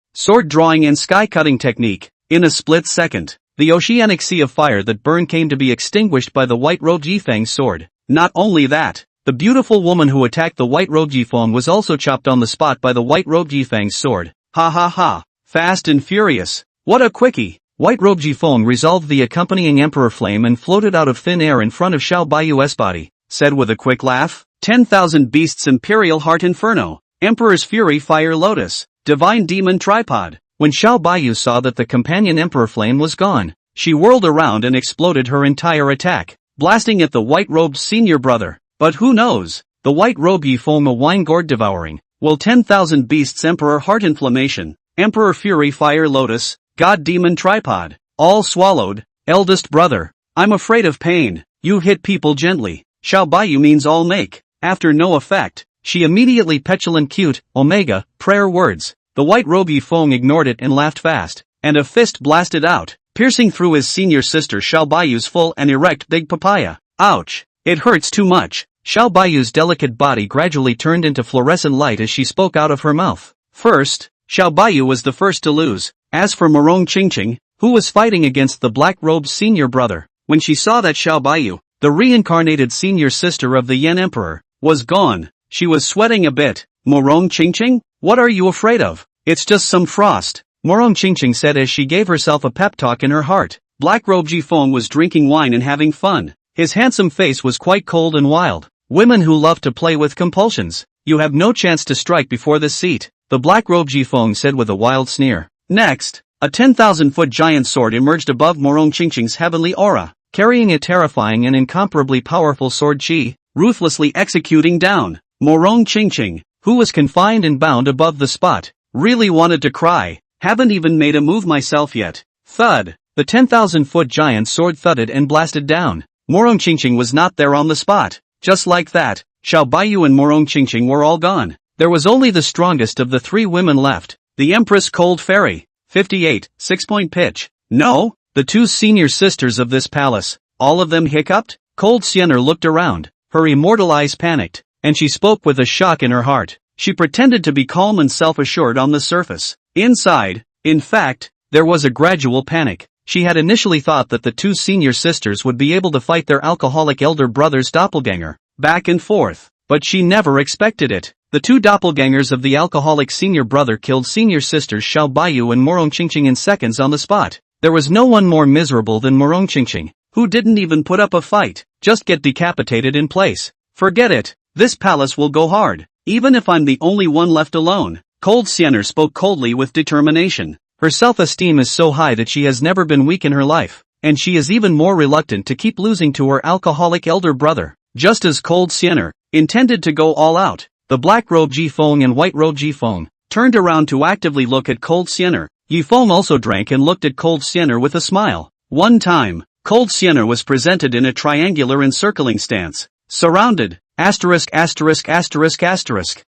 Speaker 1: drawing and sky-cutting technique. In a split second, the oceanic sea of fire that burned came to be extinguished by the white-robed Yifeng's sword. Not only that, the beautiful woman who attacked the white-robed Yifeng was also chopped on the spot by the white-robed Yifeng's sword. Ha ha ha. Fast and furious. What a quickie. White-robed Yifeng resolved the accompanying Emperor Flame and floated out of thin air in front of Xiao Baiyu's body, said with a quick laugh. 10,000 beasts Imperial Heart Inferno. Emperor's Fury Fire Lotus, Divine Demon Tripod. When Xiao Baiyu saw that the companion Emperor Flame was gone, she whirled around and exploded her entire attack, blasting at the white-robed senior brother. But who knows? The white-robed Yifeng a wine gourd devouring. Will 10,000 beasts Emperor Heart Inflammation, Emperor Fury Fire Lotus, God Demon Tripod, all swallowed. Eldest brother, I'm afraid of pain. You hit people gently. Xiao Baiyu means all make. After no effect, she immediately petulant cute, omega, prayer words. The white-robed Yifeng ignored it and laughed fast, and a fist blasted out, piercing through his senior sister Xiao Baiyu's full and erect big papaya. Ouch! It hurts too much. Xiao Baiyu's delicate body gradually turned into fluorescent light as she spoke out of her mouth. First, Xiao Baiyu was the first to lose. As for Morong Chingching, who was fighting against the black-robed senior brother, when she saw that Xiao Baiyu, the reincarnated senior sister of the Yen Emperor, was gone, she was sweating a bit. Morong Chingching? What are you afraid of? It's just some frost, Morong Chingching said as she gave herself a pep talk in her heart. Black-robed Jifeng was drinking wine and having fun. His handsome face was quite cold and wild. Women who love to play with compulsions. You have no chance to strike before this seat, the black-robed Jifeng said with a wild sneer. Next, a 10,000-foot giant sword emerged above Morong Chingching's heavenly aura, carrying a terrifying and incomparably powerful sword chi, ruthlessly executing down. Morong Chingching, who was confined and bound above the spot, really wanted to cry. Haven't even made a move myself yet. Thud. The 10,000-foot giant sword thudded and blasted down. Morong Chingching was not there on the spot. Just like that, Xiao Baiyu and Morong Chingching were all gone. There was only the strongest of the three women left, the Empress Cold Fairy, 58, 6-point pitch. No, the two senior sisters of this palace, all of them hiccuped? Cold Sienna looked around, her immortal eyes panicked, and she spoke with a shock in her heart. She pretended to be calm and self-assured on the surface. Inside, in fact, there was a gradual panic. She had initially thought that the two senior sisters would be able to fight their alcoholic elder brother's doppelganger, back and forth, but she never expected it. The two doppelgangers of the alcoholic senior brother killed senior sisters Xiao Baiyu and Morong Chingching in seconds on the spot. There was no one more miserable than Morong Chingching, who didn't even put up a fight, just get decapitated in place. Forget it, this palace will go hard, even if I'm the only one left alone. Cold Sienna spoke coldly with determination. Her self-esteem is so high that she has never been weak in her life, and she is even more reluctant to keep losing to her alcoholic elder brother. Just as Cold Sienna intended to go all out, the black-robed Jifeng and white-robed Jifeng turned around to actively look at Cold Sienna. Jifeng also drank and looked at Cold Sienna with a smile. One time, Cold Sienna was presented in a triangular encircling stance, surrounded.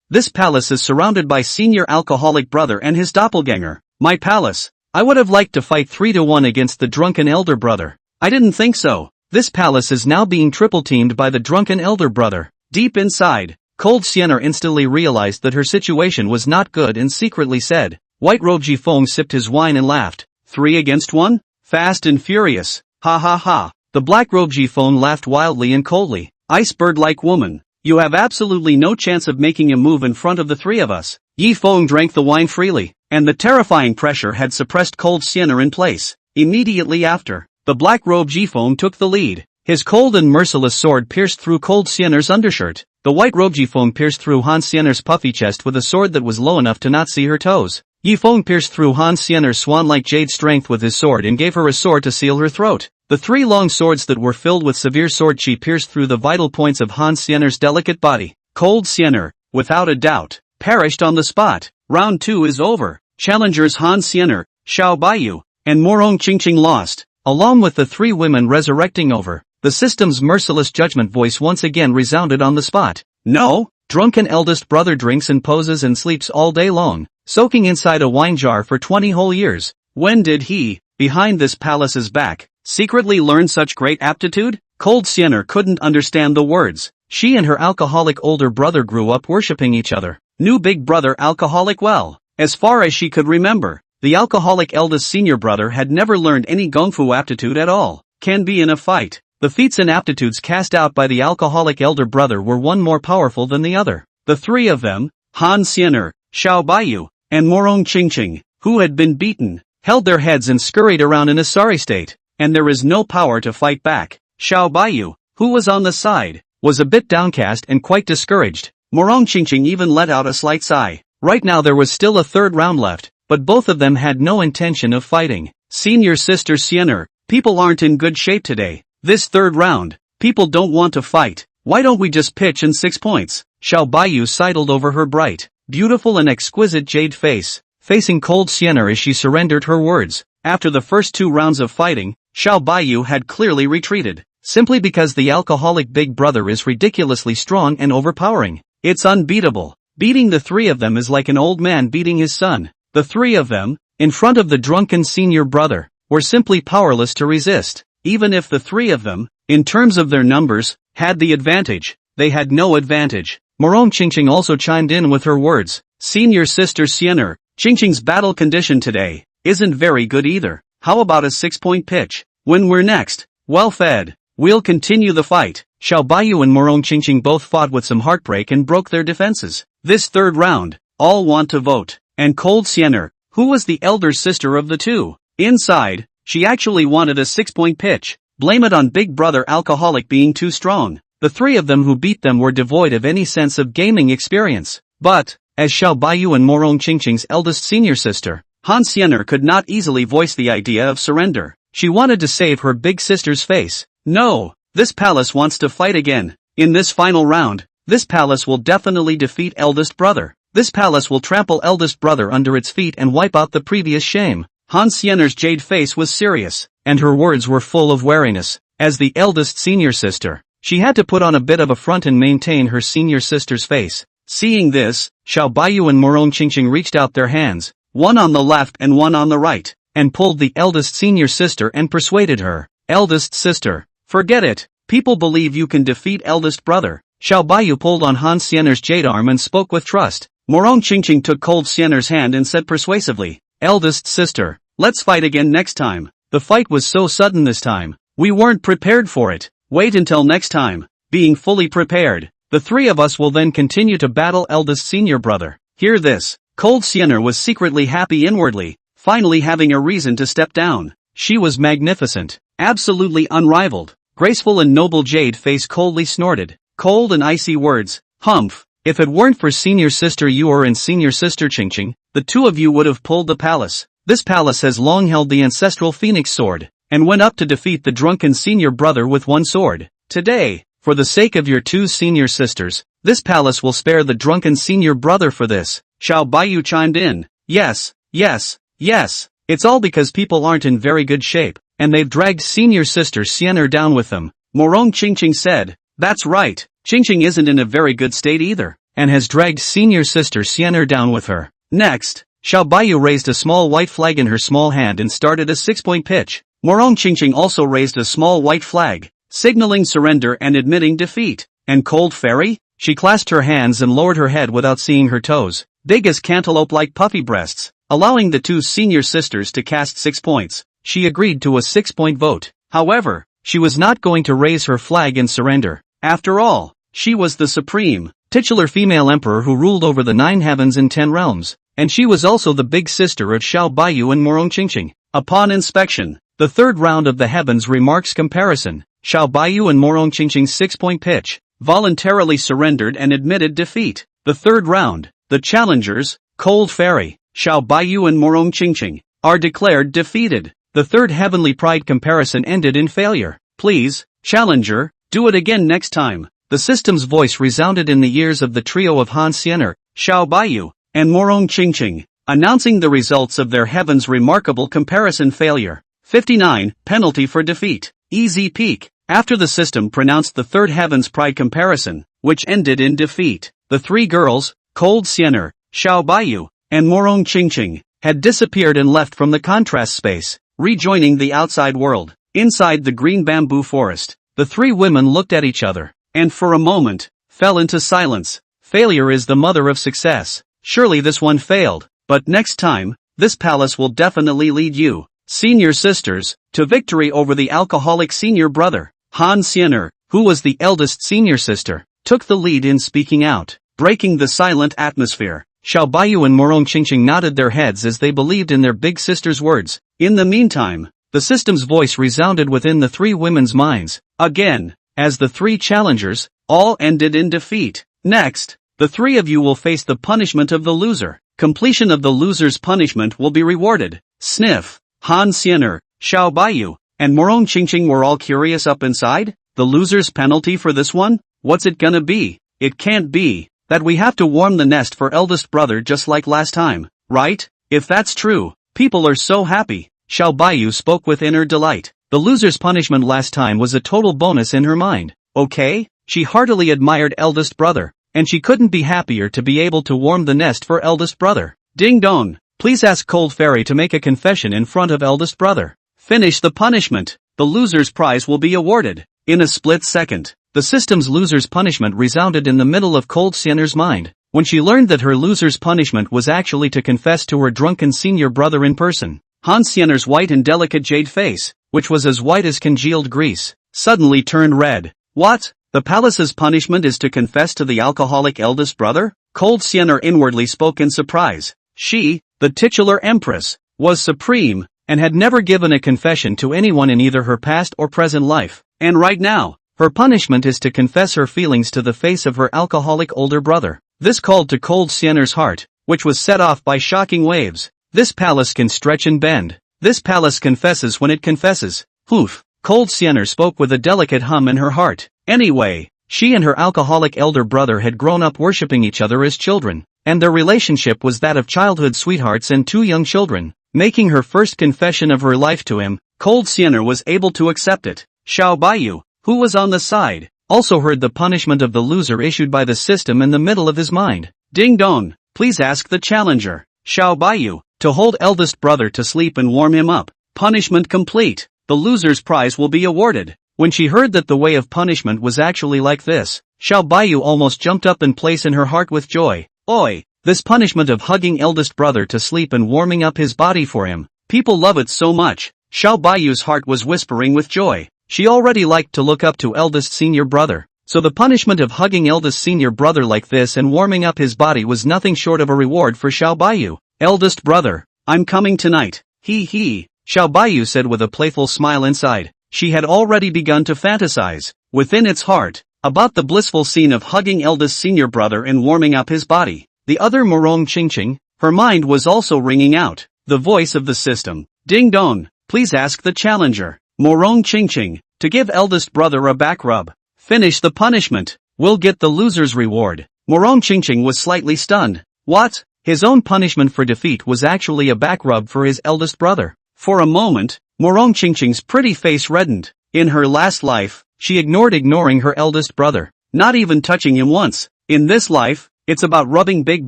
Speaker 1: This palace is surrounded by senior alcoholic brother and his doppelganger. My palace. I would have liked to fight 3-1 against the drunken elder brother. I didn't think so. This palace is now being triple-teamed by the drunken elder brother. Deep inside, Cold Sienna instantly realized that her situation was not good and secretly said. White-robed Jifeng sipped his wine and laughed. 3 against 1? Fast and furious. Ha ha ha. The black-robed Jifeng laughed wildly and coldly. Iceberg-like woman. You have absolutely no chance of making a move in front of the three of us. Jifeng drank the wine freely, and the terrifying pressure had suppressed Cold Sienna in place. Immediately after, the black-robed Jifeng took the lead. His cold and merciless sword pierced through Cold Sienna's undershirt. The white-robed Jifeng pierced through Han Sienna's puffy chest with a sword that was low enough to not see her toes. Jifeng pierced through Han Sienna's swan-like jade strength with his sword and gave her a sword to seal her throat. The three long swords that were filled with severe sword chi pierced through the vital points of Han Sienna's delicate body. Cold Sienna, without a doubt, perished on the spot. Round 2 is over. Challengers Han Sienna, Xiao Baiyu, and Morong Chingching lost, along with the three women resurrecting over. The system's merciless judgment voice once again resounded on the spot. No, drunken eldest brother drinks and poses and sleeps all day long, soaking inside a wine jar for 20 whole years. When did he, behind this palace's back, secretly learn such great aptitude? Cold Sienna couldn't understand the words. She and her alcoholic older brother grew up worshipping each other. New big brother alcoholic well. As far as she could remember, the alcoholic eldest senior brother had never learned any gongfu aptitude at all. Can be in a fight. The feats and aptitudes cast out by the alcoholic elder brother were one more powerful than the other. The three of them, Han Sienna, Xiao Baiyu, and Morong Chingching, who had been beaten, held their heads and scurried around in a sorry state, and there is no power to fight back. Xiao Baiyu, who was on the side, was a bit downcast and quite discouraged. Morong Chingching even let out a slight sigh. Right now there was still a third round left, but both of them had no intention of fighting. Senior sister Sienna, people aren't in good shape today. This third round, people don't want to fight. Why don't we just pitch in 6 points? Xiao Baiyu sidled over her bright, beautiful and exquisite jade face, facing Cold Sienna as she surrendered her words. After the first 2 rounds of fighting, Xiao Baiyu had clearly retreated, simply because the alcoholic big brother is ridiculously strong and overpowering. It's unbeatable. Beating the three of them is like an old man beating his son. The three of them, in front of the drunken senior brother, were simply powerless to resist. Even if the three of them, in terms of their numbers, had the advantage, they had no advantage. Morong Chingching also chimed in with her words. Senior sister Sienna, Chingching's battle condition today isn't very good either. How about a 6-point pitch? When we're next, well fed, we'll continue the fight. Xiao Baiyu and Morong Qingqing both fought with some heartbreak and broke their defenses. This third round, all want to vote. And Cold Siener, who was the elder sister of the two, inside, she actually wanted a 6-point pitch. Blame it on Big Brother alcoholic being too strong. The three of them who beat them were devoid of any sense of gaming experience. But, as Xiao Baiyu and Morong Qingqing's eldest senior sister, Han Siener could not easily voice the idea of surrender. She wanted to save her big sister's face. No, this palace wants to fight again. In this final round, this palace will definitely defeat eldest brother. This palace will trample eldest brother under its feet and wipe out the previous shame. Han Siener's jade face was serious, and her words were full of wariness. As the eldest senior sister, she had to put on a bit of a front and maintain her senior sister's face. Seeing this, Xiao Baiyu and Morong Qingqing reached out their hands, one on the left and one on the right, and pulled the eldest senior sister and persuaded her. Eldest sister, forget it. People believe you can defeat eldest brother. Xiao Baiyu pulled on Han Siener's jade arm and spoke with trust. Morong Qingqing took Cold Siener's hand and said persuasively, eldest sister, let's fight again next time. The fight was so sudden this time. We weren't prepared for it. Wait until next time. Being fully prepared, the three of us will then continue to battle eldest senior brother. Hear this. Cold Siener was secretly happy inwardly, finally having a reason to step down. She was magnificent, absolutely unrivaled. Graceful and noble jade face coldly snorted. Cold and icy words. Humph. If it weren't for senior sister Yuer and senior sister Qingqing, the two of you would have pulled the palace. This palace has long held the ancestral phoenix sword, and went up to defeat the drunken senior brother with one sword. Today, for the sake of your two senior sisters, this palace will spare the drunken senior brother for this. Xiao Baiyu chimed in. Yes, yes, yes. It's all because people aren't in very good shape, and they've dragged senior sister Siener down with them. Morong Qingqing said. That's right. Qingqing isn't in a very good state either, and has dragged senior sister Siener down with her. Next, Xiao Baiyu raised a small white flag in her small hand and started a 6-point pitch. Morong Qingqing also raised a small white flag, signaling surrender and admitting defeat. And Cold Fairy? She clasped her hands and lowered her head without seeing her toes, big as cantaloupe-like puffy breasts, allowing the two senior sisters to cast 6 points. She agreed to a 6-point vote. However, she was not going to raise her flag and surrender. After all, she was the supreme, titular female emperor who ruled over the 9 heavens and 10 realms, and she was also the big sister of Xiao Baiyu and Morong Qingqing. Upon inspection, the third round of the heavens remarks comparison, Xiao Baiyu and Morong Qingqing's 6-point pitch, voluntarily surrendered and admitted defeat. The third round, the challengers, Cold Fairy, Xiao Baiyu and Morong Qingqing, are declared defeated. The third heavenly pride comparison ended in failure. Please, challenger, do it again next time. The system's voice resounded in the ears of the trio of Han Siener, Xiao Baiyu, and Morong Qingqing, announcing the results of their heaven's remarkable comparison failure. 59, penalty for defeat. Easy peek. After the system pronounced the third heaven's pride comparison, which ended in defeat, the three girls, Cold Siener, Xiao Baiyu, and Morong Qingqing, had disappeared and left from the contrast space, rejoining the outside world. Inside the green bamboo forest, the three women looked at each other, and for a moment, fell into silence. Failure is the mother of success. Surely this one failed, but next time, this palace will definitely lead you, senior sisters, to victory over the alcoholic senior brother. Han Siener, who was the eldest senior sister, took the lead in speaking out, breaking the silent atmosphere. Xiao Baiyu and Morong Qingqing nodded their heads as they believed in their big sister's words. In the meantime, the system's voice resounded within the three women's minds, again, as the three challengers, all ended in defeat. Next, the three of you will face the punishment of the loser. Completion of the loser's punishment will be rewarded. Sniff. Han Siener, Xiao Baiyu, and Morong Qingqing were all curious up inside. The loser's penalty for this one? What's it gonna be? It can't be that we have to warm the nest for eldest brother just like last time, right? If that's true, people are so happy. Xiao Baiyu spoke with inner delight. The loser's punishment last time was a total bonus in her mind. Okay? She heartily admired eldest brother, and she couldn't be happier to be able to warm the nest for eldest brother. Ding dong. Please ask Cold Fairy to make a confession in front of eldest brother. Finish the punishment. The loser's prize will be awarded. In a split second, the system's loser's punishment resounded in the middle of Cold Siener's mind. When she learned that her loser's punishment was actually to confess to her drunken senior brother in person, Han Xianer's white and delicate jade face, which was as white as congealed grease, suddenly turned red. What? The palace's punishment is to confess to the alcoholic eldest brother? Cold Xianer inwardly spoke in surprise. She, the titular empress, was supreme, and had never given a confession to anyone in either her past or present life. And right now, her punishment is to confess her feelings to the face of her alcoholic older brother. This called to Cold Xianer's heart, which was set off by shocking waves. This palace can stretch and bend. This palace confesses when it confesses. Oof. Cold Xianer spoke with a delicate hum in her heart. Anyway, she and her alcoholic elder brother had grown up worshipping each other as children, and their relationship was that of childhood sweethearts and two young children. Making her first confession of her life to him, Cold Xianer was able to accept it. Xiao Baiyu, who was on the side, also heard the punishment of the loser issued by the system in the middle of his mind. Ding dong, please ask the challenger. Xiao Baiyu, to hold eldest brother to sleep and warm him up. Punishment complete. The loser's prize will be awarded. When she heard that the way of punishment was actually like this, Xiao Baiyu almost jumped up in place in her heart with joy. Oi! This punishment of hugging eldest brother to sleep and warming up his body for him. People love it so much. Xiao Baiyu's heart was whispering with joy. She already liked to look up to eldest senior brother. So the punishment of hugging eldest senior brother like this and warming up his body was nothing short of a reward for Xiao Baiyu. Eldest brother, I'm coming tonight. Hee hee. Xiao Baiyu said with a playful smile inside. She had already begun to fantasize, within its heart, about the blissful scene of hugging eldest senior brother and warming up his body. The other Morong Qingqing, her mind was also ringing out, the voice of the system. Ding dong, please ask the challenger. Morong Qingqing, to give eldest brother a back rub. Finish the punishment. We'll get the loser's reward. Morong Qingqing was slightly stunned. What? His own punishment for defeat was actually a back rub for his eldest brother. For a moment, Morong Qingqing's pretty face reddened. In her last life, she ignoring her eldest brother, not even touching him once. In this life, it's about rubbing big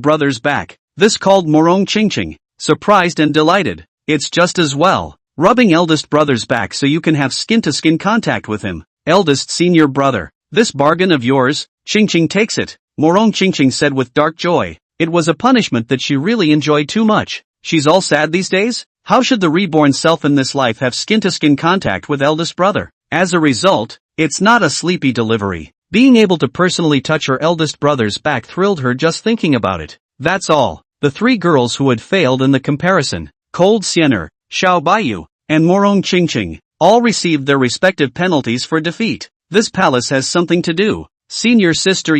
Speaker 1: brother's back. This called Morong Qingqing, surprised and delighted. It's just as well, rubbing eldest brother's back so you can have skin-to-skin contact with him. Eldest senior brother, this bargain of yours, Qingqing takes it, Morong Qingqing said with dark joy. It was a punishment that she really enjoyed too much. She's all sad these days? How should the reborn self in this life have skin-to-skin contact with eldest brother? As a result, it's not a sleepy delivery. Being able to personally touch her eldest brother's back thrilled her just thinking about it. That's all. The three girls who had failed in the comparison, Cold Xianer, Xiao Baiyu, and Morong Qingqing, all received their respective penalties for defeat. This palace has something to do. Senior sister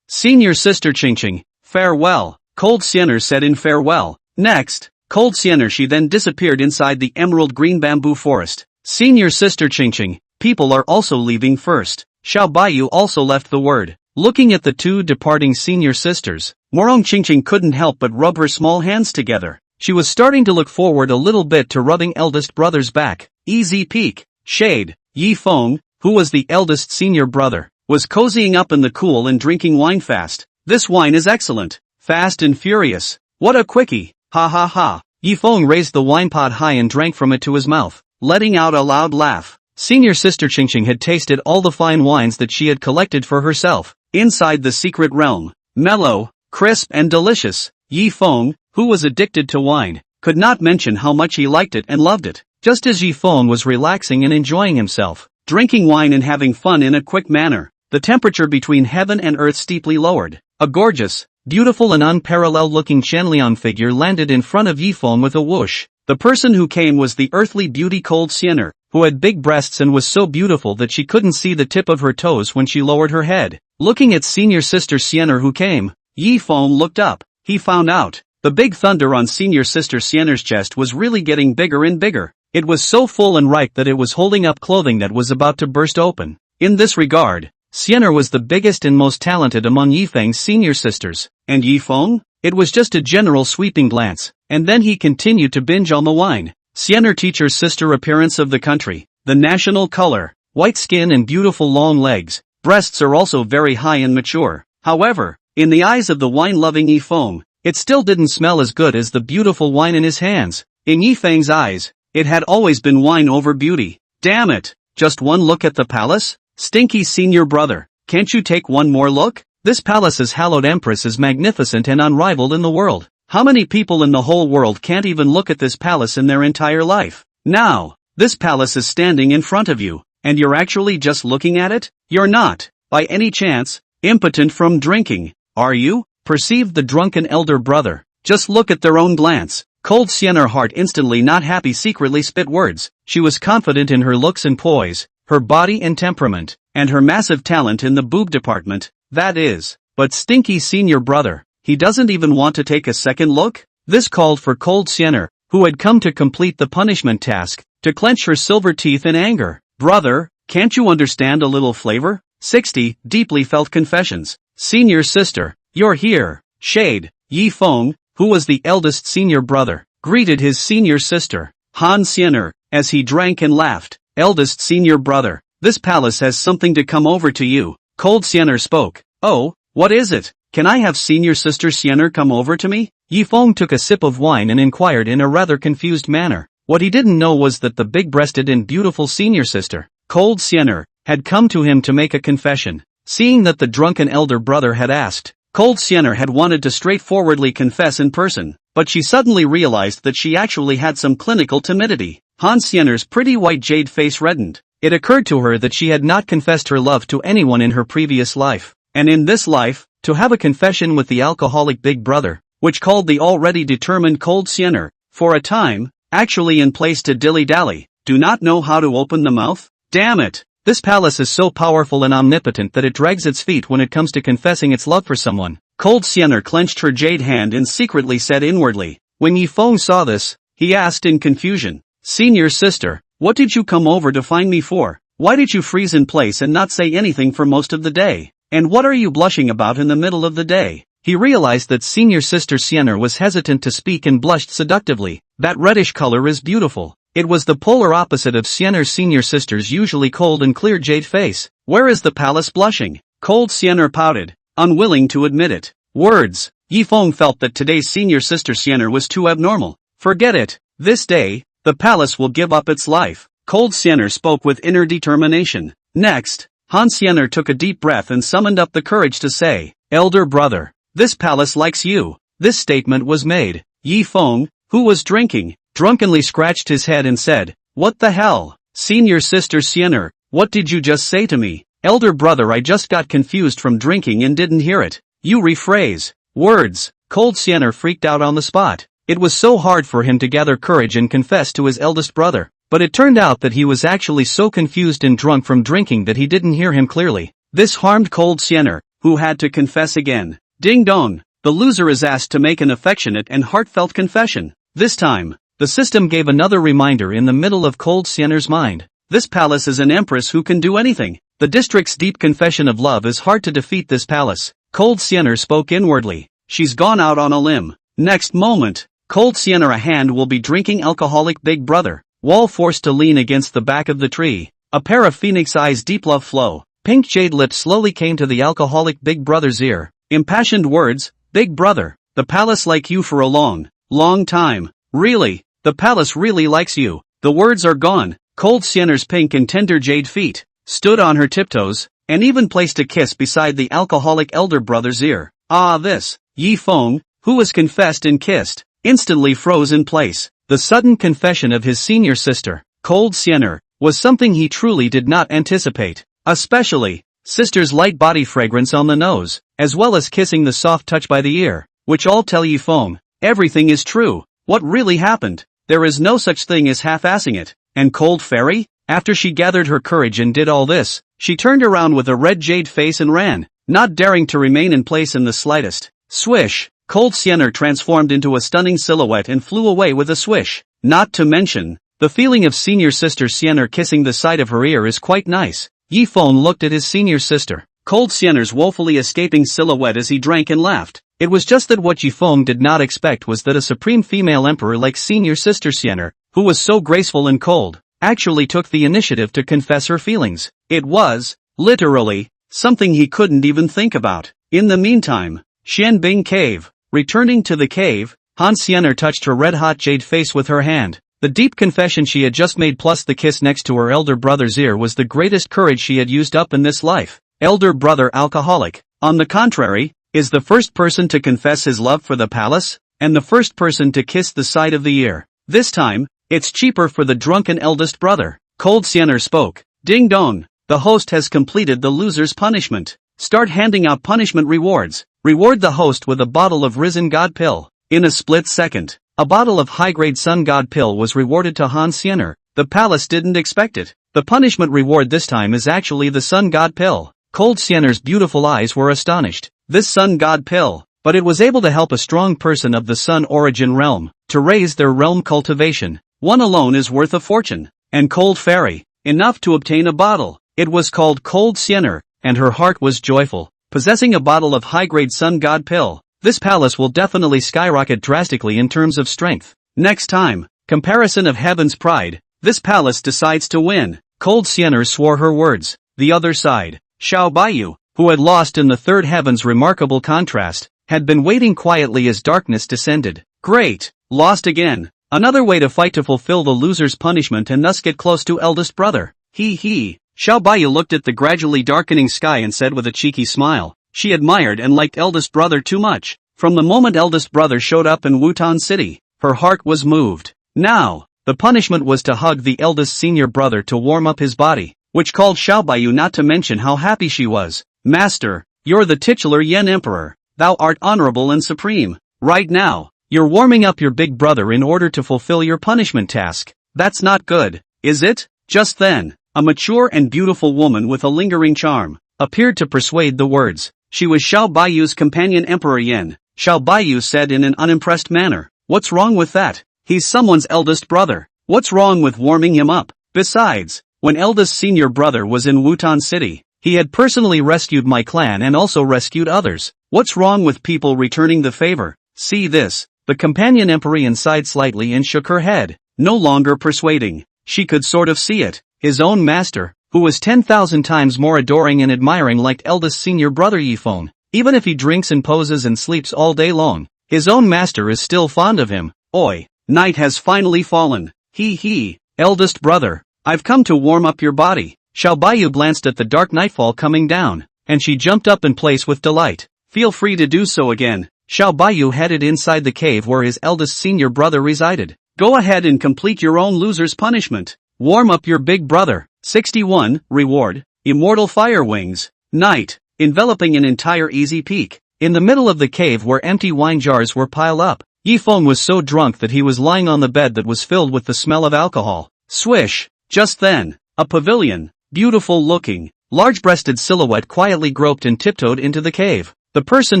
Speaker 1: Senior sister Qingqing, farewell, Cold Xianer said in farewell. Next, Cold Xianer she then disappeared inside the emerald green bamboo forest. Senior sister Qingqing, people are also leaving first. Xiao Baiyu also left the word. Looking at the two departing senior sisters, Morong Qingqing couldn't help but rub her small hands together. She was starting to look forward a little bit to rubbing eldest brother's back. Easy peek. Shade. Yi Feng, who was the eldest senior brother, was cozying up in the cool and drinking wine fast. This wine is excellent. Fast and furious. What a quickie. Ha ha ha. Yi Feng raised the wine pot high and drank from it to his mouth, letting out a loud laugh. Senior sister Qingqing had tasted all the fine wines that she had collected for herself. Inside the secret realm, mellow, crisp and delicious, Yi Feng, who was addicted to wine, could not mention how much he liked it and loved it. Just as Yi Feng was relaxing and enjoying himself, drinking wine and having fun in a quick manner, the temperature between heaven and earth steeply lowered. A gorgeous, beautiful and unparalleled-looking Shanliang figure landed in front of Yi Feng with a whoosh. The person who came was the earthly beauty Cold Xianer, who had big breasts and was so beautiful that she couldn't see the tip of her toes when she lowered her head. Looking at senior sister Xianer who came, Yi Feng looked up. He found out. The big thunder on senior sister Xianer's chest was really getting bigger and bigger. It was so full and ripe that it was holding up clothing that was about to burst open. In this regard, Xianer was the biggest and most talented among Yi Feng's senior sisters. And Yi Feng? It was just a general sweeping glance, and then he continued to binge on the wine. Xianer teacher's sister appearance of the country, the national color, white skin and beautiful long legs, breasts are also very high and mature. However, in the eyes of the wine-loving Yi Feng, it still didn't smell as good as the beautiful wine in his hands. In Yi Feng's eyes, it had always been wine over beauty. Damn it! Just one look at the palace? Stinky senior brother, can't you take one more look? This palace's hallowed empress is magnificent and unrivaled in the world. How many people in the whole world can't even look at this palace in their entire life? Now, this palace is standing in front of you, and you're actually just looking at it? You're not, by any chance, impotent from drinking, are you? Perceived the drunken elder brother. Just look at their own glance. Cold Sienna's heart instantly not happy secretly spit words. She was confident in her looks and poise, her body and temperament, and her massive talent in the boob department, that is. But stinky senior brother, he doesn't even want to take a second look? This called for Cold Sienna, who had come to complete the punishment task, to clench her silver teeth in anger. Brother, can't you understand a little flavor? 60 deeply felt confessions. Senior sister, you're here. Shade. Yi Feng, who was the eldest senior brother, greeted his senior sister, Han Sienna, as he drank and laughed. Eldest senior brother, this palace has something to come over to you. Cold Sienna spoke. Oh, what is it? Can I have senior sister Sienna come over to me? Yi Feng took a sip of wine and inquired in a rather confused manner. What he didn't know was that the big-breasted and beautiful senior sister, Cold Sienna, had come to him to make a confession. Seeing that the drunken elder brother had asked, Cold Sienna had wanted to straightforwardly confess in person, but she suddenly realized that she actually had some clinical timidity. Han Sienna's pretty white jade face reddened. It occurred to her that she had not confessed her love to anyone in her previous life, and in this life, to have a confession with the alcoholic big brother, which called the already determined Cold Sienna, for a time, actually in place to dilly-dally, do not know how to open the mouth? Damn it! This palace is so powerful and omnipotent that it drags its feet when it comes to confessing its love for someone. Cold Sienna clenched her jade hand and secretly said inwardly. When Yi Feng saw this, he asked in confusion, Senior sister, what did you come over to find me for? Why did you freeze in place and not say anything for most of the day? And what are you blushing about in the middle of the day? He realized that senior sister Sienna was hesitant to speak and blushed seductively. That reddish color is beautiful. It was the polar opposite of Sienna's senior sister's usually cold and clear jade face. Where is the palace blushing? Cold Sienna pouted, unwilling to admit it. Words. Yi Feng felt that today's senior sister Sienna was too abnormal. Forget it. This day, the palace will give up its life. Cold Sienna spoke with inner determination. Next, Han Sienna took a deep breath and summoned up the courage to say, Elder brother, this palace likes you. This statement was made. Yi Feng, who was drinking, drunkenly scratched his head and said, What the hell? Senior sister Sienna, what did you just say to me? Elder brother, I just got confused from drinking and didn't hear it. You rephrase. Words. Cold Sienna freaked out on the spot. It was so hard for him to gather courage and confess to his eldest brother. But it turned out that he was actually so confused and drunk from drinking that he didn't hear him clearly. This harmed Cold Sienna, who had to confess again. Ding dong. The loser is asked to make an affectionate and heartfelt confession. This time, the system gave another reminder in the middle of Cold Sienna's mind. This palace is an empress who can do anything. The district's deep confession of love is hard to defeat this palace. Cold Sienna spoke inwardly. She's gone out on a limb. Next moment, Cold Sienna a hand will be drinking alcoholic big brother. Wall forced to lean against the back of the tree. A pair of phoenix eyes deep love flow. Pink jade lips slowly came to the alcoholic big brother's ear. Impassioned words, Big brother, the palace like you for a long time. Really, the palace really likes you. The words are gone. Cold Sienna's pink and tender jade feet stood on her tiptoes, and even placed a kiss beside the alcoholic elder brother's ear. Ah, this. Yi Feng, who was confessed and kissed, instantly froze in place. The sudden confession of his senior sister, Cold Sienna, was something he truly did not anticipate. Especially, sister's light body fragrance on the nose, as well as kissing the soft touch by the ear, which all tell Yi Feng, everything is true. What really happened? There is no such thing as half-assing it. And Cold Fairy? After she gathered her courage and did all this, she turned around with a red jade face and ran, not daring to remain in place in the slightest. Swish! Cold Sienna transformed into a stunning silhouette and flew away with a swish. Not to mention, the feeling of senior sister Sienna kissing the side of her ear is quite nice. Yi Feng looked at his senior sister, Cold Sienna's woefully escaping silhouette as he drank and laughed. It was just that what Yi Feng did not expect was that a supreme female emperor like senior sister Sienna, who was so graceful and cold, actually took the initiative to confess her feelings. It was, literally, something he couldn't even think about. In the meantime, Xianbing Cave. Returning to the cave, Han Sienna touched her red-hot jade face with her hand. The deep confession she had just made plus the kiss next to her elder brother's ear was the greatest courage she had used up in this life. Elder brother alcoholic, on the contrary, is the first person to confess his love for the palace. and the first person to kiss the side of the ear. This time, it's cheaper for the drunken eldest brother. Cold Siener spoke. Ding dong, the host has completed the loser's punishment. Start handing out punishment rewards. Reward the host with a bottle of risen god pill. In a split second, a bottle of high-grade sun god pill was rewarded to Han Siener. The palace didn't expect it. The punishment reward this time is actually the sun god pill. Cold Siener's beautiful eyes were astonished. This sun god pill, but it was able to help a strong person of the sun origin realm to raise their realm cultivation. One alone is worth a fortune. And Cold Fairy, enough to obtain a bottle. It was called Cold Siener, and her heart was joyful. Possessing a bottle of high-grade sun god pill, this palace will definitely skyrocket drastically in terms of strength. Next time, comparison of heaven's pride, this palace decides to win. Cold Siener swore her words. The other side, Xiao Baiyu, who had lost in the third heaven's remarkable contrast, had been waiting quietly as darkness descended. Great, lost again. Another way to fight to fulfill the loser's punishment and thus get close to eldest brother. He. Xiao Baiyu looked at the gradually darkening sky and said with a cheeky smile. She admired and liked eldest brother too much. From the moment eldest brother showed up in Wutan City, her heart was moved. Now, the punishment was to hug the eldest senior brother to warm up his body, which called Xiao Baiyu not to mention how happy she was. Master, you're the titular Yen Emperor. Thou art honorable and supreme. Right now, you're warming up your big brother in order to fulfill your punishment task. That's not good, is it? Just then, a mature and beautiful woman with a lingering charm appeared to persuade the words. She was Xiao Baiyu's companion Emperor Yen. Xiao Baiyu said in an unimpressed manner. What's wrong with that? He's someone's eldest brother. What's wrong with warming him up? Besides, when eldest senior brother was in Wutan City, he had personally rescued my clan and also rescued others. What's wrong with people returning the favor? See this. The companion Emperor sighed slightly and shook her head. No longer persuading. She could sort of see it. His own master, who was 10,000 times more adoring and admiring like eldest senior brother Yifeng. Even if he drinks and poses and sleeps all day long, his own master is still fond of him. Oi, night has finally fallen. He, eldest brother, I've come to warm up your body. Xiao Baiyu glanced at the dark nightfall coming down, and she jumped up in place with delight. Feel free to do so again. Xiao Baiyu headed inside the cave where his eldest senior brother resided. Go ahead and complete your own loser's punishment. Warm up your big brother. 61, Reward, Immortal Fire Wings. Night, enveloping an entire easy peak. In the middle of the cave where empty wine jars were piled up, Yifeng was so drunk that he was lying on the bed that was filled with the smell of alcohol. Swish! Just then, a pavilion, beautiful-looking, large-breasted silhouette quietly groped and tiptoed into the cave. The person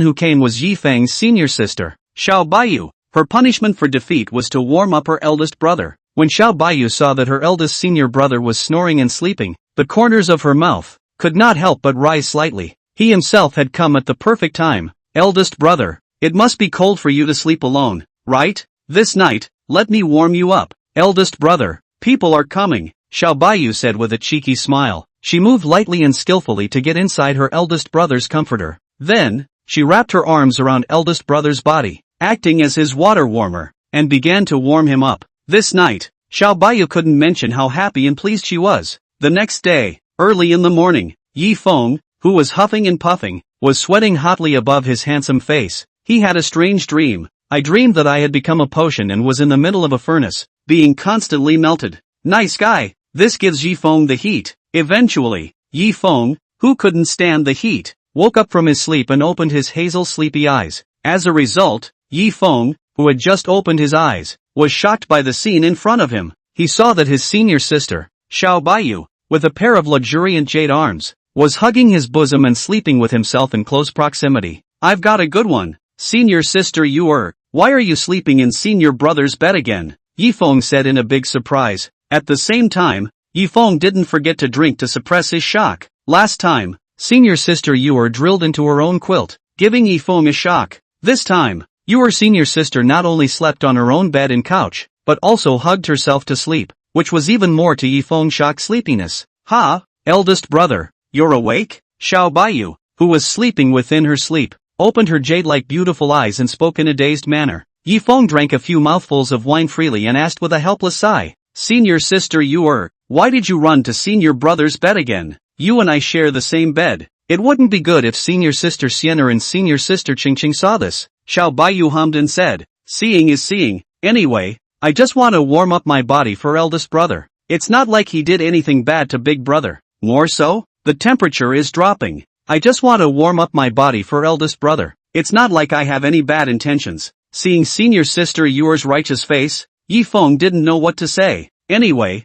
Speaker 1: who came was Yifeng's senior sister, Xiao Baiyu. Her punishment for defeat was to warm up her eldest brother. When Xiao Baiyu saw that her eldest senior brother was snoring and sleeping, the corners of her mouth could not help but rise slightly. He himself had come at the perfect time. Eldest brother, it must be cold for you to sleep alone, right? This night, let me warm you up. Eldest brother, people are coming, Xiao Baiyu said with a cheeky smile. She moved lightly and skillfully to get inside her eldest brother's comforter. Then, she wrapped her arms around eldest brother's body, acting as his water warmer, and began to warm him up. This night, Xiao Baiyu couldn't mention how happy and pleased she was. The next day, early in the morning, Yifeng, who was huffing and puffing, was sweating hotly above his handsome face. He had a strange dream. I dreamed that I had become a potion and was in the middle of a furnace, being constantly melted. Nice guy, this gives Yifeng the heat. Eventually, Yifeng, who couldn't stand the heat, woke up from his sleep and opened his hazel sleepy eyes. As a result, Yifeng, who had just opened his eyes, was shocked by the scene in front of him. He saw that his senior sister, Xiao Baiyu, with a pair of luxuriant jade arms, was hugging his bosom and sleeping with himself in close proximity. I've got a good one. Senior sister why are you sleeping in senior brother's bed again? Yifeng said in a big surprise. At the same time, Yifeng didn't forget to drink to suppress his shock. Last time, senior sister drilled into her own quilt, giving Yifeng a shock. This time, senior sister not only slept on her own bed and couch, but also hugged herself to sleep, which was even more to Yifeng's shocked sleepiness. Ha, eldest brother, you're awake? Xiao Baiyu, who was sleeping within her sleep, opened her jade-like beautiful eyes and spoke in a dazed manner. Yifeng drank a few mouthfuls of wine freely and asked with a helpless sigh. Senior sister why did you run to senior brother's bed again? You and I share the same bed. It wouldn't be good if senior sister Siener and senior sister Qingqing saw this. Xiao Baiyu hummed and said, seeing is seeing. Anyway, I just want to warm up my body for eldest brother. It's not like he did anything bad to big brother. More so, the temperature is dropping. I just want to warm up my body for eldest brother. It's not like I have any bad intentions. Seeing senior sister Yuer's righteous face, Yifeng didn't know what to say. Anyway,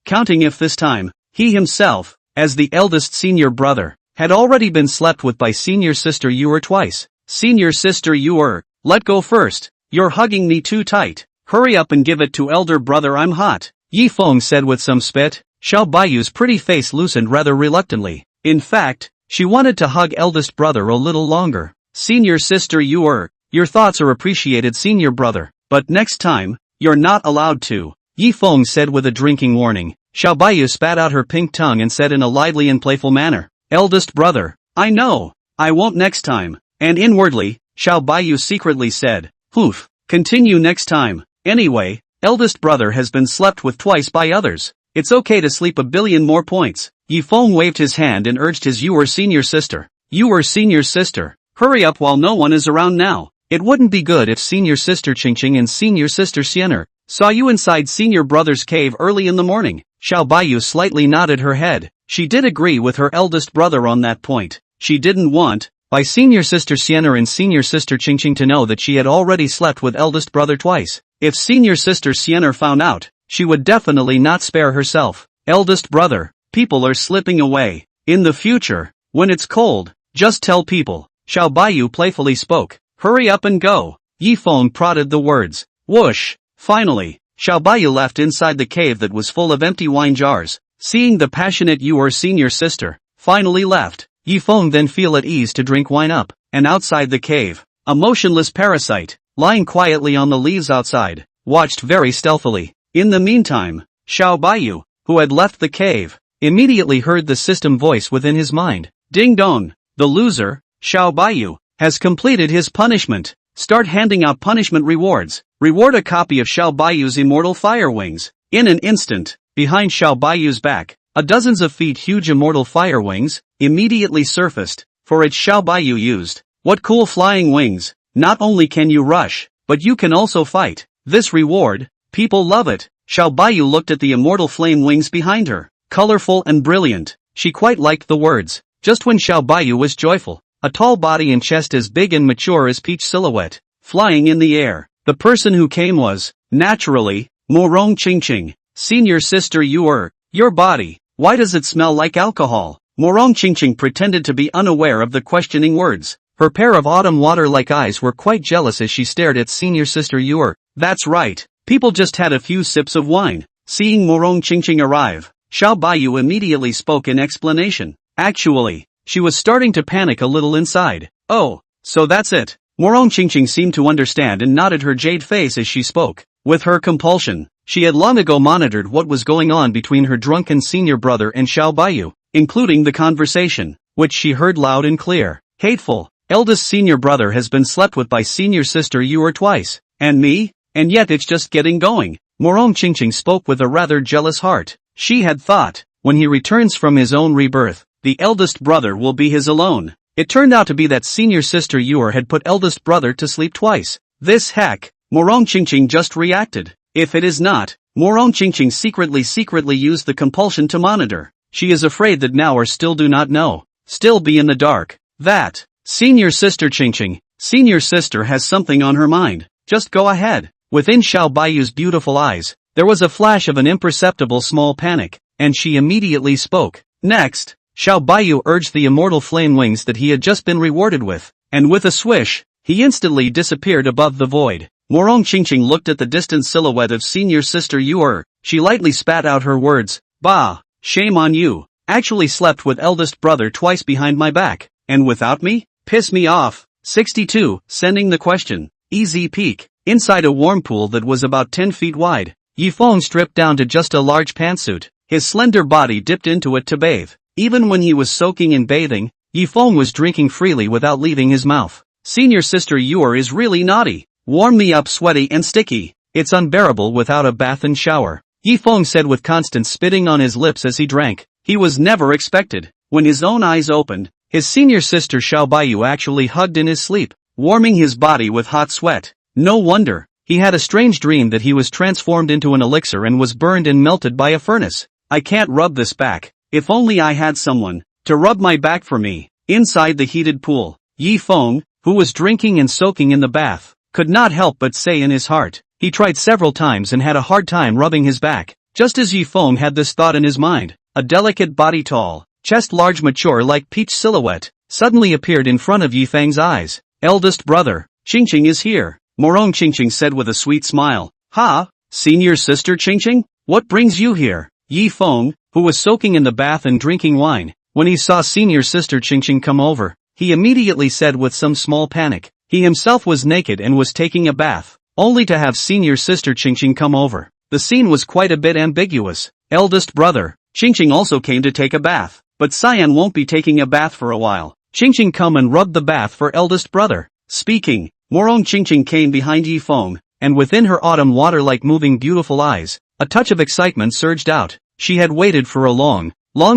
Speaker 1: counting if this time, he himself, as the eldest senior brother, had already been slept with by senior sister Yuer twice. Senior sister Yuer, let go first. You're hugging me too tight. Hurry up and give it to elder brother, I'm hot. Yifeng said with some spit. Xiao Baiyu's pretty face loosened rather reluctantly. In fact, she wanted to hug eldest brother a little longer. Senior sister Yuer, your thoughts are appreciated senior brother, but next time, you're not allowed to. Yifeng said with a drinking warning. Xiao Baiyu spat out her pink tongue and said in a lively and playful manner. Eldest brother, I know, I won't next time. And inwardly, Xiao Baiyu secretly said, Poof, continue next time. Anyway, eldest brother has been slept with twice by others. It's okay to sleep a billion more points. Yifeng waved his hand and urged his Yuer senior sister. Yuer senior sister, hurry up while no one is around now. It wouldn't be good if senior sister Qingqing and senior sister Xiener saw you inside senior brother's cave early in the morning. Xiao Baiyu slightly nodded her head. She did agree with her eldest brother on that point. She didn't want, by senior sister Xiener and senior sister Qingqing to know that she had already slept with eldest brother twice. If senior sister Xiener found out, she would definitely not spare herself. Eldest brother, people are slipping away. In the future, when it's cold, just tell people. Xiao Baiyu playfully spoke. Hurry up and go. Yifeng prodded the words. Whoosh. Finally, Xiao Baiyu left inside the cave that was full of empty wine jars. Seeing the passionate Yuer senior sister finally left, Yifeng then feel at ease to drink wine up, and outside the cave, a motionless parasite, lying quietly on the leaves outside, watched very stealthily. In the meantime, Xiao Baiyu, who had left the cave, immediately heard the system voice within his mind. Ding dong, the loser, Xiao Baiyu, has completed his punishment. Start handing out punishment rewards. Reward a copy of Xiao Baiyu's immortal fire wings. In an instant, behind Xiao Baiyu's back, a dozens of feet huge immortal fire wings immediately surfaced. For it Xiao Baiyu used. What cool flying wings. Not only can you rush, but you can also fight. This reward, people love it. Xiao Baiyu looked at the immortal flame wings behind her. Colorful and brilliant. She quite liked the words. Just when Xiao Baiyu was joyful, a tall body and chest as big and mature as peach silhouette, flying in the air. The person who came was, naturally, Morong Qingqing, senior sister Yuer. Your body, why does it smell like alcohol? Morong Qingqing pretended to be unaware of the questioning words. Her pair of autumn water-like eyes were quite jealous as she stared at senior sister Yuer. That's right, people just had a few sips of wine. Seeing Morong Qingqing arrive, Xiao Baiyu immediately spoke in explanation. Actually, she was starting to panic a little inside. Oh, so that's it. Morong Qingqing seemed to understand and nodded her jade face as she spoke. With her compulsion, she had long ago monitored what was going on between her drunken senior brother and Xiao Baiyu, including the conversation, which she heard loud and clear. Hateful, eldest senior brother has been slept with by senior sister Yuer twice. And me? And yet it's just getting going. Morong Qingqing spoke with a rather jealous heart. She had thought, when he returns from his own rebirth, the eldest brother will be his alone. It turned out to be that senior sister Yuer had put eldest brother to sleep twice. This heck, Morong Qingqing just reacted. If it is not, Morong Qingqing secretly used the compulsion to monitor. She is afraid that now or still do not know. Still be in the dark. That, senior sister Qingqing, senior sister has something on her mind. Just go ahead. Within Xiao Baiyu's beautiful eyes, there was a flash of an imperceptible small panic, and she immediately spoke. Next, Xiao Baiyu urged the immortal flame wings that he had just been rewarded with, and with a swish, he instantly disappeared above the void. Morong Qingqing looked at the distant silhouette of senior sister Yuer. She lightly spat out her words. Bah, shame on you. Actually slept with eldest brother twice behind my back, and without me? Piss me off. 62. Sending the question. Easy peek. Inside a warm pool that was about 10 feet wide, Yifeng stripped down to just a large pantsuit. His slender body dipped into it to bathe. Even when he was soaking and bathing, Yifeng was drinking freely without leaving his mouth. Senior sister Yuer is really naughty. Warm me up sweaty and sticky. It's unbearable without a bath and shower. Yifeng said with constant spitting on his lips as he drank. He was never expected. When his own eyes opened, his senior sister Xiao Baiyu actually hugged in his sleep, warming his body with hot sweat. No wonder. He had a strange dream that he was transformed into an elixir and was burned and melted by a furnace. I can't rub this back. If only I had someone to rub my back for me. Inside the heated pool, Yi Feng, who was drinking and soaking in the bath, could not help but say in his heart. He tried several times and had a hard time rubbing his back. Just as Yi Feng had this thought in his mind, a delicate body tall, chest large mature like peach silhouette, suddenly appeared in front of Yi Feng's eyes. Eldest brother, Qingqing is here. Morong Qingqing said with a sweet smile. Ha, senior sister Qingqing? What brings you here? Yi Feng, who was soaking in the bath and drinking wine, when he saw senior sister Qingqing come over, he immediately said with some small panic. He himself was naked and was taking a bath, only to have senior sister Qingqing come over. The scene was quite a bit ambiguous. Eldest brother, Qingqing also came to take a bath, but Cyan won't be taking a bath for a while. Qingqing come and rub the bath for eldest brother. Speaking, Morong Qingqing came behind Yi Feng, and within her autumn water-like moving beautiful eyes, a touch of excitement surged out. She had waited for a long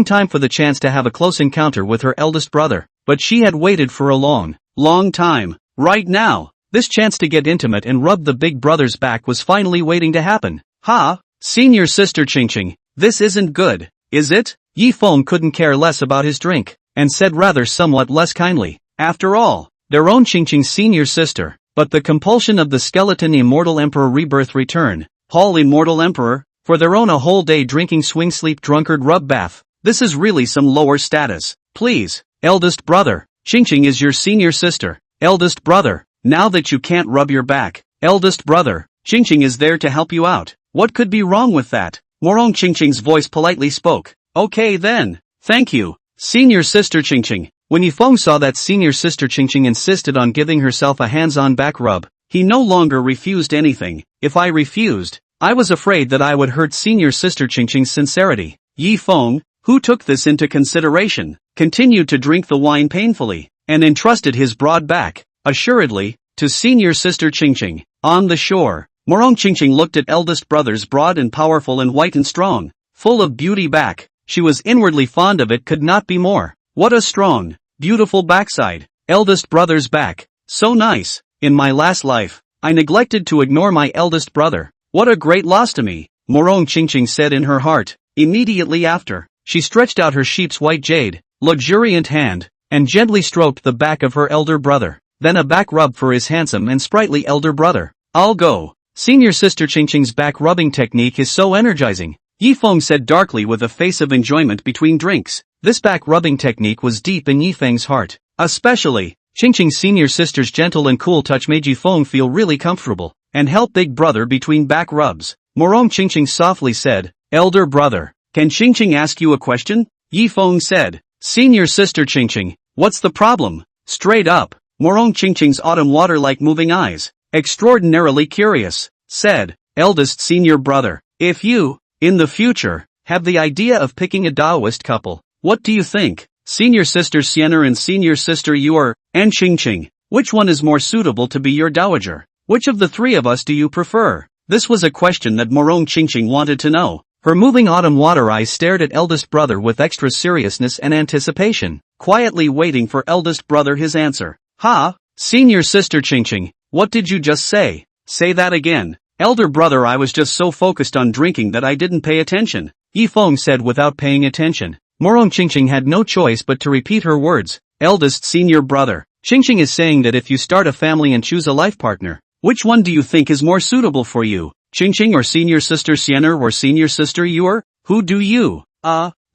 Speaker 1: time for the chance to have a close encounter with her eldest brother, but she had waited for a long time. Right now, this chance to get intimate and rub the big brother's back was finally waiting to happen. Ha, senior sister Qingqing, this isn't good, is it? Yi Feng couldn't care less about his drink, and said rather somewhat less kindly. After all, their own Qingqing's senior sister, but the compulsion of the skeleton immortal emperor rebirth return, Paul immortal emperor, for their own a whole day drinking swing sleep drunkard rub bath. This is really some lower status. Please, eldest brother, Qingqing is your senior sister. Eldest brother, now that you can't rub your back, eldest brother, Qingqing is there to help you out. What could be wrong with that? Morong Qingqing's voice politely spoke. Okay then, thank you, senior sister Qingqing. When Yi Feng saw that senior sister Qingqing insisted on giving herself a hands-on back rub, he no longer refused anything. If I refused, I was afraid that I would hurt senior sister Qingqing's sincerity. Yi Feng, who took this into consideration, continued to drink the wine painfully, and entrusted his broad back, assuredly, to senior sister Qingqing. On the shore, Morong Qingqing looked at eldest brother's broad and powerful and white and strong, full of beauty back. She was inwardly fond of it, could not be more. What a strong, beautiful backside. Eldest brother's back. So nice. In my last life, I neglected to ignore my eldest brother. What a great loss to me, Morong Qingqing said in her heart. Immediately after, she stretched out her sheep's white jade, luxuriant hand, and gently stroked the back of her elder brother. Then a back rub for his handsome and sprightly elder brother. I'll go. Senior sister Qingqing's back rubbing technique is so energizing, Yi Feng said darkly with a face of enjoyment between drinks. This back rubbing technique was deep in Yi Feng's heart. Especially, Qingqing's senior sister's gentle and cool touch made Yi Feng feel really comfortable, and help big brother between back rubs. Morong Qingqing softly said, Elder brother, can Qingqing ask you a question? Yi Feng said, Senior sister Qingqing, what's the problem? Straight up, Morong Qingqing's autumn water-like moving eyes, extraordinarily curious, said, Eldest senior brother, if you, in the future, have the idea of picking a Taoist couple, what do you think? Senior sister Sienna and senior sister Yuer, and Qingqing, which one is more suitable to be your dowager? Which of the three of us do you prefer? This was a question that Morong Qingqing wanted to know. Her moving autumn water eyes stared at eldest brother with extra seriousness and anticipation, quietly waiting for eldest brother his answer. Ha, senior sister Qingqing, what did you just say? Say that again. Elder brother, I was just so focused on drinking that I didn't pay attention, Yi Feng said without paying attention. Morong Qingqing had no choice but to repeat her words. Eldest senior brother, Qingqing is saying that if you start a family and choose a life partner, which one do you think is more suitable for you? Qingqing or senior sister Sienna or senior sister Yuer? Who do you,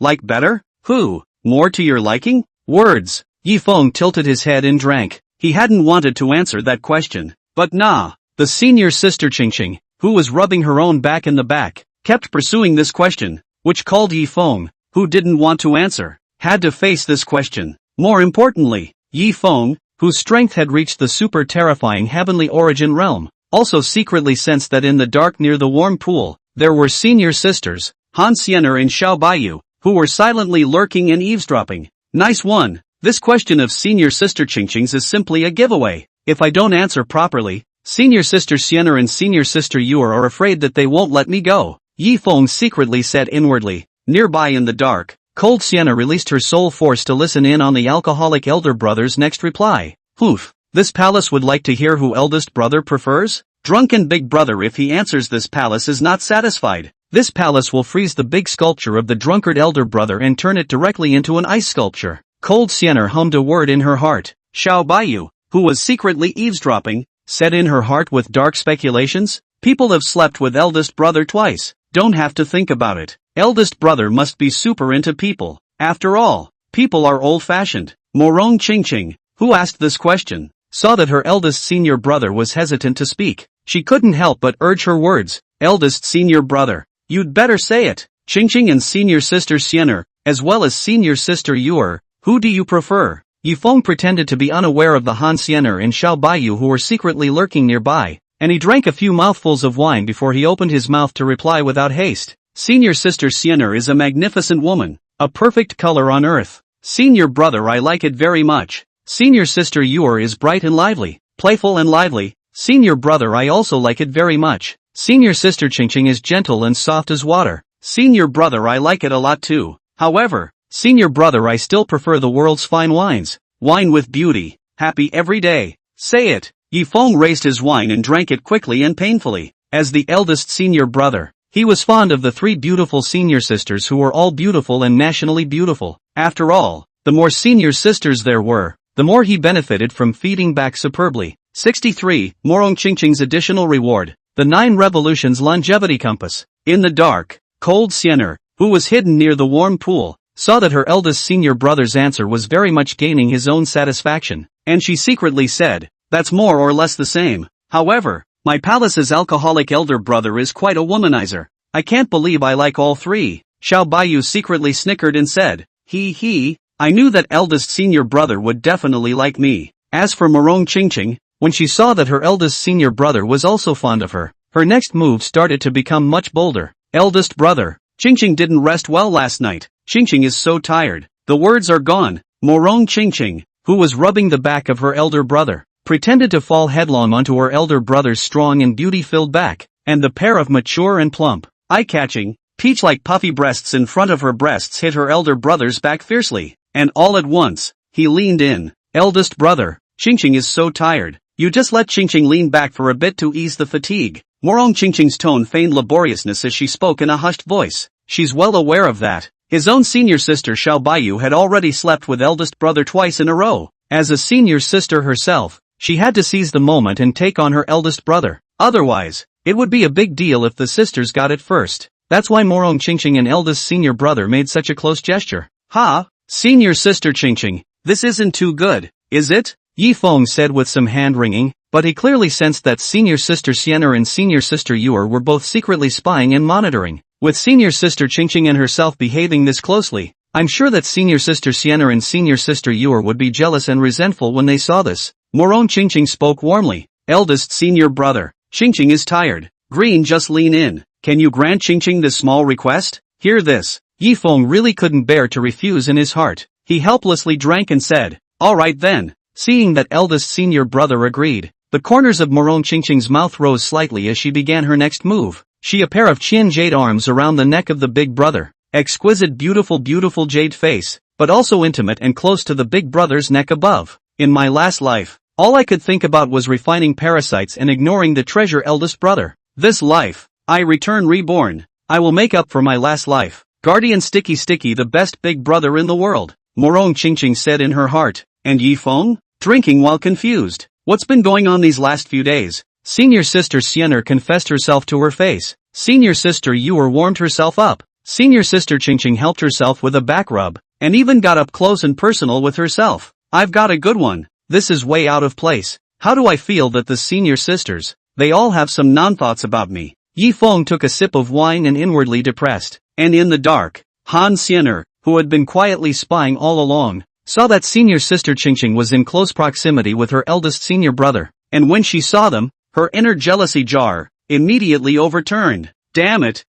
Speaker 1: like better? Who, more to your liking? Words. Yi Feng tilted his head and drank. He hadn't wanted to answer that question, but nah. The senior sister Qingqing, who was rubbing her own back in the back, kept pursuing this question, which called Yi Feng, who didn't want to answer, had to face this question. More importantly, Yi Feng, whose strength had reached the super terrifying heavenly origin realm, also secretly sensed that in the dark near the warm pool, there were senior sisters, Han Sienna and Xiao Baiyu, who were silently lurking and eavesdropping. Nice one. This question of senior sister Qingqing's is simply a giveaway. If I don't answer properly, senior sister Sienna and senior sister Yuer are afraid that they won't let me go, Yi Feng secretly said inwardly. Nearby in the dark, cold Sienna released her soul force to listen in on the alcoholic elder brother's next reply. Oof, This palace would like to hear who eldest brother prefers? Drunken big brother. If he answers this palace is not satisfied, this palace will freeze the big sculpture of the drunkard elder brother and turn it directly into an ice sculpture. Cold Sienna hummed a word in her heart. Xiao Baiyu, who was secretly eavesdropping, said in her heart with dark speculations, people have slept with eldest brother twice, don't have to think about it. Eldest brother must be super into people. After all, people are old-fashioned. Morong Chingching, who asked this question, saw that her eldest senior brother was hesitant to speak. She couldn't help but urge her words. Eldest senior brother, you'd better say it. Chingching and senior sister Sienna, as well as senior sister Yuer, who do you prefer? Yifeng pretended to be unaware of the Han Sienna and Xiao Baiyu who were secretly lurking nearby, and he drank a few mouthfuls of wine before he opened his mouth to reply without haste. Senior sister Sienna is a magnificent woman, a perfect color on earth. Senior brother, I like it very much. Senior sister Yuer is bright and lively, playful and lively. Senior brother, I also like it very much. Senior sister Chingching is gentle and soft as water. Senior brother, I like it a lot too. However, senior brother, I still prefer the world's fine wines. Wine with beauty, happy every day. Say it. Yifeng raised his wine and drank it quickly and painfully. As the eldest senior brother, he was fond of the three beautiful senior sisters who were all beautiful and nationally beautiful. After all, the more senior sisters there were, the more he benefited from feeding back superbly. 63. Morong Chingching's additional reward, the 9 Revolutions Longevity Compass. In the dark, cold Sienna, who was hidden near the warm pool, saw that her eldest senior brother's answer was very much gaining his own satisfaction, and she secretly said, that's more or less the same. However, my palace's alcoholic elder brother is quite a womanizer. I can't believe I like all 3. Xiao Baiyu secretly snickered and said, he, I knew that eldest senior brother would definitely like me. As for Morong Chingching, when she saw that her eldest senior brother was also fond of her, her next move started to become much bolder. Eldest brother, Chingching didn't rest well last night. Chingching is so tired. The words are gone. Morong Chingching, who was rubbing the back of her elder brother, pretended to fall headlong onto her elder brother's strong and beauty-filled back, and the pair of mature and plump, eye-catching, peach-like puffy breasts in front of her breasts hit her elder brother's back fiercely, and all at once, he leaned in. Eldest brother, Chingching is so tired. You just let Chingching lean back for a bit to ease the fatigue. Morong Chingching's tone feigned laboriousness as she spoke in a hushed voice. She's well aware of that. His own senior sister Xiao Baiyu had already slept with eldest brother twice in a row. As a senior sister herself, she had to seize the moment and take on her eldest brother. Otherwise, it would be a big deal if the sisters got it first. That's why Morong Chingching and eldest senior brother made such a close gesture. Ha! Senior sister Chingching, this isn't too good, is it? Yifeng said with some hand-wringing, but he clearly sensed that senior sister Sienna and senior sister Yuer were both secretly spying and monitoring. With senior sister Chingching and herself behaving this closely, I'm sure that senior sister Sienna and senior sister Yuer would be jealous and resentful when they saw this. Morong Chingching spoke warmly. Eldest senior brother, Chingching is tired. Green, just lean in. Can you grant Chingching this small request? Hear this. Yifeng really couldn't bear to refuse in his heart. He helplessly drank and said, alright then. Seeing that eldest senior brother agreed, the corners of Morong Chingching's mouth rose slightly as she began her next move. She a pair of chin jade arms around the neck of the big brother. Exquisite beautiful jade face, but also intimate and close to the big brother's neck above. In my last life, all I could think about was refining parasites and ignoring the treasure eldest brother. This life, I return reborn. I will make up for my last life. Guardian Sticky the best big brother in the world. Morong Chingching said in her heart. And Yifeng? Drinking while confused. What's been going on these last few days? Senior sister Sienna confessed herself to her face. Senior sister Yuer warmed herself up. Senior sister Chingching helped herself with a back rub, and even got up close and personal with herself. I've got a good one. This is way out of place. How do I feel that the senior sisters, they all have some non-thoughts about me? Yifeng took a sip of wine and inwardly depressed. And in the dark, Han Sienna, who had been quietly spying all along, saw that senior sister Chingching was in close proximity with her eldest senior brother, and when she saw them, her inner jealousy jar immediately overturned. Damn it!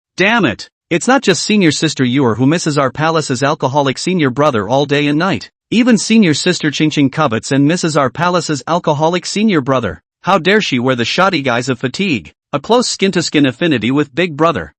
Speaker 1: It's not just senior sister Yuer who misses our palace's alcoholic senior brother all day and night. Even senior sister Chingching covets and misses our palace's alcoholic senior brother. How dare she wear the shoddy guise of fatigue, a close skin-to-skin affinity with big brother.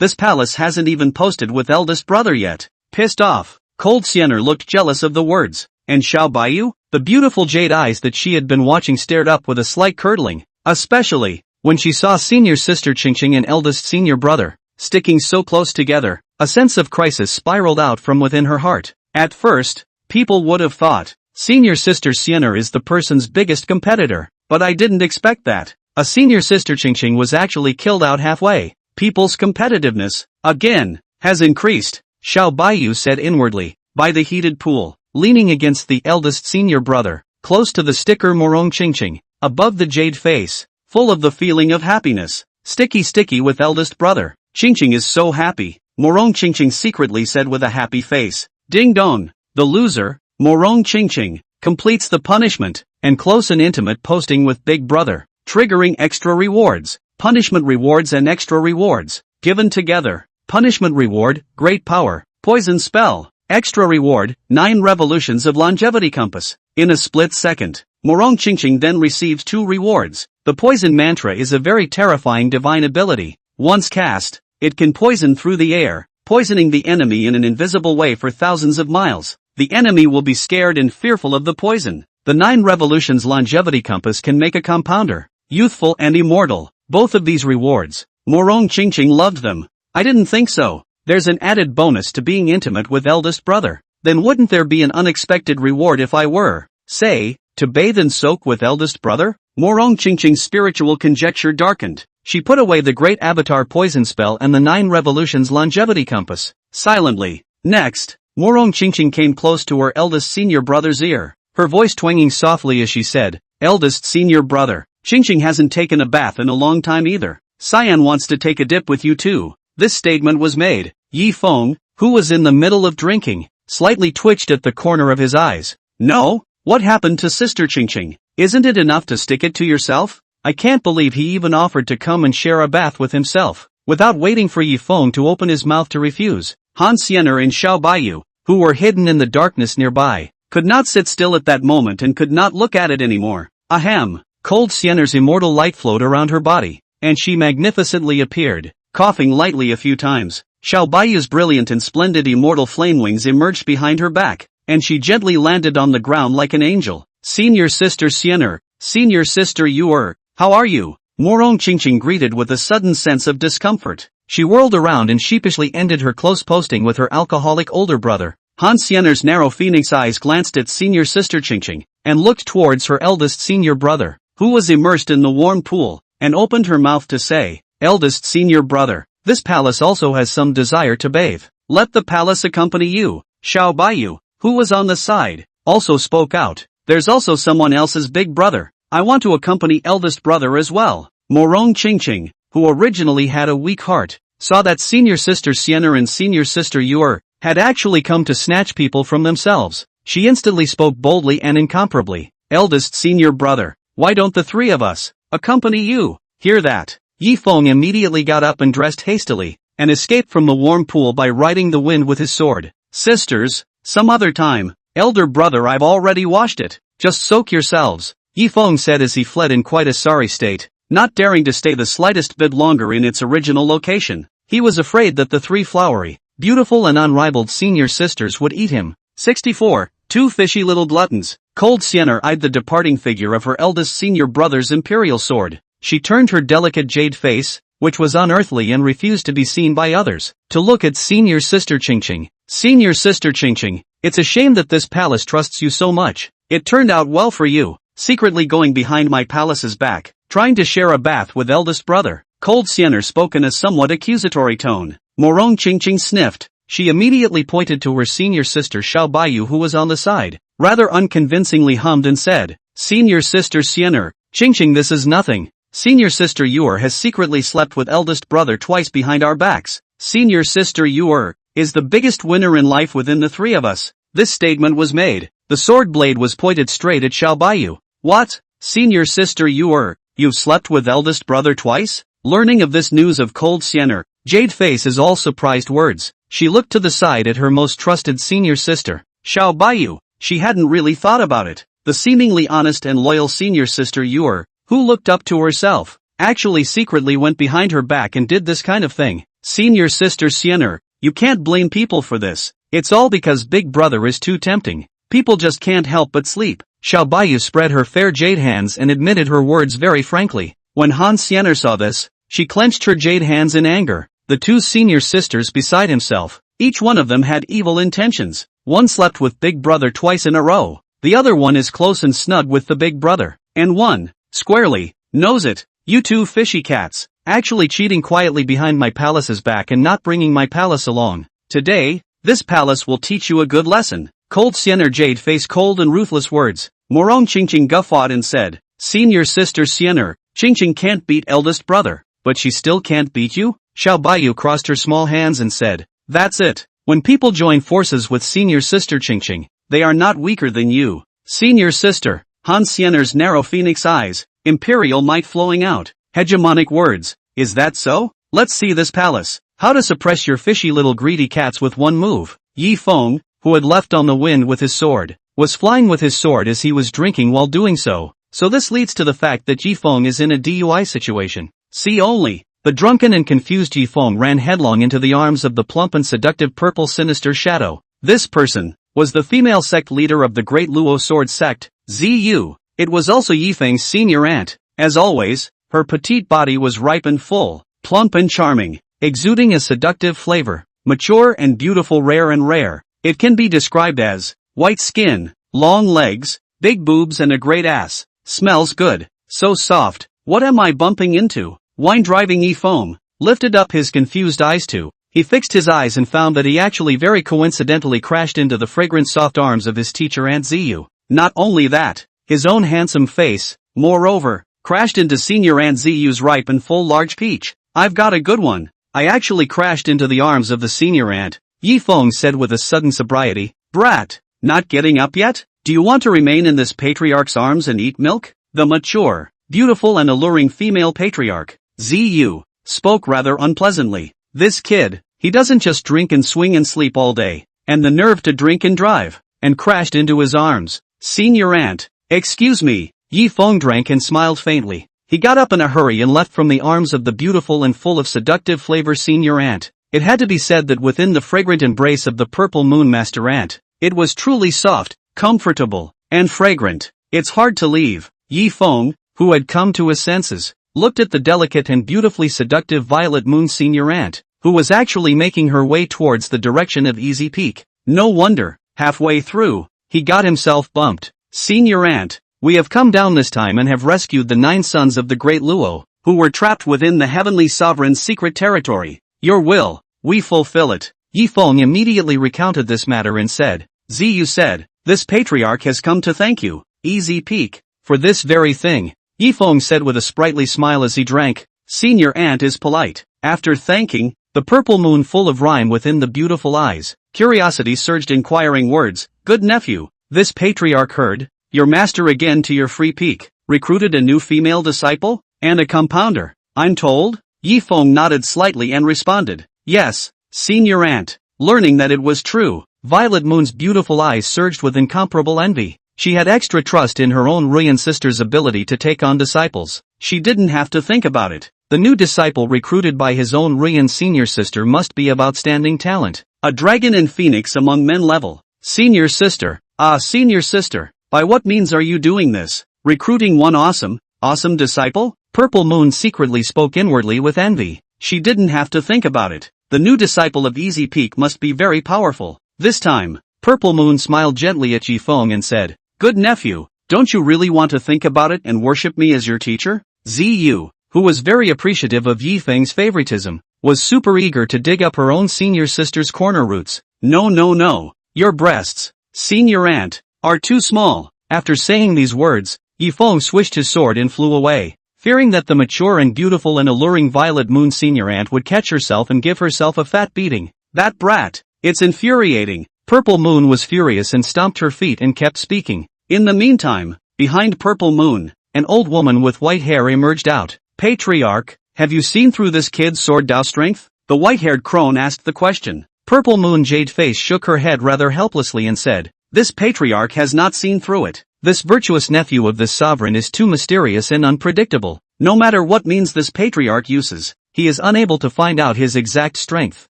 Speaker 1: This palace hasn't even posted with eldest brother yet. Pissed off, cold Sienna looked jealous of the words. And Xiao Baiyu? The beautiful jade eyes that she had been watching stared up with a slight curdling, especially when she saw senior sister Qingqing and eldest senior brother sticking so close together. A sense of crisis spiraled out from within her heart. At first, people would have thought senior sister Sienna is the person's biggest competitor, but I didn't expect that. A senior sister Qingqing was actually killed out halfway. People's competitiveness, again, has increased, Xiao Baiyu said inwardly, by the heated pool, leaning against the eldest senior brother, close to the sticker Morong Qingqing, above the jade face, full of the feeling of happiness. Sticky with eldest brother. Qingqing is so happy, Morong Qingqing secretly said with a happy face. Ding dong, the loser, Morong Qingqing, completes the punishment, and close and intimate posting with big brother, triggering extra rewards, punishment rewards and extra rewards, given together. Punishment reward, great power, poison spell, extra reward, 9 revolutions of longevity compass. In a split second, Morong Qingqing then receives 2 rewards. The poison mantra is a very terrifying divine ability. Once cast, it can poison through the air, poisoning the enemy in an invisible way for thousands of miles. The enemy will be scared and fearful of the poison. The 9 revolutions longevity compass can make a compounder, youthful and immortal. Both of these rewards, Morong Qingqing loved them. I didn't think so. There's an added bonus to being intimate with eldest brother. Then wouldn't there be an unexpected reward if I were, say, to bathe and soak with eldest brother? Morong Qingqing's spiritual conjecture darkened. She put away the great avatar poison spell and the 9 revolutions longevity compass, silently. Next, Morong Qingqing came close to her eldest senior brother's ear, her voice twanging softly as she said, eldest senior brother, Qingqing hasn't taken a bath in a long time either. Cyan wants to take a dip with you too. This statement was made. Yi Feng, who was in the middle of drinking, slightly twitched at the corner of his eyes. No? What happened to sister Qingqing? Isn't it enough to stick it to yourself? I can't believe he even offered to come and share a bath with himself, without waiting for Yi Feng to open his mouth to refuse. Han Xian'er and Xiao Baiyu, who were hidden in the darkness nearby, could not sit still at that moment and could not look at it anymore. Ahem! Cold Xian'er's immortal light flowed around her body, and she magnificently appeared, coughing lightly a few times. Xiao Baiyu's brilliant and splendid immortal flame wings emerged behind her back, and she gently landed on the ground like an angel. Senior sister Xian'er, senior sister Yu'er, how are you? Morong Qingqing greeted with a sudden sense of discomfort. She whirled around and sheepishly ended her close posting with her alcoholic older brother. Han Xian'er's narrow phoenix eyes glanced at senior sister Qingqing, and looked towards her eldest senior brother, who was immersed in the warm pool, and opened her mouth to say, eldest senior brother, this palace also has some desire to bathe. Let the palace accompany you. Xiao Baiyu, who was on the side, also spoke out. There's also someone else's big brother. I want to accompany eldest brother as well. Morong Qingqing, who originally had a weak heart, saw that senior sister Xian'er and senior sister Yu'er had actually come to snatch people from themselves. She instantly spoke boldly and incomparably. Eldest senior brother, why don't the 3 of us accompany you? Hear that? Yi Feng immediately got up and dressed hastily, and escaped from the warm pool by riding the wind with his sword. Sisters, some other time. Elder brother, I've already washed it. Just soak yourselves, Yi Feng said as he fled in quite a sorry state, not daring to stay the slightest bit longer in its original location. He was afraid that the 3 flowery, beautiful and unrivaled senior sisters would eat him. 64. 2 fishy little gluttons. Cold Xian'er eyed the departing figure of her eldest senior brother's imperial sword. She turned her delicate jade face, which was unearthly and refused to be seen by others, to look at senior sister Qingqing. Senior sister Qingqing, it's a shame that this palace trusts you so much. It turned out well for you, secretly going behind my palace's back, trying to share a bath with eldest brother. Cold Xian'er spoke in a somewhat accusatory tone. Morong Qingqing sniffed. She immediately pointed to her senior sister Xiao Baiyu, who was on the side, rather unconvincingly hummed and said, Senior sister Xian'er, Qingqing, this is nothing. Senior sister Yu'er has secretly slept with eldest brother twice behind our backs. Senior sister Yu'er is the biggest winner in life within the 3 of us. This statement was made. The sword blade was pointed straight at Xiao Baiyu. What? Senior sister Yu'er, you've slept with eldest brother twice? Learning of this news of Cold Xian'er, Jade Face is all surprised words. She looked to the side at her most trusted senior sister, Xiao Baiyu. She hadn't really thought about it. The seemingly honest and loyal senior sister Yu'er, who looked up to herself, actually secretly went behind her back and did this kind of thing. Senior sister Xian'er, you can't blame people for this. It's all because big brother is too tempting. People just can't help but sleep. Xiao Baiyu spread her fair jade hands and admitted her words very frankly. When Han Xian'er saw this, she clenched her jade hands in anger. The two senior sisters beside himself, each one of them had evil intentions. One slept with Big Brother twice in a row. The other one is close and snug with the Big Brother. And one, squarely, knows it. You two fishy cats, actually cheating quietly behind my palace's back and not bringing my palace along. Today, this palace will teach you a good lesson. Cold Xian'er Jade faced cold and ruthless words. Morong Qingqing guffawed and said, Senior sister Xian'er, Qingqing can't beat eldest brother. But she still can't beat you? Xiao Baiyu crossed her small hands and said, That's it. When people join forces with senior sister Qingqing, they are not weaker than you. Senior sister, Han Xian'er's narrow phoenix eyes, imperial might flowing out. Hegemonic words, is that so? Let's see this palace. How to suppress your fishy little greedy cats with one move. Yi Feng, who had left on the wind with his sword, was flying with his sword as he was drinking while doing so. So this leads to the fact that Yi Feng is in a DUI situation. See only. The drunken and confused Yi Feng ran headlong into the arms of the plump and seductive purple sinister shadow. This person was the female sect leader of the Great Luo Sword Sect, ZU. It was also Yi Feng's senior aunt. As always, her petite body was ripe and full, plump and charming, exuding a seductive flavor, mature and beautiful, rare and rare. It can be described as white skin, long legs, big boobs and a great ass. Smells good, so soft. What am I bumping into? Wine-driving Yi Feng lifted up his confused eyes to. He fixed his eyes and found that he actually very coincidentally crashed into the fragrant soft arms of his teacher Aunt Ziyu. Not only that, his own handsome face, moreover, crashed into Senior Aunt Ziyu's ripe and full large peach. I've got a good one. I actually crashed into the arms of the senior aunt, Yi Feng said with a sudden sobriety. Brat, not getting up yet? Do you want to remain in this patriarch's arms and eat milk? The mature, beautiful and alluring female patriarch, Ziyu, spoke rather unpleasantly. This kid, he doesn't just drink and swing and sleep all day, and the nerve to drink and drive, and crashed into his arms. Senior aunt, excuse me. Yi Feng drank and smiled faintly. He got up in a hurry and left from the arms of the beautiful and full of seductive flavor senior aunt. It had to be said that within the fragrant embrace of the purple moon master aunt, it was truly soft, comfortable, and fragrant. It's hard to leave. Yi Feng, who had come to his senses, looked at the delicate and beautifully seductive violet moon senior aunt, who was actually making her way towards the direction of Easy Peak. No wonder, halfway through, he got himself bumped. Senior aunt, we have come down this time and have rescued the 9 sons of the Great Luo, who were trapped within the Heavenly Sovereign's secret territory. Your will, we fulfill it. Yi Feng immediately recounted this matter and said, Ziyu said, this patriarch has come to thank you, Easy Peak, for this very thing. Yi Feng said with a sprightly smile as he drank. Senior aunt is polite. After thanking, the purple moon full of rhyme within the beautiful eyes, curiosity surged inquiring words. Good nephew, this patriarch heard, your master again to your free peak, recruited a new female disciple, and a compounder, I'm told? Yi Feng nodded slightly and responded, yes, senior aunt. Learning that it was true, Violet Moon's beautiful eyes surged with incomparable envy. She had extra trust in her own Ruyan sister's ability to take on disciples. She didn't have to think about it. The new disciple recruited by his own Ruyan senior sister must be of outstanding talent. A dragon and phoenix among men level. Senior sister, senior sister, by what means are you doing this? Recruiting one awesome disciple? Purple Moon secretly spoke inwardly with envy. She didn't have to think about it. The new disciple of Easy Peak must be very powerful. This time, Purple Moon smiled gently at Yi Feng and said, Good nephew, don't you really want to think about it and worship me as your teacher? Ziyu, who was very appreciative of Yi Feng's favoritism, was super eager to dig up her own senior sister's corner roots. No. Your breasts, senior aunt, are too small. After saying these words, Yi Feng swished his sword and flew away, fearing that the mature and beautiful and alluring Violet Moon senior aunt would catch herself and give herself a fat beating. That brat, it's infuriating. Purple Moon was furious and stomped her feet and kept speaking. In the meantime, behind Purple Moon, an old woman with white hair emerged out. Patriarch, have you seen through this kid's sword Dao strength? The white-haired crone asked the question. Purple Moon Jade Face shook her head rather helplessly and said, This patriarch has not seen through it. This virtuous nephew of this sovereign is too mysterious and unpredictable. No matter what means this patriarch uses, he is unable to find out his exact strength.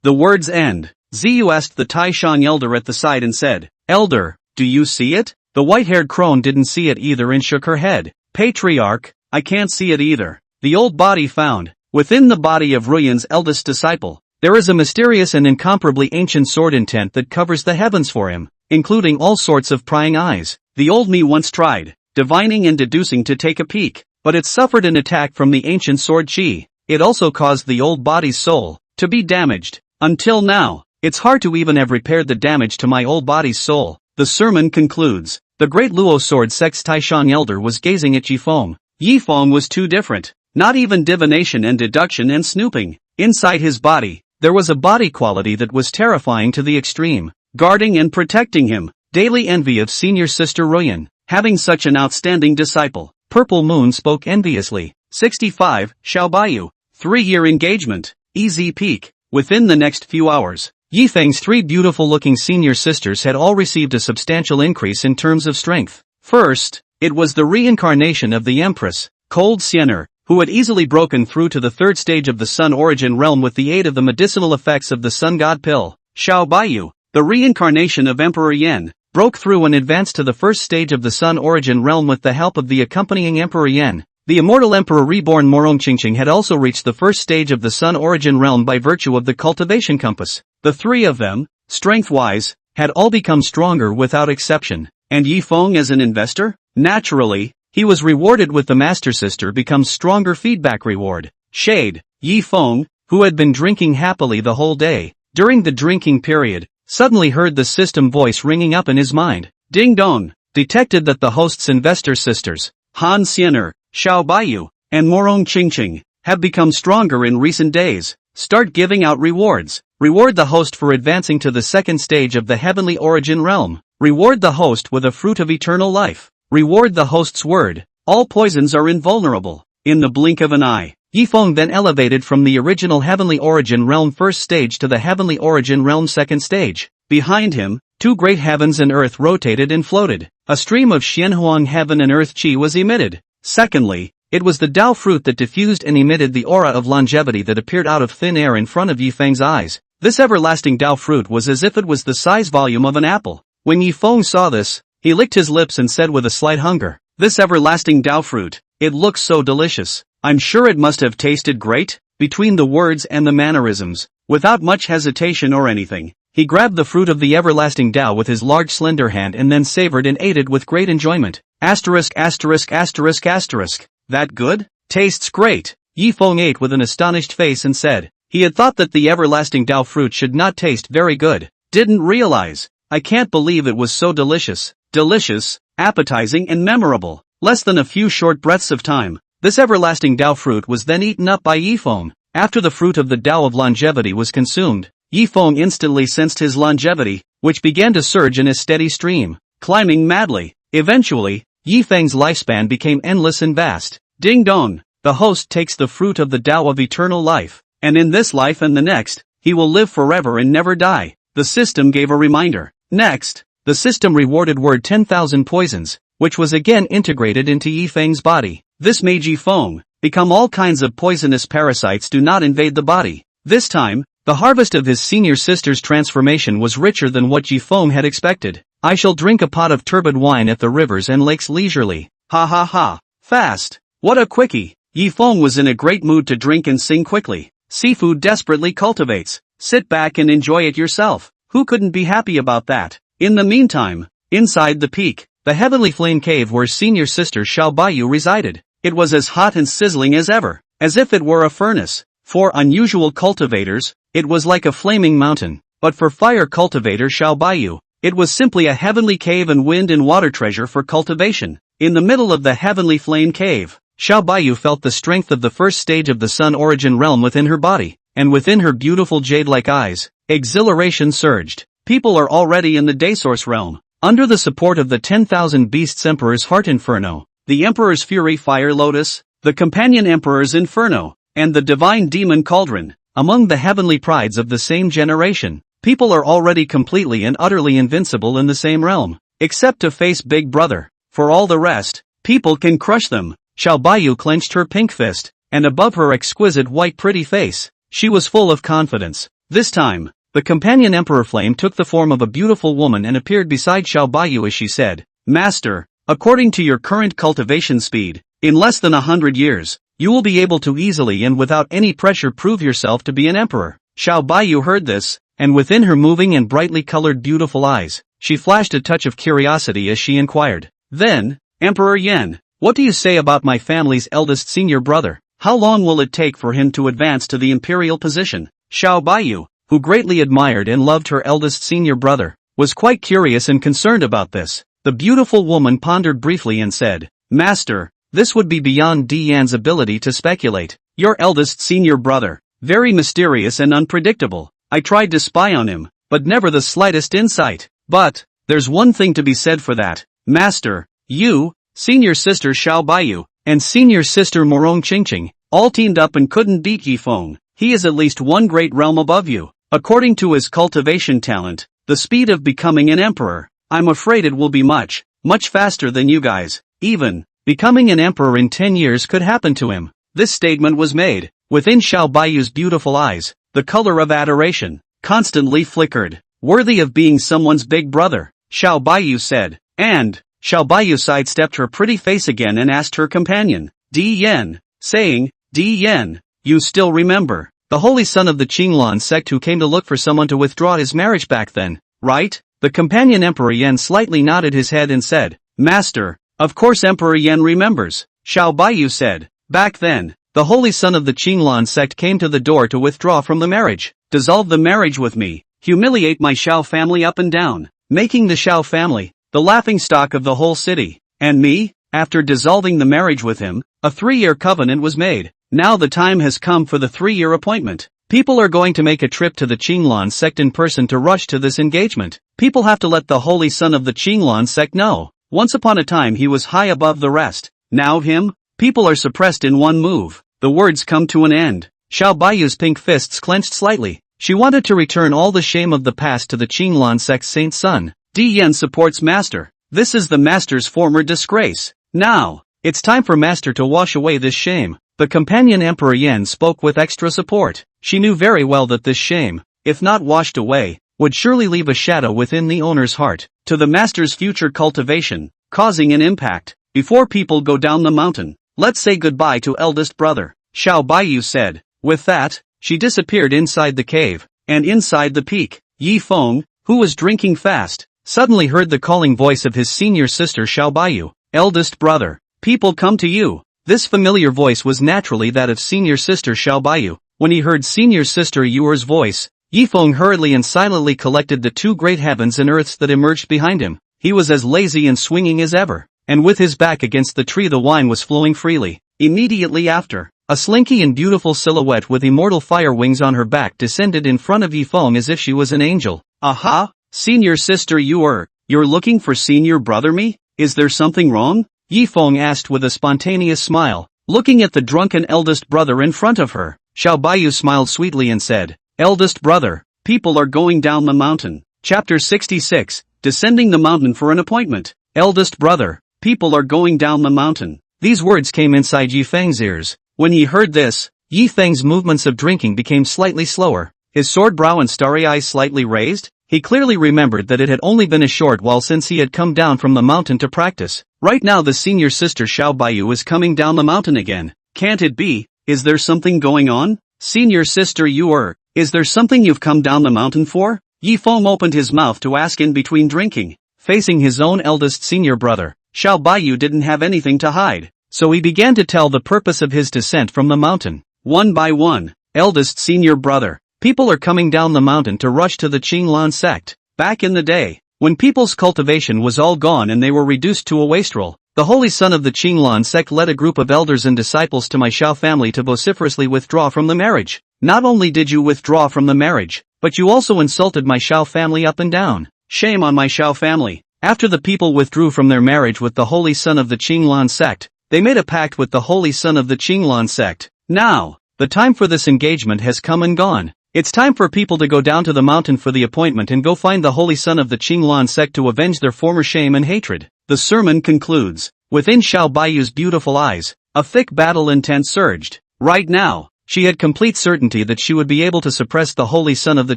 Speaker 1: The words end. Ziyu asked the Tai Shan elder at the side and said, Elder, do you see it? The white-haired crone didn't see it either and shook her head. Patriarch, I can't see it either. The old body found. Within the body of Ruyan's eldest disciple, there is a mysterious and incomparably ancient sword intent that covers the heavens for him, including all sorts of prying eyes. The old me once tried, divining and deducing to take a peek, but it suffered an attack from the ancient sword chi. It also caused the old body's soul to be damaged. Until now, it's hard to even have repaired the damage to my old body's soul. The sermon concludes. The great Luo sword Sect's Taishan elder was gazing at Yifeng. Yifeng was too different. Not even divination and deduction and snooping. Inside his body, there was a body quality that was terrifying to the extreme, guarding and protecting him. Daily envy of senior sister Ruyan, having such an outstanding disciple. Purple Moon spoke enviously. 65, Xiaobayu. 3-year engagement. Easy peak. Within the next few hours, Yifeng's 3 beautiful-looking senior sisters had all received a substantial increase in terms of strength. First, it was the reincarnation of the Empress, Cold Siener, who had easily broken through to the 3rd stage of the Sun Origin realm with the aid of the medicinal effects of the Sun God Pill. Xiaobayu, the reincarnation of Emperor Yan, broke through and advanced to the 1st stage of the Sun Origin realm with the help of the accompanying Emperor Yan. The immortal Emperor reborn Morongqingqing had also reached the 1st stage of the Sun Origin realm by virtue of the cultivation compass. The 3 of them, strength-wise, had all become stronger without exception. And Yifeng as an investor? Naturally, he was rewarded with the Master Sister becomes stronger feedback reward. Shade. Yifeng, who had been drinking happily the whole day, during the drinking period, suddenly heard the system voice ringing up in his mind. Ding dong. Detected that the host's investor sisters, Han Siener, Xiaobayu, and Morongqingqing, have become stronger in recent days. Start giving out rewards. Reward the host for advancing to the 2nd stage of the heavenly origin realm. Reward the host with a fruit of eternal life. Reward the host's word. All poisons are invulnerable. In the blink of an eye, Yifeng then elevated from the original heavenly origin realm 1st stage to the heavenly origin realm 2nd stage. Behind him, 2 great heavens and earth rotated and floated. A stream of Xianhuang heaven and earth qi was emitted. Secondly, it was the Dao fruit that diffused and emitted the aura of longevity that appeared out of thin air in front of Yifeng's eyes. This everlasting Dao fruit was as if it was the size volume of an apple. When Yifeng saw this, he licked his lips and said with a slight hunger, "This everlasting Dao fruit, it looks so delicious. I'm sure it must have tasted great." Between the words and the mannerisms, without much hesitation or anything, he grabbed the fruit of the everlasting Dao with his large slender hand and then savored and ate it with great enjoyment. Asterisk asterisk asterisk asterisk. That good? Tastes great. Yifeng ate with an astonished face and said, he had thought that the everlasting Dao fruit should not taste very good. Didn't realize. I can't believe it was so delicious. Delicious, appetizing and memorable. Less than a few short breaths of time, this everlasting Dao fruit was then eaten up by Yifeng. After the fruit of the Dao of longevity was consumed, Yifeng instantly sensed his longevity, which began to surge in a steady stream, climbing madly. Eventually, Yifeng's lifespan became endless and vast. Ding dong, the host takes the fruit of the Dao of eternal life, and in this life and the next, he will live forever and never die. The system gave a reminder. Next, the system rewarded word 10,000 poisons, which was again integrated into Yifeng's body. This made Yifeng become all kinds of poisonous parasites do not invade the body. This time, the harvest of his senior sister's transformation was richer than what Yifeng had expected. I shall drink a pot of turbid wine at the rivers and lakes leisurely. Ha ha ha. Fast. What a quickie. Yifeng was in a great mood to drink and sing quickly. Seafood desperately cultivates. Sit back and enjoy it yourself. Who couldn't be happy about that? In the meantime, inside the peak, the heavenly flame cave where senior sister Xiaobayu resided, it was as hot and sizzling as ever, as if it were a furnace. For unusual cultivators, it was like a flaming mountain, but for fire cultivator Xiaobayu, it was simply a heavenly cave and wind and water treasure for cultivation. In the middle of the heavenly flame cave, Xiaobayu felt the strength of the 1st stage of the Sun Origin realm within her body, and within her beautiful jade-like eyes, exhilaration surged. People are already in the Daysource realm. Under the support of the 10,000 Beasts Emperor's Heart Inferno, the Emperor's Fury Fire Lotus, the Companion Emperor's Inferno, and the Divine Demon Cauldron, among the heavenly prides of the same generation, people are already completely and utterly invincible in the same realm, except to face Big Brother. For all the rest, people can crush them. Xiaobayu clenched her pink fist, and above her exquisite white pretty face, she was full of confidence. This time, the companion Emperor Flame took the form of a beautiful woman and appeared beside Xiaobayu as she said, Master, according to your current cultivation speed, in less than 100 years, you will be able to easily and without any pressure prove yourself to be an emperor. Xiao Baiyu heard this, and within her moving and brightly colored beautiful eyes, she flashed a touch of curiosity as she inquired. Then, Emperor Yan, what do you say about my family's eldest senior brother? How long will it take for him to advance to the imperial position? Xiao Baiyu, who greatly admired and loved her eldest senior brother, was quite curious and concerned about this. The beautiful woman pondered briefly and said, Master, this would be beyond Di Yan's ability to speculate. Your eldest senior brother, very mysterious and unpredictable. I tried to spy on him, but never the slightest insight. But, there's one thing to be said for that. Master, you, senior sister Xiao Baiyu, and senior sister Morong Qingqing, all teamed up and couldn't beat Yifeng. He is at least one great realm above you. According to his cultivation talent, the speed of becoming an emperor, I'm afraid it will be much faster than you guys. Even, becoming an emperor in 10 years could happen to him. This statement was made. Within Xiao Baiyu's beautiful eyes, the color of adoration constantly flickered. Worthy of being someone's big brother, Xiao Baiyu said. And, Xiao Baiyu sidestepped her pretty face again and asked her companion, Di Yan, saying, Di Yan, you still remember the holy son of the Qinglan sect who came to look for someone to withdraw his marriage back then, right? The companion Emperor Yan slightly nodded his head and said, Master, of course Emperor Yan remembers. Xiao Baiyu said, back then, the holy son of the Qinglan sect came to the door to withdraw from the marriage, dissolve the marriage with me, humiliate my Xiao family up and down, making the Xiao family the laughingstock of the whole city. And me, after dissolving the marriage with him, a 3-year covenant was made. Now the time has come for the 3-year appointment. People are going to make a trip to the Qinglan sect in person to rush to this engagement. People have to let the holy son of the Qinglan sect know. Once upon a time he was high above the rest. Now him, people are suppressed in one move. The words come to an end. Xiao Baiyu's pink fists clenched slightly. She wanted to return all the shame of the past to the Qinglan sect's saint son. Di Yan supports Master. This is the Master's former disgrace. Now, it's time for Master to wash away this shame. The companion Emperor Yan spoke with extra support. She knew very well that this shame, if not washed away, would surely leave a shadow within the owner's heart, to the Master's future cultivation, causing an impact. Before people go down the mountain, let's say goodbye to eldest brother, Xiao Baiyu said. With that, she disappeared inside the cave, and inside the peak, Yifeng, who was drinking fast, suddenly heard the calling voice of his senior sister Xiao Baiyu. Eldest brother, people come to you. This familiar voice was naturally that of senior sister Xiao Baiyu. When he heard senior sister Yuer's voice, Yifeng hurriedly and silently collected the 2 great heavens and earths that emerged behind him. He was as lazy and swinging as ever, and with his back against the tree the wine was flowing freely. Immediately after, a slinky and beautiful silhouette with immortal fire wings on her back descended in front of Yifeng as if she was an angel. Aha, senior sister Yuer, you're looking for senior brother me? Is there something wrong? Yifeng asked with a spontaneous smile, looking at the drunken eldest brother in front of her. Xiao Baiyu smiled sweetly and said, Eldest brother, people are going down the mountain. Chapter 66, Descending the Mountain for an Appointment. Eldest brother, people are going down the mountain. These words came inside Yifeng's ears. When he heard this, Yifeng's movements of drinking became slightly slower, his sword brow and starry eyes slightly raised. He clearly remembered that it had only been a short while since he had come down from the mountain to practice. Right now the senior sister Xiao Baiyu is coming down the mountain again. Can't it be? Is there something going on? Senior sister Yuer, is there something you've come down the mountain for? Yifeng opened his mouth to ask in between drinking. Facing his own eldest senior brother, Xiao Baiyu didn't have anything to hide, so he began to tell the purpose of his descent from the mountain. One by one, eldest senior brother, people are coming down the mountain to rush to the Qinglan sect. Back in the day, when people's cultivation was all gone and they were reduced to a wastrel, the holy son of the Qinglan sect led a group of elders and disciples to my Xiao family to vociferously withdraw from the marriage. Not only did you withdraw from the marriage, but you also insulted my Xiao family up and down. Shame on my Xiao family. After the people withdrew from their marriage with the holy son of the Qinglan sect, they made a pact with the holy son of the Qinglan sect. Now, the time for this engagement has come and gone. It's time for people to go down to the mountain for the appointment and go find the holy son of the Qinglan sect to avenge their former shame and hatred. The sermon concludes. Within Xiao Baiyu's beautiful eyes, a thick battle intent surged. Right now, she had complete certainty that she would be able to suppress the holy son of the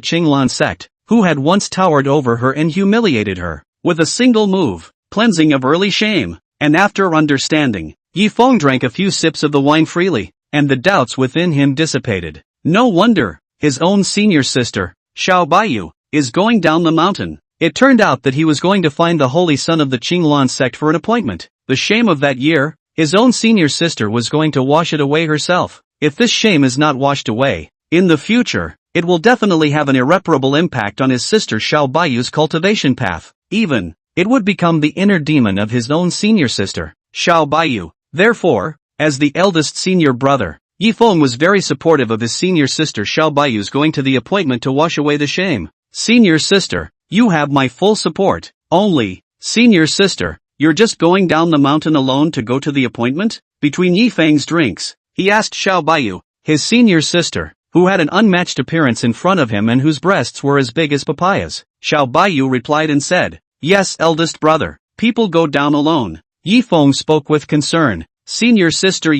Speaker 1: Qinglan sect, who had once towered over her and humiliated her. With a single move, cleansing of early shame. And after understanding, Yifeng drank a few sips of the wine freely, and the doubts within him dissipated. No wonder, his own senior sister, Xiao Baiyu, is going down the mountain. It turned out that he was going to find the holy son of the Qinglan sect for an appointment. The shame of that year, his own senior sister was going to wash it away herself. If this shame is not washed away, in the future, it will definitely have an irreparable impact on his sister Xiao Baiyu's cultivation path. Even, it would become the inner demon of his own senior sister, Xiao Baiyu. Therefore, as the eldest senior brother, Yifeng was very supportive of his senior sister Xiao Baiyu's going to the appointment to wash away the shame. Senior sister, you have my full support. Only, senior sister, you're just going down the mountain alone to go to the appointment? Between Yifeng's drinks, he asked Xiao Baiyu, his senior sister, who had an unmatched appearance in front of him and whose breasts were as big as papayas. Xiao Baiyu replied and said, yes, eldest brother, people go down alone. Yifeng spoke with concern. Senior sister,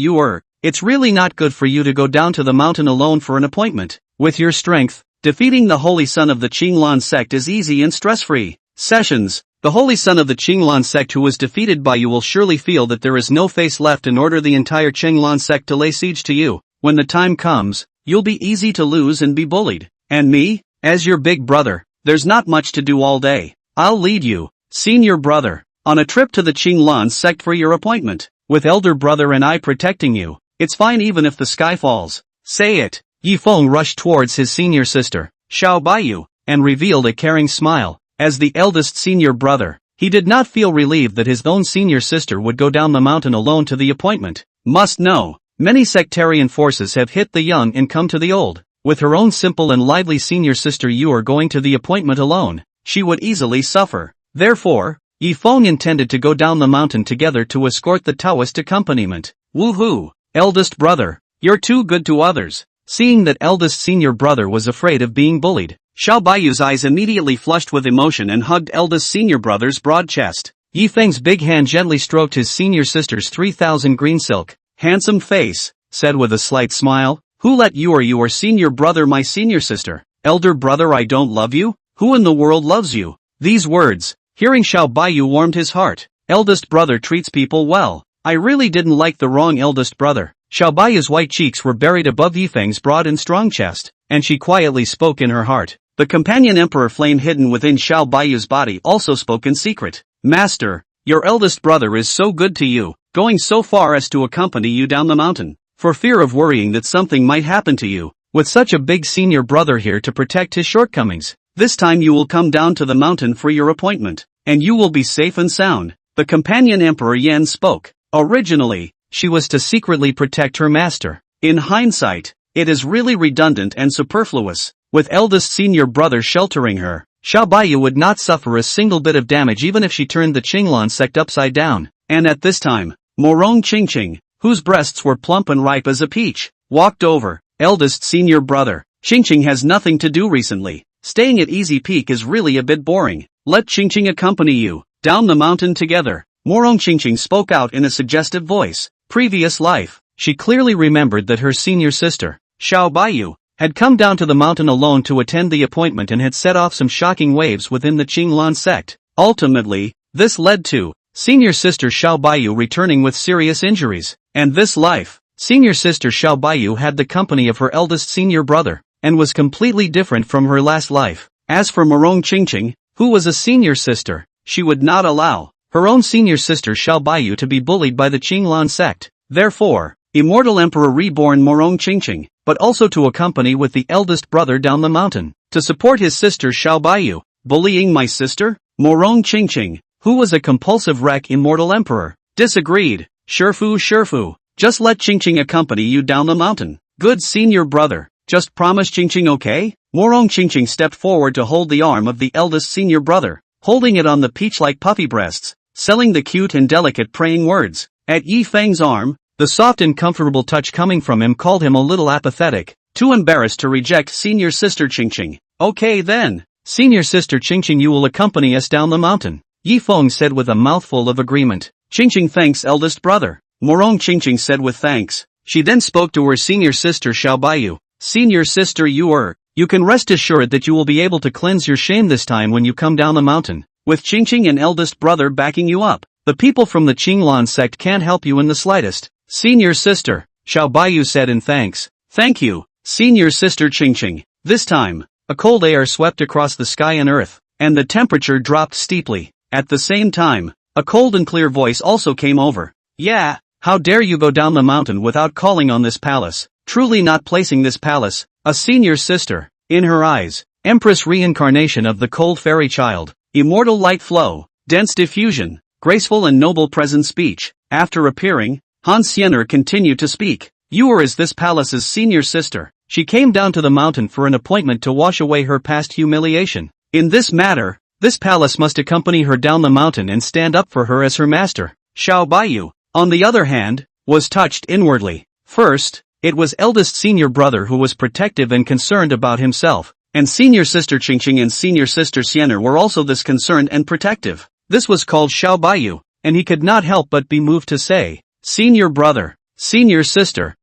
Speaker 1: it's really not good for you to go down to the mountain alone for an appointment. With your strength, defeating the holy son of the Qinglan sect is easy and stress-free. Sessions, the holy son of the Qinglan sect who was defeated by you will surely feel that there is no face left and order the entire Qinglan sect to lay siege to you. When the time comes, you'll be easy to lose and be bullied. And me, as your big brother, there's not much to do all day. I'll lead you, senior brother, on a trip to the Qinglan sect for your appointment. With elder brother and I protecting you, it's fine even if the sky falls. Say it. Yifeng rushed towards his senior sister, Xiao Baiyu, and revealed a caring smile. As the eldest senior brother, he did not feel relieved that his own senior sister would go down the mountain alone to the appointment. Must know, many sectarian forces have hit the young and come to the old. With her own simple and lively senior sister you are going to the appointment alone, she would easily suffer. Therefore, Yifeng intended to go down the mountain together to escort the Taoist accompaniment. Woohoo! Eldest brother, you're too good to others. Seeing that eldest senior brother was afraid of being bullied, Xiao Baiyu's eyes immediately flushed with emotion and hugged eldest senior brother's broad chest. Yifeng's big hand gently stroked his senior sister's 3000 green silk, handsome face, said with a slight smile, who let you or your senior brother my senior sister? Elder brother, I don't love you? Who in the world loves you? These words, hearing Xiao Baiyu warmed his heart. Eldest brother treats people well. I really didn't like the wrong eldest brother. Xiao Baiyu's white cheeks were buried above Yifeng's broad and strong chest, and she quietly spoke in her heart. The companion emperor flame hidden within Xiao Baiyu's body also spoke in secret. Master, your eldest brother is so good to you, going so far as to accompany you down the mountain, for fear of worrying that something might happen to you. With such a big senior brother here to protect his shortcomings, this time you will come down to the mountain for your appointment, and you will be safe and sound. The companion emperor Yan spoke. Originally, she was to secretly protect her master. In hindsight, it is really redundant and superfluous. With eldest senior brother sheltering her, Xiao Baiyu would not suffer a single bit of damage even if she turned the Qinglan sect upside down. And at this time, Morong Qingqing, whose breasts were plump and ripe as a peach, walked over. Eldest senior brother, Qingqing has nothing to do recently. Staying at Easy Peak is really a bit boring. Let Qingqing accompany you down the mountain together. Morong Qingqing spoke out in a suggestive voice. Previous life, she clearly remembered that her senior sister, Xiao Baiyu, had come down to the mountain alone to attend the appointment and had set off some shocking waves within the Qinglan sect. Ultimately, this led to senior sister Xiao Baiyu returning with serious injuries. And this life, senior sister Xiao Baiyu had the company of her eldest senior brother, and was completely different from her last life. As for Morong Qingqing, who was a senior sister, she would not allow her own senior sister Xiao Baiyu to be bullied by the Qinglan sect. Therefore, Immortal Emperor reborn Morong Qingqing, but also to accompany with the eldest brother down the mountain, to support his sister Xiao Baiyu. Bullying my sister? Morong Qingqing, who was a compulsive wreck Immortal Emperor, disagreed. Sherfu, just let Qingqing accompany you down the mountain. Good senior brother, just promise Qingqing, okay? Morong Qingqing stepped forward to hold the arm of the eldest senior brother, holding it on the peach-like puffy breasts, selling the cute and delicate praying words. At Yifeng's arm, the soft and comfortable touch coming from him called him a little apathetic, too embarrassed to reject senior sister Qingqing. Okay then, senior sister Qingqing, you will accompany us down the mountain, Yifeng said with a mouthful of agreement. Qingqing thanks eldest brother, Morong Qingqing said with thanks. She then spoke to her senior sister Xiao Baiyu. Senior sister, you can rest assured that you will be able to cleanse your shame this time when you come down the mountain. with Qingqing and eldest brother backing you up. The people from the Qinglan sect can't help you in the slightest. Senior sister, Xiao Baiyu said in thanks. Thank you, senior sister Qingqing. This time, a cold air swept across the sky and earth, and the temperature dropped steeply. At the same time, a cold and clear voice also came over. Yeah, how dare you go down the mountain without calling on this palace? Truly not placing this palace, a senior sister. In her eyes, Empress reincarnation of the cold fairy child, immortal light flow, dense diffusion, graceful and noble present speech. After appearing, Han Xiener continued to speak. You are as this palace's senior sister. She came down to the mountain for an appointment to wash away her past humiliation. In this matter, this palace must accompany her down the mountain and stand up for her as her master. Xiao Baiyu, on the other hand, was touched inwardly. First, it was eldest senior brother who was protective and concerned about himself, and senior sister Qingqing and senior sister Xiener were also this concerned and protective. This was called Xiao Baiyu, and he could not help but be moved to say, Senior brother, senior sister,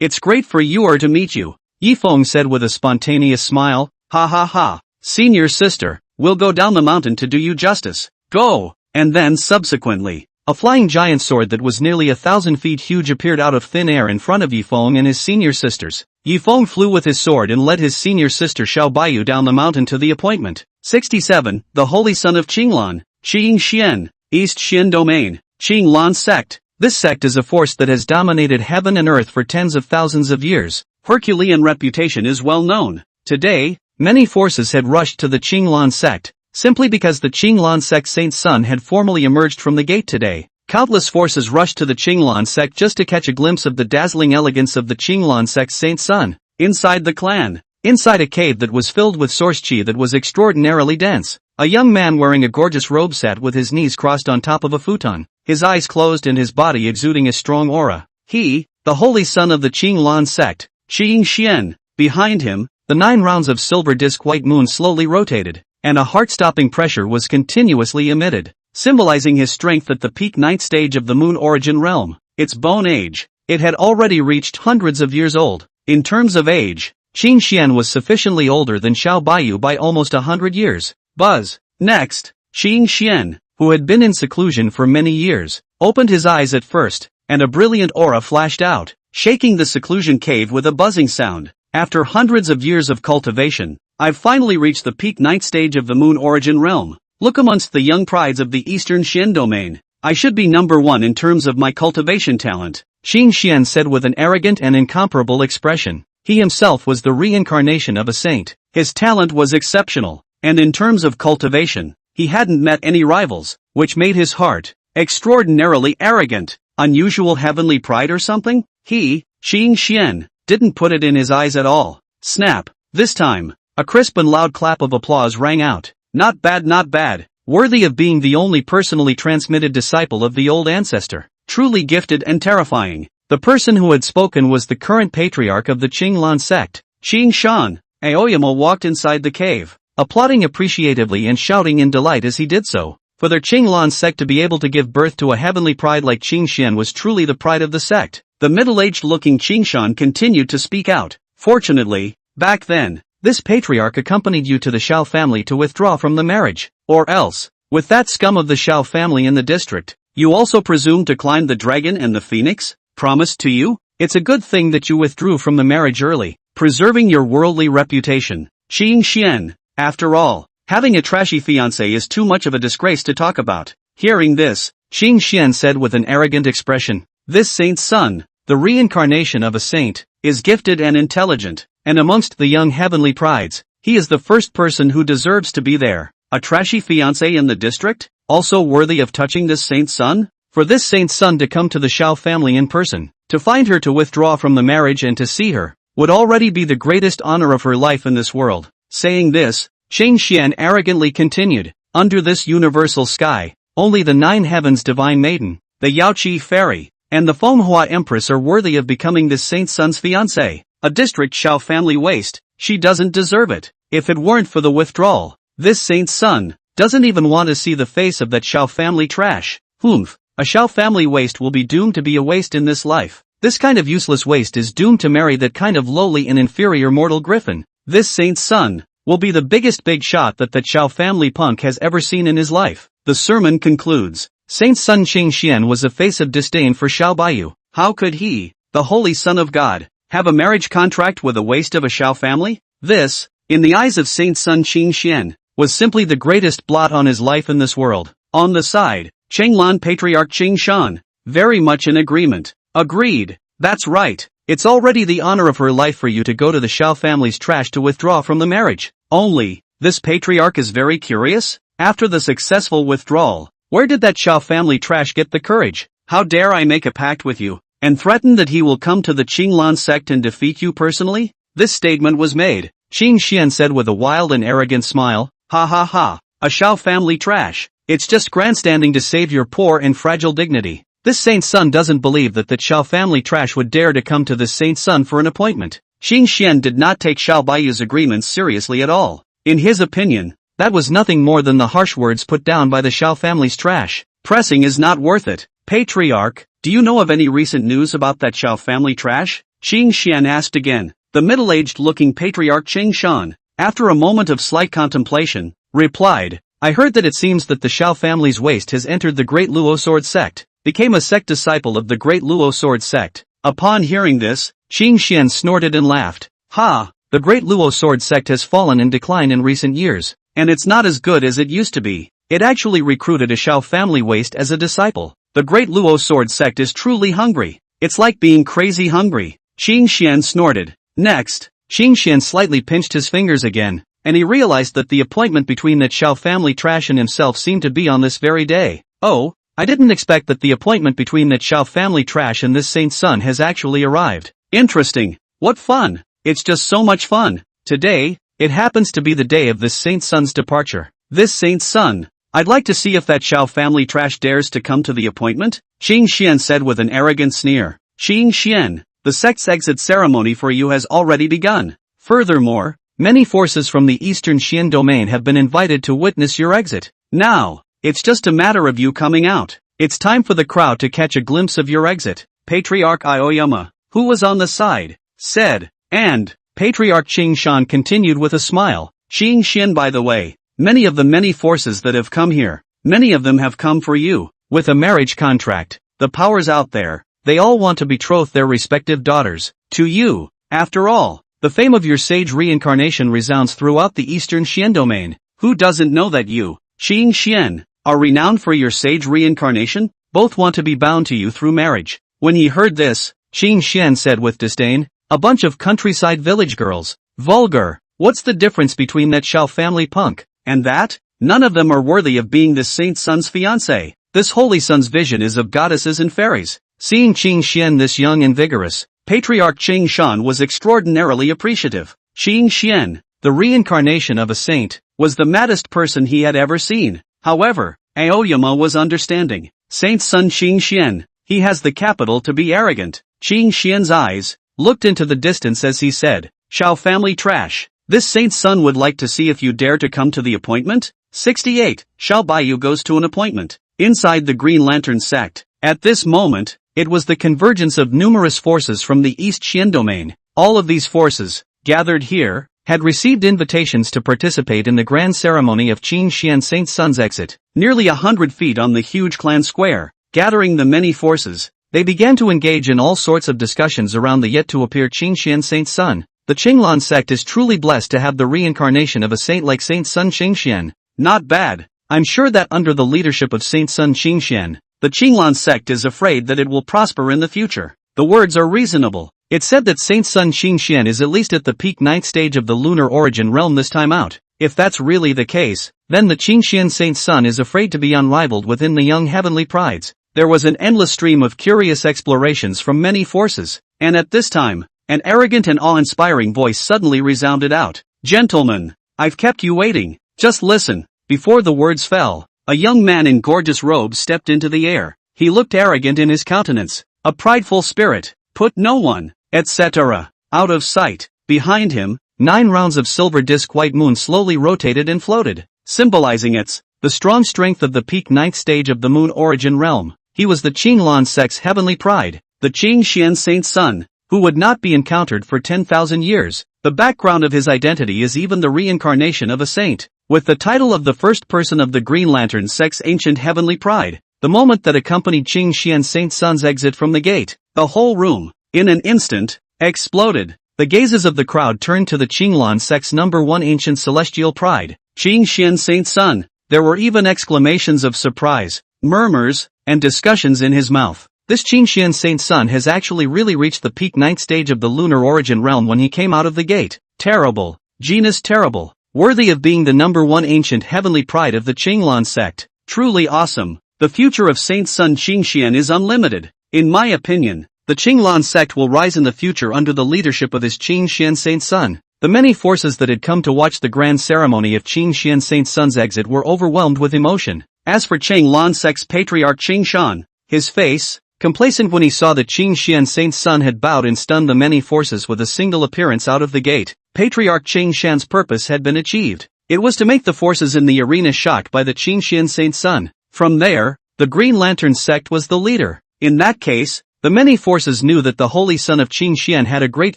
Speaker 1: it's great for you to meet you, Yifeng said with a spontaneous smile. Ha ha ha, senior sister, we'll go down the mountain to do you justice. Go! And then subsequently, a flying giant sword that was nearly 1,000 feet huge appeared out of thin air in front of Yifeng and his senior sisters. Yifeng flew with his sword and led his senior sister Xiao Baiyu down the mountain to the appointment. 67. The Holy Son of Qinglan, Qing Xian, East Xin Domain, Qinglan Sect. This sect is a force that has dominated heaven and earth for tens of thousands of years. Herculean reputation is well known. Today, many forces had rushed to the Qinglan sect, simply because the Qinglan sect's saint son had formally emerged from the gate today. Countless forces rushed to the Qinglan sect just to catch a glimpse of the dazzling elegance of the Qinglan sect's saint son. Inside the clan, inside a cave that was filled with source chi that was extraordinarily dense, a young man wearing a gorgeous robe sat with his knees crossed on top of a futon, his eyes closed and his body exuding a strong aura. He, the holy son of the Qinglan sect, Qing Xian. Behind him, the 9 rounds of silver disc white moon slowly rotated, and a heart-stopping pressure was continuously emitted, symbolizing his strength at the peak 9th stage of the moon origin realm. Its bone age, it had already reached hundreds of years old. In terms of age, Qing Xian was sufficiently older than Xiao Baiyu by almost 100 years. Buzz. Next, Qing Xian, who had been in seclusion for many years, opened his eyes at first, and a brilliant aura flashed out, shaking the seclusion cave with a buzzing sound. After hundreds of years of cultivation, I've finally reached the peak 9th stage of the moon origin realm. Look amongst the young prides of the eastern Xin domain. I should be number 1 in terms of my cultivation talent, Qing Xian said with an arrogant and incomparable expression. He himself was the reincarnation of a saint. His talent was exceptional, and in terms of cultivation, he hadn't met any rivals, which made his heart extraordinarily arrogant. Unusual heavenly pride or something? He, Qing Xian, didn't put it in his eyes at all. Snap. This time, a crisp and loud clap of applause rang out. Not bad, not bad. Worthy of being the only personally transmitted disciple of the old ancestor. Truly gifted and terrifying. The person who had spoken was the current patriarch of the Qinglan sect, Qing Shan. Aoyama walked inside the cave, applauding appreciatively and shouting in delight as he did so. For their Qinglan sect to be able to give birth to a heavenly pride like Qing Xian was truly the pride of the sect. The middle-aged looking Qing Shan continued to speak out. Fortunately, back then, this patriarch accompanied you to the Xiao family to withdraw from the marriage. Or else, with that scum of the Xiao family in the district, you also presume to climb the dragon and the phoenix? Promised to you? It's a good thing that you withdrew from the marriage early, preserving your worldly reputation. Qing Xian, after all, having a trashy fiancé is too much of a disgrace to talk about. Hearing this, Qing Xian said with an arrogant expression, this saint's son, the reincarnation of a saint, is gifted and intelligent, and amongst the young heavenly prides, he is the first person who deserves to be there. A trashy fiancé in the district? Also worthy of touching this saint's son? For this saint's son to come to the Xiao family in person, to find her to withdraw from the marriage and to see her, would already be the greatest honor of her life in this world. Saying this, Qing Xian arrogantly continued, under this universal sky, only the 9 heavens divine maiden, the Yaoqi fairy, and the Manhwa empress are worthy of becoming this saint's son's fiancé. A district Xiao family waste, she doesn't deserve it. If it weren't for the withdrawal, this saint's son doesn't even want to see the face of that Xiao family trash. Humph, a Xiao family waste will be doomed to be a waste in this life. This kind of useless waste is doomed to marry that kind of lowly and inferior mortal griffin. This saint's son will be the biggest big shot that the Chao family punk has ever seen in his life. The sermon concludes. Saint Sun Qingxian was a face of disdain for Xiao Baiyu. How could he, the holy son of God, have a marriage contract with a waste of a Xiao family? This, in the eyes of Saint Sun Qingxian, was simply the greatest blot on his life in this world. On the side, Chenglan Patriarch Qingshan, very much in agreement. Agreed. That's right. It's already the honor of her life for you to go to the Xiao family's trash to withdraw from the marriage. Only, this patriarch is very curious. After the successful withdrawal, where did that Xiao family trash get the courage? How dare I make a pact with you, and threaten that he will come to the Qinglan sect and defeat you personally? This statement was made, Qingxian said with a wild and arrogant smile. Ha ha ha, a Xiao family trash. It's just grandstanding to save your poor and fragile dignity. This saint's son doesn't believe that the Xiao family trash would dare to come to this saint's son for an appointment. Qingxian did not take Xiao Baiyu's agreements seriously at all. In his opinion, that was nothing more than the harsh words put down by the Xiao family's trash. Pressing is not worth it. Patriarch, do you know of any recent news about that Xiao family trash? Qingxian asked again. The middle-aged looking patriarch Qingshan, after a moment of slight contemplation, replied, I heard that it seems that the Xiao family's waste has entered the Great Luo Sword Sect, became a sect disciple of the Great Luo Sword Sect. Upon hearing this, Qingxian snorted and laughed. Ha! The Great Luo Sword Sect has fallen in decline in recent years, and it's not as good as it used to be. It actually recruited a Xiao family waste as a disciple. The Great Luo Sword Sect is truly hungry. It's like being crazy hungry. Qingxian snorted. Next, Qingxian slightly pinched his fingers again, and he realized that the appointment between that Xiao family trash and himself seemed to be on this very day. Oh, I didn't expect that the appointment between that Xiao family trash and this saint's son has actually arrived. Interesting. What fun. It's just so much fun. Today, it happens to be the day of this saint's son's departure. This saint's son. I'd like to see if that Xiao family trash dares to come to the appointment, Qingxian said with an arrogant sneer. Qingxian, the sect's exit ceremony for you has already begun. Furthermore, many forces from the Eastern Xian domain have been invited to witness your exit. Now, it's just a matter of you coming out. It's time for the crowd to catch a glimpse of your exit. Patriarch Aoyama, who was on the side, said, and, Patriarch Qingshan continued with a smile. Qingxian, by the way, many of the many forces that have come here, many of them have come for you, with a marriage contract. The powers out there, they all want to betroth their respective daughters to you. After all, the fame of your sage reincarnation resounds throughout the Eastern Xian domain. Who doesn't know that you, Qingxian, are renowned for your sage reincarnation? Both want to be bound to you through marriage. When he heard this, Qingxian said with disdain, a bunch of countryside village girls. Vulgar. What's the difference between that Xiao family punk and that? None of them are worthy of being this saint's son's fiancé. This holy son's vision is of goddesses and fairies. Seeing Qingxian this young and vigorous, Patriarch Qingshan was extraordinarily appreciative. Qingxian, the reincarnation of a saint, was the maddest person he had ever seen. However, Aoyama was understanding. Saint Sun Qingxian, he has the capital to be arrogant. Qingxian's eyes looked into the distance as he said, Xiao family trash. This saint's son would like to see if you dare to come to the appointment. 68. Xiao Baiyu goes to an appointment. Inside the Green Lantern sect. At this moment, it was the convergence of numerous forces from the East Xian domain. All of these forces, gathered here, had received invitations to participate in the grand ceremony of Qingxian Saint's son's exit. Nearly 100 feet on the huge clan square, gathering the many forces, they began to engage in all sorts of discussions around the yet-to-appear Qingxian Saint's son. The Qinglan sect is truly blessed to have the reincarnation of a saint like Saint Sun Qingxian. Not bad. I'm sure that under the leadership of Saint Sun Qingxian, the Qinglan sect is afraid that it will prosper in the future. The words are reasonable. It's said that Saint Sun Qingxian is at least at the peak 9th stage of the lunar origin realm this time out. If that's really the case, then the Qingxian Saint's son is afraid to be unrivaled within the young heavenly prides. There was an endless stream of curious explorations from many forces, and at this time, an arrogant and awe-inspiring voice suddenly resounded out. Gentlemen, I've kept you waiting. Just listen. Before the words fell, a young man in gorgeous robes stepped into the air. He looked arrogant in his countenance, a prideful spirit, put no one, etc., out of sight. Behind him, 9 rounds of silver disc white moon slowly rotated and floated, symbolizing the strong strength of the peak 9th stage of the moon origin realm. He was the Qinglan sect's heavenly pride, the Qingxian Saint's son, who would not be encountered for 10,000 years. The background of his identity is even the reincarnation of a saint, with the title of the first person of the Green Lantern Sect's ancient heavenly pride. The moment that accompanied Qing Xian Saint Sun's exit from the gate, the whole room, in an instant, exploded. The gazes of the crowd turned to the Qinglan Sect's #1 ancient celestial pride, Qing Xian Saint Sun. There were even exclamations of surprise, murmurs, and discussions in his mouth. This Qing Xian Saint Sun has actually really reached the peak ninth stage of the lunar origin realm when he came out of the gate. Terrible. Genus terrible. Worthy of being the #1 ancient heavenly pride of the Qinglan sect. Truly awesome. The future of Saint Sun Qing Xian is unlimited. In my opinion, the Qinglan sect will rise in the future under the leadership of his Qing Xian Saint Sun. The many forces that had come to watch the grand ceremony of Qing Xian Saint Sun's exit were overwhelmed with emotion. As for Qinglan sect's patriarch Qing Shan, his face, complacent when he saw that Qing Xian Saint Sun had bowed and stunned the many forces with a single appearance out of the gate. Patriarch Qing Shan's purpose had been achieved. It was to make the forces in the arena shocked by the Qing Xian Saint Sun. From there, the Green Lantern sect was the leader. In that case, the many forces knew that the holy son of Qing Xian had a great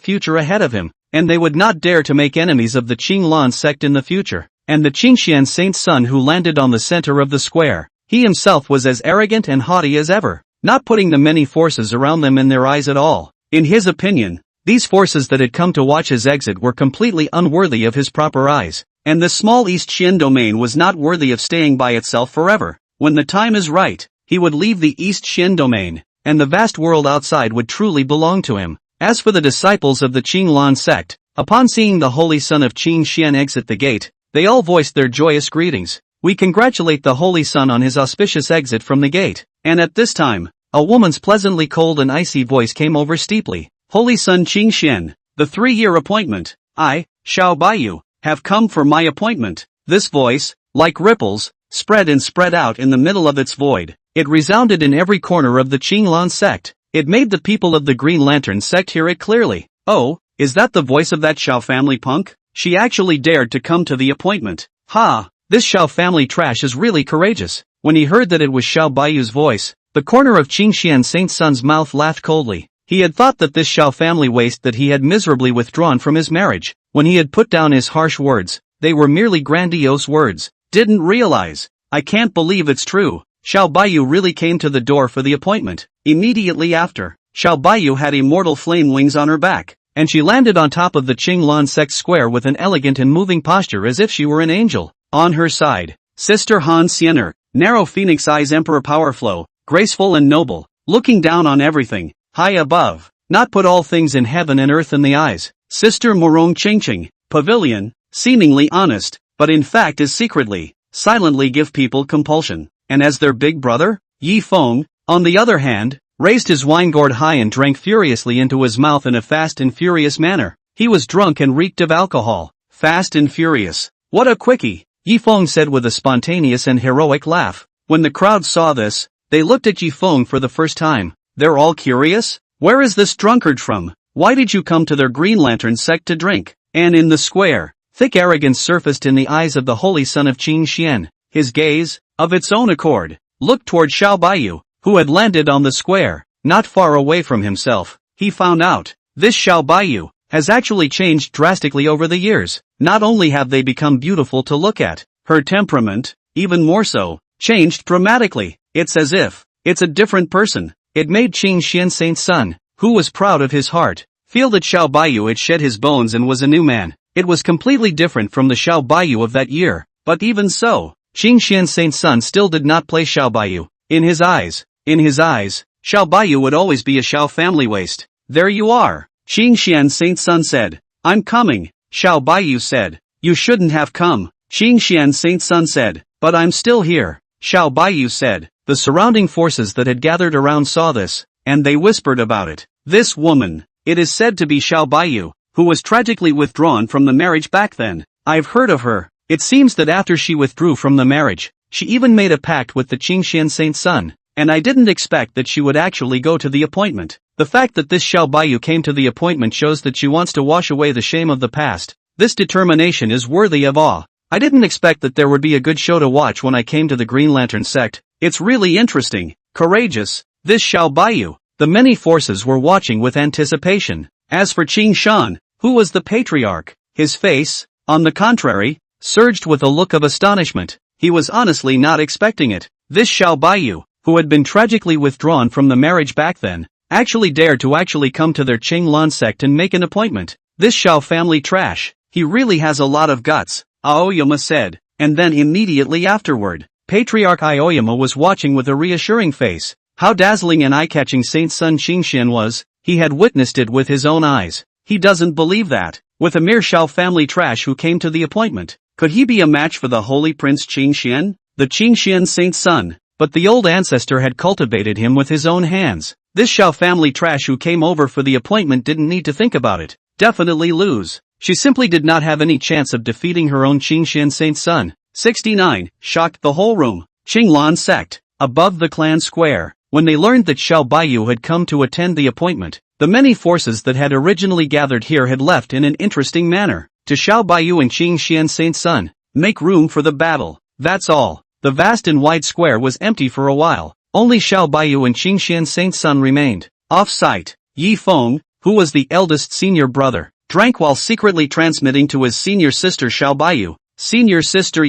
Speaker 1: future ahead of him, and they would not dare to make enemies of the Qinglan sect in the future. And the Qing Xian Saint Sun who landed on the center of the square, he himself was as arrogant and haughty as ever, not putting the many forces around them in their eyes at all. In his opinion, these forces that had come to watch his exit were completely unworthy of his proper eyes, and the small East Xian domain was not worthy of staying by itself forever. When the time is right, he would leave the East Xian domain, and the vast world outside would truly belong to him. As for the disciples of the Qinglan sect, upon seeing the holy son of Qing Xian exit the gate, they all voiced their joyous greetings. We congratulate the holy son on his auspicious exit from the gate. And at this time, a woman's pleasantly cold and icy voice came over steeply. Holy son Qing Xian, the 3-year appointment. I, Xiao Baiyu, have come for my appointment. This voice, like ripples, spread and spread out in the middle of its void. It resounded in every corner of the Qinglan sect. It made the people of the Green Lantern sect hear it clearly. Oh, is that the voice of that Xiao family punk? She actually dared to come to the appointment. Ha! This Xiao family trash is really courageous. When he heard that it was Xiao Baiyu's voice, the corner of Qing Xian Saint Sun's mouth laughed coldly. He had thought that this Xiao family waste that he had miserably withdrawn from his marriage. When he had put down his harsh words, they were merely grandiose words. Didn't realize. I can't believe it's true. Xiao Baiyu really came to the door for the appointment. Immediately after, Xiao Baiyu had immortal flame wings on her back, and she landed on top of the Qinglan sect square with an elegant and moving posture as if she were an angel. On her side, Sister Han Xiener, narrow phoenix eyes emperor power flow, graceful and noble, looking down on everything, high above, not put all things in heaven and earth in the eyes. Sister Morong Chingching, pavilion, seemingly honest, but in fact is secretly, silently give people compulsion. And as their big brother, Yi Feng, on the other hand, raised his wine gourd high and drank furiously into his mouth in a fast and furious manner. He was drunk and reeked of alcohol. Fast and furious. What a quickie, Yi Feng said with a spontaneous and heroic laugh. When the crowd saw this, they looked at Yi Feng for the first time. They're all curious? Where is this drunkard from? Why did you come to their Green Lantern sect to drink? And in the square, thick arrogance surfaced in the eyes of the holy son of Qing Xian. His gaze, of its own accord, looked toward Xiao Baiyu, who had landed on the square, not far away from himself. He found out, this Xiao Baiyu has actually changed drastically over the years. Not only have they become beautiful to look at, her temperament, even more so, changed dramatically. It's as if, it's a different person. It made Qing Xian Saint Sun, who was proud of his heart, feel that Xiao Baiyu had shed his bones and was a new man. It was completely different from the Xiao Baiyu of that year, but even so, Qing Xian Saint Sun still did not play Xiao Baiyu. In his eyes, Xiao Baiyu would always be a Xiao family waste. There you are, Qing Xian Saint Sun said. I'm coming, Xiao Baiyu said. You shouldn't have come, Qing Xian Saint Sun said. But I'm still here, Xiao Baiyu said. The surrounding forces that had gathered around saw this, and they whispered about it. This woman, it is said to be Xiao Baiyu, who was tragically withdrawn from the marriage back then. I've heard of her. It seems that after she withdrew from the marriage, she even made a pact with the Qing Xian Saint Sun, and I didn't expect that she would actually go to the appointment. The fact that this Xiao Baiyu came to the appointment shows that she wants to wash away the shame of the past. This determination is worthy of awe. I didn't expect that there would be a good show to watch when I came to the Green Lantern sect. It's really interesting, courageous, this Xiao Baiyu. The many forces were watching with anticipation. As for Qing Shan, who was the patriarch. His face, on the contrary, surged with a look of astonishment. He was honestly not expecting it. This Xiao Baiyu, who had been tragically withdrawn from the marriage back then, actually dared to come to their Qinglan sect and make an appointment. This Xiao family trash, he really has a lot of guts, Aoyama said, and then immediately afterward, Patriarch Aoyama was watching with a reassuring face. How dazzling and eye-catching Saint Sun Qingxian was, he had witnessed it with his own eyes. He doesn't believe that, with a mere Xiao family trash who came to the appointment, could he be a match for the holy Prince Qingxian, the Qingxian Saint Sun? But the old ancestor had cultivated him with his own hands. This Xiao family trash who came over for the appointment didn't need to think about it. Definitely lose. She simply did not have any chance of defeating her own Qingxian Saint Sun. 69. Shocked the whole room. Qinglan Sect. Above the clan square. When they learned that Xiao Baiyu had come to attend the appointment, the many forces that had originally gathered here had left in an interesting manner. To Xiao Baiyu and Qingxian Saint Sun, make room for the battle. That's all. The vast and wide square was empty for a while. Only Xiao Baiyu and Qingxian Saint Sun remained. Off-site, Yi Feng, who was the eldest senior brother, drank while secretly transmitting to his senior sister Xiao Baiyu. Senior sister,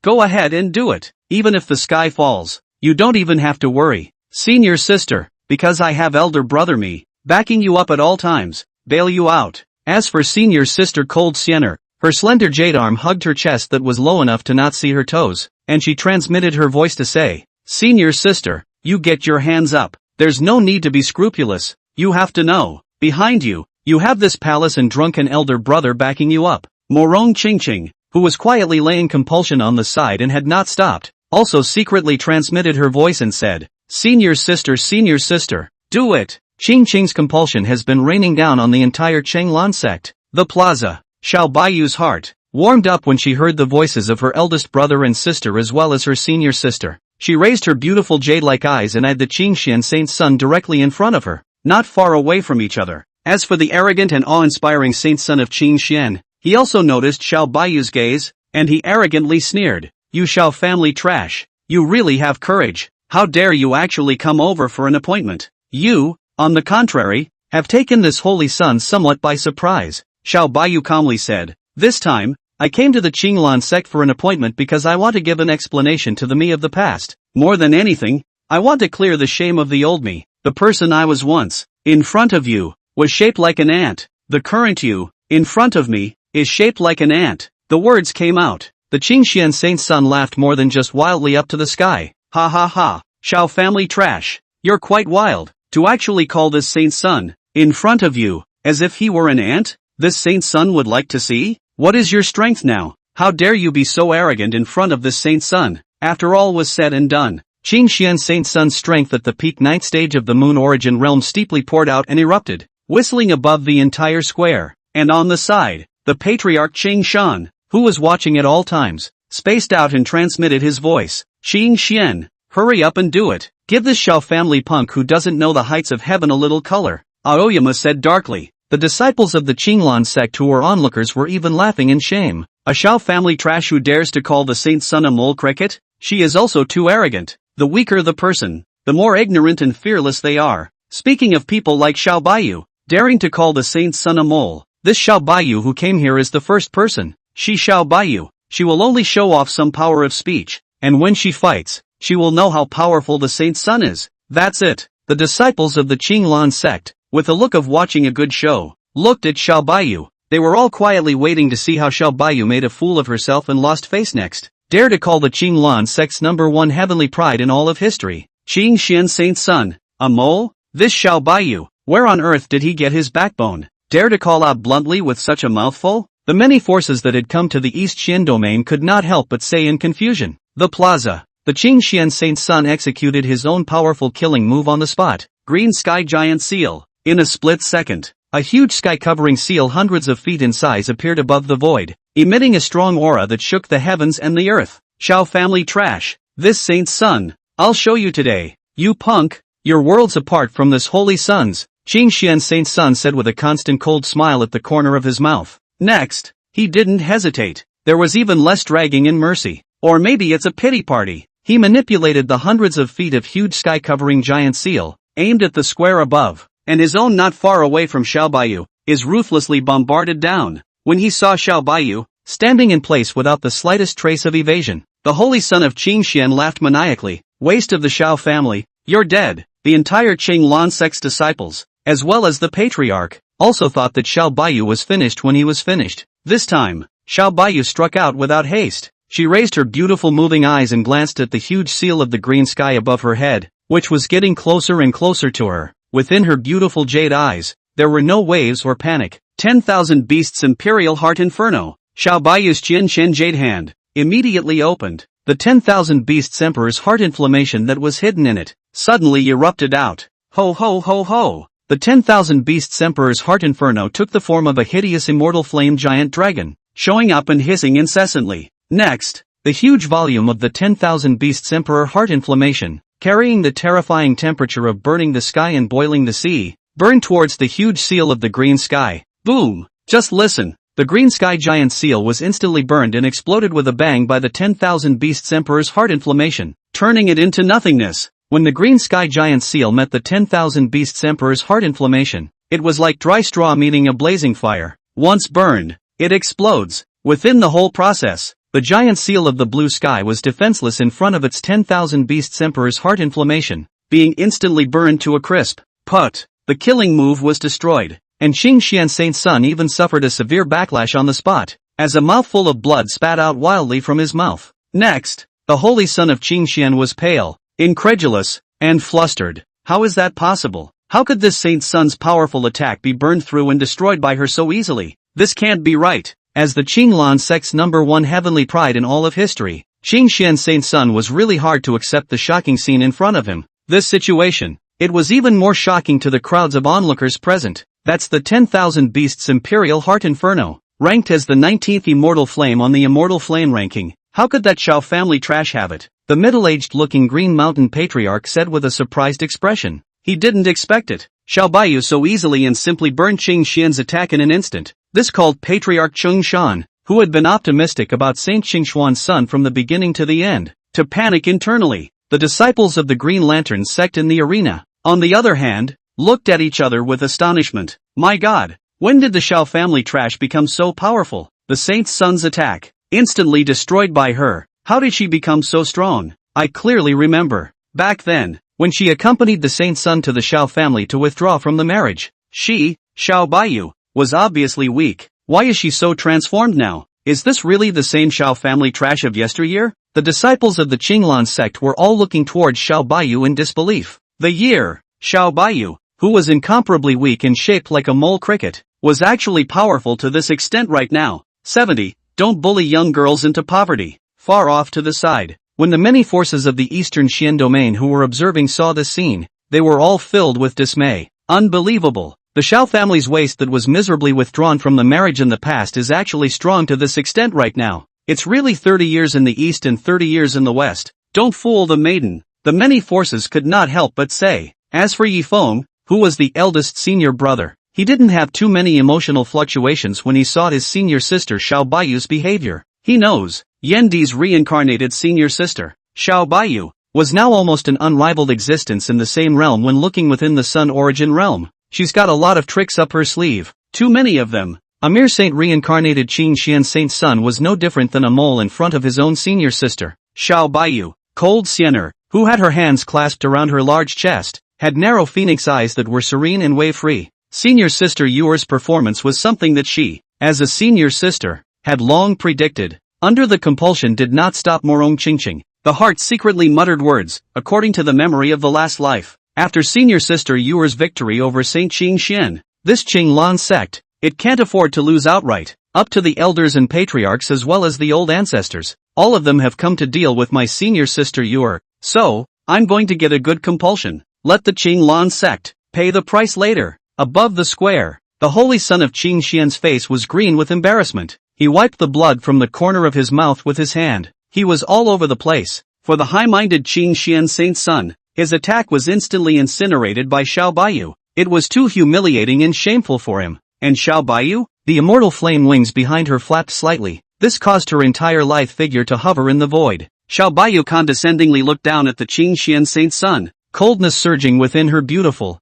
Speaker 1: go ahead and do it. Even if the sky falls, you don't even have to worry. Senior sister, because I have elder brother me, backing you up at all times, bail you out. As for senior sister Cold Siener, her slender jade arm hugged her chest that was low enough to not see her toes, and she transmitted her voice to say, Senior sister, you get your hands up. There's no need to be scrupulous. You have to know, behind you, you have this palace and drunken elder brother backing you up. Morong Qingqing, who was quietly laying compulsion on the side and had not stopped, also secretly transmitted her voice and said, Senior sister, do it. Qingqing's compulsion has been raining down on the entire Qinglan sect. The plaza, Xiao Baiyu's heart, warmed up when she heard the voices of her eldest brother and sister as well as her senior sister. She raised her beautiful jade-like eyes and eyed the Qingxian Saint Sun directly in front of her, not far away from each other. As for the arrogant and awe-inspiring Saint Sun of Qingxian, he also noticed Xiao Baiyu's gaze, and he arrogantly sneered, You Xiao family trash, you really have courage. How dare you actually come over for an appointment? You, on the contrary, have taken this holy sun somewhat by surprise. Xiao Baiyu calmly said, This time, I came to the Qinglan sect for an appointment because I want to give an explanation to the me of the past. More than anything, I want to clear the shame of the old me. The person I was once, in front of you, was shaped like an ant. The current you, in front of me, is shaped like an ant. The words came out. The Qingxian Saint Sun laughed more than just wildly up to the sky. Ha ha ha, Xiao family trash. You're quite wild, to actually call this Saint Sun, in front of you, as if he were an ant? This Saint Sun would like to see? What is your strength now? How dare you be so arrogant in front of this Saint Sun? After all was said and done, Qingxian Saint Sun's strength at the peak ninth stage of the moon origin realm steeply poured out and erupted, whistling above the entire square. And on the side, the patriarch Qingshan, who was watching at all times, spaced out and transmitted his voice. Qingxian, hurry up and do it. Give this Xiao family punk who doesn't know the heights of heaven a little color. Aoyama said darkly. The disciples of the Qinglan sect who were onlookers were even laughing in shame. A Xiao family trash who dares to call the Saint Sun a mole cricket? She is also too arrogant. The weaker the person, the more ignorant and fearless they are. Speaking of people like Xiao Baiyu, daring to call the Saint Sun a mole, this Xiao Baiyu who came here is the first person. She Xiao Baiyu, she will only show off some power of speech, and when she fights, she will know how powerful the Saint Sun is. That's it. The disciples of the Qinglan sect, with a look of watching a good show, looked at Xiao Baiyu. They were all quietly waiting to see how Xiao Baiyu made a fool of herself and lost face next. Dare to call the Qinglan sect's #1 heavenly pride in all of history. Qingxian Saint Sun, a mole? This Xiao Baiyu, where on earth did he get his backbone? Dare to call out bluntly with such a mouthful? The many forces that had come to the East Qian domain could not help but say in confusion. The plaza. The Qingxian Saint Sun executed his own powerful killing move on the spot. Green Sky Giant Seal. In a split second, a huge sky-covering seal hundreds of feet in size appeared above the void, emitting a strong aura that shook the heavens and the earth. Xiao family trash. This Saint Sun, I'll show you today. You punk, you're worlds apart from this holy sun's. Qingxian Saint Sun said with a constant cold smile at the corner of his mouth. Next, he didn't hesitate. There was even less dragging in mercy. Or maybe it's a pity party. He manipulated the hundreds of feet of huge sky-covering giant seal, aimed at the square above, and his own not far away from Xiao Baiyu. is ruthlessly bombarded down. When he saw Xiao Baiyu, standing in place without the slightest trace of evasion, the holy son of Qing Xian laughed maniacally. Waste of the Xiao family, you're dead. The entire Qing Lan sect's disciples, as well as the patriarch, also thought that Xiao Baiyu was finished when he was finished. This time, Xiao Baiyu struck out without haste. She raised her beautiful moving eyes and glanced at the huge seal of the green sky above her head, which was getting closer and closer to her. Within her beautiful jade eyes, there were no waves or panic. 10,000 Beasts Imperial Heart Inferno. Xiao Baiyu's Qian Shen jade hand immediately opened. The 10,000 Beasts Emperor's heart inflammation that was hidden in it suddenly erupted out. Ho ho ho ho! The 10,000 Beasts Emperor's heart inferno took the form of a hideous immortal flame giant dragon, showing up and hissing incessantly. Next, the huge volume of the 10,000 Beasts Emperor heart inflammation, carrying the terrifying temperature of burning the sky and boiling the sea, burned towards the huge seal of the green sky. Boom! Just listen. The green sky giant seal was instantly burned and exploded with a bang by the 10,000 Beasts Emperor's heart inflammation, turning it into nothingness. When the green sky giant seal met the 10,000 Beasts Emperor's heart inflammation, it was like dry straw meeting a blazing fire. Once burned, it explodes. Within the whole process, the giant seal of the blue sky was defenseless in front of its 10,000 Beasts Emperor's heart inflammation, being instantly burned to a crisp. But the killing move was destroyed, and Qing Xian Saint's son even suffered a severe backlash on the spot, as a mouthful of blood spat out wildly from his mouth. Next, the holy son of Qing Xian was pale, incredulous, and flustered. How is that possible? How could this saint's son's powerful attack be burned through and destroyed by her so easily? This can't be right. As the Qing Lan sect's #1 heavenly pride in all of history, Qing Xian Saint's son was really hard to accept the shocking scene in front of him. This situation, it was even more shocking to the crowds of onlookers present. That's the 10,000 Beasts Imperial Heart Inferno, ranked as the 19th immortal flame on the Immortal Flame ranking. How could that Xiao family trash have it? The middle-aged looking Green Mountain Patriarch said with a surprised expression. He didn't expect it. Xiao Baiyu so easily and simply burned Qing Xian's attack in an instant. This called Patriarch Chung Shan, who had been optimistic about Saint Qingxuan's son from the beginning to the end, to panic internally. The disciples of the Green Lantern sect in the arena, on the other hand, looked at each other with astonishment. My God, when did the Xiao family trash become so powerful? The saint's son's attack, instantly destroyed by her. How did she become so strong? I clearly remember. Back then, when she accompanied the saint's son to the Xiao family to withdraw from the marriage, she, Xiao Baiyu, was obviously weak. Why is she so transformed now? Is this really the same Xiao family trash of yesteryear? The disciples of the Qinglan sect were all looking towards Xiao Baiyu in disbelief. The year, Xiao Baiyu, who was incomparably weak and shaped like a mole cricket, was actually powerful to this extent right now. 70. Don't bully young girls into poverty. Far off to the side, when the many forces of the Eastern Xian domain who were observing saw this scene, they were all filled with dismay. Unbelievable. The Xiao family's waste that was miserably withdrawn from the marriage in the past is actually strong to this extent right now. It's really 30 years in the East and 30 years in the West. Don't fool the maiden. The many forces could not help but say. As for Yifeng, who was the eldest senior brother, he didn't have too many emotional fluctuations when he saw his senior sister Xiao Baiyu's behavior. He knows, Yandi's reincarnated senior sister, Xiao Baiyu, was now almost an unrivaled existence in the same realm when looking within the Sun origin realm. She's got a lot of tricks up her sleeve, too many of them. A mere saint reincarnated Qing Xian Saint's son was no different than a mole in front of his own senior sister, Xiao Baiyu. Cold Siener, who had her hands clasped around her large chest, had narrow phoenix eyes that were serene and wave-free. Senior sister Yuer's performance was something that she, as a senior sister, had long predicted. Under the compulsion did not stop Morong Qingqing. The heart secretly muttered words, according to the memory of the last life. After senior sister Yuer's victory over Saint Qing Xian, this Qing Lan sect, it can't afford to lose outright. Up to the elders and patriarchs as well as the old ancestors, all of them have come to deal with my senior sister Yuer. So, I'm going to get a good compulsion. Let the Qing Lan sect pay the price later. Above the square, the holy son of Qing Xian's face was green with embarrassment. He wiped the blood from the corner of his mouth with his hand. He was all over the place. For the high-minded Qing Xian Saint's son, his attack was instantly incinerated by Xiao Baiyu. It was too humiliating and shameful for him. And Xiao Baiyu? The immortal flame wings behind her flapped slightly. This caused her entire lithe figure to hover in the void. Xiao Baiyu condescendingly looked down at the Qing Xian Saint's son, coldness surging within her beautiful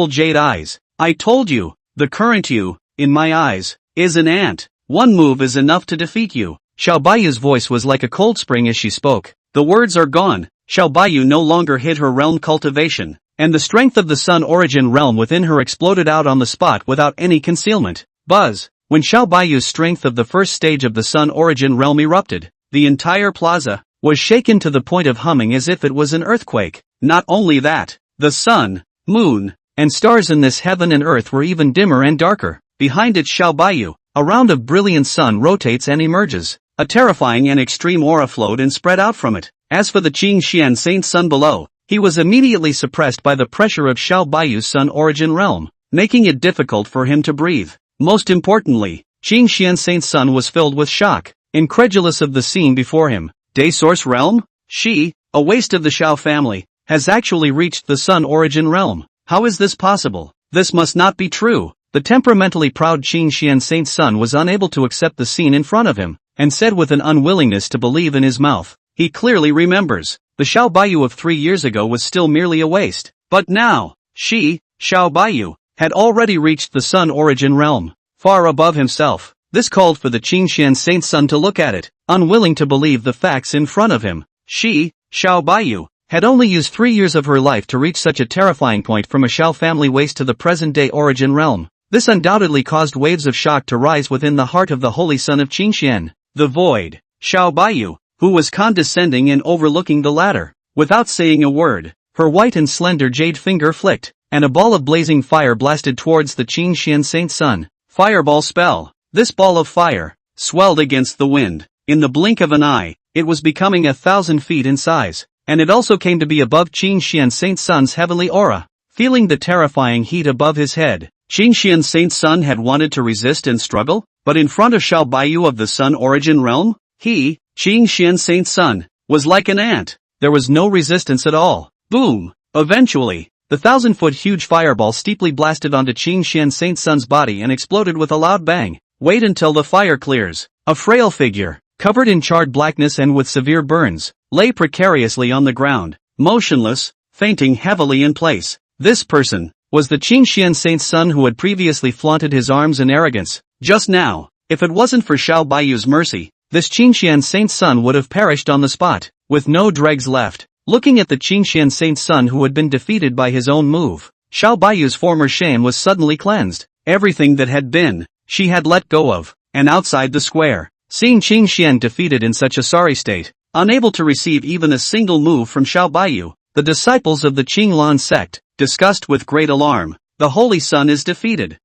Speaker 1: jade eyes. I told you, the current you, in my eyes, is an ant. One move is enough to defeat you. Xiao Baiyu's voice was like a cold spring as she spoke. The words are gone. Xiao Baiyu no longer hid her realm cultivation, and the strength of the Sun Origin realm within her exploded out on the spot without any concealment. Buzz! When Xiao Baiyu's strength of the first stage of the Sun Origin realm erupted, the entire plaza was shaken to the point of humming as if it was an earthquake. Not only that, the sun, moon, and stars in this heaven and earth were even dimmer and darker. Behind it Xiao Baiyu, a round of brilliant sun rotates and emerges. A terrifying and extreme aura flowed and spread out from it. As for the Qing Xian Saint Sun below, he was immediately suppressed by the pressure of Xiao Baiyu's Sun Origin realm, making it difficult for him to breathe. Most importantly, Qing Xian Saint Sun was filled with shock, incredulous of the scene before him. Day Source Realm? She, a waste of the Xiao family, has actually reached the Sun Origin realm. How is this possible? This must not be true. The temperamentally proud Qing Xian Saint Sun was unable to accept the scene in front of him, and said with an unwillingness to believe in his mouth. He clearly remembers. The Xiao Baiyu of 3 years ago was still merely a waste. But now, she, Xiao Baiyu, had already reached the Sun Origin realm, far above himself. This called for the Qing Xian Saint Sun to look at it, unwilling to believe the facts in front of him. She, Xiao Baiyu, had only used 3 years of her life to reach such a terrifying point from a Xiao family waste to the present-day Origin realm. This undoubtedly caused waves of shock to rise within the heart of the holy son of Qingxian, the void, Xiao Baiyu, who was condescending and overlooking the latter. Without saying a word, her white and slender jade finger flicked, and a ball of blazing fire blasted towards the Qing Xian Saint Sun. Fireball spell. This ball of fire swelled against the wind. In the blink of an eye, it was becoming 1,000 feet in size, and it also came to be above Qing Xian Saint Sun's heavenly aura. Feeling the terrifying heat above his head, Qing Xian Saint Sun had wanted to resist and struggle, but in front of Xiao Baiyu of the Sun Origin realm, he, Qing Xian Saint Sun, was like an ant. There was no resistance at all. Boom! Eventually, the 1,000-foot huge fireball steeply blasted onto Qing Xian Saint Sun's body and exploded with a loud bang. Wait until the fire clears. A frail figure, covered in charred blackness and with severe burns, lay precariously on the ground, motionless, fainting heavily in place. This person was the Qing Xian Saint Sun who had previously flaunted his arms and arrogance. Just now, if it wasn't for Xiao Baiyu's mercy, this Qing Xian Saint Sun would have perished on the spot, with no dregs left. Looking at the Qing Xian Saint Sun who had been defeated by his own move, Xiao Baiyu's former shame was suddenly cleansed. Everything that had been, she had let go of, and outside the square, seeing Qing Xian defeated in such a sorry state, unable to receive even a single move from Xiao Baiyu, the disciples of the Qinglan sect, discussed with great alarm. The Holy Sun is defeated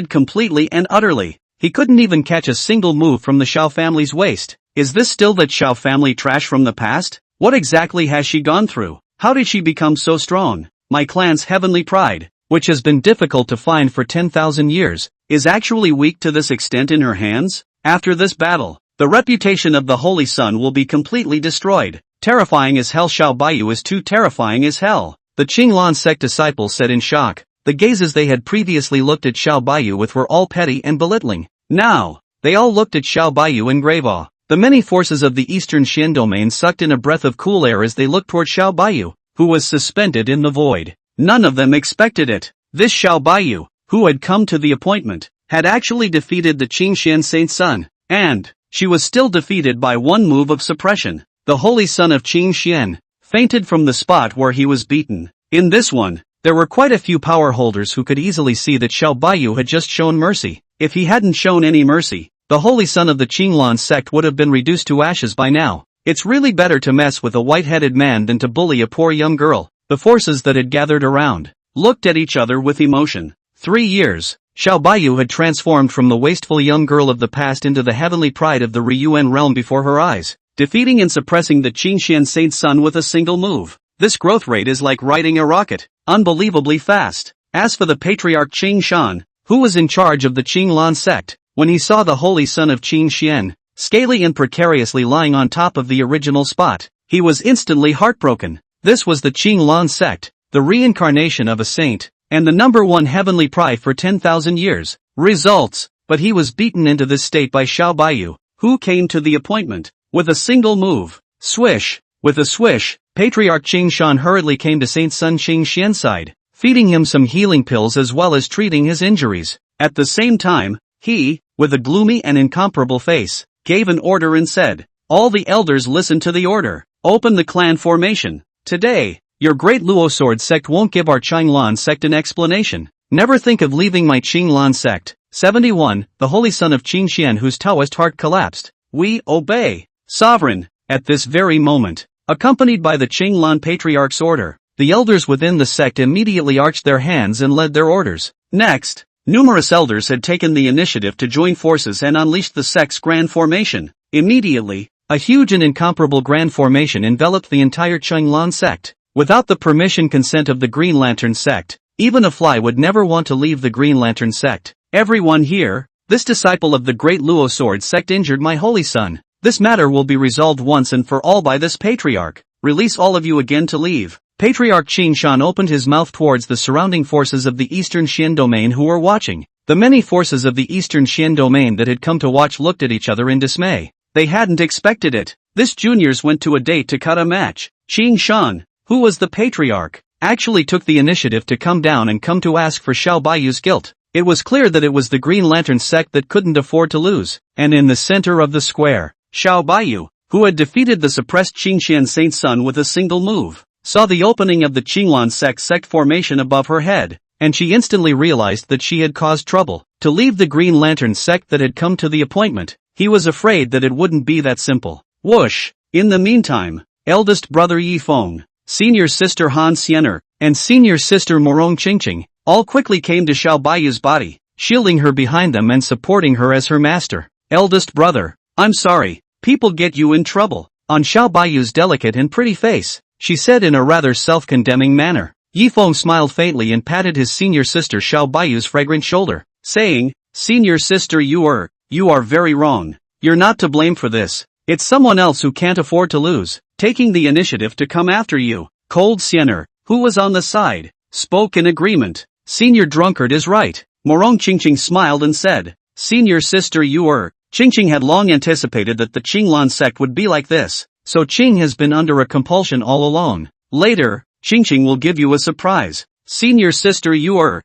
Speaker 1: completely and utterly. He couldn't even catch a single move from the Xiao family's waist. Is this still that Xiao family trash from the past? What exactly has she gone through? How did she become so strong? My clan's heavenly pride, which has been difficult to find for 10,000 years, is actually weak to this extent in her hands? After this battle, the reputation of the Holy Sun will be completely destroyed. Terrifying as hell, Xiao Baiyu is too terrifying as hell. The Qinglan sect disciples said in shock. The gazes they had previously looked at Xiao Baiyu with were all petty and belittling. Now, they all looked at Xiao Baiyu in grave awe. The many forces of the eastern Xian domain sucked in a breath of cool air as they looked toward Xiao Baiyu, who was suspended in the void. None of them expected it. This Xiao Baiyu, who had come to the appointment, had actually defeated the Qing Xian Saint Sun, and she was still defeated by one move of suppression. The holy son of Qing Xian fainted from the spot where he was beaten. In this one, there were quite a few power holders who could easily see that Xiao Baiyu had just shown mercy. If he hadn't shown any mercy, the holy son of the Qinglan sect would have been reduced to ashes by now. It's really better to mess with a white-headed man than to bully a poor young girl. The forces that had gathered around looked at each other with emotion. 3 years, Xiao Baiyu had transformed from the wasteful young girl of the past into the heavenly pride of the Ryuan realm before her eyes, defeating and suppressing the Qingxian Saint Sun with a single move. This growth rate is like riding a rocket, unbelievably fast. As for the patriarch Qing Shan, who was in charge of the Qinglan sect, when he saw the holy son of Qing Xian, scaly and precariously lying on top of the original spot, he was instantly heartbroken. This was the Qinglan sect, the reincarnation of a saint, and the #1 heavenly pride for 10,000 years. Results, but he was beaten into this state by Xiao Baiyu, who came to the appointment with a single move. Swish! With a swish, Patriarch Qing Shan hurriedly came to Saint Sun Qing Xian's side, feeding him some healing pills as well as treating his injuries. At the same time, he, with a gloomy and incomparable face, gave an order and said, "All the elders listen to the order. Open the clan formation. Today, your great Luo Sword sect won't give our Qinglan sect an explanation. Never think of leaving my Qinglan sect." 71. The holy son of Qingxian whose Taoist heart collapsed. "We obey, sovereign." At this very moment, accompanied by the Qinglan patriarch's order, the elders within the sect immediately arched their hands and led their orders. Next, numerous elders had taken the initiative to join forces and unleashed the sect's grand formation. Immediately, a huge and incomparable grand formation enveloped the entire Qinglan sect. Without the permission consent of the Green Lantern sect, even a fly would never want to leave the Green Lantern sect. "Everyone here, this disciple of the great Luo Sword sect injured my holy son. This matter will be resolved once and for all by this patriarch. Release all of you again to leave." Patriarch Qin Shan opened his mouth towards the surrounding forces of the Eastern Xian domain who were watching. The many forces of the Eastern Xian domain that had come to watch looked at each other in dismay. They hadn't expected it. This juniors went to a date to cut a match. Qin Shan, who was the patriarch, actually took the initiative to come down and come to ask for Xiao Baiyu's guilt. It was clear that it was the Green Lantern sect that couldn't afford to lose. And in the center of the square, Xiao Baiyu, who had defeated the suppressed Qingxian Saint's son with a single move, saw the opening of the Qinglan sect formation above her head, and she instantly realized that she had caused trouble. To leave the Green Lantern sect that had come to the appointment, he was afraid that it wouldn't be that simple. Whoosh! In the meantime, eldest brother Yi Feng, senior sister Han Xiener, and senior sister Morong Qingqing, all quickly came to Xiao Baiyu's body, shielding her behind them and supporting her as her master. "Eldest brother, I'm sorry, people get you in trouble." On Xiao Baiyu's delicate and pretty face, she said in a rather self-condemning manner. Yi Feng smiled faintly and patted his senior sister Xiao Baiyu's fragrant shoulder, saying, "Senior sister, you are very wrong. You're not to blame for this. It's someone else who can't afford to lose, taking the initiative to come after you." Cold Xiener, who was on the side, spoke in agreement. "Senior drunkard is right." Morong Qingqing smiled and said, "Senior sister, Qingqing had long anticipated that the Qinglan sect would be like this, so Qing has been under a compulsion all along. Later, Qingqing will give you a surprise." Senior sister Xiao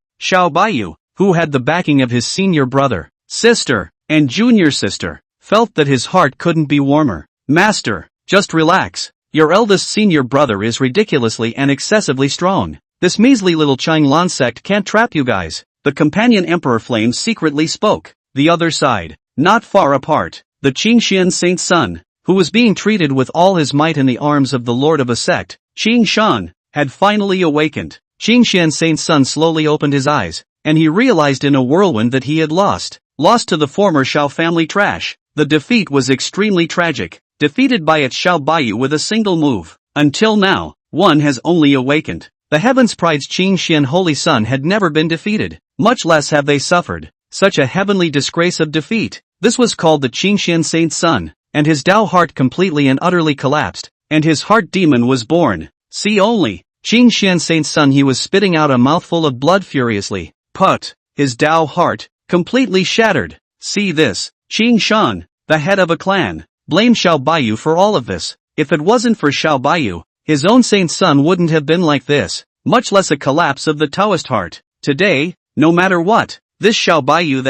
Speaker 1: Baiyu, who had the backing of his senior brother, sister, and junior sister, felt that his heart couldn't be warmer. "Master, just relax. Your eldest senior brother is ridiculously and excessively strong. This measly little Qinglan sect can't trap you guys." The companion Emperor Flame secretly spoke. The other side, not far apart, the Qingxian Saint's son, who was being treated with all his might in the arms of the lord of a sect, Qing Shan, had finally awakened. Qingxian Saint's son slowly opened his eyes, and he realized in a whirlwind that he had lost to the former Xiao family trash. The defeat was extremely tragic, defeated by its Xiao Baiyu with a single move. Until now, one has only awakened. The Heaven's Pride's Qingxian holy son had never been defeated, much less have they suffered such a heavenly disgrace of defeat. This was called the Qingxian Saint's son, and his Tao heart completely and utterly collapsed, and his heart demon was born. See only, Qingxian Saint's son, he was spitting out a mouthful of blood furiously. Put, his Tao heart, completely shattered. See this, Qing Shan, the head of a clan, blamed Xiao Baiyu for all of this. If it wasn't for Xiao Baiyu, his own saint's son wouldn't have been like this, much less a collapse of the Taoist heart. Today, no matter what, this Xiao Baiyu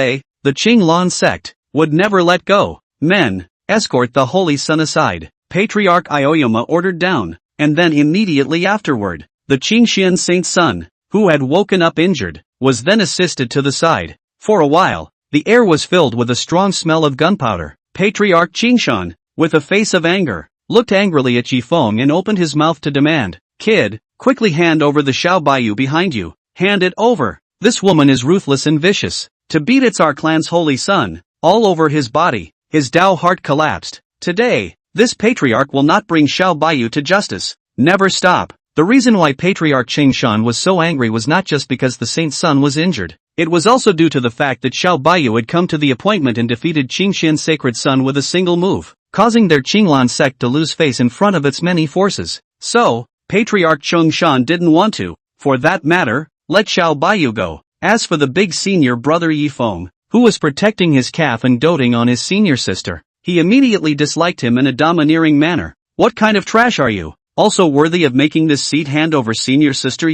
Speaker 1: the Qinglan sect, would never let go. "Men, escort the holy son aside," Patriarch Aoyama ordered down, and then immediately afterward, the Qingxian Saint's son, who had woken up injured, was then assisted to the side. For a while, the air was filled with a strong smell of gunpowder. Patriarch Qingshan, with a face of anger, looked angrily at Yi Feng and opened his mouth to demand, "Kid, quickly hand over the Xiao Baiyu behind you. Hand it over. This woman is ruthless and vicious." To beat it's our clan's holy son. All over his body, his Tao heart collapsed. Today, this patriarch will not bring Xiao Baiyu to justice. Never stop. The reason why Patriarch Qingshan was so angry was not just because the saint's son was injured. It was also due to the fact that Xiao Baiyu had come to the appointment and defeated Qingxian's sacred son with a single move, causing their Qinglan sect to lose face in front of its many forces. So, Patriarch Qingshan didn't want to, for that matter, let Xiao Baiyu go. As for the big senior brother Yi Feng, who was protecting his calf and doting on his senior sister, he immediately disliked him in a domineering manner. "What kind of trash are you? Also worthy of making this seat hand over senior sister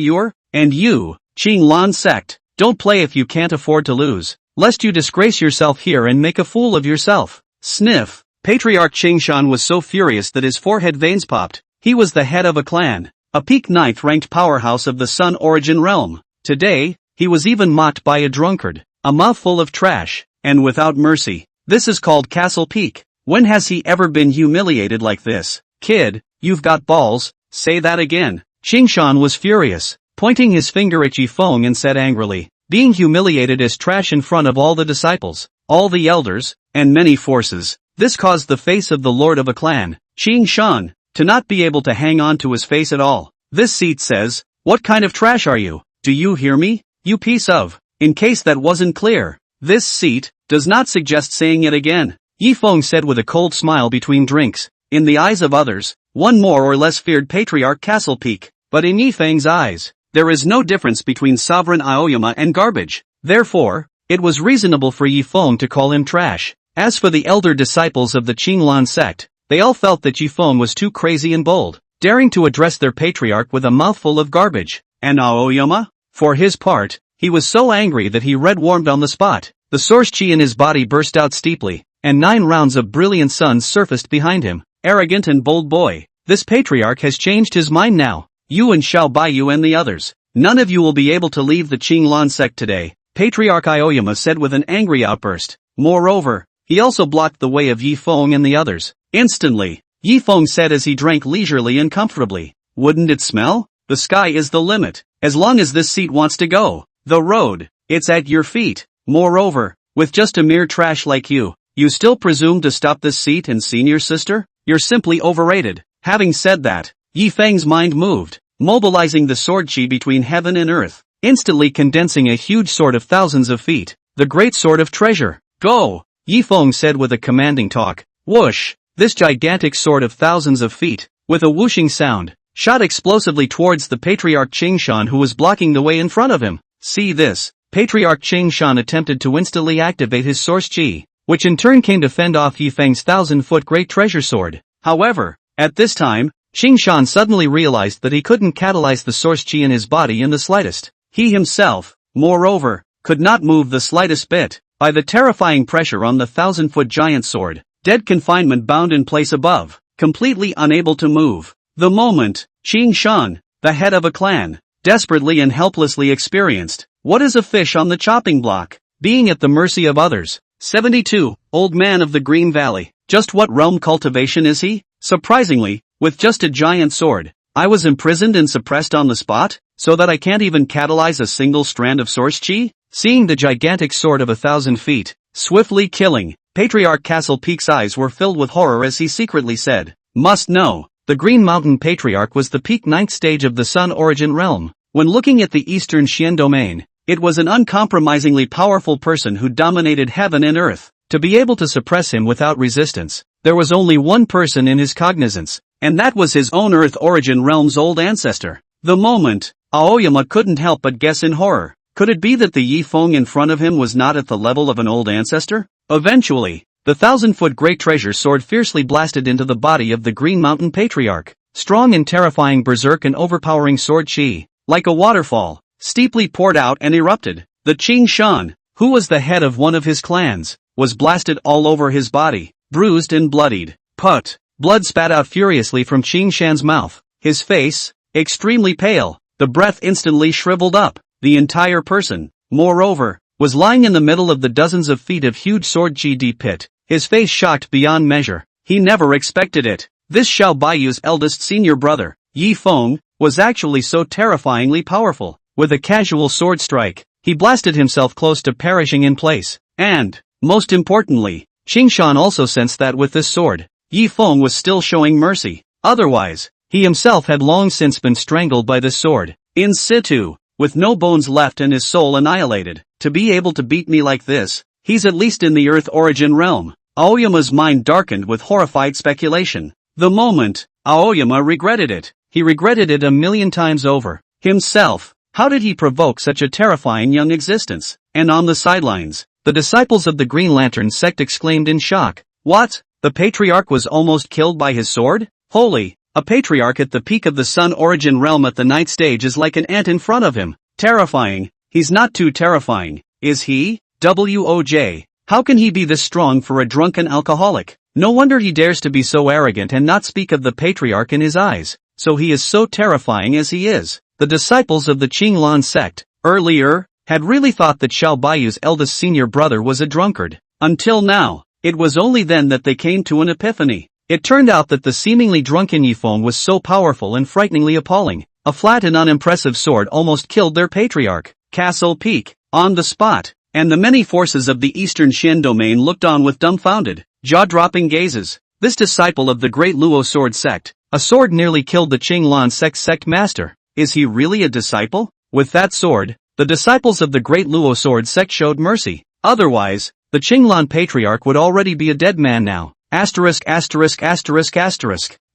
Speaker 1: and you, Qinglan sect?" Don't play if you can't afford to lose, lest you disgrace yourself here and make a fool of yourself. Sniff. Patriarch Qingshan was so furious that his forehead veins popped. He was the head of a clan, a peak 9th-ranked powerhouse of the Sun Origin realm. Today, he was even mocked by a drunkard, a mouthful of trash, and without mercy. This is called Castle Peak. When has he ever been humiliated like this? Kid, you've got balls, say that again. Qingshan was furious, pointing his finger at Yifeng and said angrily, being humiliated as trash in front of all the disciples, all the elders, and many forces. This caused the face of the lord of a clan, Qingshan, to not be able to hang on to his face at all. This seat says, what kind of trash are you? Do you hear me? You piece of. In case that wasn't clear, this seat does not suggest saying it again. Yifeng said with a cold smile between drinks. In the eyes of others, one more or less feared Patriarch Castle Peak, but in Yifeng's eyes, there is no difference between sovereign Aoyama and garbage. Therefore, it was reasonable for Yifeng to call him trash. As for the elder disciples of the Qinglan sect, they all felt that Yifeng was too crazy and bold, daring to address their patriarch with a mouthful of garbage. And Aoyama? For his part, he was so angry that he red-warmed on the spot. The source chi in his body burst out steeply, and 9 rounds of brilliant suns surfaced behind him. Arrogant and bold boy, this patriarch has changed his mind now. You and Xiao Baiyu and the others, none of you will be able to leave the Qinglan sect today, Patriarch Aoyama said with an angry outburst. Moreover, he also blocked the way of Yifeng and the others. Instantly, Yifeng said as he drank leisurely and comfortably, wouldn't it smell? The sky is the limit, as long as this seat wants to go. The road, it's at your feet. Moreover, with just a mere trash like you still presume to stop this seat and senior sister? You're simply overrated. Having said that, Yifeng's mind moved, mobilizing the sword chi between heaven and earth, instantly condensing a huge sword of thousands of feet, the great sword of treasure. Go! Yifeng said with a commanding talk. Whoosh! This gigantic sword of thousands of feet, with a whooshing sound, shot explosively towards the Patriarch Qingshan who was blocking the way in front of him. See this, Patriarch Qingshan attempted to instantly activate his source chi, which in turn came to fend off Yifeng's 1,000-foot great treasure sword. However, at this time, Qingshan suddenly realized that he couldn't catalyze the source chi in his body in the slightest. He himself, moreover, could not move the slightest bit. By the terrifying pressure on the 1,000-foot giant sword, dead confinement bound in place above, completely unable to move. The moment, Qingshan, the head of a clan, desperately and helplessly experienced, what is a fish on the chopping block, being at the mercy of others. 72, old man of the Green Valley, just what realm cultivation is he? Surprisingly, with just a giant sword, I was imprisoned and suppressed on the spot, so that I can't even catalyze a single strand of source chi? Seeing the gigantic sword of 1,000 feet, swiftly killing, Patriarch Castle Peak's eyes were filled with horror as he secretly said, must know, the Green Mountain Patriarch was the peak 9th stage of the Sun Origin realm. When looking at the Eastern Xian domain, it was an uncompromisingly powerful person who dominated heaven and earth. To be able to suppress him without resistance, there was only one person in his cognizance, and that was his own Earth Origin realm's old ancestor. The moment, Aoyama couldn't help but guess in horror. Could it be that the Yifeng in front of him was not at the level of an old ancestor? Eventually, the 1,000-foot great treasure sword fiercely blasted into the body of the Green Mountain Patriarch. Strong and terrifying berserk and overpowering sword chi, like a waterfall, steeply poured out and erupted. The Qingshan, who was the head of one of his clans, was blasted all over his body, bruised and bloodied. Put! Blood spat out furiously from Qingshan's mouth, his face, extremely pale, the breath instantly shriveled up. The entire person, moreover, was lying in the middle of the dozens of feet of huge sword chi deep pit, his face shocked beyond measure. He never expected it. This Xiao Baiyu's eldest senior brother, Yifeng, was actually so terrifyingly powerful. With a casual sword strike, he blasted himself close to perishing in place. And, most importantly, Qingshan also sensed that with this sword, Yifeng was still showing mercy. Otherwise, he himself had long since been strangled by this sword, in situ, with no bones left and his soul annihilated. To be able to beat me like this, he's at least in the Earth Origin realm. Aoyama's mind darkened with horrified speculation. The moment, Aoyama regretted it. He regretted it 1,000,000 times over. Himself, how did he provoke such a terrifying young existence? And on the sidelines, the disciples of the Green Lantern sect exclaimed in shock. What? The Patriarch was almost killed by his sword? Holy! A Patriarch at the peak of the Sun Origin realm at the 9th stage is like an ant in front of him. Terrifying. He's not too terrifying, is he? Woj. How can he be this strong for a drunken alcoholic? No wonder he dares to be so arrogant and not speak of the patriarch in his eyes, so he is so terrifying as he is. The disciples of the Qinglan sect, earlier, had really thought that Xiao Baiyu's eldest senior brother was a drunkard. Until now, it was only then that they came to an epiphany. It turned out that the seemingly drunken Yifeng was so powerful and frighteningly appalling. A flat and unimpressive sword almost killed their patriarch. Castle Peak, on the spot, and the many forces of the Eastern Xian domain looked on with dumbfounded, jaw-dropping gazes. This disciple of the Great Luo Sword Sect, a sword nearly killed the Qinglan sect master. Is he really a disciple? With that sword, the disciples of the Great Luo Sword Sect showed mercy. Otherwise, the Qinglan patriarch would already be a dead man now. Asterisk.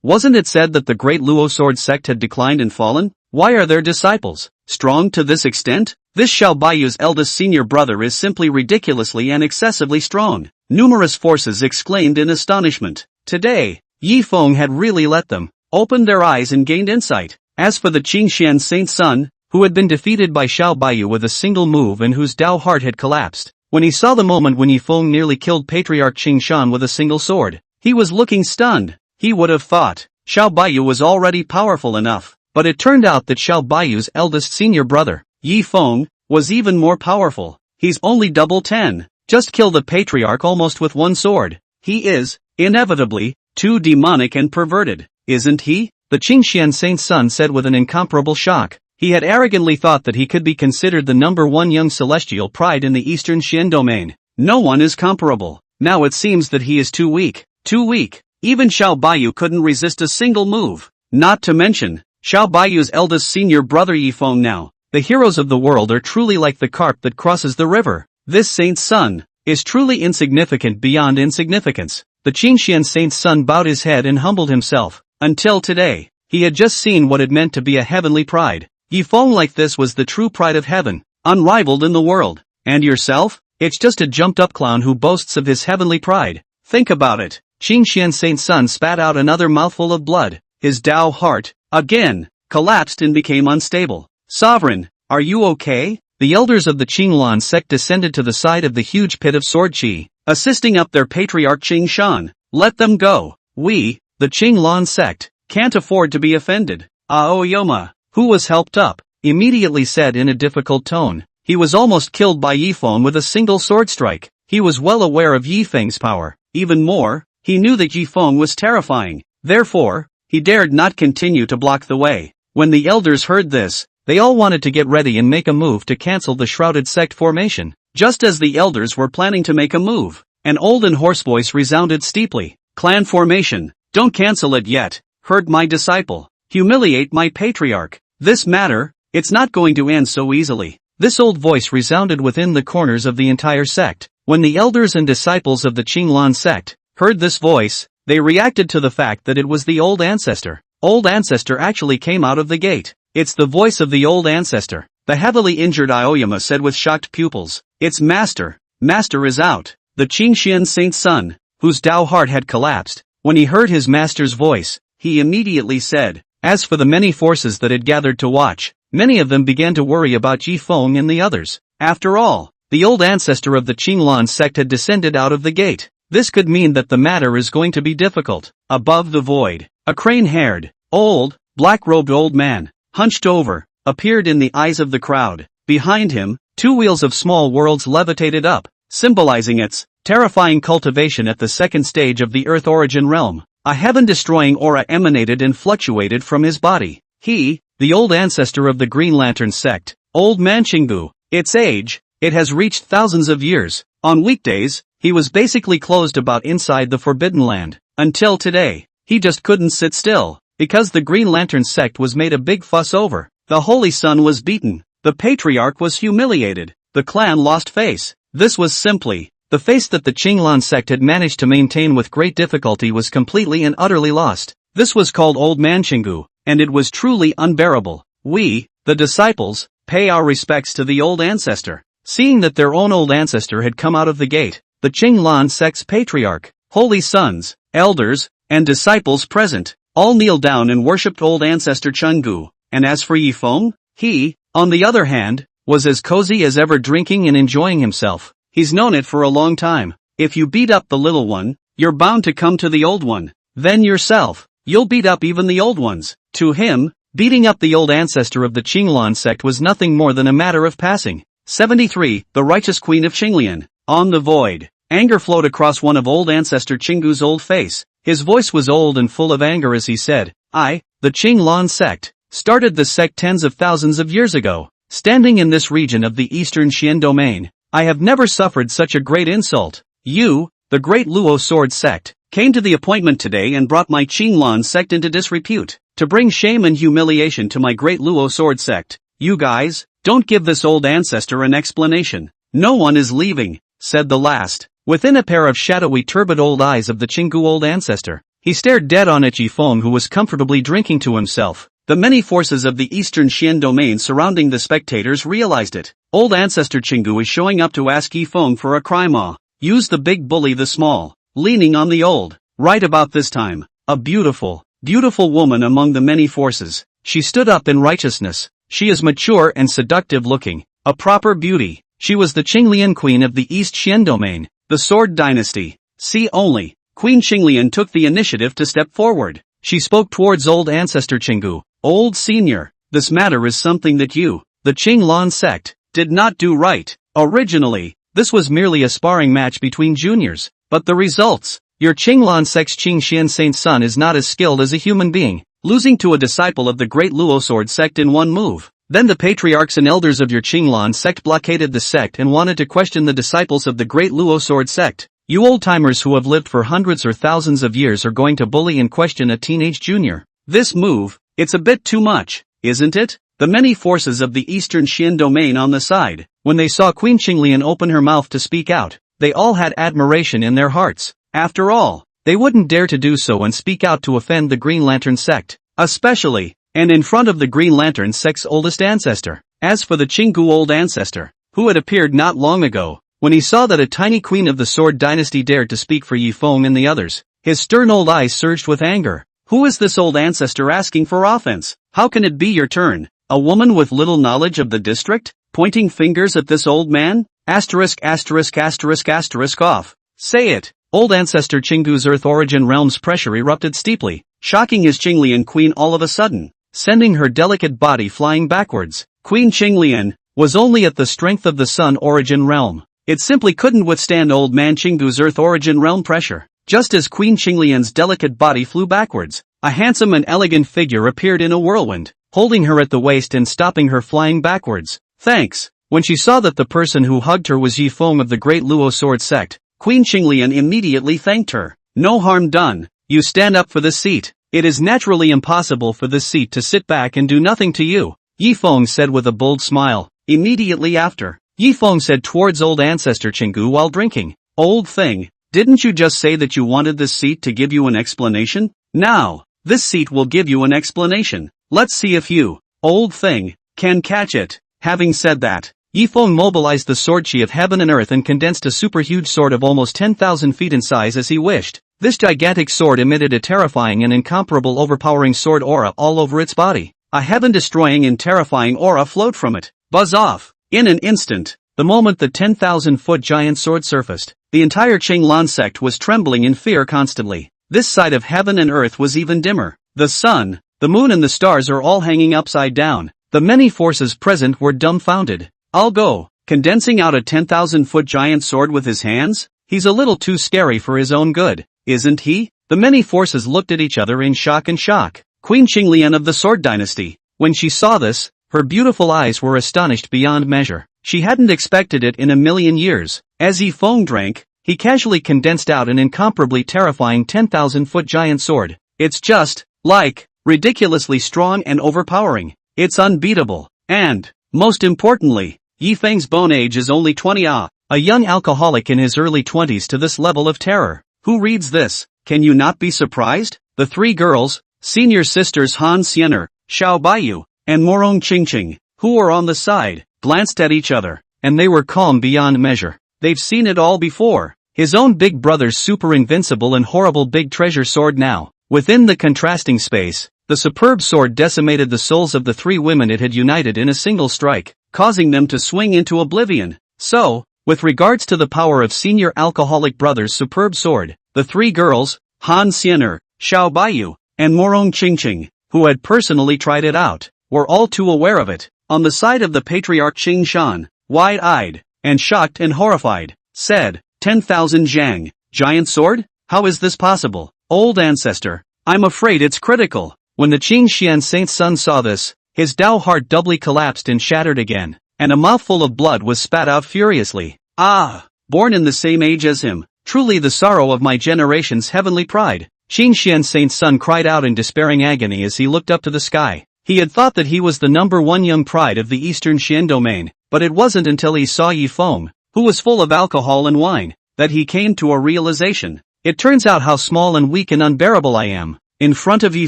Speaker 1: Wasn't it said that the Great Luo Sword Sect had declined and fallen? Why are their disciples strong to this extent? This Xiao Baiyu's eldest senior brother is simply ridiculously and excessively strong. Numerous forces exclaimed in astonishment. Today, Yifeng had really let them open their eyes and gained insight. As for the Qingxian Saint's son, who had been defeated by Xiao Baiyu with a single move and whose Dao heart had collapsed, when he saw the moment when Yifeng nearly killed Patriarch Qingshan with a single sword, he was looking stunned. He would have thought Xiao Baiyu was already powerful enough, but it turned out that Xiao Baiyu's eldest senior brother, Yifeng, was even more powerful. He's only double 10, just killed the patriarch almost with one sword. He is, inevitably, too demonic and perverted, isn't he? The Qingxian Saint's son said with an incomparable shock. He had arrogantly thought that he could be considered the #1 young celestial pride in the Eastern Xian domain. No one is comparable. Now it seems that he is too weak. Too weak. Even Xiao Baiyu couldn't resist a single move. Not to mention, Xiao Baiyu's eldest senior brother Yifeng now. The heroes of the world are truly like the carp that crosses the river. This saint's son is truly insignificant beyond insignificance. The Qingxian saint's son bowed his head and humbled himself. Until today, he had just seen what it meant to be a heavenly pride. Yifeng like this was the true pride of heaven, unrivaled in the world. And yourself? It's just a jumped-up clown who boasts of his heavenly pride. Think about it. Qingxian Saint's son spat out another mouthful of blood. His Dao heart, again, collapsed and became unstable. Sovereign, are you okay? The elders of the Qinglan sect descended to the side of the huge pit of sword qi, assisting up their patriarch Qingshan. Let them go. We, the Qinglan sect, can't afford to be offended. Aoyama, who was helped up, immediately said in a difficult tone. He was almost killed by Yifeng with a single sword strike. He was well aware of Yifeng's power. Even more, he knew that Yifeng was terrifying. Therefore, he dared not continue to block the way. When the elders heard this, they all wanted to get ready and make a move to cancel the shrouded sect formation. Just as the elders were planning to make a move, an old and hoarse voice resounded steeply. Clan formation, don't cancel it yet. Hurt my disciple. Humiliate my patriarch. This matter, it's not going to end so easily. This old voice resounded within the corners of the entire sect. When the elders and disciples of the Qinglan sect heard this voice, they reacted to the fact that it was the old ancestor. Old ancestor actually came out of the gate. It's the voice of the old ancestor. The heavily injured Aoyama said with shocked pupils. It's master. Master is out. The Qingxian Saint's son, whose Dao heart had collapsed, when he heard his master's voice, he immediately said. As for the many forces that had gathered to watch, many of them began to worry about Yifeng and the others. After all, the old ancestor of the Qinglan sect had descended out of the gate. This could mean that the matter is going to be difficult. Above the void, a crane-haired, old, black-robed old man, hunched over, appeared in the eyes of the crowd. Behind him, two wheels of small worlds levitated up, symbolizing its terrifying cultivation at the second stage of the Earth origin realm. A heaven-destroying aura emanated and fluctuated from his body. He, the old ancestor of the Green Lantern sect, Old Man Chingu. Its age, it has reached thousands of years. On weekdays, he was basically closed about inside the Forbidden Land. Until today, he just couldn't sit still, because the Green Lantern sect was made a big fuss over. The Holy Sun was beaten. The Patriarch was humiliated. The clan lost face. This was simply the face that the Qinglan sect had managed to maintain with great difficulty was completely and utterly lost. This was called Old Man Chingu, and it was truly unbearable. We, the disciples, pay our respects to the old ancestor. Seeing that their own old ancestor had come out of the gate, the Qinglan sect's patriarch, holy sons, elders, and disciples present, all kneeled down and worshipped old ancestor Chingu. And as for Yifeng, he, on the other hand, was as cozy as ever, drinking and enjoying himself. He's known it for a long time. If you beat up the little one, you're bound to come to the old one. Then yourself, you'll beat up even the old ones. To him, beating up the old ancestor of the Qinglan sect was nothing more than a matter of passing. 73. The righteous queen of Qinglian. On the void. Anger flowed across one of old ancestor Qinggu's old face. His voice was old and full of anger as he said, I, the Qinglan sect, started the sect tens of thousands of years ago. Standing in this region of the eastern Xian domain, I have never suffered such a great insult. You, the great Luo sword sect, came to the appointment today and brought my Qinglan sect into disrepute, to bring shame and humiliation to my great Luo sword sect. You guys, don't give this old ancestor an explanation. No one is leaving, said the last. Within a pair of shadowy turbid old eyes of the Qinggu old ancestor, he stared dead on at Yifeng, who was comfortably drinking to himself. The many forces of the eastern Xian domain surrounding the spectators realized it. Old ancestor Qinggu is showing up to ask Yifeng for a crime. Use the big bully the small, leaning on the old. Right about this time, a beautiful, beautiful woman among the many forces. She stood up in righteousness. She is mature and seductive looking, a proper beauty. She was the Qinglian queen of the East Xian domain, the Sword Dynasty. See only, Queen Qinglian took the initiative to step forward. She spoke towards old ancestor Qinggu. Old senior, this matter is something that you, the Qinglan sect, did not do right. Originally, this was merely a sparring match between juniors, but the results, your Qinglan sect's Qingxian saint son is not as skilled as a human being, losing to a disciple of the great Luo sword sect in one move. Then the patriarchs and elders of your Qinglan sect blockaded the sect and wanted to question the disciples of the great Luo sword sect. You old-timers who have lived for hundreds or thousands of years are going to bully and question a teenage junior. This move, it's a bit too much, isn't it? The many forces of the eastern Xian domain on the side, when they saw Queen Qinglian open her mouth to speak out, they all had admiration in their hearts. After all, they wouldn't dare to do so and speak out to offend the Green Lantern sect, especially, and in front of the Green Lantern sect's oldest ancestor. As for the Qinggu old ancestor, who had appeared not long ago, when he saw that a tiny queen of the Sword Dynasty dared to speak for Yifeng and the others, his stern old eyes surged with anger. Who is this old ancestor asking for offense? How can it be your turn? A woman with little knowledge of the district? Pointing fingers at this old man? Asterisk asterisk asterisk asterisk off. Say it. Old ancestor Qinggu's Earth origin realm's pressure erupted steeply, shocking his Qinglian queen all of a sudden, sending her delicate body flying backwards. Queen Qinglian was only at the strength of the Sun origin realm. It simply couldn't withstand old man Qinggu's Earth origin realm pressure. Just as Queen Qinglian's delicate body flew backwards, a handsome and elegant figure appeared in a whirlwind, holding her at the waist and stopping her flying backwards. Thanks. When she saw that the person who hugged her was Yifeng of the great Luo sword sect, Queen Qinglian immediately thanked her. No harm done. You stand up for this seat. It is naturally impossible for this seat to sit back and do nothing to you, Yifeng said with a bold smile. Immediately after, Yifeng said towards old ancestor Qinggu while drinking, Old thing, didn't you just say that you wanted this seat to give you an explanation? Now, this seat will give you an explanation. Let's see if you, old thing, can catch it. Having said that, Yifeng mobilized the sword chi of heaven and earth and condensed a super huge sword of almost 10,000 feet in size as he wished. This gigantic sword emitted a terrifying and incomparable overpowering sword aura all over its body. A heaven-destroying and terrifying aura flowed from it. Buzz off. In an instant, the moment the 10,000-foot giant sword surfaced, the entire Qinglan sect was trembling in fear constantly. This side of heaven and earth was even dimmer. The sun, the moon and the stars are all hanging upside down. The many forces present were dumbfounded. I'll go. Condensing out a 10,000-foot giant sword with his hands? He's a little too scary for his own good, isn't he? The many forces looked at each other in shock and shock. Queen Qinglian of the Sword Dynasty, when she saw this, her beautiful eyes were astonished beyond measure. She hadn't expected it in a million years. As Yifeng drank, he casually condensed out an incomparably terrifying 10,000-foot giant sword. It's just, like, ridiculously strong and overpowering. It's unbeatable. And, most importantly, Yifeng's bone age is only 20. A young alcoholic in his early 20s to this level of terror. Who reads this? Can you not be surprised? The three girls, senior sisters Han Xiener, Xiao Baiyu, and Morong Qingqing, who were on the side, glanced at each other, and they were calm beyond measure. They've seen it all before. His own big brother's super invincible and horrible big treasure sword now. Within the contrasting space, the superb sword decimated the souls of the three women it had united in a single strike. causing them to swing into oblivion. So, with regards to the power of senior alcoholic brother's superb sword, the three girls, Han Xiener, Xiao Baiyu, and Morong Qingqing, who had personally tried it out, were all too aware of it. On the side of the patriarch Qing Shan, wide-eyed, and shocked and horrified, said, 10,000 zhang, giant sword? How is this possible? Old ancestor, I'm afraid it's critical. When the Qing Xian saint's son saw this, his Dao heart doubly collapsed and shattered again, and a mouthful of blood was spat out furiously. Ah! Born in the same age as him, truly the sorrow of my generation's heavenly pride. Qing Xian saint's son cried out in despairing agony as he looked up to the sky. He had thought that he was the number one young pride of the Eastern Xian domain, but it wasn't until he saw Yi Feng, who was full of alcohol and wine, that he came to a realization. It turns out how small and weak and unbearable I am. In front of Yi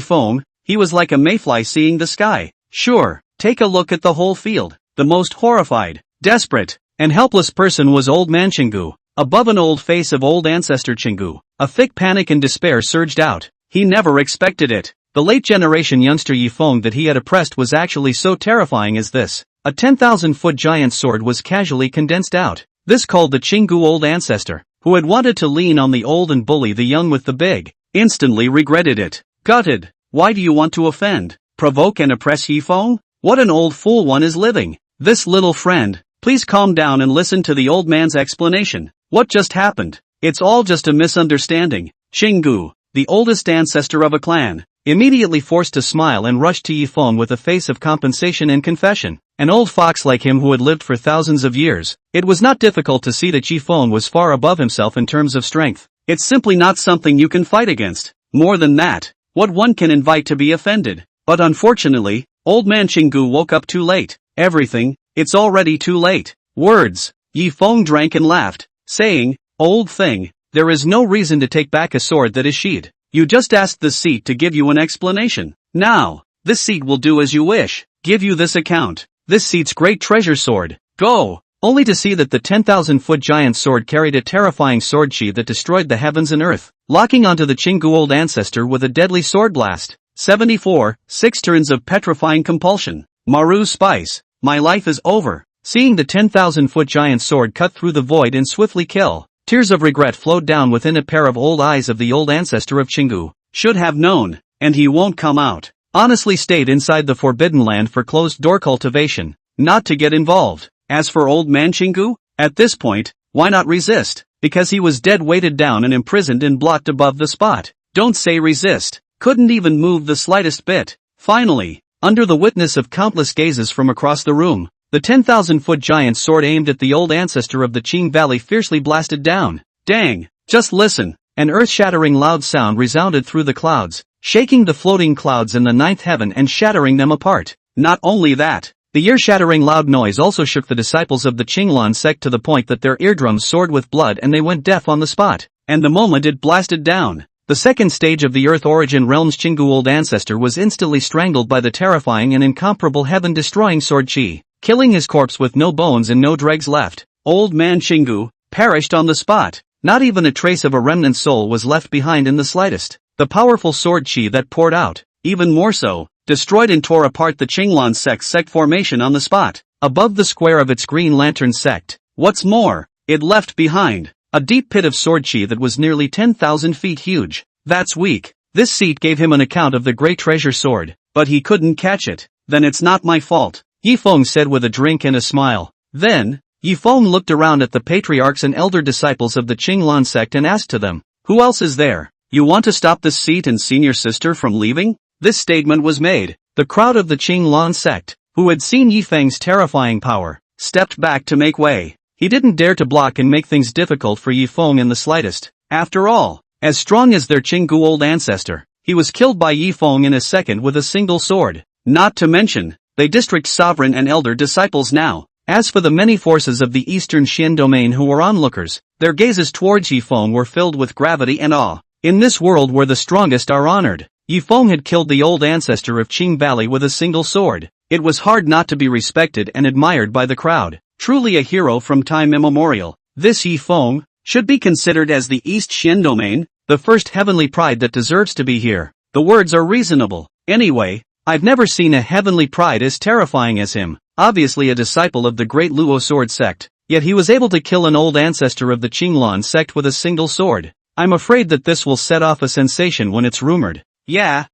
Speaker 1: Feng, he was like a mayfly seeing the sky. Sure, take a look at the whole field. The most horrified, desperate, and helpless person was old man Chingu. Above an old face of old ancestor Chingu, a thick panic and despair surged out. He never expected it. The late generation youngster Yi Feng that he had oppressed was actually so terrifying as this. A 10,000-foot giant sword was casually condensed out. This called the Chingu old ancestor, who had wanted to lean on the old and bully the young with the big, instantly regretted it. Gutted. Why do you want to offend, provoke and oppress Yi Feng? What an old fool one is living. This little friend, please calm down and listen to the old man's explanation. What just happened? It's all just a misunderstanding. Chingu, the oldest ancestor of a clan, immediately forced to smile and rushed to Yi Feng with a face of compensation and confession. An old fox like him who had lived for thousands of years, it was not difficult to see that Yi Feng was far above himself in terms of strength. It's simply not something you can fight against. More than that, what one can invite to be offended. But unfortunately, old man Chingu woke up too late. Everything, it's already too late. Words. Yi Feng drank and laughed, saying, old thing, there is no reason to take back a sword that is sheathed. You just asked the seat to give you an explanation. Now, this seat will do as you wish. Give you this account. This seat's great treasure sword. Go! Only to see that the 10,000-foot giant sword carried a terrifying sword sheath that destroyed the heavens and earth, locking onto the Chingu old ancestor with a deadly sword blast. 74, 6 turns of petrifying compulsion. Maru Spice, my life is over. Seeing the 10,000-foot giant sword cut through the void and swiftly kill, tears of regret flowed down within a pair of old eyes of the old ancestor of Chingu. Should have known, and he won't come out. Honestly stayed inside the forbidden land for closed-door cultivation, not to get involved. As for old man Chingu, at this point, why not resist? Because he was dead, weighted down and imprisoned and blocked above the spot. Don't say resist. Couldn't even move the slightest bit. Finally, under the witness of countless gazes from across the room, the 10,000-foot giant sword aimed at the old ancestor of the Qing Valley fiercely blasted down. Dang! Just listen! An earth-shattering loud sound resounded through the clouds, shaking the floating clouds in the ninth heaven and shattering them apart. Not only that, the ear-shattering loud noise also shook the disciples of the Qinglan sect to the point that their eardrums soared with blood and they went deaf on the spot. And the moment it blasted down, the second stage of the Earth Origin Realm's Chingu old ancestor was instantly strangled by the terrifying and incomparable heaven-destroying sword chi, killing his corpse with no bones and no dregs left. Old man Chingu perished on the spot. Not even a trace of a remnant soul was left behind in the slightest. The powerful sword chi that poured out, even more so, destroyed and tore apart the Qinglan sect formation on the spot, above the square of its Green Lantern sect. What's more, it left behind a deep pit of sword chi that was nearly 10,000 feet huge. That's weak. This seat gave him an account of the great treasure sword, but he couldn't catch it. Then it's not my fault, Yi Feng said with a drink and a smile. Then, Yi Feng looked around at the patriarchs and elder disciples of the Qinglan sect and asked to them, who else is there? You want to stop this seat and senior sister from leaving? This statement was made. The crowd of the Qinglan sect, who had seen Yi Feng's terrifying power, stepped back to make way. He didn't dare to block and make things difficult for Yi Feng in the slightest. After all, as strong as their Chingu old ancestor, he was killed by Yi Feng in a second with a single sword. Not to mention, they district sovereign and elder disciples now. As for the many forces of the Eastern Xian domain who were onlookers, their gazes towards Yi Feng were filled with gravity and awe. In this world where the strongest are honored, Yi Feng had killed the old ancestor of Qing Valley with a single sword. It was hard not to be respected and admired by the crowd. Truly a hero from time immemorial. This Yi Feng should be considered as the East Xian domain, the first heavenly pride that deserves to be here. The words are reasonable. Anyway, I've never seen a heavenly pride as terrifying as him. obviously a disciple of the great Luo sword sect, yet he was able to kill an old ancestor of the Qinglan sect with a single sword. I'm afraid that this will set off a sensation when it's rumored. Yeah,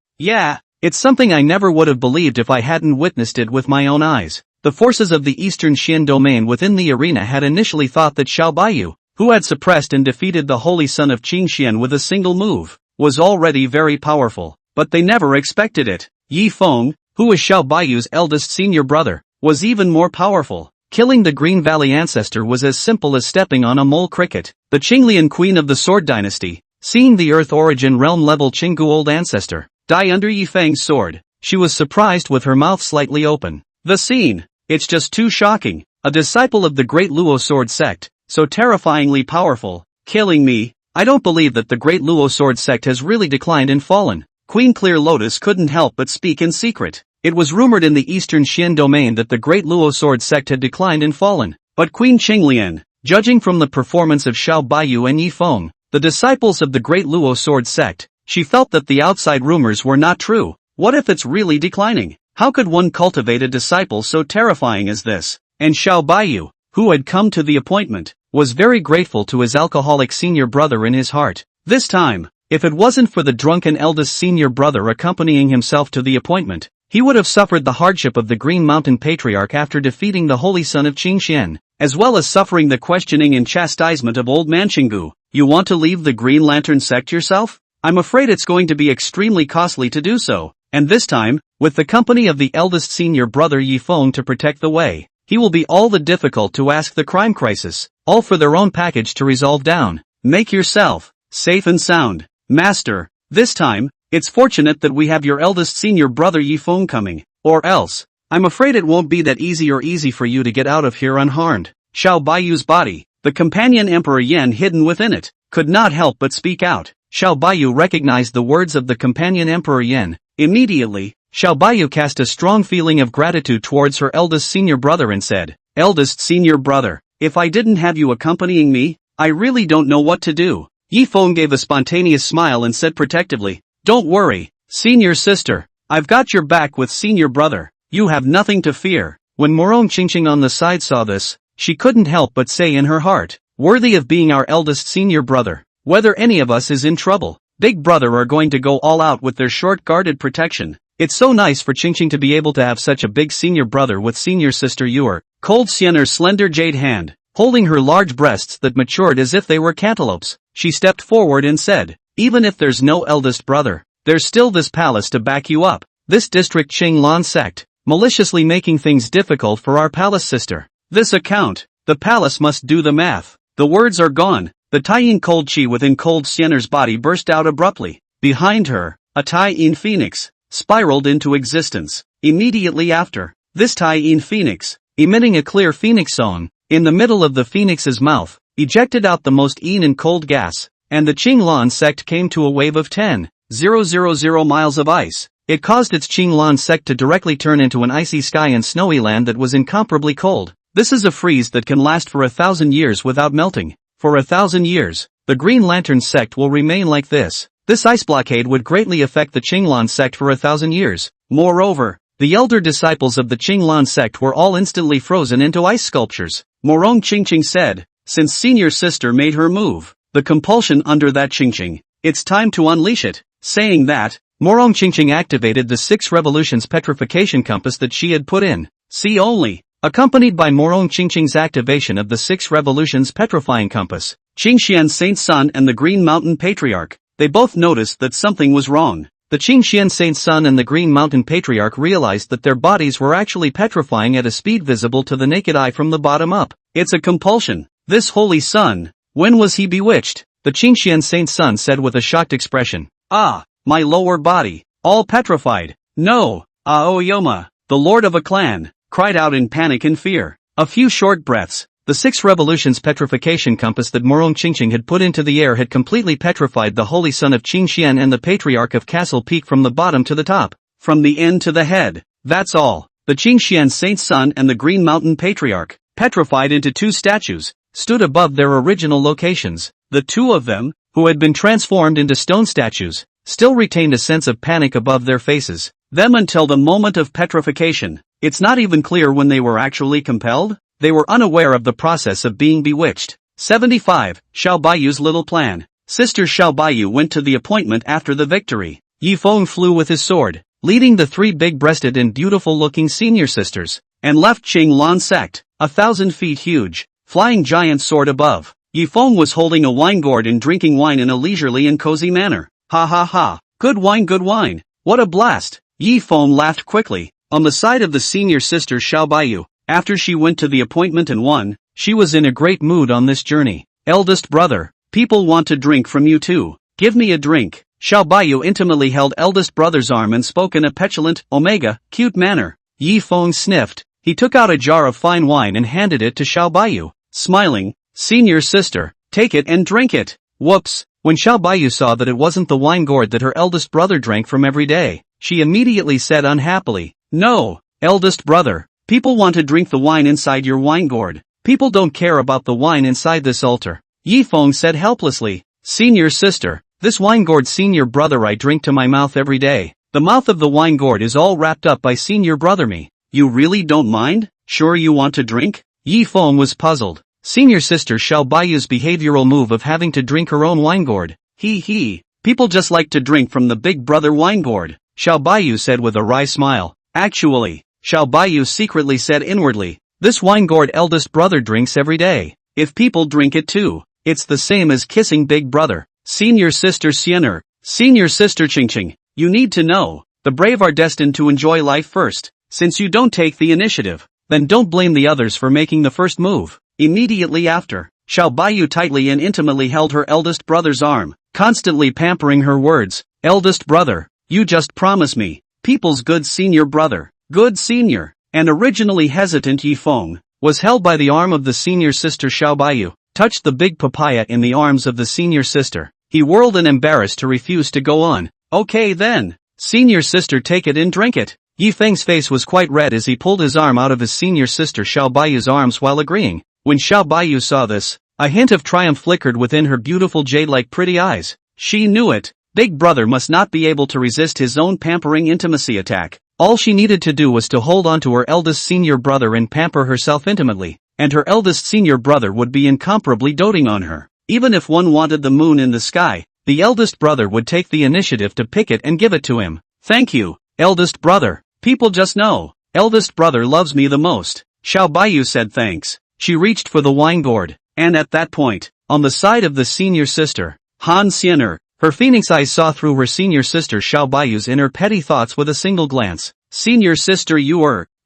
Speaker 1: it's something I never would have believed if I hadn't witnessed it with my own eyes. The forces of the Eastern Xian domain within the arena had initially thought that Xiao Baiyu, who had suppressed and defeated the holy son of Qing Xian with a single move, was already very powerful, but they never expected it. Yi Feng, who was Xiao Baiyu's eldest senior brother, was even more powerful. Killing the Green Valley ancestor was as simple as stepping on a mole cricket. The Qinglian queen of the Sword Dynasty, seeing the Earth Origin realm-level Qinggu old ancestor die under Yi Feng's sword, she was surprised with her mouth slightly open. The scene, it's just too shocking. A disciple of the great Luo sword sect, so terrifyingly powerful, killing me. I don't believe that the great Luo sword sect has really declined and fallen. Queen Clear Lotus couldn't help but speak in secret. It was rumored in the Eastern Xian domain that the great Luo sword sect had declined and fallen, but Queen Qinglian, judging from the performance of Xiao Baiyu and Yi Feng, the disciples of the great Luo sword sect, she felt that the outside rumors were not true. What if it's really declining? How could one cultivate a disciple so terrifying as this? And Xiao Baiyu, who had come to the appointment, was very grateful to his alcoholic senior brother in his heart. This time, if it wasn't for the drunken eldest senior brother accompanying himself to the appointment, he would have suffered the hardship of the Green Mountain Patriarch after defeating the holy son of Qing Xian, as well as suffering the questioning and chastisement of old man Qinggu. You want to leave the Green Lantern sect yourself? I'm afraid it's going to be extremely costly to do so, and this time, with the company of the eldest senior brother Yi Feng to protect the way, he will be all the difficult to ask the crime crisis, all for their own package to resolve down. Make yourself safe and sound, master. This time, it's fortunate that we have your eldest senior brother Yi Feng coming, or else, I'm afraid it won't be that easy for you to get out of here unharmed. Xiao Baiyu's body, the companion Emperor Yan hidden within it, could not help but speak out. Xiao Baiyu recognized the words of the companion Emperor Yan. Immediately, Xiao Baiyu cast a strong feeling of gratitude towards her eldest senior brother and said, "Eldest senior brother, if I didn't have you accompanying me, I really don't know what to do." Yi Feng gave a spontaneous smile and said protectively, "Don't worry, senior sister, I've got your back with senior brother, you have nothing to fear." When Morong Qingqing on the side saw this, she couldn't help but say in her heart, "Worthy of being our eldest senior brother. Whether any of us is in trouble, Big Brother are going to go all out with their short-guarded protection." It's so nice for Qingqing to be able to have such a big senior brother with senior sister Yuer. Cold Sienner's slender jade hand, holding her large breasts that matured as if they were cantaloupes, she stepped forward and said, "Even if there's no eldest brother, there's still this palace to back you up. This district Qinglan sect, maliciously making things difficult for our palace sister. This account, the palace must do the math." The words are gone. The Taiyin cold chi within Cold Sienner's body burst out abruptly. Behind her, a Taiyin phoenix spiraled into existence. Immediately after, this Taiyin phoenix, emitting a clear phoenix song, in the middle of the phoenix's mouth, ejected out the most Yin and cold gas, and the Qinglan sect came to a wave of 10,000 miles of ice. It caused its Qinglan sect to directly turn into an icy sky and snowy land that was incomparably cold. This is a freeze that can last for 1,000 years without melting. For 1,000 years, the Green Lantern sect will remain like this. This ice blockade would greatly affect the Qinglan sect for 1,000 years. Moreover, the elder disciples of the Qinglan sect were all instantly frozen into ice sculptures. Morong Qingqing said, since senior sister made her move, the compulsion under that Qingqing, it's time to unleash it. Saying that, Morong Qingqing activated the 6 revolutions petrification compass that she had put in. See only. Accompanied by Morong Qingqing's activation of the 6 revolutions petrifying compass, Qingxian Saint Sun and the Green Mountain Patriarch, they both noticed that something was wrong. The Qingxian Saint Sun and the Green Mountain Patriarch realized that their bodies were actually petrifying at a speed visible to the naked eye from the bottom up. It's a compulsion. This holy sun, when was he bewitched? The Qingxian Saint Sun said with a shocked expression. Ah, my lower body, all petrified. No, Aoyoma, the lord of a clan, cried out in panic and fear. A few short breaths. The 6 revolutions petrification compass that Morong Qingqing had put into the air had completely petrified the holy son of Qingxian and the patriarch of Castle Peak from the bottom to the top, from the end to the head. That's all. The Qingxian Saint Sun and the Green Mountain Patriarch, petrified into 2 statues, stood above their original locations. The 2 of them, who had been transformed into stone statues, still retained a sense of panic above their faces. Them until the moment of petrification. It's not even clear when they were actually compelled. They were unaware of the process of being bewitched. 75. Xiao Baiyu's little plan. Sister Xiao Baiyu went to the appointment after the victory. Yi Feng flew with his sword, leading the 3 big-breasted and beautiful-looking senior sisters, and left Qing Lan Sect, 1,000 feet huge, flying giant sword above. Yi Feng was holding a wine gourd and drinking wine in a leisurely and cozy manner. Ha ha ha. Good wine, good wine. What a blast. Yi Feng laughed quickly. On the side of the senior sister Xiao Baiyu, after she went to the appointment and won, she was in a great mood on this journey. Eldest brother, people want to drink from you too. Give me a drink. Xiao Baiyu intimately held eldest brother's arm and spoke in a petulant, cute manner. Yi Feng sniffed. He took out a jar of fine wine and handed it to Xiao Baiyu, smiling. Senior sister, take it and drink it. Whoops. When Xiao Baiyu saw that it wasn't the wine gourd that her eldest brother drank from every day, she immediately said unhappily, "No, eldest brother, people want to drink the wine inside your wine gourd. People don't care about the wine inside this altar." Yi Feng said helplessly, "Senior sister, this wine gourd senior brother I drink to my mouth every day. The mouth of the wine gourd is all wrapped up by senior brother me. You really don't mind? Sure you want to drink?" Yi Feng was puzzled. Senior sister Xiao Baiyu's behavioral move of having to drink her own wine gourd. He. People just like to drink from the big brother wine gourd, Xiao Baiyu said with a wry smile. Actually, Xiao Baiyu secretly said inwardly, this wine gourd eldest brother drinks every day. If people drink it too, it's the same as kissing big brother. Senior sister Xiener, senior sister Qingqing, you need to know, the brave are destined to enjoy life first. Since you don't take the initiative, then don't blame the others for making the first move. Immediately after, Xiao Baiyu tightly and intimately held her eldest brother's arm, constantly pampering her words. Eldest brother, you just promise me, people's good senior brother, good senior. And originally hesitant Yi Feng was held by the arm of the senior sister Xiao Baiyu, touched the big papaya in the arms of the senior sister. He whirled and embarrassed to refuse to go on. Okay then, senior sister take it and drink it. Yi Feng's face was quite red as he pulled his arm out of his senior sister Xiao Baiyu's arms while agreeing. When Xiao Baiyu saw this, a hint of triumph flickered within her beautiful jade-like pretty eyes. She knew it. Big brother must not be able to resist his own pampering intimacy attack. All she needed to do was to hold on to her eldest senior brother and pamper herself intimately, and her eldest senior brother would be incomparably doting on her. Even if one wanted the moon in the sky, the eldest brother would take the initiative to pick it and give it to him. Thank you, eldest brother. People just know, eldest brother loves me the most. Xiao Baiyu said thanks. She reached for the wine gourd, and at that point, on the side of the senior sister, Han Xiener, her phoenix eyes saw through her senior sister Xiao Baiyu's inner petty thoughts with a single glance. Senior sister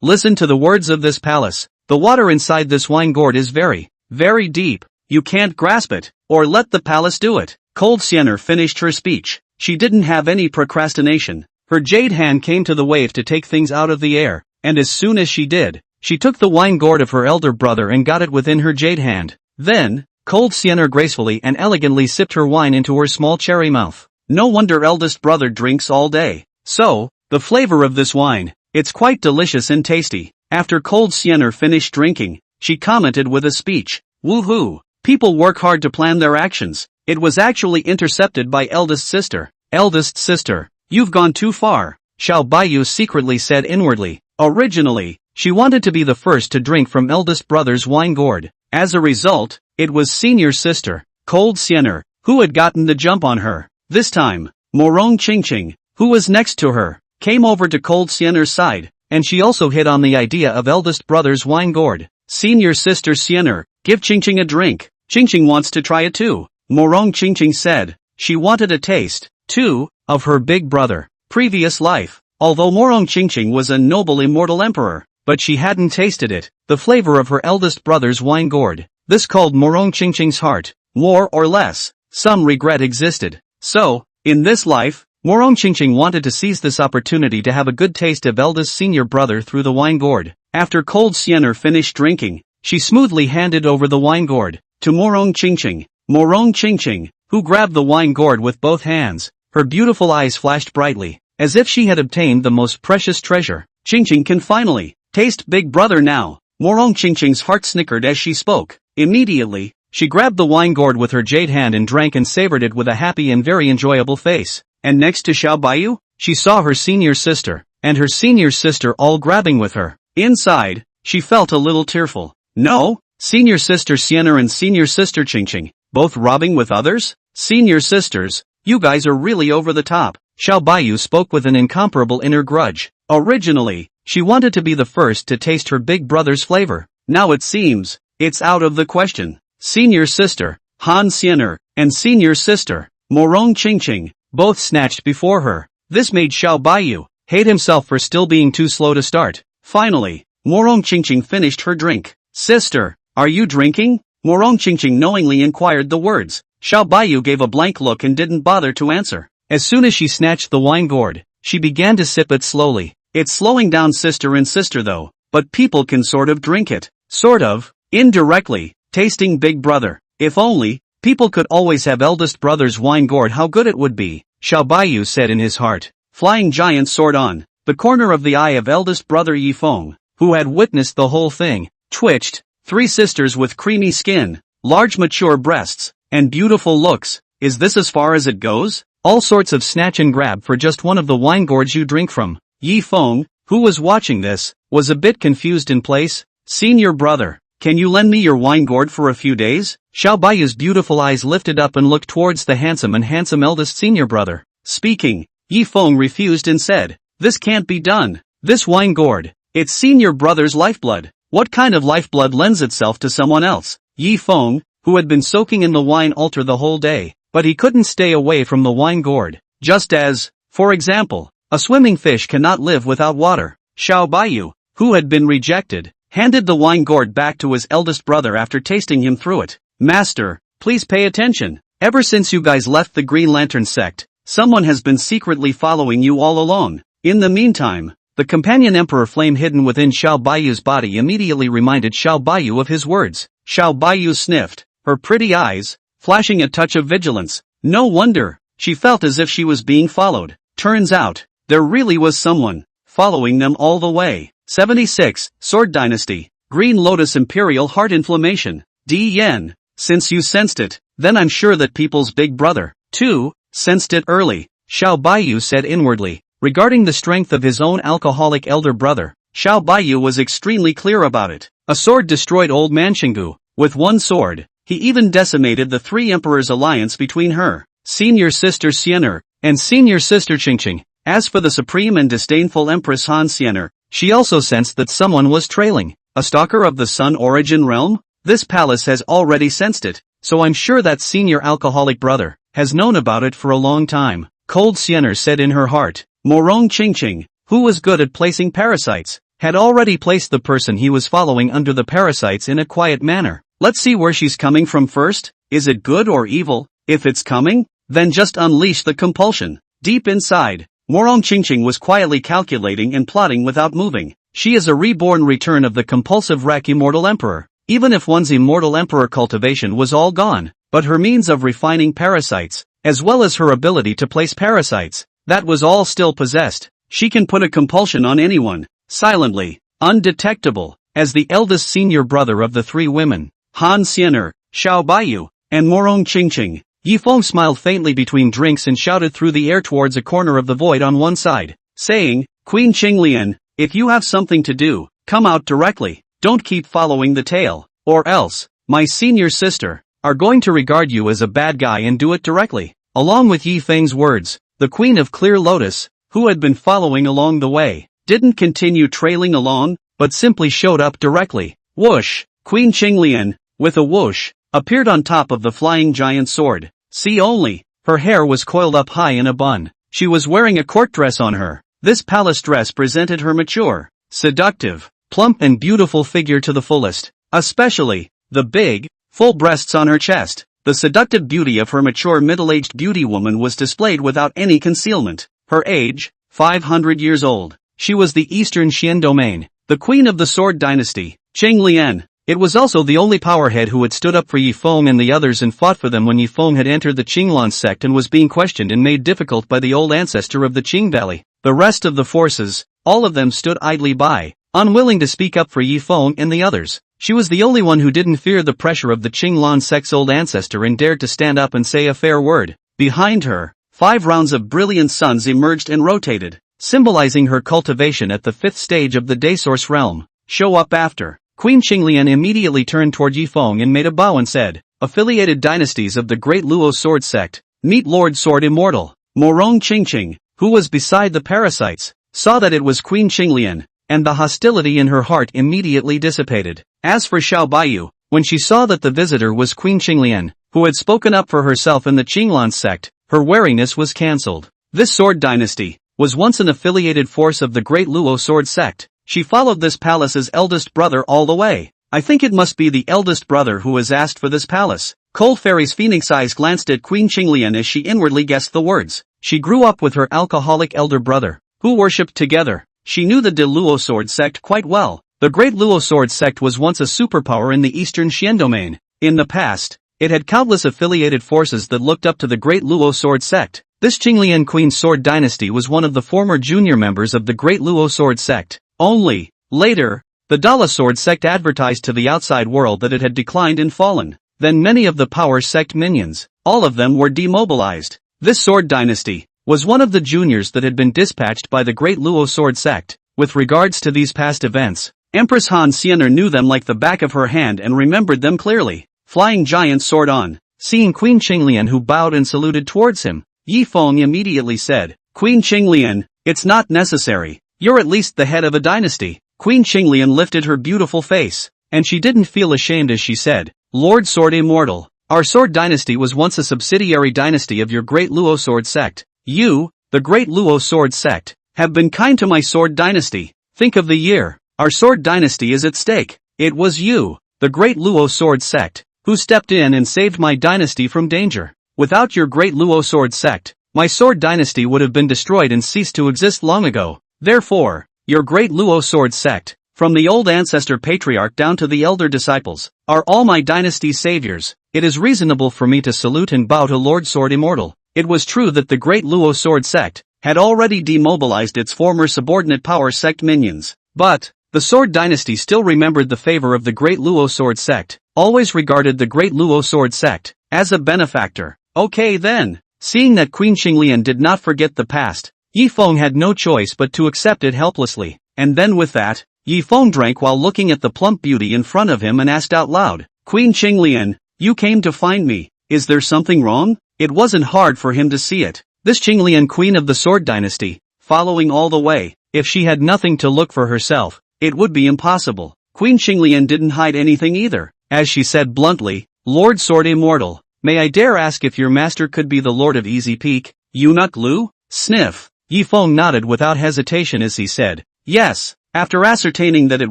Speaker 1: listen to the words of this palace. The water inside this wine gourd is very, very deep. You can't grasp it, or let the palace do it. Cold Xiener finished her speech. She didn't have any procrastination. Her jade hand came to the wave to take things out of the air, and as soon as she did, she took the wine gourd of her elder brother and got it within her jade hand. Then, Cold Xiener gracefully and elegantly sipped her wine into her small cherry mouth. No wonder eldest brother drinks all day. So, the flavor of this wine, it's quite delicious and tasty. After Cold Xiener finished drinking, she commented with a speech. Woohoo! People work hard to plan their actions. It was actually intercepted by eldest sister. Eldest sister, you've gone too far, Xiao Baiyu secretly said inwardly. Originally, she wanted to be the first to drink from eldest brother's wine gourd. As a result, it was senior sister, Cold Xiener, who had gotten the jump on her. This time, Morong Qingqing, who was next to her, came over to Cold Xiener's side, and she also hit on the idea of eldest brother's wine gourd. Senior sister Xiener, give Qingqing a drink. Qingqing wants to try it too, Morong Qingqing said. She wanted a taste, too, of her big brother. Previous life. Although Morong Qingqing was a noble immortal emperor, but she hadn't tasted it, the flavor of her eldest brother's wine gourd. This called Morong Qingqing's heart. More or less, some regret existed. So, in this life, Morong Qingqing wanted to seize this opportunity to have a good taste of eldest senior brother through the wine gourd. After Cold Xiener finished drinking, she smoothly handed over the wine gourd to Morong Qingqing. Morong Qingqing, who grabbed the wine gourd with both hands, her beautiful eyes flashed brightly, as if she had obtained the most precious treasure. Qingqing can finally taste big brother now. Morong Qingqing's heart snickered as she spoke. Immediately, she grabbed the wine gourd with her jade hand and drank and savored it with a happy and very enjoyable face. And next to Xiao Baiyu, she saw her senior sister, and her senior sister all grabbing with her. Inside, she felt a little tearful. No? Senior sister Sienna and senior sister Qingqing, both robbing with others? Senior sisters, you guys are really over the top. Xiao Baiyu spoke with an incomparable inner grudge. Originally, she wanted to be the first to taste her big brother's flavor. Now it seems, it's out of the question. Senior sister, Han Xian'er, and senior sister, Morong Qingqing, both snatched before her. This made Xiao Baiyu hate himself for still being too slow to start. Finally, Morong Qingqing finished her drink. Sister, are you drinking? Morong Qingqing knowingly inquired the words. Xiao Baiyu gave a blank look and didn't bother to answer. As soon as she snatched the wine gourd, she began to sip it slowly. It's slowing down sister and sister though, but people can sort of drink it. Sort of, indirectly, tasting big brother. If only, people could always have eldest brother's wine gourd, how good it would be, Xiao Baiyu said in his heart. Flying giant sword on. The corner of the eye of eldest brother Yifeng, who had witnessed the whole thing, twitched. Three sisters with creamy skin, large mature breasts, and beautiful looks. Is this as far as it goes? All sorts of snatch and grab for just one of the wine gourds you drink from. Yifeng, who was watching this, was a bit confused in place. Senior brother, can you lend me your wine gourd for a few days? Xiao Baiyu's beautiful eyes lifted up and looked towards the handsome eldest senior brother. Speaking, Yifeng refused and said, this can't be done. This wine gourd, it's senior brother's lifeblood. What kind of lifeblood lends itself to someone else? Yifeng, who had been soaking in the wine altar the whole day, but he couldn't stay away from the wine gourd. Just as, for example, a swimming fish cannot live without water. Xiao Baiyu, who had been rejected, handed the wine gourd back to his eldest brother after tasting him through it. Master, please pay attention. Ever since you guys left the Green Lantern sect, someone has been secretly following you all along. In the meantime, the companion emperor flame hidden within Xiao Baiyu's body immediately reminded Xiao Baiyu of his words. Xiao Baiyu sniffed, her pretty eyes flashing a touch of vigilance. No wonder, she felt as if she was being followed. Turns out, there really was someone following them all the way. 76, Sword Dynasty, Green Lotus Imperial Heart Inflammation. D Yen, since you sensed it, then I'm sure that people's big brother, too, sensed it early, Xiao Baiyu said inwardly. Regarding the strength of his own alcoholic elder brother, Xiao Baiyu was extremely clear about it. A sword destroyed old man Xinggu. With one sword, he even decimated the three emperors' alliance between her, senior sister Xian'er, and senior sister Qingqing. As for the supreme and disdainful Empress Han Xian'er, she also sensed that someone was trailing. A stalker of the Sun Origin realm? This palace has already sensed it, so I'm sure that senior alcoholic brother has known about it for a long time. Cold Xian'er said in her heart. Morong Qingqing, who was good at placing parasites, had already placed the person he was following under the parasites in a quiet manner. Let's see where she's coming from first. Is it good or evil? If it's coming, then just unleash the compulsion. Deep inside, Morong Qingqing was quietly calculating and plotting without moving. She is a reborn return of the compulsive wreck immortal emperor. Even if one's immortal emperor cultivation was all gone, but her means of refining parasites, as well as her ability to place parasites, that was all still possessed. She can put a compulsion on anyone, silently, undetectable, as the eldest senior brother of the three women, Han Xian'er, Xiao Baiyu, and Morong Qingqing. Yifeng smiled faintly between drinks and shouted through the air towards a corner of the void on one side, saying, Queen Qinglian, if you have something to do, come out directly, don't keep following the tail, or else, my senior sister, are going to regard you as a bad guy and do it directly. Along with Yifeng's words, the Queen of Clear Lotus, who had been following along the way, didn't continue trailing along, but simply showed up directly. Whoosh! Queen Qinglian, with a whoosh, appeared on top of the flying giant sword. See only, her hair was coiled up high in a bun. She was wearing a court dress on her. This palace dress presented her mature, seductive, plump and beautiful figure to the fullest, especially the big, full breasts on her chest. The seductive beauty of her mature middle-aged beauty woman was displayed without any concealment. Her age, 500 years old. She was the Eastern Xian domain, the queen of the Sword Dynasty, Qinglian. It was also the only powerhead who had stood up for Yifeng and the others and fought for them when Yifeng had entered the Qinglan sect and was being questioned and made difficult by the old ancestor of the Qing Valley. The rest of the forces, all of them stood idly by, unwilling to speak up for Yifeng and the others. She was the only one who didn't fear the pressure of the Qinglan sect's old ancestor and dared to stand up and say a fair word. Behind her, 5 rounds of brilliant suns emerged and rotated. symbolizing her cultivation at the 5th stage of the Daysource realm. Show up after. Queen Qinglian immediately turned toward Yifeng and made a bow and said, affiliated dynasties of the Great Luo Sword Sect, meet Lord Sword Immortal. Morong Qingqing, who was beside the parasites, saw that it was Queen Qinglian, and the hostility in her heart immediately dissipated. As for Xiao Baiyu, when she saw that the visitor was Queen Qinglian, who had spoken up for herself in the Qinglan sect, her wariness was cancelled. This sword dynasty was once an affiliated force of the Great Luo Sword Sect. She followed this palace's eldest brother all the way. I think it must be the eldest brother who has asked for this palace. Cold Fairy's phoenix eyes glanced at Queen Qinglian as she inwardly guessed the words. She grew up with her alcoholic elder brother, who worshipped together. She knew the De Luo Sword Sect quite well. The Great Luo Sword Sect was once a superpower in the eastern Xian domain. In the past, it had countless affiliated forces that looked up to the Great Luo Sword Sect. This Qinglian Queen Sword dynasty was one of the former junior members of the Great Luo Sword Sect. Only, later, the Dala Sword Sect advertised to the outside world that it had declined and fallen. Then many of the Power Sect minions, all of them were demobilized. This sword dynasty was one of the juniors that had been dispatched by the Great Luo Sword Sect. With regards to these past events, Empress Han Xianer knew them like the back of her hand and remembered them clearly. Flying Giant sword on. Seeing Queen Qinglian who bowed and saluted towards him, Yifeng immediately said, Queen Qinglian, it's not necessary. You're at least the head of a dynasty. Queen Qinglian lifted her beautiful face, and she didn't feel ashamed as she said, Lord Sword Immortal, our sword dynasty was once a subsidiary dynasty of your Great Luo Sword Sect. You, the Great Luo Sword Sect, have been kind to my sword dynasty. Think of the year. Our sword dynasty is at stake. It was you, the Great Luo Sword Sect, who stepped in and saved my dynasty from danger. Without your Great Luo Sword Sect, my sword dynasty would have been destroyed and ceased to exist long ago. Therefore, your Great Luo Sword Sect, from the old ancestor patriarch down to the elder disciples, are all my dynasty's saviors. It is reasonable for me to salute and bow to Lord Sword Immortal. It was true that the Great Luo Sword Sect had already demobilized its former subordinate Power Sect minions, but the Sword Dynasty still remembered the favor of the Great Luo Sword Sect, always regarded the Great Luo Sword Sect as a benefactor. Okay then, seeing that Queen Qinglian did not forget the past, Yifeng had no choice but to accept it helplessly, and then with that, Yifeng drank while looking at the plump beauty in front of him and asked out loud, Queen Qinglian, you came to find me, is there something wrong? It wasn't hard for him to see it. This Qinglian Queen of the Sword Dynasty, following all the way, if she had nothing to look for herself, it would be impossible. Queen Qinglian didn't hide anything either, as she said bluntly, Lord Sword Immortal, may I dare ask if your master could be the Lord of Easy Peak, Eunuch Lu? Sniff. Yifeng nodded without hesitation as he said, yes. After ascertaining that it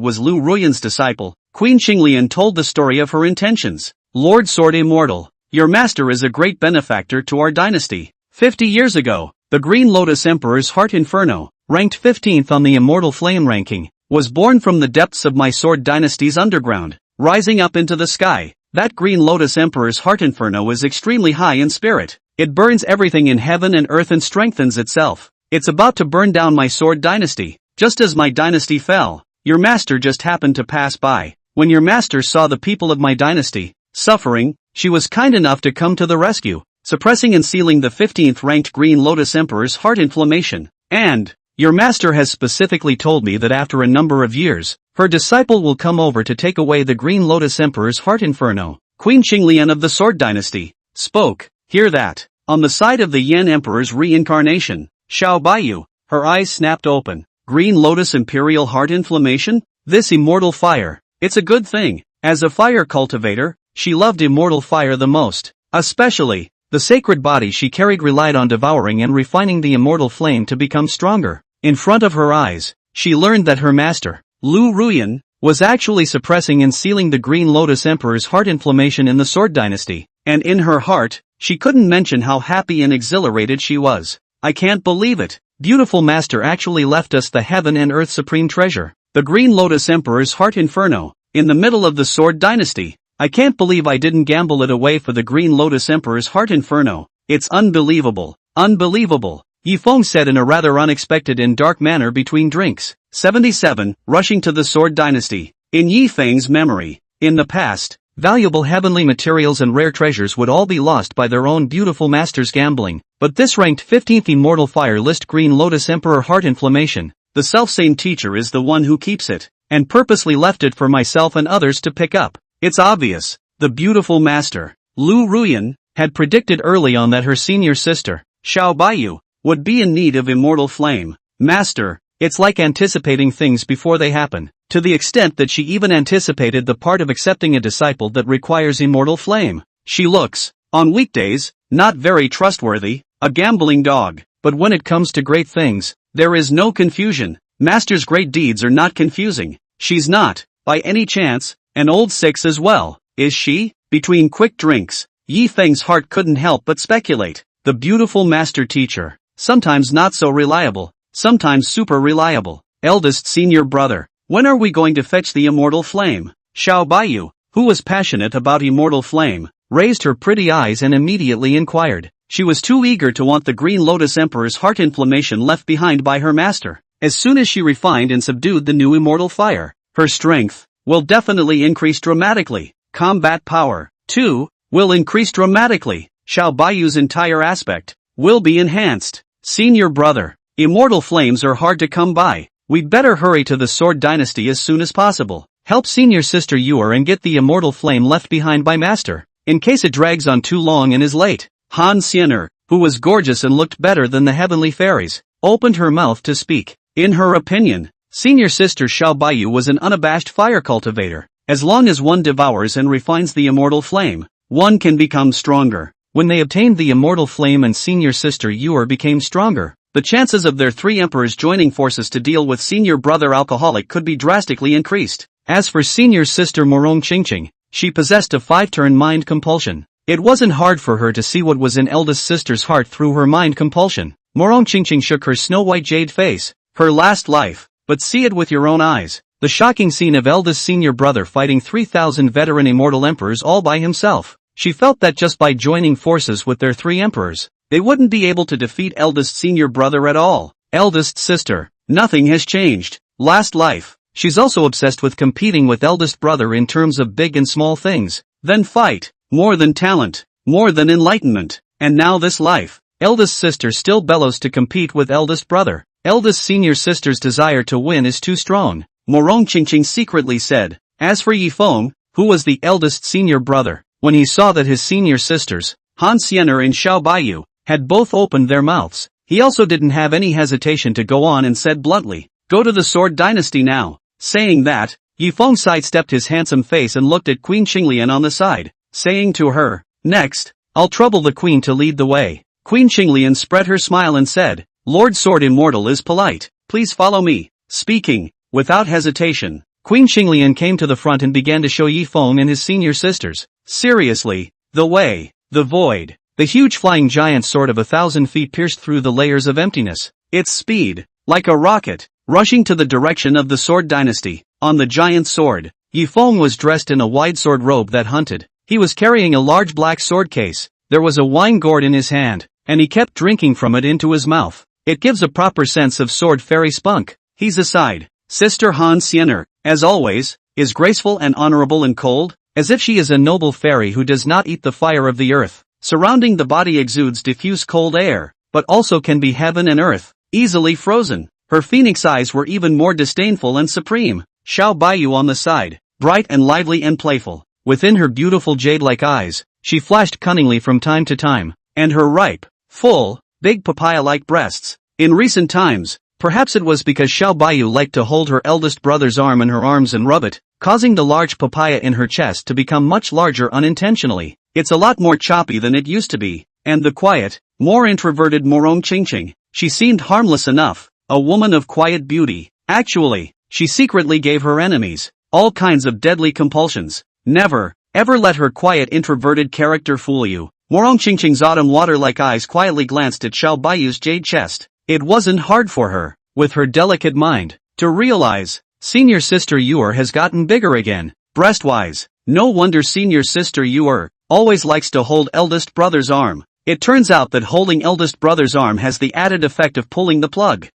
Speaker 1: was Lu Ruyan's disciple, Queen Qinglian told the story of her intentions. Lord Sword Immortal, your master is a great benefactor to our dynasty. 50 years ago, the Green Lotus Emperor's Heart Inferno, ranked 15th on the Immortal Flame ranking, was born from the depths of my sword dynasty's underground, rising up into the sky. That Green Lotus Emperor's Heart Inferno is extremely high in spirit. It burns everything in heaven and earth and strengthens itself. It's about to burn down my sword dynasty. Just as my dynasty fell, your master just happened to pass by. When your master saw the people of my dynasty suffering, she was kind enough to come to the rescue, suppressing and sealing the 15th ranked Green Lotus Emperor's heart inflammation. And your master has specifically told me that after a number of years, her disciple will come over to take away the Green Lotus Emperor's heart inferno. Queen Qinglian of the Sword Dynasty spoke. Hear that? On the side of the Yan Emperor's reincarnation, Xiao Baiyu, her eyes snapped open. Green Lotus Imperial Heart Inflammation? This immortal fire. It's a good thing. As a fire cultivator, she loved immortal fire the most. Especially, the sacred body she carried relied on devouring and refining the immortal flame to become stronger. In front of her eyes, she learned that her master, Lu Ruyan, was actually suppressing and sealing the Green Lotus Emperor's heart inflammation in the Sword Dynasty. And in her heart, she couldn't mention how happy and exhilarated she was. I can't believe it. Beautiful master actually left us the heaven and earth supreme treasure. The Green Lotus Emperor's Heart Inferno, in the middle of the Sword Dynasty. I can't believe I didn't gamble it away for the Green Lotus Emperor's Heart Inferno. It's unbelievable. Unbelievable. Yifeng said in a rather unexpected and dark manner between drinks. 77. Rushing to the Sword Dynasty. In Yifeng's memory, in the past, Valuable heavenly materials and rare treasures would all be lost by their own beautiful masters gambling. But this ranked 15th Immortal Fire List Green Lotus Emperor Heart Inflammation, the self-same teacher is the one who keeps it, and purposely left it for myself and others to pick up. It's obvious. The beautiful master, Lu Ruyan, had predicted early on that her senior sister, Xiao Baiyu, would be in need of immortal flame. Master, it's like anticipating things before they happen, to the extent that she even anticipated the part of accepting a disciple that requires immortal flame. She looks, on weekdays, not very trustworthy, a gambling dog, but when it comes to great things, there is no confusion. Master's great deeds are not confusing. She's not, by any chance, an old six as well, is she? Between quick drinks, Yi Feng's heart couldn't help but speculate. The beautiful master teacher, sometimes not so reliable, sometimes super reliable. Eldest senior brother, when are we going to fetch the immortal flame? Xiao Baiyu, who was passionate about immortal flame, raised her pretty eyes and immediately inquired. She was too eager to want the Green Lotus Emperor's heart inflammation left behind by her master. As soon as she refined and subdued the new immortal fire, her strength will definitely increase dramatically. Combat power, too, will increase dramatically. Xiao Baiyu's entire aspect will be enhanced. Senior brother, immortal flames are hard to come by. We'd better hurry to the Sword Dynasty as soon as possible. Help senior sister Yuer and get the immortal flame left behind by master, in case it drags on too long and is late. Han Xiener, who was gorgeous and looked better than the heavenly fairies, opened her mouth to speak. In her opinion, senior sister Xiao Baiyu was an unabashed fire cultivator. As long as one devours and refines the immortal flame, one can become stronger. When they obtained the immortal flame and senior sister Yuer became stronger, the chances of their three emperors joining forces to deal with senior brother alcoholic could be drastically increased. As for senior sister Morong Qingqing, she possessed a 5-turn mind compulsion. It wasn't hard for her to see what was in eldest sister's heart through her mind compulsion. Morong Qingqing shook her snow-white jade face. Her last life, but see it with your own eyes. The shocking scene of eldest senior brother fighting 3,000 veteran immortal emperors all by himself. She felt that just by joining forces with their three emperors, they wouldn't be able to defeat eldest senior brother at all. Eldest sister, nothing has changed. Last life, she's also obsessed with competing with eldest brother in terms of big and small things. Then fight, more than talent, more than enlightenment. And now this life, eldest sister still bellows to compete with eldest brother. Eldest senior sister's desire to win is too strong, Morong Qingqing secretly said. As for Yi Feng, who was the eldest senior brother, when he saw that his senior sisters, Han Xiener and Xiao Baiyu, had both opened their mouths, he also didn't have any hesitation to go on and said bluntly, "Go to the Sword Dynasty now." Saying that, Yi Feng sidestepped his handsome face and looked at Queen Qinglian on the side, saying to her, "Next, I'll trouble the queen to lead the way." Queen Qinglian spread her smile and said, "Lord Sword Immortal is polite, please follow me." Speaking, without hesitation, Queen Qinglian came to the front and began to show Yi Feng and his senior sisters, seriously, the way, the void. The huge flying giant sword of 1,000 feet pierced through the layers of emptiness. Its speed, like a rocket, rushing to the direction of the Sword Dynasty. On the giant sword, Yi Feng was dressed in a wide sword robe that hunted. He was carrying a large black sword case. There was a wine gourd in his hand, and he kept drinking from it into his mouth. It gives a proper sense of sword fairy spunk. He's aside. Sister Han Xiener, as always, is graceful and honorable and cold, as if she is a noble fairy who does not eat the fire of the earth. Surrounding the body exudes diffuse cold air, but also can be heaven and earth, easily frozen. Her phoenix eyes were even more disdainful and supreme. Xiao Baiyu on the side, bright and lively and playful. Within her beautiful jade-like eyes, she flashed cunningly from time to time, and her ripe, full, big papaya-like breasts. In recent times, perhaps it was because Xiao Baiyu liked to hold her eldest brother's arm in her arms and rub it, causing the large papaya in her chest to become much larger unintentionally. It's a lot more choppy than it used to be, and the quiet, more introverted Morong Qingqing, she seemed harmless enough, a woman of quiet beauty. Actually, she secretly gave her enemies all kinds of deadly compulsions. Never, ever let her quiet introverted character fool you. Morong Qingqing's autumn water-like eyes quietly glanced at Xiao Baiyu's jade chest. It wasn't hard for her, with her delicate mind, to realize, senior sister Yuer has gotten bigger again, breast-wise. No wonder senior sister Yuer always likes to hold eldest brother's arm. It turns out that holding eldest brother's arm has the added effect of pulling the plug.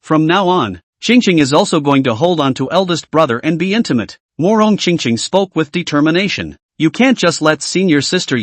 Speaker 1: From now on, Qingqing is also going to hold on to eldest brother and be intimate. Morong Qingqing spoke with determination. You can't just let senior sister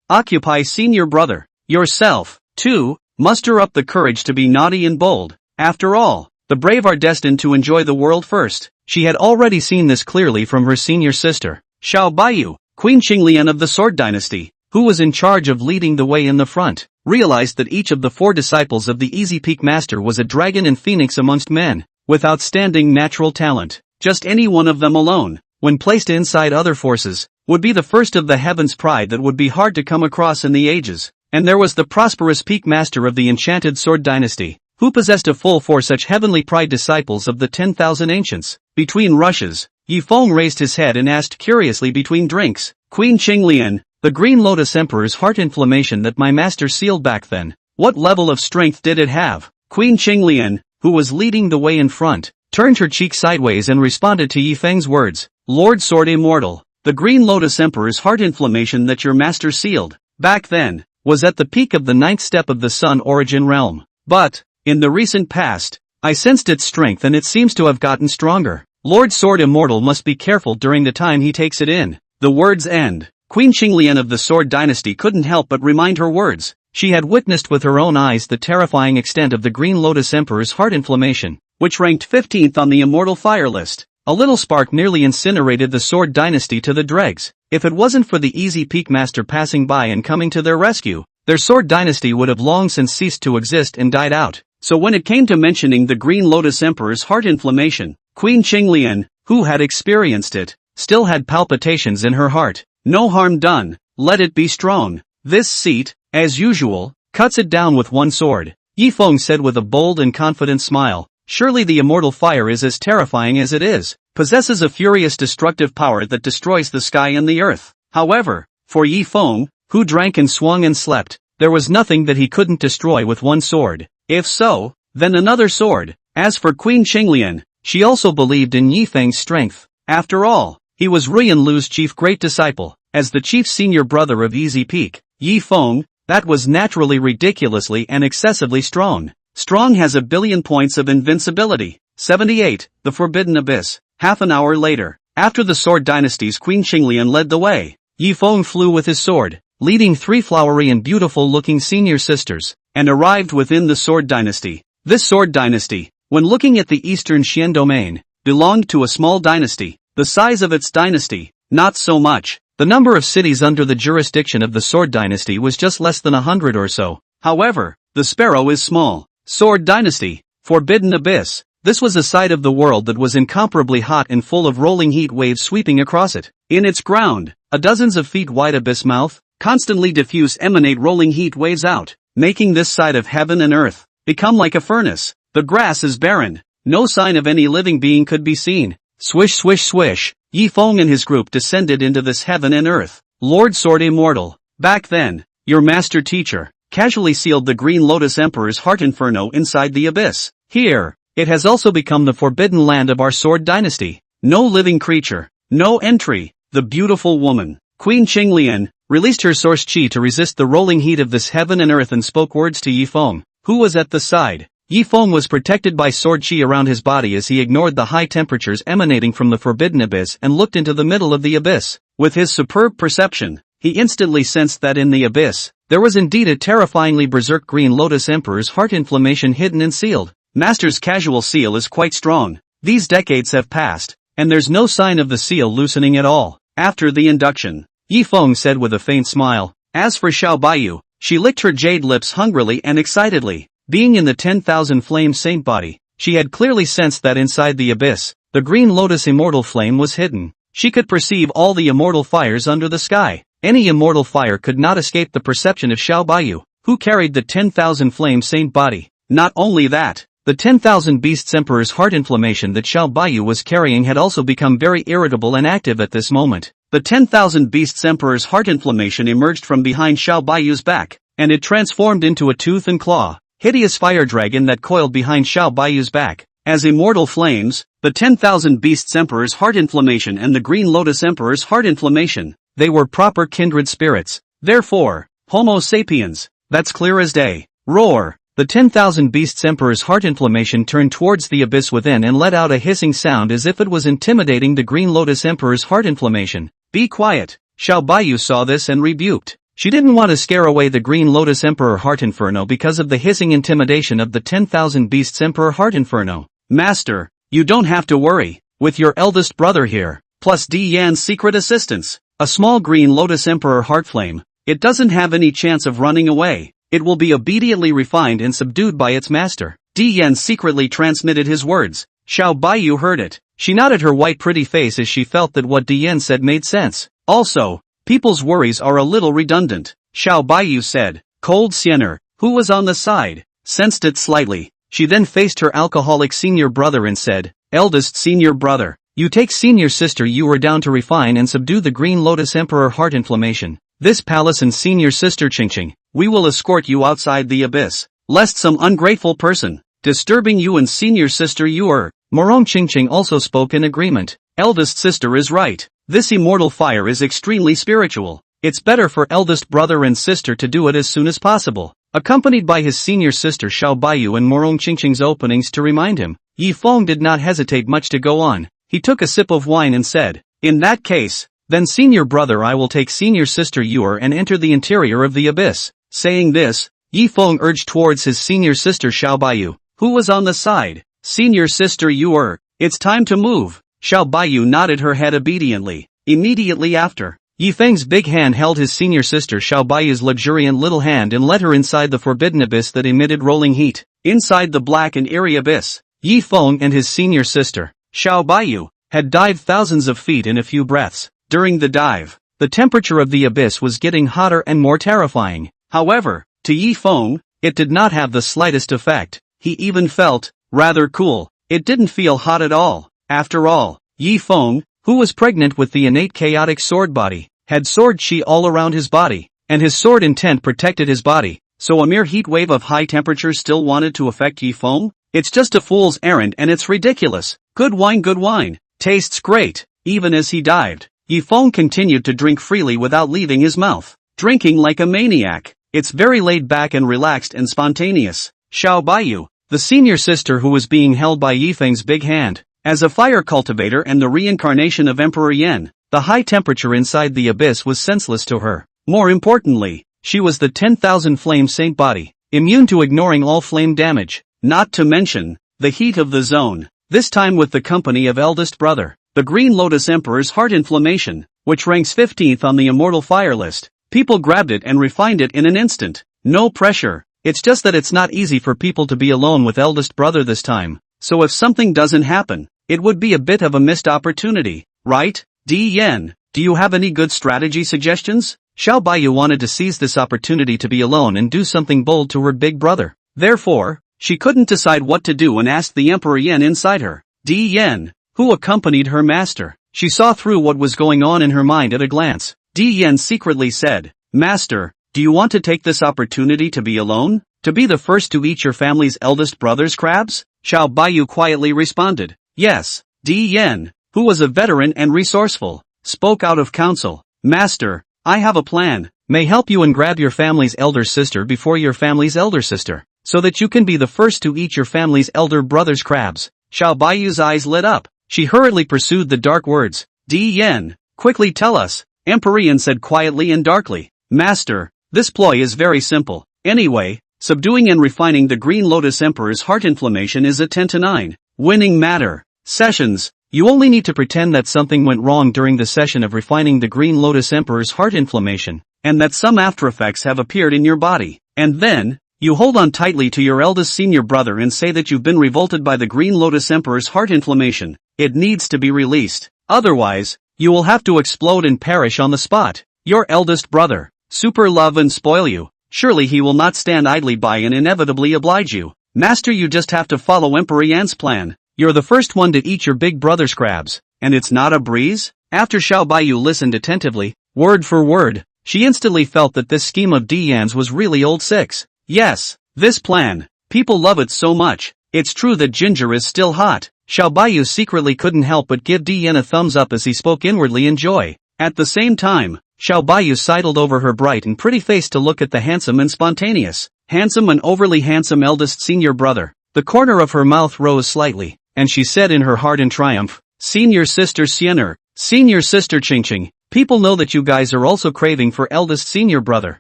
Speaker 1: occupy senior brother. Yourself, too, muster up the courage to be naughty and bold. After all, the brave are destined to enjoy the world first. She had already seen this clearly from her senior sister, Xiao Baiyu, Queen Qinglian of the Sword Dynasty, who was in charge of leading the way in the front, realized that each of the 4 disciples of the Easy Peak Master was a dragon and phoenix amongst men, with outstanding natural talent. Just any one of them alone, when placed inside other forces, would be the first of the heaven's pride that would be hard to come across in the ages. And there was the prosperous Peak Master of the Enchanted Sword Dynasty, who possessed a full 4 such heavenly pride disciples of the 10,000 ancients. Between rushes, Yifeng raised his head and asked curiously between drinks, Queen Qinglian, the Green Lotus Emperor's heart inflammation that my master sealed back then, what level of strength did it have? Queen Qinglian, who was leading the way in front, turned her cheek sideways and responded to Yifeng's words, Lord Sword Immortal, the Green Lotus Emperor's heart inflammation that your master sealed, back then, was at the peak of the 9th step of the Sun Origin realm. But, in the recent past, I sensed its strength and it seems to have gotten stronger. Lord Sword Immortal must be careful during the time he takes it in. The words end. Queen Qinglian of the Sword Dynasty couldn't help but remind her words. She had witnessed with her own eyes the terrifying extent of the Green Lotus Emperor's heart inflammation, which ranked 15th on the immortal fire list. A little spark nearly incinerated the Sword Dynasty to the dregs. If it wasn't for the Easy Peak Master passing by and coming to their rescue, their Sword Dynasty would have long since ceased to exist and died out. So when it came to mentioning the Green Lotus Emperor's heart inflammation, Queen Qinglian, who had experienced it, still had palpitations in her heart. No harm done, let it be strong. This seat, as usual, cuts it down with one sword. Yifeng said with a bold and confident smile, surely the immortal fire is as terrifying as it is, possesses a furious destructive power that destroys the sky and the earth. However, for Yifeng, who drank and swung and slept, there was nothing that he couldn't destroy with one sword. If so, then another sword. As for Queen Qinglian, she also believed in Yifeng's strength. After all, he was Ruyan Lu's chief great disciple. As the chief senior brother of Easy Peak, Yifeng, that was naturally ridiculously and excessively strong. Strong has a billion points of invincibility. 78. The Forbidden Abyss. Half an hour later, after the Sword Dynasty's Queen Qinglian led the way, Yifeng flew with his sword, leading 3 flowery and beautiful-looking senior sisters, and arrived within the Sword Dynasty. This Sword Dynasty, when looking at the eastern Xian domain, belonged to a small dynasty. The size of its dynasty, not so much. The number of cities under the jurisdiction of the Sword Dynasty was just less than 100 or so. However, the sparrow is small. Sword Dynasty, Forbidden Abyss. This was a side of the world that was incomparably hot and full of rolling heat waves sweeping across it. In its ground, a dozens of feet wide abyss mouth, constantly diffuse emanate rolling heat waves out, making this side of heaven and earth become like a furnace. The grass is barren. No sign of any living being could be seen. Swish swish swish, Yifeng and his group descended into this heaven and earth. Lord Sword Immortal, back then, your master teacher, casually sealed the Green Lotus Emperor's heart inferno inside the abyss. Here, it has also become the forbidden land of our Sword Dynasty. No living creature, no entry. The beautiful woman, Queen Qinglian, released her source chi to resist the rolling heat of this heaven and earth and spoke words to Yifeng, who was at the side. Yifeng was protected by sword chi around his body as he ignored the high temperatures emanating from the forbidden abyss and looked into the middle of the abyss. With his superb perception, he instantly sensed that in the abyss, there was indeed a terrifyingly berserk Green Lotus Emperor's heart inflammation hidden and sealed. Master's casual seal is quite strong. These decades have passed, and there's no sign of the seal loosening at all. After the induction, Yifeng said with a faint smile. As for Xiao Baiyu, she licked her jade lips hungrily and excitedly. Being in the 10,000 flame saint body, she had clearly sensed that inside the abyss, the Green Lotus immortal flame was hidden. She could perceive all the immortal fires under the sky. Any immortal fire could not escape the perception of Xiao Baiyu, who carried the 10,000 flame saint body. Not only that, the 10,000 beasts emperor's heart inflammation that Xiao Baiyu was carrying had also become very irritable and active at this moment. The 10,000 beasts emperor's heart inflammation emerged from behind Xiao Baiyu's back, and it transformed into a tooth and claw, hideous fire dragon that coiled behind Xiao Baiyu's back. As immortal flames, the 10,000 beasts emperor's heart inflammation and the Green Lotus emperor's heart inflammation, they were proper kindred spirits. Therefore, Homo sapiens, that's clear as day. Roar! The The 10,000 Beasts Emperor's heart inflammation turned towards the abyss within and let out a hissing sound as if it was intimidating the Green Lotus Emperor's heart inflammation. Be quiet. Xiao Baiyu saw this and rebuked. She didn't want to scare away the Green Lotus Emperor Heart Inferno because of the hissing intimidation of the 10,000 Beasts Emperor Heart Inferno. Master, you don't have to worry. With your eldest brother here, plus Di Yan's secret assistance, a small Green Lotus Emperor Heart Flame, it doesn't have any chance of running away. It will be immediately refined and subdued by its master. Di Yan secretly transmitted his words. Xiao Baiyu heard it. She nodded her white pretty face as she felt that what Di Yan said made sense. Also, people's worries are a little redundant. Xiao Baiyu said. Cold Siener, who was on the side, sensed it slightly. She then faced her alcoholic senior brother and said, Eldest senior brother, you take senior sister you were down to refine and subdue the Green Lotus Emperor heart inflammation. This palace and senior sister Qingqing, we will escort you outside the abyss, lest some ungrateful person, disturbing you and senior sister you are. Morong Qingqing also spoke in agreement. Eldest sister is right. This immortal fire is extremely spiritual. It's better for eldest brother and sister to do it as soon as possible. Accompanied by his senior sister Xiao Baiyu and Morong Qingqing's openings to remind him, Yi Feng did not hesitate much to go on. He took a sip of wine and said, In that case, then senior brother I will take senior sister Yuer and enter the interior of the abyss. Saying this, Yi Feng urged towards his senior sister Xiao Baiyu, who was on the side. Senior sister Yuer, it's time to move. Xiao Baiyu nodded her head obediently. Immediately after, Yi Feng's big hand held his senior sister Xiao Baiyu's luxuriant little hand and led her inside the forbidden abyss that emitted rolling heat. Inside the black and eerie abyss, Yi Feng and his senior sister, Xiao Baiyu, had dived thousands of feet in a few breaths. During the dive, the temperature of the abyss was getting hotter and more terrifying. However, to Yi Feng, it did not have the slightest effect. He even felt rather cool. It didn't feel hot at all. After all, Yi Feng, who was pregnant with the innate chaotic sword body, had sword qi all around his body, and his sword intent protected his body, so a mere heat wave of high temperature still wanted to affect Yi Feng? It's just a fool's errand and it's ridiculous. Good wine, tastes great. Even as he dived, Yi Feng continued to drink freely without leaving his mouth, drinking like a maniac. It's very laid back and relaxed and spontaneous. Xiao Baiyu, the senior sister who was being held by Yi Feng's big hand, as a fire cultivator and the reincarnation of Emperor Yan, the high temperature inside the abyss was senseless to her. More importantly, she was the 10,000 flame saint body, immune to ignoring all flame damage, not to mention the heat of the zone, this time with the company of eldest brother, the Green Lotus Emperor's heart inflammation, which ranks 15th on the immortal fire list. People grabbed it and refined it in an instant. No pressure. It's just that it's not easy for people to be alone with eldest brother this time. So if something doesn't happen, it would be a bit of a missed opportunity, right? Di Yan, do you have any good strategy suggestions? Xiao Baiyu wanted to seize this opportunity to be alone and do something bold to her big brother. Therefore, she couldn't decide what to do and asked the Emperor Yan inside her. Di Yan, who accompanied her master. She saw through what was going on in her mind at a glance. Di Yan secretly said, Master, do you want to take this opportunity to be alone? To be the first to eat your family's eldest brother's crabs? Xiao Baiyu quietly responded. Yes. Di Yan, who was a veteran and resourceful, spoke out of counsel. Master, I have a plan. May help you and grab your family's elder sister before your family's elder sister, so that you can be the first to eat your family's elder brother's crabs. Xiao Baiyu's eyes lit up. She hurriedly pursued the dark words. Di Yan, quickly tell us. Emperor Yan said quietly and darkly. Master, this ploy is very simple. Anyway, subduing and refining the Green Lotus Emperor's heart inflammation is a 10-9 winning matter. Sessions, you only need to pretend that something went wrong during the session of refining the Green Lotus Emperor's heart inflammation, and that some after effects have appeared in your body. And then, you hold on tightly to your eldest senior brother and say that you've been revolted by the Green Lotus Emperor's heart inflammation. It needs to be released. Otherwise, you will have to explode and perish on the spot. Your eldest brother, super love and spoil you. Surely he will not stand idly by and inevitably oblige you. Master, you just have to follow Emperor Yan's plan. You're the first one to eat your big brother's crabs, and it's not a breeze? After Xiao Baiyu listened attentively, word for word, she instantly felt that this scheme of Di Yan's was really old six. Yes, this plan. People love it so much. It's true that ginger is still hot. Xiao Baiyu secretly couldn't help but give Di Yan a thumbs up as he spoke inwardly in joy. At the same time, Xiao Baiyu sidled over her bright and pretty face to look at the handsome and overly handsome eldest senior brother. The corner of her mouth rose slightly, and she said in her heart in triumph, "Senior sister Xiener, senior sister Qingqing, people know that you guys are also craving for eldest senior brother.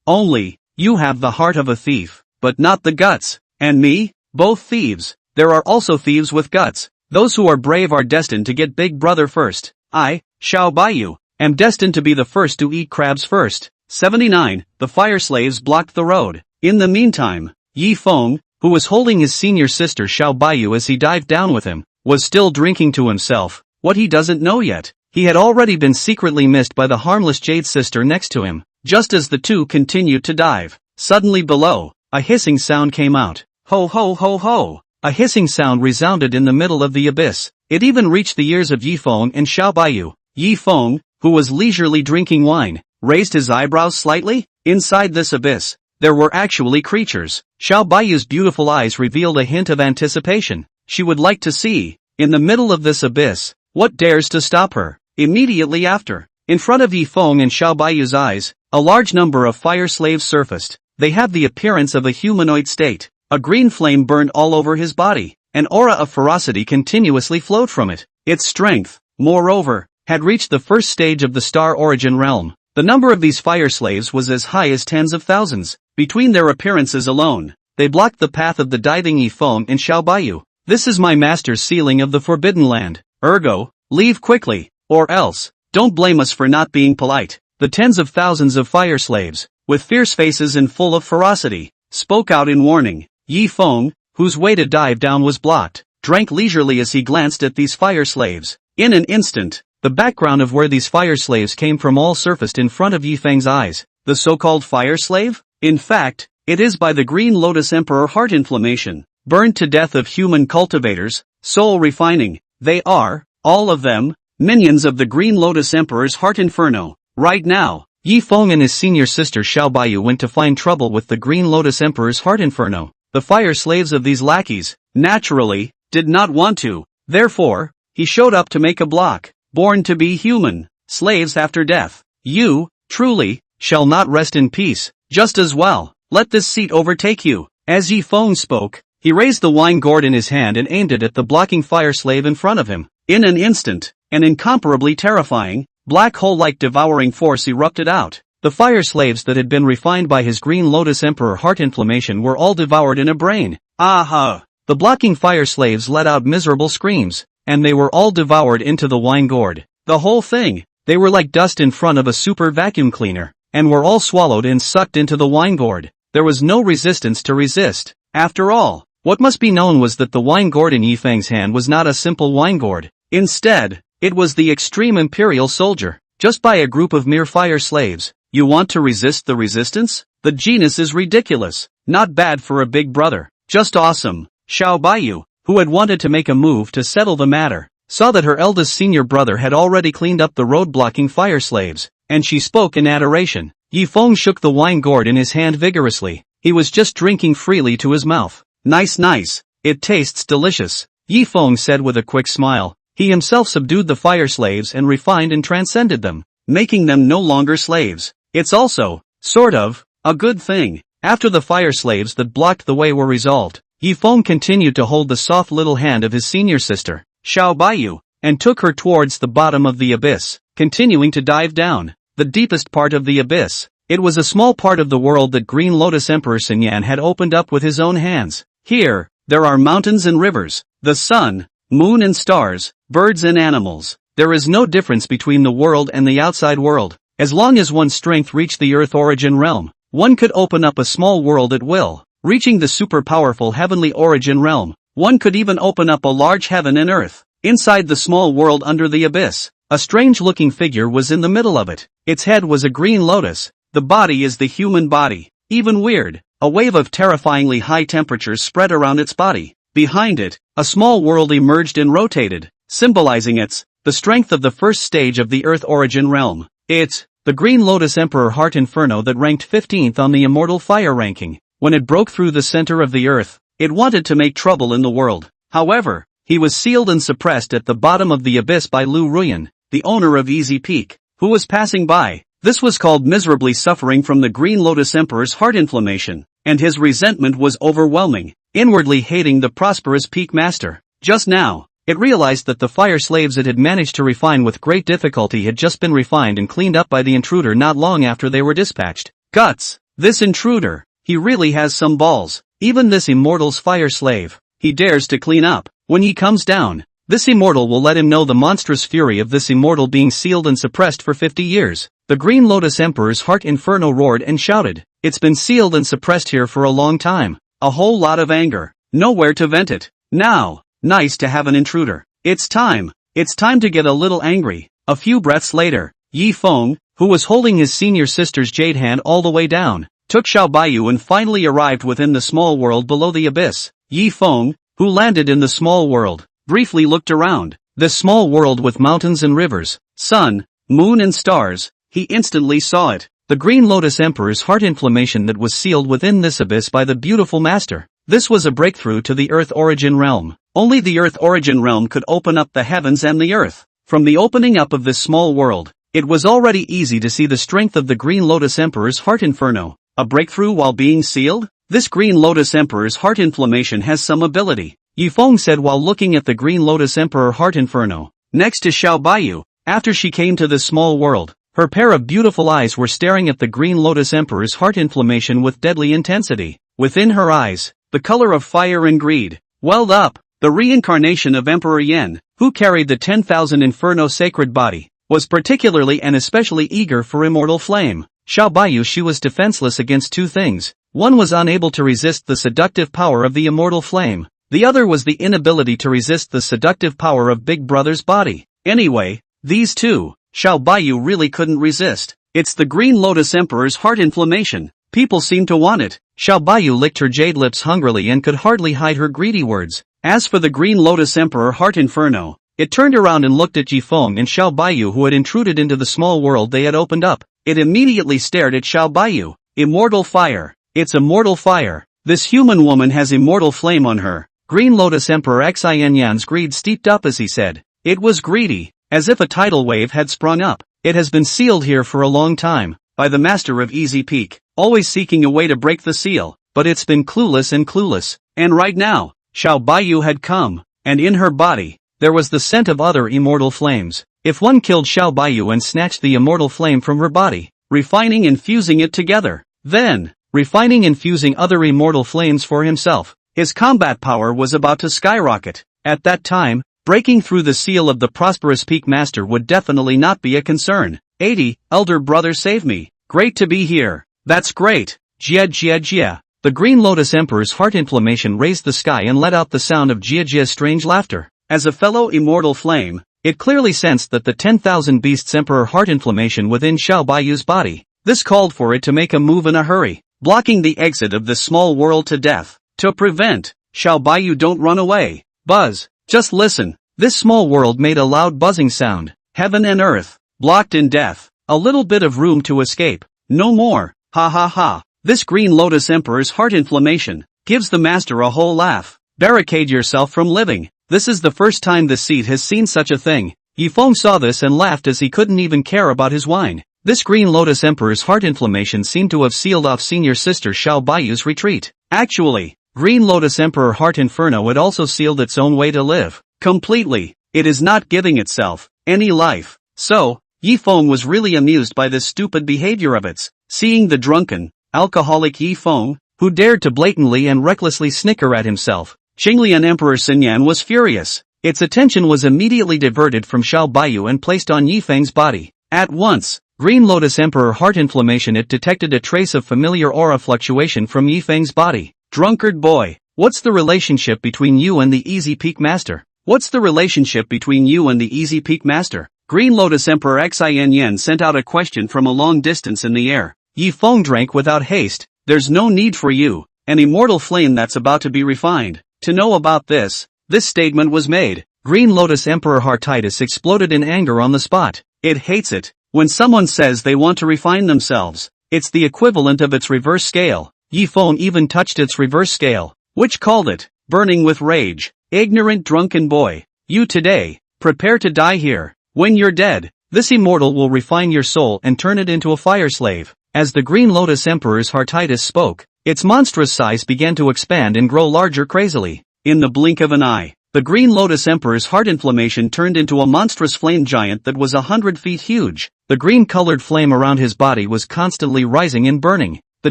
Speaker 1: Only, you have the heart of a thief, but not the guts. And me? Both thieves. There are also thieves with guts. Those who are brave are destined to get big brother first. I, Xiao Baiyu, am destined to be the first to eat crabs first." 79. The fire slaves blocked the road. In the meantime, Yi Feng, who was holding his senior sister Xiao Baiyu as he dived down with him, was still drinking to himself. What he doesn't know yet, he had already been secretly missed by the harmless Jade sister next to him. Just as the two continued to dive, suddenly below, a hissing sound came out. Ho ho ho ho! A hissing sound resounded in the middle of the abyss. It even reached the ears of Yi Feng and Xiao Baiyu. Yi Feng, who was leisurely drinking wine, raised his eyebrows slightly. Inside this abyss, there were actually creatures. Xiao Baiyu's beautiful eyes revealed a hint of anticipation. She would like to see, in the middle of this abyss, what dares to stop her. Immediately after, in front of Yi Feng and Xiao Baiyu's eyes, a large number of fire slaves surfaced. They have the appearance of a humanoid state. A green flame burned all over his body. An aura of ferocity continuously flowed from it. Its strength, moreover, had reached the first stage of the star origin realm. The number of these fire slaves was as high as tens of thousands. Between their appearances alone, they blocked the path of the diving Yi Feng and Xiao Baiyu. "This is my master's sealing of the Forbidden Land. Ergo, leave quickly, or else, don't blame us for not being polite." The tens of thousands of fire slaves, with fierce faces and full of ferocity, spoke out in warning. Yi Feng, whose way to dive down was blocked, drank leisurely as he glanced at these fire slaves. In an instant, the background of where these fire slaves came from all surfaced in front of Yi Feng's eyes. The so-called fire slave? In fact, it is by the Green Lotus Emperor heart inflammation, burned to death of human cultivators, soul refining. They are, all of them, minions of the Green Lotus Emperor's heart inferno. Right now, Yi Feng and his senior sister Xiao Baiyu went to find trouble with the Green Lotus Emperor's heart inferno. The fire slaves of these lackeys, naturally, did not want to. Therefore, he showed up to make a block. Born to be human, slaves after death. You, truly, shall not rest in peace. Just as well, let this seat overtake you. As Yi Feng spoke, he raised the wine gourd in his hand and aimed it at the blocking fire slave in front of him. In an instant, an incomparably terrifying, black hole-like devouring force erupted out. The fire slaves that had been refined by his Green Lotus Emperor heart inflammation were all devoured in a brain. Aha! The blocking fire slaves let out miserable screams, and they were all devoured into the wine gourd. The whole thing, they were like dust in front of a super vacuum cleaner, and were all swallowed and sucked into the wine gourd. There was no resistance to resist. After all, what must be known was that the wine gourd in Yi Feng's hand was not a simple wine gourd. Instead, it was the extreme imperial soldier, just by a group of mere fire slaves. You want to resist the resistance? The genus is ridiculous. Not bad for a big brother. Just awesome. Xiao Baiyu, who had wanted to make a move to settle the matter, saw that her eldest senior brother had already cleaned up the road-blocking fire slaves, and she spoke in adoration. Yi Feng shook the wine gourd in his hand vigorously. He was just drinking freely to his mouth. Nice. It tastes delicious, Yi Feng said with a quick smile. He himself subdued the fire slaves and refined and transcended them, making them no longer slaves. It's also, sort of, a good thing. After the fire slaves that blocked the way were resolved, Yi Feng continued to hold the soft little hand of his senior sister, Xiao Baiyu, and took her towards the bottom of the abyss, continuing to dive down. The deepest part of the abyss. It was a small part of the world that Green Lotus Emperor Xinyan had opened up with his own hands. Here, there are mountains and rivers, the sun, moon and stars, birds and animals. There is no difference between the world and the outside world. As long as one's strength reached the Earth origin realm, one could open up a small world at will. Reaching the super-powerful heavenly origin realm, one could even open up a large heaven and earth. Inside the small world under the abyss, a strange-looking figure was in the middle of it. Its head was a green lotus. The body is the human body. Even weird, a wave of terrifyingly high temperatures spread around its body. Behind it, a small world emerged and rotated, symbolizing the strength of the first stage of the Earth origin realm. It's the Green Lotus Emperor Heart Inferno that ranked 15th on the Immortal Fire ranking. When it broke through the center of the Earth, it wanted to make trouble in the world. However, he was sealed and suppressed at the bottom of the abyss by Lu Ruyan, the owner of Easy Peak, who was passing by. This was called miserably suffering from the Green Lotus Emperor's heart inflammation, and his resentment was overwhelming, inwardly hating the prosperous Peak Master. Just now, it realized that the fire slaves it had managed to refine with great difficulty had just been refined and cleaned up by the intruder not long after they were dispatched. Guts! This intruder! He really has some balls. Even this immortal's fire slave, he dares to clean up. When he comes down, this immortal will let him know the monstrous fury of this immortal being sealed and suppressed for 50 years. The Green Lotus Emperor's heart inferno roared and shouted, "It's been sealed and suppressed here for a long time. A whole lot of anger. Nowhere to vent it. Now, nice to have an intruder. It's time to get a little angry." A few breaths later, Yi Feng, who was holding his senior sister's jade hand all the way down, took Xiao Baiyu and finally arrived within the small world below the abyss. Yi Feng, who landed in the small world, briefly looked around. This small world with mountains and rivers, sun, moon and stars, he instantly saw it. The Green Lotus Emperor's heart inflammation that was sealed within this abyss by the beautiful master. This was a breakthrough to the Earth Origin Realm. Only the Earth Origin Realm could open up the heavens and the earth. From the opening up of this small world, it was already easy to see the strength of the Green Lotus Emperor's heart inferno. A breakthrough while being sealed? This Green Lotus Emperor's heart inflammation has some ability, Yi Feng said while looking at the Green Lotus Emperor heart inferno. Next to Xiao Baiyu, after she came to this small world, her pair of beautiful eyes were staring at the Green Lotus Emperor's heart inflammation with deadly intensity. Within her eyes, the color of fire and greed welled up. The reincarnation of Emperor Yen, who carried the 10,000 Inferno sacred body, was particularly and especially eager for immortal flame. Xiao Baiyu, she was defenseless against two things. One was unable to resist the seductive power of the immortal flame. The other was the inability to resist the seductive power of Big Brother's body. Anyway, these two, Xiao Baiyu really couldn't resist. It's the Green Lotus Emperor's heart inflammation. People seem to want it. Xiao Baiyu licked her jade lips hungrily and could hardly hide her greedy words. As for the Green Lotus Emperor heart inferno, it turned around and looked at Yi Feng and Xiao Baiyu, who had intruded into the small world they had opened up. It immediately stared at Xiao Baiyu. Immortal fire. It's immortal fire. This human woman has immortal flame on her. Green Lotus Emperor Xianyan's greed steeped up as he said. It was greedy, as if a tidal wave had sprung up. It has been sealed here for a long time, by the master of Easy Peak, always seeking a way to break the seal, but it's been clueless. And right now, Xiao Baiyu had come, and in her body, there was the scent of other immortal flames. If one killed Xiao Baiyu and snatched the immortal flame from her body, refining and fusing it together, then, refining and fusing other immortal flames for himself, his combat power was about to skyrocket. At that time, breaking through the seal of the prosperous Peak Master would definitely not be a concern. 80, elder brother save me. Great to be here. That's great. Jia. The Green Lotus Emperor's heart inflammation raised the sky and let out the sound of Jia's strange laughter. As a fellow immortal flame, it clearly sensed that the 10,000 Beasts Emperor heart inflammation within Xiao Baiyu's body. This called for it to make a move in a hurry, blocking the exit of this small world to death. To prevent, Xiao Baiyu, don't run away. Buzz, just listen. This small world made a loud buzzing sound. Heaven and earth, blocked in death. A little bit of room to escape. No more. Ha ha ha. This Green Lotus Emperor's heart inflammation gives the master a whole laugh. Barricade yourself from living. This is the first time this seat has seen such a thing. Yi Feng saw this and laughed as he couldn't even care about his wine. This Green Lotus Emperor's heart inflammation seemed to have sealed off senior sister Xiao Baiyu's retreat. Actually, Green Lotus Emperor heart inferno had also sealed its own way to live. Completely. It is not giving itself any life. So, Yi Feng was really amused by this stupid behavior of its. Seeing the drunken, alcoholic Yi Feng, who dared to blatantly and recklessly snicker at himself, Qinglian Emperor Xinyan was furious. Its attention was immediately diverted from Xiao Baiyu and placed on Yi Feng's body. At once, Green Lotus Emperor heart inflammation, it detected a trace of familiar aura fluctuation from Yi Feng's body. Drunkard boy, what's the relationship between you and the Easy Peak Master? What's the relationship between you and the Easy Peak Master? Green Lotus Emperor Xianyan sent out a question from a long distance in the air. Yi Feng drank without haste. There's no need for you, an immortal flame that's about to be refined, to know about this. This statement was made. Green Lotus Emperor Heartitis exploded in anger on the spot. It hates it when someone says they want to refine themselves. It's the equivalent of its reverse scale. Yi Feng even touched its reverse scale, which called it, burning with rage. Ignorant drunken boy, you today, prepare to die here. When you're dead, This immortal will refine your soul and turn it into a fire slave. As the Green Lotus Emperor's Heartitis spoke, its monstrous size began to expand and grow larger crazily. In the blink of an eye, the Green Lotus Emperor's heart inflammation turned into a monstrous flame giant that was 100 feet huge. The green-colored flame around his body was constantly rising and burning. The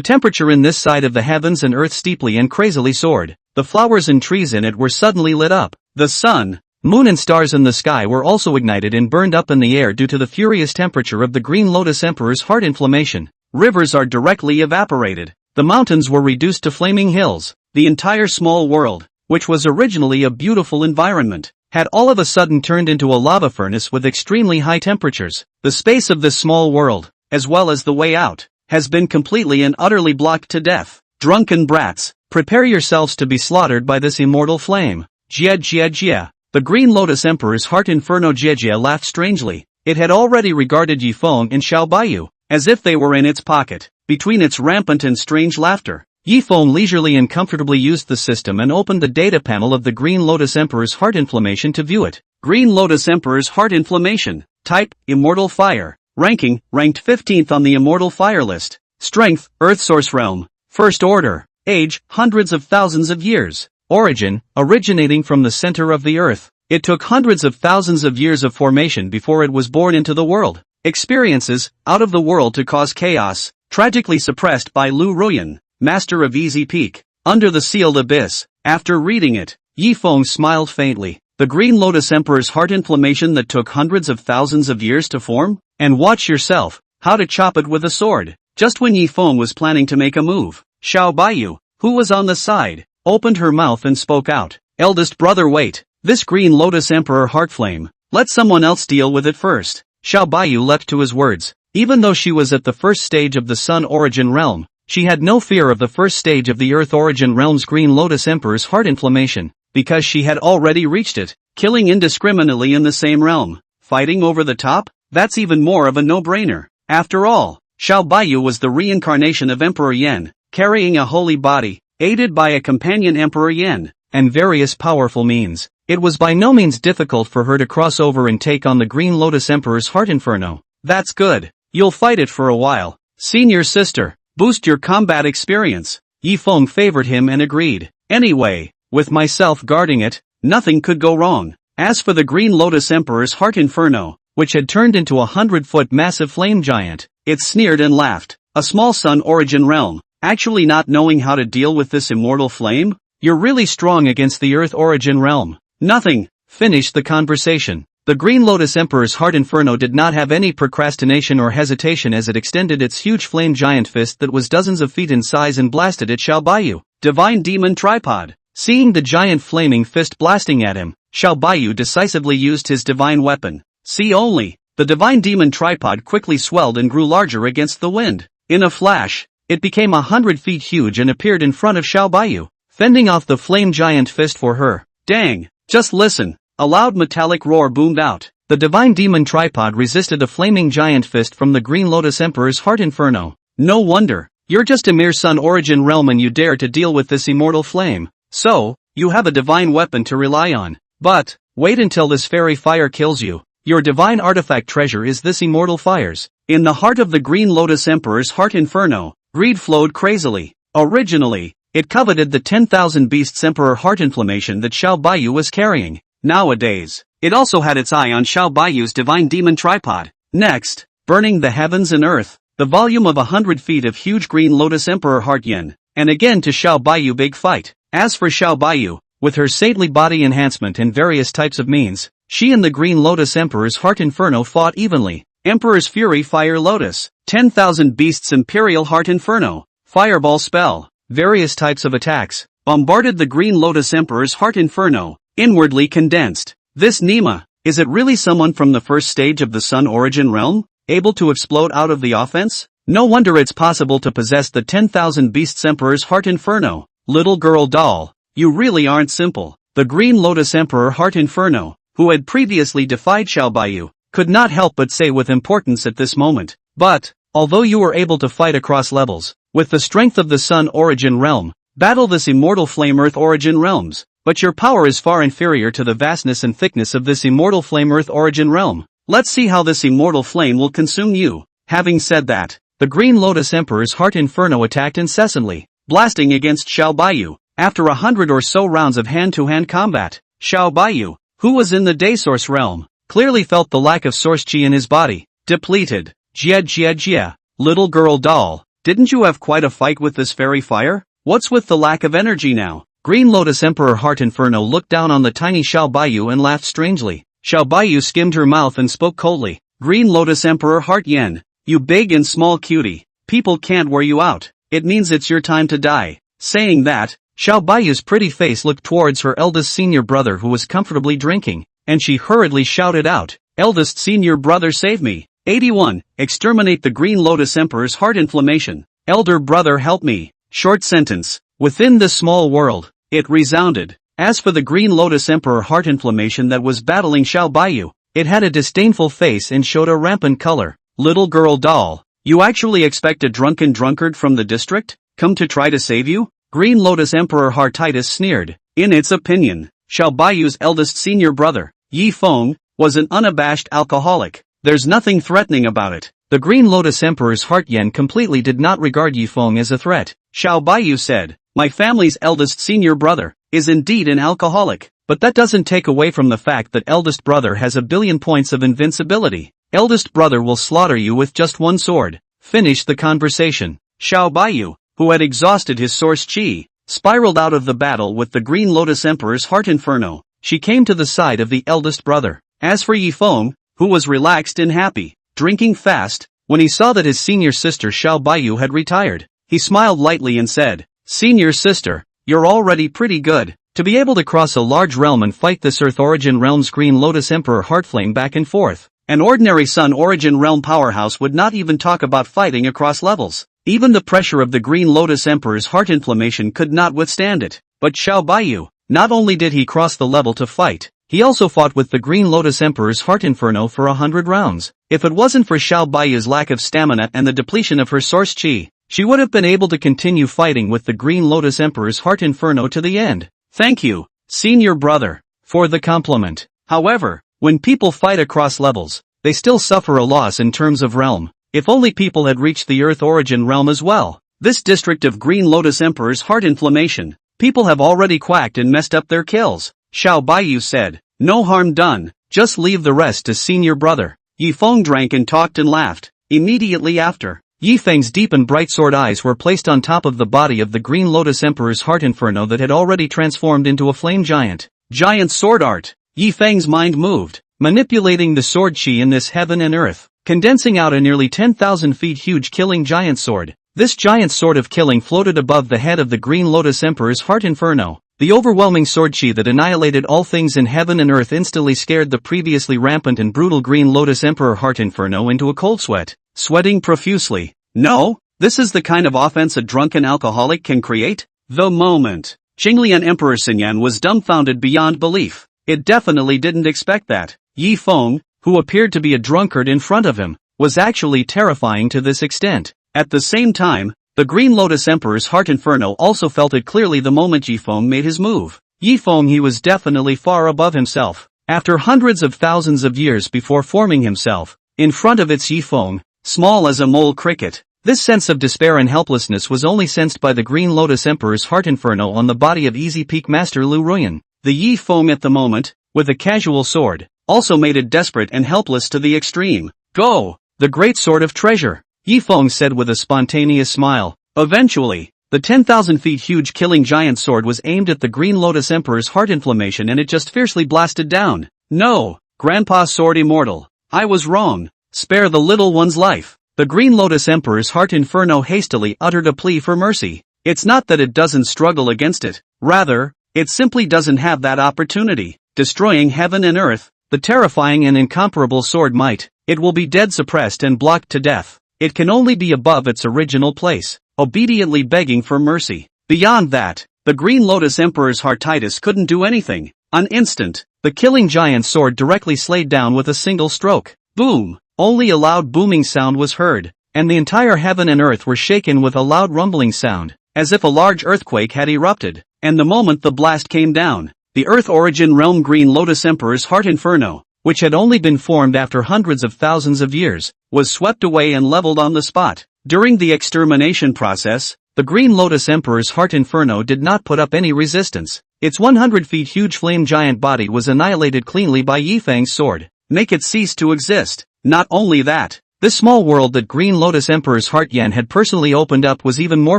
Speaker 1: temperature in this side of the heavens and earth steeply and crazily soared. The flowers and trees in it were suddenly lit up. The sun, moon and stars in the sky were also ignited and burned up in the air due to the furious temperature of the Green Lotus Emperor's heart inflammation. Rivers are directly evaporated. The mountains were reduced to flaming hills. The entire small world, which was originally a beautiful environment, had all of a sudden turned into a lava furnace with extremely high temperatures. The space of this small world, as well as the way out, has been completely and utterly blocked to death. Drunken brats, prepare yourselves to be slaughtered by this immortal flame. Jia Jia Jia. The Green Lotus Emperor's heart inferno Jia Jia laughed strangely. It had already regarded Yifeng and Xiao Baiyu as if they were in its pocket. Between its rampant and strange laughter, Yifeng leisurely and comfortably used the system and opened the data panel of the Green Lotus Emperor's heart inflammation to view it. Green Lotus Emperor's heart inflammation. Type, Immortal Fire. Ranking, ranked 15th on the Immortal Fire list. Strength, Earth Source Realm. First Order. Age, hundreds of thousands of years. Origin, originating from the center of the Earth. It took hundreds of thousands of years of formation before it was born into the world. Experiences, out of the world to cause chaos, tragically suppressed by Lu Ruyan, master of Easy Peak. Under the Sealed Abyss. After reading it, Yifeng smiled faintly. The Green Lotus Emperor's heart inflammation that took hundreds of thousands of years to form? And watch yourself, how to chop it with a sword. Just when Yifeng was planning to make a move, Xiao Baiyu, who was on the side, opened her mouth and spoke out. Eldest brother, wait. This Green Lotus Emperor heart flame, let someone else deal with it first. Xiao Baiyu leapt to his words. Even though she was at the first stage of the Sun Origin Realm, she had no fear of the first stage of the Earth Origin Realm's Green Lotus Emperor's heart inflammation, because she had already reached it, killing indiscriminately in the same realm. Fighting over the top? That's even more of a no-brainer. After all, Xiao Baiyu was the reincarnation of Emperor Yan, carrying a holy body, aided by a companion Emperor Yan, and various powerful means. It was by no means difficult for her to cross over and take on the Green Lotus Emperor's heart inferno. That's good. You'll fight it for a while. Senior sister, boost your combat experience. Yifeng favored him and agreed. Anyway, with myself guarding it, nothing could go wrong. As for the Green Lotus Emperor's heart inferno, which had turned into a 100-foot massive flame giant, it sneered and laughed. A small Sun Origin realm, actually not knowing how to deal with this immortal flame? You're really strong against the Earth Origin realm. Nothing. Finished the conversation. The Green Lotus Emperor's heart inferno did not have any procrastination or hesitation as it extended its huge flame giant fist that was dozens of feet in size and blasted at Xiao Baiyu. Divine Demon Tripod. Seeing the giant flaming fist blasting at him, Xiao Baiyu decisively used his divine weapon. See only. The Divine Demon Tripod quickly swelled and grew larger against the wind. In a flash, it became 100 feet huge and appeared in front of Xiao Baiyu, fending off the flame giant fist for her. Dang! Just listen. A loud metallic roar boomed out. The Divine Demon Tripod resisted a flaming giant fist from the Green Lotus Emperor's heart inferno. No wonder. You're just a mere Sun Origin realm and you dare to deal with this immortal flame. So, you have a divine weapon to rely on. But, wait until this fairy fire kills you. Your divine artifact treasure is this immortal fire's. In the heart of the Green Lotus Emperor's heart inferno, greed flowed crazily. Originally, it coveted the 10,000 Beasts Emperor heart inflammation that Xiao Baiyu was carrying. Nowadays, it also had its eye on Xiao Baiyu's Divine Demon Tripod. Next, burning the heavens and earth, the volume of 100 feet of huge Green Lotus Emperor heart yin, and again to Xiao Baiyu big fight. As for Xiao Baiyu, with her saintly body enhancement and various types of means, she and the Green Lotus Emperor's heart inferno fought evenly. Emperor's Fury Fire Lotus, 10,000 Beasts Imperial Heart Inferno, Fireball Spell, various types of attacks, bombarded the Green Lotus Emperor's heart inferno, inwardly condensed. This Nima, is it really someone from the first stage of the Sun Origin realm, able to explode out of the offense? No wonder it's possible to possess the 10,000 Beasts Emperor's heart inferno. Little girl doll, you really aren't simple. The Green Lotus Emperor heart inferno, who had previously defied Xiao Baiyu, could not help but say with importance at this moment. But, although you were able to fight across levels, with the strength of the Sun Origin realm, battle this immortal Flame Earth Origin realms, but your power is far inferior to the vastness and thickness of this immortal Flame Earth Origin realm. Let's see how this immortal flame will consume you. Having said that, the Green Lotus Emperor's heart inferno attacked incessantly, blasting against Xiao Baiyu. After 100 or so rounds of hand-to-hand combat, Xiao Baiyu, who was in the day source realm, clearly felt the lack of source chi in his body. Depleted. Jia, little girl doll, didn't you have quite a fight with this fairy fire? What's with the lack of energy now? Green Lotus Emperor Heart Inferno looked down on the tiny Xiao Baiyu and laughed strangely. Xiao Baiyu skimmed her mouth and spoke coldly. Green Lotus Emperor Heart Yen, you big and small cutie, people can't wear you out. It means it's your time to die. Saying that, Xiao Baiyu's pretty face looked towards her eldest senior brother who was comfortably drinking, and she hurriedly shouted out, Eldest senior brother save me. 81. Exterminate the Green Lotus Emperor's heart inflammation. Elder brother help me. Short sentence. Within this small world, it resounded. As for the Green Lotus Emperor heart inflammation that was battling Xiao Baiyu, it had a disdainful face and showed a rampant color. Little girl doll, you actually expect a drunken drunkard from the district come to try to save you? Green Lotus Emperor Heartitis sneered. In its opinion, Xiao Baiyu's eldest senior brother, Yi Feng, was an unabashed alcoholic. There's nothing threatening about it. The Green Lotus Emperor's heart Yen completely did not regard Yi Feng as a threat. Xiao Baiyu said, my family's eldest senior brother is indeed an alcoholic, but that doesn't take away from the fact that eldest brother has a billion points of invincibility. Eldest brother will slaughter you with just one sword. Finish the conversation. Xiao Baiyu, who had exhausted his source chi, spiraled out of the battle with the Green Lotus Emperor's heart inferno. She came to the side of the eldest brother. As for Yi Feng, who was relaxed and happy, drinking fast, when he saw that his senior sister Xiao Baiyu had retired, he smiled lightly and said, Senior sister, you're already pretty good. To be able to cross a large realm and fight this Earth Origin Realm's Green Lotus Emperor Heartflame back and forth, an ordinary Sun Origin Realm powerhouse would not even talk about fighting across levels. Even the pressure of the Green Lotus Emperor's heart inflammation could not withstand it. But Xiao Baiyu, not only did he cross the level to fight, he also fought with the Green Lotus Emperor's heart inferno for 100 rounds. If it wasn't for Xiao Baiyu's lack of stamina and the depletion of her source chi, she would have been able to continue fighting with the Green Lotus Emperor's heart inferno to the end. Thank you, senior brother, for the compliment. However, when people fight across levels, they still suffer a loss in terms of realm. If only people had reached the Earth Origin realm as well. This district of Green Lotus Emperor's heart inflammation, people have already quacked and messed up their kills. Xiao Baiyu said, no harm done, just leave the rest to senior brother. Yi Feng drank and talked and laughed. Immediately after, Yi Feng's deep and bright sword eyes were placed on top of the body of the Green Lotus Emperor's heart inferno that had already transformed into a flame giant. Giant sword art. Yi Feng's mind moved, manipulating the sword chi in this heaven and earth, condensing out a nearly 10,000 feet huge killing giant sword. This giant sword of killing floated above the head of the Green Lotus Emperor's heart inferno. The overwhelming sword chi that annihilated all things in heaven and earth instantly scared the previously rampant and brutal Green Lotus Emperor heart inferno into a cold sweat, sweating profusely. No, this is the kind of offense a drunken alcoholic can create? The moment. Qinglian Emperor Xinyan was dumbfounded beyond belief. It definitely didn't expect that. Yi Feng, who appeared to be a drunkard in front of him, was actually terrifying to this extent. At the same time, the Green Lotus Emperor's heart inferno also felt it clearly the moment Yi Feng made his move. Yi Feng, he was definitely far above himself. After hundreds of thousands of years before forming himself, in front of its Yi Feng, small as a mole cricket, this sense of despair and helplessness was only sensed by the Green Lotus Emperor's heart inferno on the body of Easy Peak Master Lu Ruyan. The Yi Feng at the moment, with a casual sword, also made it desperate and helpless to the extreme. Go! The great sword of treasure! Yi Feng said with a spontaneous smile. Eventually, the 10,000 feet huge killing giant sword was aimed at the Green Lotus Emperor's heart inflammation and it just fiercely blasted down. No, Grandpa Sword Immortal. I was wrong. Spare the little one's life. The Green Lotus Emperor's heart inferno hastily uttered a plea for mercy. It's not that it doesn't struggle against it. Rather, it simply doesn't have that opportunity. Destroying heaven and earth, the terrifying and incomparable sword might. It will be dead suppressed and blocked to death. It can only be above its original place, obediently begging for mercy. Beyond that, the Green Lotus Emperor's heartitis couldn't do anything. An instant, the killing giant sword directly slayed down with a single stroke. Boom! Only a loud booming sound was heard, and the entire heaven and earth were shaken with a loud rumbling sound, as if a large earthquake had erupted. And the moment the blast came down, the Earth Origin Realm Green Lotus Emperor's heart inferno, which had only been formed after hundreds of thousands of years, was swept away and leveled on the spot. During the extermination process, the Green Lotus Emperor's heart inferno did not put up any resistance. Its 100 feet huge flame giant body was annihilated cleanly by Yifeng's sword. Make it cease to exist. Not only that, this small world that Green Lotus Emperor's heart Yan had personally opened up was even more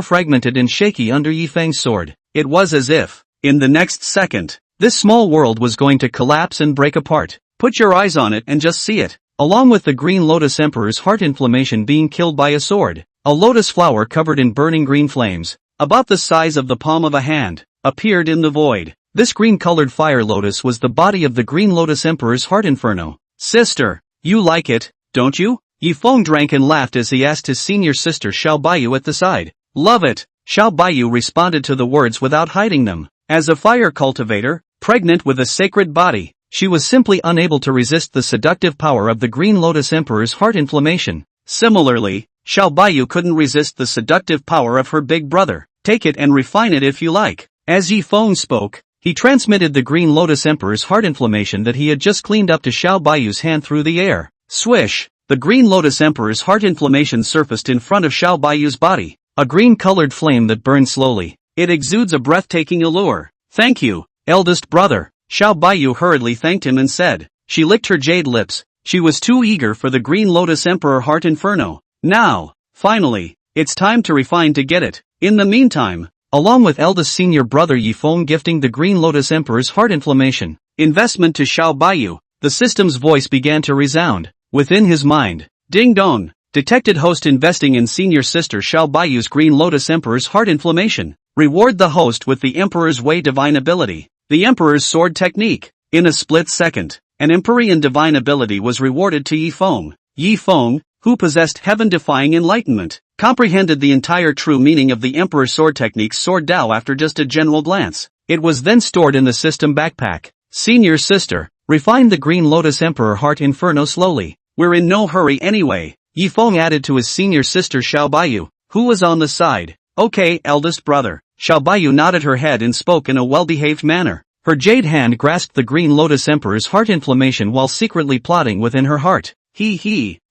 Speaker 1: fragmented and shaky under Yifeng's sword. It was as if, in the next second, this small world was going to collapse and break apart. Put your eyes on it and just see it. Along with the Green Lotus Emperor's heart inflammation being killed by a sword, a lotus flower covered in burning green flames, about the size of the palm of a hand, appeared in the void. This green-colored fire lotus was the body of the Green Lotus Emperor's heart inferno. Sister, you like it, don't you? Yifeng drank and laughed as he asked his senior sister Xiao Baiyu at the side. Love it, Xiao Baiyu responded to the words without hiding them. As a fire cultivator, pregnant with a sacred body, she was simply unable to resist the seductive power of the Green Lotus Emperor's heart inflammation. Similarly, Xiao Baiyu couldn't resist the seductive power of her big brother. Take it and refine it if you like. As Yifeng spoke, he transmitted the Green Lotus Emperor's heart inflammation that he had just cleaned up to Xiao Baiyu's hand through the air. Swish! The Green Lotus Emperor's heart inflammation surfaced in front of Xiao Baiyu's body, a green-colored flame that burned slowly. It exudes a breathtaking allure. Thank you, eldest brother. Xiao Baiyu hurriedly thanked him and said. She licked her jade lips. She was too eager for the Green Lotus Emperor heart inferno. Now, finally, it's time to refine to get it. In the meantime, along with eldest senior brother Yifeng gifting the Green Lotus Emperor's heart inflammation investment to Xiao Baiyu, the system's voice began to resound. Within his mind, ding dong, detected host investing in senior sister Xiao Baiyu's Green Lotus Emperor's heart inflammation. Reward the host with the Emperor's Way divine ability. The Emperor's sword technique. In a split second, an Empyrean divine ability was rewarded to Yifeng. Yifeng, who possessed heaven-defying enlightenment, comprehended the entire true meaning of the Emperor's sword technique's sword Dao after just a general glance. It was then stored in the system backpack. Senior sister, refine the Green Lotus Emperor heart inferno slowly. We're in no hurry anyway, Yifeng added to his senior sister Xiao Baiyu, who was on the side. Okay, eldest brother. Xiao Baiyu nodded her head and spoke in a well-behaved manner. Her jade hand grasped the Green Lotus Emperor's heart inflammation while secretly plotting within her heart.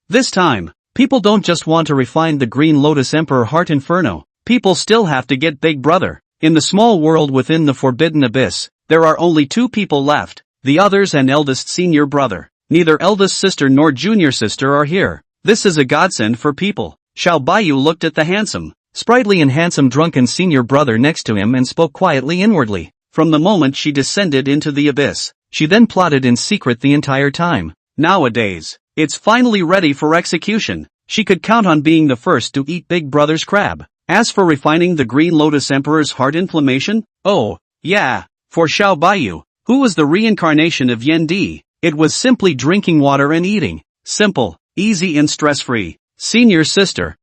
Speaker 1: This time, people don't just want to refine the Green Lotus Emperor heart inferno, people still have to get big brother. In the small world within the Forbidden Abyss, there are only two people left, the others and eldest senior brother. Neither eldest sister nor junior sister are here. This is a godsend for people. Xiao Baiyu looked at the handsome, sprightly and handsome drunken senior brother next to him and spoke quietly inwardly. From the moment she descended into the abyss, she then plotted in secret the entire time. Nowadays, it's finally ready for execution. She could count on being the first to eat big brother's crab. As for refining the Green Lotus Emperor's heart inflammation, oh, yeah, for Xiao Baiyu, who was the reincarnation of Yen Di, it was simply drinking water and eating. Simple, easy and stress-free. Senior sister,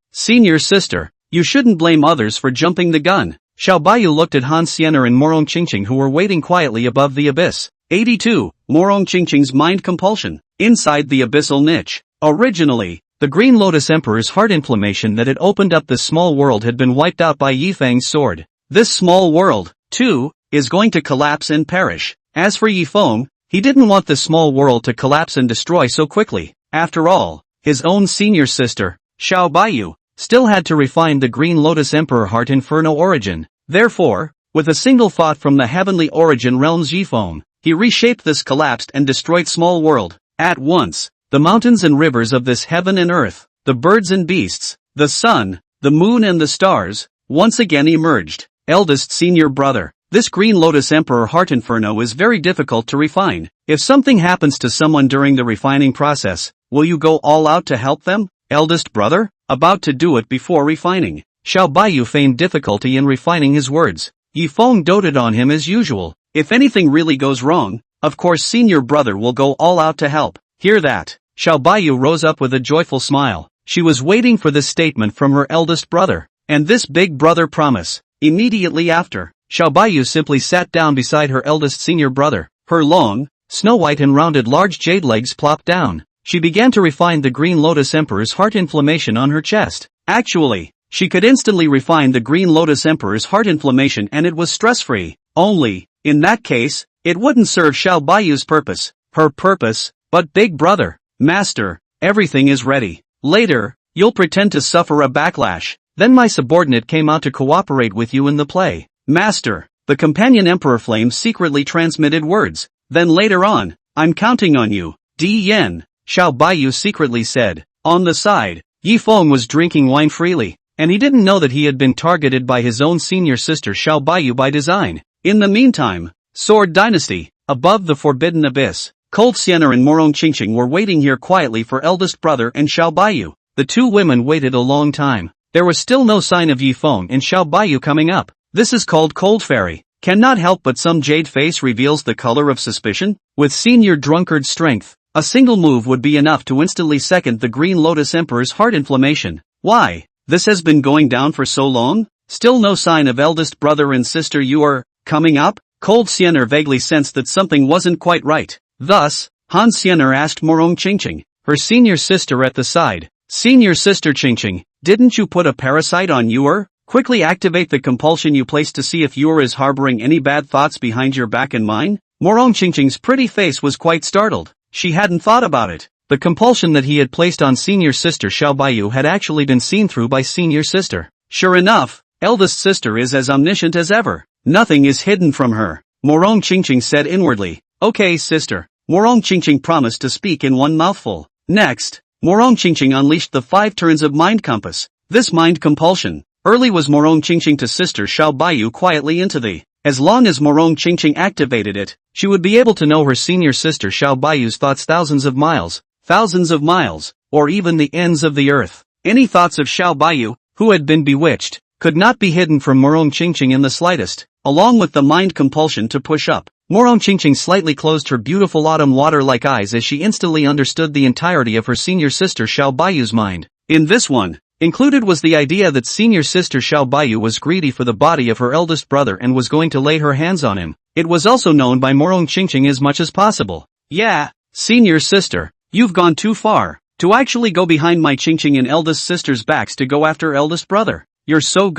Speaker 1: you shouldn't blame others for jumping the gun. Xiao Baiyu looked at Han Xianer and Morong Qingqing who were waiting quietly above the abyss. 82. Morong Qingqing's mind compulsion. Inside the abyssal niche. Originally, the Green Lotus Emperor's heart inflammation that had opened up this small world had been wiped out by Yifeng's sword. This small world, too, is going to collapse and perish. As for Yifeng, he didn't want the small world to collapse and destroy so quickly. After all, his own senior sister, Xiao Baiyu, still had to refine the Green Lotus Emperor heart inferno origin. Therefore, with a single thought from the heavenly origin realm's Yifeng, he reshaped this collapsed and destroyed small world. At once, the mountains and rivers of this heaven and earth, the birds and beasts, the sun, the moon and the stars, once again emerged. Eldest senior brother. This Green Lotus Emperor heart inferno is very difficult to refine. If something happens to someone during the refining process, will you go all out to help them? Eldest brother? About to do it before refining. Xiao Baiyu feigned difficulty in refining his words. Yifeng doted on him as usual. If anything really goes wrong, of course senior brother will go all out to help. Hear that? Xiao Baiyu rose up with a joyful smile. She was waiting for this statement from her eldest brother. And this big brother promise. Immediately after, Xiao Baiyu simply sat down beside her eldest senior brother. Her long, snow-white and rounded large jade legs plopped down. She began to refine the Green Lotus Emperor's heart inflammation on her chest. Actually, she could instantly refine the Green Lotus Emperor's heart inflammation and it was stress-free. Only, in that case, it wouldn't serve Xiao Baiyu's purpose. Her purpose, But big brother, master, everything is ready. Later, you'll pretend to suffer a backlash. Then my subordinate came out to cooperate with you in the play. Master, the companion Emperor Flame secretly transmitted words. Then later on, I'm counting on you. Di Yen, Xiao Baiyu secretly said. On the side, Yi Feng was drinking wine freely, and he didn't know that he had been targeted by his own senior sister Xiao Baiyu by design. In the meantime, Sword Dynasty, above the Forbidden Abyss, Cold Sienna and Morong Qingqing were waiting here quietly for eldest brother and Xiao Baiyu. The two women waited a long time. There was still no sign of Yi Feng and Xiao Baiyu coming up. This is called Cold Fairy. Cannot help but some jade face reveals the color of suspicion. With senior drunkard strength, a single move would be enough to instantly second the Green Lotus Emperor's heart inflammation. Why? This has been going down for so long? Still no sign of eldest brother and sister you are coming up? Cold Sienna vaguely sensed that something wasn't quite right. Thus, Han Sienna asked Morong Qingqing, her senior sister at the side. Senior sister Qingqing, didn't you put a parasite on Yuer? Quickly activate the compulsion you placed to see if Yuer is harboring any bad thoughts behind your back and mine? Morong Qingqing's pretty face was quite startled. She hadn't thought about it. The compulsion that he had placed on senior sister Xiao Baiyu had actually been seen through by senior sister. Sure enough, eldest sister is as omniscient as ever. Nothing is hidden from her. Morong Qingqing said inwardly. Okay sister. Morong Qingqing promised to speak in one mouthful. Next, Morong Qingqing unleashed the 5 turns of mind compass. This mind compulsion. Early was Morong Qingqing to sister Xiao Baiyu quietly into the. As long as Morong Qingqing activated it, she would be able to know her senior sister Xiao Baiyu's thoughts thousands of miles, or even the ends of the earth. Any thoughts of Xiao Baiyu, who had been bewitched, could not be hidden from Morong Qingqing in the slightest. Along with the mind compulsion to push up, Morong Qingqing slightly closed her beautiful autumn water-like eyes as she instantly understood the entirety of her senior sister Xiao Baiyu's mind. In this one, included was the idea that senior sister Xiao Baiyu was greedy for the body of her eldest brother and was going to lay her hands on him. It was also known by Morong Qingqing as much as possible. Yeah, senior sister, you've gone too far. To actually go behind my Qingqing and eldest sister's backs to go after eldest brother. You're so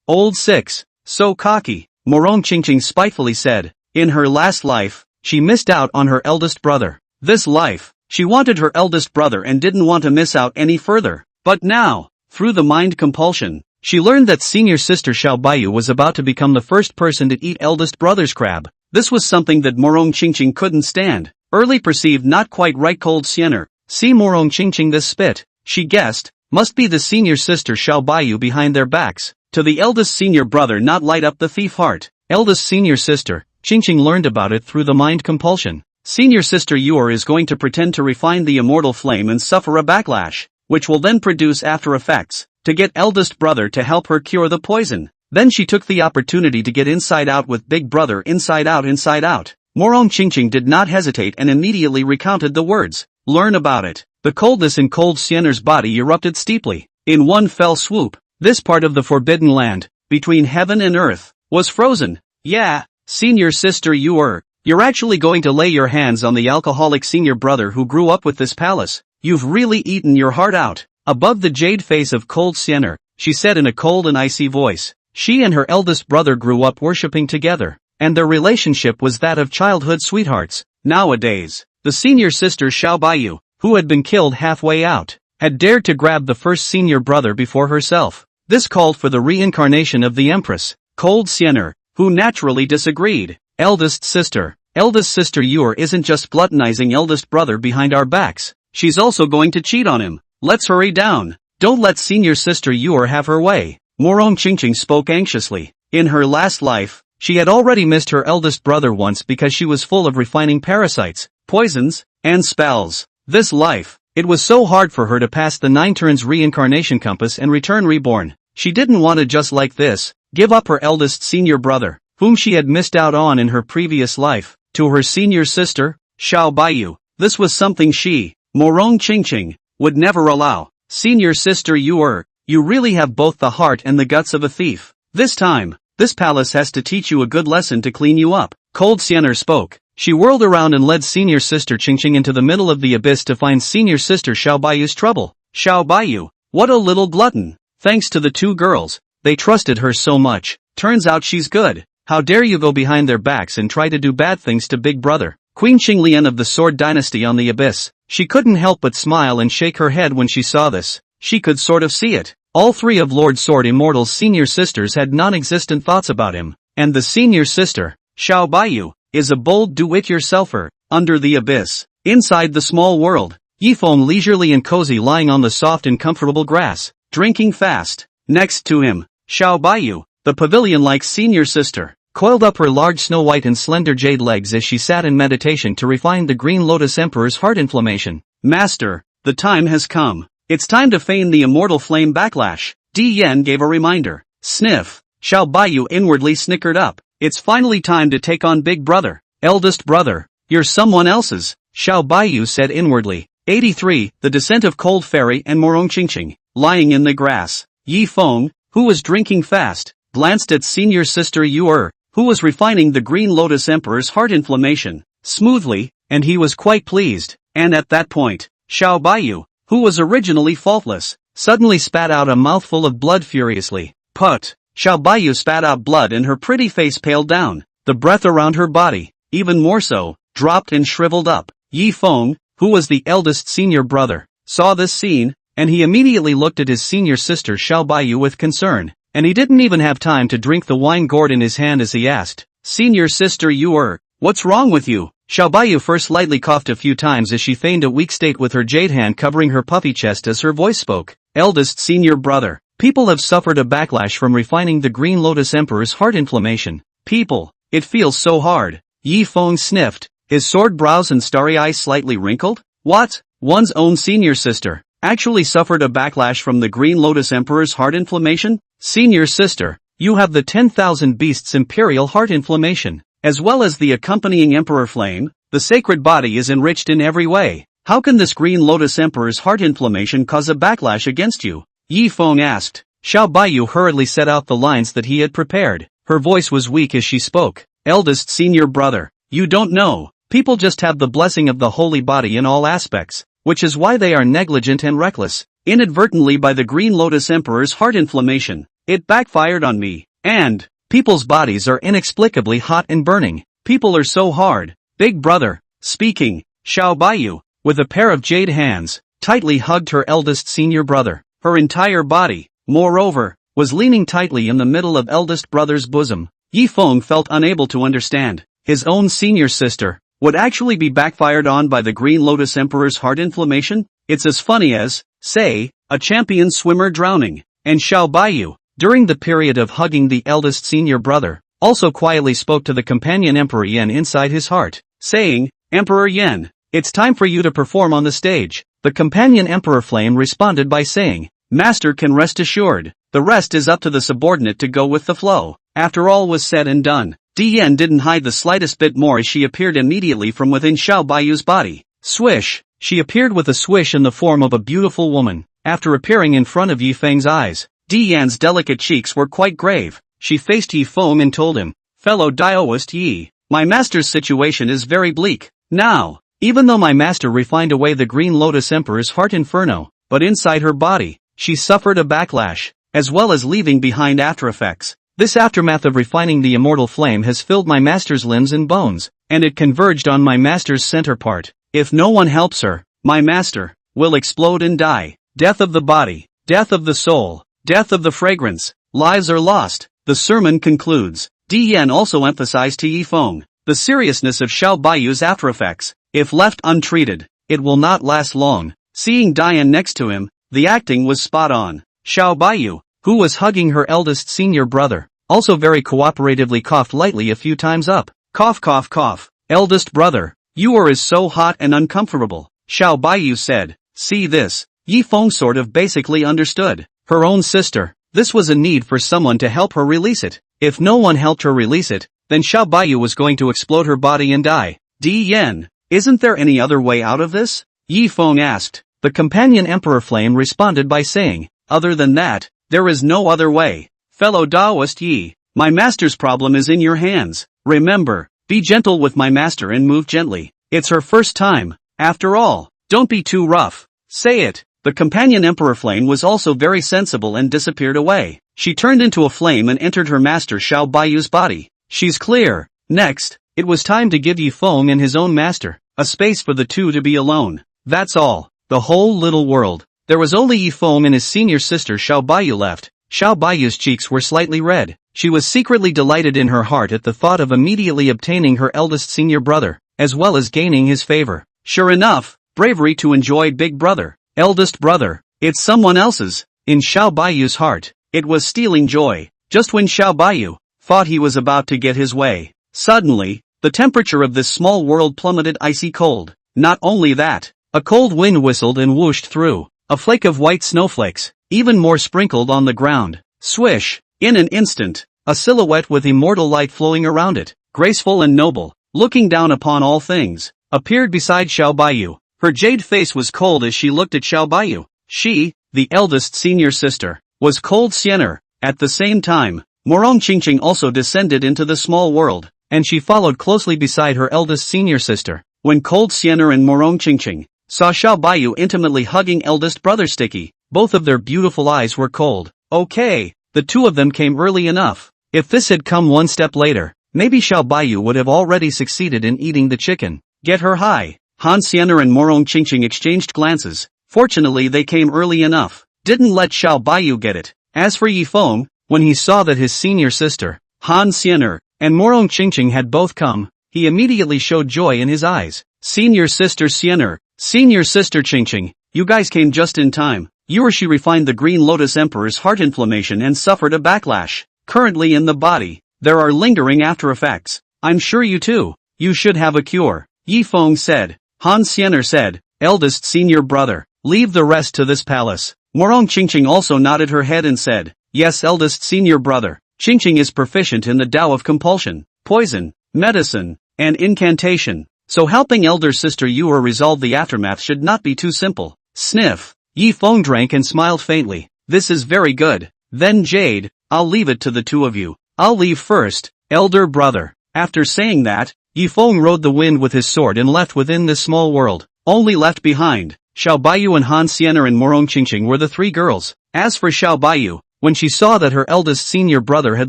Speaker 1: old 6, so cocky, Morong Qingqing spitefully said. In her last life, she missed out on her eldest brother. This life, she wanted her eldest brother and didn't want to miss out any further. But now, through the mind compulsion, she learned that senior sister Xiao Baiyu was about to become the first person to eat eldest brother's crab. This was something that Morong Qingqing couldn't stand. Early perceived not quite right. Cold Sienna, see Morong Qingqing this spit, she guessed, must be the senior sister Xiao Baiyu behind their backs. To the eldest senior brother not light up the thief heart. Eldest senior sister, Qingqing learned about it through the mind compulsion. Senior sister Yuer is going to pretend to refine the immortal flame and suffer a backlash, which will then produce after effects, to get eldest brother to help her cure the poison. Then she took the opportunity to get inside out with big brother inside out. Morong Qingqing did not hesitate and immediately recounted the words. Learn about it. The coldness in Cold Sienna's body erupted steeply. In one fell swoop, this part of the forbidden land, between heaven and earth, was frozen. Yeah, senior sister you're actually going to lay your hands on the alcoholic senior brother who grew up with this palace. You've really eaten your heart out. Above the jade face of Cold Sienna, she said in a cold and icy voice. She and her eldest brother grew up worshipping together, and their relationship was that of childhood sweethearts. Nowadays, the senior sister Xiao Baiyu, who had been killed halfway out, had dared to grab the first senior brother before herself. This called for the reincarnation of the Empress, Cold Sienna, who naturally disagreed. Eldest sister Yuer isn't just gluttonizing eldest brother behind our backs, she's also going to cheat on him. Let's hurry down. Don't let senior sister Yuer have her way. Morong Qingqing spoke anxiously. In her last life, she had already missed her eldest brother once because she was full of refining parasites, poisons, and spells. This life, it was so hard for her to pass the 9 turns reincarnation compass and return reborn. She didn't want to just like this, give up her eldest senior brother, whom she had missed out on in her previous life, to her senior sister, Xiao Baiyu. This was something she, Morong Qingqing, would never allow. Senior sister you really have both the heart and the guts of a thief. This time, this palace has to teach you a good lesson to clean you up. Cold Sienna spoke. She whirled around and led senior sister Qingqing into the middle of the abyss to find senior sister Xiao Baiyu's trouble. Xiao Baiyu, what a little glutton. Thanks to the 2 girls, they trusted her so much. Turns out she's good. How dare you go behind their backs and try to do bad things to big brother. Queen Xinglian of the Sword Dynasty on the Abyss. She couldn't help but smile and shake her head when she saw this. She could sort of see it. All three of Lord Sword Immortal's senior sisters had non-existent thoughts about him, and the senior sister, Xiao Baiyu, is a bold do-it-yourselfer. Under the abyss, inside the small world, Yifeng leisurely and cozy lying on the soft and comfortable grass, drinking fast. Next to him, Xiao Baiyu, the pavilion-like senior sister, coiled up her large snow-white and slender jade legs as she sat in meditation to refine the Green Lotus Emperor's heart inflammation. Master, the time has come. It's time to feign the immortal flame backlash. Di Yan gave a reminder. Sniff. Xiao Baiyu inwardly snickered up. It's finally time to take on Big Brother. Eldest brother. You're someone else's. Xiao Baiyu said inwardly. 83. The Descent of Cold Fairy and Morong Qingqing. Lying in the grass. Yi Feng, who was drinking fast, glanced at senior sister Yu who was refining the Green Lotus Emperor's heart inflammation, smoothly, and he was quite pleased. And at that point, Xiao Baiyu, who was originally faultless, suddenly spat out a mouthful of blood furiously. Put! Xiao Baiyu spat out blood and her pretty face paled down. The breath around her body, even more so, dropped and shriveled up. Yi Feng, who was the eldest senior brother, saw this scene, and he immediately looked at his senior sister Xiao Baiyu with concern, and he didn't even have time to drink the wine gourd in his hand as he asked, Senior sister Yu what's wrong with you? Xiao Baiyu first lightly coughed a few times as she feigned a weak state with her jade hand covering her puffy chest as her voice spoke. Eldest senior brother. People have suffered a backlash from refining the Green Lotus Emperor's heart inflammation. People. It feels so hard. Yi Feng sniffed, his sword brows and starry eyes slightly wrinkled. What? One's own senior sister actually suffered a backlash from the Green Lotus Emperor's heart inflammation? Senior sister, you have the 10,000 beasts imperial heart inflammation, as well as the accompanying emperor flame. The sacred body is enriched in every way. How can this Green Lotus Emperor's heart inflammation cause a backlash against you? Yi Feng asked. Xiao Baiyu hurriedly set out the lines that he had prepared. Her voice was weak as she spoke. Eldest senior brother, you don't know. People just have the blessing of the holy body in all aspects, which is why they are negligent and reckless. Inadvertently by the Green Lotus Emperor's heart inflammation, it backfired on me. And people's bodies are inexplicably hot and burning. People are so hard. Big brother, speaking, Xiao Baiyu, with a pair of jade hands, tightly hugged her eldest senior brother. Her entire body, moreover, was leaning tightly in the middle of eldest brother's bosom. Yi Feng felt unable to understand. His own senior sister would actually be backfired on by the Green Lotus Emperor's heart inflammation? It's as funny as, say, a champion swimmer drowning. And Xiao Baiyu, during the period of hugging the eldest senior brother, also quietly spoke to the companion Emperor Yan inside his heart, saying, Emperor Yan, it's time for you to perform on the stage. The companion Emperor Flame responded by saying, Master can rest assured, the rest is up to the subordinate to go with the flow. After all was said and done, Di Yan didn't hide the slightest bit more as she appeared immediately from within Xiao Baiyu's body. Swish! She appeared with a swish in the form of a beautiful woman. After appearing in front of Yi Feng's eyes, Di Yan's delicate cheeks were quite grave. She faced Yi Feng and told him, Fellow Daoist Yi, my master's situation is very bleak. Now, even though my master refined away the Green Lotus Emperor's heart inferno, but inside her body, she suffered a backlash, as well as leaving behind after effects. This aftermath of refining the immortal flame has filled my master's limbs and bones, and it converged on my master's center part. If no one helps her, my master will explode and die. Death of the body, death of the soul, death of the fragrance, lives are lost. The sermon concludes. Di Yan also emphasized to Yi Feng the seriousness of Xiao Baiyu's after effects. If left untreated, it will not last long. Seeing Dian next to him, the acting was spot on. Xiao Baiyu, who was hugging her eldest senior brother, also very cooperatively coughed lightly a few times up. Cough cough cough. Eldest brother, you is so hot and uncomfortable. Xiao Baiyu said. See this. Yi Feng sort of basically understood. Her own sister. This was a need for someone to help her release it. If no one helped her release it, then Xiao Baiyu was going to explode her body and die. Di Yan, isn't there any other way out of this? Yi Feng asked. The companion Emperor Flame responded by saying, other than that, there is no other way. Fellow Daoist Yi, my master's problem is in your hands. Remember, be gentle with my master and move gently. It's her first time. After all, don't be too rough. Say it. The companion Emperor Flame was also very sensible and disappeared away. She turned into a flame and entered her master Xiao Baiyu's body. She's clear. Next, It was time to give Yifeng and his own master a space for the two to be alone. That's all. The whole little world. There was only Yifeng and his senior sister Xiao Baiyu left. Xiao Baiyu's cheeks were slightly red. She was secretly delighted in her heart at the thought of immediately obtaining her eldest senior brother, as well as gaining his favor. Sure enough, bravery to enjoy big brother, eldest brother, it's someone else's. In Xiao Baiyu's heart, it was stealing joy. Just when Xiao Baiyu thought he was about to get his way, suddenly, the temperature of this small world plummeted icy cold. Not only that, a cold wind whistled and whooshed through. A flake of white snowflakes, even more sprinkled on the ground. Swish! In an instant, a silhouette with immortal light flowing around it, graceful and noble, looking down upon all things, appeared beside Xiao Baiyu. Her jade face was cold as she looked at Xiao Baiyu. She, the eldest senior sister, was cold Xiener. At the same time, Morong Qingqing also descended into the small world, and she followed closely beside her eldest senior sister. When cold Xiener and Morong Qingqing saw Xiao Baiyu intimately hugging eldest brother Sticky, both of their beautiful eyes were cold. Okay, the two of them came early enough. If this had come one step later, maybe Xiao Baiyu would have already succeeded in eating the chicken. Get her high. Han Xiener and Morong Qingqing exchanged glances. Fortunately they came early enough. Didn't let Xiao Baiyu get it. As for Yifeng, when he saw that his senior sister, Han Xiener, and Morong Qingqing had both come, he immediately showed joy in his eyes. Senior sister Xiener, senior sister Qingqing, you guys came just in time. You or she refined the Green Lotus Emperor's heart inflammation and suffered a backlash. Currently in the body, there are lingering after effects. I'm sure you too. You should have a cure. Yifeng said. Han Xiener said, eldest senior brother, leave the rest to this palace. Morong Qingqing also nodded her head and said, yes, eldest senior brother. Qingqing is proficient in the Tao of compulsion, poison, medicine, and incantation. So helping elder sister Yuer resolve the aftermath should not be too simple. Sniff. Yifeng drank and smiled faintly. This is very good. Then Jade, I'll leave it to the two of you. I'll leave first, elder brother. After saying that, Yifeng rode the wind with his sword and left within this small world. Only left behind, Xiao Baiyu and Han Xiener and Morong Qingqing were the three girls. As for Xiao Baiyu, when she saw that her eldest senior brother had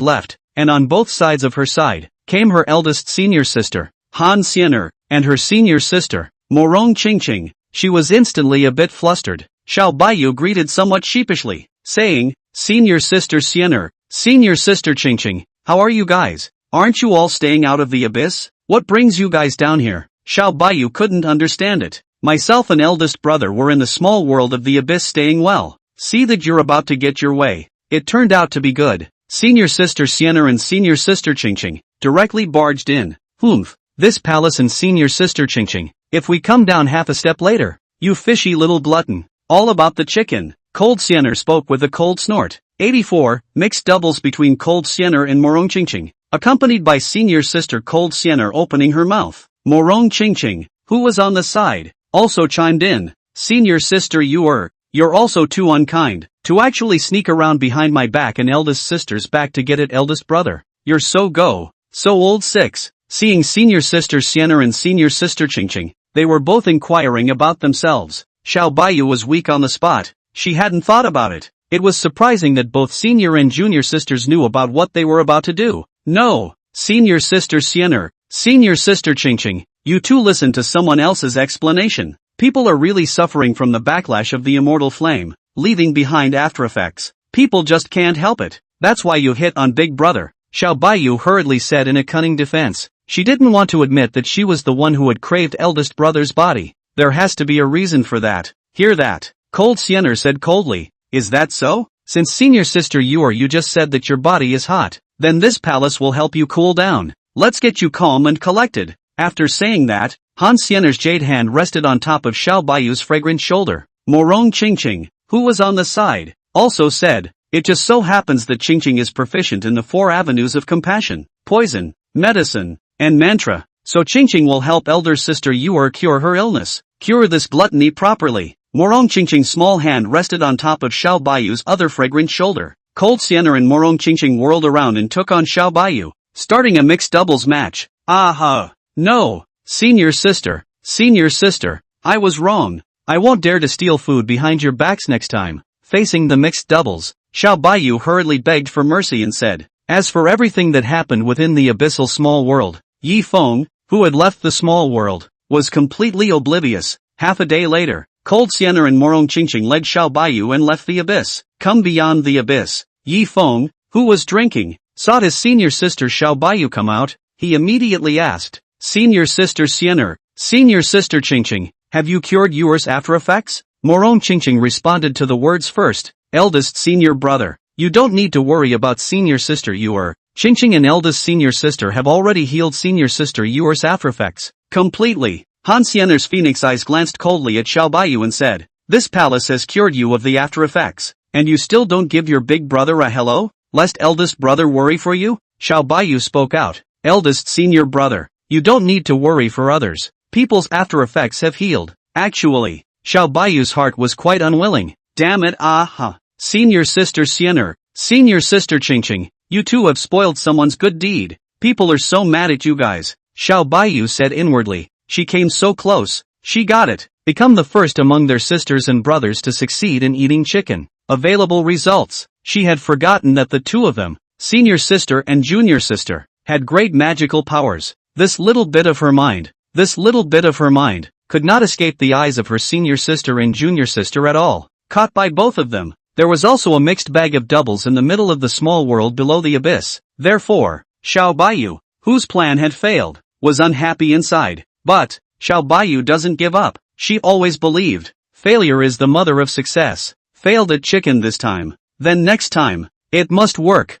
Speaker 1: left, and on both sides of her side, came her eldest senior sister, Han Xiener, and her senior sister, Morong Qingqing, she was instantly a bit flustered. Xiao Baiyu greeted somewhat sheepishly, saying, senior sister Xiener, senior sister Qingqing, how are you guys? Aren't you all staying out of the abyss? What brings you guys down here? Xiao Baiyu couldn't understand it. Myself and eldest brother were in the small world of the abyss staying well. See that you're about to get your way. It turned out to be good. Senior sister Xiener and senior sister Qingqing directly barged in. This palace and senior sister Qingqing, if we come down half a step later, you fishy little glutton. All about the chicken. Cold Xiener spoke with a cold snort. 84, mixed doubles between Cold Xiener and Morong Qingqing, accompanied by senior sister Cold Xiener opening her mouth. Morong Qingqing, who was on the side, also chimed in. Senior sister you're also too unkind, to actually sneak around behind my back and eldest sister's back to get at eldest brother. You're so old. 6. Seeing senior sister Xiener and senior sister Qingqing, they were both inquiring about themselves. Xiao Baiyu was weak on the spot. She hadn't thought about it. It was surprising that both senior and junior sisters knew about what they were about to do. No, senior sister Xiener, senior sister Qingqing, you two listen to someone else's explanation. People are really suffering from the backlash of the immortal flame, leaving behind after effects. People just can't help it. That's why you hit on big brother, Xiao Baiyu hurriedly said in a cunning defense. She didn't want to admit that she was the one who had craved eldest brother's body. There has to be a reason for that. Hear that? Cold Xiener said coldly. Is that so? Since senior sister you just said that your body is hot, then this palace will help you cool down. Let's get you calm and collected. After saying that, Han Xiener's jade hand rested on top of Xiao Baiyu's fragrant shoulder. Morong Qingqing, who was on the side, also said, it just so happens that Qingqing is proficient in the 4 avenues of compassion, poison, medicine, and mantra. So Qingqing will help elder sister Yuer cure her illness, cure this gluttony properly. Morong Qingqing's small hand rested on top of Xiao Baiyu's other fragrant shoulder. Cold Xiener and Morong Qingqing whirled around and took on Xiao Baiyu, starting a mixed doubles match. Aha! No! Senior sister, I was wrong. I won't dare to steal food behind your backs next time. Facing the mixed doubles, Xiao Baiyu hurriedly begged for mercy and said, as for everything that happened within the abyssal small world, Yi Feng, who had left the small world, was completely oblivious. Half a day later, Cold Sienna and Morong Qingqing led Xiao Baiyu and left the abyss. Come beyond the abyss. Yi Feng, who was drinking, saw his senior sister Xiao Baiyu come out. He immediately asked, Senior sister Sienna, Senior sister Qingqing, have you cured yours after effects? Morong Qingqing responded to the words first, Eldest senior brother, you don't need to worry about senior sister Yuer. Qingqing and eldest senior sister have already healed senior sister Yuer's after effects completely. Han Xian'er's phoenix eyes glanced coldly at Xiao Baiyu and said, This palace has cured you of the after effects, and you still don't give your big brother a hello, lest eldest brother worry for you? Xiao Baiyu spoke out, Eldest senior brother, you don't need to worry for others. People's after effects have healed. Actually, Xiao Baiyu's heart was quite unwilling. Damn it, Senior sister Sienna, senior sister Qingqing, you two have spoiled someone's good deed. People are so mad at you guys. Xiao Baiyu said inwardly. She came so close. She got it. Become the first among their sisters and brothers to succeed in eating chicken. Available results. She had forgotten that the two of them, senior sister and junior sister, had great magical powers. This little bit of her mind, could not escape the eyes of her senior sister and junior sister at all. Caught by both of them, there was also a mixed bag of doubles in the middle of the small world below the abyss. Therefore, Xiao Baiyu, whose plan had failed, was unhappy inside. But, Xiao Baiyu doesn't give up. She always believed, failure is the mother of success. Failed at chicken this time. Then next time, it must work.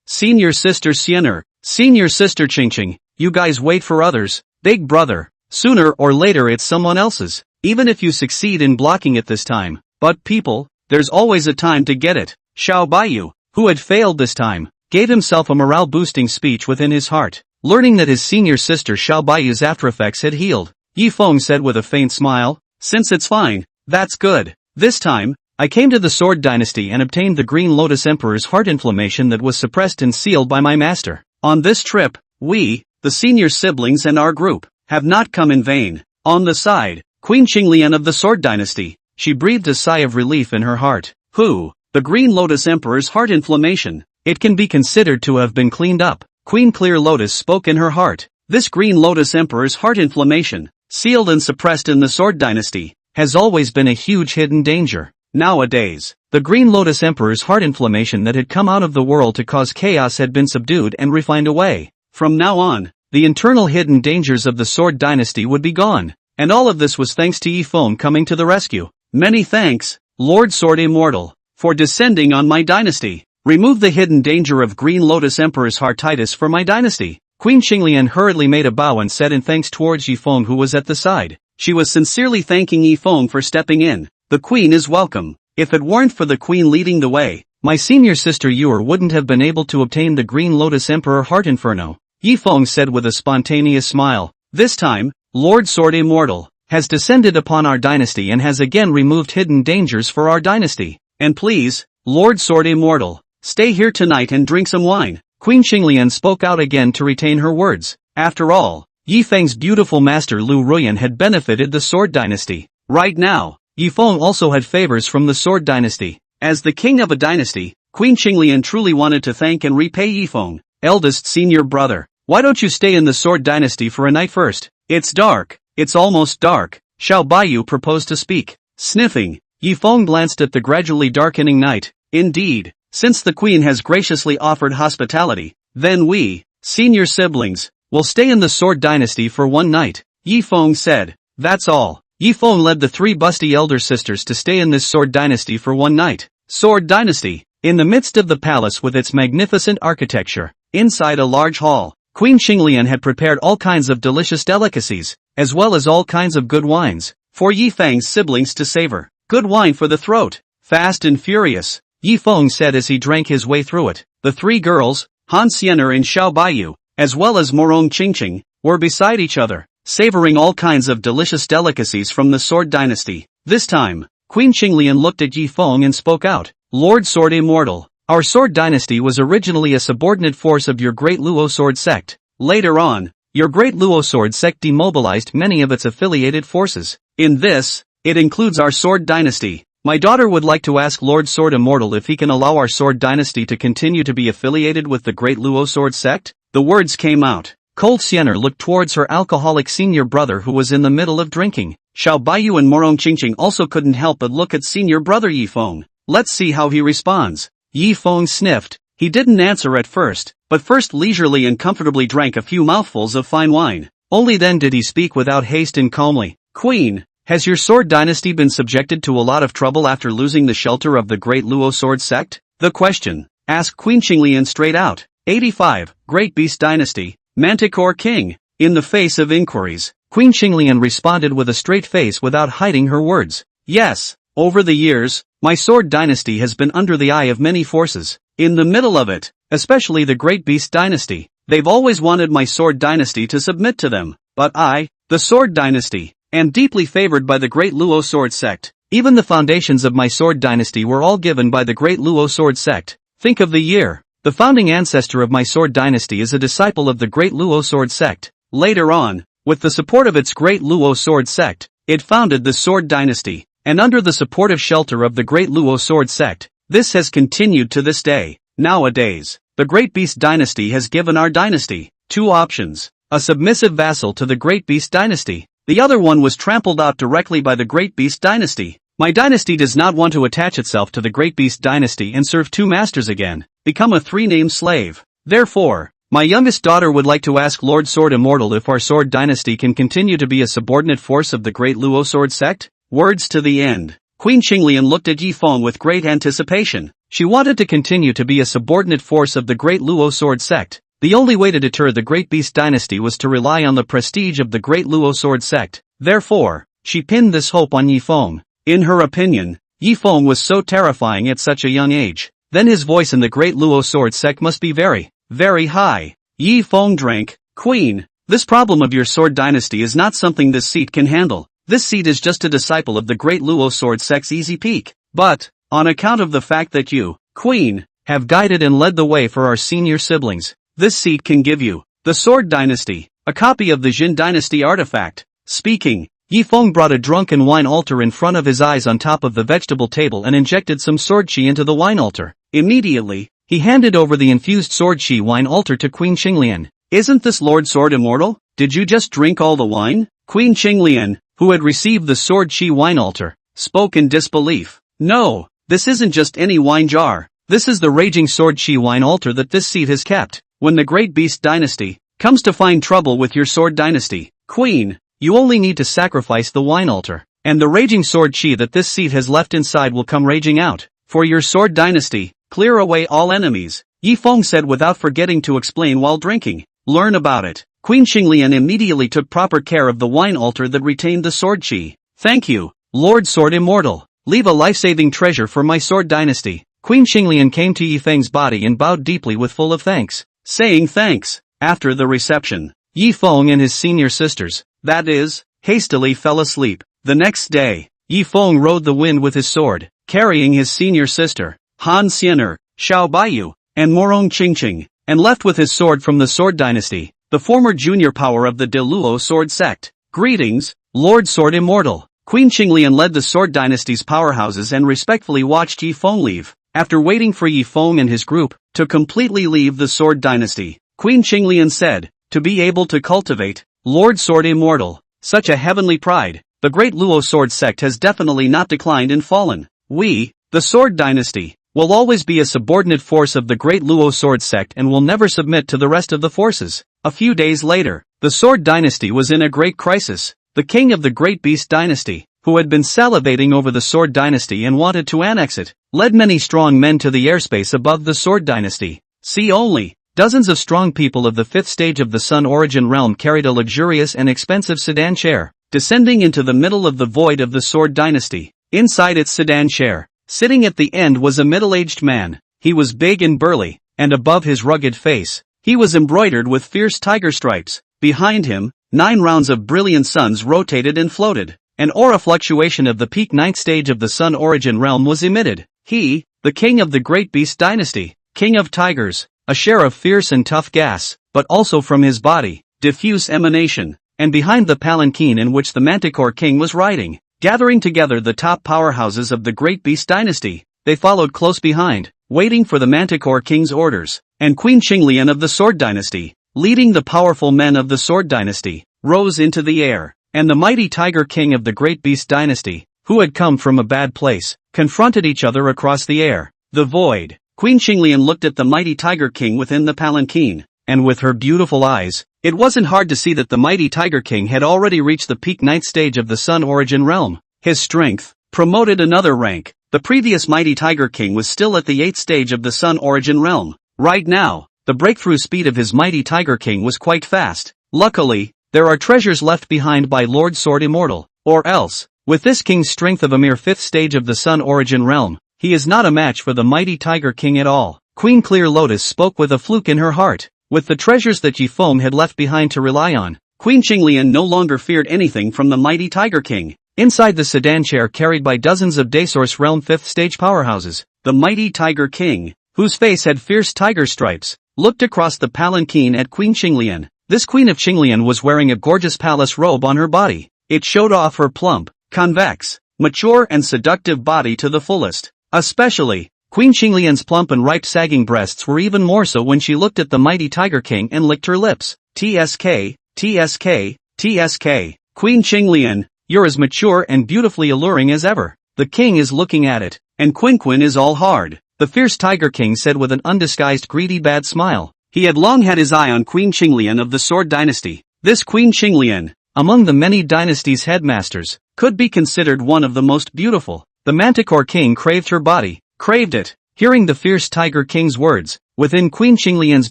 Speaker 1: Senior sister Sienna, senior sister Qingqing, you guys wait for others. Big brother, sooner or later it's someone else's. Even if you succeed in blocking it this time. But people, there's always a time to get it. Xiao Baiyu, who had failed this time, gave himself a morale-boosting speech within his heart. Learning that his senior sister Xiao Baiyu's after effects had healed, Yi Feng said with a faint smile, Since it's fine, that's good. This time, I came to the Sword Dynasty and obtained the Green Lotus Emperor's heart inflammation that was suppressed and sealed by my master. On this trip, we, the senior siblings and our group, have not come in vain. On the side, Queen Qinglian of the Sword Dynasty, she breathed a sigh of relief in her heart. The Green Lotus Emperor's heart inflammation, it can be considered to have been cleaned up. Queen Clear Lotus spoke in her heart. This Green Lotus Emperor's heart inflammation, sealed and suppressed in the Sword Dynasty, has always been a huge hidden danger. Nowadays, the Green Lotus Emperor's heart inflammation that had come out of the world to cause chaos had been subdued and refined away. From now on, the internal hidden dangers of the Sword Dynasty would be gone. And all of this was thanks to Yi Feng coming to the rescue. Many thanks, Lord Sword Immortal, for descending on my dynasty. Remove the hidden danger of Green Lotus Emperor's heartitis for my dynasty. Queen Qinglian hurriedly made a bow and said in thanks towards Yi Feng who was at the side. She was sincerely thanking Yi Feng for stepping in. The queen is welcome. If it weren't for the queen leading the way, my senior sister Yuer wouldn't have been able to obtain the Green Lotus Emperor Heart Inferno. Yi Feng said with a spontaneous smile. This time, Lord Sword Immortal has descended upon our dynasty and has again removed hidden dangers for our dynasty. And please, Lord Sword Immortal, stay here tonight and drink some wine. Queen Qinglian spoke out again to retain her words. After all, Yi Feng's beautiful master Lu Ruyan had benefited the Sword Dynasty. Right now, Yi Feng also had favors from the Sword Dynasty. As the king of a dynasty, Queen Qinglian truly wanted to thank and repay Yi Feng. Eldest senior brother, why don't you stay in the Sword Dynasty for a night first? It's dark. It's almost dark. Xiao Baiyu proposed to speak. Sniffing, Yi Feng glanced at the gradually darkening night. Indeed, since the queen has graciously offered hospitality, then we, senior siblings, will stay in the Sword Dynasty for one night. Yi Feng said. That's all. Yi Feng led the three busty elder sisters to stay in this Sword Dynasty for one night. Sword Dynasty, in the midst of the palace with its magnificent architecture, inside a large hall, Queen Qinglian had prepared all kinds of delicious delicacies, as well as all kinds of good wines, for Yi Feng's siblings to savor. Good wine for the throat. Fast and furious, Yi Feng said as he drank his way through it. The three girls, Han Xian'er and Xiao Baiyu, as well as Morong Qingqing, were beside each other, savoring all kinds of delicious delicacies from the Sword Dynasty. This time, Queen Qinglian looked at Yi Feng and spoke out. Lord Sword Immortal, our Sword Dynasty was originally a subordinate force of your Great Luo Sword Sect. Later on, your Great Luo Sword Sect demobilized many of its affiliated forces. In this, it includes our Sword Dynasty. My daughter would like to ask Lord Sword Immortal if he can allow our Sword Dynasty to continue to be affiliated with the Great Luo Sword Sect. The words came out. Cold Siener looked towards her alcoholic senior brother who was in the middle of drinking. Xiao Baiyu and Morong Qingqing also couldn't help but look at senior brother Yi Feng. Let's see how he responds. Yi Feng sniffed. He didn't answer at first, but first leisurely and comfortably drank a few mouthfuls of fine wine. Only then did he speak without haste and calmly. Queen, has your sword dynasty been subjected to a lot of trouble after losing the shelter of the great Luo sword sect? The question, asked Queen Qinglian straight out. 85, Great Beast Dynasty, Manticore King. In the face of inquiries, Queen Qinglian responded with a straight face without hiding her words. Yes, over the years, my sword dynasty has been under the eye of many forces. In the middle of it, especially the Great Beast Dynasty, they've always wanted my sword dynasty to submit to them. But I, the sword dynasty, am deeply favored by the Great Luo sword sect. Even the foundations of my sword dynasty were all given by the Great Luo sword sect. Think of the year. The founding ancestor of my sword dynasty is a disciple of the Great Luo sword sect. Later on, with the support of its Great Luo sword sect, it founded the sword dynasty, and under the supportive shelter of the Great Luo sword sect, this has continued to this day. Nowadays, the Great Beast Dynasty has given our dynasty two options: a submissive vassal to the Great Beast Dynasty. The other one was trampled out directly by the Great Beast Dynasty. My dynasty does not want to attach itself to the Great Beast Dynasty and serve two masters again, become a three-name slave. Therefore, my youngest daughter would like to ask Lord Sword Immortal if our sword dynasty can continue to be a subordinate force of the Great Luo sword sect? Words to the end. Queen Qinglian looked at Yi Feng with great anticipation. She wanted to continue to be a subordinate force of the Great Luo sword sect. The only way to deter the Great Beast Dynasty was to rely on the prestige of the Great Luo sword sect. Therefore, she pinned this hope on Yi Feng. In her opinion, Yi Feng was so terrifying at such a young age. Then his voice in the Great Luo sword sect must be very, very high. Yi Feng drank. Queen, this problem of your sword dynasty is not something this seat can handle. This seat is just a disciple of the Great Luo sword sect's easy peak. But, on account of the fact that you, Queen, have guided and led the way for our senior siblings, this seat can give you, the sword dynasty, a copy of the Jin dynasty artifact. Speaking, Yi Feng brought a drunken wine altar in front of his eyes on top of the vegetable table and injected some sword qi into the wine altar. Immediately, he handed over the infused sword qi wine altar to Queen Qinglian. Isn't this Lord Sword Immortal? Did you just drink all the wine? Queen Qinglian, who had received the sword qi wine altar, spoke in disbelief. No, this isn't just any wine jar. This is the raging sword qi wine altar that this seat has kept. When the Great Beast Dynasty comes to find trouble with your sword dynasty, Queen, you only need to sacrifice the wine altar, and the raging sword qi that this seat has left inside will come raging out. For your sword dynasty, clear away all enemies, Yi Feng said without forgetting to explain while drinking. Learn about it. Queen Qinglian immediately took proper care of the wine altar that retained the sword qi. Thank you, Lord Sword Immortal. Leave a life-saving treasure for my sword dynasty. Queen Qinglian came to Yi Feng's body and bowed deeply with full of thanks. Saying thanks, after the reception, Yi Feng and his senior sisters, that is, hastily fell asleep. The next day, Yi Feng rode the wind with his sword, carrying his senior sister, Han Xiener, Xiao Baiyu, and Morong Qingqing, and left with his sword from the sword dynasty, the former junior power of the De Luo sword sect. Greetings, Lord Sword Immortal. Queen Qinglian led the sword dynasty's powerhouses and respectfully watched Yi Feng leave. After waiting for Yi Feng and his group to completely leave the sword dynasty, Queen Qinglian said, to be able to cultivate, Lord Sword Immortal, such a heavenly pride, the Great Luo sword sect has definitely not declined and fallen. We, the sword dynasty, will always be a subordinate force of the Great Luo sword sect and will never submit to the rest of the forces. A few days later, the sword dynasty was in a great crisis. The king of the Great Beast Dynasty, who had been salivating over the sword dynasty and wanted to annex it, led many strong men to the airspace above the sword dynasty. See only, dozens of strong people of the fifth stage of the Sun Origin realm carried a luxurious and expensive sedan chair, descending into the middle of the void of the sword dynasty. Inside its sedan chair, sitting at the end was a middle-aged man. He was big and burly, and above his rugged face, he was embroidered with fierce tiger stripes. Behind him, 9 rounds of brilliant suns rotated and floated. An aura fluctuation of the peak 9th stage of the Sun Origin realm was emitted. He, the king of the Great Beast Dynasty, king of tigers, a share of fierce and tough gas, but also from his body, diffuse emanation, and behind the palanquin in which the Manticore King was riding, gathering together the top powerhouses of the Great Beast Dynasty, they followed close behind, waiting for the Manticore King's orders, and Queen Qinglian of the Sword Dynasty, leading the powerful men of the Sword Dynasty, rose into the air, and the mighty Tiger King of the Great Beast Dynasty, who had come from a bad place, confronted each other across the air. The void. Queen Xinglian looked at the mighty Tiger King within the palanquin, and with her beautiful eyes, it wasn't hard to see that the mighty Tiger King had already reached the peak 9th stage of the Sun Origin realm. His strength promoted another rank. The previous mighty Tiger King was still at the 8th stage of the Sun Origin realm. Right now, the breakthrough speed of his mighty Tiger King was quite fast. Luckily, there are treasures left behind by Lord Sword Immortal, or else, with this king's strength of a mere 5th stage of the Sun Origin realm, he is not a match for the mighty Tiger King at all. Queen Clear Lotus spoke with a fluke in her heart. With the treasures that Yi Foam had left behind to rely on, Queen Xinglian no longer feared anything from the mighty Tiger King. Inside the sedan chair carried by dozens of Daysource Realm 5th stage powerhouses, the mighty Tiger King, whose face had fierce tiger stripes, looked across the palanquin at Queen Xinglian. This Queen of Xinglian was wearing a gorgeous palace robe on her body. It showed off her plump, convex, mature and seductive body to the fullest. Especially, Queen Xinglian's plump and ripe sagging breasts were even more so when she looked at the mighty Tiger King and licked her lips. TSK, TSK, TSK. Queen Xinglian, you're as mature and beautifully alluring as ever. The king is looking at it, and Quinquin is all hard. The fierce Tiger King said with an undisguised greedy bad smile. He had long had his eye on Queen Xinglian of the Sword Dynasty. This Queen Xinglian, among the many dynasties' headmasters, could be considered one of the most beautiful. The Manticore King craved her body, craved it. Hearing the fierce Tiger King's words, within Queen Xinglian's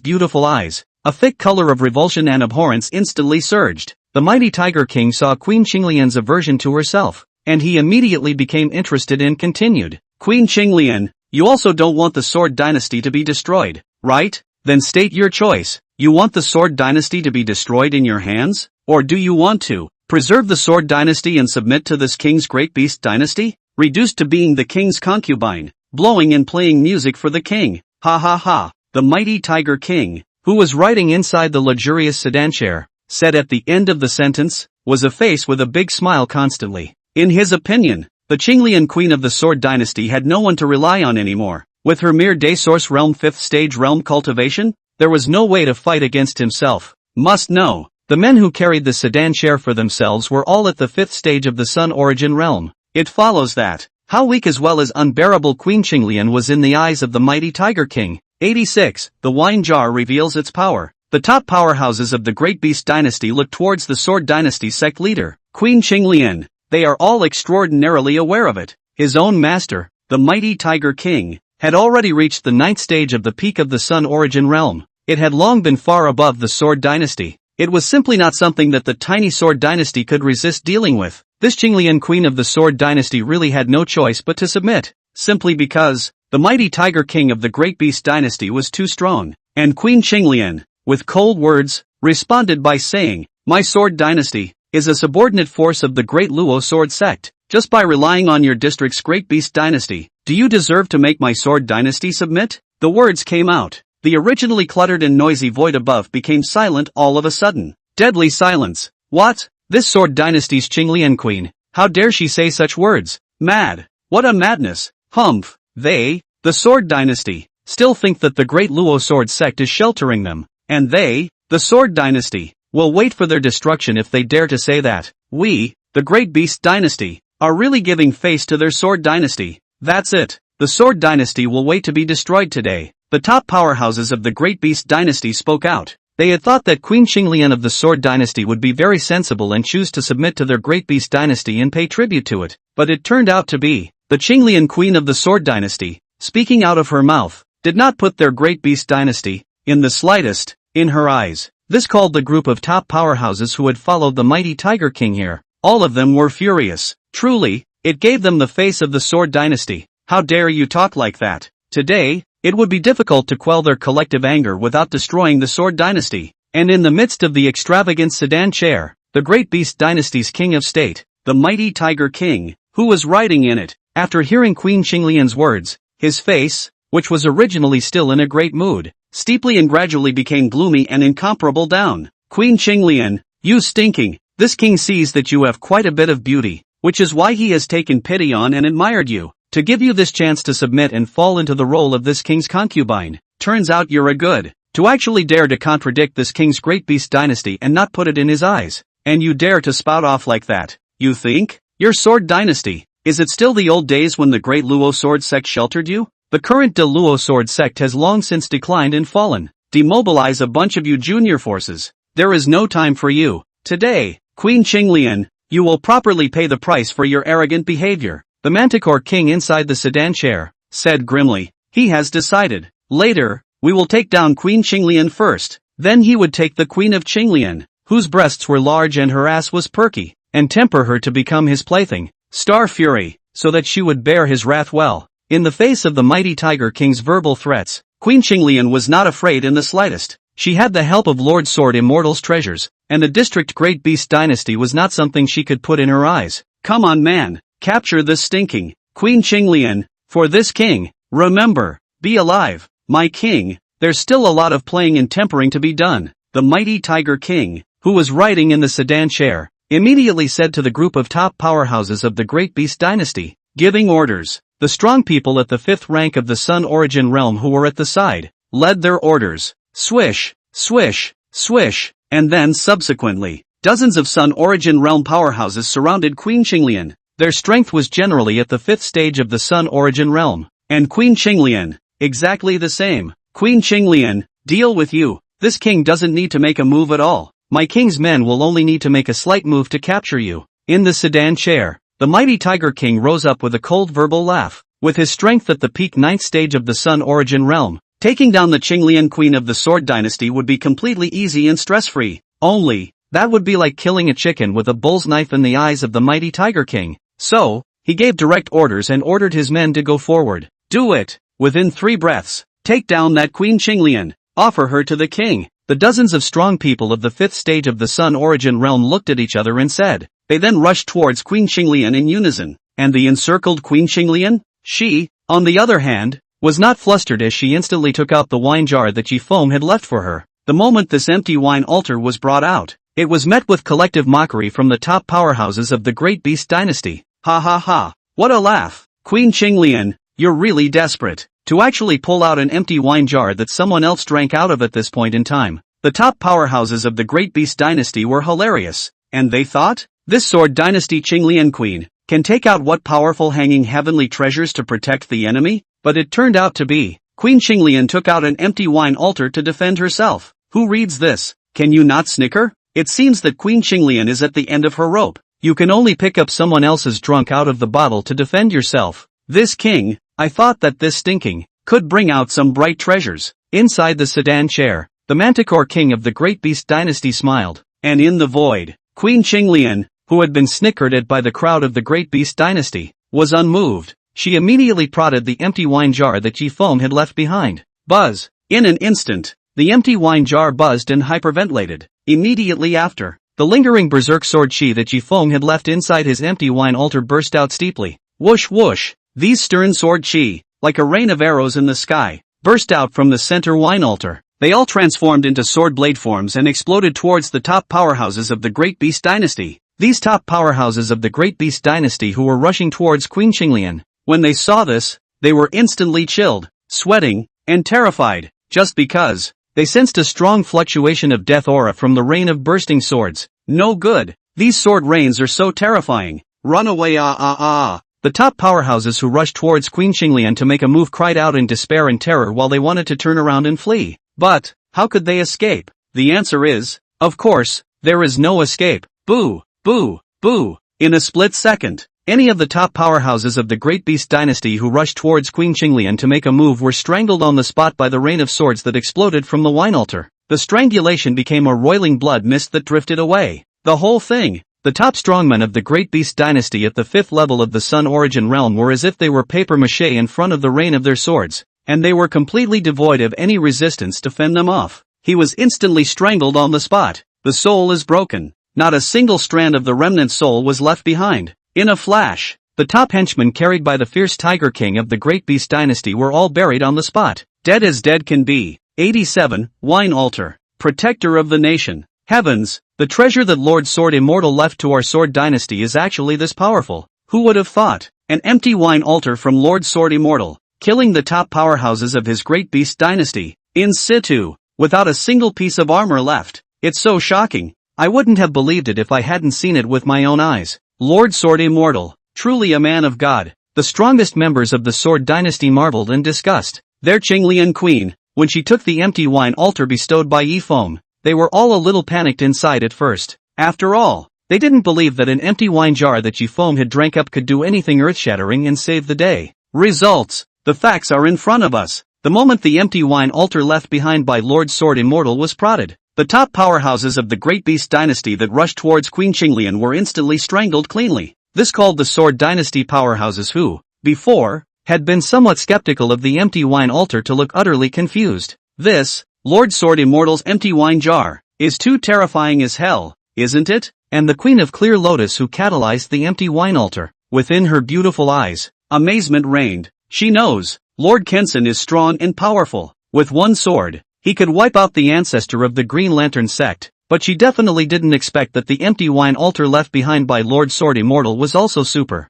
Speaker 1: beautiful eyes, a thick color of revulsion and abhorrence instantly surged. The mighty Tiger King saw Queen Xinglian's aversion to herself, and he immediately became interested and continued. Queen Xinglian, you also don't want the Sword Dynasty to be destroyed, right? Then state your choice. You want the Sword Dynasty to be destroyed in your hands? Or do you want to preserve the Sword Dynasty and submit to this King's Great Beast Dynasty? Reduced to being the King's concubine, blowing and playing music for the King. Ha ha ha. The mighty Tiger King, who was riding inside the luxurious sedan chair, said at the end of the sentence, was a face with a big smile constantly. In his opinion, the Xinglian Queen of the Sword Dynasty had no one to rely on anymore. With her mere Daysource Realm 5th stage realm cultivation, there was no way to fight against himself. Must know, the men who carried the sedan chair for themselves were all at the 5th stage of the Sun Origin realm. It follows that, how weak as well as unbearable Queen Xinglian was in the eyes of the mighty Tiger King. 86. The wine jar reveals its power. The top powerhouses of the Great Beast Dynasty look towards the Sword Dynasty sect leader, Queen Xinglian. They are all extraordinarily aware of it. His own master, the mighty Tiger King, had already reached the 9th stage of the peak of the Sun Origin realm. It had long been far above the Sword Dynasty. It was simply not something that the tiny Sword Dynasty could resist dealing with. This Xinglian Queen of the Sword Dynasty really had no choice but to submit, simply because the mighty Tiger King of the Great Beast Dynasty was too strong. And Queen Xinglian, with cold words, responded by saying, "My Sword Dynasty is a subordinate force of the Great Luo Sword Sect. Just by relying on your district's Great Beast Dynasty, do you deserve to make my Sword Dynasty submit?" The words came out. The originally cluttered and noisy void above became silent all of a sudden. Deadly silence. What? This Sword Dynasty's Xinglian Queen, how dare she say such words? Mad. What a madness. Humph. They, the Sword Dynasty, still think that the Great Luo Sword Sect is sheltering them. And they, the Sword Dynasty, will wait for their destruction if they dare to say that. We, the Great Beast Dynasty, are really giving face to their Sword Dynasty. That's it. The Sword Dynasty will wait to be destroyed today. The top powerhouses of the Great Beast Dynasty spoke out. They had thought that Queen Xinglian of the Sword Dynasty would be very sensible and choose to submit to their Great Beast Dynasty and pay tribute to it. But it turned out to be the Xinglian Queen of the Sword Dynasty, speaking out of her mouth, did not put their Great Beast Dynasty, in the slightest, in her eyes. This called the group of top powerhouses who had followed the mighty Tiger King here. All of them were furious. Truly, it gave them the face of the Sword Dynasty. How dare you talk like that? Today, it would be difficult to quell their collective anger without destroying the Sword Dynasty. And in the midst of the extravagant sedan chair, the Great Beast Dynasty's King of State, the mighty Tiger King, who was riding in it, after hearing Queen Xinglian's words, his face, which was originally still in a great mood, steeply and gradually became gloomy and incomparable down. Queen Xinglian, you stinking, this king sees that you have quite a bit of beauty, which is why he has taken pity on and admired you, to give you this chance to submit and fall into the role of this king's concubine. Turns out you're a good To actually dare to contradict this king's great beast dynasty and not put it in his eyes. And you dare to spout off like that, you think? Your sword dynasty, is it still the old days when the great Luo sword sect sheltered you? The current De Luo sword sect has long since declined and fallen. Demobilize a bunch of you junior forces. There is no time for you. Today, Queen Qinglian, you will properly pay the price for your arrogant behavior. The Manticore King inside the sedan chair said grimly. He has decided. Later, we will take down Queen Qinglian first. Then he would take the Queen of Qinglian, whose breasts were large and her ass was perky, and temper her to become his plaything, Star Fury, so that she would bear his wrath well. In the face of the mighty Tiger King's verbal threats, Queen Qinglian was not afraid in the slightest. She had the help of Lord Sword Immortal's treasures, and the district Great Beast Dynasty was not something she could put in her eyes. Come on man, capture this stinking Queen Qinglian, for this king, remember, be alive, my king, there's still a lot of playing and tempering to be done. The mighty Tiger King, who was riding in the sedan chair, immediately said to the group of top powerhouses of the Great Beast Dynasty, giving orders. The strong people at the fifth rank of the Sun Origin realm who were at the side, led their orders. Swish, swish, swish, and then subsequently, dozens of Sun Origin realm powerhouses surrounded Queen Qinglian. Their strength was generally at the fifth stage of the Sun Origin realm. And Queen Qinglian, exactly the same. Queen Qinglian, deal with you. This king doesn't need to make a move at all. My king's men will only need to make a slight move to capture you. In the sedan chair, the mighty Tiger King rose up with a cold verbal laugh. With his strength at the peak ninth stage of the Sun Origin realm, taking down the Qinglian Queen of the Sword Dynasty would be completely easy and stress-free. Only, that would be like killing a chicken with a bull's knife in the eyes of the mighty Tiger King. So, he gave direct orders and ordered his men to go forward. Do it! Within 3 breaths, take down that Queen Qinglian. Offer her to the king. The dozens of strong people of the 5th stage of the Sun Origin realm looked at each other and said. They then rushed towards Queen Qinglian in unison. And the encircled Queen Qinglian? She, on the other hand, was not flustered as she instantly took out the wine jar that Ji Feng had left for her. The moment this empty wine altar was brought out, it was met with collective mockery from the top powerhouses of the Great Beast Dynasty. Ha ha ha, what a laugh. Queen Qinglian, you're really desperate to actually pull out an empty wine jar that someone else drank out of at this point in time. The top powerhouses of the Great Beast Dynasty were hilarious, and they thought, this Sword Dynasty Qinglian Queen can take out what powerful hanging heavenly treasures to protect the enemy? But it turned out to be, Queen Qinglian took out an empty wine altar to defend herself. Who reads this? Can you not snicker? It seems that Queen Qinglian is at the end of her rope. You can only pick up someone else's drunk out of the bottle to defend yourself. This king, I thought that this stinking, could bring out some bright treasures. Inside the sedan chair, the Manticore King of the Great Beast Dynasty smiled. And in the void, Queen Qinglian, who had been snickered at by the crowd of the Great Beast Dynasty, was unmoved. She immediately prodded the empty wine jar that Ji Feng had left behind. Buzz! In an instant, the empty wine jar buzzed and hyperventilated. Immediately after, the lingering berserk sword chi that Ji Feng had left inside his empty wine altar burst out steeply. Whoosh whoosh! These stern sword chi, like a rain of arrows in the sky, burst out from the center wine altar. They all transformed into sword blade forms and exploded towards the top powerhouses of the Great Beast Dynasty. These top powerhouses of the Great Beast Dynasty who were rushing towards Queen Qinglian. When they saw this, they were instantly chilled, sweating, and terrified, just because they sensed a strong fluctuation of death aura from the rain of bursting swords. No good. These sword rains are so terrifying. Run away The top powerhouses who rushed towards Queen Qinglian to make a move cried out in despair and terror while they wanted to turn around and flee. But, how could they escape? The answer is, of course, there is no escape. Boo! Boo! Boo! In a split second, any of the top powerhouses of the Great Beast Dynasty who rushed towards Queen Qinglian to make a move were strangled on the spot by the rain of swords that exploded from the wine altar. The strangulation became a roiling blood mist that drifted away. The whole thing. The top strongmen of the Great Beast Dynasty at the 5th level of the Sun Origin realm were as if they were papier-mâché in front of the rain of their swords, and they were completely devoid of any resistance to fend them off. He was instantly strangled on the spot. The soul is broken. Not a single strand of the remnant soul was left behind. In a flash, the top henchmen carried by the fierce Tiger King of the Great Beast Dynasty were all buried on the spot. Dead as dead can be. 87, Wine Altar. Protector of the nation. Heavens, the treasure that Lord Sword Immortal left to our Sword Dynasty is actually this powerful. Who would have thought? An empty wine altar from Lord Sword Immortal, killing the top powerhouses of his Great Beast Dynasty. In situ, without a single piece of armor left. It's so shocking. I wouldn't have believed it if I hadn't seen it with my own eyes. Lord Sword Immortal, truly a man of God. The strongest members of the Sword Dynasty marveled in disgust. Their Qinglian queen, when she took the empty wine altar bestowed by Yi Feng, they were all a little panicked inside at first. After all, they didn't believe that an empty wine jar that Yi Feng had drank up could do anything earth-shattering and save the day. Results. The facts are in front of us. The moment the empty wine altar left behind by Lord Sword Immortal was prodded, the top powerhouses of the Great Beast Dynasty that rushed towards Queen Qinglian were instantly strangled cleanly. This called the Sword Dynasty powerhouses who, before, had been somewhat skeptical of the empty wine altar to look utterly confused. This, Lord Sword Immortal's empty wine jar, is too terrifying as hell, isn't it? And the Queen of Clear Lotus who catalyzed the empty wine altar, within her beautiful eyes, amazement reigned. She knows, Lord Kenson is strong and powerful. With one sword, he could wipe out the ancestor of the Green Lantern sect, but she definitely didn't expect that the empty wine altar left behind by Lord Sword Immortal was also super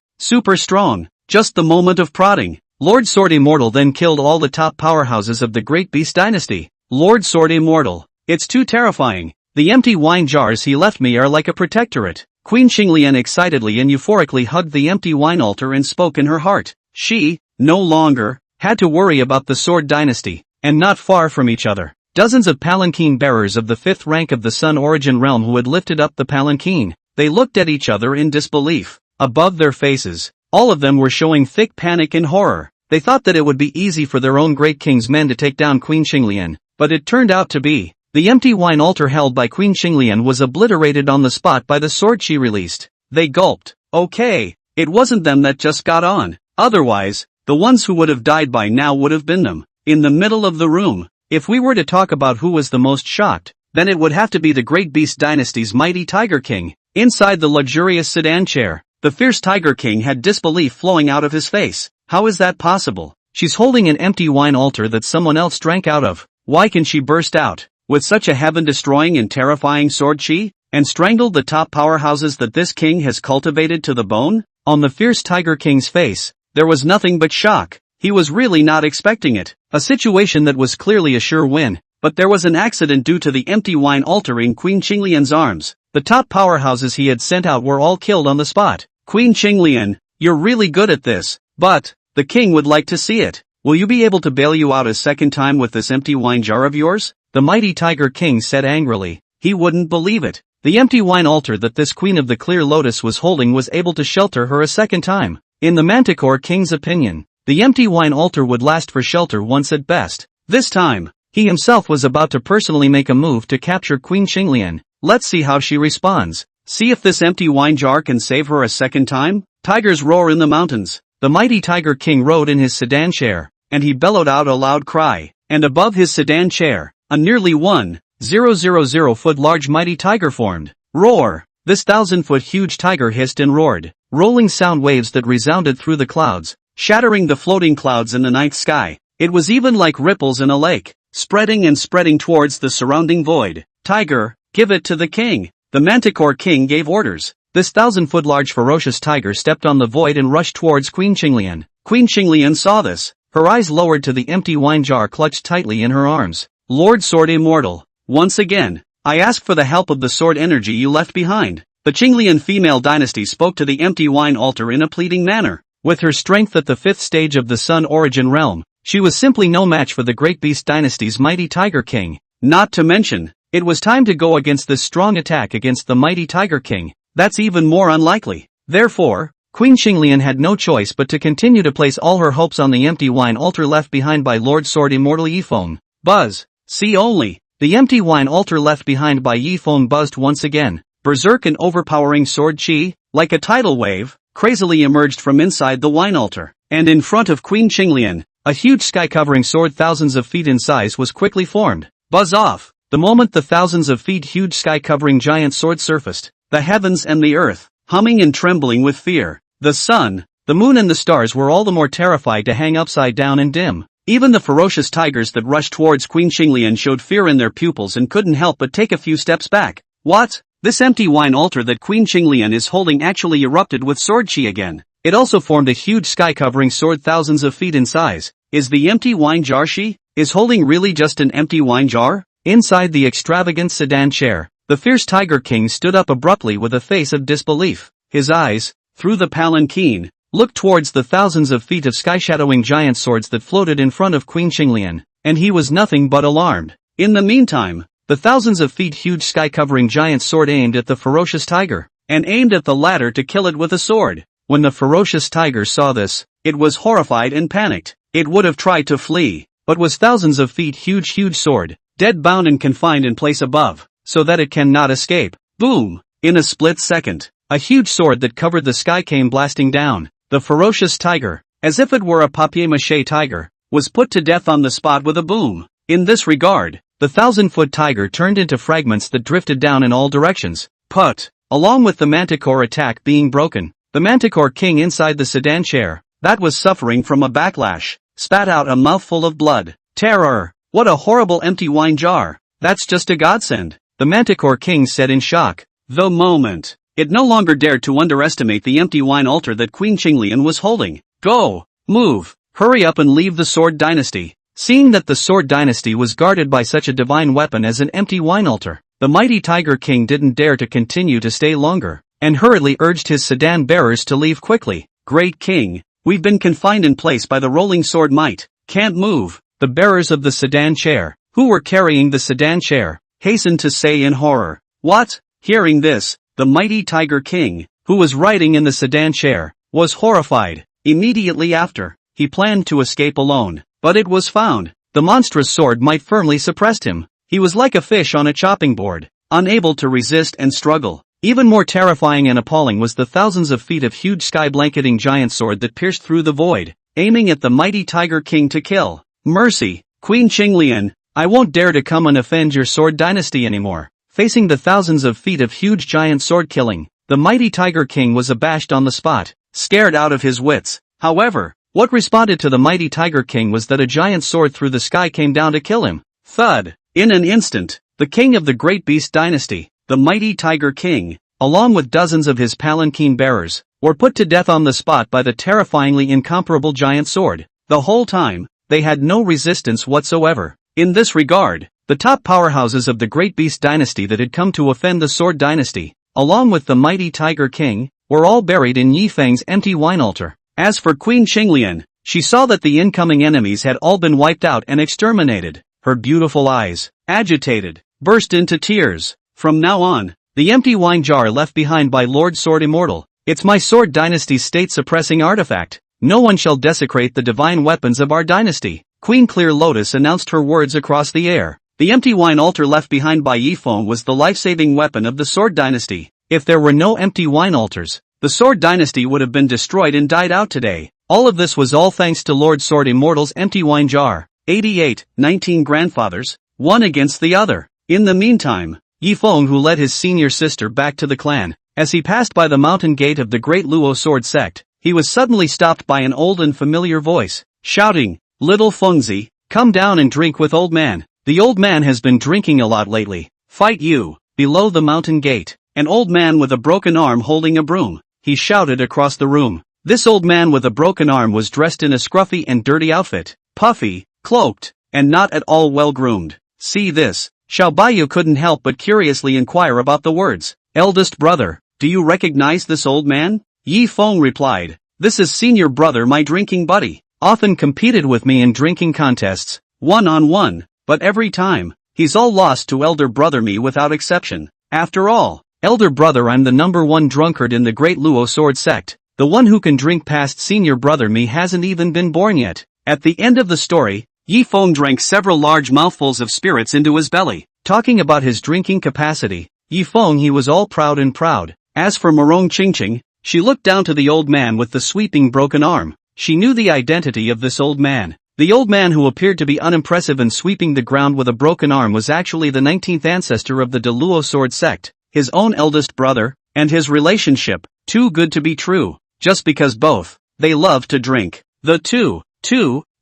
Speaker 1: strong. Just the moment of prodding, Lord Sword Immortal then killed all the top powerhouses of the Great Beast Dynasty. Lord Sword Immortal, it's too terrifying. The empty wine jars he left me are like a protectorate. Queen Qinglian excitedly and euphorically hugged the empty wine altar and spoke in her heart. She, no longer, had to worry about the Sword Dynasty, and not far from each other. Dozens of palanquin bearers of the 5th rank of the Sun Origin realm who had lifted up the palanquin. They looked at each other in disbelief. Above their faces, all of them were showing thick panic and horror. They thought that it would be easy for their own great king's men to take down Queen Qinglian, but it turned out to be. The empty wine altar held by Queen Qinglian was obliterated on the spot by the sword she released. They gulped. Okay, it wasn't them that just got on. Otherwise, the ones who would have died by now would have been them. In the middle of the room. If we were to talk about who was the most shocked, then it would have to be the Great Beast Dynasty's mighty Tiger King. Inside the luxurious sedan chair, the fierce Tiger King had disbelief flowing out of his face. How is that possible? She's holding an empty wine altar that someone else drank out of. Why can she burst out with such a heaven-destroying and terrifying sword chi, and strangled the top powerhouses that this king has cultivated to the bone? On the fierce Tiger King's face, there was nothing but shock. He was really not expecting it. A situation that was clearly a sure win, but there was an accident due to the empty wine altar in Queen Qinglian's arms. The top powerhouses he had sent out were all killed on the spot. Queen Qinglian, you're really good at this, but the king would like to see it. Will you be able to bail you out a second time with this empty wine jar of yours? The mighty Tiger King said angrily. He wouldn't believe it. The empty wine altar that this Queen of the Clear Lotus was holding was able to shelter her a second time. In the Manticore King's opinion, the empty wine altar would last for shelter once at best. This time, he himself was about to personally make a move to capture Queen Qinglian. Let's see how she responds. See if this empty wine jar can save her a second time? Tigers roar in the mountains. The mighty Tiger King rode in his sedan chair, and he bellowed out a loud cry. And above his sedan chair, a nearly 1,000-foot large mighty tiger formed. Roar! This 1,000-foot huge tiger hissed and roared, rolling sound waves that resounded through the clouds, shattering the floating clouds in the night sky. It was even like ripples in a lake, spreading and spreading towards the surrounding void. Tiger, give it to the king. The Manticore King gave orders. This 1,000-foot large ferocious tiger stepped on the void and rushed towards Queen Qinglian. Queen Qinglian saw this, her eyes lowered to the empty wine jar clutched tightly in her arms. Lord Sword Immortal, once again, I ask for the help of the sword energy you left behind. The Qinglian female dynasty spoke to the empty wine altar in a pleading manner. With her strength at the 5th stage of the Sun Origin realm, she was simply no match for the Great Beast Dynasty's mighty Tiger King. Not to mention, it was time to go against this strong attack against the mighty Tiger King. That's even more unlikely. Therefore, Queen Qinglian had no choice but to continue to place all her hopes on the empty wine altar left behind by Lord Sword Immortal Yi Feng. Buzz. See only. The empty wine altar left behind by Yi Feng buzzed once again. Berserk and overpowering sword chi, like a tidal wave, crazily emerged from inside the wine altar, and in front of Queen Qinglian, a huge sky-covering sword thousands of feet in size was quickly formed. Buzz off! The moment the thousands of feet huge sky-covering giant sword surfaced, the heavens and the earth, humming and trembling with fear, the sun, the moon and the stars were all the more terrified to hang upside down and dim. Even the ferocious tigers that rushed towards Queen Qinglian showed fear in their pupils and couldn't help but take a few steps back. What? This empty wine altar that Queen Qinglian is holding actually erupted with sword chi again. It also formed a huge sky-covering sword thousands of feet in size. Is the empty wine jar she is holding really just an empty wine jar? Inside the extravagant sedan chair, the fierce Tiger King stood up abruptly with a face of disbelief. His eyes, through the palanquin, looked towards the thousands of feet of sky-shadowing giant swords that floated in front of Queen Xinglian, and he was nothing but alarmed. In the meantime, the thousands of feet huge sky-covering giant sword aimed at the ferocious tiger, and aimed at the latter to kill it with a sword. When the ferocious tiger saw this, it was horrified and panicked. It would have tried to flee, but was thousands of feet huge sword, dead bound and confined in place above, so that it cannot escape. Boom! In a split second, a huge sword that covered the sky came blasting down. The ferocious tiger, as if it were a papier-mâché tiger, was put to death on the spot with a boom. In this regard, the 1,000-foot tiger turned into fragments that drifted down in all directions. But, along with the manticore attack being broken, the manticore king inside the sedan chair, that was suffering from a backlash, spat out a mouthful of blood. Terror! What a horrible empty wine jar! That's just a godsend, the manticore king said in shock. The moment, it no longer dared to underestimate the empty wine altar that Queen Xinglian was holding. Go! Move! Hurry up and leave the Sword Dynasty. Seeing that the Sword Dynasty was guarded by such a divine weapon as an empty wine altar, the mighty Tiger King didn't dare to continue to stay longer, and hurriedly urged his sedan bearers to leave quickly. Great King, we've been confined in place by the rolling sword might, can't move. The bearers of the sedan chair, who were carrying the sedan chair, hastened to say in horror. What? Hearing this, the mighty Tiger King, who was riding in the sedan chair, was horrified. Immediately after, he planned to escape alone, but it was found. The monstrous sword might firmly suppressed him. He was like a fish on a chopping board, unable to resist and struggle. Even more terrifying and appalling was the thousands of feet of huge sky-blanketing giant sword that pierced through the void, aiming at the mighty Tiger King to kill. Mercy, Queen Xinglian, I won't dare to come and offend your Sword Dynasty anymore. Facing the thousands of feet of huge giant sword killing, the mighty Tiger King was abashed on the spot, scared out of his wits. However, what responded to the mighty Tiger King was that a giant sword through the sky came down to kill him. Thud! In an instant, the king of the Great Beast Dynasty, the mighty Tiger King, along with dozens of his palanquin bearers, were put to death on the spot by the terrifyingly incomparable giant sword. The whole time, they had no resistance whatsoever. In this regard, the top powerhouses of the Great Beast Dynasty that had come to offend the Sword Dynasty, along with the mighty Tiger King, were all buried in Yi Feng's empty wine altar. As for Queen Xinglian, she saw that the incoming enemies had all been wiped out and exterminated. Her beautiful eyes, agitated, burst into tears. From now on, the empty wine jar left behind by Lord Sword Immortal, it's my Sword Dynasty's state-suppressing artifact. No one shall desecrate the divine weapons of our dynasty. Queen Clear Lotus announced her words across the air. The empty wine altar left behind by Yi Feng was the life-saving weapon of the Sword Dynasty. If there were no empty wine altars, the Sword Dynasty would have been destroyed and died out today. All of this was all thanks to Lord Sword Immortal's empty wine jar. 19 grandfathers, one against the other. In the meantime, Yi Feng, who led his senior sister back to the clan, as he passed by the mountain gate of the Great Luo Sword Sect, he was suddenly stopped by an old and familiar voice, shouting, Little Fengzi, come down and drink with old man. The old man has been drinking a lot lately. Fight you. Below the mountain gate, an old man with a broken arm holding a broom, he shouted across the room. This old man with a broken arm was dressed in a scruffy and dirty outfit, puffy, cloaked, and not at all well groomed. See this. Xiao Baiyu couldn't help but curiously inquire about the words. Eldest brother, do you recognize this old man? Yi Feng replied, this is senior brother, my drinking buddy. Often competed with me in drinking contests, one-on-one, but every time, he's all lost to elder brother me without exception. After all, elder brother, I'm the #1 drunkard in the Great Luo Sword Sect. The one who can drink past senior brother me hasn't even been born yet. At the end of the story, Yi Feng drank several large mouthfuls of spirits into his belly. Talking about his drinking capacity, Yi Feng, he was all proud and proud. As for Morong Qingqing, she looked down to the old man with the sweeping broken arm. She knew the identity of this old man. The old man who appeared to be unimpressive and sweeping the ground with a broken arm was actually the 19th ancestor of the De Luo Sword Sect, his own eldest brother, and his relationship, too good to be true, just because both, they loved to drink. The two,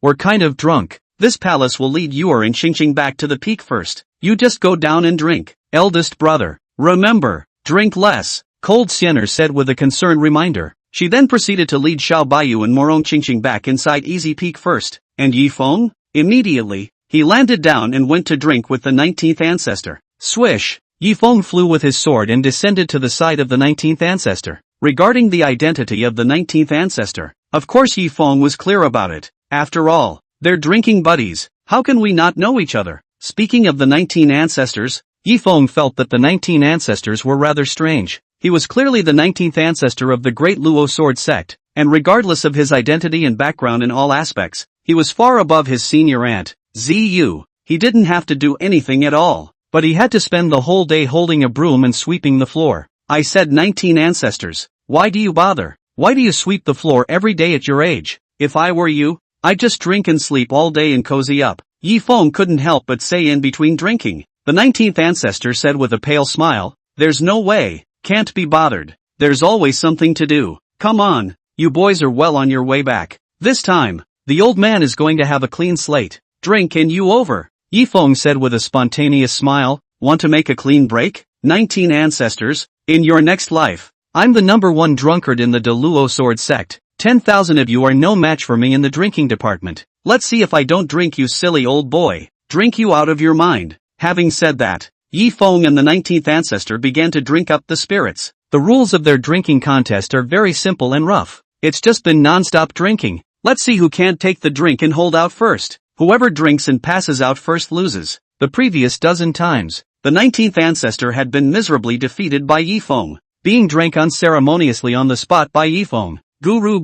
Speaker 1: were kind of drunk. This palace will lead Yuer and Qingqing back to the peak first. You just go down and drink. Eldest brother, remember, drink less, Cold Siener said with a concerned reminder. She then proceeded to lead Xiao Baiyu and Morong Qingqing back inside Easy Peak first. And Yi Feng? Immediately, He landed down and went to drink with the 19th ancestor. Swish! Yifeng flew with his sword and descended to the side of the 19th ancestor. Regarding the identity of the 19th ancestor, of course Yifeng was clear about it. After all, they're drinking buddies. How can we not know each other? Speaking of the 19 ancestors, Yifeng felt that the 19 ancestors were rather strange. He was clearly the 19th ancestor of the Great Luo Sword Sect, and regardless of his identity and background in all aspects, he was far above his senior aunt, Zu. He didn't have to do anything at all, but he had to spend the whole day holding a broom and sweeping the floor. I said 19 ancestors. Why do you bother? Why do you sweep the floor every day at your age? If I were you, I'd just drink and sleep all day and cozy up. Yifeng couldn't help but say in between drinking. The 19th ancestor said with a pale smile, "There's no way, can't be bothered. There's always something to do. Come on, you boys are well on your way back. This time, the old man is going to have a clean slate. Drink and you over." Yifeng said with a spontaneous smile, "Want to make a clean break? 19 ancestors, in your next life, I'm the #1 drunkard in the Luo Sword Sect. 10,000 of you are no match for me in the drinking department. Let's see if I don't drink you silly old boy. Drink you out of your mind." Having said that, Yifeng and the 19th ancestor began to drink up the spirits. The rules of their drinking contest are very simple and rough. It's just been non-stop drinking. Let's see who can't take the drink and hold out first. Whoever drinks and passes out first loses. The previous dozen times, the 19th ancestor had been miserably defeated by Yifeng, being drank unceremoniously on the spot by Yifeng. Guru.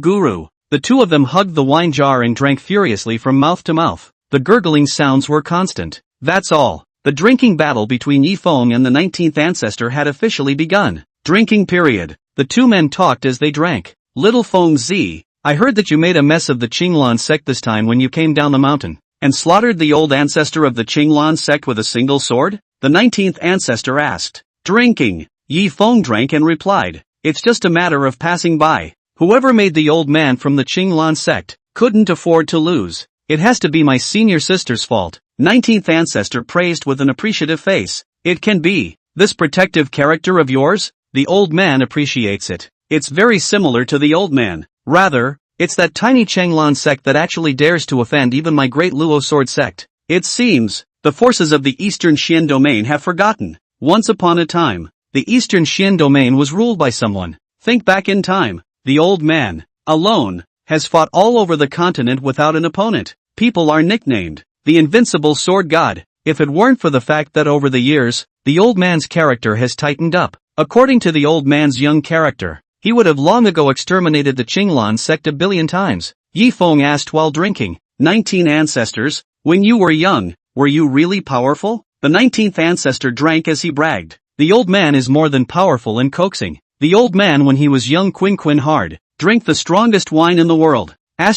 Speaker 1: The two of them hugged the wine jar and drank furiously from mouth to mouth. The gurgling sounds were constant. That's all. The drinking battle between Yifeng and the 19th ancestor had officially begun. Drinking period. The two men talked as they drank. Little Feng Zi, I heard that you made a mess of the Qinglan sect this time when you came down the mountain, and slaughtered the old ancestor of the Qinglan sect with a single sword? The 19th ancestor asked. Drinking. Yifeng drank and replied, "It's just a matter of passing by. Whoever made the old man from the Qinglan sect couldn't afford to lose. It has to be my senior sister's fault." 19th ancestor praised with an appreciative face. "It can be. This protective character of yours? The old man appreciates it. It's very similar to the old man. Rather, it's that tiny Qinglan sect that actually dares to offend even my great Luo Sword Sect. It seems, the forces of the Eastern Xian domain have forgotten. Once upon a time, the Eastern Xian domain was ruled by someone. Think back in time. The old man, alone, has fought all over the continent without an opponent. People are nicknamed the invincible sword god. If it weren't for the fact that over the years, the old man's character has tightened up. According to the old man's young character, he would have long ago exterminated the Qinglan sect a billion times. Yifeng asked while drinking. 19 ancestors, when you were young, were you really powerful? The 19th ancestor drank as he bragged. The old man is more than powerful and coaxing. The old man when he was young quin hard, drink the strongest wine in the world. *******,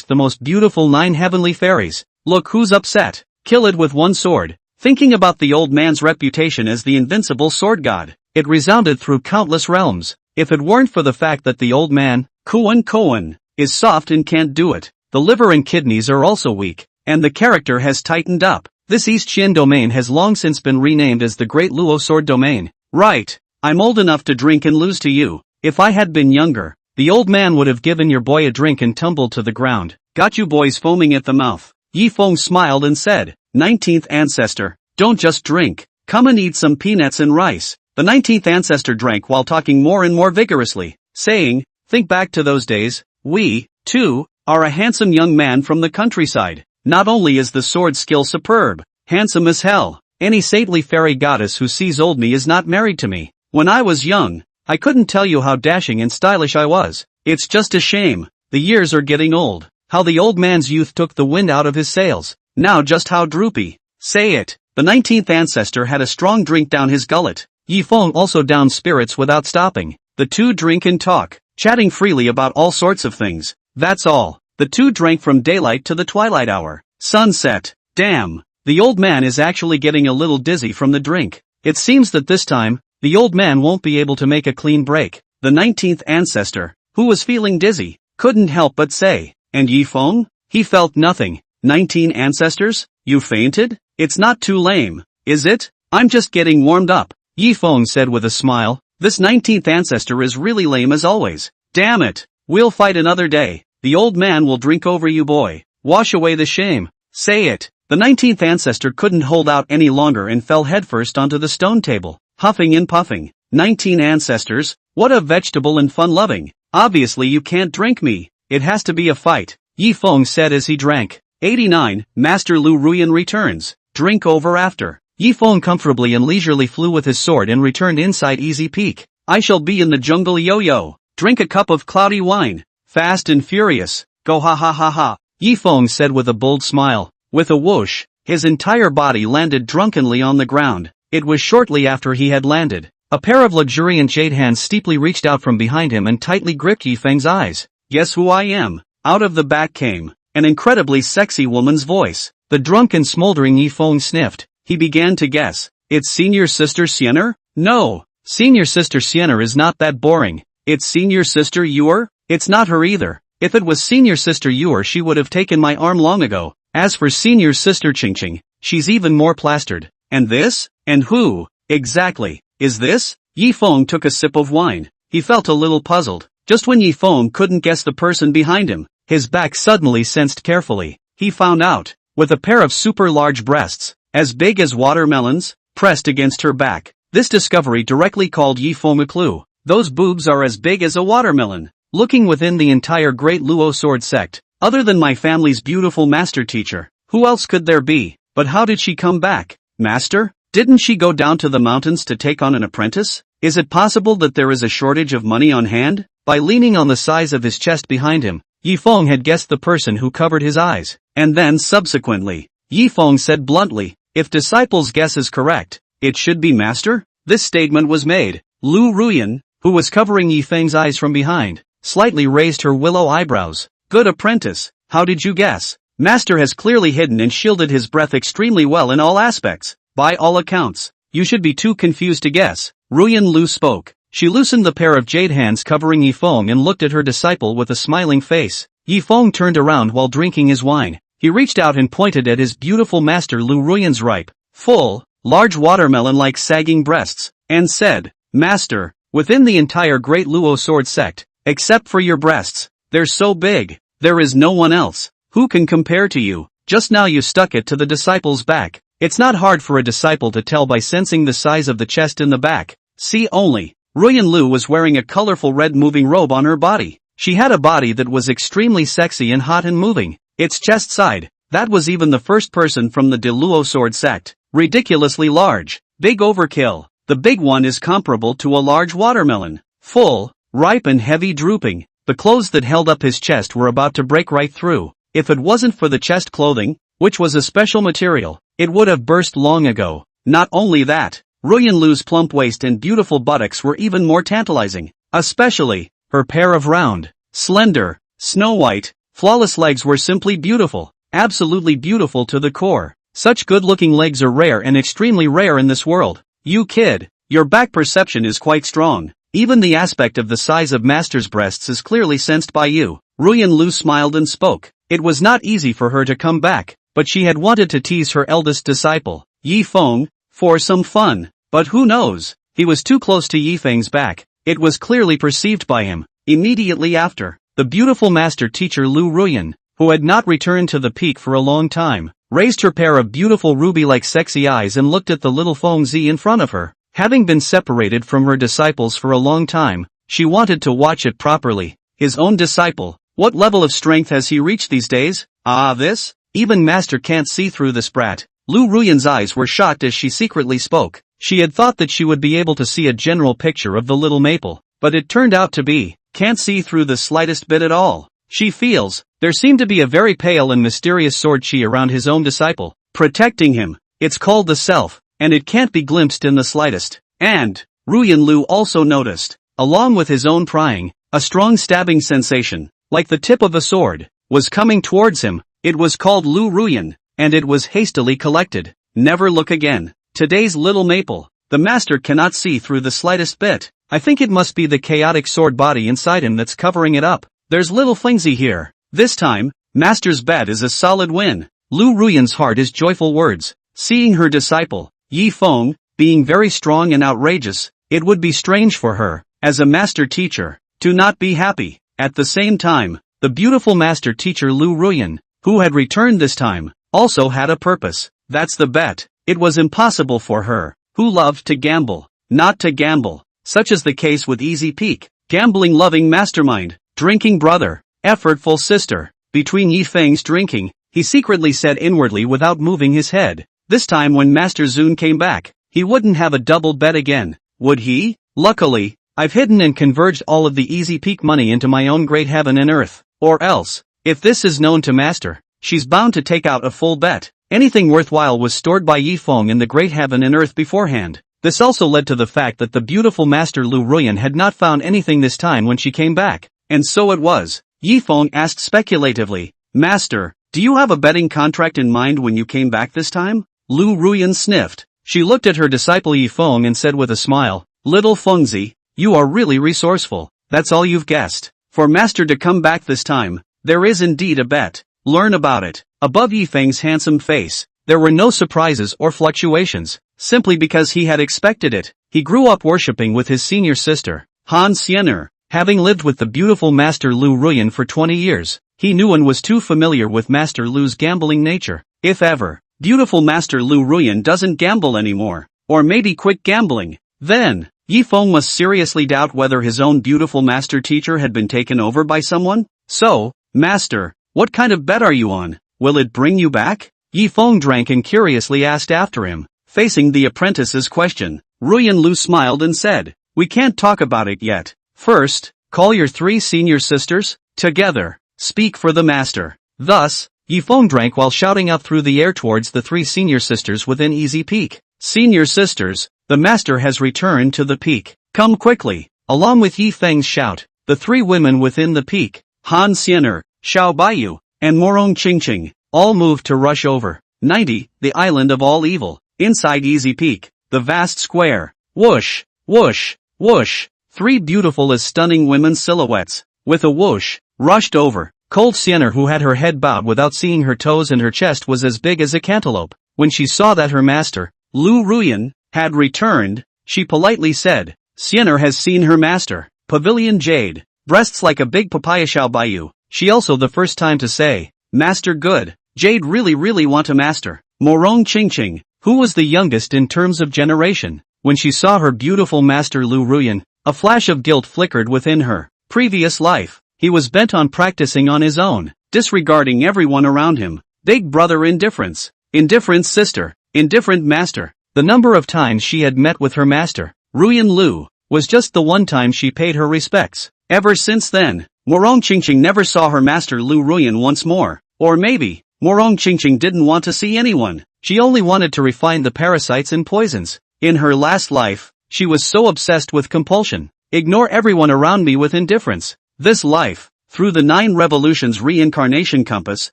Speaker 1: the most beautiful 9 heavenly fairies. Look who's upset. Kill it with one sword. Thinking about the old man's reputation as the invincible sword god, it resounded through countless realms. If it weren't for the fact that the old man, Koan, is soft and can't do it, the liver and kidneys are also weak, and the character has tightened up. This East Qian domain has long since been renamed as the Great Luo Sword Domain. Right, I'm old enough to drink and lose to you. If I had been younger, the old man would have given your boy a drink and tumbled to the ground. Got you boys foaming at the mouth. Yifeng smiled and said, 19th ancestor, don't just drink. Come and eat some peanuts and rice. The 19th ancestor drank while talking more and more vigorously, saying, think back to those days. We, too, are a handsome young man from the countryside. Not only is the sword skill superb, handsome as hell, any saintly fairy goddess who sees old me is not married to me. When I was young, I couldn't tell you how dashing and stylish I was. It's just a shame. The years are getting old. How the old man's youth took the wind out of his sails. Now just how droopy. Say it. The 19th ancestor had a strong drink down his gullet. Yifeng also downed spirits without stopping. The two drink and talk, chatting freely about all sorts of things. That's all. The two drank from daylight to the twilight hour. Sunset. Damn. The old man is actually getting a little dizzy from the drink. It seems that this time, the old man won't be able to make a clean break. The 19th ancestor, who was feeling dizzy, couldn't help but say, and Yifeng? He felt nothing. 19 ancestors? You fainted? It's not too lame, is it? I'm just getting warmed up. Yifeng said with a smile. This 19th ancestor is really lame as always. Damn it. We'll fight another day. The old man will drink over you boy. Wash away the shame. Say it. The 19th ancestor couldn't hold out any longer and fell headfirst onto the stone table, huffing and puffing. 19 ancestors, what a vegetable and fun-loving. Obviously you can't drink me. It has to be a fight, Yi Feng said as he drank. 89, Master Lu Ruyan returns. Drink over after. Yi Feng comfortably and leisurely flew with his sword and returned inside Easy Peak. I shall be in the jungle yo-yo. Drink a cup of cloudy wine. Fast and furious. Go ha ha ha ha. Yi Feng said with a bold smile. With a whoosh, his entire body landed drunkenly on the ground. It was shortly after he had landed. A pair of luxuriant jade hands steeply reached out from behind him and tightly gripped Yi Feng's eyes. Guess who I am? Out of the back came an incredibly sexy woman's voice. The drunk and smoldering Yi Feng sniffed. He began to guess. It's Senior Sister Sienna? No. Senior Sister Sienna is not that boring. It's Senior Sister Yuer? It's not her either. If it was Senior Sister Yuer she would have taken my arm long ago. As for Senior Sister Qingqing, she's even more plastered. And this? And who, exactly, is this? Yi Feng took a sip of wine. He felt a little puzzled. Just when Yi Feng couldn't guess the person behind him, his back suddenly sensed carefully. He found out, with a pair of super large breasts, as big as watermelons, pressed against her back. This discovery directly called Yi Feng a clue. Those boobs are as big as a watermelon. Looking within the entire Great Luo Sword Sect, other than my family's beautiful master teacher, who else could there be? But how did she come back? Master? Didn't she go down to the mountains to take on an apprentice? Is it possible that there is a shortage of money on hand? By leaning on the size of his chest behind him, Yi Feng had guessed the person who covered his eyes. And then subsequently, Yi Feng said bluntly, if disciple's guess is correct, it should be master? This statement was made. Lu Ruyan, who was covering Yi Feng's eyes from behind, slightly raised her willow eyebrows. Good apprentice, how did you guess? Master has clearly hidden and shielded his breath extremely well in all aspects. By all accounts, you should be too confused to guess. Ruyan Lu spoke. She loosened the pair of jade hands covering Yi Feng and looked at her disciple with a smiling face. Yi Feng turned around while drinking his wine. He reached out and pointed at his beautiful master Lu Ruyan's ripe, full, large watermelon-like sagging breasts, and said, Master, within the entire Great Luo Sword Sect, except for your breasts, they're so big, there is no one else who can compare to you. Just now you stuck it to the disciple's back. It's not hard for a disciple to tell by sensing the size of the chest in the back. See only. Ruyan Lu was wearing a colorful red moving robe on her body. She had a body that was extremely sexy and hot and moving. Its chest side, that was even the first person from the Luo Sword Sect. Ridiculously large. Big overkill. The big one is comparable to a large watermelon. Full, ripe and heavy drooping. The clothes that held up his chest were about to break right through. If it wasn't for the chest clothing, which was a special material, it would have burst long ago. Not only that, Ruyan Lu's plump waist and beautiful buttocks were even more tantalizing. Especially, her pair of round, slender, snow-white, flawless legs were simply beautiful. Absolutely beautiful to the core. Such good-looking legs are rare and extremely rare in this world. You kid, your back perception is quite strong. Even the aspect of the size of Master's breasts is clearly sensed by you. Ruyan Lu smiled and spoke. It was not easy for her to come back, but she had wanted to tease her eldest disciple, Yi Feng, for some fun. But who knows? He was too close to Yi Feng's back. It was clearly perceived by him. Immediately after, the beautiful master teacher Lu Ruyan, who had not returned to the peak for a long time, raised her pair of beautiful ruby-like sexy eyes and looked at the little Feng Zi in front of her. Having been separated from her disciples for a long time, she wanted to watch it properly. His own disciple. What level of strength has he reached these days? Ah, this? Even Master can't see through this brat. Lu Ruyan's eyes were shocked as she secretly spoke. She had thought that she would be able to see a general picture of the little maple, but it turned out to be, can't see through the slightest bit at all. She feels, there seemed to be a very pale and mysterious sword chi around his own disciple, protecting him. It's called the self, and it can't be glimpsed in the slightest. And, Ruyan Lu also noticed, along with his own prying, a strong stabbing sensation, like the tip of a sword, was coming towards him. It was called Lu Ruyan, and it was hastily collected. Never look again. Today's little maple. The master cannot see through the slightest bit. I think it must be the chaotic sword body inside him that's covering it up. There's little Fengzi here. This time, master's bet is a solid win. Lu Ruyan's heart is joyful words. Seeing her disciple, Yi Feng, being very strong and outrageous, it would be strange for her, as a master teacher, to not be happy. At the same time, the beautiful master teacher Lu Ruyan, who had returned this time, also had a purpose. That's the bet. It was impossible for her, who loved to gamble, not to gamble. Such is the case with Easy Peak, gambling-loving mastermind, drinking brother, effortful sister. Between Yi Feng's drinking, he secretly said inwardly without moving his head. This time when Master Zun came back, he wouldn't have a double bet again, would he? Luckily, I've hidden and converged all of the Easy Peak money into my own great heaven and earth. Or else, if this is known to Master, she's bound to take out a full bet. Anything worthwhile was stored by Yi Feng in the great heaven and earth beforehand. This also led to the fact that the beautiful Master Lu Ruyan had not found anything this time when she came back. And so it was. Yi Feng asked speculatively, Master, do you have a betting contract in mind when you came back this time? Lu Ruyan sniffed. She looked at her disciple Yi Feng and said with a smile, Little Fengzi, you are really resourceful. That's all you've guessed. For Master to come back this time, there is indeed a bet. Learn about it. Above Yi Feng's handsome face, there were no surprises or fluctuations, simply because he had expected it. He grew up worshipping with his senior sister, Han Xiener. Having lived with the beautiful Master Lu Ruyan for 20 years, he knew and was too familiar with Master Lu's gambling nature. If ever, beautiful Master Lu Ruyan doesn't gamble anymore, or maybe quit gambling, then Yi Feng must seriously doubt whether his own beautiful master teacher had been taken over by someone. So, Master, what kind of bet are you on? Will it bring you back? Yi Feng drank and curiously asked after him. Facing the apprentice's question, Ruyan Lu smiled and said, We can't talk about it yet. First, call your 3 senior sisters, together, speak for the master. Thus, Yi Feng drank while shouting out through the air towards the 3 senior sisters within Easy Peak. Senior sisters, the master has returned to the peak. Come quickly. Along with Yi Feng's shout, the 3 women within the peak, Han Xiener, Xiao Baiyu, and Morong Qingqing, all moved to rush over. 90, the island of all evil. Inside Easy Peak, the vast square. Whoosh, whoosh, whoosh. 3 beautiful as stunning women's silhouettes, with a whoosh, rushed over. Cold Xiener, who had her head bowed without seeing her toes and her chest was as big as a cantaloupe. When she saw that her master, Lu Ruyan, had returned, she politely said, Xiener has seen her master. Pavilion Jade, breasts like a big papaya. Xiao Baiyu, she also the first time to say, Master good. Jade really want a master. Morong Qingqing, who was the youngest in terms of generation, when she saw her beautiful master Lu Ruyan, a flash of guilt flickered within her. Previous life, he was bent on practicing on his own, disregarding everyone around him. Big brother indifference, indifferent sister, indifferent master. The number of times she had met with her master, Ruyan Lu, was just the one time she paid her respects. Ever since then, Morong Qingqing never saw her master Lu Ruyan once more. Or maybe, Morong Qingqing didn't want to see anyone. She only wanted to refine the parasites and poisons. In her last life, she was so obsessed with compulsion. Ignore everyone around me with indifference. This life, through the 9 revolutions reincarnation compass,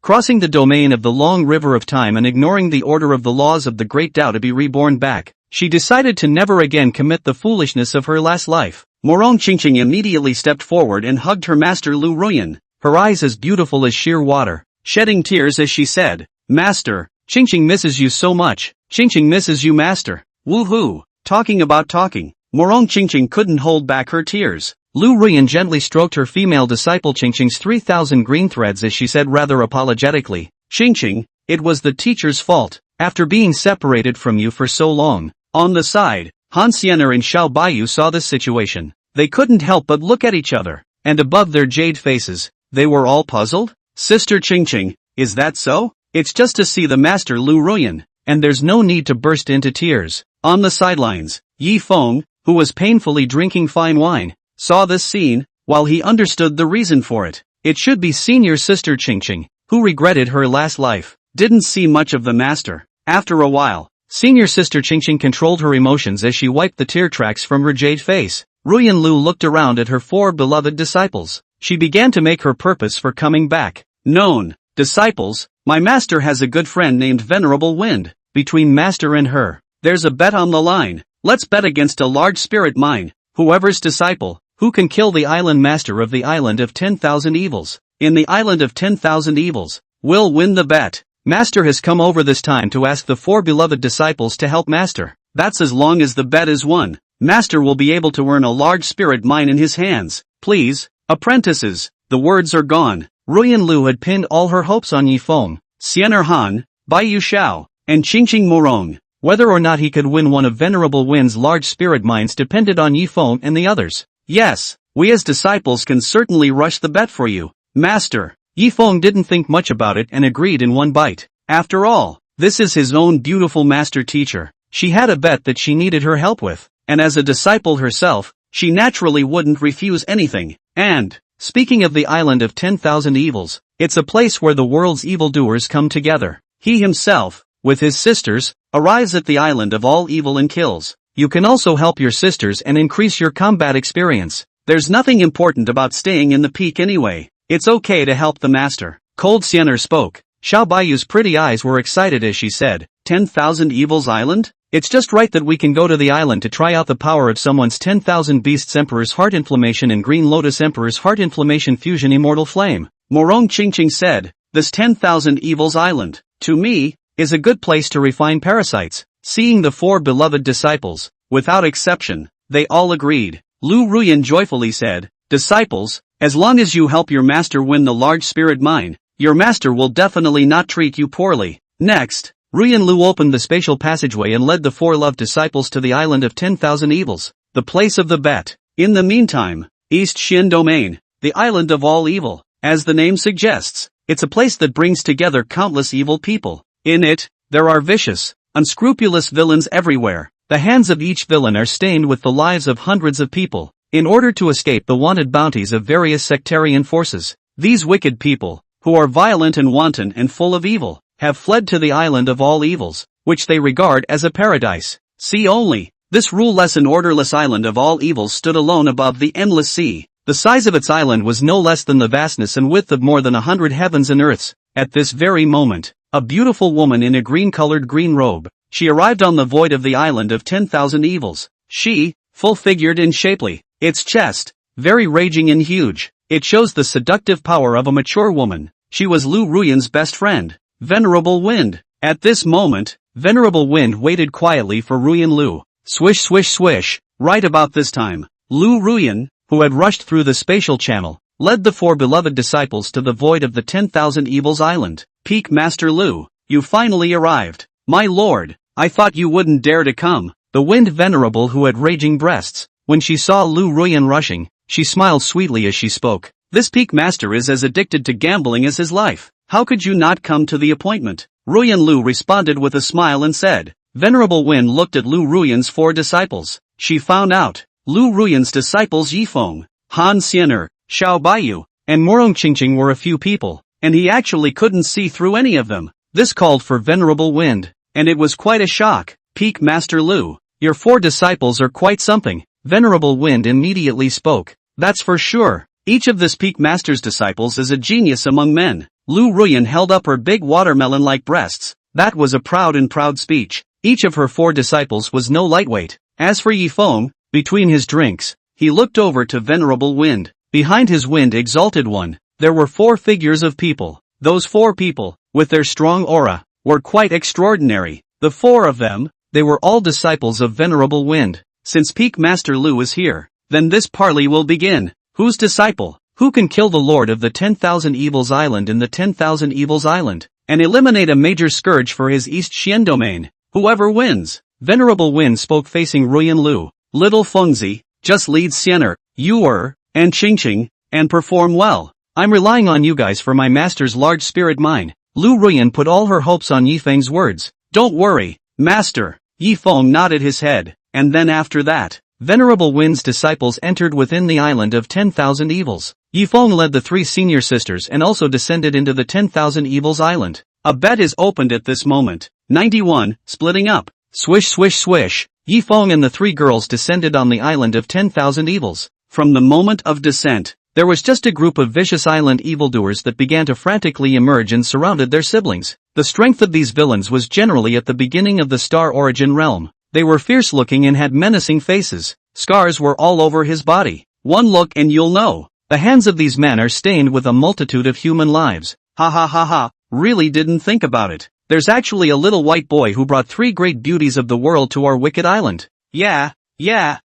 Speaker 1: crossing the domain of the long river of time and ignoring the order of the laws of the great Tao to be reborn back, she decided to never again commit the foolishness of her last life. Morong Qingqing immediately stepped forward and hugged her master Lu Ruyan, her eyes as beautiful as sheer water, shedding tears as she said, Master, Qingqing misses you so much. Qingqing misses you, master. Woohoo! Talking about talking, Morong Qingqing couldn't hold back her tears. Lu Ruyan gently stroked her female disciple Qingqing's 3,000 green threads as she said rather apologetically, Qingqing, it was the teacher's fault, after being separated from you for so long. On the side, Han Xiener and Xiao Baiyu saw this situation. They couldn't help but look at each other, and above their jade faces, they were all puzzled. Sister Qingqing, is that so? It's just to see the master Lu Ruyan, and there's no need to burst into tears. On the sidelines, Yi Feng, who was painfully drinking fine wine, saw this scene, while he understood the reason for it. It should be senior sister Qingqing, who regretted her last life, didn't see much of the master. After a while, senior sister Qingqing controlled her emotions as she wiped the tear tracks from her jade face. Ruyan Lu looked around at her 4 beloved disciples. She began to make her purpose for coming back known. Disciples, my master has a good friend named Venerable Wind. Between master and her, there's a bet on the line. Let's bet against a large spirit mine. Whoever's disciple, who can kill the island master of the island of 10,000 evils, in the island of 10,000 evils, will win the bet. Master has come over this time to ask the 4 beloved disciples to help master. That's as long as the bet is won. Master will be able to earn a large spirit mine in his hands. Please, apprentices. The words are gone. Ruyan Lu had pinned all her hopes on Yi Feng. Xiener Han, Bai Yu Xiao, and Qingqing Morong. Whether or not he could win one of Venerable Win's large spirit mines depended on Yi Feng and the others. Yes, we as disciples can certainly rush the bet for you, Master. Yi Feng didn't think much about it and agreed in one bite. After all, this is his own beautiful master teacher. She had a bet that she needed her help with, and as a disciple herself, she naturally wouldn't refuse anything. And, speaking of the island of 10,000 evils, it's a place where the world's evildoers come together. He himself, with his sisters, arrives at the island of all evil and kills. You can also help your sisters and increase your combat experience. There's nothing important about staying in the peak anyway. It's okay to help the master. Cold Siener spoke. Xiao Baiyu's pretty eyes were excited as she said, 10,000 Evils Island? It's just right that we can go to the island to try out the power of someone's 10,000 Beasts Emperor's Heart Inflammation and Green Lotus Emperor's Heart Inflammation Fusion Immortal Flame. Morong Qingqing said, this 10,000 Evils Island, to me, is a good place to refine parasites. Seeing the four beloved disciples, without exception, they all agreed. Lu Ruyan joyfully said, disciples, as long as you help your master win the large spirit mine, your master will definitely not treat you poorly. Next, Ruyan Lu opened the spatial passageway and led the four loved disciples to the island of 10,000 evils, the place of the bet. In the meantime, East Xian Domain, the island of all evil, as the name suggests, it's a place that brings together countless evil people. In it, there are vicious, unscrupulous villains everywhere. The hands of each villain are stained with the lives of hundreds of people. In order to escape the wanted bounties of various sectarian forces, these wicked people, who are violent and wanton and full of evil, have fled to the island of all evils, which they regard as a paradise. See only, this ruleless and orderless island of all evils stood alone above the endless sea. The size of its island was no less than the vastness and width of more than 100 heavens and earths. At this very moment, a beautiful woman in a green-colored green robe, she arrived on the void of the island of 10,000 evils. She, full-figured and shapely, its chest, very raging and huge. It shows the seductive power of a mature woman. She was Lu Ruyan's best friend, Venerable Wind. At this moment, Venerable Wind waited quietly for Ruyan Lu. Swish swish swish. Right about this time, Lu Ruyan, who had rushed through the spatial channel, led the four beloved disciples to the void of the 10,000 Evils Island. Peak Master Lu, you finally arrived. My lord, I thought you wouldn't dare to come. The Wind Venerable, who had raging breasts, when she saw Lu Ruyan rushing, she smiled sweetly as she spoke. This Peak Master is as addicted to gambling as his life. How could you not come to the appointment? Ruyan Lu responded with a smile and said. Venerable Wind looked at Lu Ruyan's four disciples. She found out, Lu Ruyan's disciples Yi Feng, Han Xiener, Xiao Baiyu, and Morong Qingqing were a few people, and he actually couldn't see through any of them. This called for Venerable Wind, and it was quite a shock. Peak Master Lu, your four disciples are quite something. Venerable Wind immediately spoke. That's for sure. Each of this Peak Master's disciples is a genius among men. Lu Ruyan held up her big watermelon-like breasts. That was a proud speech. Each of her four disciples was no lightweight. As for Yi Feng, between his drinks, he looked over to Venerable Wind. Behind his Wind Exalted One, there were four figures of people. Those four people, with their strong aura, were quite extraordinary. The four of them, they were all disciples of Venerable Wind. Since Peak Master Lu is here, then this parley will begin. Whose disciple? Who can kill the Lord of the 10,000 Evils Island in the 10,000 Evils Island, and eliminate a major scourge for his East Xian domain? Whoever wins. Venerable Wind spoke facing Ruyan Lu. Little Fengzi, just lead Xiener, Yuer, and Qingqing, and perform well. I'm relying on you guys for my master's large spirit mine. Lu Ruyan put all her hopes on Yi Feng's words. Don't worry, master. Yi Feng nodded his head, and then after that, Venerable Wind's disciples entered within the island of 10,000 evils. Yi Feng led the three senior sisters and also descended into the 10,000 evils island. A bet is opened at this moment. 91, splitting up. Swish swish swish. Yi Feng and the three girls descended on the island of 10,000 evils. From the moment of descent, there was just a group of vicious island evildoers that began to frantically emerge and surrounded their siblings. The strength of these villains was generally at the beginning of the Star Origin realm. They were fierce-looking and had menacing faces. Scars were all over his body. One look and you'll know. The hands of these men are stained with a multitude of human lives. Ha ha ha ha, really didn't think about it. There's actually a little white boy who brought three great beauties of the world to our wicked island. Yeah,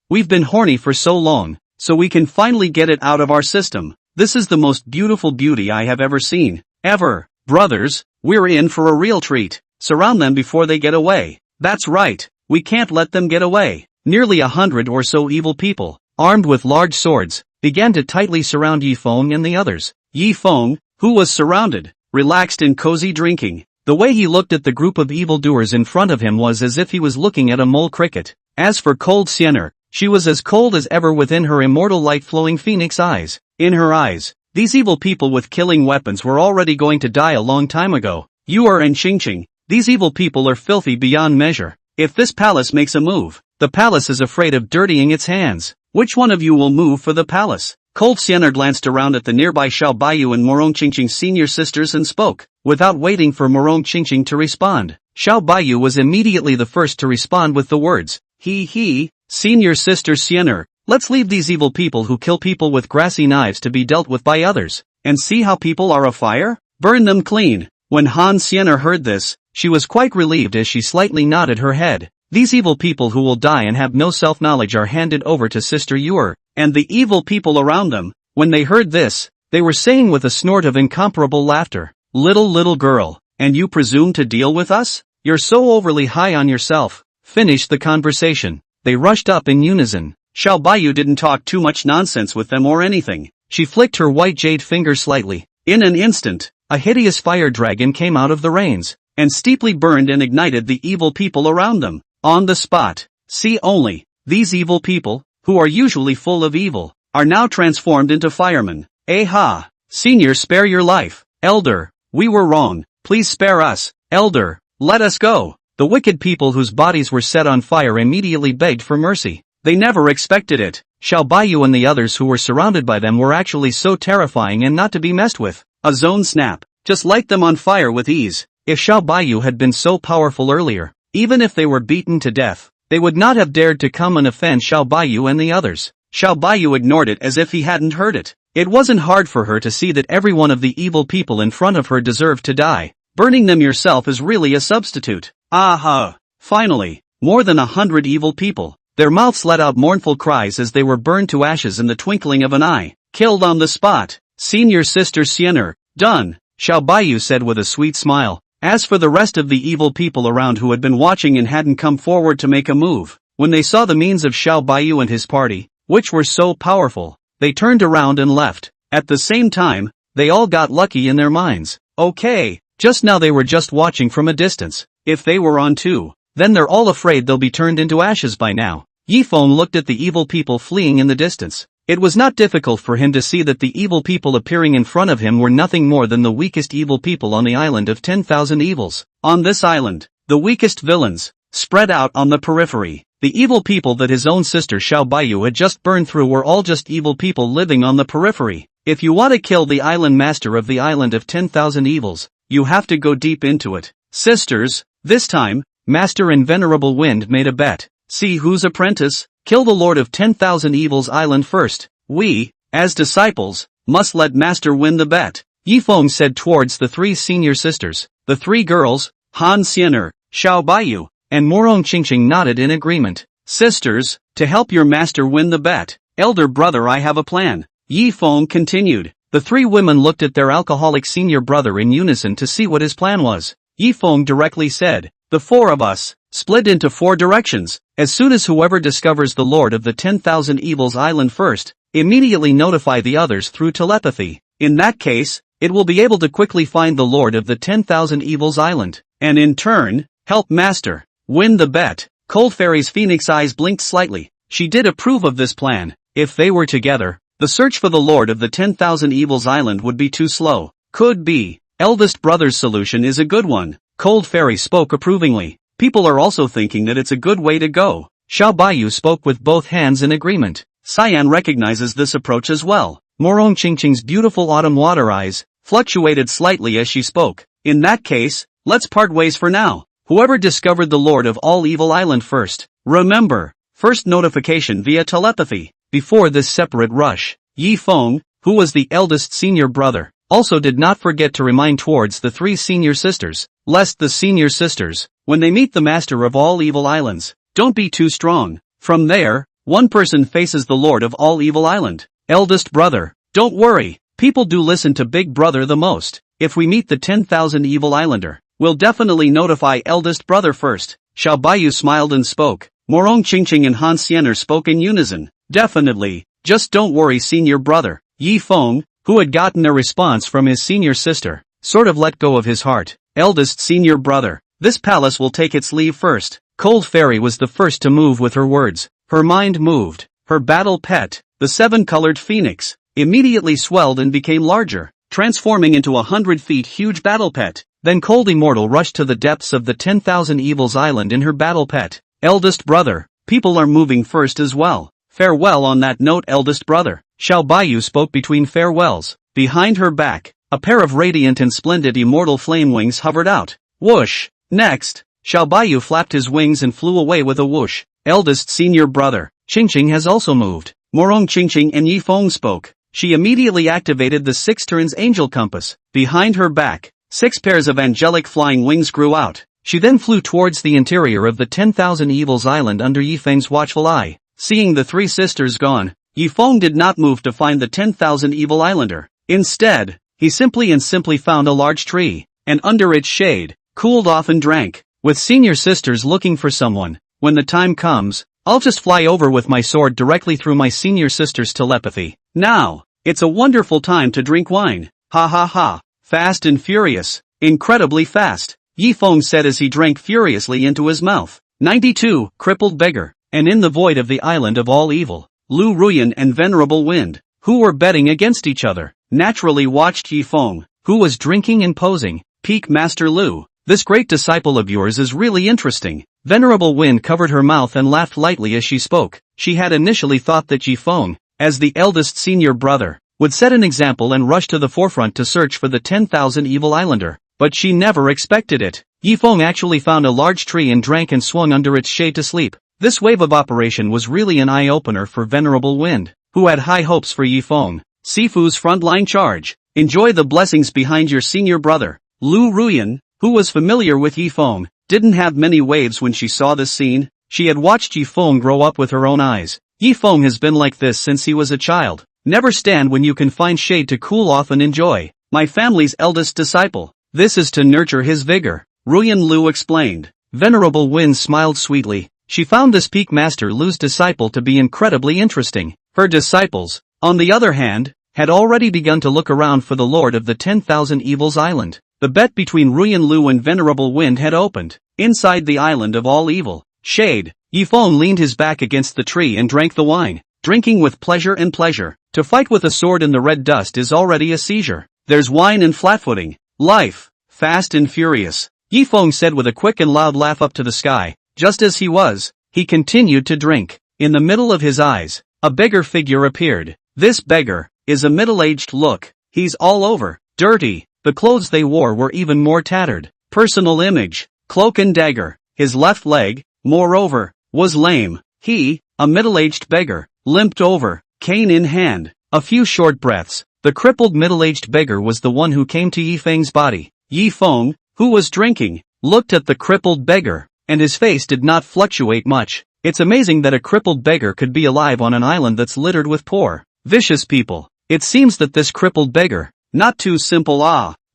Speaker 1: we've been horny for so long, so we can finally get it out of our system. This is the most beautiful beauty I have ever seen. Ever. Brothers, we're in for a real treat. Surround them before they get away. That's right, we can't let them get away. Nearly 100 or so evil people, armed with large swords, began to tightly surround Yi Feng and the others. Yi Feng, who was surrounded, relaxed in cozy drinking. The way he looked at the group of evildoers in front of him was as if he was looking at a mole cricket. As for cold Siener, she was as cold as ever within her immortal light-flowing phoenix eyes. In her eyes, these evil people with killing weapons were already going to die a long time ago. Yuer and Qingqing, these evil people are filthy beyond measure. If this palace makes a move, the palace is afraid of dirtying its hands. Which one of you will move for the palace? Cold Siener glanced around at the nearby Xiao Baiyu and Morong Qingqing's senior sisters and spoke, without waiting for Morong Qingqing to respond. Xiao Baiyu was immediately the first to respond with the words, He, senior sister Siener, let's leave these evil people who kill people with grassy knives to be dealt with by others, and see how people are afire? Burn them clean. When Han Siener heard this, she was quite relieved as she slightly nodded her head. These evil people who will die and have no self-knowledge are handed over to Sister Yuer, and the evil people around them. When they heard this, they were saying with a snort of incomparable laughter, Little girl, and you presume to deal with us? You're so overly high on yourself. Finish the conversation. They rushed up in unison. Xiao Baiyu didn't talk too much nonsense with them or anything. She flicked her white jade finger slightly. In an instant, a hideous fire dragon came out of the rains, and steeply burned and ignited the evil people around them. On the spot. See only, these evil people, who are usually full of evil, are now transformed into firemen. Ha! Senior, spare your life. Elder, we were wrong. Please spare us. Elder, let us go. The wicked people whose bodies were set on fire immediately begged for mercy. They never expected it. Xiao Baiyu and the others who were surrounded by them were actually so terrifying and not to be messed with. A zone snap. Just light them on fire with ease. If Xiao Baiyu had been so powerful earlier, even if they were beaten to death, they would not have dared to come and offend Xiao Baiyu and the others. Xiao Baiyu ignored it as if he hadn't heard it. It wasn't hard for her to see that every one of the evil people in front of her deserved to die. Burning them yourself is really a substitute. Aha! Finally, more than 100 evil people. Their mouths let out mournful cries as they were burned to ashes in the twinkling of an eye. Killed on the spot. Senior sister Siener, done, Xiao Baiyu said with a sweet smile. As for the rest of the evil people around who had been watching and hadn't come forward to make a move, when they saw the means of Xiao Baiyu and his party, which were so powerful, they turned around and left. At the same time, they all got lucky in their minds. Okay, just now they were just watching from a distance. If they were on too, then they're all afraid they'll be turned into ashes by now. Yi Feng looked at the evil people fleeing in the distance. It was not difficult for him to see that the evil people appearing in front of him were nothing more than the weakest evil people on the island of 10,000 evils. On this island, the weakest villains, spread out on the periphery. The evil people that his own sister Xiao Baiyu had just burned through were all just evil people living on the periphery. If you want to kill the island master of the island of 10,000 evils, you have to go deep into it. Sisters, this time, Master and Venerable Wind made a bet. See whose apprentice? Kill the Lord of 10,000 Evils Island first. We, as disciples, must let Master win the bet. Yi Feng said towards the three senior sisters. The three girls, Han Siener, Xiao Baiyu, and Morong Qingqing nodded in agreement. Sisters, to help your master win the bet, elder brother, I have a plan. Yi Feng continued. The three women looked at their alcoholic senior brother in unison to see what his plan was. Yi Feng directly said, the four of us, split into 4 directions. As soon as whoever discovers the Lord of the 10,000 Evils Island first, immediately notify the others through telepathy. In that case, it will be able to quickly find the Lord of the 10,000 Evils Island, and in turn, help Master win the bet. Cold Fairy's phoenix eyes blinked slightly. She did approve of this plan. If they were together, the search for the Lord of the 10,000 Evils Island would be too slow. Could be. Eldest brother's solution is a good one. Cold Fairy spoke approvingly. People are also thinking that it's a good way to go. Xiao Baiyu spoke with both hands in agreement. Cyan recognizes this approach as well. Morong Qingqing's beautiful autumn water eyes fluctuated slightly as she spoke. In that case, let's part ways for now. Whoever discovered the Lord of all Evil Island first. Remember, first notification via telepathy. Before this separate rush, Yi Feng, who was the eldest senior brother, also did not forget to remind towards the 3 senior sisters, lest the senior sisters, when they meet the master of all evil islands, don't be too strong. From there, one person faces the Lord of all evil island. Eldest brother, don't worry, people do listen to big brother the most. if we meet the 10,000 evil islander, we'll definitely notify eldest brother first. Xiao Baiyu smiled and spoke. Morong Qingqing and Han Xianer spoke in unison. Definitely, just don't worry senior brother. Yi Feng, who had gotten a response from his senior sister, sort of let go of his heart. Eldest senior brother, this palace will take its leave first. Cold Fairy was the first to move with her words. Her mind moved. Her battle pet, the seven-colored phoenix, immediately swelled and became larger, transforming into 100 feet huge battle pet. Then Cold Immortal rushed to the depths of the 10,000 Evils Island in her battle pet. Eldest brother, people are moving first as well. Farewell on that note eldest brother. Xiao Baiyu spoke between farewells. Behind her back, a pair of radiant and splendid immortal flame wings hovered out. Whoosh! Next, Xiao Baiyu flapped his wings and flew away with a whoosh. Eldest senior brother, Qingqing has also moved. Morong Qingqing and Yi Feng spoke. She immediately activated the 6 turns angel compass. Behind her back, 6 pairs of angelic flying wings grew out. She then flew towards the interior of the 10,000 Evils Island under Yi Feng's watchful eye. Seeing the 3 sisters gone, Yi Feng did not move to find the 10,000 Evil Islander. Instead, he simply found a large tree, and under its shade, cooled off and drank. With senior sisters looking for someone, when the time comes, I'll just fly over with my sword directly through my senior sister's telepathy. Now, it's a wonderful time to drink wine. Ha ha ha. Fast and furious. Incredibly fast. Yi Feng said as he drank furiously into his mouth. 92. Crippled beggar. And in the void of the island of all evil, Lu Ruyan and Venerable Wind, who were betting against each other, naturally watched Yi Feng, who was drinking and posing. Peak Master Lu, this great disciple of yours is really interesting. Venerable Wind covered her mouth and laughed lightly as she spoke. She had initially thought that Yi Feng, as the eldest senior brother, would set an example and rush to the forefront to search for the 10,000 Evil Islander. But she never expected it. Yi Feng actually found a large tree and drank and swung under its shade to sleep. This wave of operation was really an eye-opener for Venerable Wind, who had high hopes for Yi Feng. Sifu's frontline charge. Enjoy the blessings behind your senior brother. Lu Ruyan, who was familiar with Yi Feng, didn't have many waves when she saw this scene. She had watched Yi Feng grow up with her own eyes. Yi Feng has been like this since he was a child. Never stand when you can find shade to cool off and enjoy. My family's eldest disciple. This is to nurture his vigor. Ruyan Lu explained. Venerable Wind smiled sweetly. She found this Peak Master Lu's disciple to be incredibly interesting. Her disciples, on the other hand, had already begun to look around for the Lord of the 10,000 Evils Island. The bet between Ruyan Lu and Venerable Wind had opened. Inside the island of all evil, shade, Yi Feng leaned his back against the tree and drank the wine, drinking with pleasure and pleasure. To fight with a sword in the red dust is already a seizure. There's wine and flat-footing. Life, fast and furious. Yi Feng said with a quick and loud laugh up to the sky. Just as he was, he continued to drink. In the middle of his eyes, a beggar figure appeared. This beggar is a middle-aged look. He's all over, dirty. The clothes they wore were even more tattered. Personal image, cloak and dagger. His left leg, moreover, was lame. He, a middle-aged beggar, limped over, cane in hand. A few short breaths. The crippled middle-aged beggar was the one who came to Yi Feng's body. Yi Feng, who was drinking, looked at the crippled beggar, and his face did not fluctuate much. It's amazing that a crippled beggar could be alive on an island that's littered with poor, vicious people. It seems that this crippled beggar, not too simple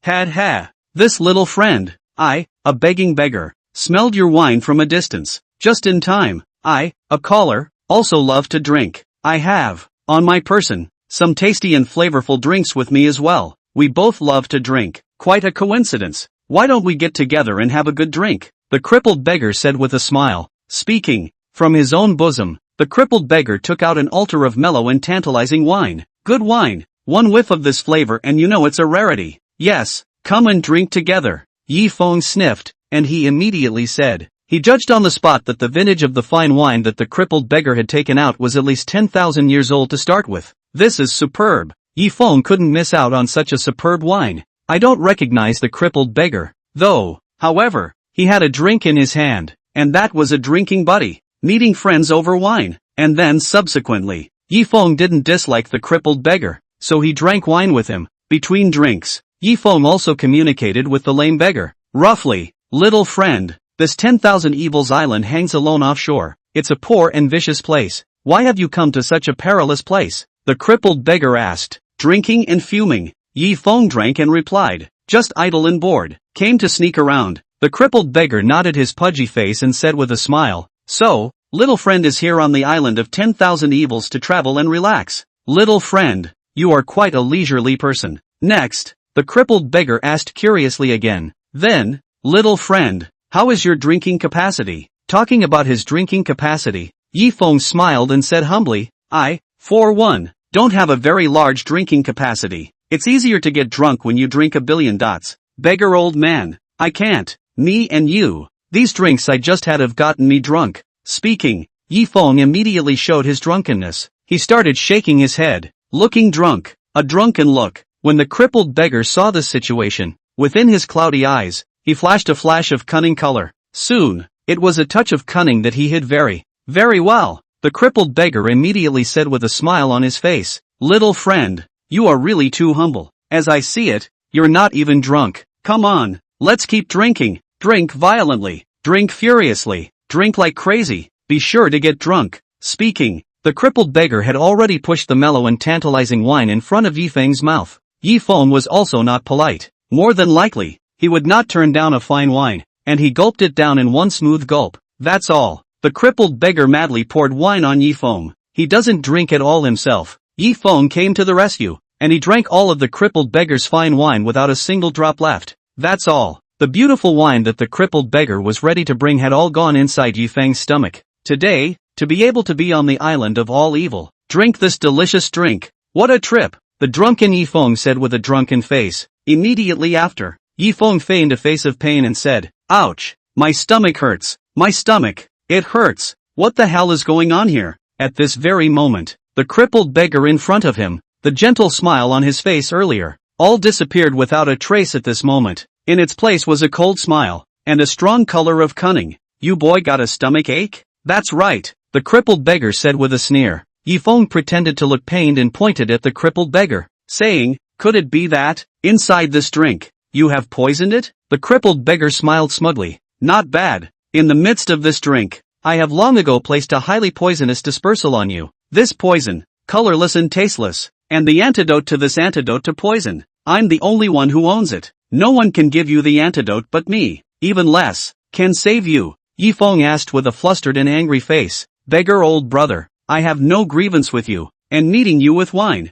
Speaker 1: had this little friend, a begging beggar, smelled your wine from a distance, just in time. A caller, also love to drink. I have, on my person, some tasty and flavorful drinks with me as well. We both love to drink. Quite a coincidence. Why don't we get together and have a good drink? The crippled beggar said with a smile. Speaking from his own bosom, the crippled beggar took out an altar of mellow and tantalizing wine. Good wine. One whiff of this flavor and you know it's a rarity. Yes, come and drink together. Yi Feng sniffed, and he immediately said. He judged on the spot that the vintage of the fine wine that the crippled beggar had taken out was at least 10,000 years old to start with. This is superb. Yi Feng couldn't miss out on such a superb wine. I don't recognize the crippled beggar, though. However, he had a drink in his hand, and that was a drinking buddy, meeting friends over wine. And then subsequently, Yi Feng didn't dislike the crippled beggar, so he drank wine with him. Between drinks, Yi Feng also communicated with the lame beggar. Roughly, little friend, this 10,000 Evils Island hangs alone offshore. It's a poor and vicious place. Why have you come to such a perilous place? The crippled beggar asked. Drinking and fuming, Yi Feng drank and replied. just idle and bored, came to sneak around. The crippled beggar nodded his pudgy face and said with a smile, "So, little friend is here on the island of 10,000 evils to travel and relax. Little friend, you are quite a leisurely person." Next, the crippled beggar asked curiously again, "Then, little friend, how is your drinking capacity?" Talking about his drinking capacity, Yi Feng smiled and said humbly, "I, for one, don't have a very large drinking capacity. It's easier to get drunk when you drink a billion dots. Beggar old man, I can't. Me and you, these drinks I just had have gotten me drunk." Speaking, Yi Feng immediately showed his drunkenness. He started shaking his head, looking drunk, a drunken look. When the crippled beggar saw this situation, within his cloudy eyes, he flashed a flash of cunning color. Soon, it was a touch of cunning that he hid very, very well. The crippled beggar immediately said with a smile on his face, "Little friend, you are really too humble. As I see it, you're not even drunk. Come on, let's keep drinking. Drink violently, drink furiously, drink like crazy, be sure to get drunk." Speaking, the crippled beggar had already pushed the mellow and tantalizing wine in front of Yi Feng's mouth. Yi Feng was also not polite. More than likely, he would not turn down a fine wine, and he gulped it down in one smooth gulp. That's all. The crippled beggar madly poured wine on Yi Feng. He doesn't drink at all himself. Yi Feng came to the rescue, and he drank all of the crippled beggar's fine wine without a single drop left. That's all. The beautiful wine that the crippled beggar was ready to bring had all gone inside Yi Feng's stomach. Today, to be able to be on the island of all evil, drink this delicious drink. What a trip, the drunken Yi Feng said with a drunken face. Immediately after, Yi Feng feigned a face of pain and said, "Ouch, my stomach hurts, my stomach, it hurts. What the hell is going on here?" At this very moment, the crippled beggar in front of him, the gentle smile on his face earlier, all disappeared without a trace at this moment. In its place was a cold smile, and a strong color of cunning. "You boy got a stomach ache?" "That's right," the crippled beggar said with a sneer. Yi Feng pretended to look pained and pointed at the crippled beggar, saying, "Could it be that, inside this drink, you have poisoned it?" The crippled beggar smiled smugly. "Not bad. In the midst of this drink, I have long ago placed a highly poisonous dispersal on you. This poison, colorless and tasteless, and the antidote to this antidote to poison. I'm the only one who owns it. No one can give you the antidote but me, even less, can save you." Yi Feng asked with a flustered and angry face, "Beggar old brother, I have no grievance with you, and needing you with wine.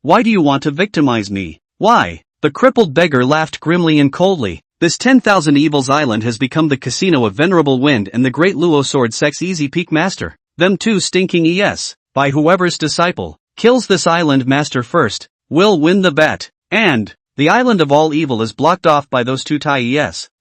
Speaker 1: Why do you want to victimize me? Why?" The crippled beggar laughed grimly and coldly. "This 10,000 Evils Island has become the casino of Venerable Wind and the great Luo Sword Sect's Easy Peak Master. Them two stinking by whoever's disciple kills this island master first, will win the bet. And the island of all evil is blocked off by those two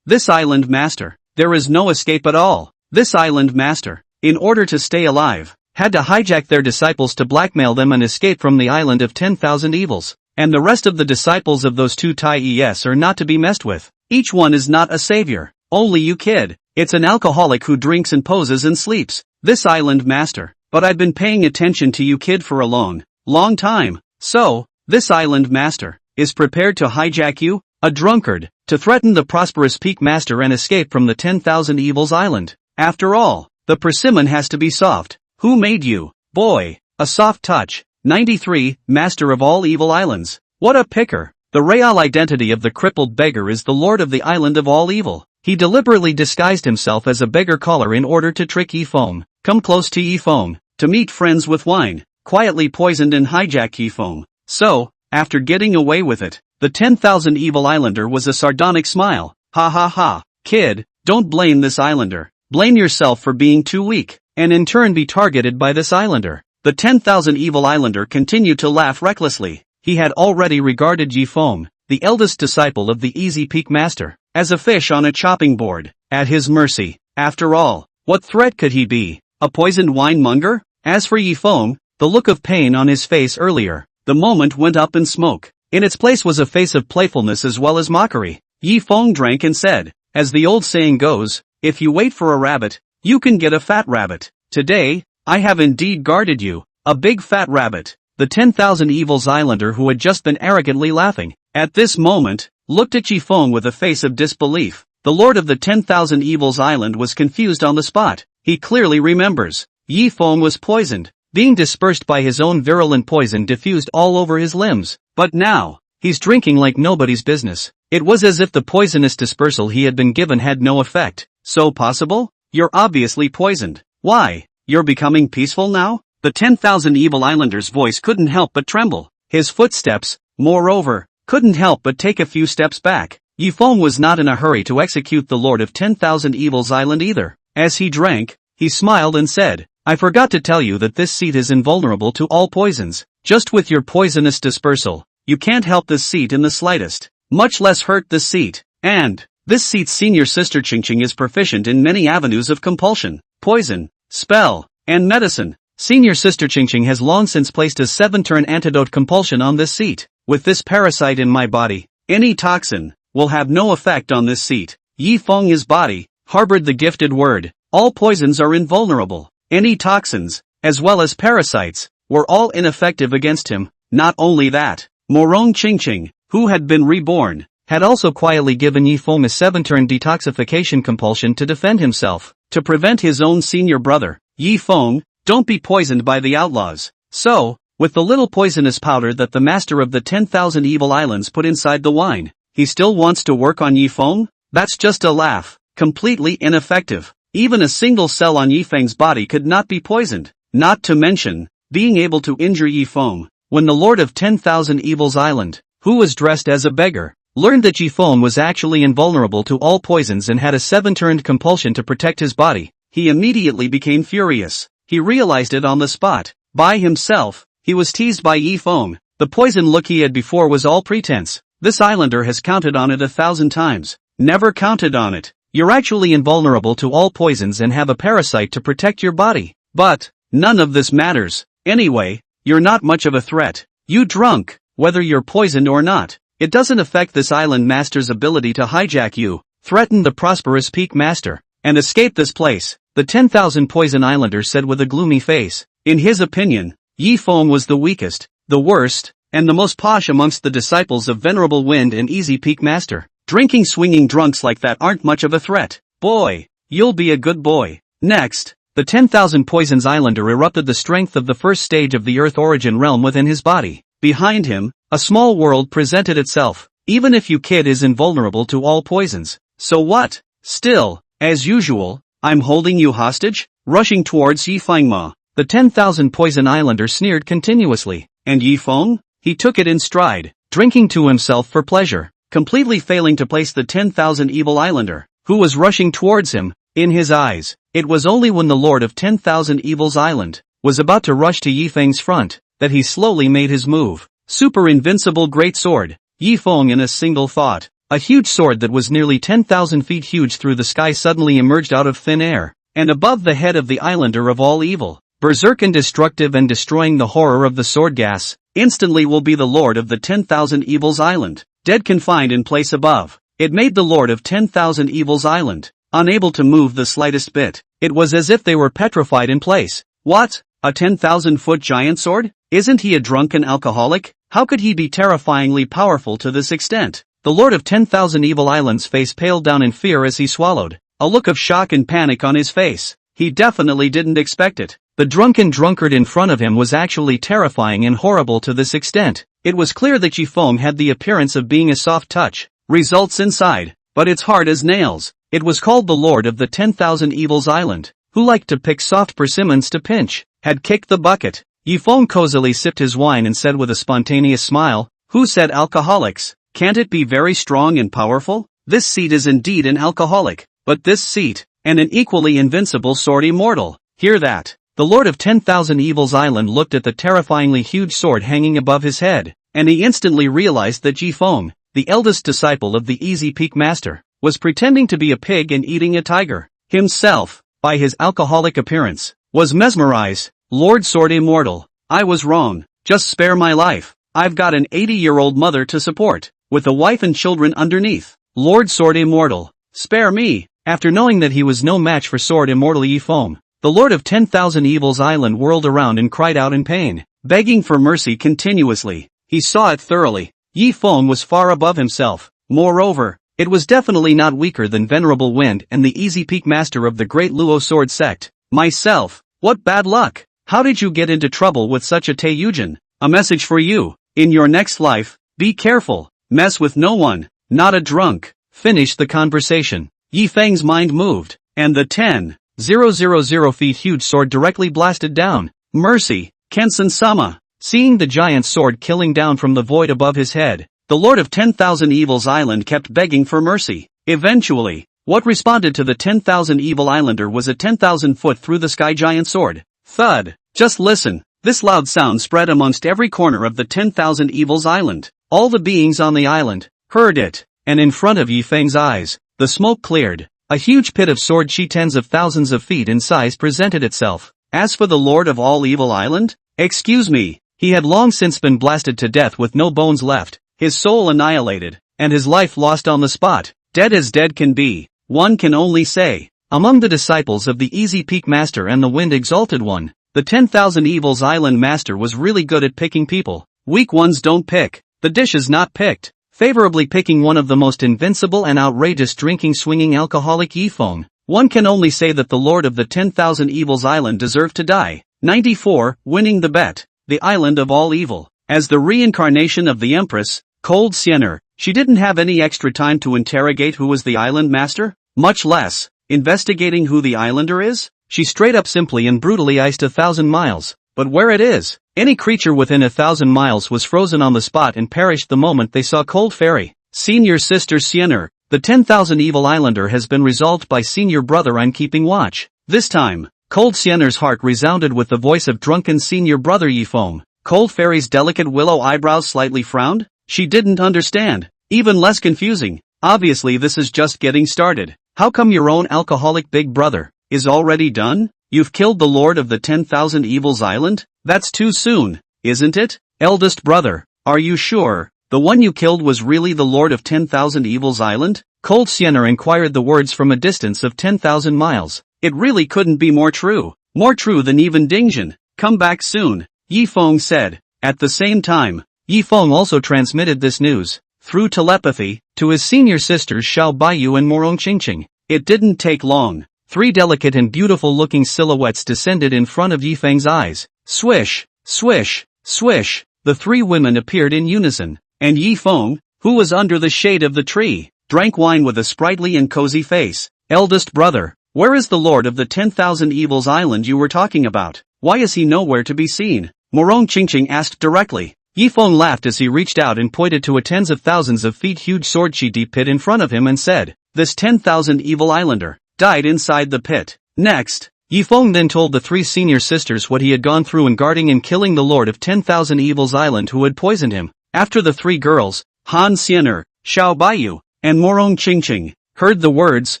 Speaker 1: This island master, there is no escape at all. This island master, in order to stay alive, had to hijack their disciples to blackmail them and escape from the island of 10,000 evils. And the rest of the disciples of those two are not to be messed with. Each one is not a savior. Only you kid. It's an alcoholic who drinks and poses and sleeps. This island master. But I've been paying attention to you kid for a long time. So, this island master is prepared to hijack you, a drunkard, to threaten the prosperous peak master and escape from the 10,000 evils island. After all, the persimmon has to be soft. Who made you, boy, a soft touch? 93, master of all evil islands. What a picker. The real identity of the crippled beggar is the lord of the island of all evil. He deliberately disguised himself as a beggar caller in order to trick Yi Feng, come close to Yi Feng, to meet friends with wine, quietly poisoned and hijack Yi Feng. So, after getting away with it, the 10,000 evil islander was a sardonic smile. Ha ha ha. Kid, don't blame this islander. Blame yourself for being too weak, and in turn be targeted by this islander. The 10,000 evil islander continued to laugh recklessly. He had already regarded Yi Feng, the eldest disciple of the Easy Peak Master, as a fish on a chopping board, at his mercy. After all, what threat could he be? A poisoned wine monger? As for Yi Feng, the look of pain on his face earlier, the moment went up in smoke. In its place was a face of playfulness as well as mockery. Yi Feng drank and said, as the old saying goes, if you wait for a rabbit, you can get a fat rabbit. Today, I have indeed guarded you, a big fat rabbit. The 10,000 Evils Islander who had just been arrogantly laughing, at this moment, looked at Yi Feng with a face of disbelief. The lord of the 10,000 Evils Island was confused on the spot. He clearly remembers. Yi Feng was poisoned, being dispersed by his own virulent poison diffused all over his limbs. But now, he's drinking like nobody's business. It was as if the poisonous dispersal he had been given had no effect. So possible? You're obviously poisoned. Why? You're becoming peaceful now? The 10,000 evil islanders' voice couldn't help but tremble. His footsteps, moreover, couldn't help but take a few steps back. Yifeng was not in a hurry to execute the Lord of 10,000 Evils Island either. As he drank, he smiled and said, I forgot to tell you that this seat is invulnerable to all poisons. Just with your poisonous dispersal, you can't help this seat in the slightest, much less hurt this seat. And, this seat's senior sister Qingqing is proficient in many avenues of compulsion, poison, spell, and medicine. Senior sister Qingqing has long since placed a 7-turn antidote compulsion on this seat. With this parasite in my body, any toxin will have no effect on this seat. Yifeng's body harbored the gifted word. All poisons are invulnerable. Any toxins, as well as parasites, were all ineffective against him. Not only that, Morong Qingqing, who had been reborn, had also quietly given Yifeng a 7-turn detoxification compulsion to defend himself, to prevent his own senior brother. Yifeng, don't be poisoned by the outlaws. So, with the little poisonous powder that the master of the 10,000 evil islands put inside the wine, he still wants to work on Yifeng? That's just a laugh. Completely ineffective. Even a single cell on Yifeng's body could not be poisoned, not to mention being able to injure Yifeng. When the Lord of 10,000 Evils Island, who was dressed as a beggar, learned that Yifeng was actually invulnerable to all poisons and had a 7-turned compulsion to protect his body, he immediately became furious. He realized it on the spot. By himself, he was teased by Yifeng. The poison look he had before was all pretense. This islander has counted on it 1,000 times. Never counted on it. You're actually invulnerable to all poisons and have a parasite to protect your body. But, none of this matters. Anyway, you're not much of a threat. You drunk, whether you're poisoned or not. It doesn't affect this island master's ability to hijack you, threaten the prosperous peak master, and escape this place. The 10,000 poison islanders said with a gloomy face. In his opinion, Yifeng was the weakest, the worst, and the most posh amongst the disciples of Venerable Wind and Easy Peak Master. Drinking swinging drunks like that aren't much of a threat. Boy, you'll be a good boy. Next, the 10,000 Poisons Islander erupted the strength of the first stage of the Earth origin realm within his body. Behind him, a small world presented itself. Even if you kid is invulnerable to all poisons. So what? Still, as usual, I'm holding you hostage? Rushing towards Yifengma, the 10,000 Poison Islander sneered continuously. And Yifeng? He took it in stride, drinking to himself for pleasure, completely failing to place the 10,000 Evil Islander, who was rushing towards him, in his eyes. It was only when the Lord of 10,000 Evils Island was about to rush to Yifeng's front that he slowly made his move. Super invincible great sword. Yifeng in a single thought. A huge sword that was nearly 10,000 feet huge through the sky suddenly emerged out of thin air, and above the head of the islander of all evil, berserk and destructive and destroying the horror of the sword gas, instantly will be the Lord of the 10,000 Evils Island, dead confined in place above. It made the Lord of 10,000 Evils Island unable to move the slightest bit. It was as if they were petrified in place. What? A 10,000-foot giant sword? Isn't he a drunken alcoholic? How could he be terrifyingly powerful to this extent? The Lord of 10,000 Evil Islands' face paled down in fear as he swallowed, a look of shock and panic on his face. He definitely didn't expect it. The drunken drunkard in front of him was actually terrifying and horrible to this extent. It was clear that Yifeng had the appearance of being a soft touch. Results inside, but it's hard as nails. It was called the Lord of the 10,000 Evils Island, who liked to pick soft persimmons to pinch, had kicked the bucket. Yifeng cozily sipped his wine and said with a spontaneous smile, "Who said alcoholics? Can't it be very strong and powerful? This seat is indeed an alcoholic, but this seat, and an equally invincible sword immortal." Hear that? The Lord of 10,000 Evils Island looked at the terrifyingly huge sword hanging above his head, and he instantly realized that Yifeng, the eldest disciple of the Easy Peak Master, was pretending to be a pig and eating a tiger. Himself, by his alcoholic appearance, was mesmerized. Lord Sword Immortal, I was wrong. Just spare my life. I've got an 80-year-old mother to support, with a wife and children underneath. Lord Sword Immortal, spare me. After knowing that he was no match for Sword Immortal Yifeng, the Lord of 10,000 Evils Island whirled around and cried out in pain, begging for mercy continuously. He saw it thoroughly. Yifeng was far above himself. Moreover, it was definitely not weaker than Venerable Wind and the Easy Peak Master of the Great Luo Sword Sect. Myself, what bad luck! How did you get into trouble with such a Taeyujin? A message for you. In your next life, Be careful. Mess with no one. Not a drunk. Finish the conversation. Yi Feng's mind moved, and the 10,000 feet huge sword directly blasted down. Mercy, Kensen-sama. Seeing the giant sword killing down from the void above his head, the Lord of 10,000 Evils Island kept begging for mercy. Eventually, what responded to the 10,000 Evil Islander was a 10,000 foot through the sky giant sword. Thud. Just listen. This loud sound spread amongst every corner of the 10,000 Evils Island. All the beings on the island heard it, and in front of Yi Feng's eyes, the smoke cleared. A huge pit of sword chi tens of thousands of feet in size presented itself. As for the Lord of all Evil Island, excuse me, he had long since been blasted to death with no bones left, his soul annihilated, and his life lost on the spot. Dead as dead can be, one can only say. Among the disciples of the Easy Peak Master and the Wind Exalted One, the 10,000 Evils Island Master was really good at picking people. Weak ones don't pick. The dish is not picked. Favorably picking one of the most invincible and outrageous drinking swinging alcoholic Yi Feng, one can only say that the Lord of the 10,000 Evils Island deserved to die. 94. Winning the bet. The Island of All Evil. As the reincarnation of the Empress, Cold Siener, she didn't have any extra time to interrogate who was the island master, much less investigating who the islander is. She straight up simply and brutally iced 1,000 miles. But where it is, any creature within 1,000 miles was frozen on the spot and perished the moment they saw Cold Fairy. Senior Sister Siener, the 10,000 Evil Islander has been resolved by Senior Brother. I'm keeping watch. This time, Cold Siener's heart resounded with the voice of drunken Senior Brother Yi Feng. Cold Fairy's delicate willow eyebrows slightly frowned. She didn't understand. Even less confusing. Obviously this is just getting started. How come your own alcoholic big brother is already done? You've killed the Lord of the 10,000 Evils Island? That's too soon, isn't it? Eldest brother, are you sure the one you killed was really the Lord of 10,000 Evils Island? Cold Siener inquired, the words from a distance of 10,000 miles. It really couldn't be more true than even Dingjin. Come back soon, Yi Feng said. At the same time, Yi Feng also transmitted this news, through telepathy, to his senior sisters Xiao Baiyu and Morong Qingqing. It didn't take long. 3 delicate and beautiful-looking silhouettes descended in front of Yi Feng's eyes. Swish, swish, swish. The 3 women appeared in unison, and Yi Feng, who was under the shade of the tree, drank wine with a sprightly and cozy face. Eldest brother, where is the Lord of the 10,000 Evils Island you were talking about? Why is he nowhere to be seen? Morong Qingqing asked directly. Yi Feng laughed as he reached out and pointed to a tens of thousands of feet huge sword chi deep pit in front of him and said, this 10,000 Evil Islander died inside the pit. Next, Yi Feng then told the 3 senior sisters what he had gone through in guarding and killing the Lord of 10,000 Evils Island who had poisoned him. After the 3 girls, Han Siener, Xiao Baiyu, and Morong Qingqing, heard the words,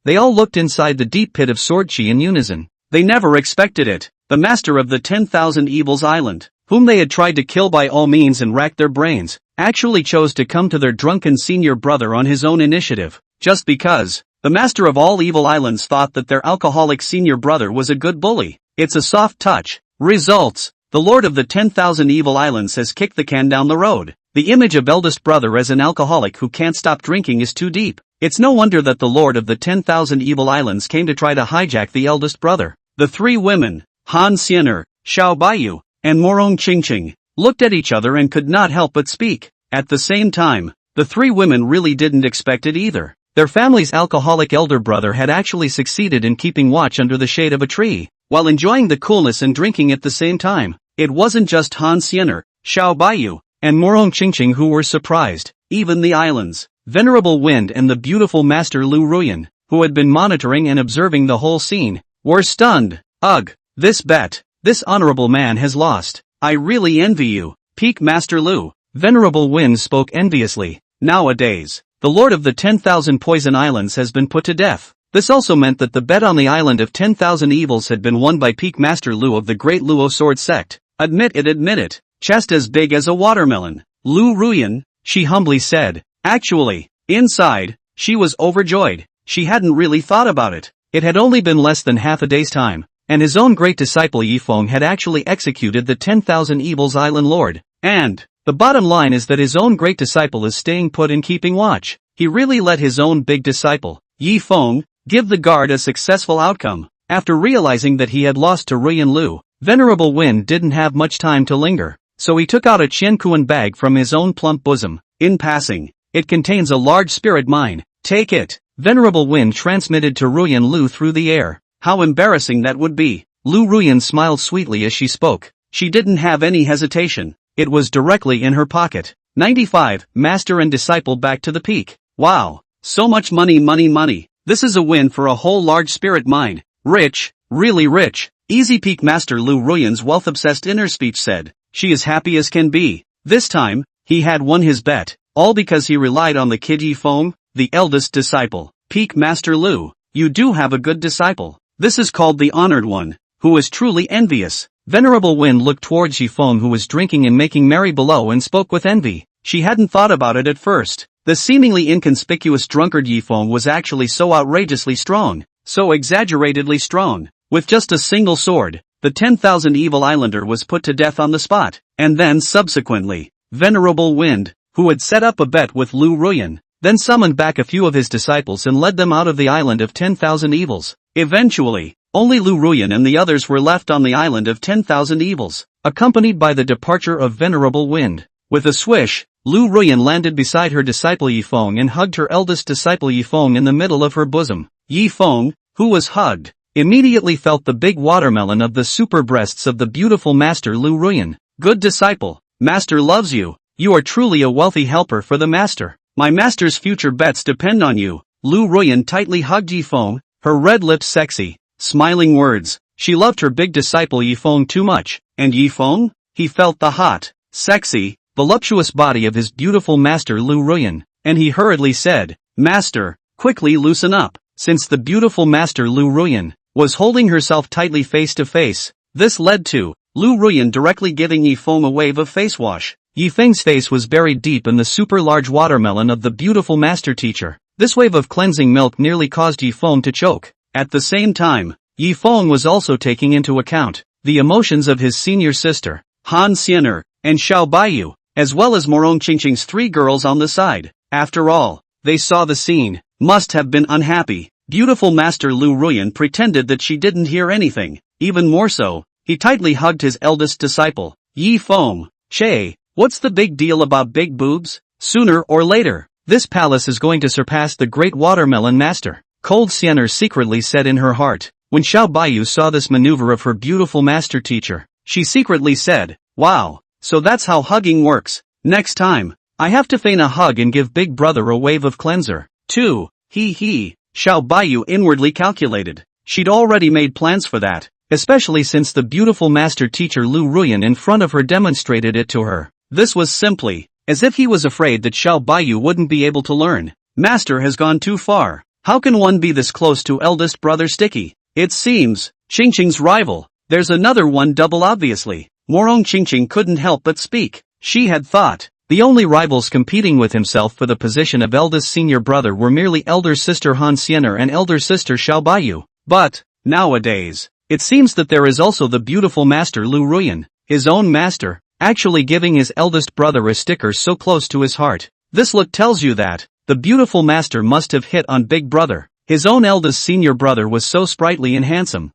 Speaker 1: they all looked inside the deep pit of sword chi in unison. They never expected it. The master of the 10,000 Evils Island, whom they had tried to kill by all means and racked their brains, actually chose to come to their drunken senior brother on his own initiative, just because the master of all evil islands thought that their alcoholic senior brother was a good bully. It's a soft touch. Results. The Lord of the 10,000 Evil Islands has kicked the can down the road. The image of eldest brother as an alcoholic who can't stop drinking is too deep. It's no wonder that the Lord of the 10,000 Evil Islands came to try to hijack the eldest brother. The 3 women, Han Siener, Xiao Baiyu, and Morong Qingqing, looked at each other and could not help but speak. At the same time, the 3 women really didn't expect it either. Their family's alcoholic elder brother had actually succeeded in keeping watch under the shade of a tree, while enjoying the coolness and drinking at the same time. It wasn't just Han Siener, Xiao Baiyu, and Morong Qingqing who were surprised. Even the island's Venerable Wind and the beautiful Master Lu Ruyan, who had been monitoring and observing the whole scene, were stunned. Ugh, this honorable man has lost. I really envy you, Peak Master Lu. Venerable Wind spoke enviously. Nowadays, the Lord of the 10,000 Poison Islands has been put to death. This also meant that the bet on the island of 10,000 evils had been won by Peak Master Lu of the Great Luo Sword Sect. Admit it. Chest as big as a watermelon. Lu Ruyan, she humbly said. Actually, inside, she was overjoyed. She hadn't really thought about it. It had only been less than half a day's time, and his own great disciple Yi Feng had actually executed the 10,000 Evils Island Lord. And the bottom line is that his own great disciple is staying put and keeping watch. He really let his own big disciple, Yi Feng, give the guard a successful outcome. After realizing that he had lost to Ruyan Lu, Venerable Wind didn't have much time to linger, so he took out a Qiankuan bag from his own plump bosom, In passing, it contains a large spirit mine. Take it. Venerable Wind transmitted to Ruyan Lu through the air. How embarrassing that would be. Lu Ruyan smiled sweetly as she spoke. She didn't have any hesitation. It was directly in her pocket. 95, Master and Disciple back to the peak. Wow. So much money, money. This is a win for a whole large spirit mine. Rich, really rich. Easy peak. Master Lu Ruyan's wealth-obsessed inner speech said. She is happy as can be. This time, he had won his bet. All because he relied on the kid Yifeng, the eldest disciple. Peak Master Lu, you do have a good disciple. This is called the honored one, who is truly envious. Venerable Wind looked towards Yifeng, who was drinking and making merry below, and spoke with envy. She hadn't thought about it at first. The seemingly inconspicuous drunkard Yifeng was actually so outrageously strong, so exaggeratedly strong. With just a single sword, the 10,000 evil islander was put to death on the spot, and then subsequently, Venerable Wind, who had set up a bet with Lu Ruyan, then summoned back a few of his disciples and led them out of the island of 10,000 evils. Eventually, only Lu Ruyan and the others were left on the island of 10,000 evils, accompanied by the departure of Venerable Wind. With a swish, Lu Ruyan landed beside her disciple Yifeng and hugged her eldest disciple Yifeng in the middle of her bosom. Yifeng, who was hugged, immediately felt the big watermelon of the super breasts of the beautiful Master Lu Ruyan. Good disciple, Master loves you. You are truly a wealthy helper for the Master. My Master's future bets depend on you. Lu Ruyan tightly hugged Yifeng, her red lips sexy, smiling words. She loved her big disciple Yifeng too much. And Yifeng? He felt the hot, sexy, voluptuous body of his beautiful Master Lu Ruyan, and he hurriedly said, Master, quickly loosen up. Since the beautiful Master Lu Ruyan was holding herself tightly face to face, this led to Lu Ruyan directly giving Yifeng a wave of face wash. Yifeng's face was buried deep in the super large watermelon of the beautiful master teacher. This wave of cleansing milk nearly caused Yifeng to choke. At the same time, Yifeng was also taking into account the emotions of his senior sister, Han Xian'er, and Xiao Baiyu, as well as Morong Qingqing's 3 girls on the side. After all, they saw the scene, must have been unhappy. Beautiful Master Lu Ruyan pretended that she didn't hear anything. Even more so, he tightly hugged his eldest disciple. Yifeng, Che, what's the big deal about big boobs? Sooner or later, this palace is going to surpass the great watermelon master. Cold Xian'er secretly said in her heart. When Xiao Baiyu saw this maneuver of her beautiful master teacher, she secretly said, wow, so that's how hugging works. Next time, I have to feign a hug and give big brother a wave of cleanser, too. He. Xiao Baiyu inwardly calculated. She'd already made plans for that, especially since the beautiful master teacher Lu Ruyan in front of her demonstrated it to her. This was simply as if he was afraid that Xiao Baiyu wouldn't be able to learn. Master has gone too far. How can one be this close to eldest brother Sticky? It seems, Qingqing's rival. There's another one double obviously. Morong Qingqing couldn't help but speak. She had thought the only rivals competing with himself for the position of eldest senior brother were merely elder sister Han Xian'er and elder sister Xiao Baiyu. But, nowadays, it seems that there is also the beautiful Master Lu Ruyan, his own master, actually giving his eldest brother a sticker so close to his heart. This look tells you that the beautiful master must have hit on big brother. His own eldest senior brother was so sprightly and handsome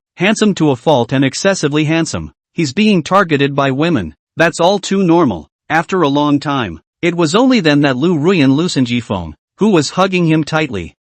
Speaker 1: to a fault and excessively handsome. He's being targeted by women. That's all too normal. After a long time, it was only then that Lu Ruyan loosened Yifeng, who was hugging him tightly.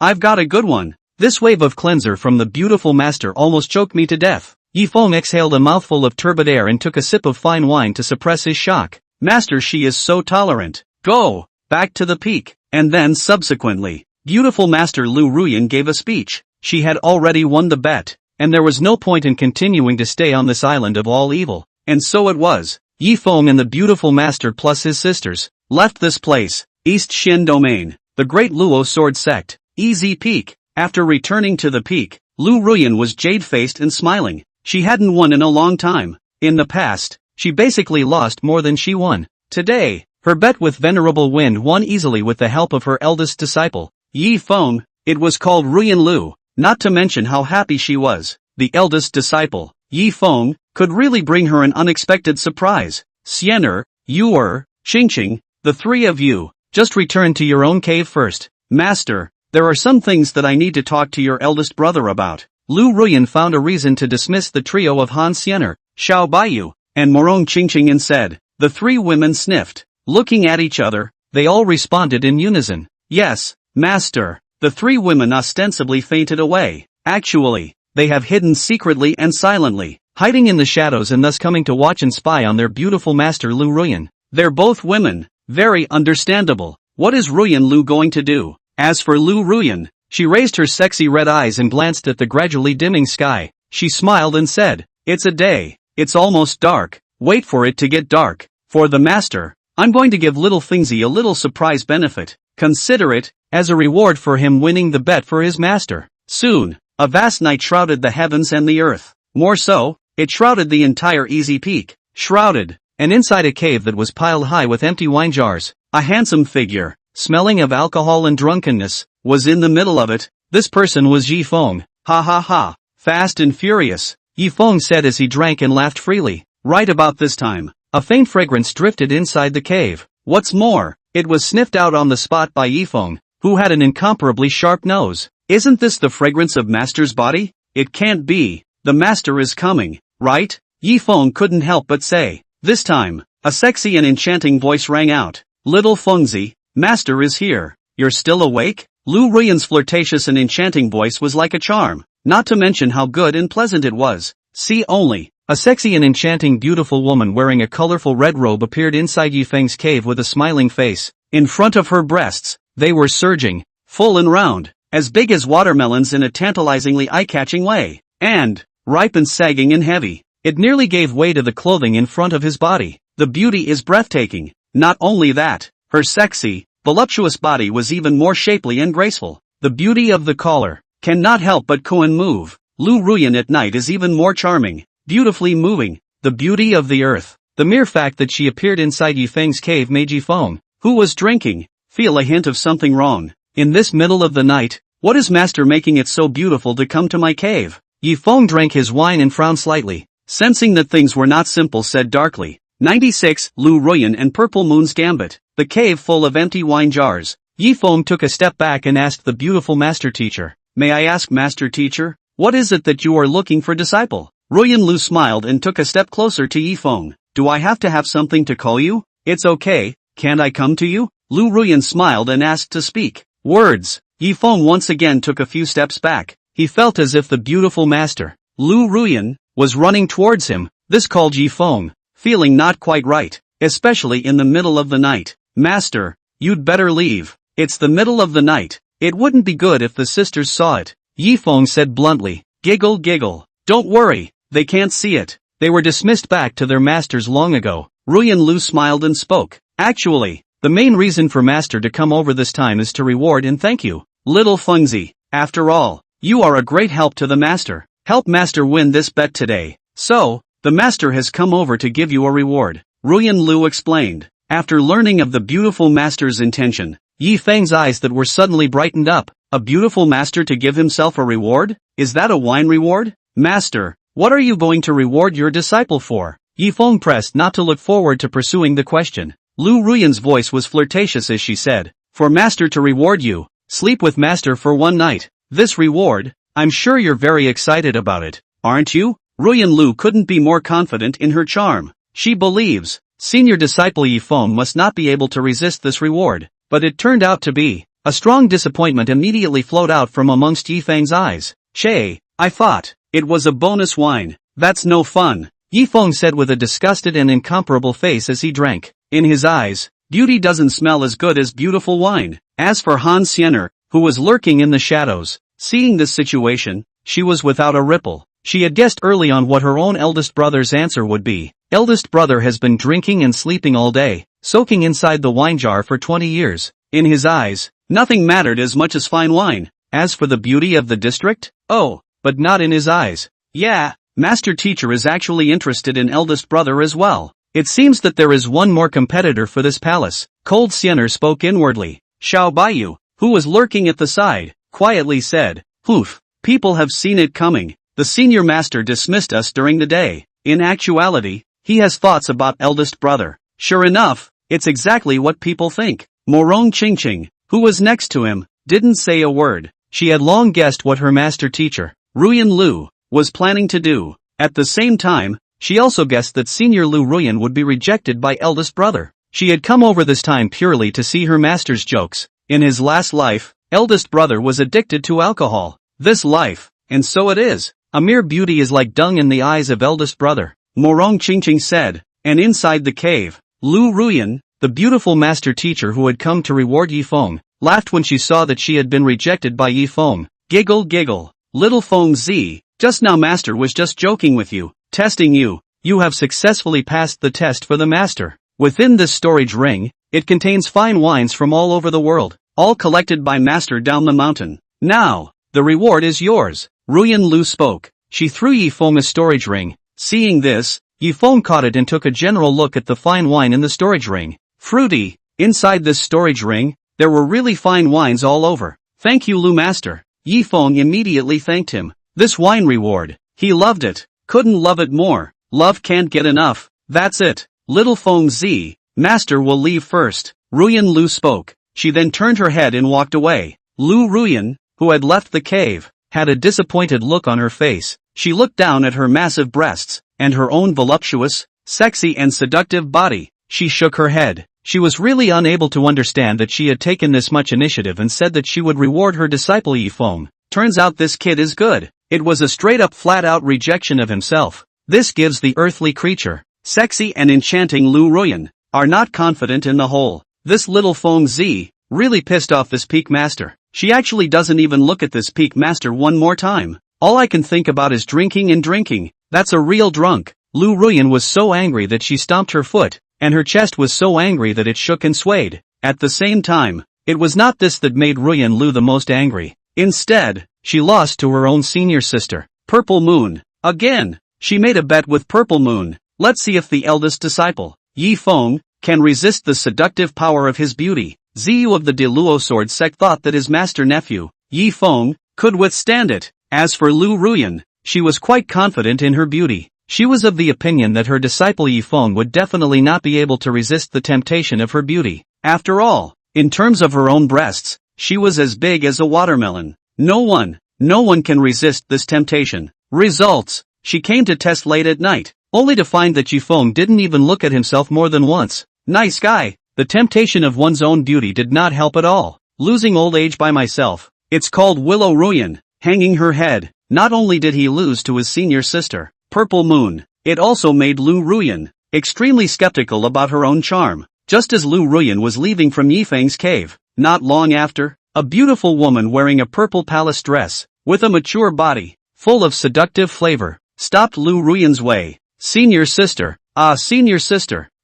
Speaker 1: I've got a good one. This wave of cleanser from the beautiful master almost choked me to death. Yifeng exhaled a mouthful of turbid air and took a sip of fine wine to suppress his shock. Master, she is so tolerant. Go back to the peak. And then subsequently, beautiful Master Lu Ruyan gave a speech. She had already won the bet, and there was no point in continuing to stay on this island of all evil. And so it was. Yifeng and the beautiful master plus his sisters left this place, East Xin Domain, the great Luo sword sect, Easy Peak. After returning to the peak, Lu Ruyan was jade-faced and smiling. She hadn't won in a long time. In the past, she basically lost more than she won. Today, her bet with Venerable Wind won easily with the help of her eldest disciple, Yifeng. It was called Ruyan Lu, not to mention how happy she was. The eldest disciple, Yifeng, could really bring her an unexpected surprise. Xian'er, Yu'er, Qingqing, the 3 of you, just return to your own cave first. Master, there are some things that I need to talk to your eldest brother about. Lu Ruyan found a reason to dismiss the trio of Han Xian'er, Xiao Baiyu, and Morong Qingqing and said. The 3 women sniffed, looking at each other. They all responded in unison. Yes, master. The three women ostensibly fainted away. Actually, they have hidden secretly and silently, hiding in the shadows and thus coming to watch and spy on their beautiful master Lu Ruyan. They're both women. Very understandable. What is Ruyan Lu going to do? As for Lu Ruyan, she raised her sexy red eyes and glanced at the gradually dimming sky. She smiled and said, "It's a day. It's almost dark. Wait for it to get dark. For the master, I'm going to give little Fingsy a little surprise benefit. Consider it as a reward for him winning the bet for his master." Soon, a vast night shrouded the heavens and the earth. More so, it shrouded the entire Easy Peak. Shrouded, and inside a cave that was piled high with empty wine jars, a handsome figure, smelling of alcohol and drunkenness, was in the middle of it. This person was Yi Feng. Ha ha ha. Fast and furious, Yi Feng said as he drank and laughed freely. Right about this time, a faint fragrance drifted inside the cave. What's more, it was sniffed out on the spot by Yi Feng, who had an incomparably sharp nose. Isn't this the fragrance of master's body? It can't be. The master is coming, right? Yi Feng couldn't help but say. This time, a sexy and enchanting voice rang out. Little Fengzi, master is here. You're still awake? Lu Ruyan's flirtatious and enchanting voice was like a charm, not to mention how good and pleasant it was. See only. A sexy and enchanting beautiful woman wearing a colorful red robe appeared inside Yi Feng's cave with a smiling face. In front of her breasts, they were surging, full and round, as big as watermelons in a tantalizingly eye-catching way, and ripe and sagging and heavy. It nearly gave way to the clothing in front of his body. The beauty is breathtaking. Not only that, her sexy, voluptuous body was even more shapely and graceful. The beauty of the collar cannot help but coo and move. Lu Ruyan at night is even more charming, beautifully moving. The beauty of the earth. The mere fact that she appeared inside Yi Feng's cave made Yi Feng, who was drinking, feel a hint of something wrong. In this middle of the night, what is master making it so beautiful to come to my cave? Yi Feng drank his wine and frowned slightly, sensing that things were not simple, said darkly. 96. Lu Ruyan and Purple Moon's Gambit. The cave full of empty wine jars. Yi Feng took a step back and asked the beautiful master teacher. May I ask, master teacher, what is it that you are looking for, disciple? Ruyan Lu smiled and took a step closer to Yi Feng. Do I have to have something to call you? It's okay, can't I come to you? Lu Ruyan smiled and asked to speak. Words. Yi Feng once again took a few steps back. He felt as if the beautiful master, Lu Ruyan, was running towards him. This called Yi Feng, feeling not quite right, especially in the middle of the night. Master, you'd better leave. It's the middle of the night. It wouldn't be good if the sisters saw it. Yi Feng said bluntly. Giggle giggle. Don't worry, they can't see it. They were dismissed back to their masters long ago. Ruyan Lu smiled and spoke. Actually, the main reason for master to come over this time is to reward and thank you. Little Fengzi, after all, you are a great help to the master. Help master win this bet today. So, the master has come over to give you a reward. Ruyan Lu explained. After learning of the beautiful master's intention, Yi Feng's eyes that were suddenly brightened up. A beautiful master to give himself a reward? Is that a wine reward? Master, what are you going to reward your disciple for? Yi Feng pressed not to look forward to pursuing the question. Lu Ruyan's voice was flirtatious as she said. For master to reward you, sleep with master for one night. This reward, I'm sure you're very excited about it, aren't you? Ruyan Lu couldn't be more confident in her charm. She believes, senior disciple Yi Feng must not be able to resist this reward, but it turned out to be. A strong disappointment immediately flowed out from amongst Yi Feng's eyes. Shay, I thought it was a bonus wine. That's no fun, Yi Feng said with a disgusted and incomparable face as he drank. In his eyes, beauty doesn't smell as good as beautiful wine. As for Han Xiener, who was lurking in the shadows, seeing this situation, she was without a ripple. She had guessed early on what her own eldest brother's answer would be. Eldest brother has been drinking and sleeping all day, soaking inside the wine jar for 20 years. In his eyes, nothing mattered as much as fine wine. As for the beauty of the district? Oh, but not in his eyes. Yeah, master teacher is actually interested in eldest brother as well. It seems that there is one more competitor for this palace. Cold Xiener spoke inwardly. Xiao Baiyu, who was lurking at the side, quietly said, Poof, people have seen it coming. The senior master dismissed us during the day. In actuality, he has thoughts about eldest brother. Sure enough, it's exactly what people think. Morong Qingqing, who was next to him, didn't say a word. She had long guessed what her master teacher, Ruyan Lu, was planning to do. At the same time, she also guessed that senior Lu Ruyan would be rejected by eldest brother. She had come over this time purely to see her master's jokes. In his last life, eldest brother was addicted to alcohol. This life, and so it is, a mere beauty is like dung in the eyes of eldest brother, Morong Qingqing said. And inside the cave, Lu Ruyan, the beautiful master teacher who had come to reward Yi Feng, laughed when she saw that she had been rejected by Yi Feng. Giggle giggle. Little Feng Zi, just now master was just joking with you, testing you. You have successfully passed the test for the master. Within this storage ring, it contains fine wines from all over the world, all collected by master down the mountain. Now, the reward is yours. Ruyan Lu spoke. She threw Yi Feng a storage ring. Seeing this, Yi Feng caught it and took a general look at the fine wine in the storage ring. Fruity. Inside this storage ring, there were really fine wines all over. Thank you Lu master. Yi Feng immediately thanked him. This wine reward. He loved it. Couldn't love it more. Love can't get enough. That's it. Little Feng Zi, master will leave first. Ruyan Lu spoke. She then turned her head and walked away. Lu Ruyan, who had left the cave, had a disappointed look on her face. She looked down at her massive breasts, and her own voluptuous, sexy and seductive body. She shook her head. She was really unable to understand that she had taken this much initiative and said that she would reward her disciple Yi Feng. Turns out this kid is good. It was a straight-up flat-out rejection of himself. This gives the earthly creature, sexy and enchanting Lu Ruyan, are not confident in the whole. This little Feng Zi really pissed off this peak master. She actually doesn't even look at this peak master one more time. All I can think about is drinking and drinking. That's a real drunk. Lu Ruyan was so angry that she stomped her foot, and her chest was so angry that it shook and swayed. At the same time, it was not this that made Ruyan Lu the most angry. Instead, she lost to her own senior sister, Purple Moon. Again, she made a bet with Purple Moon. Let's see if the eldest disciple, Yi Feng, can resist the seductive power of his beauty. Ziyu of the Diluo Sword Sect thought that his master nephew, Yi Feng, could withstand it. As for Lu Ruyan, she was quite confident in her beauty. She was of the opinion that her disciple Yi Feng would definitely not be able to resist the temptation of her beauty. After all, in terms of her own breasts, she was as big as a watermelon. No one can resist this temptation. Results. She came to test late at night, only to find that Yi Feng didn't even look at himself more than once. Nice guy. The temptation of one's own beauty did not help at all. Losing old age by myself. It's called Willow Ruyan, hanging her head. Not only did he lose to his senior sister, Purple Moon, it also made Lu Ruyan extremely skeptical about her own charm. Just as Lu Ruyan was leaving from Yi Feng's cave, not long after, a beautiful woman wearing a purple palace dress, with a mature body, full of seductive flavor, stopped Lu Ruyan's way. Senior sister,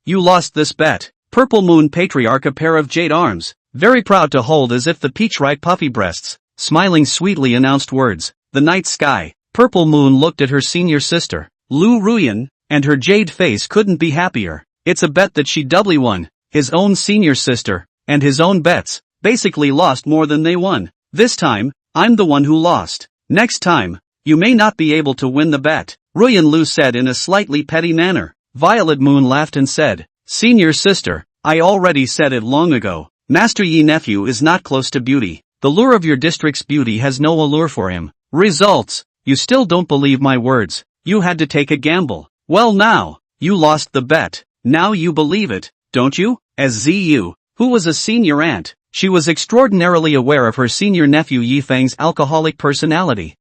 Speaker 1: you lost this bet. Purple Moon patriarch, a pair of jade arms, very proud to hold as if the peach-ripe puffy breasts, smiling sweetly announced words. The night sky. Purple Moon looked at her senior sister, Lu Ruyan, and her jade face couldn't be happier. It's a bet that she doubly won. His own senior sister, and his own bets, basically lost more than they won. This time, I'm the one who lost. Next time, you may not be able to win the bet, Ruyan Lu said in a slightly petty manner. Violet Moon laughed and said, Senior sister, I already said it long ago. Master Yi nephew is not close to beauty. The lure of your district's beauty has no allure for him. Results. You still don't believe my words. You had to take a gamble. Well now, you lost the bet. Now you believe it, don't you? As Ziyu, who was a senior aunt, she was extraordinarily aware of her senior nephew Yi Feng's alcoholic personality.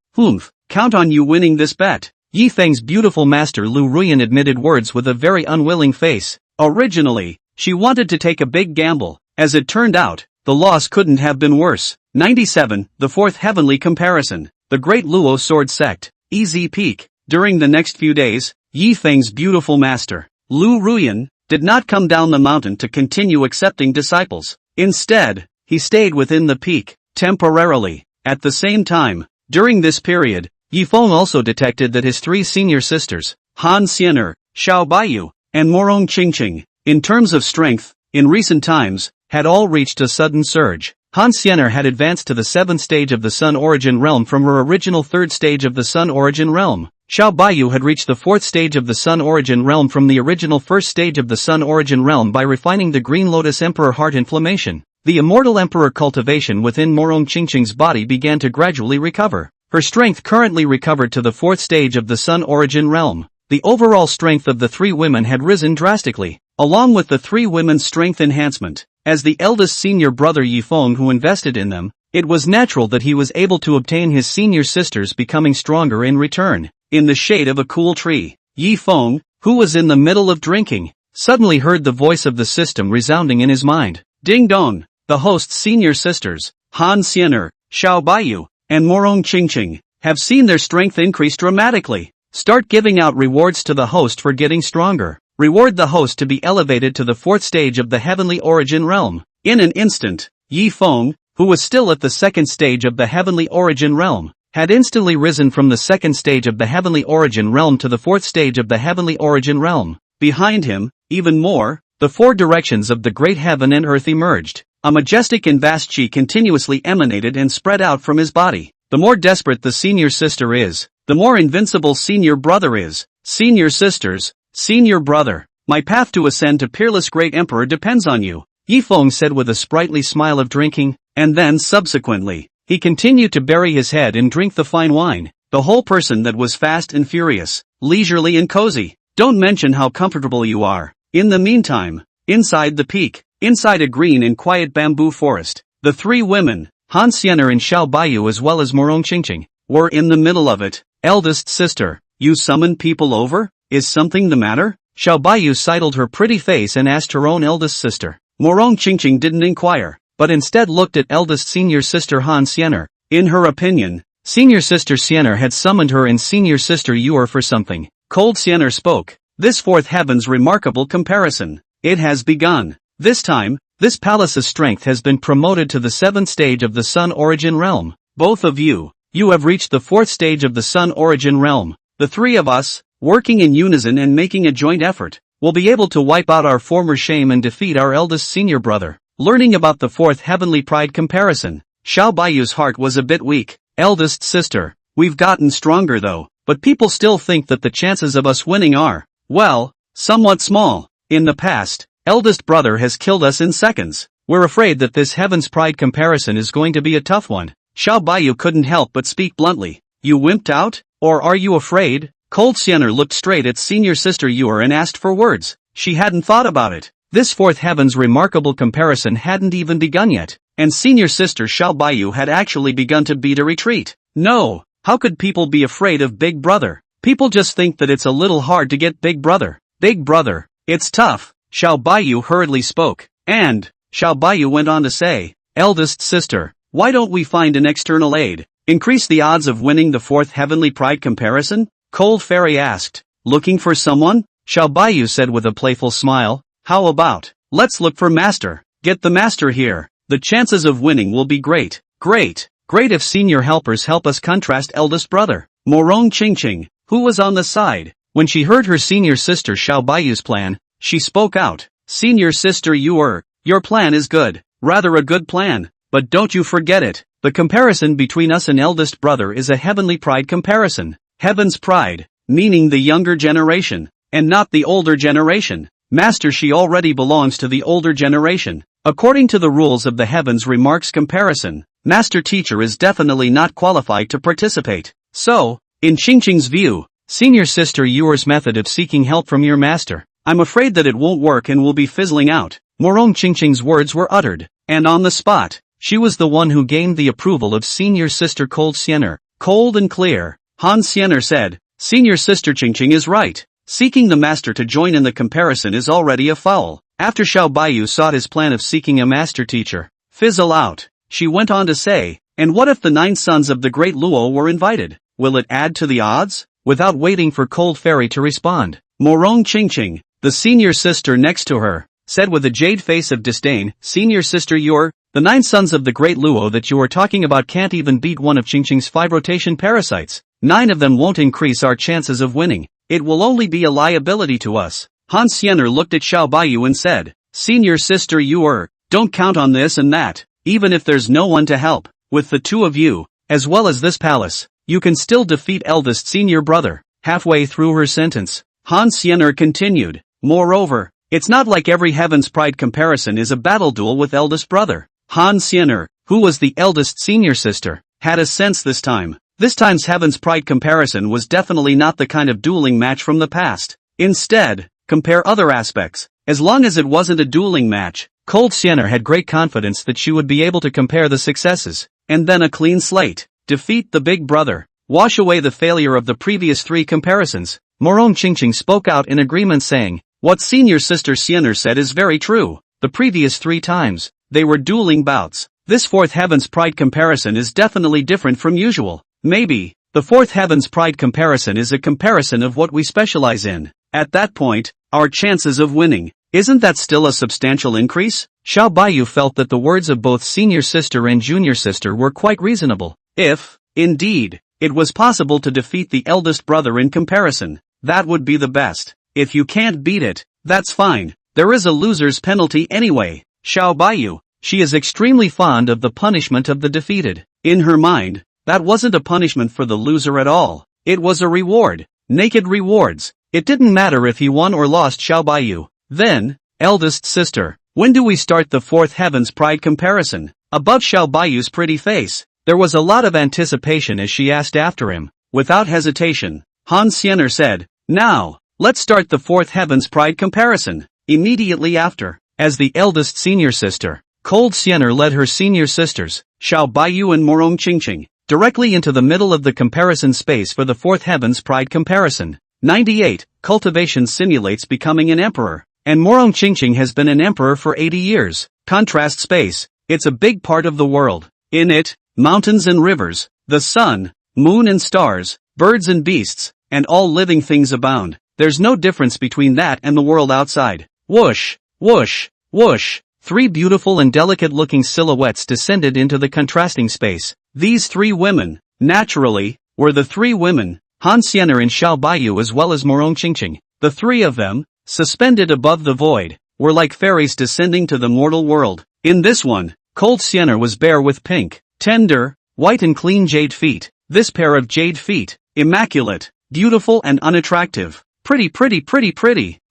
Speaker 1: Count on you winning this bet. Yi Feng's beautiful master Lu Ruyan admitted words with a very unwilling face. Originally, she wanted to take a big gamble. As it turned out, the loss couldn't have been worse. 97. The fourth heavenly comparison. The Great Luo Sword Sect. Easy Peak. During the next few days, Yi Feng's beautiful master, Lu Ruyan, did not come down the mountain to continue accepting disciples. Instead, he stayed within the peak, temporarily. At the same time, during this period, Yi Feng also detected that his three senior sisters, Han Xiener, Xiao Baiyu, and Morong Qingqing, in terms of strength, in recent times, had all reached a sudden surge. Han Xiener had advanced to the 7th stage of the Sun Origin Realm from her original 3rd stage of the Sun Origin Realm. Xiao Baiyu had reached the 4th stage of the Sun Origin Realm from the original 1st stage of the Sun Origin Realm by refining the Green Lotus Emperor Heart Inflammation. The immortal Emperor cultivation within Morong Qingqing's body began to gradually recover. Her strength currently recovered to the 4th stage of the Sun Origin Realm. The overall strength of the three women had risen drastically. along with the three women's strength enhancement. As the eldest senior brother Yifeng who invested in them, it was natural that he was able to obtain his senior sisters becoming stronger in return. In the shade of a cool tree, Yifeng, who was in the middle of drinking, suddenly heard the voice of the system resounding in his mind. Ding dong! The host's senior sisters, Han Xianer, Xiao Baiyu, and Morong Qingqing, have seen their strength increase dramatically. Start giving out rewards to the host for getting stronger. Reward the host to be elevated to the fourth stage of the heavenly origin realm. In an instant, Yifeng, who was still at the second stage of the heavenly origin realm, had instantly risen from the second stage of the heavenly origin realm to the fourth stage of the heavenly origin realm. Behind him, even more, the four directions of the great heaven and earth emerged. A majestic and vast chi continuously emanated and spread out from his body. The more desperate the senior sister is, the more invincible senior brother is. Senior sisters, senior brother, my path to ascend to peerless great emperor depends on you, Yifeng said with a sprightly smile of drinking, and then subsequently, he continued to bury his head and drink the fine wine, the whole person that was fast and furious, leisurely and cozy. Don't mention how comfortable you are. In the meantime, inside the peak, inside a green and quiet bamboo forest, the three women, Han Xianer and Xiao Baiyu as well as Morong Qingqing, were in the middle of it. Eldest sister, you summoned people over? Is something the matter? Xiao Baiyu sidled her pretty face and asked her own eldest sister. Morong Qingqing didn't inquire, but instead looked at eldest senior sister Han Xianer. In her opinion, senior sister Xianer had summoned her and senior sister Yuer for something. Cold Xianer spoke. This fourth heaven's remarkable comparison. It has begun. This time, this palace's strength has been promoted to the seventh stage of the sun origin realm. Both of you have reached the fourth stage of the sun origin realm. The three of us, working in unison and making a joint effort, will be able to wipe out our former shame and defeat our eldest senior brother. Learning about the fourth heavenly pride comparison, Xiao Baiyu's heart was a bit weak. Eldest sister, we've gotten stronger though, but people still think that the chances of us winning are, well, somewhat small. In the past, eldest brother has killed us in seconds. We're afraid that this heaven's pride comparison is going to be a tough one. Xiao Baiyu couldn't help but speak bluntly. You wimped out? Or are you afraid? Cold Xianer looked straight at senior sister Yuer and asked for words. She hadn't thought about it. This fourth heaven's remarkable comparison hadn't even begun yet, and senior sister Xiao Baiyu had actually begun to beat a retreat. No, how could people be afraid of Big Brother? People just think that it's a little hard to get Big Brother. Big Brother, it's tough, Xiao Baiyu hurriedly spoke. And, Xiao Baiyu went on to say, eldest sister, why don't we find an external aid? Increase the odds of winning the fourth heavenly pride comparison? Cold Fairy asked. Looking for someone? Xiao Baiyu said with a playful smile. How about, let's look for master. Get the master here. The chances of winning will be great. Great if senior helpers help us contrast eldest brother. Morong Qingqing, who was on the side, when she heard her senior sister Xiao Baiyu's plan, she spoke out. Senior sister Yuer, your plan is good. Rather a good plan, but don't you forget it. The comparison between us and eldest brother is a heavenly pride comparison. Heaven's pride, meaning the younger generation, and not the older generation. Master, she already belongs to the older generation. According to the rules of the heavens remarks comparison, master teacher is definitely not qualified to participate. So, in Qingqing's view, senior sister Yuer's method of seeking help from your master, I'm afraid that it won't work and will be fizzling out. Morong Qingqing's words were uttered, and on the spot, she was the one who gained the approval of senior sister Cold Xianer. Cold and clear, Han Xianer said, senior sister Qingqing is right. Seeking the master to join in the comparison is already a foul. After Xiao Baiyu sought his plan of seeking a master teacher, fizzle out, she went on to say, and what if the 9 sons of the great Luo were invited? Will it add to the odds? Without waiting for Cold Fairy to respond, Morong Qingqing, the senior sister next to her, said with a jade face of disdain, senior sister Yuer, the 9 sons of the great Luo that you are talking about can't even beat one of Qingqing's 5 rotation parasites. 9 of them won't increase our chances of winning. It will only be a liability to us. Han Xianer looked at Xiao Baiyu and said, senior sister Yuer, don't count on this and that. Even if there's no one to help, with the two of you, as well as this palace, you can still defeat eldest senior brother. Halfway through her sentence, Han Xianer continued, moreover, it's not like every heaven's pride comparison is a battle duel with eldest brother. Han Xianer, who was the eldest senior sister, had a sense this time. This time's heaven's pride comparison was definitely not the kind of dueling match from the past. Instead, compare other aspects. As long as it wasn't a dueling match, Cold Sienna had great confidence that she would be able to compare the successes, and then a clean slate, defeat the big brother, wash away the failure of the previous 3 comparisons. Morong Qingqing spoke out in agreement saying, "What senior sister Sienna said is very true. The previous 3 times, they were dueling bouts. This 4th Heaven's Pride comparison is definitely different from usual. Maybe, the 4th Heaven's Pride comparison is a comparison of what we specialize in. At that point, our chances of winning, isn't that still a substantial increase?" Xiao Baiyu felt that the words of both senior sister and junior sister were quite reasonable. If, indeed, it was possible to defeat the eldest brother in comparison, that would be the best. If you can't beat it, that's fine. There is a loser's penalty anyway. Xiao Baiyu, she is extremely fond of the punishment of the defeated. In her mind, that wasn't a punishment for the loser at all. It was a reward. Naked rewards. It didn't matter if he won or lost. Xiao Baiyu. Then, eldest sister, when do we start the 4th Heaven's Pride comparison? Above Xiao Baiyu's pretty face, there was a lot of anticipation as she asked after him. Without hesitation, Han Xian'er said, "Now, let's start the 4th Heaven's Pride comparison." Immediately after, as the eldest senior sister, Cold Xian'er led her senior sisters, Xiao Baiyu and Morong Qingqing, directly into the middle of the comparison space for the 4th Heaven's Pride comparison. 98. Cultivation simulates becoming an emperor, and Morong Qingqing has been an emperor for 80 years. Contrast space, it's a big part of the world. In it, mountains and rivers, the sun, moon and stars, birds and beasts, and all living things abound. There's no difference between that and the world outside. Whoosh, whoosh, whoosh. 3 beautiful and delicate-looking silhouettes descended into the contrasting space. These 3 women, naturally, were the 3 women, Han Xian'er and Xiao Baiyu as well as Morong Qingqing. The 3 of them, suspended above the void, were like fairies descending to the mortal world. In this one, Cold Xian'er was bare with pink, tender, white and clean jade feet. This pair of jade feet, immaculate, beautiful and unattractive. Pretty.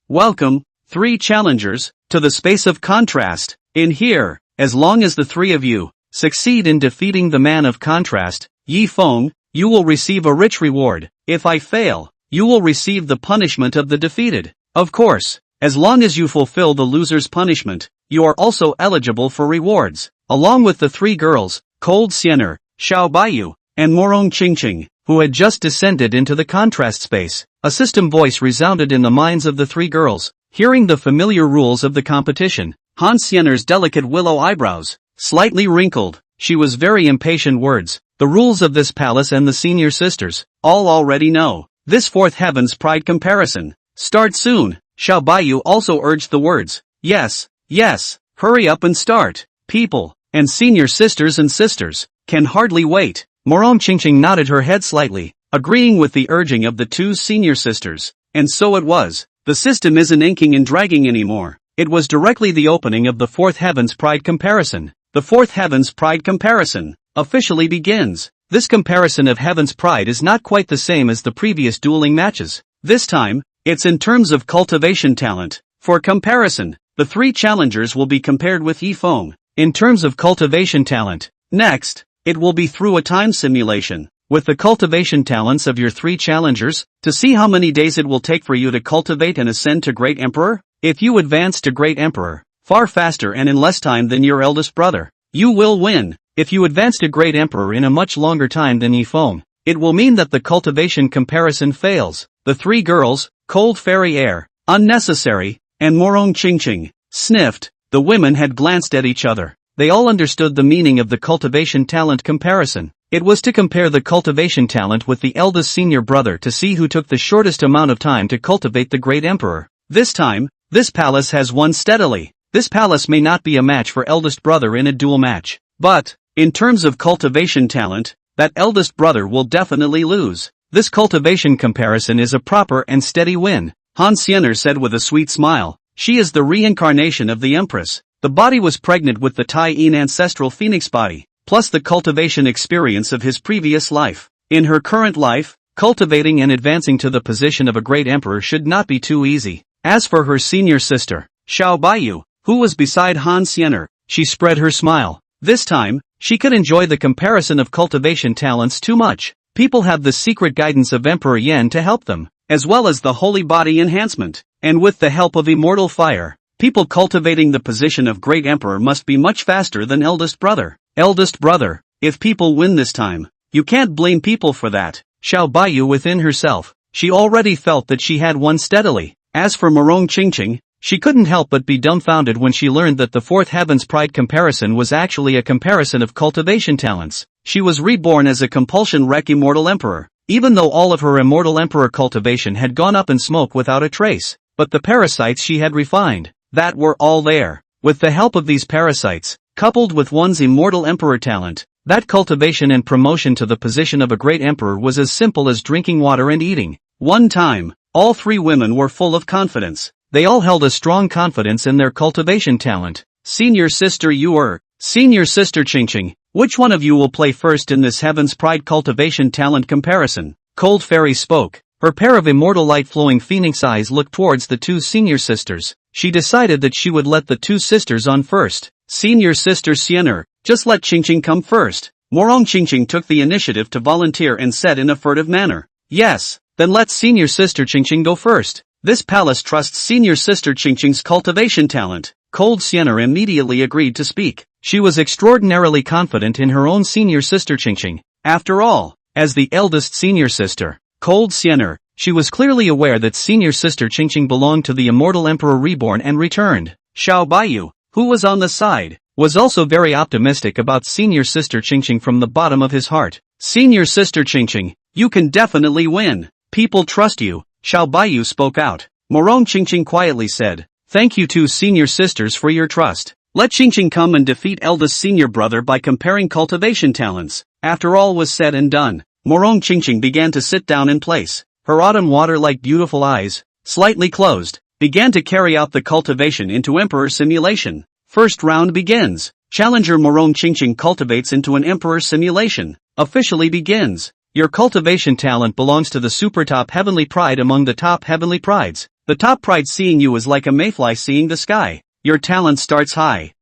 Speaker 1: Welcome, 3 challengers, to the space of contrast. In here, as long as the 3 of you succeed in defeating the man of contrast, Yi Feng, you will receive a rich reward. If I fail, you will receive the punishment of the defeated. Of course, as long as you fulfill the loser's punishment, you are also eligible for rewards. Along with the 3 girls, Cold Xian'er, Xiao Baiyu, and Morong Qingqing, who had just descended into the contrast space, a system voice resounded in the minds of the 3 girls. Hearing the familiar rules of the competition, Han Xian'er's delicate willow eyebrows slightly wrinkled. She was very impatient. Words. The rules of this palace and the senior sisters all already know. This 4th Heaven's Pride comparison. Start soon. Xiao Baiyu also urged the words. Yes, hurry up and start. People, and senior sisters and sisters, can hardly wait. Morong Qingqing nodded her head slightly, agreeing with the urging of the 2 senior sisters. And so it was. The system isn't inking and dragging anymore. It was directly the opening of the 4th Heaven's Pride comparison. The 4th Heaven's Pride comparison officially begins. This comparison of Heaven's Pride is not quite the same as the previous dueling matches. This time, it's in terms of cultivation talent. For comparison, the 3 challengers will be compared with Yi Feng, in terms of cultivation talent. Next, it will be through a time simulation, with the cultivation talents of your 3 challengers, to see how many days it will take for you to cultivate and ascend to Great Emperor. If you advance to Great Emperor, far faster and in less time than your eldest brother, you will win. If you advance to Great Emperor in a much longer time than Yi Feng, it will mean that the cultivation comparison fails. The 3 girls, Cold Fairy Air, Unnecessary, and Morong Qingqing, sniffed. The women had glanced at each other. They all understood the meaning of the cultivation talent comparison. It was to compare the cultivation talent with the eldest senior brother to see who took the shortest amount of time to cultivate the Great Emperor. This time, this palace has won steadily. This palace may not be a match for eldest brother in a duel match, but, in terms of cultivation talent, that eldest brother will definitely lose. This cultivation comparison is a proper and steady win, Han Xian'er said with a sweet smile. She is the reincarnation of the Empress. The body was pregnant with the Tai Yin ancestral phoenix body, plus the cultivation experience of his previous life. In her current life, cultivating and advancing to the position of a great emperor should not be too easy. As for her senior sister, Xiao Baiyu, who was beside Han Xian'er, she spread her smile. This time, she could enjoy the comparison of cultivation talents too much. People have the secret guidance of Emperor Yan to help them, as well as the holy body enhancement. And with the help of immortal fire, people cultivating the position of great emperor must be much faster than eldest brother. Eldest brother, if people win this time, you can't blame people for that. Xiao Baiyu within herself, she already felt that she had won steadily. As for Morong Qingqing, she couldn't help but be dumbfounded when she learned that the fourth heaven's pride comparison was actually a comparison of cultivation talents. She was reborn as a compulsion wreck immortal emperor, even though all of her immortal emperor cultivation had gone up in smoke without a trace. But the parasites she had refined, that were all there. With the help of these parasites, coupled with one's immortal emperor talent, that cultivation and promotion to the position of a great emperor was as simple as drinking water and eating. One time, all three women were full of confidence. They all held a strong confidence in their cultivation talent. Senior sister Senior sister Qingqing, which one of you will play first in this Heaven's Pride cultivation talent comparison? Cold Fairy spoke. Her pair of immortal light-flowing phoenix eyes looked towards the two senior sisters. She decided that she would let the two sisters on first. Senior sister Xiener, just let Qingqing come first. Morong Qingqing took the initiative to volunteer and said in a furtive manner, "Yes, then let senior sister Qingqing go first. This palace trusts senior sister Qingqing's cultivation talent." Cold Xiener immediately agreed to speak. She was extraordinarily confident in her own senior sister Qingqing. After all, as the eldest senior sister, Cold Xiener, she was clearly aware that senior sister Qingqing belonged to the immortal emperor reborn and returned. Xiao Baiyu, who was on the side, was also very optimistic about senior sister Qingqing from the bottom of his heart. Senior sister Qingqing, you can definitely win. People trust you. Xiao Baiyu spoke out. Morong Qingqing quietly said, "Thank you two senior sisters for your trust. Let Qingqing come and defeat eldest senior brother by comparing cultivation talents." After all was said and done, Morong Qingqing began to sit down in place. Her autumn water-like beautiful eyes, slightly closed, began to carry out the cultivation into emperor simulation. First round begins. Challenger Morong Qingqing cultivates into an emperor simulation. Officially begins. Your cultivation talent belongs to the super top heavenly pride among the top heavenly prides. The top pride seeing you is like a mayfly seeing the sky. Your talent starts high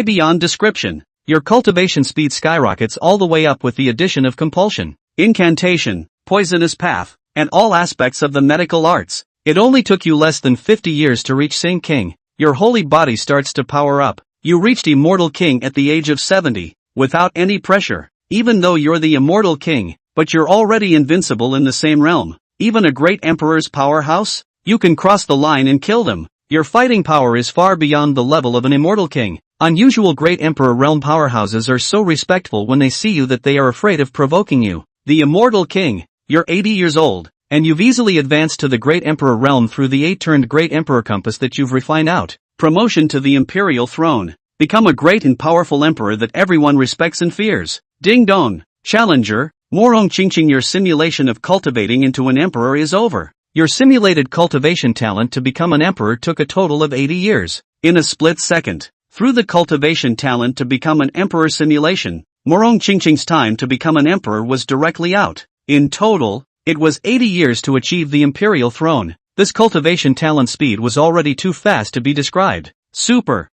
Speaker 1: beyond description. Your cultivation speed skyrockets all the way up with the addition of compulsion, incantation, poisonous path, and all aspects of the medical arts. It only took you less than 50 years to reach Saint King. Your holy body starts to power up. You reached Immortal King at the age of 70, without any pressure. Even though you're the Immortal King, but you're already invincible in the same realm. Even a great emperor's powerhouse? You can cross the line and kill them. Your fighting power is far beyond the level of an Immortal King. Unusual great emperor realm powerhouses are so respectful when they see you that they are afraid of provoking you. The Immortal King, you're 80 years old, and you've easily advanced to the great emperor realm through the 8-turned great emperor compass that you've refined out. Promotion to the imperial throne. Become a great and powerful emperor that everyone respects and fears. Ding dong. Challenger, Morong Qingqing, your simulation of cultivating into an emperor is over. Your simulated cultivation talent to become an emperor took a total of 80 years. In a split second, through the cultivation talent to become an emperor simulation, Morong Qingqing's time to become an emperor was directly out. In total, it was 80 years to achieve the imperial throne. This cultivation talent speed was already too fast to be described. Super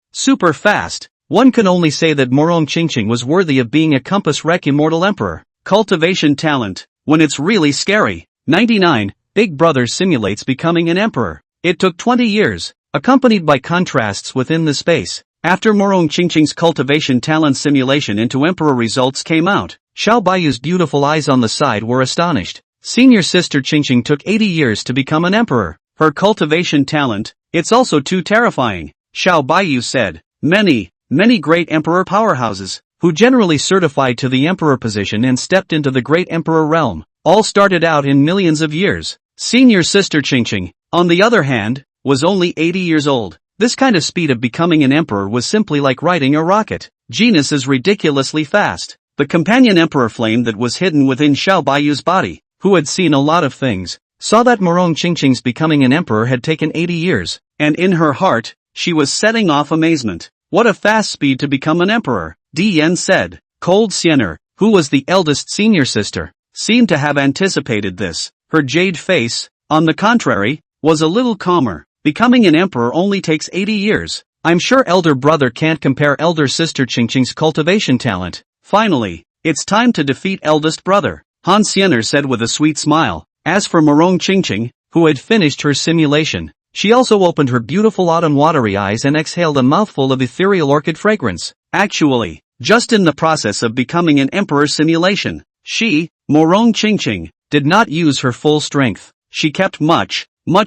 Speaker 1: fast. One can only say that Morong Qingqing was worthy of being a compass wreck immortal emperor. Cultivation talent, when it's really scary. 99. Big Brother simulates becoming an emperor. It took 20 years, accompanied by contrasts within the space. After Morong Qingqing's cultivation talent simulation into emperor results came out, Xiao Baiyu's beautiful eyes on the side were astonished. Senior sister Qingqing took 80 years to become an emperor. Her cultivation talent, it's also too terrifying. Xiao Baiyu said, many great emperor powerhouses, who generally certified to the emperor position and stepped into the great emperor realm, all started out in millions of years. Senior sister Qingqing, on the other hand, was only 80 years old. This kind of speed of becoming an emperor was simply like riding a rocket. Genius is ridiculously fast. The companion emperor flame that was hidden within Xiao Baiyu's body, who had seen a lot of things, saw that Morong Qingqing's becoming an emperor had taken 80 years, and in her heart, she was setting off amazement. What a fast speed to become an emperor, Dian said. Cold Xiener, who was the eldest senior sister, seemed to have anticipated this. Her jade face, on the contrary, was a little calmer. Becoming an emperor only takes 80 years. I'm sure elder brother can't compare elder sister Qingqing's cultivation talent. Finally, it's time to defeat eldest brother, Han Xiener said with a sweet smile. As for Morong Qingqing, who had finished her simulation, She also opened her beautiful autumn watery eyes and exhaled a mouthful of ethereal orchid fragrance. Actually, just in the process of becoming an emperor simulation, she, Morong Qingqing, did not use her full strength. She kept much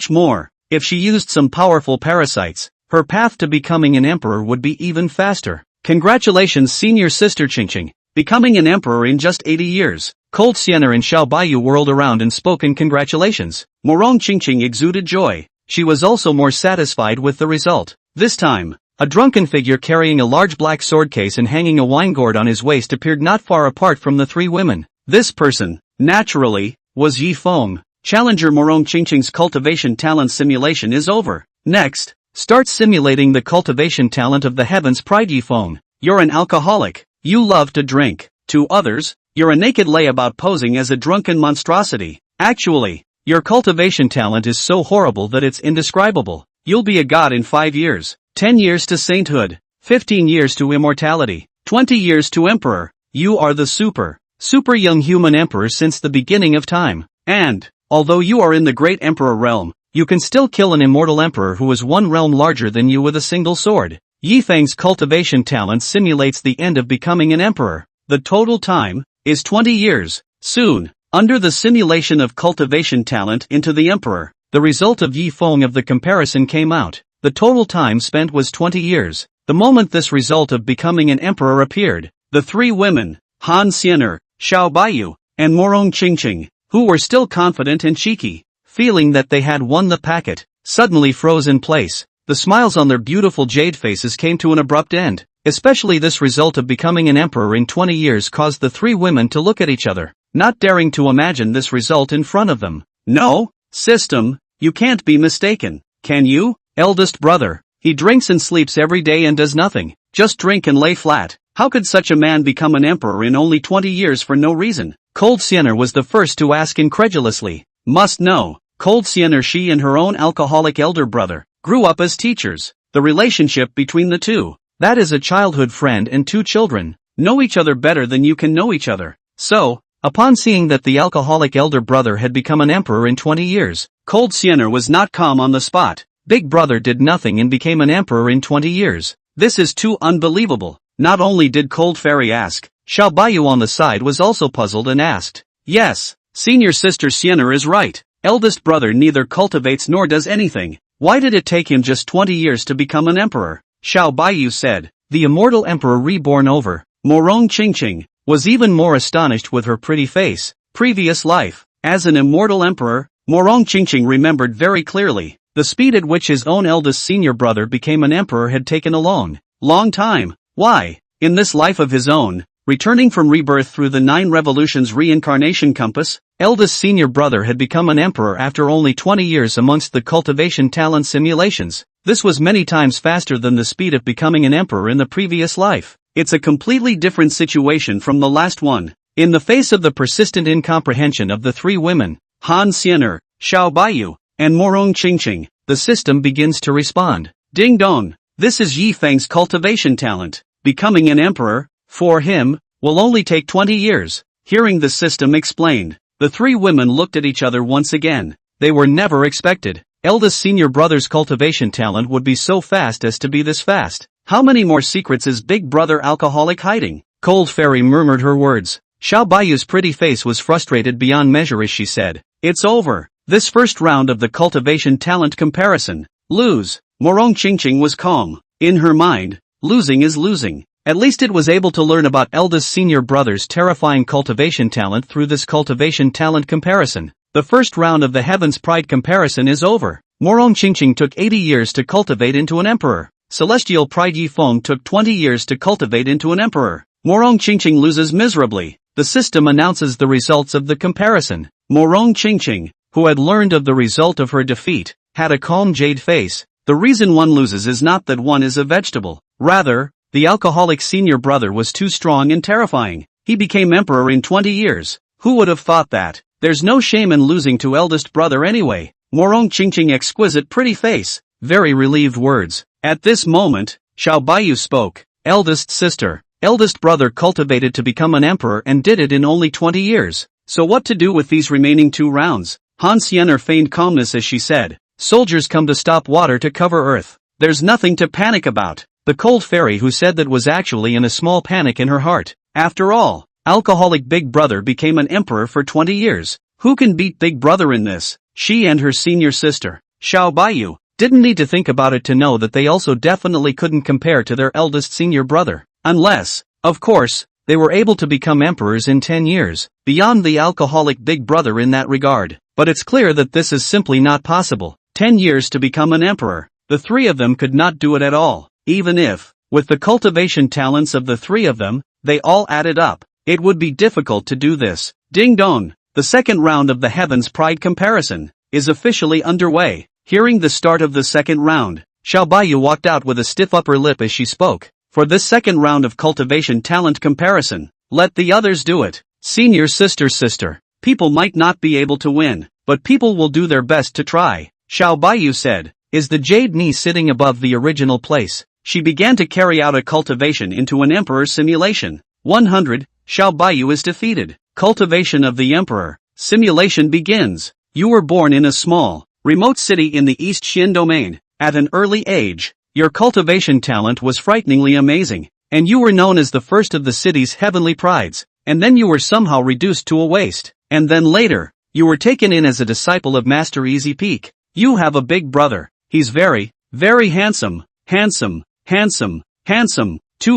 Speaker 1: more. If she used some powerful parasites, her path to becoming an emperor would be even faster. Congratulations, senior sister Qingqing, becoming an emperor in just 80 years. Cold Sienna and Xiao Baiyu whirled around and spoke in congratulations. Morong Qingqing exuded joy. She was also more satisfied with the result. This time, a drunken figure carrying a large black sword case and hanging a wine gourd on his waist appeared not far apart from the three women. This person, naturally, was Yi Feng. Challenger Morong Qingqing's cultivation talent simulation is over. Next, start simulating the cultivation talent of the heavens pride. Yi Feng, you're an alcoholic. You love to drink. To others, you're a naked layabout posing as a drunken monstrosity. Actually, your cultivation talent is so horrible that it's indescribable. You'll be a god in 5 years. 10 years to sainthood. 15 years to immortality. 20 years to emperor. You are the super young human emperor since the beginning of time. And, although you are in the great emperor realm, you can still kill an immortal emperor who is one realm larger than you with a single sword. Yi Feng's cultivation talent simulates the end of becoming an emperor. The total time is 20 years. Soon, under the simulation of cultivation talent into the emperor, the result of Yi Feng of the comparison came out. The total time spent was 20 years. The moment this result of becoming an emperor appeared, the three women, Han Xian'er, Xiao Baiyu, and Morong Qingqing, who were still confident and cheeky, feeling that they had won the packet, suddenly froze in place. The smiles on their beautiful jade faces came to an abrupt end. Especially this result of becoming an emperor in 20 years caused the three women to look at each other, not daring to imagine this result in front of them. No, system, you can't be mistaken, can you? Eldest brother, he drinks and sleeps every day and does nothing, just drink and lay flat. How could such a man become an emperor in only 20 years for no reason? Cold Sienna was the first to ask incredulously. Must know. Cold Sienna, she and her own alcoholic elder brother grew up as teachers. The relationship between the two, that is a childhood friend and two children, know each other better than you can know each other. So, upon seeing that the alcoholic elder brother had become an emperor in 20 years, Cold Sienna was not calm on the spot. Big brother did nothing and became an emperor in 20 years. This is too unbelievable. Not only did Cold Fairy ask, Xiao Baiyu on the side was also puzzled and asked. Yes, senior sister Sienna is right. Eldest brother neither cultivates nor does anything. Why did it take him just 20 years to become an emperor? Xiao Baiyu said. The immortal emperor reborn over. Morong Qingqing was even more astonished with her pretty face. Previous life, as an immortal emperor, Morong Qingqing remembered very clearly. The speed at which his own eldest senior brother became an emperor had taken a long time. Why, in this life of his own, returning from rebirth through the 9 revolutions reincarnation compass, eldest senior brother had become an emperor after only 20 years amongst the cultivation talent simulations. This was many times faster than the speed of becoming an emperor in the previous life. It's a completely different situation from the last one. In the face of the persistent incomprehension of the three women, Han Xian'er, Xiao Baiyu, and Morong Qingqing, the system begins to respond. Ding dong, this is Yi Feng's cultivation talent. Becoming an emperor, for him, will only take 20 years. Hearing the system explained, the three women looked at each other once again. They were never expected. Eldest senior brother's cultivation talent would be so fast as to be this fast. How many more secrets is big brother alcoholic hiding? Cold Fairy murmured her words. Xiao Baiyu's pretty face was frustrated beyond measure as she said, It's over. This first round of the cultivation talent comparison. Lose. Morong Qingqing was calm. In her mind, losing is losing. At least it was able to learn about eldest senior brother's terrifying cultivation talent through this cultivation talent comparison. The first round of the Heaven's Pride comparison is over. Morong Qingqing took 80 years to cultivate into an emperor. Celestial Pride Yi Feng took 20 years to cultivate into an emperor. Morong Qingqing loses miserably. The system announces the results of the comparison. Morong Qingqing, who had learned of the result of her defeat, had a calm jade face. The reason one loses is not that one is a vegetable. Rather, the alcoholic senior brother was too strong and terrifying. He became emperor in 20 years. Who would have thought that? There's no shame in losing to eldest brother anyway. Morong Qingqing exquisite pretty face. Very relieved words. At this moment, Xiao Baiyu spoke. Eldest sister. Eldest brother cultivated to become an emperor and did it in only 20 years. So what to do with these remaining 2 rounds? Han Xian'er feigned calmness as she said. Soldiers come to stop water to cover Earth. There's nothing to panic about. The cold fairy who said that was actually in a small panic in her heart. After all, alcoholic Big Brother became an emperor for 20 years. Who can beat Big Brother in this? She and her senior sister, Xiao Baiyu, didn't need to think about it to know that they also definitely couldn't compare to their eldest senior brother. Unless, of course, they were able to become emperors in 10 years, beyond the alcoholic Big Brother in that regard. But it's clear that this is simply not possible. 10 years to become an emperor. The three of them could not do it at all. Even if, with the cultivation talents of the three of them, they all added up, it would be difficult to do this. Ding dong! The second round of the Heaven's Pride comparison is officially underway. Hearing the start of the second round, Xiao Baiyu walked out with a stiff upper lip as she spoke. For this second round of cultivation talent comparison, let the others do it. Senior sister. People might not be able to win, but people will do their best to try. Xiao Baiyu said, is the jade knee sitting above the original place? She began to carry out a cultivation into an emperor simulation. 100, Xiao Baiyu is defeated. Cultivation of the emperor. Simulation begins. You were born in a small, remote city in the East Xin domain. At an early age, your cultivation talent was frighteningly amazing, and you were known as the first of the city's heavenly prides, and then you were somehow reduced to a waste, and then later, you were taken in as a disciple of Master Easy Peak. You have a big brother. He's very, very handsome, too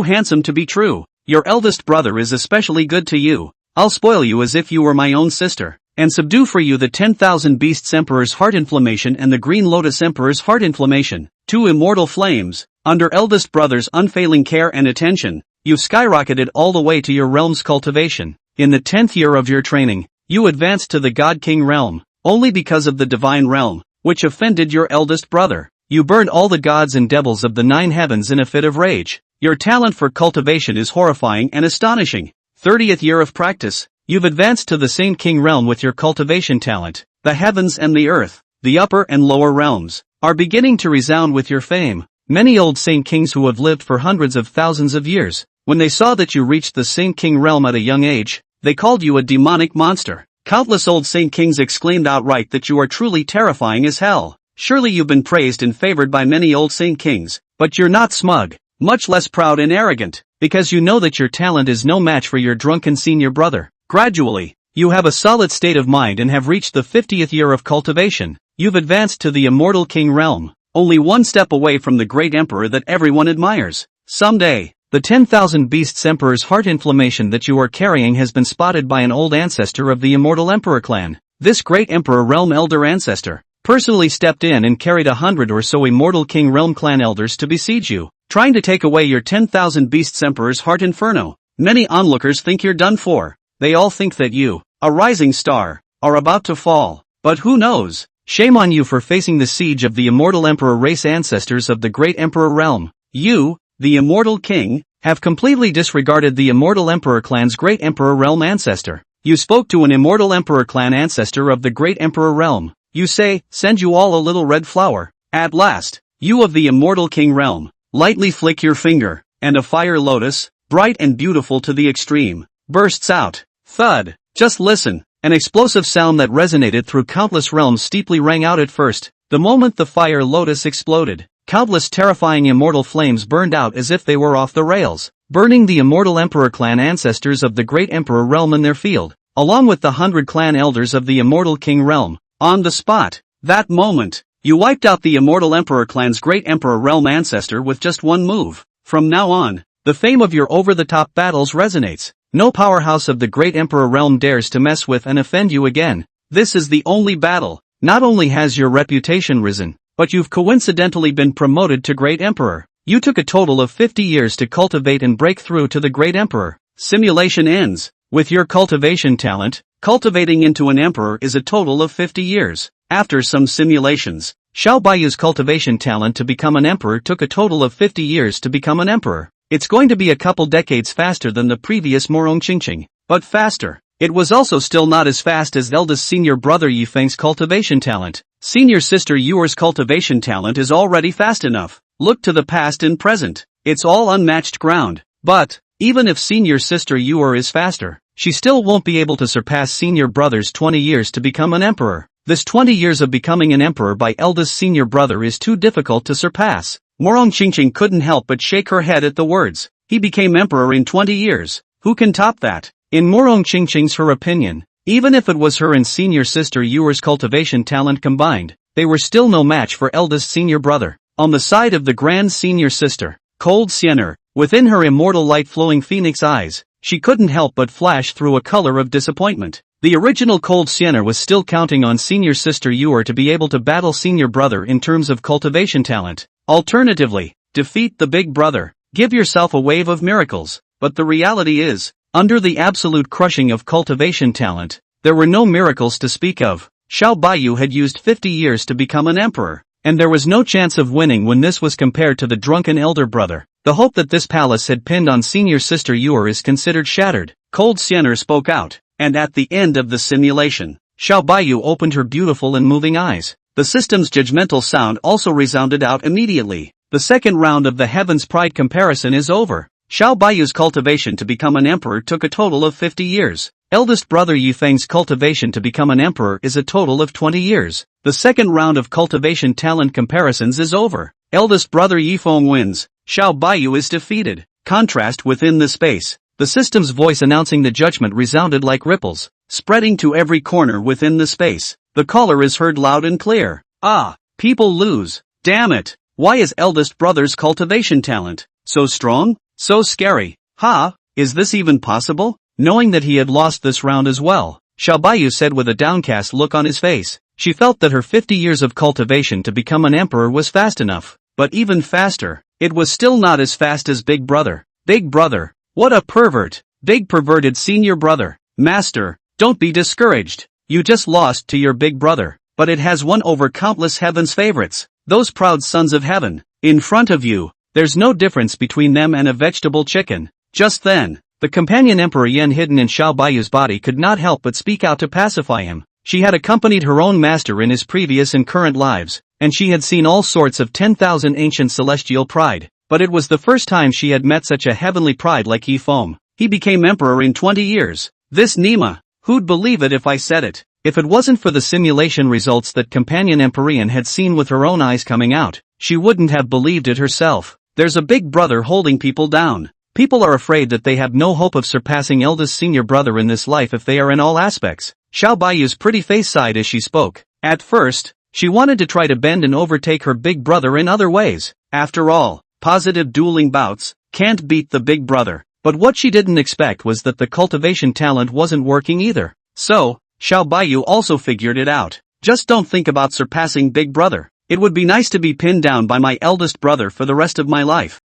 Speaker 1: handsome to be true. Your eldest brother is especially good to you. I'll spoil you as if you were my own sister, and subdue for you the 10,000 Beasts Emperor's Heart Inflammation and the Green Lotus Emperor's Heart Inflammation, two immortal flames. Under eldest brother's unfailing care and attention, you've skyrocketed all the way to your realm's cultivation. In the 10th year of your training, you advanced to the God King realm, only because of the divine realm, which offended your eldest brother. You burned all the gods and devils of the 9 heavens in a fit of rage. Your talent for cultivation is horrifying and astonishing. 30th year of practice, you've advanced to the Saint King realm with your cultivation talent. The heavens and the earth, the upper and lower realms, are beginning to resound with your fame. Many old Saint Kings who have lived for hundreds of thousands of years, when they saw that you reached the Saint King realm at a young age, they called you a demonic monster. Countless old Saint Kings exclaimed outright that you are truly terrifying as hell. Surely you've been praised and favored by many old Saint Kings, but you're not smug, much less proud and arrogant, because you know that your talent is no match for your drunken senior brother. Gradually, you have a solid state of mind and have reached the 50th year of cultivation. You've advanced to the immortal king realm, only one step away from the great emperor that everyone admires. Someday, the 10,000 Beasts Emperor's heart inflammation that you are carrying has been spotted by an old ancestor of the immortal emperor clan. This great emperor realm elder ancestor personally stepped in and carried 100 or so immortal king realm clan elders to besiege you, trying to take away your 10,000 Beasts Emperor's heart inferno. Many onlookers think you're done for. They all think that you, a rising star, are about to fall. But who knows? Shame on you for facing the siege of the immortal emperor race ancestors of the great emperor realm. You, the immortal king, have completely disregarded the immortal emperor clan's great emperor realm ancestor. You spoke to an immortal emperor clan ancestor of the great emperor realm. You say, send you all a little red flower. At last, you of the immortal king realm, lightly flick your finger, and a fire lotus, bright and beautiful to the extreme, bursts out. Thud. Just listen. An explosive sound that resonated through countless realms steeply rang out at first. The moment the fire lotus exploded, countless terrifying immortal flames burned out as if they were off the rails, burning the immortal emperor clan ancestors of the great emperor realm in their field, along with the 100 clan elders of the immortal king realm. On the spot, that moment, you wiped out the immortal emperor clan's great emperor realm ancestor with just one move. From now on, the fame of your over-the-top battles resonates. No powerhouse of the great emperor realm dares to mess with and offend you again. This is the only battle. Not only has your reputation risen, but you've coincidentally been promoted to great emperor. You took a total of 50 years to cultivate and break through to the great emperor. Simulation ends. With your cultivation talent, cultivating into an emperor is a total of 50 years. After some simulations, Xiao Baiyu's cultivation talent to become an emperor took a total of 50 years to become an emperor. It's going to be a couple decades faster than the previous Morong Qingqing, but faster. It was also still not as fast as eldest senior brother Yifeng's cultivation talent. Senior sister Yuer's cultivation talent is already fast enough. Look to the past and present. It's all unmatched ground. But, even if senior sister Yuer is faster, she still won't be able to surpass senior brother's 20 years to become an emperor. This 20 years of becoming an emperor by eldest senior brother is too difficult to surpass. Morong Qingqing couldn't help but shake her head at the words. He became emperor in 20 years. Who can top that? In Morong Qingqing's her opinion, even if it was her and senior sister Yuer's cultivation talent combined, they were still no match for eldest senior brother. On the side of the grand senior sister, cold Siener, within her immortal light-flowing phoenix eyes, she couldn't help but flash through a color of disappointment. The original cold Siener was still counting on senior sister Yuer to be able to battle senior brother in terms of cultivation talent. Alternatively, defeat the big brother, give yourself a wave of miracles. But the reality is, under the absolute crushing of cultivation talent, there were no miracles to speak of. Xiao Baiyu had used 50 years to become an emperor, and there was no chance of winning when this was compared to the drunken elder brother. The hope that this palace had pinned on senior sister Yuer is considered shattered. Cold Siener spoke out, and at the end of the simulation, Xiao Baiyu opened her beautiful and moving eyes. The system's judgmental sound also resounded out immediately. The second round of the Heaven's Pride comparison is over. Xiao Baiyu's cultivation to become an emperor took a total of 50 years. Eldest brother Yufeng's cultivation to become an emperor is a total of 20 years. The second round of cultivation talent comparisons is over. Eldest brother Yifeng wins. Xiao Baiyu is defeated. Contrast within the space. The system's voice announcing the judgment resounded like ripples, spreading to every corner within the space. The caller is heard loud and clear. Ah, people lose. Damn it. Why is eldest brother's cultivation talent so strong? So scary. Ha, is this even possible? Knowing that he had lost this round as well, Xiao Baiyu said with a downcast look on his face. She felt that her 50 years of cultivation to become an emperor was fast enough, but even faster, it was still not as fast as Big Brother. Big Brother, what a pervert. Big perverted senior brother. Master, don't be discouraged. You just lost to your big brother, but it has won over countless heaven's favorites. Those proud sons of heaven, in front of you. There's no difference between them and a vegetable chicken. Just then, the companion Emperor Yan hidden in Xiao Baiyu's body could not help but speak out to pacify him. She had accompanied her own master in his previous and current lives, and she had seen all sorts of 10,000 ancient celestial pride, but it was the first time she had met such a heavenly pride like Yi Feng. He became emperor in 20 years. This Nima, who'd believe it if I said it? If it wasn't for the simulation results that companion Emperor Yan had seen with her own eyes coming out, she wouldn't have believed it herself. There's a big brother holding people down. People are afraid that they have no hope of surpassing eldest senior brother in this life if they are in all aspects. Xiao Baiyu's pretty face sighed as she spoke. At first, she wanted to try to bend and overtake her big brother in other ways. After all, positive dueling bouts can't beat the big brother. But what she didn't expect was that the cultivation talent wasn't working either. So, Xiao Baiyu also figured it out. Just don't think about surpassing big brother. It would be nice to be pinned down by my eldest brother for the rest of my life.